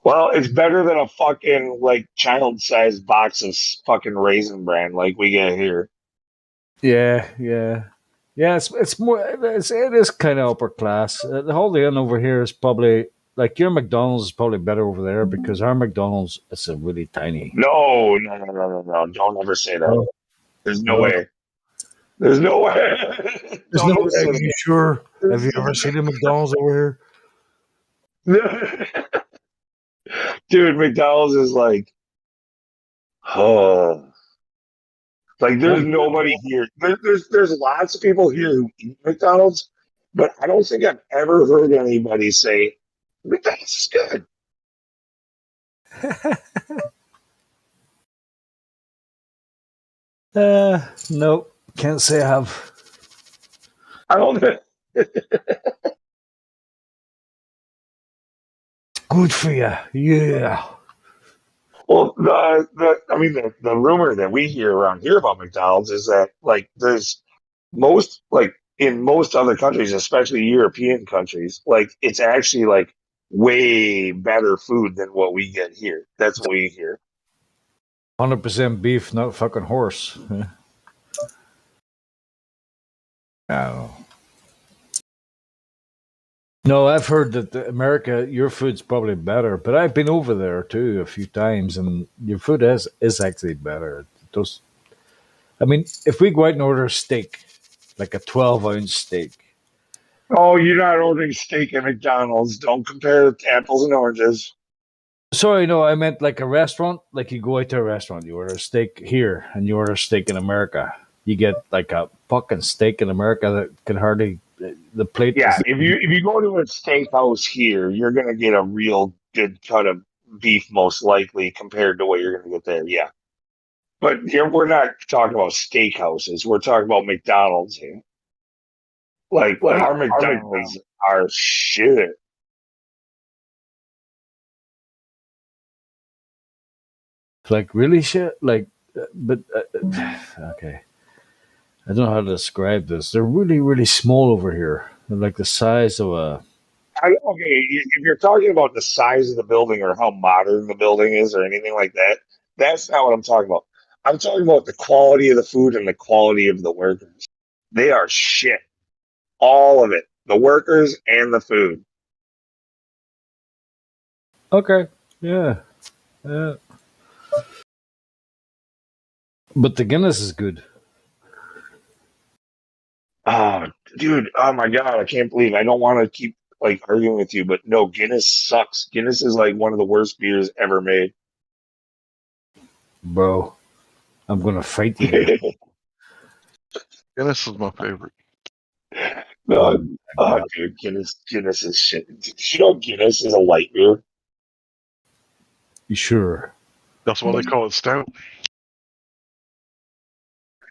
Well, it's better than a fucking like child-sized box of fucking Raisin Bran like we get here. Yeah. It's more. It is kind of upper class. The whole Inn over here is probably like your McDonald's is probably better over there because our McDonald's is a really tiny. No. Don't ever say that. Oh, There's no oh. way. There's no way. There's Don't no. ever say Are you sure? Have you ever seen a McDonald's over that. Dude, McDonald's is like, oh, like there's here? nobody here. There's lots of people here who eat McDonald's, but I don't think I've ever heard anybody say McDonald's is good. Nope. Can't say I have. I don't know. Good for you. Yeah. Well, the rumor that we hear around here about McDonald's is that like there's most like in most other countries, especially European countries, like it's actually like way better food than what we get here. That's what we hear. 100% beef, not fucking horse. Oh. No, I've heard that America, your food's probably better, but I've been over there too a few times, and your food is actually better. Those, I mean, if we go out and order a steak, like a 12-ounce steak. Oh, you're not ordering steak at McDonald's. Don't compare apples and oranges. Sorry, no, I meant like a restaurant. Like you go out to a restaurant, you order a steak here, and you order a steak in America. You get like a fucking steak in America that can hardly the plate. Yeah, if you go to a steakhouse here, you're gonna get a real good cut of beef, most likely, compared to what you're gonna get there. Yeah, but here we're not talking about steakhouses. We're talking about McDonald's here. Like our McDonald's are shit. Like really shit. Like, but okay. I don't know how to describe this. They're really, really small over here. They're like the size of a. Okay, if you're talking about the size of the building or how modern the building is or anything like that, that's not what I'm talking about. I'm talking about the quality of the food and the quality of the workers. They are shit. All of it. The workers and the food. Okay. Yeah. Yeah. But the Guinness is good. Oh, dude. Oh my God. I can't believe I don't want to keep like arguing with you, but no, Guinness sucks. Guinness is like one of the worst beers ever made. Bro, I'm going to fight you. Guinness is my favorite. No, dude, Guinness is shit. Did you know Guinness is a light beer? You sure? That's why they call it stout.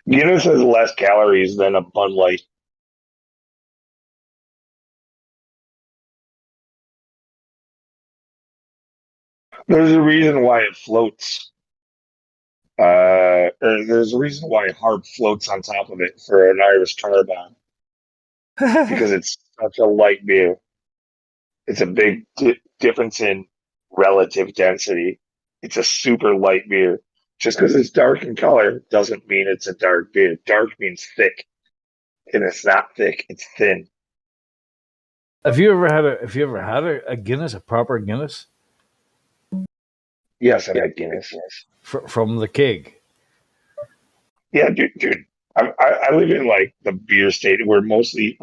Guinness has less calories than a Bud Light. There's a reason why it floats. There's a reason why Harp floats on top of it for an Irish carbon because it's such a light beer. It's a big difference in relative density. It's a super light beer. Just because it's dark in color doesn't mean it's a dark beer. Dark means thick, and it's not thick; it's thin. Have you ever had a Guinness, a proper Guinness? Yes, I've had Guinness. From the keg. Yeah, dude. I live in like the beer state where mostly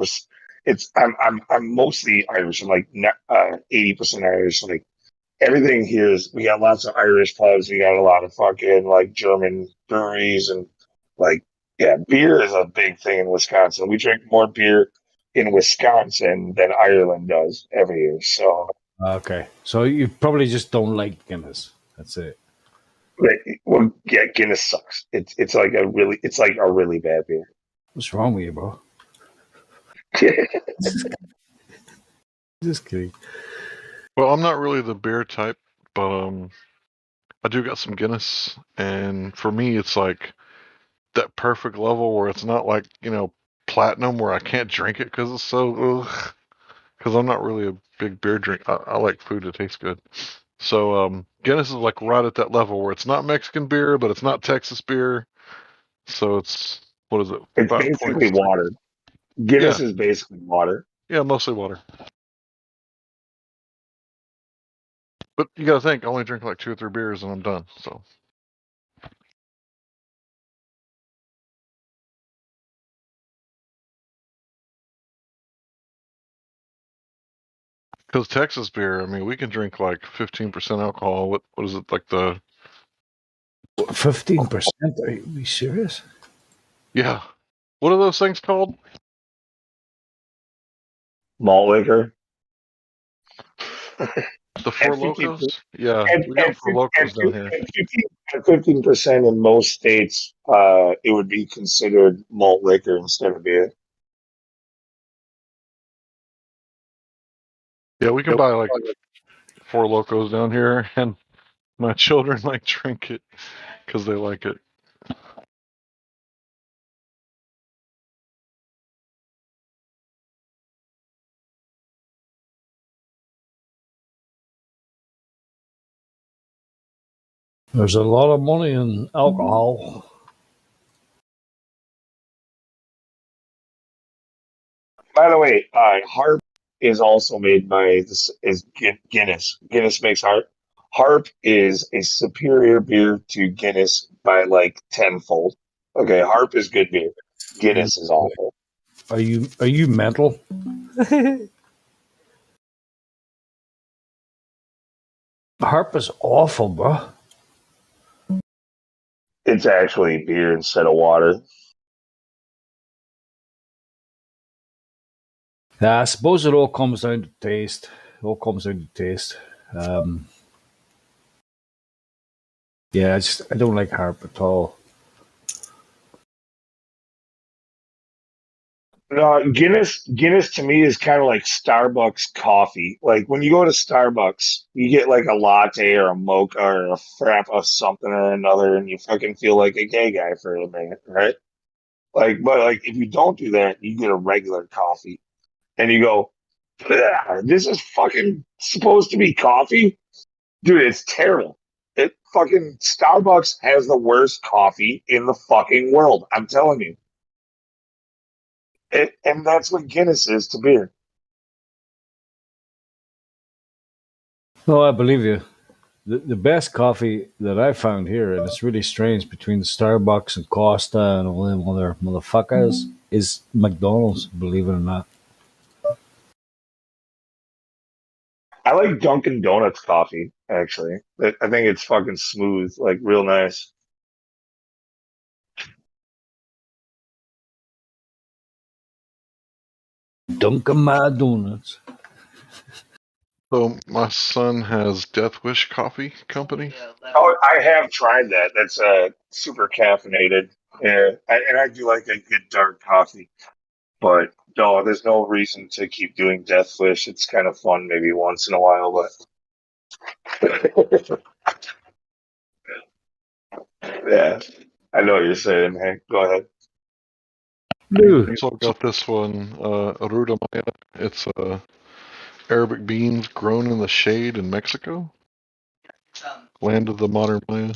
I'm mostly Irish. I'm like 80% Irish. Like everything here is we got lots of Irish pubs. We got a lot of fucking like German breweries and like yeah, beer is a big thing in Wisconsin. We drink more beer in Wisconsin than Ireland does every year. So Okay, so you probably just don't like Guinness. That's it. well, yeah, Guinness sucks. It's like a really bad beer. What's wrong with you, bro? Just kidding. Well, I'm not really the beer type, but I do got some Guinness, and for me, it's like that perfect level where it's not like platinum where I can't drink it because it's so ugh. Because I'm not really a big beer drink. I like food that tastes good. So Guinness is like right at that level where it's not Mexican beer, but it's not Texas beer. So it's what is it? It's 5 basically points. water. Guinness Yeah, is basically water. yeah, mostly water. But you got to think, I only drink like 2 or 3 beers and I'm done. So because Texas beer, I mean, we can drink like 15% alcohol. What is it like 15%? Are you serious? Yeah. What are those things called? Malt liquor. The Four Locos? Yeah, At, we got at, Four Locos down here. at 15% in most states, it would be considered malt liquor instead of beer. Yeah, we can buy like Four Locos down here, and my children like drink it because they like it. There's a lot of money in alcohol. By the way, Harp is also made by Guinness. Guinness makes Harp. Harp is a superior beer to Guinness by like tenfold. Okay, Harp is good beer. Guinness is awful. Are you mental? Harp is awful, bro. It's actually beer instead of water. Yeah, I suppose it all comes down to taste. It all comes down to taste. Yeah, I don't like Harp at all. No, Guinness to me is kind of like Starbucks coffee. Like when you go to Starbucks, you get like a latte or a mocha or a frap or something or another, and you fucking feel like a gay guy for a minute, right? But like if you don't do that, you get a regular coffee, and you go, "This is fucking supposed to be coffee, dude. It's terrible. It fucking Starbucks has the worst coffee in the fucking world. I'm telling you." And that's what Guinness is to beer. No, I believe you. The best coffee that I found here, and it's really strange between Starbucks and Costa and all them other motherfuckers, is McDonald's, believe it or not. I like Dunkin' Donuts coffee, actually. I think it's fucking smooth, like real nice. Dunkin' my donuts. So my son has Death Wish Coffee Company. Oh, I have tried that. That's super caffeinated. Yeah, and I do like a good dark coffee. But no, there's no reason to keep doing Death Wish. It's kind of fun maybe once in a while, but yeah, I know what you're saying, Hank. Go ahead. So I got this one, Aruda Maya. It's Arabic beans grown in the shade in Mexico, land of the modern Maya.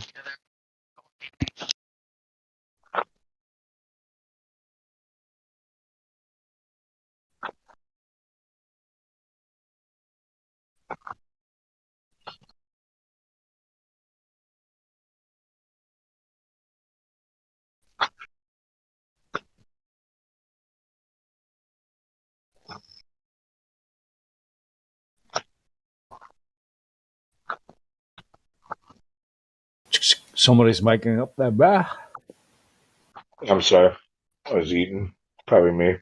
Somebody's making up that bah. I'm sorry. I was eating. Probably me.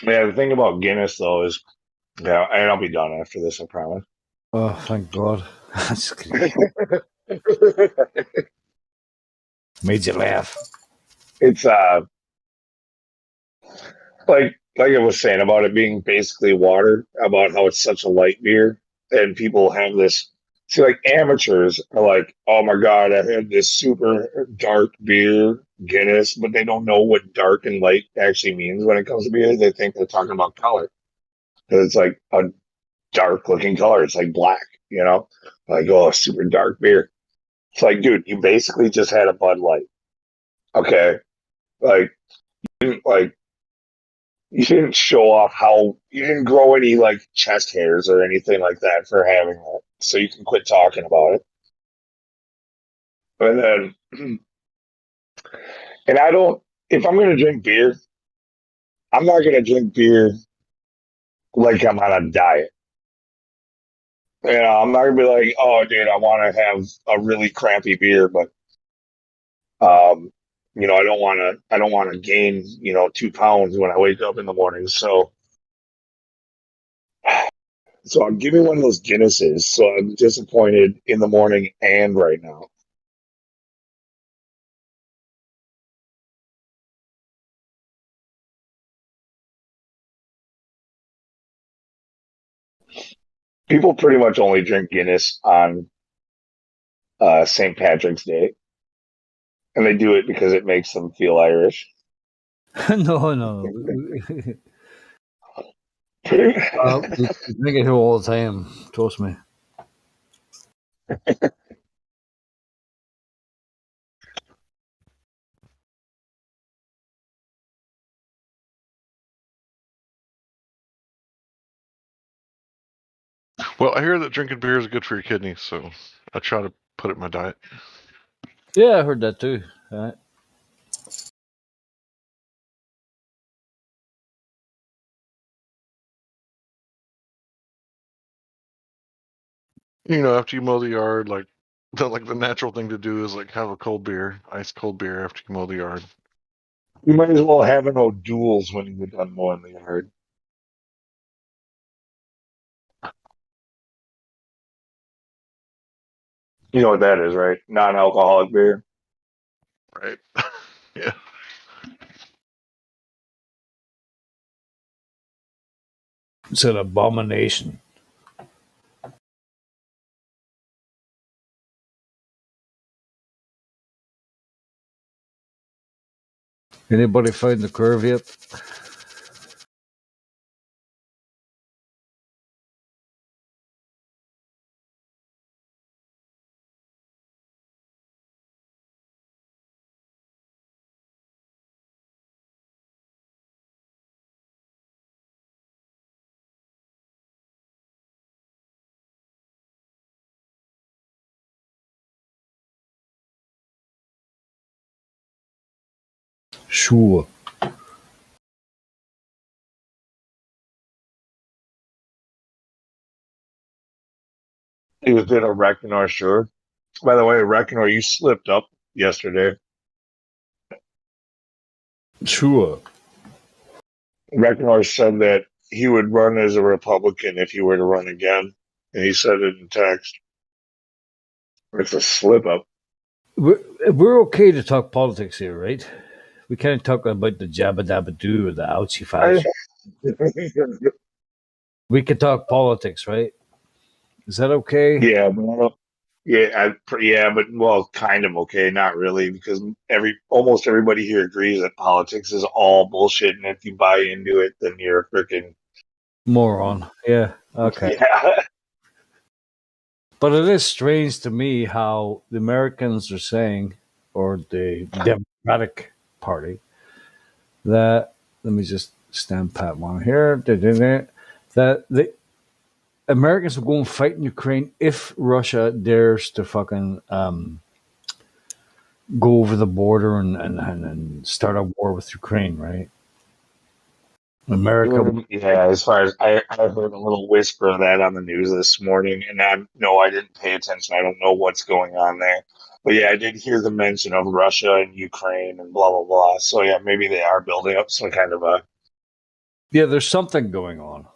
Yeah, the thing about Guinness though is, yeah, and I'll be done after this, I promise. Oh, thank God. Made you laugh. It's like I was saying about it being basically water, about how it's such a light beer, and people have this. See, like amateurs are like, "Oh my God, I had this super dark beer, Guinness," but they don't know what dark and light actually means when it comes to beer. They think they're talking about color because it's like a dark looking color. It's like black, you know, like oh, super dark beer. It's like, dude, you basically just had a Bud Light, okay? Like, like you didn't show off how you didn't grow any like chest hairs or anything like that for having that. So you can quit talking about it. And then, and I don't, if I'm going to drink beer, I'm not going to drink beer like I'm on a diet. You know, I'm not going to be like, oh, dude, I want to have a really crappy beer, but, um, I don't want to gain, 2 pounds when I wake up in the morning. So I'm giving one of those Guinnesses. So I'm disappointed in the morning and right now. People pretty much only drink Guinness on St. Patrick's Day, and they do it because it makes them feel Irish. No. We drink it here all the time. Trust me. Well, I hear that drinking beer is good for your kidneys, so I try to put it in my diet. Yeah, I heard that too. After you mow the yard, like the natural thing to do is like have a cold beer, ice cold beer after you mow the yard. You might as well have an O'Doul's when you're done mowing the yard. You know what that is, right? Non-alcoholic beer. Right. Yeah. It's an abomination. Anybody found the curve yet? Sure. He was in a Reckoner, sure. By the way, Reckoner, you slipped up yesterday. Sure. Reckoner said that he would run as a Republican if he were to run again, and he said it in text. It's a slip up. We're okay to talk politics here, right? We can't talk about the jabba dabba doo or the ouchie fouchie. We can talk politics, right? Is that okay? Yeah, but but well, kind of okay, not really, because almost everybody here agrees that politics is all bullshit, and if you buy into it, then you're a freaking Moron. Yeah. Okay. yeah. But it is strange to me how the Americans are saying, or the Democratic Party, that let me just stamp pat one here. That the Americans will go and fight in Ukraine if Russia dares to fucking go over the border and start a war with Ukraine, right? America. Yeah, as far as I heard a little whisper of that on the news this morning, and I didn't pay attention. I don't know what's going on there, but yeah, I did hear the mention of Russia and Ukraine and blah blah blah. So yeah, maybe they are building up some kind of a Yeah, there's something going on.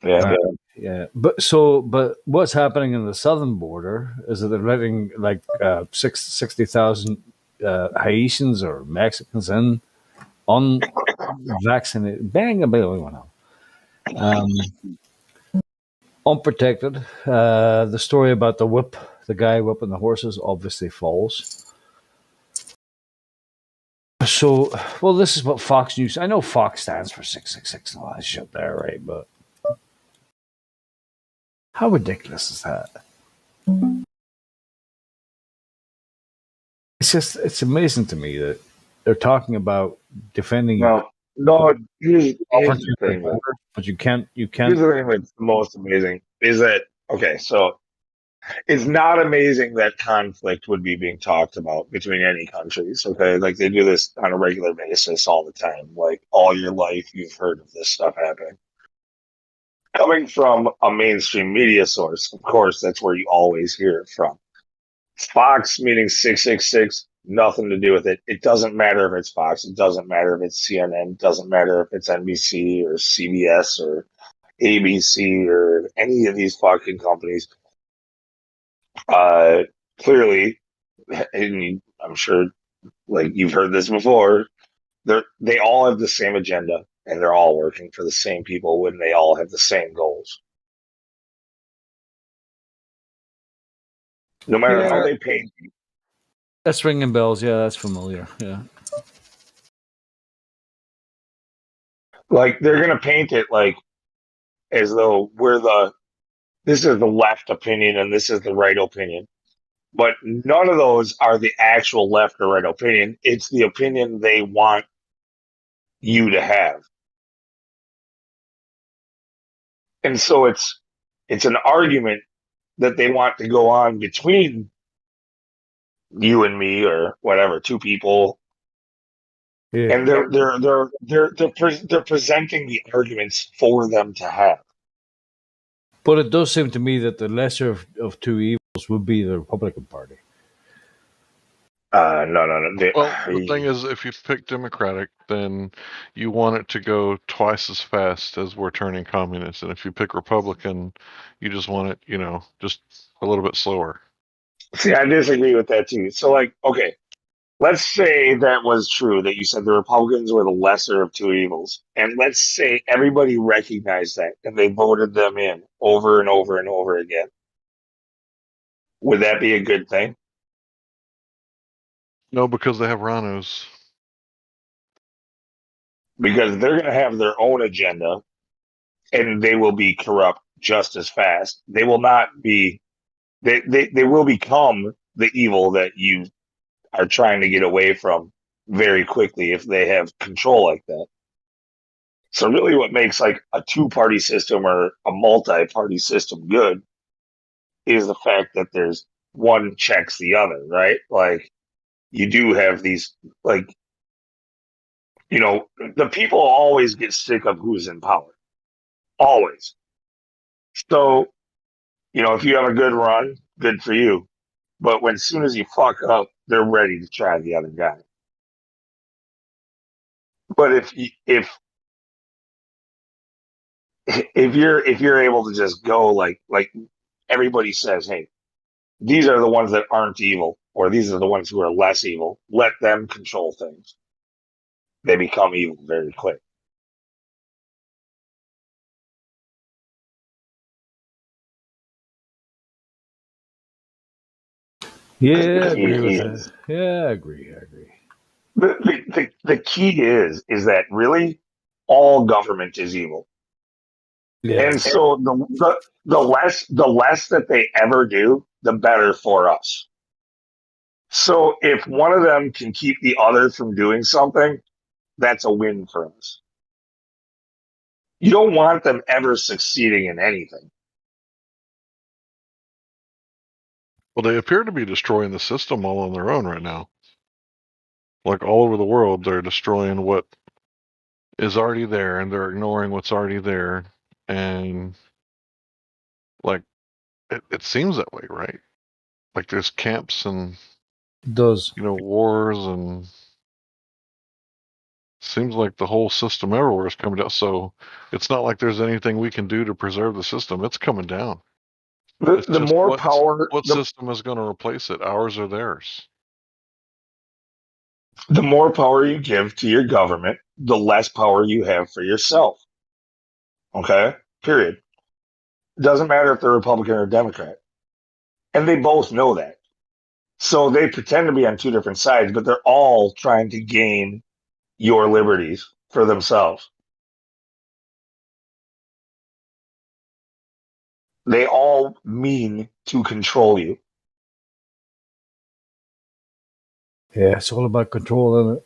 yeah. Yeah, but what's happening in the southern border is that they're letting like 60,000 Haitians or Mexicans in unvaccinated, bang a bill, unprotected. The story about the guy whipping the horses, obviously false. So, well, this is what Fox News. I know Fox stands for 666 and all that shit there, right? But how ridiculous is that? It's amazing to me that they're talking about defending No, here's the thing, man. but you can't Here's the thing that's the most amazing is that okay, so it's not amazing that conflict would be being talked about between any countries. Okay, like they do this on a regular basis all the time. Like all your life, you've heard of this stuff happening. Coming from a mainstream media source, of course, that's where you always hear it from. Fox meaning 666, nothing to do with it. It doesn't matter if it's Fox. It doesn't matter if it's CNN. It doesn't matter if it's NBC or CBS or ABC or any of these fucking companies. Clearly, and I'm sure, like you've heard this before, they all have the same agenda and they're all working for the same people when they all have the same goals. No matter how they paint you. That's ringing bells. Yeah, that's familiar. Yeah. Like they're gonna paint it like as though this is the left opinion and this is the right opinion. But none of those are the actual left or right opinion. It's the opinion they want you to have. And so it's an argument that they want to go on between you and me or whatever, two people. Yeah. And they're presenting the arguments for them to have. But it does seem to me that the lesser of two evils would be the Republican Party. No. Well, the thing is, if you pick Democratic, then you want it to go twice as fast as we're turning communist. And if you pick Republican, you just want it, just a little bit slower. See, I disagree with that too. So, like, okay, let's say that was true, that you said the Republicans were the lesser of two evils. And let's say everybody recognized that and they voted them in over and over and over again. Would that be a good thing? No, because they have rhinos. Because they're going to have their own agenda and they will be corrupt just as fast. They will not be, they will become the evil that you are trying to get away from very quickly if they have control like that. So really what makes like a two-party system or a multi-party system good is the fact that there's one checks the other, right? Like you do have these, like, the people always get sick of who's in power. Always. So if you have a good run, good for you. But as soon as you fuck up, they're ready to try the other guy. But if you're able to just go like everybody says, hey, these are the ones that aren't evil, or these are the ones who are less evil. Let them control things. They become evil very quick. Yeah, I agree with that. Yeah, I agree. The key is that really all government is evil. Yeah. And so the less that they ever do, the better for us. So if one of them can keep the other from doing something, that's a win for us. You don't want them ever succeeding in anything. Well, they appear to be destroying the system all on their own right now. Like all over the world, they're destroying what is already there, and they're ignoring what's already there. And like, it seems that way, right? Like there's camps and It does. Wars, and seems like the whole system everywhere is coming down. So it's not like there's anything we can do to preserve the system. It's coming down. It's The just more power, what system is going to replace it, ours or theirs? the more power you give to your government, the less power you have for yourself. Okay? Period. It doesn't matter if they're Republican or Democrat. And they both know that. So they pretend to be on two different sides, but they're all trying to gain your liberties for themselves. They all mean to control you. Yeah, it's all about control, isn't it?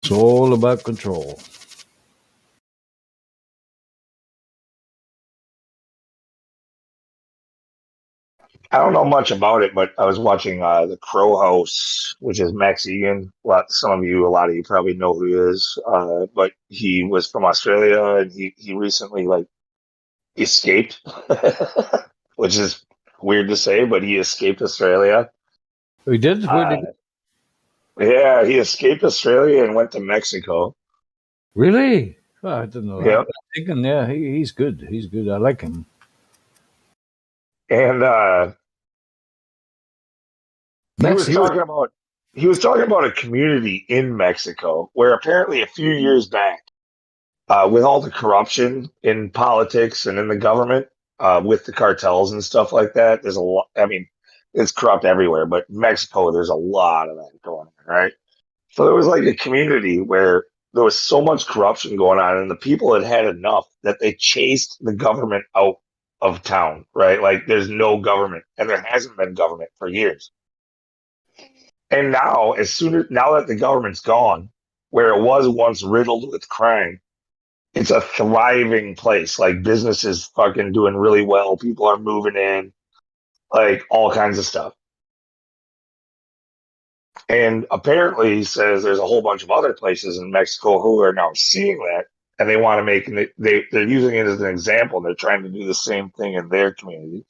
It's all about control. I don't know much about it, but I was watching the Crow House, which is Mexican. A lot of you probably know who he is. But he was from Australia, and he recently escaped, which is weird to say, but he escaped Australia. We did. Where did? Yeah, he escaped Australia and went to Mexico. Really? Oh, I didn't know that. Yeah. I'm thinking, yeah, he's good. He's good. I like him. And he was talking about a community in Mexico where apparently a few years back, with all the corruption in politics and in the government, with the cartels and stuff like that, there's a lot. I mean, it's corrupt everywhere, but Mexico, there's a lot of that going on, right? So there was like a community where there was so much corruption going on, and the people had had enough that they chased the government out of town, right? Like there's no government, and there hasn't been government for years. And now, now that the government's gone, where it was once riddled with crime, it's a thriving place. Like businesses fucking doing really well. People are moving in, like all kinds of stuff. And apparently, he says there's a whole bunch of other places in Mexico who are now seeing that, and they want to make it. They're using it as an example. And they're trying to do the same thing in their community.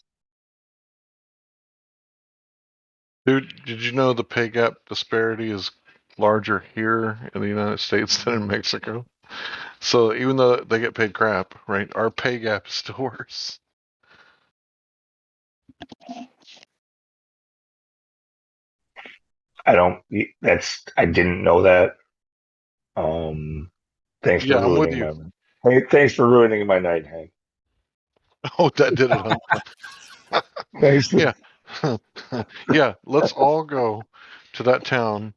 Dude, did you know the pay gap disparity is larger here in the United States than in Mexico? So even though they get paid crap, right, our pay gap is still worse. I didn't know that. Thanks for I'm with ruining you. thanks for ruining my night, Hank. Oh, that did it, huh? Thanks. Yeah. Yeah, let's all go to that town,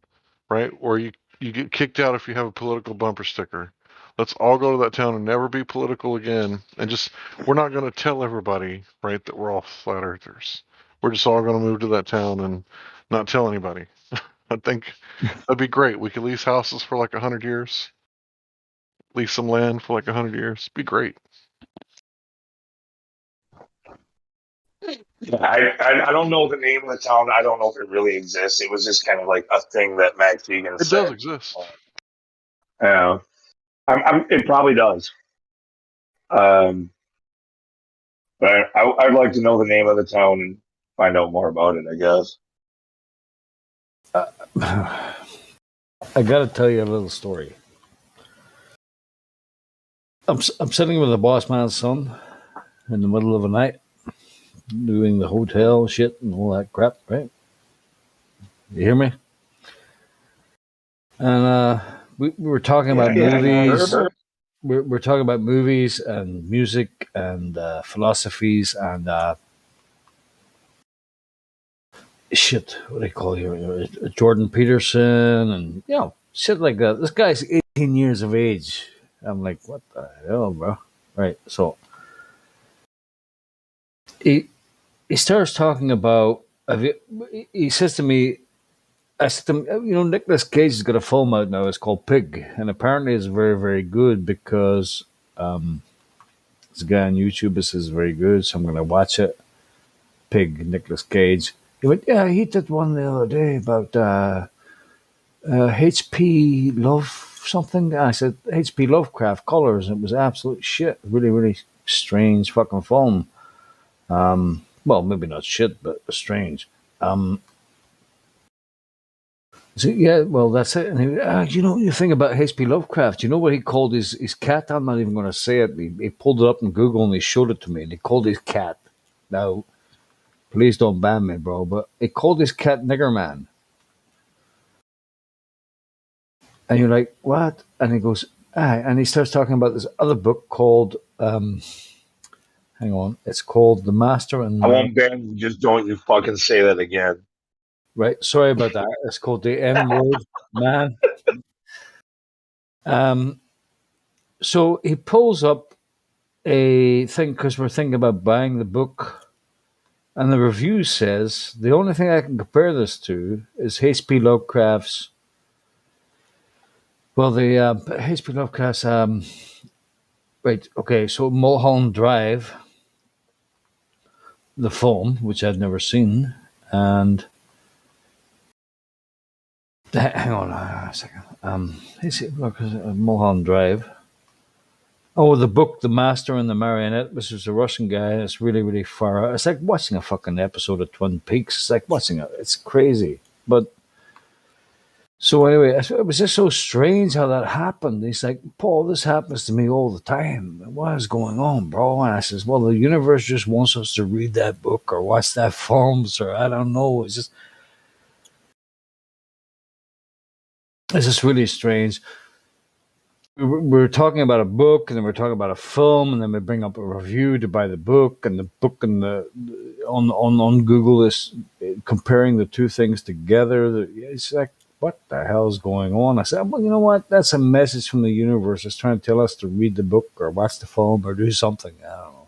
right, where you get kicked out if you have a political bumper sticker. Let's all go to that town and never be political again. And we're not going to tell everybody, right, that we're all flat earthers. We're just all going to move to that town and not tell anybody. I think that'd be great. We could lease houses for like 100 years, lease some land for like 100 years. Be great. I don't know the name of the town. I don't know if it really exists. It was just kind of like a thing that Max Egan It said. does exist. It probably does. But I'd like to know the name of the town and find out more about it, I guess. I got to tell you a little story. I'm sitting with the boss man's son in the middle of the night, doing the hotel shit and all that crap, right? You hear me? And we were talking about movies. We're talking about movies and music and philosophies and shit. What do they call you? Jordan Peterson and shit like that. This guy's 18 years of age. I'm like, what the hell, bro? Right. So he starts talking about. He says to me, I said to him, Nicolas Cage has got a film out now. It's called Pig, and apparently it's very, very good because this guy on YouTube says very good, so I'm going to watch it. Pig, Nicolas Cage. He went, yeah, he did one the other day about H.P. Love something. I said H.P. Lovecraft Colors. It was absolute shit. Really, really strange fucking film. Well, maybe not shit, but strange. So, yeah, well, that's it. And he, you think about H.P. Lovecraft. You know what he called his cat? I'm not even going to say it. He pulled it up in Google and he showed it to me. And he called his cat. Now, please don't ban me, bro. But he called his cat Nigger Man. And you're like, what? And he goes, and he starts talking about this other book called, hang on, it's called The Master and... I won't ban you, just don't you fucking say that again. Right, sorry about that. It's called The M Word, man. So he pulls up a thing because we're thinking about buying the book. And the review says, the only thing I can compare this to is H.P. Lovecraft's... Well, the H.P. Lovecraft's... right, okay, so Mulholland Drive, the film, which I've never seen, and... Hang on a second. Mulholland Drive. Oh, the book, The Master and the Marionette, which is a Russian guy. It's really, really far out. It's like watching a fucking episode of Twin Peaks. It's like watching it. It's crazy. But so anyway, it was just so strange how that happened. He's like, Paul, this happens to me all the time. What is going on, bro? And I says, well, the universe just wants us to read that book or watch that films or I don't know. It's just really strange. We're talking about a book, and then we're talking about a film, and then we bring up a review to buy the book, and the book and on Google is comparing the two things together. It's like, what the hell is going on? I said, well, you know what? That's a message from the universe. It's trying to tell us to read the book or watch the film or do something. I don't know.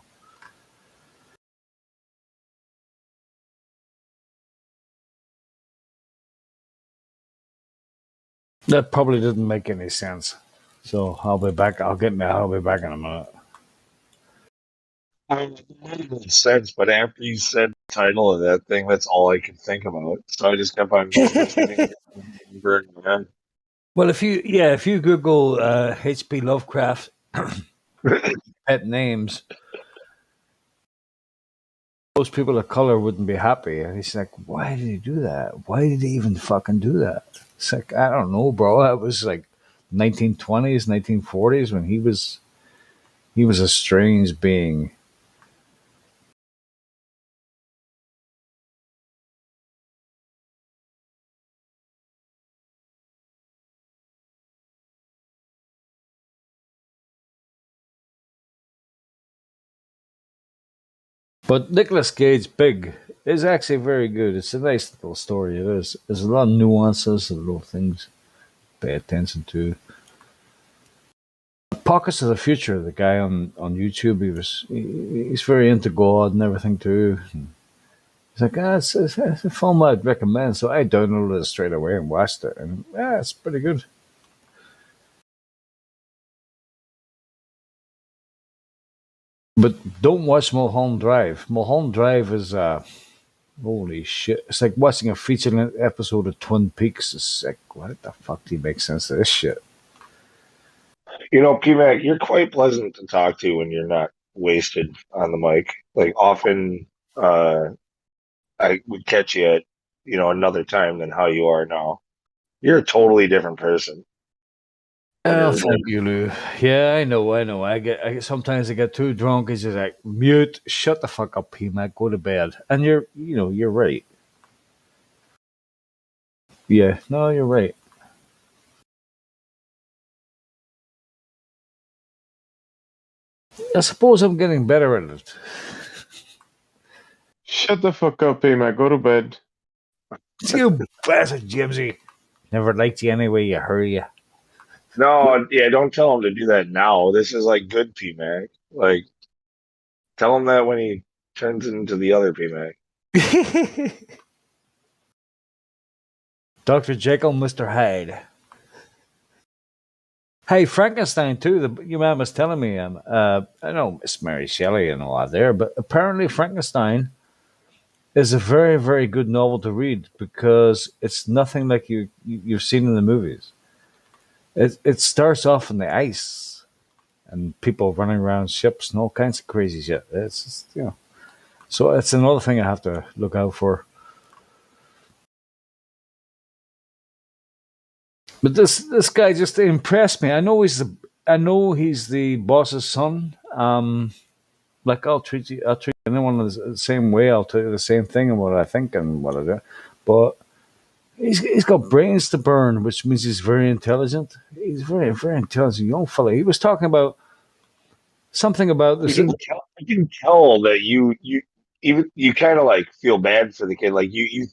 That probably didn't make any sense. So I'll be back. I'll be back in a minute. It made sense, but after you said the title of that thing, that's all I could think about. So I just kept on repeating it. Well, if you Google H.P. Lovecraft pet names, most people of color wouldn't be happy. And he's like, why did he do that? Why did he even fucking do that? It's like, I don't know, bro. That was like 1920s, 1940s when he was a strange being. But Nicolas Cage Pig is actually very good. It's a nice little story. It is. There's a lot of nuances, little things to pay attention to. Pockets of the Future, the guy on YouTube, he's very into God and everything too. And he's like, it's a film I'd recommend. So I downloaded it straight away and watched it, and it's pretty good. But don't watch Mulholland Drive. Mulholland Drive is holy shit. It's like watching a feature episode of Twin Peaks. It's like, what the fuck do you make sense of this shit? You know, P-Mac, you're quite pleasant to talk to when you're not wasted on the mic. Like often, I would catch you at, another time than how you are now. You're a totally different person. Oh, thank you, Lou. Yeah, I know. Sometimes I get too drunk. It's just like mute, shut the fuck up, P-Mac, go to bed. And you're right. Yeah, no, you're right. I suppose I'm getting better at it. Shut the fuck up, P-Mac. Go to bed. You bastard, Jimsy. Never liked you anyway, you hurry. No, yeah, don't tell him to do that now. This is like good P-Mac. Like, tell him that when he turns into the other P-Mac. Dr. Jekyll, Mr. Hyde. Hey, Frankenstein too. Your man was telling me, I know Miss Mary Shelley and all that there, but apparently Frankenstein is a very, very good novel to read because it's nothing like you've seen in the movies. It starts off in the ice and people running around ships and all kinds of crazy shit. It's just, so it's another thing I have to look out for. But this guy just impressed me. I know he's the boss's son. Like I'll treat anyone the same way. I'll tell you the same thing and what I think and what I do. But he's got brains to burn, which means he's very intelligent. He's very, very intelligent young fella. He was talking about something about this. You can tell that you kind of like feel bad for the kid. Like you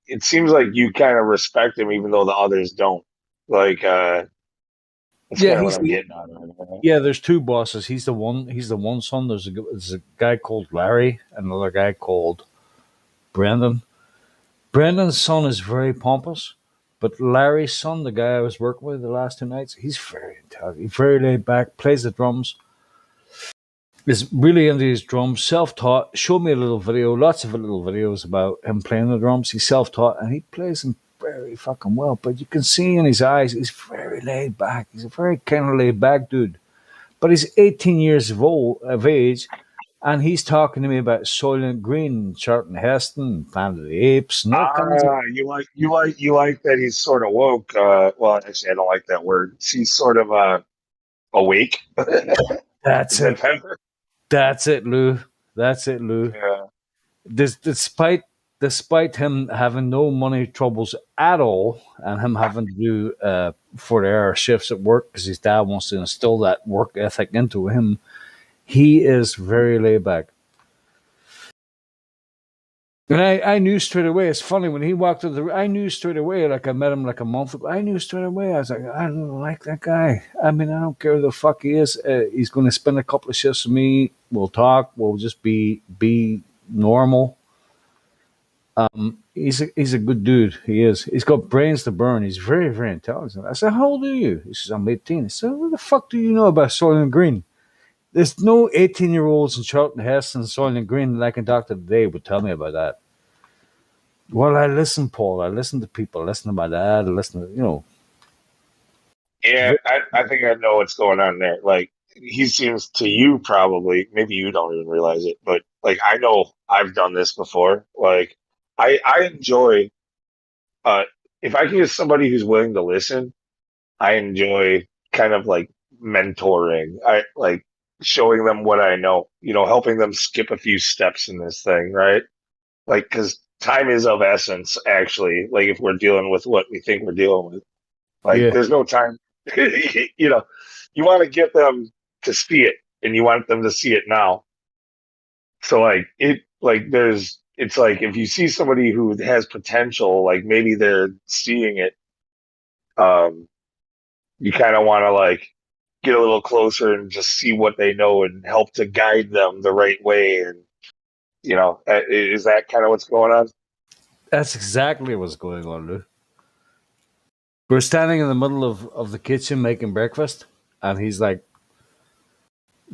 it seems like you kind of respect him even though the others don't. Like that's kind of what I'm getting at. Yeah, there's two bosses. He's the one son. There's a guy called Larry and another guy called Brendan. Brendan's son is very pompous, but Larry's son, the guy I was working with the last 2 nights, he's very intelligent. He's very laid back, plays the drums, is really into his drums, self-taught. Showed me a little video, lots of little videos about him playing the drums. He's self-taught and he plays them very fucking well. But you can see in his eyes, he's very laid back. He's a very kind of laid back dude. But he's 18 years of age, and he's talking to me about Soylent Green, Charlton Heston, Planet of the Apes. You like that he's sort of woke. Well, actually, I don't like that word. He's sort of awake. That's it. That's it, Lou. That's it, Lou. Yeah. Despite him having no money troubles at all, and him having to do 40-hour shifts at work because his dad wants to instill that work ethic into him, he is very laid back. And I knew straight away. It's funny when he walked into the. I knew straight away. Like I met him like a month ago. I knew straight away. I was like, I don't like that guy. I mean, I don't care who the fuck he is. He's going to spend a couple of shifts with me. We'll talk. We'll just be normal. He's a good dude. He is. He's got brains to burn. He's very, very intelligent. I said, how old are you? He says, I'm 18. I said, what the fuck do you know about Soylent Green? There's no 18-year-olds in Charlton Heston and Soylent Green that I can talk to today would tell me about that. Well, I listen, Paul. I listen to people. I listen to my dad. I listen to, Yeah, I think I know what's going on there. Like, he seems to you probably, maybe you don't even realize it, but like, I know I've done this before. Like, I enjoy, if I can get somebody who's willing to listen, I enjoy kind of like mentoring. I like showing them what I know, helping them skip a few steps in this thing, right? Like, because time is of essence, actually. Like, if we're dealing with what we think we're dealing with, like, there's no time. You want to get them to see it, and you want them to see it now. So, it's like if you see somebody who has potential, like maybe they're seeing it, you kind of want to like get a little closer and just see what they know and help to guide them the right way. And is that kind of what's going on? That's exactly what's going on, Lou. We're standing in the middle of the kitchen making breakfast, and he's like,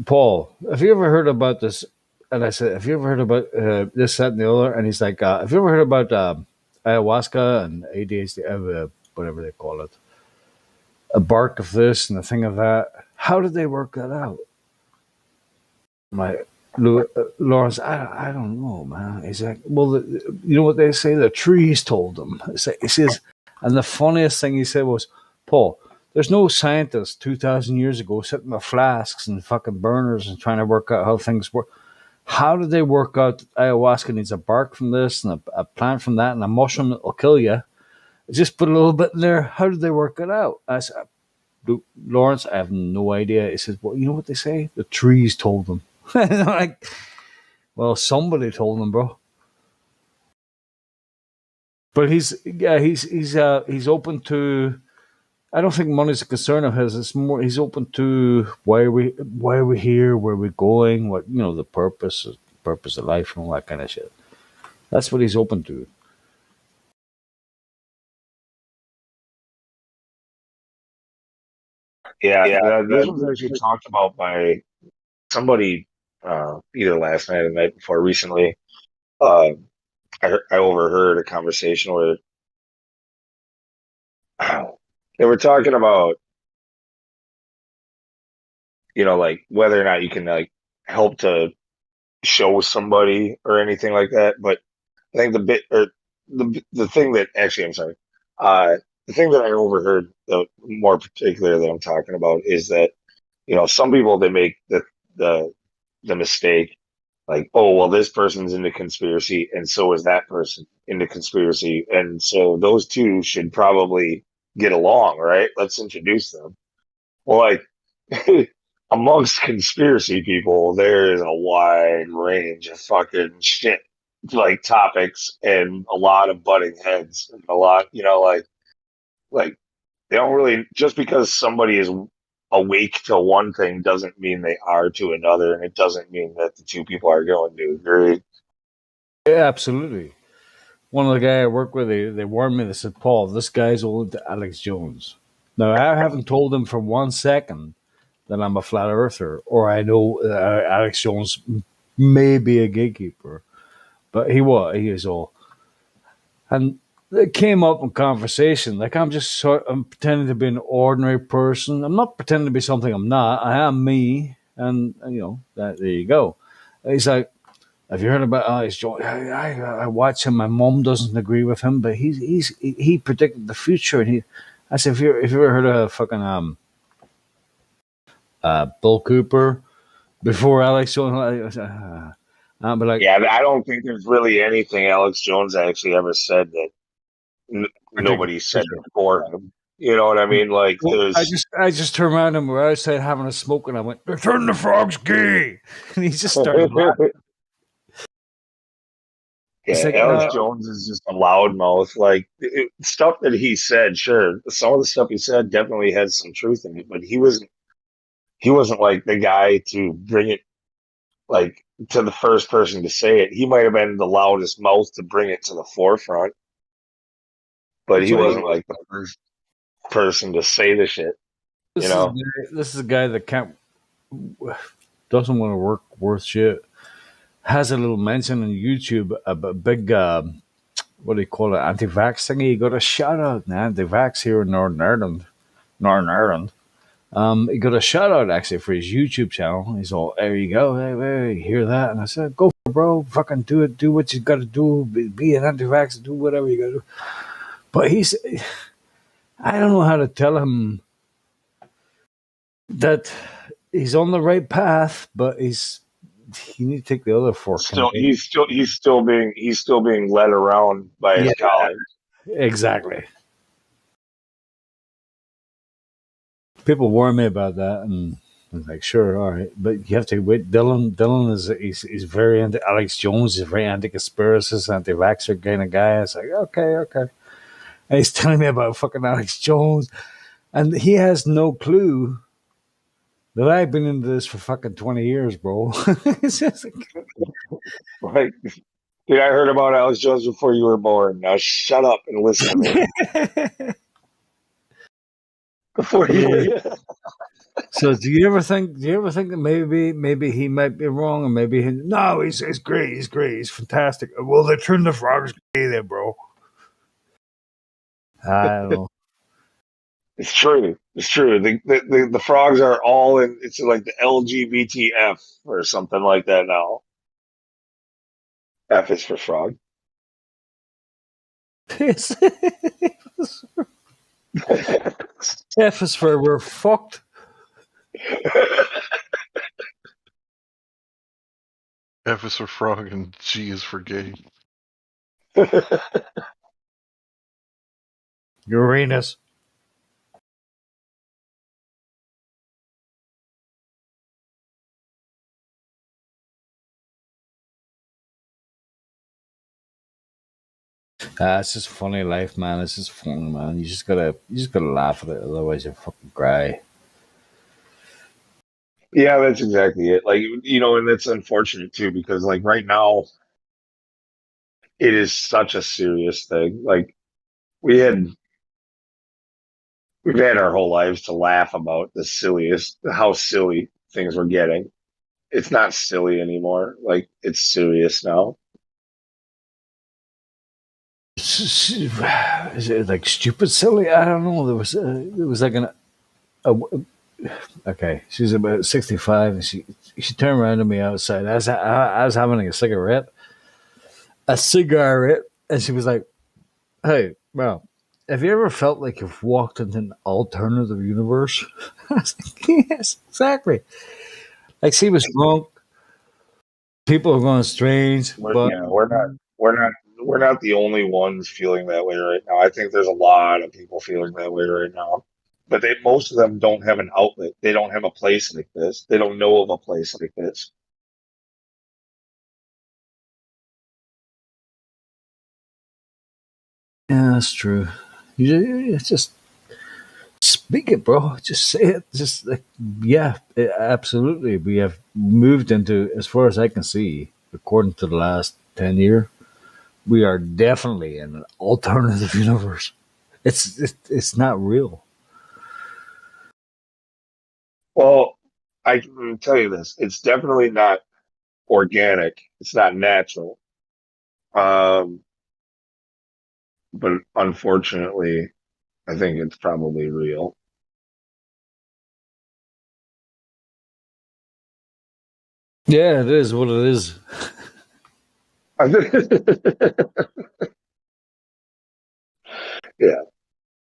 Paul, have you ever heard about this? And I said, have you ever heard about this, that, and the other? And he's like, have you ever heard about ayahuasca and ADHD, whatever they call it? A bark of this and a thing of that. How did they work that out? Lawrence, I don't know, man. He's like, well, you know what they say? The trees told them. He says, and the funniest thing he said was, Paul, there's no scientist 2,000 years ago sitting with flasks and fucking burners and trying to work out how things work. How did they work out that ayahuasca needs a bark from this and a plant from that and a mushroom that will kill you? Just put a little bit in there. How did they work it out? I said, Lawrence, I have no idea. He says, well, you know what they say? The trees told them. I'm like, well, somebody told them, bro. But he's open to. I don't think money's a concern of his. It's more he's open to why are we here, where are we going, what the purpose of life and all that kind of shit. That's what he's open to. Yeah. This was actually talked about by somebody either last night or the night before recently. I overheard a conversation where they were talking about like whether or not you can like help to show somebody or anything like that. But I think the thing that actually I'm sorry, the thing that I overheard the more particular that I'm talking about is that some people they make the mistake like, oh well, this person's into conspiracy and so is that person into conspiracy, and so those two should probably get along, right? Let's introduce them. Well, like amongst conspiracy people, there is a wide range of fucking shit, like topics, and a lot of butting heads, and a lot, like they don't really just because somebody is awake to one thing doesn't mean they are to another, and it doesn't mean that the two people are going to agree. Yeah, absolutely. One of the guys I work with, they warned me. They said, Paul, this guy's old to Alex Jones. Now, I haven't told him for 1 second that I'm a flat earther, or I know Alex Jones may be a gatekeeper, but he is all. And it came up in conversation. Like I'm pretending to be an ordinary person. I'm not pretending to be something I'm not. I am me, and that there you go. He's like, have you heard about Alex Jones? I watch him. My mom doesn't agree with him, but he predicted the future. And I said, have you ever heard of fucking Bill Cooper before Alex Jones? But like, yeah, I don't think there's really anything Alex Jones actually ever said that nobody said before him. You know what I mean? Like, I just turned around and we're outside having a smoke, and I went, "They're turning the frogs gay," and he just started laughing. Yeah, like, Alex Jones is just a loudmouth. Like stuff that he said, sure, some of the stuff he said definitely had some truth in it, but he wasn't like the guy to bring it like to the first person to say it. He might have been the loudest mouth to bring it to the forefront, but he wasn't like the first person to say the shit. This is a guy that doesn't want to work worth shit. Has a little mention on YouTube of a big what do you call it, anti-vax thingy. He got a shout out, anti-vax here in Northern Ireland. He got a shout out actually for his YouTube channel. He's all, there you go, hey, hear that? And I said, go for it, bro, fucking do it, do what you got to do, be an anti-vax, do whatever you got to do. But I don't know how to tell him that he's on the right path, but he need to take the other fork. He's still being led around by his colleagues. Exactly. People warn me about that, and I was like, sure, all right, but you have to wait. Dylan is very anti Alex Jones. Is very anti-conspiracist, anti-vaxxer kind of guy. It's like, okay. And he's telling me about fucking Alex Jones, and he has no clue that I've been into this for fucking 20 years, bro. It's just like, dude, I heard about Alex Jones before you were born. Now shut up and listen to me. Before you So do you ever think that maybe he might be wrong, or maybe no, he's great, he's fantastic. Well, they turned the frogs gay there, bro. I don't know. It's true. It's true. The frogs are all in. It's like the LGBTF or something like that now. F is for frog. F is for we're fucked. F is for frog and G is for gay. Uranus. It's just funny life, man. It's just fun, man. You just gotta laugh at it, otherwise you fucking cry. Yeah, that's exactly it. Like, and that's unfortunate too, because like right now it is such a serious thing. Like we had we've had our whole lives to laugh about how silly things were getting. It's not silly anymore. Like it's serious now. Is it like stupid silly? I don't know. There was like okay. She's about 65, and she turned around to me outside. I was having a cigarette, and she was like, "Hey, well, have you ever felt like you've walked into an alternative universe?" I was like, "Yes, exactly." Like she was drunk. People are going strange, but We're not the only ones feeling that way right now. I think there's a lot of people feeling that way right now. But most of them don't have an outlet. They don't have a place like this. They don't know of a place like this. yeah, that's true. You just speak it, bro. Just say it. Just like, yeah, absolutely. We have moved into, as far as I can see, according to the last 10 years, we are definitely in an alternative universe. It's not real. Well, I can tell you this. It's definitely not organic. It's not natural. Um, but unfortunately, I think it's probably real. Yeah, it is what it is. Yeah.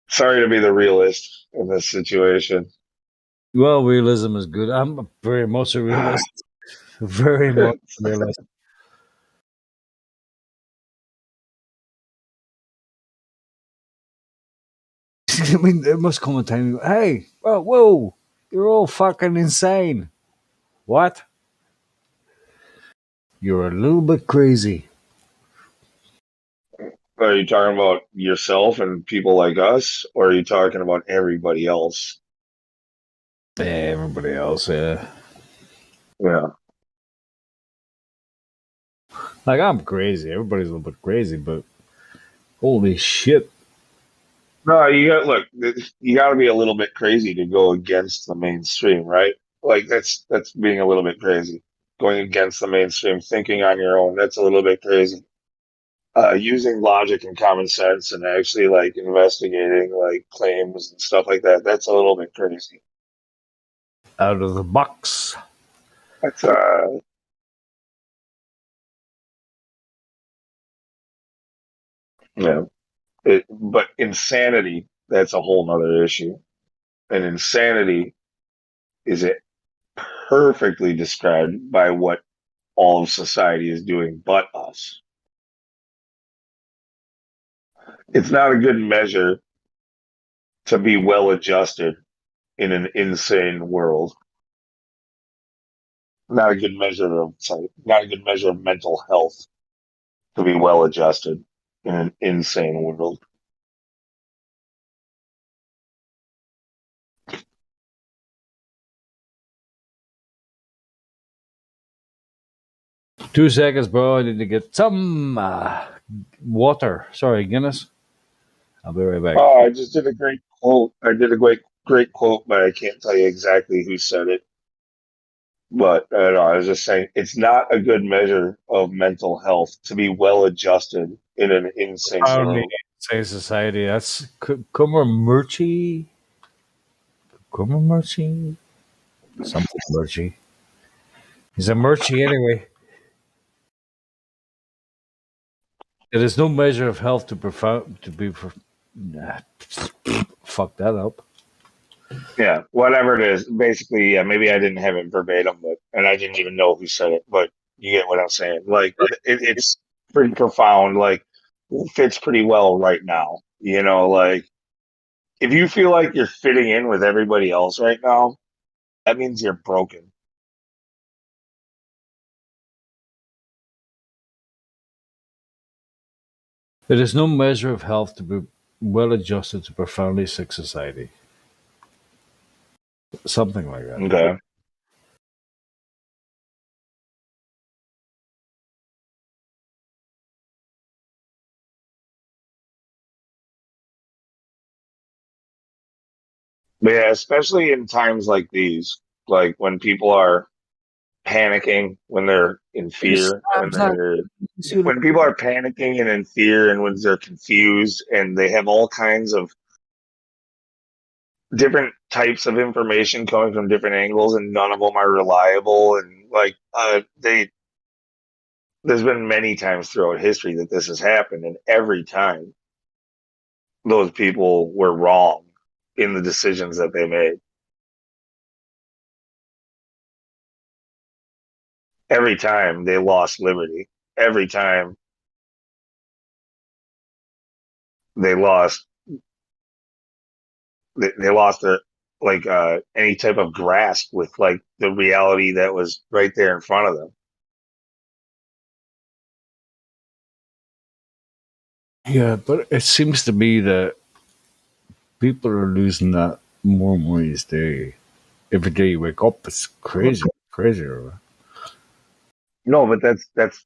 Sorry to be the realist in this situation. Well, realism is good. I'm very much a realist. Very much a realist. I mean, there must come a time. Hey, whoa, you're all fucking insane. What? You're a little bit crazy. Are you talking about yourself and people like us, or are you talking about everybody else? Yeah, everybody else, yeah. Yeah. Like, I'm crazy. Everybody's a little bit crazy, but holy shit. No, you got to be a little bit crazy to go against the mainstream, right? Like that's being a little bit crazy. Going against the mainstream, thinking on your own, that's a little bit crazy. Using logic and common sense and actually like investigating like claims and stuff like that, that's a little bit crazy. Out of the box. That's yeah. But insanity, that's a whole nother issue. And insanity is it perfectly described by what all of society is doing but us. It's not a good measure to be well adjusted in an insane world. Not a good measure of not a good measure of mental health to be well adjusted in an insane world. Two seconds, bro. I need to get some water. Sorry, Guinness. I'll be right back. Oh, I just did a great quote. I did a great great quote, but I can't tell you exactly who said it. But I don't know, I was just saying, it's not a good measure of mental health to be well adjusted in an insane Profoundly world. insane society. That's Kummermurchi. Kummermurchi? Something Murchi. He's a Murchi anyway. There is no measure of health to profound to be. Nah, fuck that up. Yeah, whatever it is. Basically, yeah, maybe I didn't have it verbatim, but and I didn't even know who said it, but you get what I'm saying. Like it's pretty profound. Like fits pretty well right now. You know, like if you feel like you're fitting in with everybody else right now, that means you're broken. There is no measure of health to be well adjusted to profoundly sick society. Something like that. Okay. But yeah, especially in times like these, like when people are panicking, when they're in fear, when people are panicking and in fear and when they're confused and they have all kinds of different types of information coming from different angles and none of them are reliable and like there's been many times throughout history that this has happened and every time those people were wrong in the decisions that they made. Every time they lost liberty. Every time they lost they lost their like any type of grasp with like the reality that was right there in front of them. Yeah, but it seems to me that people are losing that more and more each day. Every day you wake up, it's crazy, crazier. No, but that's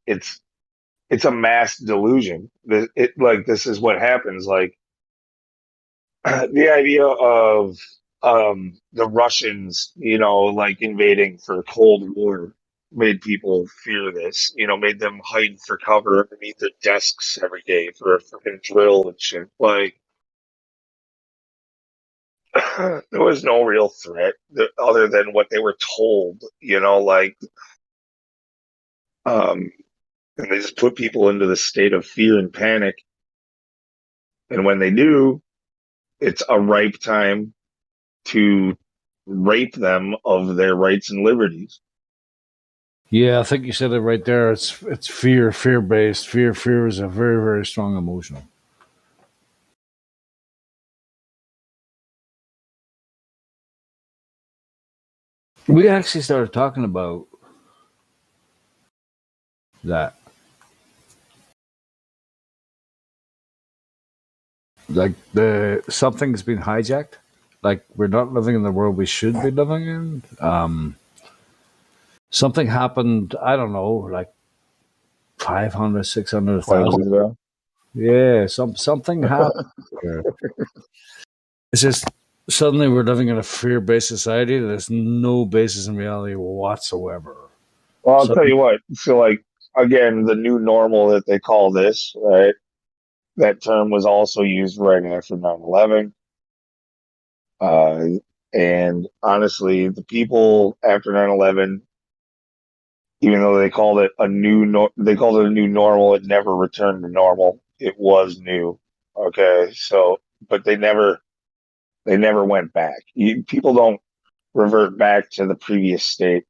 it's it's a mass delusion. It like this is what happens. Like the idea of the Russians, you know, like invading for Cold War made people fear this. You know, made them hide for cover underneath their desks every day for a freaking drill and shit. Like there was no real threat other than what they were told. You know, like um, and they just put people into the state of fear and panic. And when they do, it's a ripe time to rape them of their rights and liberties. Yeah, I think you said it right there. It's fear based. Fear is a very very strong emotion. We actually started talking about that. Like the something's been hijacked. Like we're not living in the world we should be living in. Something happened, I don't know, like 500, 600,000. Yeah, something happened. It's just suddenly we're living in a fear-based society. There's no basis in reality whatsoever. Well, I'll So tell you what. So, like, again, the new normal that they call this, right? That term was also used right after 9/11. And honestly, the people after 9/11, even though they called it they called it a new normal, it never returned to normal. It was new. Okay. So, but they never went back. People don't revert back to the previous state.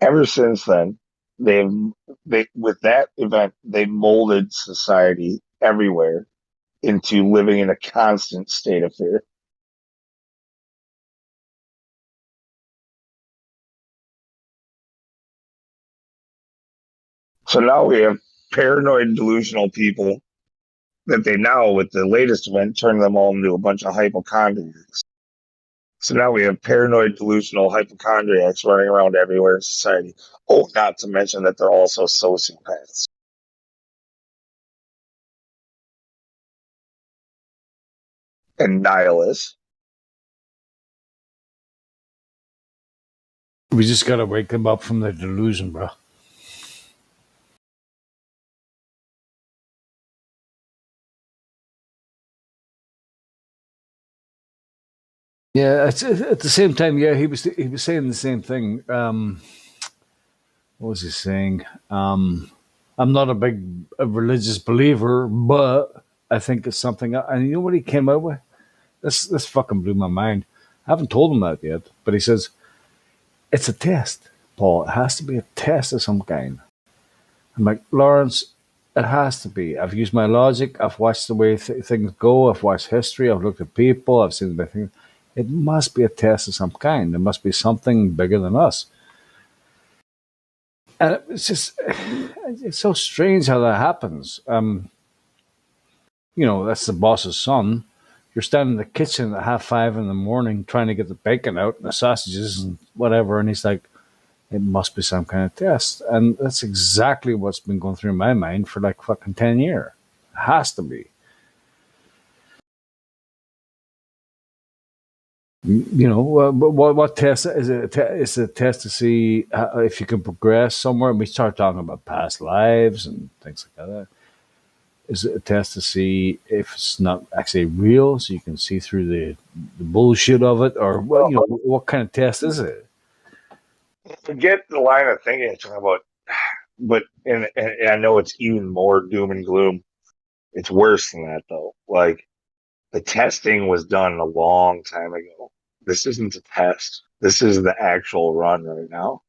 Ever since then, they've they with that event, they molded society everywhere into living in a constant state of fear. So now we have paranoid, delusional people that they now, with the latest event, turn them all into a bunch of hypochondriacs. So now we have paranoid, delusional hypochondriacs running around everywhere in society. Oh, not to mention that they're also sociopaths and nihilists. We just gotta wake them up from their delusion, bro. Yeah, at the same time, yeah, he was saying the same thing. What was he saying? I'm not a religious believer, but I think it's something. And you know what he came out with? This fucking blew my mind. I haven't told him that yet, but he says it's a test, Paul. It has to be a test of some kind. I'm like, Lawrence, it has to be. I've used my logic. I've watched the way things go. I've watched history. I've looked at people. I've seen the things. It must be a test of some kind. There must be something bigger than us. And it's just, it's so strange how that happens. That's the boss's son. You're standing in the kitchen at 5:30 in the morning trying to get the bacon out and the sausages and whatever. And he's like, it must be some kind of test. And that's exactly what's been going through my mind for like fucking 10 years. It has to be. What test is it? It's a test to see if you can progress somewhere. And we start talking about past lives and things like that. Is it a test to see if it's not actually real, so you can see through the bullshit of it, or what kind of test is it? Forget the line of thinking you're talking about, but and I know it's even more doom and gloom. It's worse than that though. Like the testing was done a long time ago. This isn't a test. This is the actual run right now.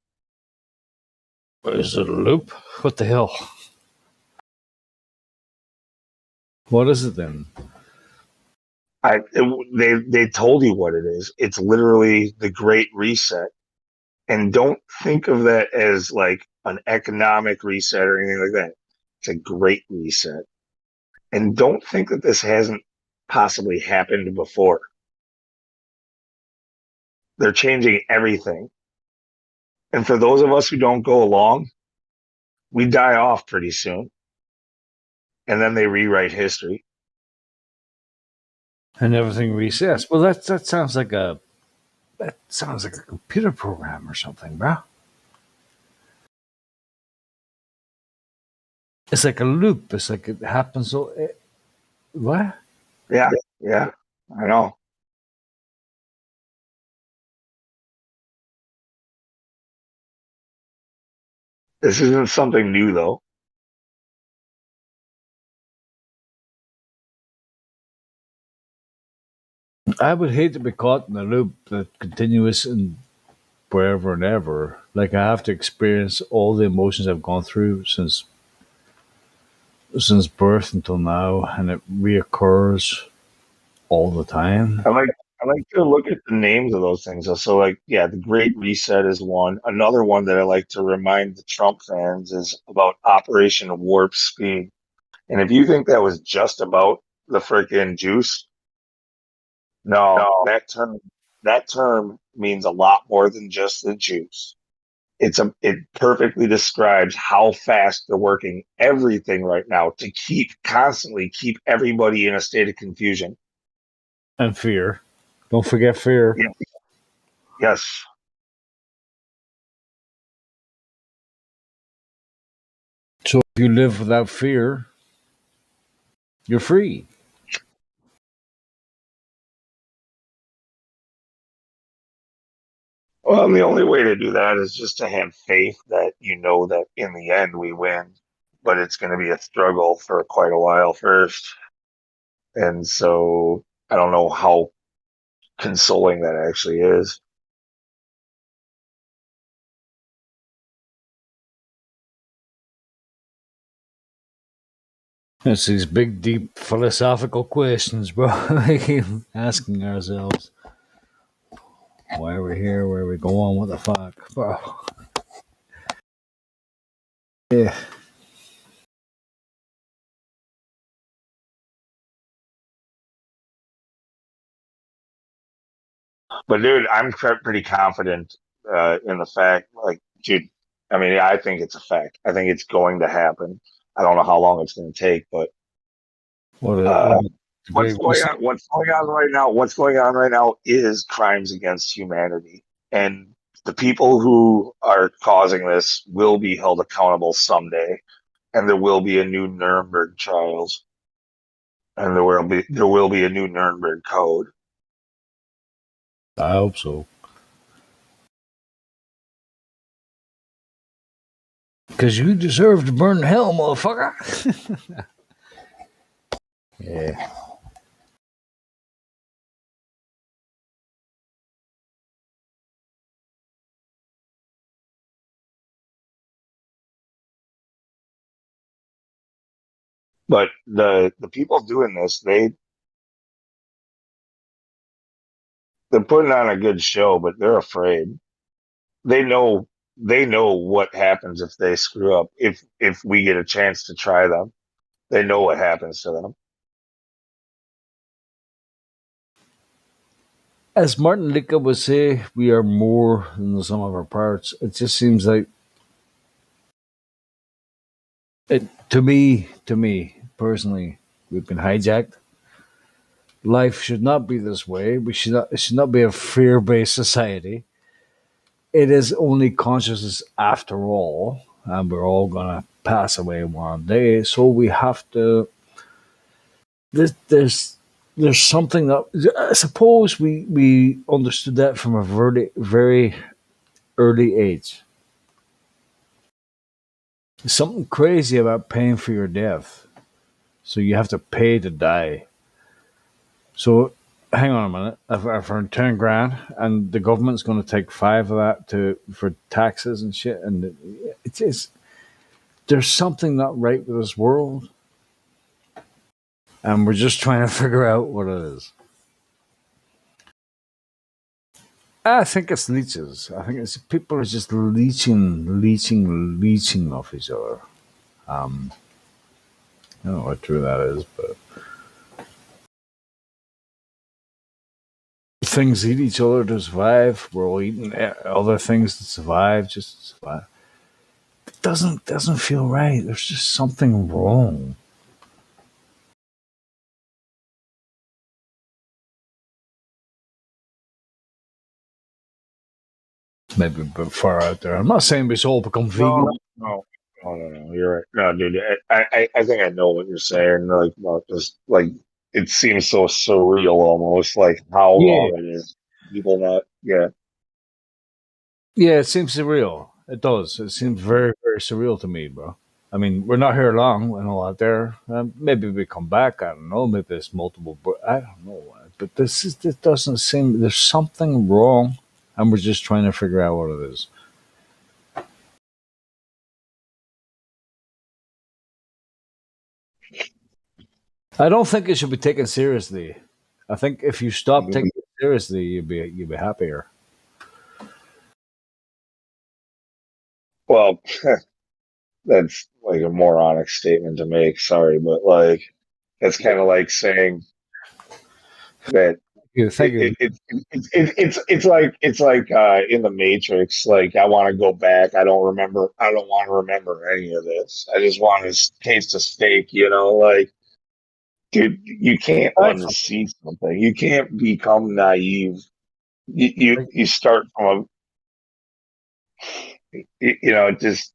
Is it a loop? What the hell? What is it then? They told you what it is. It's literally the Great Reset. And don't think of that as like an economic reset or anything like that. It's a great reset. And don't think that this hasn't possibly happened before. They're changing everything. And for those of us who don't go along, we die off pretty soon. And then they rewrite history. And everything resets. Well, that sounds like a computer program or something, bro. It's like a loop. It's like it happens. What? Yeah, I know. This isn't something new, though. I would hate to be caught in a loop that continuous and forever and ever. Like I have to experience all the emotions I've gone through since birth until now, and it reoccurs all the time. I like to look at the names of those things. So, like, yeah, the Great Reset is one. Another one that I like to remind the Trump fans is about Operation Warp Speed. And if you think that was just about the freaking juice, no, that term means a lot more than just the juice. It perfectly describes how fast they're working everything right now to constantly keep everybody in a state of confusion and fear. Don't forget fear. Yeah. Yes. So if you live without fear, you're free. Well, the only way to do that is just to have faith that you know that in the end we win, but it's going to be a struggle for quite a while first. And so I don't know how consoling that actually is. It's these big, deep philosophical questions, bro. We keep asking ourselves, why are we here? Where are we going? What the fuck, bro? Yeah. But dude, I'm pretty confident in the fact, like, dude, I mean, I think it's a fact. I think it's going to happen. I don't know how long it's going to take, but what's going on right now? What's going on right now is crimes against humanity, and the people who are causing this will be held accountable someday, and there will be a new Nuremberg trials, and there will be a new Nuremberg code. I hope so. Because you deserve to burn in hell, motherfucker. Yeah. But the people doing this, they're putting on a good show, but they're afraid. They know what happens if they screw up. If we get a chance to try them, they know what happens to them. As Martin Luther would say, we are more than the sum of our parts. It just seems like it to me personally, we've been hijacked. Life should not be this way. It should not be a fear-based society. It is only consciousness after all, and we're all gonna pass away one day. So we have to. There's something that I suppose we understood that from a very early age. There's something crazy about paying for your death. So you have to pay to die. So hang on a minute. I've earned 10 grand and the government's going to take 5 of that for taxes and shit. And it is, there's something not right with this world. And we're just trying to figure out what it is. I think it's leeches. I think it's people are just leeching off each other. I don't know what true that is, but things eat each other to survive. We're all eating other things to survive, just to survive. It doesn't feel right. There's just something wrong. Maybe a bit far out there. I'm not saying we should all become vegan. No. You're right. No, dude. I think I know what you're saying. Like, about just like it seems so surreal, almost like how wrong it is. People not, yeah. Yeah, it seems surreal. It does. It seems very, very surreal to me, bro. I mean, we're not here long and all out there. Maybe we come back. I don't know. Maybe there's multiple, but I don't know. But this doesn't seem. There's something wrong, and we're just trying to figure out what it is. I don't think it should be taken seriously. I think if you stop taking it seriously, you'd be happier. Well, that's like a moronic statement to make. Sorry, but like it's kind of like saying that Thank you. it's like in the Matrix. Like I want to go back. I don't remember. I don't want to remember any of this. I just want to taste a steak. You know, like dude, you can't unsee something. You can't become naive. You start from just.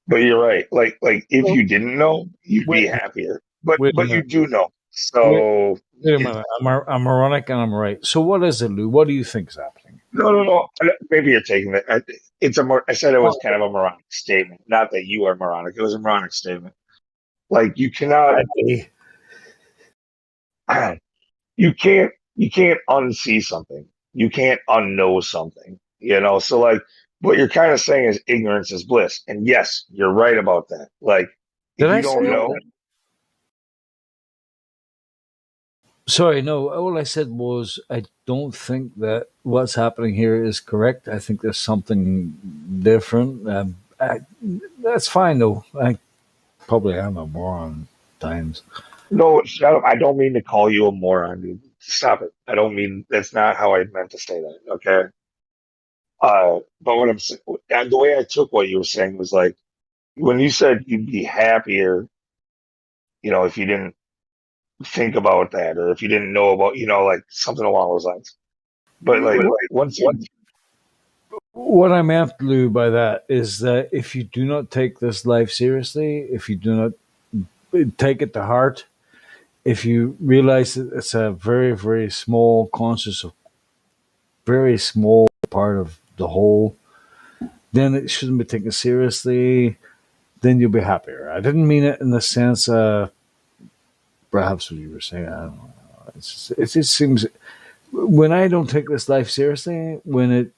But you're right. Like if you didn't know, you'd be happier. But you do know. So Wait a minute. I'm moronic and I'm right. So what is it, Lou? What do you think is happening? no. Maybe you're taking it. I said it was kind of a moronic statement. Not that you are moronic. It was a moronic statement. Like you cannot. You can't unsee something. You can't unknow something. You know. So like, what you're kind of saying is ignorance is bliss. And yes, you're right about that. Like, if you don't know. Sorry, no. All I said was I don't think that what's happening here is correct. I think there's something different. That's fine, though. I probably am a moron times. No, shut up. I don't mean to call you a moron, dude. Stop it. I don't mean that's not how I meant to say that. Okay. But what and the way I took what you were saying was like when you said you'd be happier, if you didn't think about that or if you didn't know about, like something along those lines. But like once you What I meant, Lou, by that is that if you do not take this life seriously, if you do not take it to heart, if you realize that it's a very, very small conscious, very small part of the whole, then it shouldn't be taken seriously. Then you'll be happier. I didn't mean it in the sense, perhaps what you were saying. I don't know. It just seems when I don't take this life seriously, when it,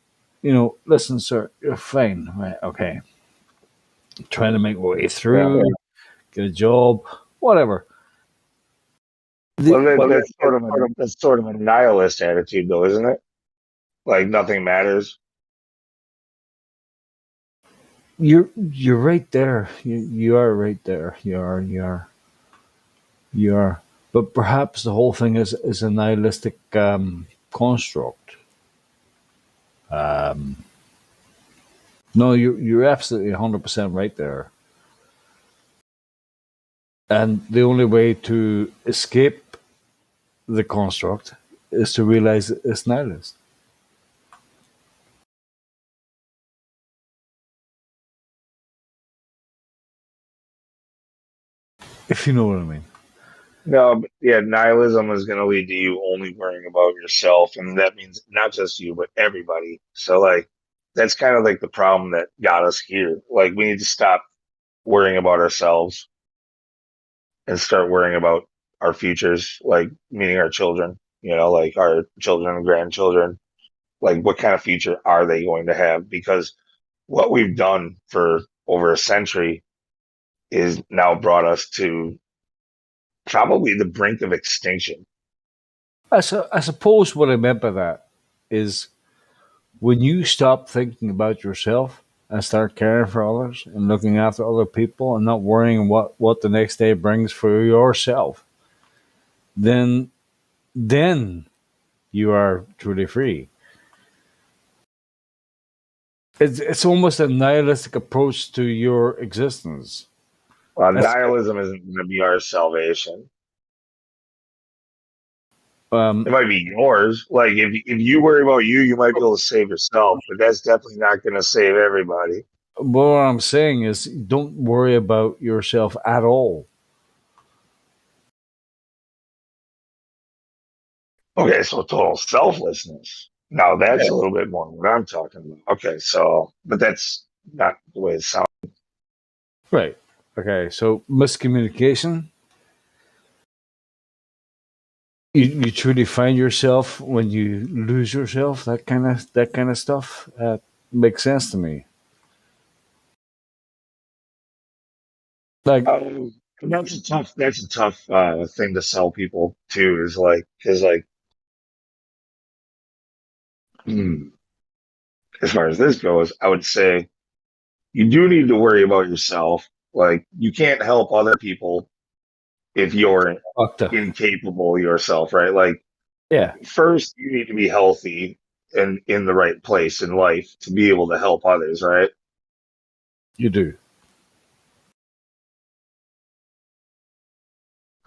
listen, sir, you're fine, right? Okay, trying to make my way through, get a job, whatever. well, that's sort of a nihilist attitude, though, isn't it? Like nothing matters. You're right there. You are right there. You are. But perhaps the whole thing is a nihilistic construct. No, you're absolutely 100% right there. And the only way to escape the construct is to realize it's nihilist. If you know what I mean. No, but yeah, nihilism is going to lead to you only worrying about yourself, and that means not just you, but everybody. So, like, that's kind of like the problem that got us here. Like, we need to stop worrying about ourselves and start worrying about our futures, like meaning our children. Like our children and grandchildren. Like, what kind of future are they going to have? Because what we've done for over a century is now brought us to probably the brink of extinction. I suppose what I meant by that is when you stop thinking about yourself and start caring for others and looking after other people and not worrying what the next day brings for yourself, then you are truly free. It's almost a nihilistic approach to your existence. Well, nihilism isn't going to be our salvation. It might be yours. Like if you worry about you, you might be able to save yourself, but that's definitely not going to save everybody. But what I'm saying is, don't worry about yourself at all. Okay, so total selflessness. Now that's a little bit more what I'm talking about. Okay, so but that's not the way it sounds. Right. Okay, so miscommunication. You truly find yourself when you lose yourself. That kind of stuff makes sense to me. Like That's a tough thing to sell people too. Is like because like as far as this goes, I would say you do need to worry about yourself. Like you can't help other people if you're incapable yourself, right? Like yeah, first you need to be healthy and in the right place in life to be able to help others, right? you do.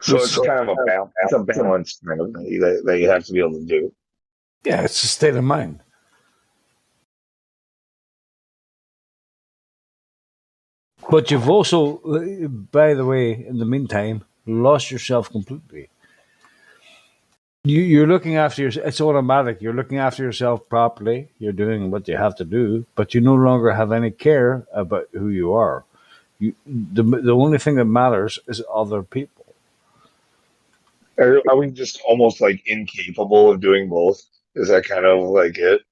So it's kind of a balance kind of thing that you have to be able to do. Yeah, it's a state of mind. But you've also, by the way, in the meantime, lost yourself completely. You're looking after yourself. It's automatic. You're looking after yourself properly. You're doing what you have to do, but you no longer have any care about who you are. The only thing that matters is other people. Are we just almost like incapable of doing both? Is that kind of like it?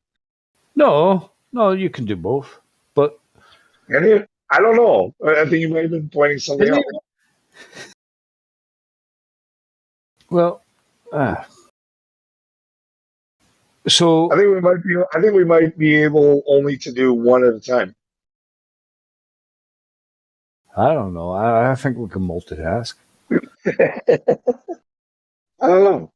No, you can do both. But I don't know. I think you might have been pointing something out. Well, so I think we might be able only to do one at a time. I don't know. I think we can multitask. I don't know.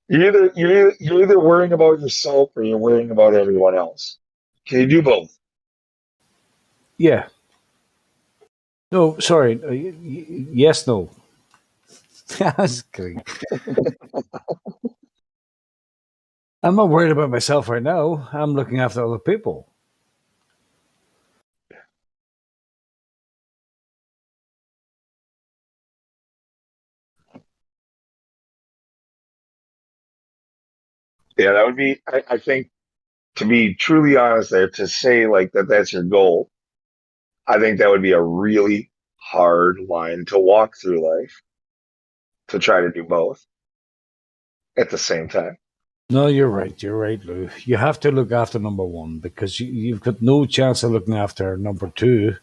You're either worrying about yourself or you're worrying about everyone else. Can you do both? Yeah. No, sorry. Yes, no. I was kidding. I'm not worried about myself right now. I'm looking after other people. Yeah, that would be. I think, to be truly honest, there to say like that that's your goal. I think that would be a really hard line to walk through life to try to do both at the same time. No, you're right. You're right, Lou. You have to look after number one because you've got no chance of looking after number two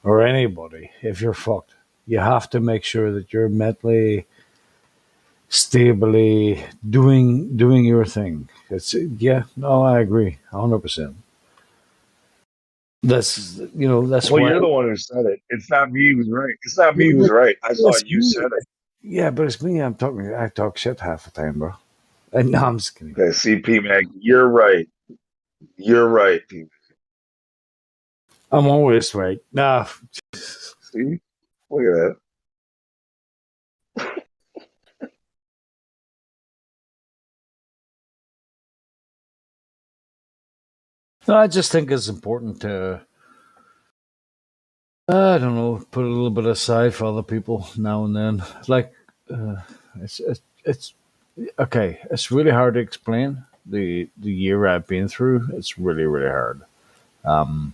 or anybody if you're fucked. You have to make sure that you're mentally stably doing your thing. It's yeah. No, I agree, 100%. That's Well, why. you're the one who said it. It's not me who's right. It's not me who's right. I It's thought you me. said it. Yeah, but it's me. I talk shit half the time, bro. And no, I'm just kidding. Okay, see, P Mac, you're right. You're right, P. I'm always right. Nah. See, look at that. No, I just think it's important to, I don't know, put a little bit aside for other people now and then. Like, uh, it's okay. It's really hard to explain the year I've been through. It's really really hard. Um,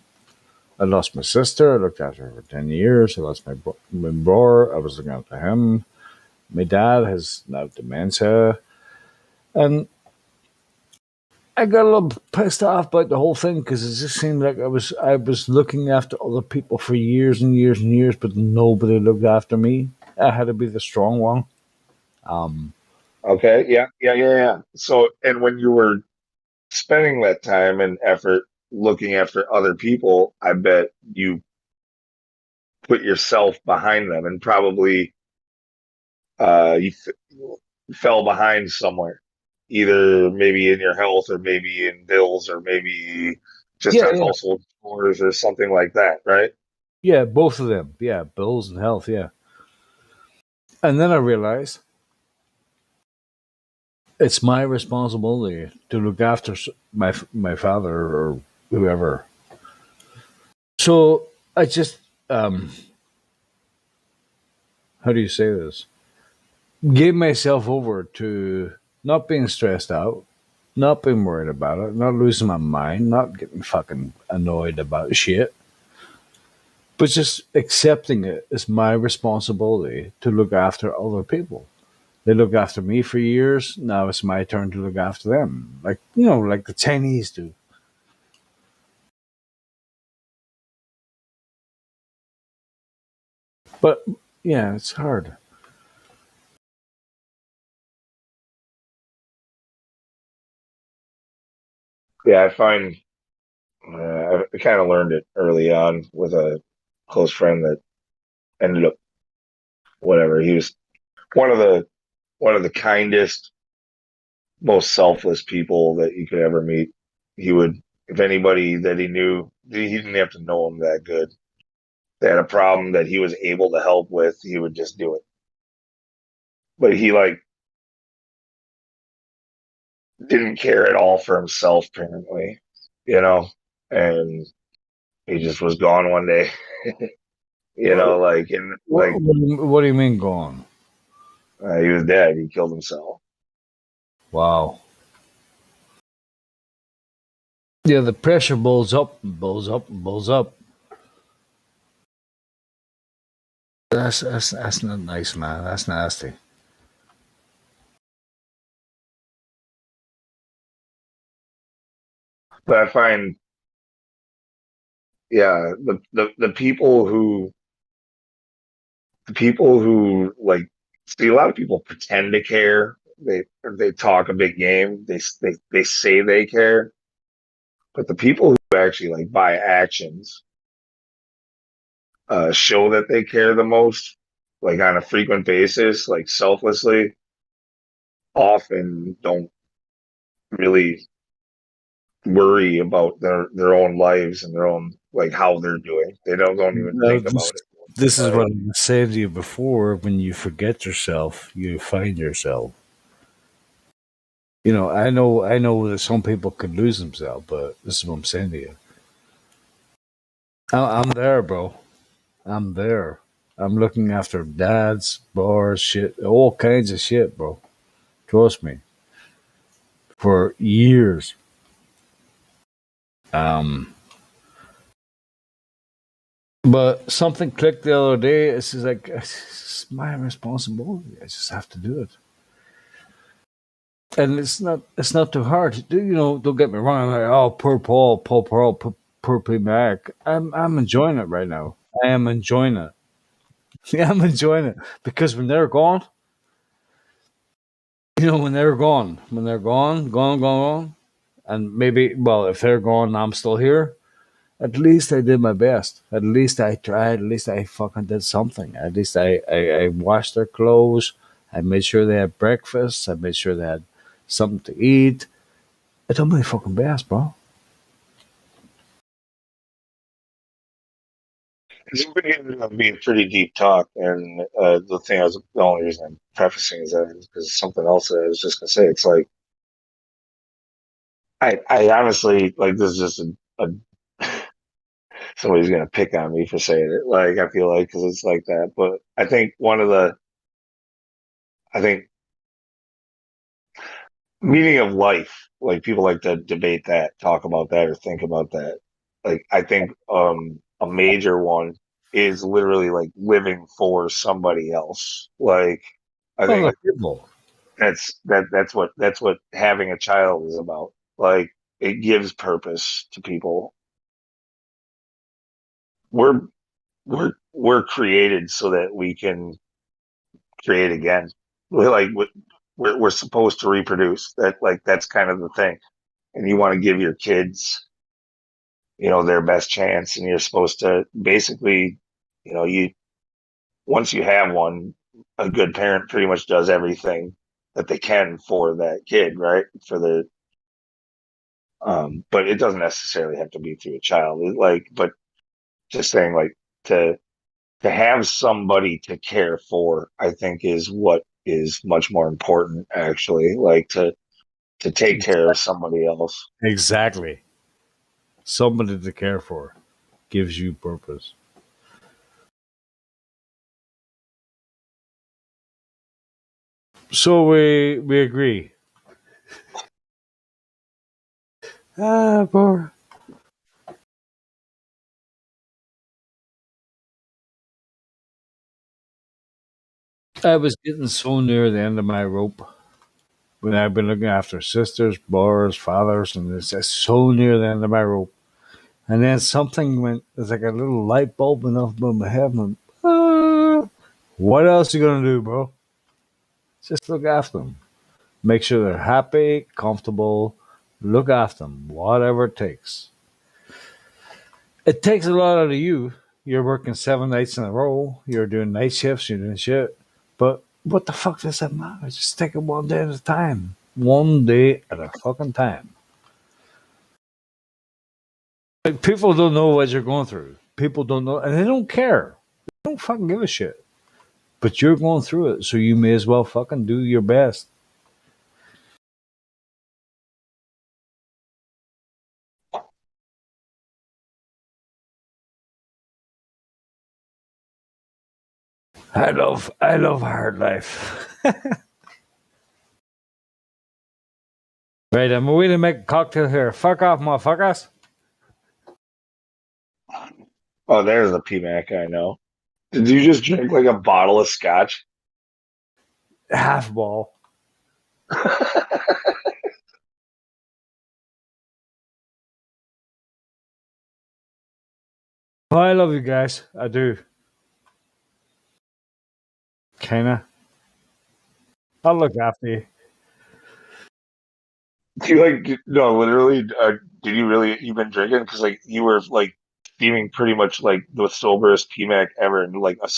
I lost my sister. I looked after her for 10 years. I lost my brother. I was looking after him. My dad has now dementia, and I got a little pissed off about the whole thing because it just seemed like I was looking after other people for years and years and years, but nobody looked after me. I had to be the strong one. Okay, yeah. So, and when you were spending that time and effort looking after other people, I bet you put yourself behind them and probably you fell behind somewhere, either maybe in your health or maybe in bills or maybe just Yeah, on yeah, household chores or something like that, right? yeah. Both of them. Yeah, bills and health. Yeah, and then I realized it's my responsibility to look after my father or whoever. So I just how do you say this? Gave myself over to not being stressed out, not being worried about it, not losing my mind, not getting fucking annoyed about shit, but just accepting it as my responsibility to look after other people. They look after me for years. Now it's my turn to look after them. Like, like the Chinese do. But yeah, it's hard. Yeah, I find I kind of learned it early on with a close friend that ended up whatever. He was one of the one of the kindest, most selfless people that you could ever meet. He would, if anybody that he knew, he didn't have to know him that good. They had a problem that he was able to help with, he would just do it. But he like didn't care at all for himself, apparently, you know, and he just was gone one day, like and like What do you mean gone? he was dead. He killed himself. Wow. Yeah, the pressure bulls up, bulls up, bulls up. That's not nice, man. That's nasty. But I find, yeah, the people who like see a lot of people pretend to care. They talk a big game. They say they care, but the people who actually like by actions show that they care the most, like on a frequent basis, like selflessly, often don't really worry about their own lives and their own like how they're doing. They don't even Well, think about it. this is Right. what I was saying to you before. When you forget yourself, you find yourself. I know that some people could lose themselves, but this is what I'm saying to you. I'm there, bro. I'm there. I'm looking after dads, bars, shit, all kinds of shit, bro. Trust me. For years. But something clicked the other day. It's just like it's my responsibility. I just have to do it. And it's not too hard to do. Don't get me wrong. I'm like, oh, poor Paul, poor P Mac. I'm enjoying it right now. I am enjoying it. Yeah, I'm enjoying it because when they're gone, when they're gone, and maybe, well, if they're gone, I'm still here. At least I did my best. At least I tried. At least I fucking did something. At least I washed their clothes. I made sure they had breakfast. I made sure they had something to eat. I done my fucking best, bro. It's been being pretty deep talk, and the only reason I'm prefacing is that because something else that I was just gonna say. It's like I honestly like this is just somebody's gonna pick on me for saying it. Like I feel like because it's like that, but I think I think meaning of life, like people like to debate that, talk about that, or think about that. Like I think a major one is literally like living for somebody else. Like I Other think people. that's what having a child is about. Like it gives purpose to people. We're we're created so that we can create again. We're supposed to reproduce. That's kind of the thing. And you want to give your kids, their best chance, and you're supposed to basically, you once you have one, a good parent pretty much does everything that they can for that kid, right? But it doesn't necessarily have to be through a child. But just saying, like to have somebody to care for, I think is what is much more important, actually. Like to take care of somebody else. Exactly. Somebody to care for gives you purpose. So we agree. Poor. I was getting so near the end of my rope when I've been looking after sisters, brothers, fathers, and it's just so near the end of my rope. And then something went, it's like a little light bulb went off above my head. And what else you gonna do, bro? Just look after them. Make sure they're happy, comfortable. Look after them, whatever it takes. It takes a lot out of you. You're working 7 nights in a row. You're doing night shifts. You're doing shit. But what the fuck does that matter? Just take it one day at a time. One day at a fucking time. Like, people don't know what you're going through. People don't know, and they don't care. They don't fucking give a shit. But you're going through it, so you may as well fucking do your best. I love hard life. Right, I'm going to make a cocktail here. Fuck off, motherfuckers. Oh, there's a PMAC I know. Did you just drink like a bottle of scotch? Half ball. Oh, I love you guys. I do. Kinda. I'll look after you. Do you no, literally? Did you really? You've been drinking because like you were like seeming pretty much like the soberest PMAC ever, and like a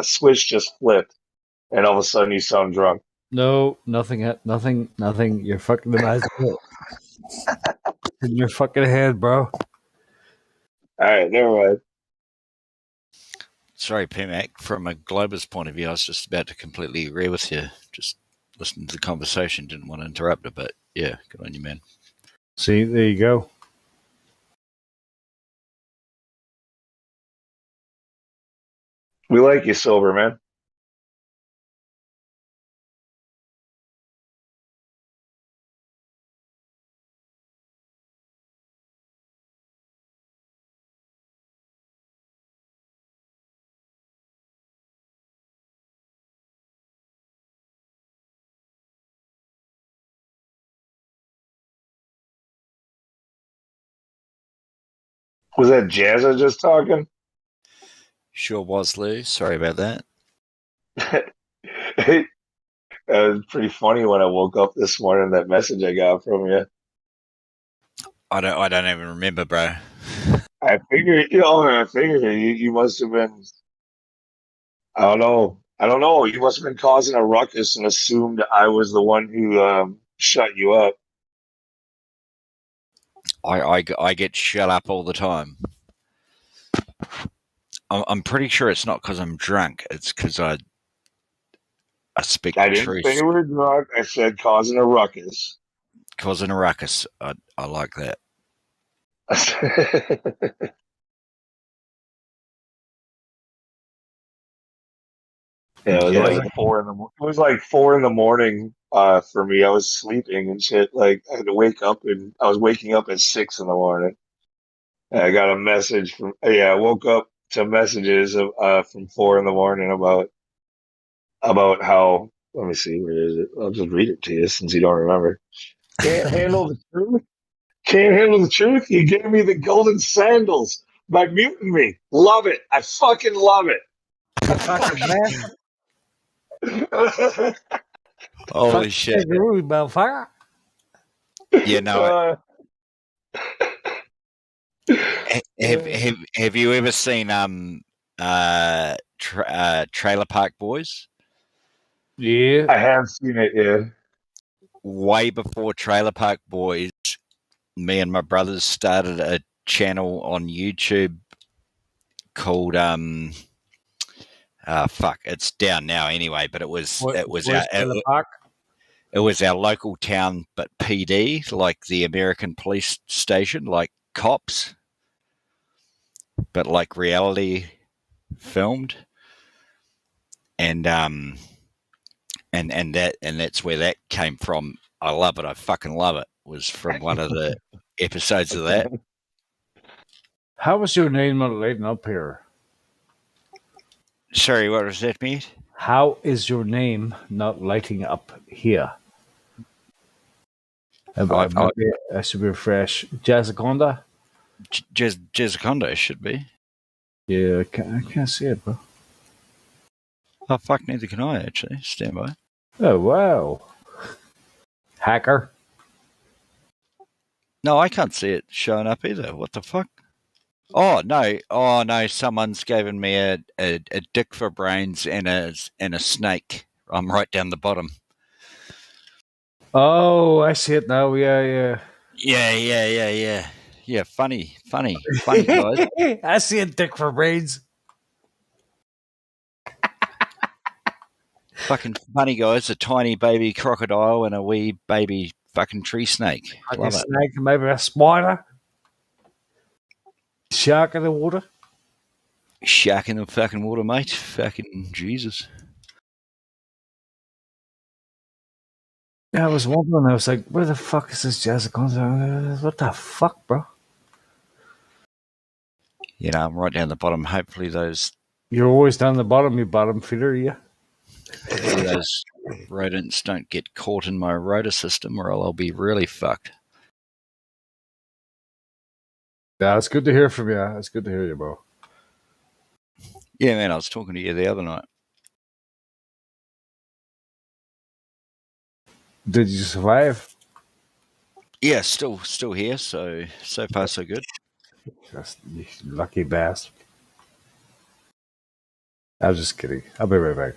switch just flipped, and all of a sudden you sound drunk. No, nothing. Nothing. You're fucking the eyes in your fucking head, bro. All right, never mind. Sorry, PMAC. From a globalist point of view, I was just about to completely agree with you. Just listening to the conversation. Didn't want to interrupt it, but yeah, good on you, man. See, there you go. We like you sober, man. Was that Jazza just talking? Sure was, Lou. Sorry about that. It was pretty funny when I woke up this morning. That message I got from you. I don't even remember, bro. I figured, you must have been. I don't know. You must have been causing a ruckus and assumed I was the one who shut you up. I get shut up all the time. I'm pretty sure it's not because I'm drunk. It's because I speak I the didn't truth. say you were drunk. I said causing a ruckus. Causing a ruckus. I like that. Yeah, it was Yeah. like 4 in the it was like 4 in the morning for me. I was sleeping and shit. Like I had to wake up, and I was waking up at 6 in the morning. And I got a message from I woke up to messages from 4 in the morning about how. Let me see, where is it? I'll just read it to you since you don't remember. Can't handle the truth. Can't handle the truth. You gave me the golden sandals by muting me. Love it. I fucking love it. Fucking man. Holy shit. Rude, motherfucker. Yeah, no. Have you ever seen Trailer Park Boys? Yeah, I have seen it. Yeah. Way before Trailer Park Boys, me and my brothers started a channel on YouTube called it's down now anyway, but it was our local town, but PD, like the American police station, like cops, but like reality filmed, and that's where that came from. I love it. I fucking love it. Was from one of the episodes of that. How was your name not lighting up here? Sorry, what was that, mate? How is your name not lighting up here? I should refresh. Jazzaconda? Jazzaconda should be. Yeah, I can't see it, bro. Oh, fuck, neither can I, actually. Stand by. Oh, wow. Hacker? No, I can't see it showing up either. What the fuck? Oh no! Someone's given me a dick for brains and a snake. I'm right down the bottom. Oh, I see it now. Yeah. Yeah, funny guys. I see a dick for brains. Fucking funny guys. A tiny baby crocodile and a wee baby fucking tree snake. Love it. Snake, maybe a spider. Shark in the water. Shark in the fucking water, mate. Fucking Jesus. Yeah, I was wondering. I was like, where the fuck is this Jazzaconda? What the fuck, bro? You know, I'm right down the bottom. Hopefully those... You're always down the bottom, you bottom feeder, yeah? Hopefully those rodents don't get caught in my rotor system or I'll be really fucked. Yeah, it's good to hear from you. It's good to hear you, bro. Yeah, man, I was talking to you the other night. Did you survive? Yeah, still here, so far so good. Just you lucky bastard. I was just kidding. I'll be right back.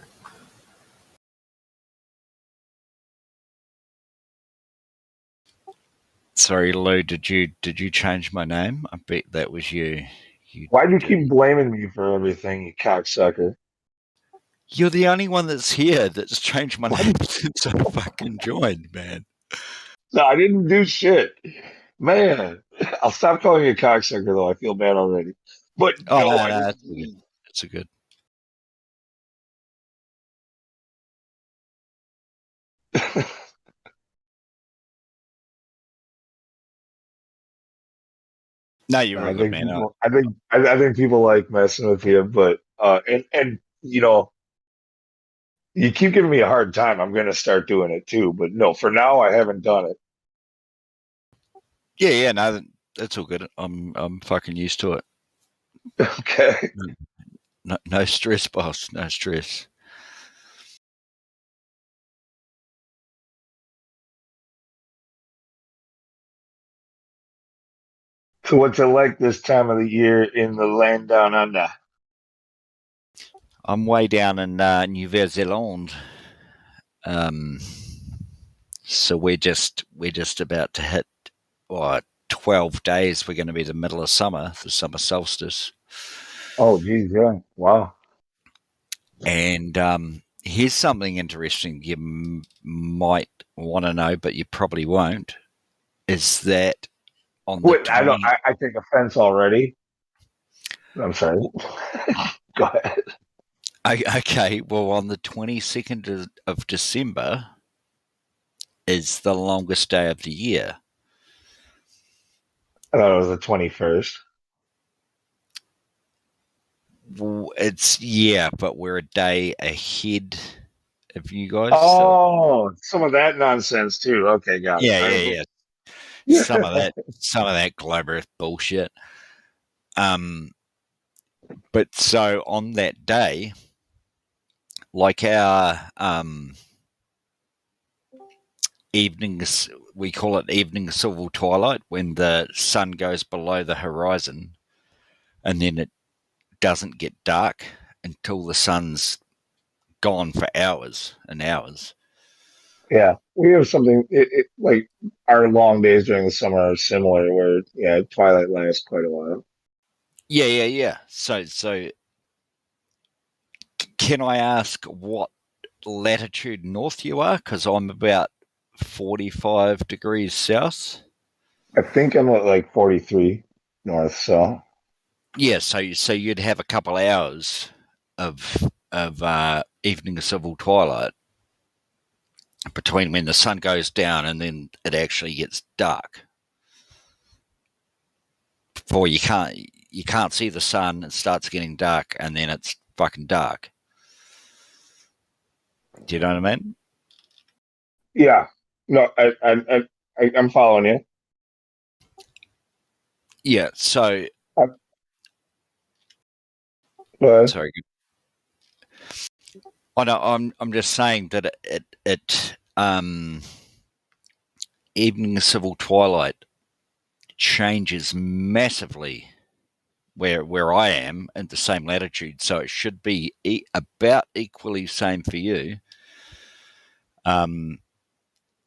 Sorry, Lou, did you change my name? I bet that was you. Why do you keep blaming me for everything, you cocksucker? You're the only one that's here that's changed my name since I fucking joined, man. No, I didn't do shit. Man, I'll stop calling you a cocksucker, though. I feel bad already. But Oh, no, no, I no, didn't. it's a good. No, you're real I good, think man. people, I think people like messing with you, but and you know, you keep giving me a hard time. I'm going to start doing it too. But no, for now, I haven't done it. Yeah, no, that's all good. I'm fucking used to it. Okay. No stress, boss. No stress. So, what's it like this time of the year in the land down under? I'm way down in New Zealand. So we're just about to hit 12 days. We're going to be the middle of summer, the summer solstice. Oh, geez, yeah, wow. And here's something interesting you might want to know, but you probably won't. Is that on the Wait, 20? I take offense already. I'm sorry. Go ahead. Okay, well, on the 22nd of December is the longest day of the year. I thought it was the 21st. But we're a day ahead of you guys. Oh, some of that nonsense too. Okay, got it. Yeah. Some of that global bullshit. But so on that day, like our evenings, we call it evening silver twilight, when the sun goes below the horizon, and then it doesn't get dark until the sun's gone for hours and hours. Yeah, we have something like our long days during the summer are similar, where twilight lasts quite a while. Yeah. So can I ask what latitude north you are? Because I'm about 45 degrees south. I think I'm at like 43 north, so yeah. So you'd have a couple hours of evening civil twilight between when the sun goes down and then it actually gets dark. Before you can't see the sun, it starts getting dark, and then it's fucking dark. Do you know what I mean? yeah. No, I'm following you. Yeah. So sorry. Oh no, I'm just saying that it evening civil twilight changes massively where I am in the same latitude, so it should be about equally same for you.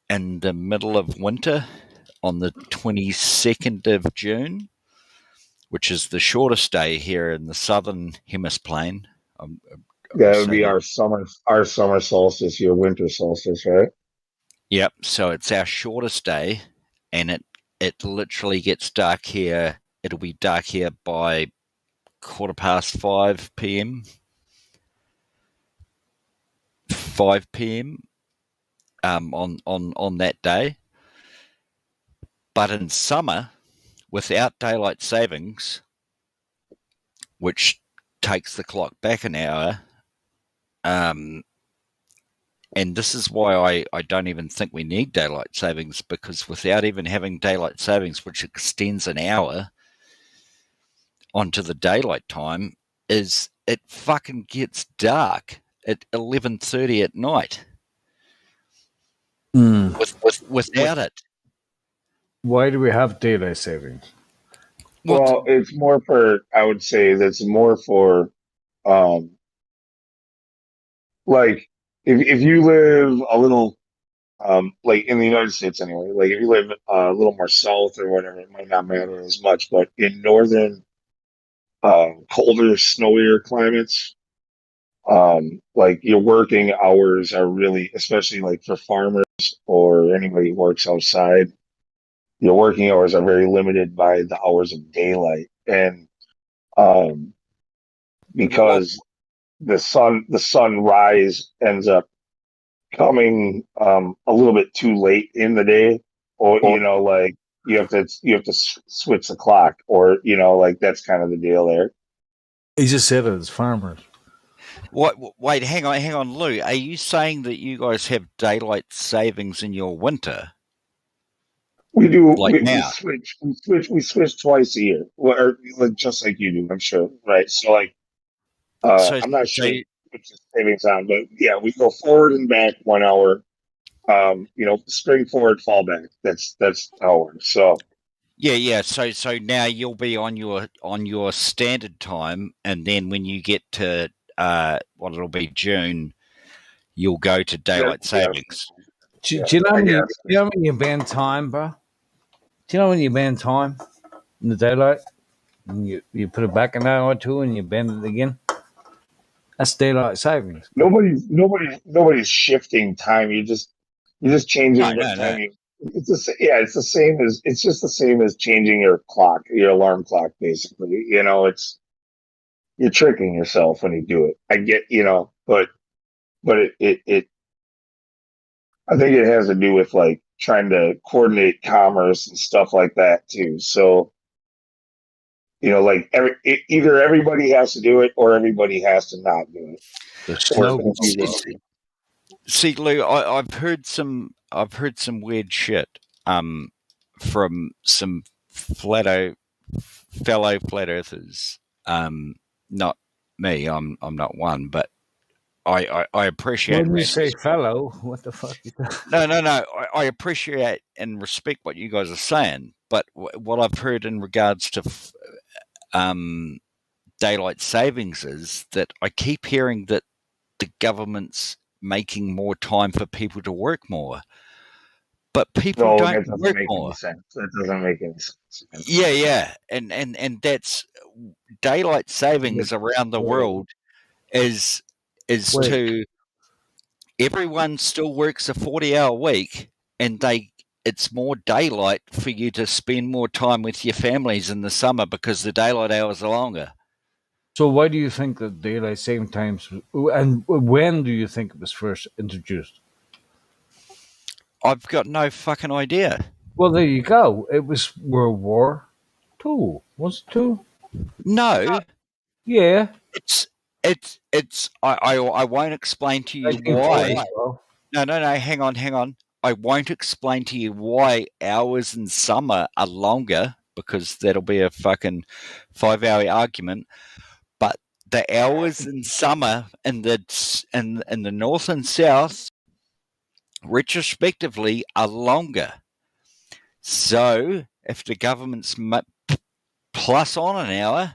In the middle of winter, on the 22nd of June, which is the shortest day here in the southern hemisphere. That would be our summer solstice, your winter solstice, right? Yep. So it's our shortest day, and it literally gets dark here. It'll be dark here by 5:15 p.m. 5 p.m. On that day. But in summer, without daylight savings, which takes the clock back an hour, and this is why I don't even think we need daylight savings, because without even having daylight savings, which extends an hour onto the daylight time, is it fucking gets dark at 11:30 at night. Without it. Why do we have daylight savings? Well, it's more for, I would say that's more for, like if you live a little, like in the United States anyway, like if you live a little more south or whatever, it might not matter as much. But in northern, colder, snowier climates, Like your working hours are really, especially like for farmers or anybody who works outside, your working hours are very limited by the hours of daylight. And um, Well, because the sunrise ends up coming a little bit too late in the day, or like you have to switch the clock, or like that's kind of the deal there. He just said it as farmers. what? Wait, hang on, Lou. Are you saying that you guys have daylight savings in your winter, We do. like We now? switch twice a year, or like just like you do, I'm sure, right? So like, So, I'm not so sure which is savings on, but yeah, we go forward and back 1 hour. Spring forward, fall back. That's our. So yeah. So now you'll be on your standard time, and then when you get to what it'll be June, you'll go to daylight yeah, savings. Do you know I when guess. you ban time, bro? Do you know when you ban time in the daylight? And you put it back an hour or two and you bend it again? That's daylight savings. Nobody's shifting time. You're just No, changing what no, no. time you. It's the same as it's just the same as changing your clock, your alarm clock, basically. It's you're tricking yourself when you do it. I get, but it I think it has to do with like trying to coordinate commerce and stuff like that too. So, like either everybody has to do it or everybody has to not do it. The Or snow. See, Lou, I've heard some weird shit from some fellow flat earthers. Not me. I'm not one, but I appreciate When and you say respect. fellow, what the fuck? No. I appreciate and respect what you guys are saying, but what I've heard in regards to daylight savings is that I keep hearing that the government's making more time for people to work more, but people No, don't that doesn't work make any more. sense. That doesn't make any sense. Yeah, and that's daylight savings around the Wait, world is wait. to everyone still works a 40-hour week, and it's more daylight for you to spend more time with your families in the summer because the daylight hours are longer. So why do you think that daylight saving times, and when do you think it was first introduced? I've got no fucking idea. Well, there you go. It was World War II. Was it two? No, Yeah. it's I won't explain to you 1940. why. No, hang on. I won't explain to you why hours in summer are longer because that'll be a fucking 5-hour argument. But the hours in summer in the north and south, retrospectively, are longer. So if the government's plus on an hour,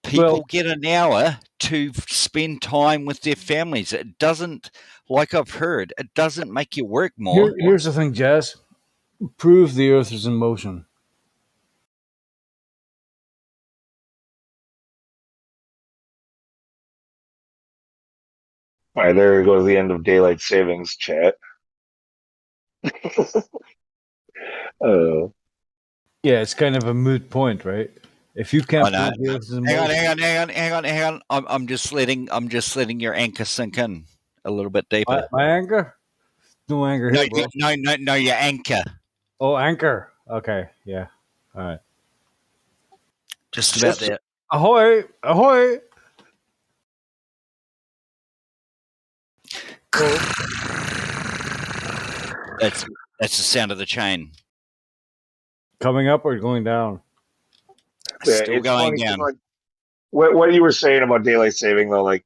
people get an hour to spend time with their families. It doesn't, like I've heard, it doesn't make you work more. Here's the thing, Jazz. Prove the Earth is in motion. All right, there goes the end of daylight savings chat. Yeah, it's kind of a moot point, right? If you can't I know. prove the Earth is in Hang on. I'm just letting your anchor sink in a little bit deeper. My anchor? No anchor here, bro. No, your anchor. Oh, anchor. Okay, yeah. All right. Just about that. Ahoy! Ahoy! That's the sound of the chain. Coming up or going down? Still going down. Like, what you were saying about daylight saving, though, like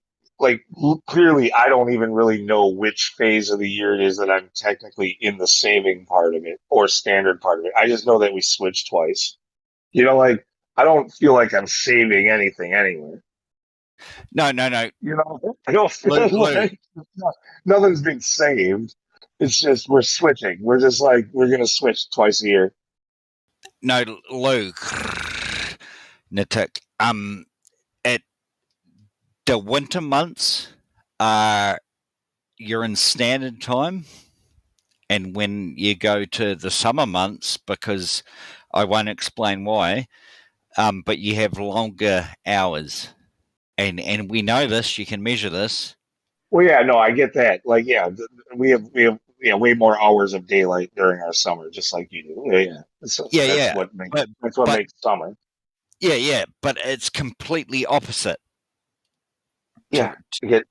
clearly, I don't even really know which phase of the year it is that I'm technically in the saving part of it or standard part of it. I just know that we switched twice. Like I don't feel like I'm saving anything anywhere. No. I don't feel like nothing's been saved. It's just we're switching. We're just like we're gonna switch twice a year. No, Luke. Nitik. The winter months are you're in standard time, and when you go to the summer months, because I won't explain why, but you have longer hours, and we know this. You can measure this. Well, yeah, no, I get that. Like, yeah, we have way more hours of daylight during our summer, just like you do. Yeah. So Yeah, that's yeah, what makes summer. yeah, but it's completely opposite Yeah, I get.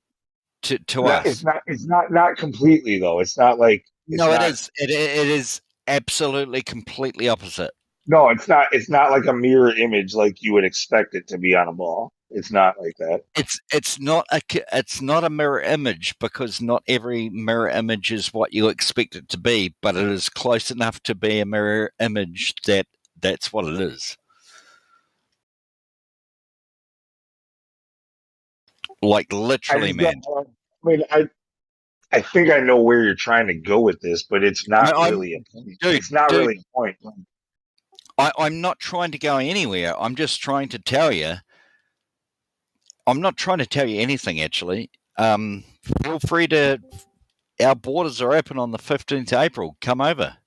to No, us. it's not completely though. It's not like it's No, it not. is. It is absolutely completely opposite. No, it's not. It's not like a mirror image like you would expect it to be on a ball. It's not like that. It's not a mirror image, because not every mirror image is what you expect it to be, but it is close enough to be a mirror image that that's what it is. Like literally, man. I think I know where you're trying to go with this, but it's not really a point. It's not Dude, really a point. I'm not trying to go anywhere. I'm just trying to tell you. I'm not trying to tell you anything, actually. Feel free to. Our borders are open on the 15th of April. Come over.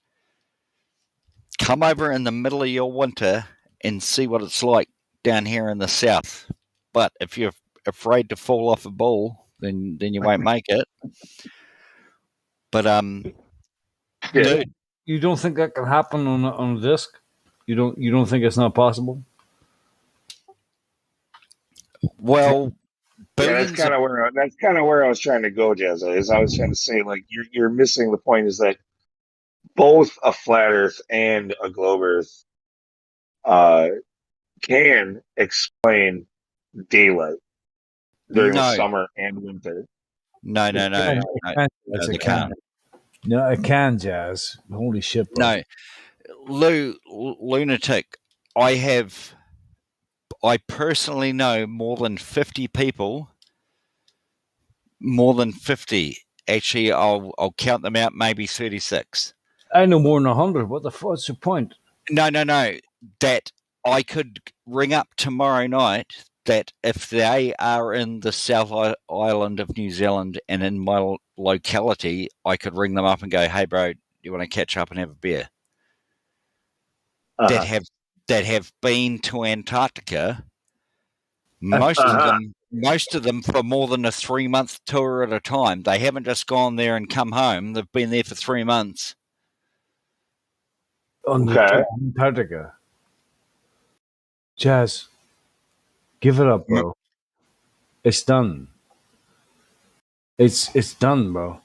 Come over in the middle of your winter and see what it's like down here in the south. But if you're afraid to fall off a ball, then you won't make it. But dude, you don't think that can happen on a disc? You don't think it's not possible? Well, yeah, that's kind of where I was trying to go, Jazza. Is I was trying to say, like, you're missing the point. Is that both a flat Earth and a globe Earth can explain daylight during the summer and winter. No, they can't. No, it can, Jazz. Holy shit, bro. No, lunatic. I personally know more than 50 people. More than 50. Actually, I'll count them out. Maybe 36. I know more than 100. What's the point? No. That I could ring up tomorrow night. That if they are in the South Island of New Zealand and in my locality, I could ring them up and go, "Hey, bro, do you want to catch up and have a beer?" That have been to Antarctica. Most of them for more than a 3-month tour at a time. They haven't just gone there and come home. They've been there for 3 months. Antarctica. Jazz, give it up, bro. It's done. It's done, bro.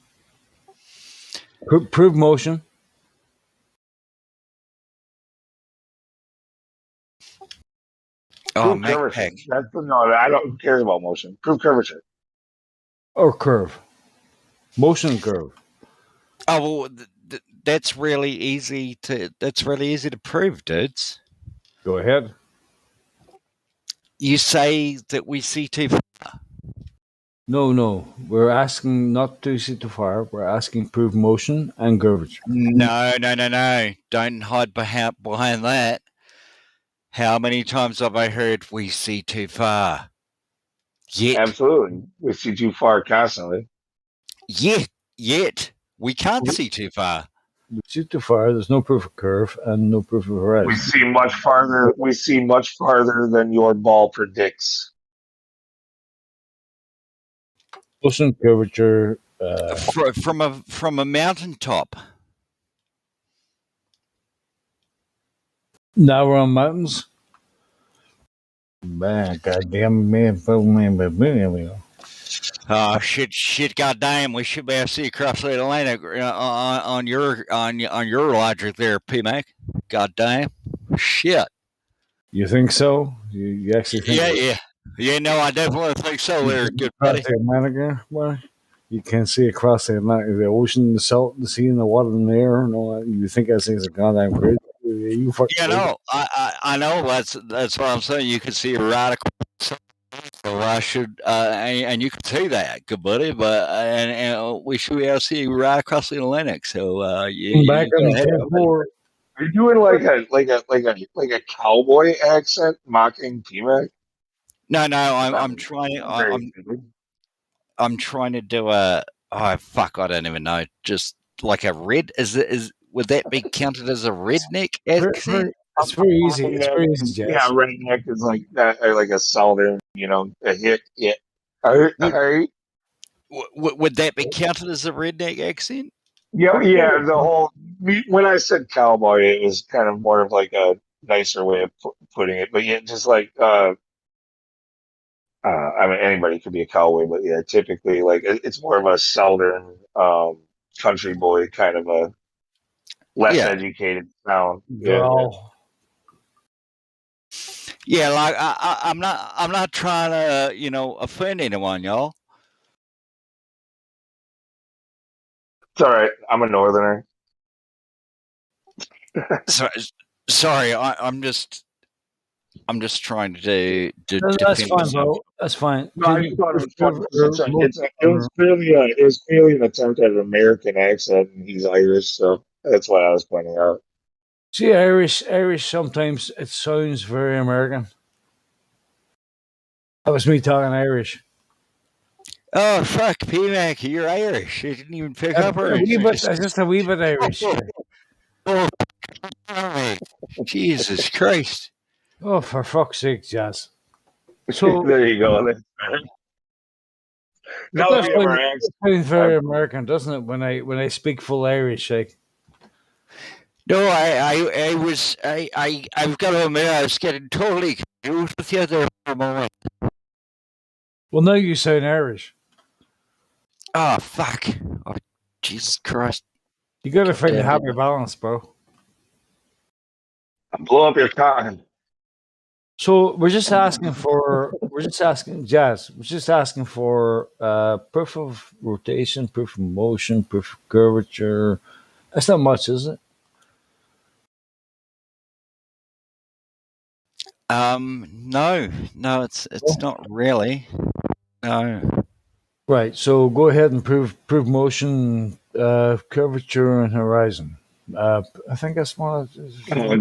Prove motion. Prove curvature. I don't care about motion. Prove curvature. Or curve. Motion curve. Oh, well, that's really easy to prove, dudes. Go ahead. You say that we see too far. No. We're asking not to see too far. We're asking prove motion and curvature. No. Don't hide behind that. How many times have I heard we see too far? Absolutely. We see too far constantly. Yet. We can't see too far. We see too far. There's no proof of curve and no proof of horizon. We see much farther than your ball predicts. Motion, curvature. From a mountaintop. Now we're on mountains. Man, goddamn man, Oh shit! Goddamn, we should be able to see across the Atlantic on your logic there, P-Mac. Goddamn, shit. You think so? You actually think? Yeah. No, I definitely think so. There, good buddy. The Atlantic, well, you can't see across the Atlantic, the ocean, the salt, the sea, and the water, and the air. And all that. You think those things are goddamn crazy? You fucking no, I know that's what I'm saying. You can see right across. So I should, and you can see that, good buddy. But and we should be able to see right across the Atlantic. So back on the floor. Are you doing like a cowboy accent mocking P-Mac? No, I'm trying. I'm trying to do a. Oh fuck! I don't even know. Just like a red. Would that be counted as a redneck accent? It's very easy. It's very easy, Jess. Yeah, redneck is like that, like a southern, a hit. Yeah. Would that be counted as a redneck accent? Yeah, yeah. When I said cowboy, it was kind of more of like a nicer way of putting it. But yeah, just like I mean, anybody could be a cowboy, but yeah, typically like it's more of a southern country boy kind of a less educated sound. Yeah. Yeah, like I'm not trying to offend anyone, y'all. It's all right. I'm a northerner. Sorry, I'm just trying to That's fine, bro. That's fine. No, I just thought it was funny. It was clearly an attempt at an American accent, and he's Irish, so that's why I was pointing out. See, Irish sometimes it sounds very American. That was me talking Irish. Oh fuck, P-Mac, you're Irish. You didn't even pick up Irish. Just a wee bit Irish. Oh, Jesus Christ! Oh, for fuck's sake, Jazz. So there you go. That sounds very American, doesn't it? When I speak full Irish, like. No, I've got to admit, I was getting totally confused with you there for a moment. Well, now you sound Irish. Oh, fuck. Oh, Jesus Christ. You got to find a happy balance, bro. Blow up your con. So we're just asking Jazz. We're just asking for proof of rotation, proof of motion, proof of curvature. That's not much, is it? No, it's not really. No. Right. So go ahead and prove motion, curvature, and horizon. I think that's one.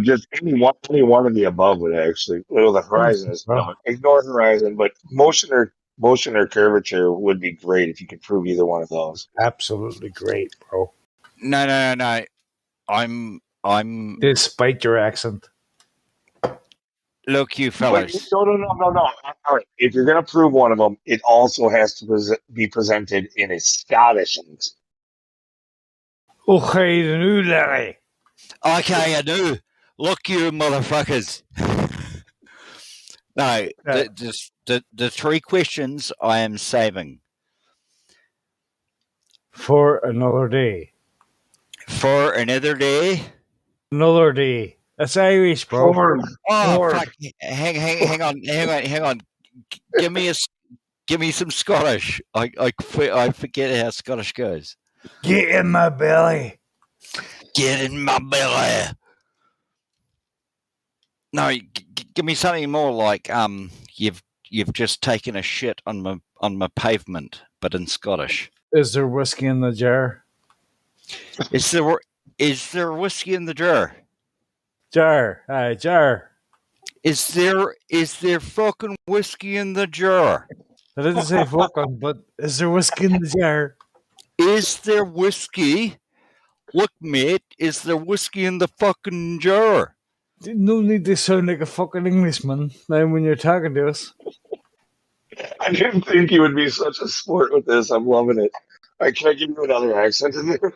Just any one of the above would actually. Well, the horizon is ignore horizon, but motion or curvature would be great if you could prove either one of those. Absolutely great, bro. No. I'm. Despite your accent. Look, you fellas. No. All right. If you're going to prove one of them, it also has to be presented in a Scottish accent. Okay, the new Larry. Okay, I do. Look, you motherfuckers. No, the three questions I am saving for another day. For another day. Another day. That's Irish, bro. Fuck. Hang on. Give me some Scottish. I forget how Scottish goes. Get in my belly. Get in my belly. No, give me something more like you've just taken a shit on my pavement, but in Scottish. Is there whiskey in the jar? Is there whiskey in the jar? Jar. Is there fucking whiskey in the jar? I didn't say fucking, but is there whiskey in the jar? Is there whiskey? Look, mate, is there whiskey in the fucking jar? No need to sound like a fucking Englishman now when you're talking to us. I didn't think you would be such a sport with this. I'm loving it. Can I give you another accent in there?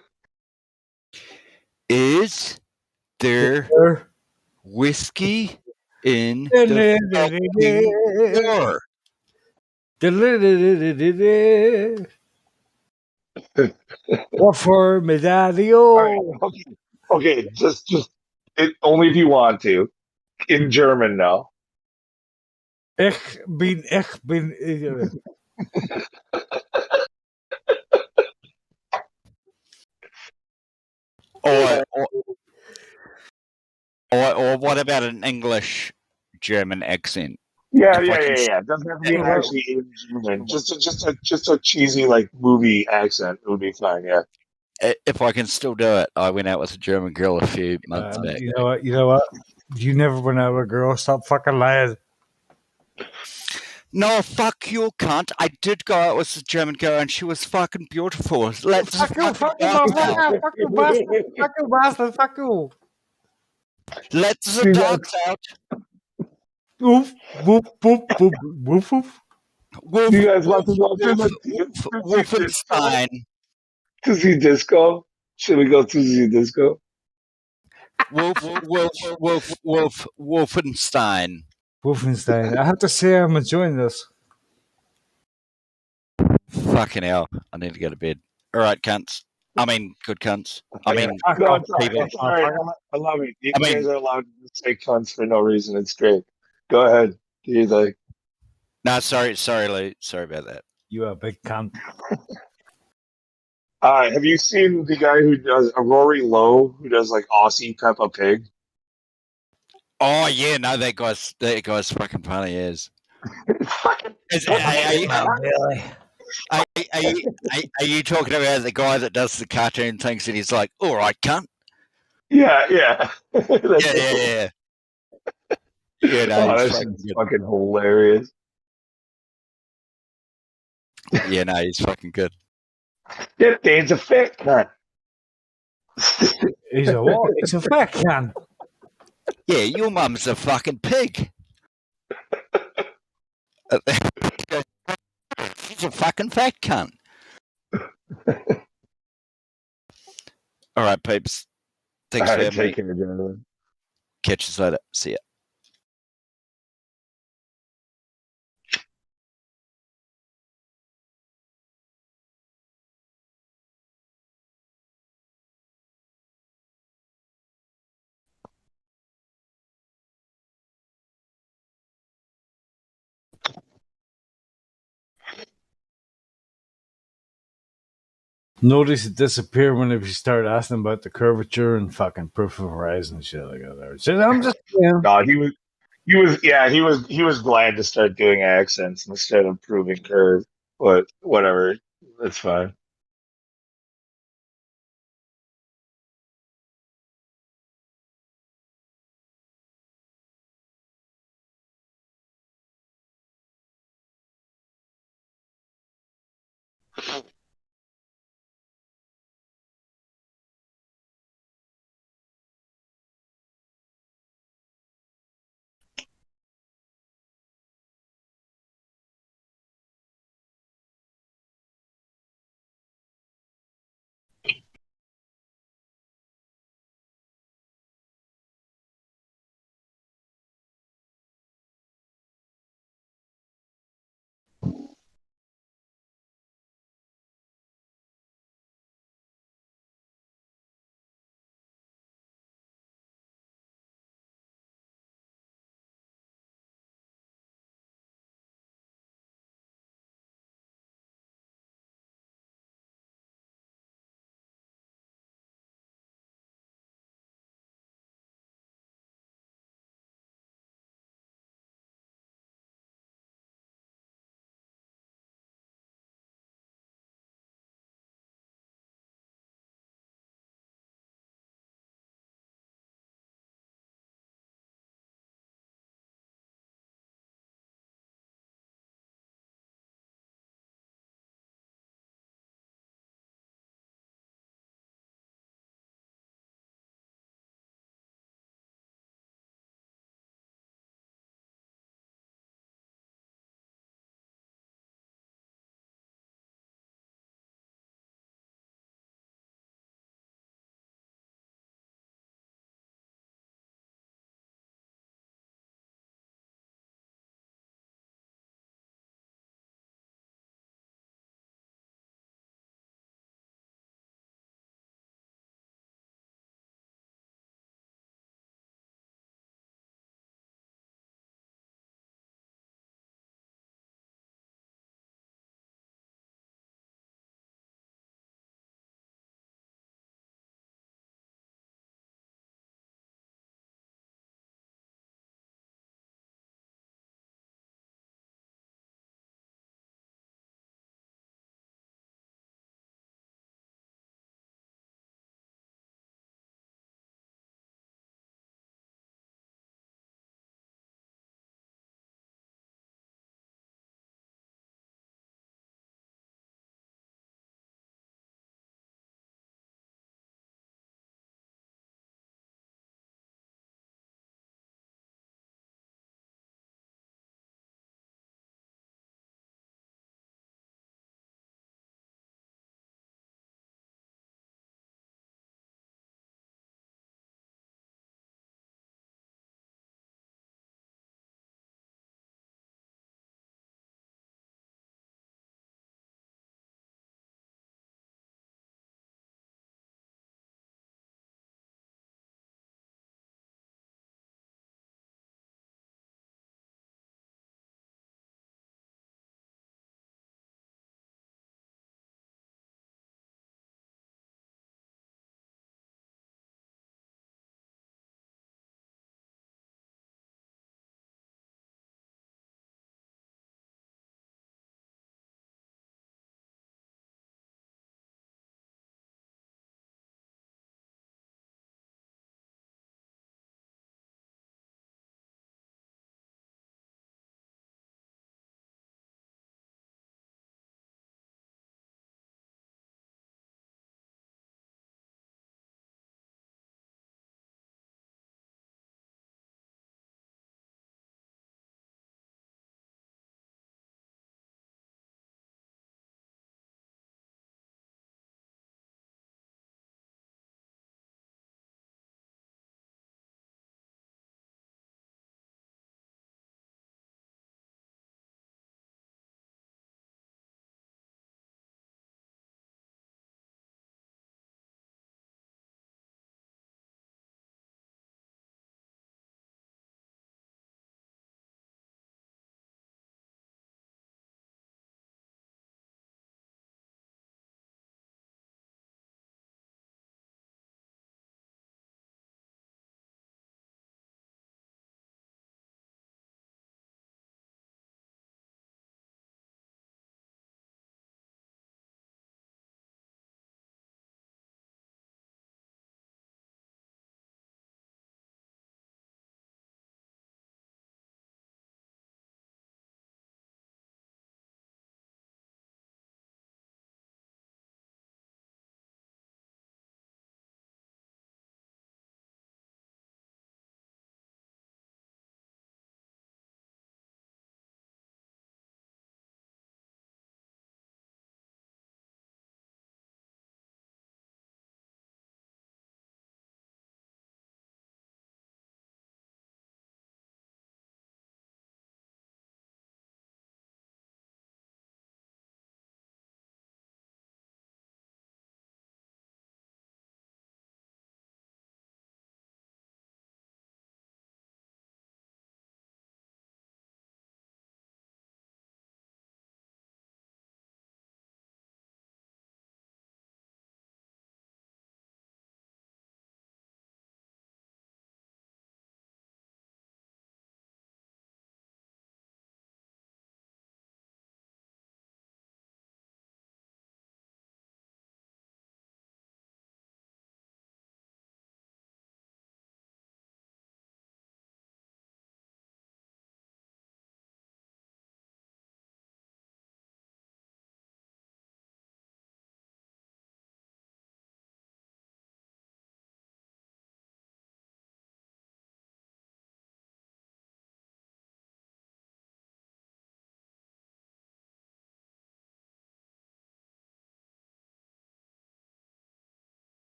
Is there whiskey in the jar? What for medallion? Okay, just only if you want to. In German now. Ich bin. Or what about an English German accent? Yeah. It doesn't have to be actually in German. Just a cheesy like movie accent would be fine. Yeah. If I can still do it, I went out with a German girl a few months back. You know what? You never went out with a girl. Stop fucking lying. No, fuck you, cunt. I did go out with the German girl and she was fucking beautiful. Let's Fuck you, fucking fuck you, dance out. motherfucker. Fuck you, bastard. Fuck you, bastard. Fuck you. Let the See, dogs out. Woof, woof, woof, woof, woof, woof. Wolf, you guys want to go to wolf, the Wolfenstein. to see disco? Should we go to see disco? Wolfenstein. Wolfenstein. I have to say I'm enjoying this. Fucking hell. I need to go to bed. All right, cunts. I mean, good cunts. I mean, No, it's all right. people. It's all right. I love it. You I mean- guys are allowed to say cunts for no reason. It's great. Go ahead. Do you like? No, sorry, Lou. Sorry about that. You are a big cunt. Have you seen the guy who does Rory Lowe, who does like Aussie Peppa Pig? Oh yeah, no, that guy's fucking funny as. Are you talking about the guy that does the cartoon things and he's like, all right, cunt? Yeah. Yeah. Yeah, no, Oh, he's that's fucking good. fucking hilarious. Yeah, no, he's fucking good. Yeah, Dane's a fat cunt. He's a what? He's a fat cunt. Yeah, your mum's a fucking pig. She's a fucking fat cunt. All right, peeps. Thanks for having me. Take care, gentlemen. Catch you later. See ya. Notice it disappear whenever you start asking about the curvature and fucking proof of horizon and shit like that. So I'm just No, he was glad to start doing accents instead of proving curve. But whatever, that's fine.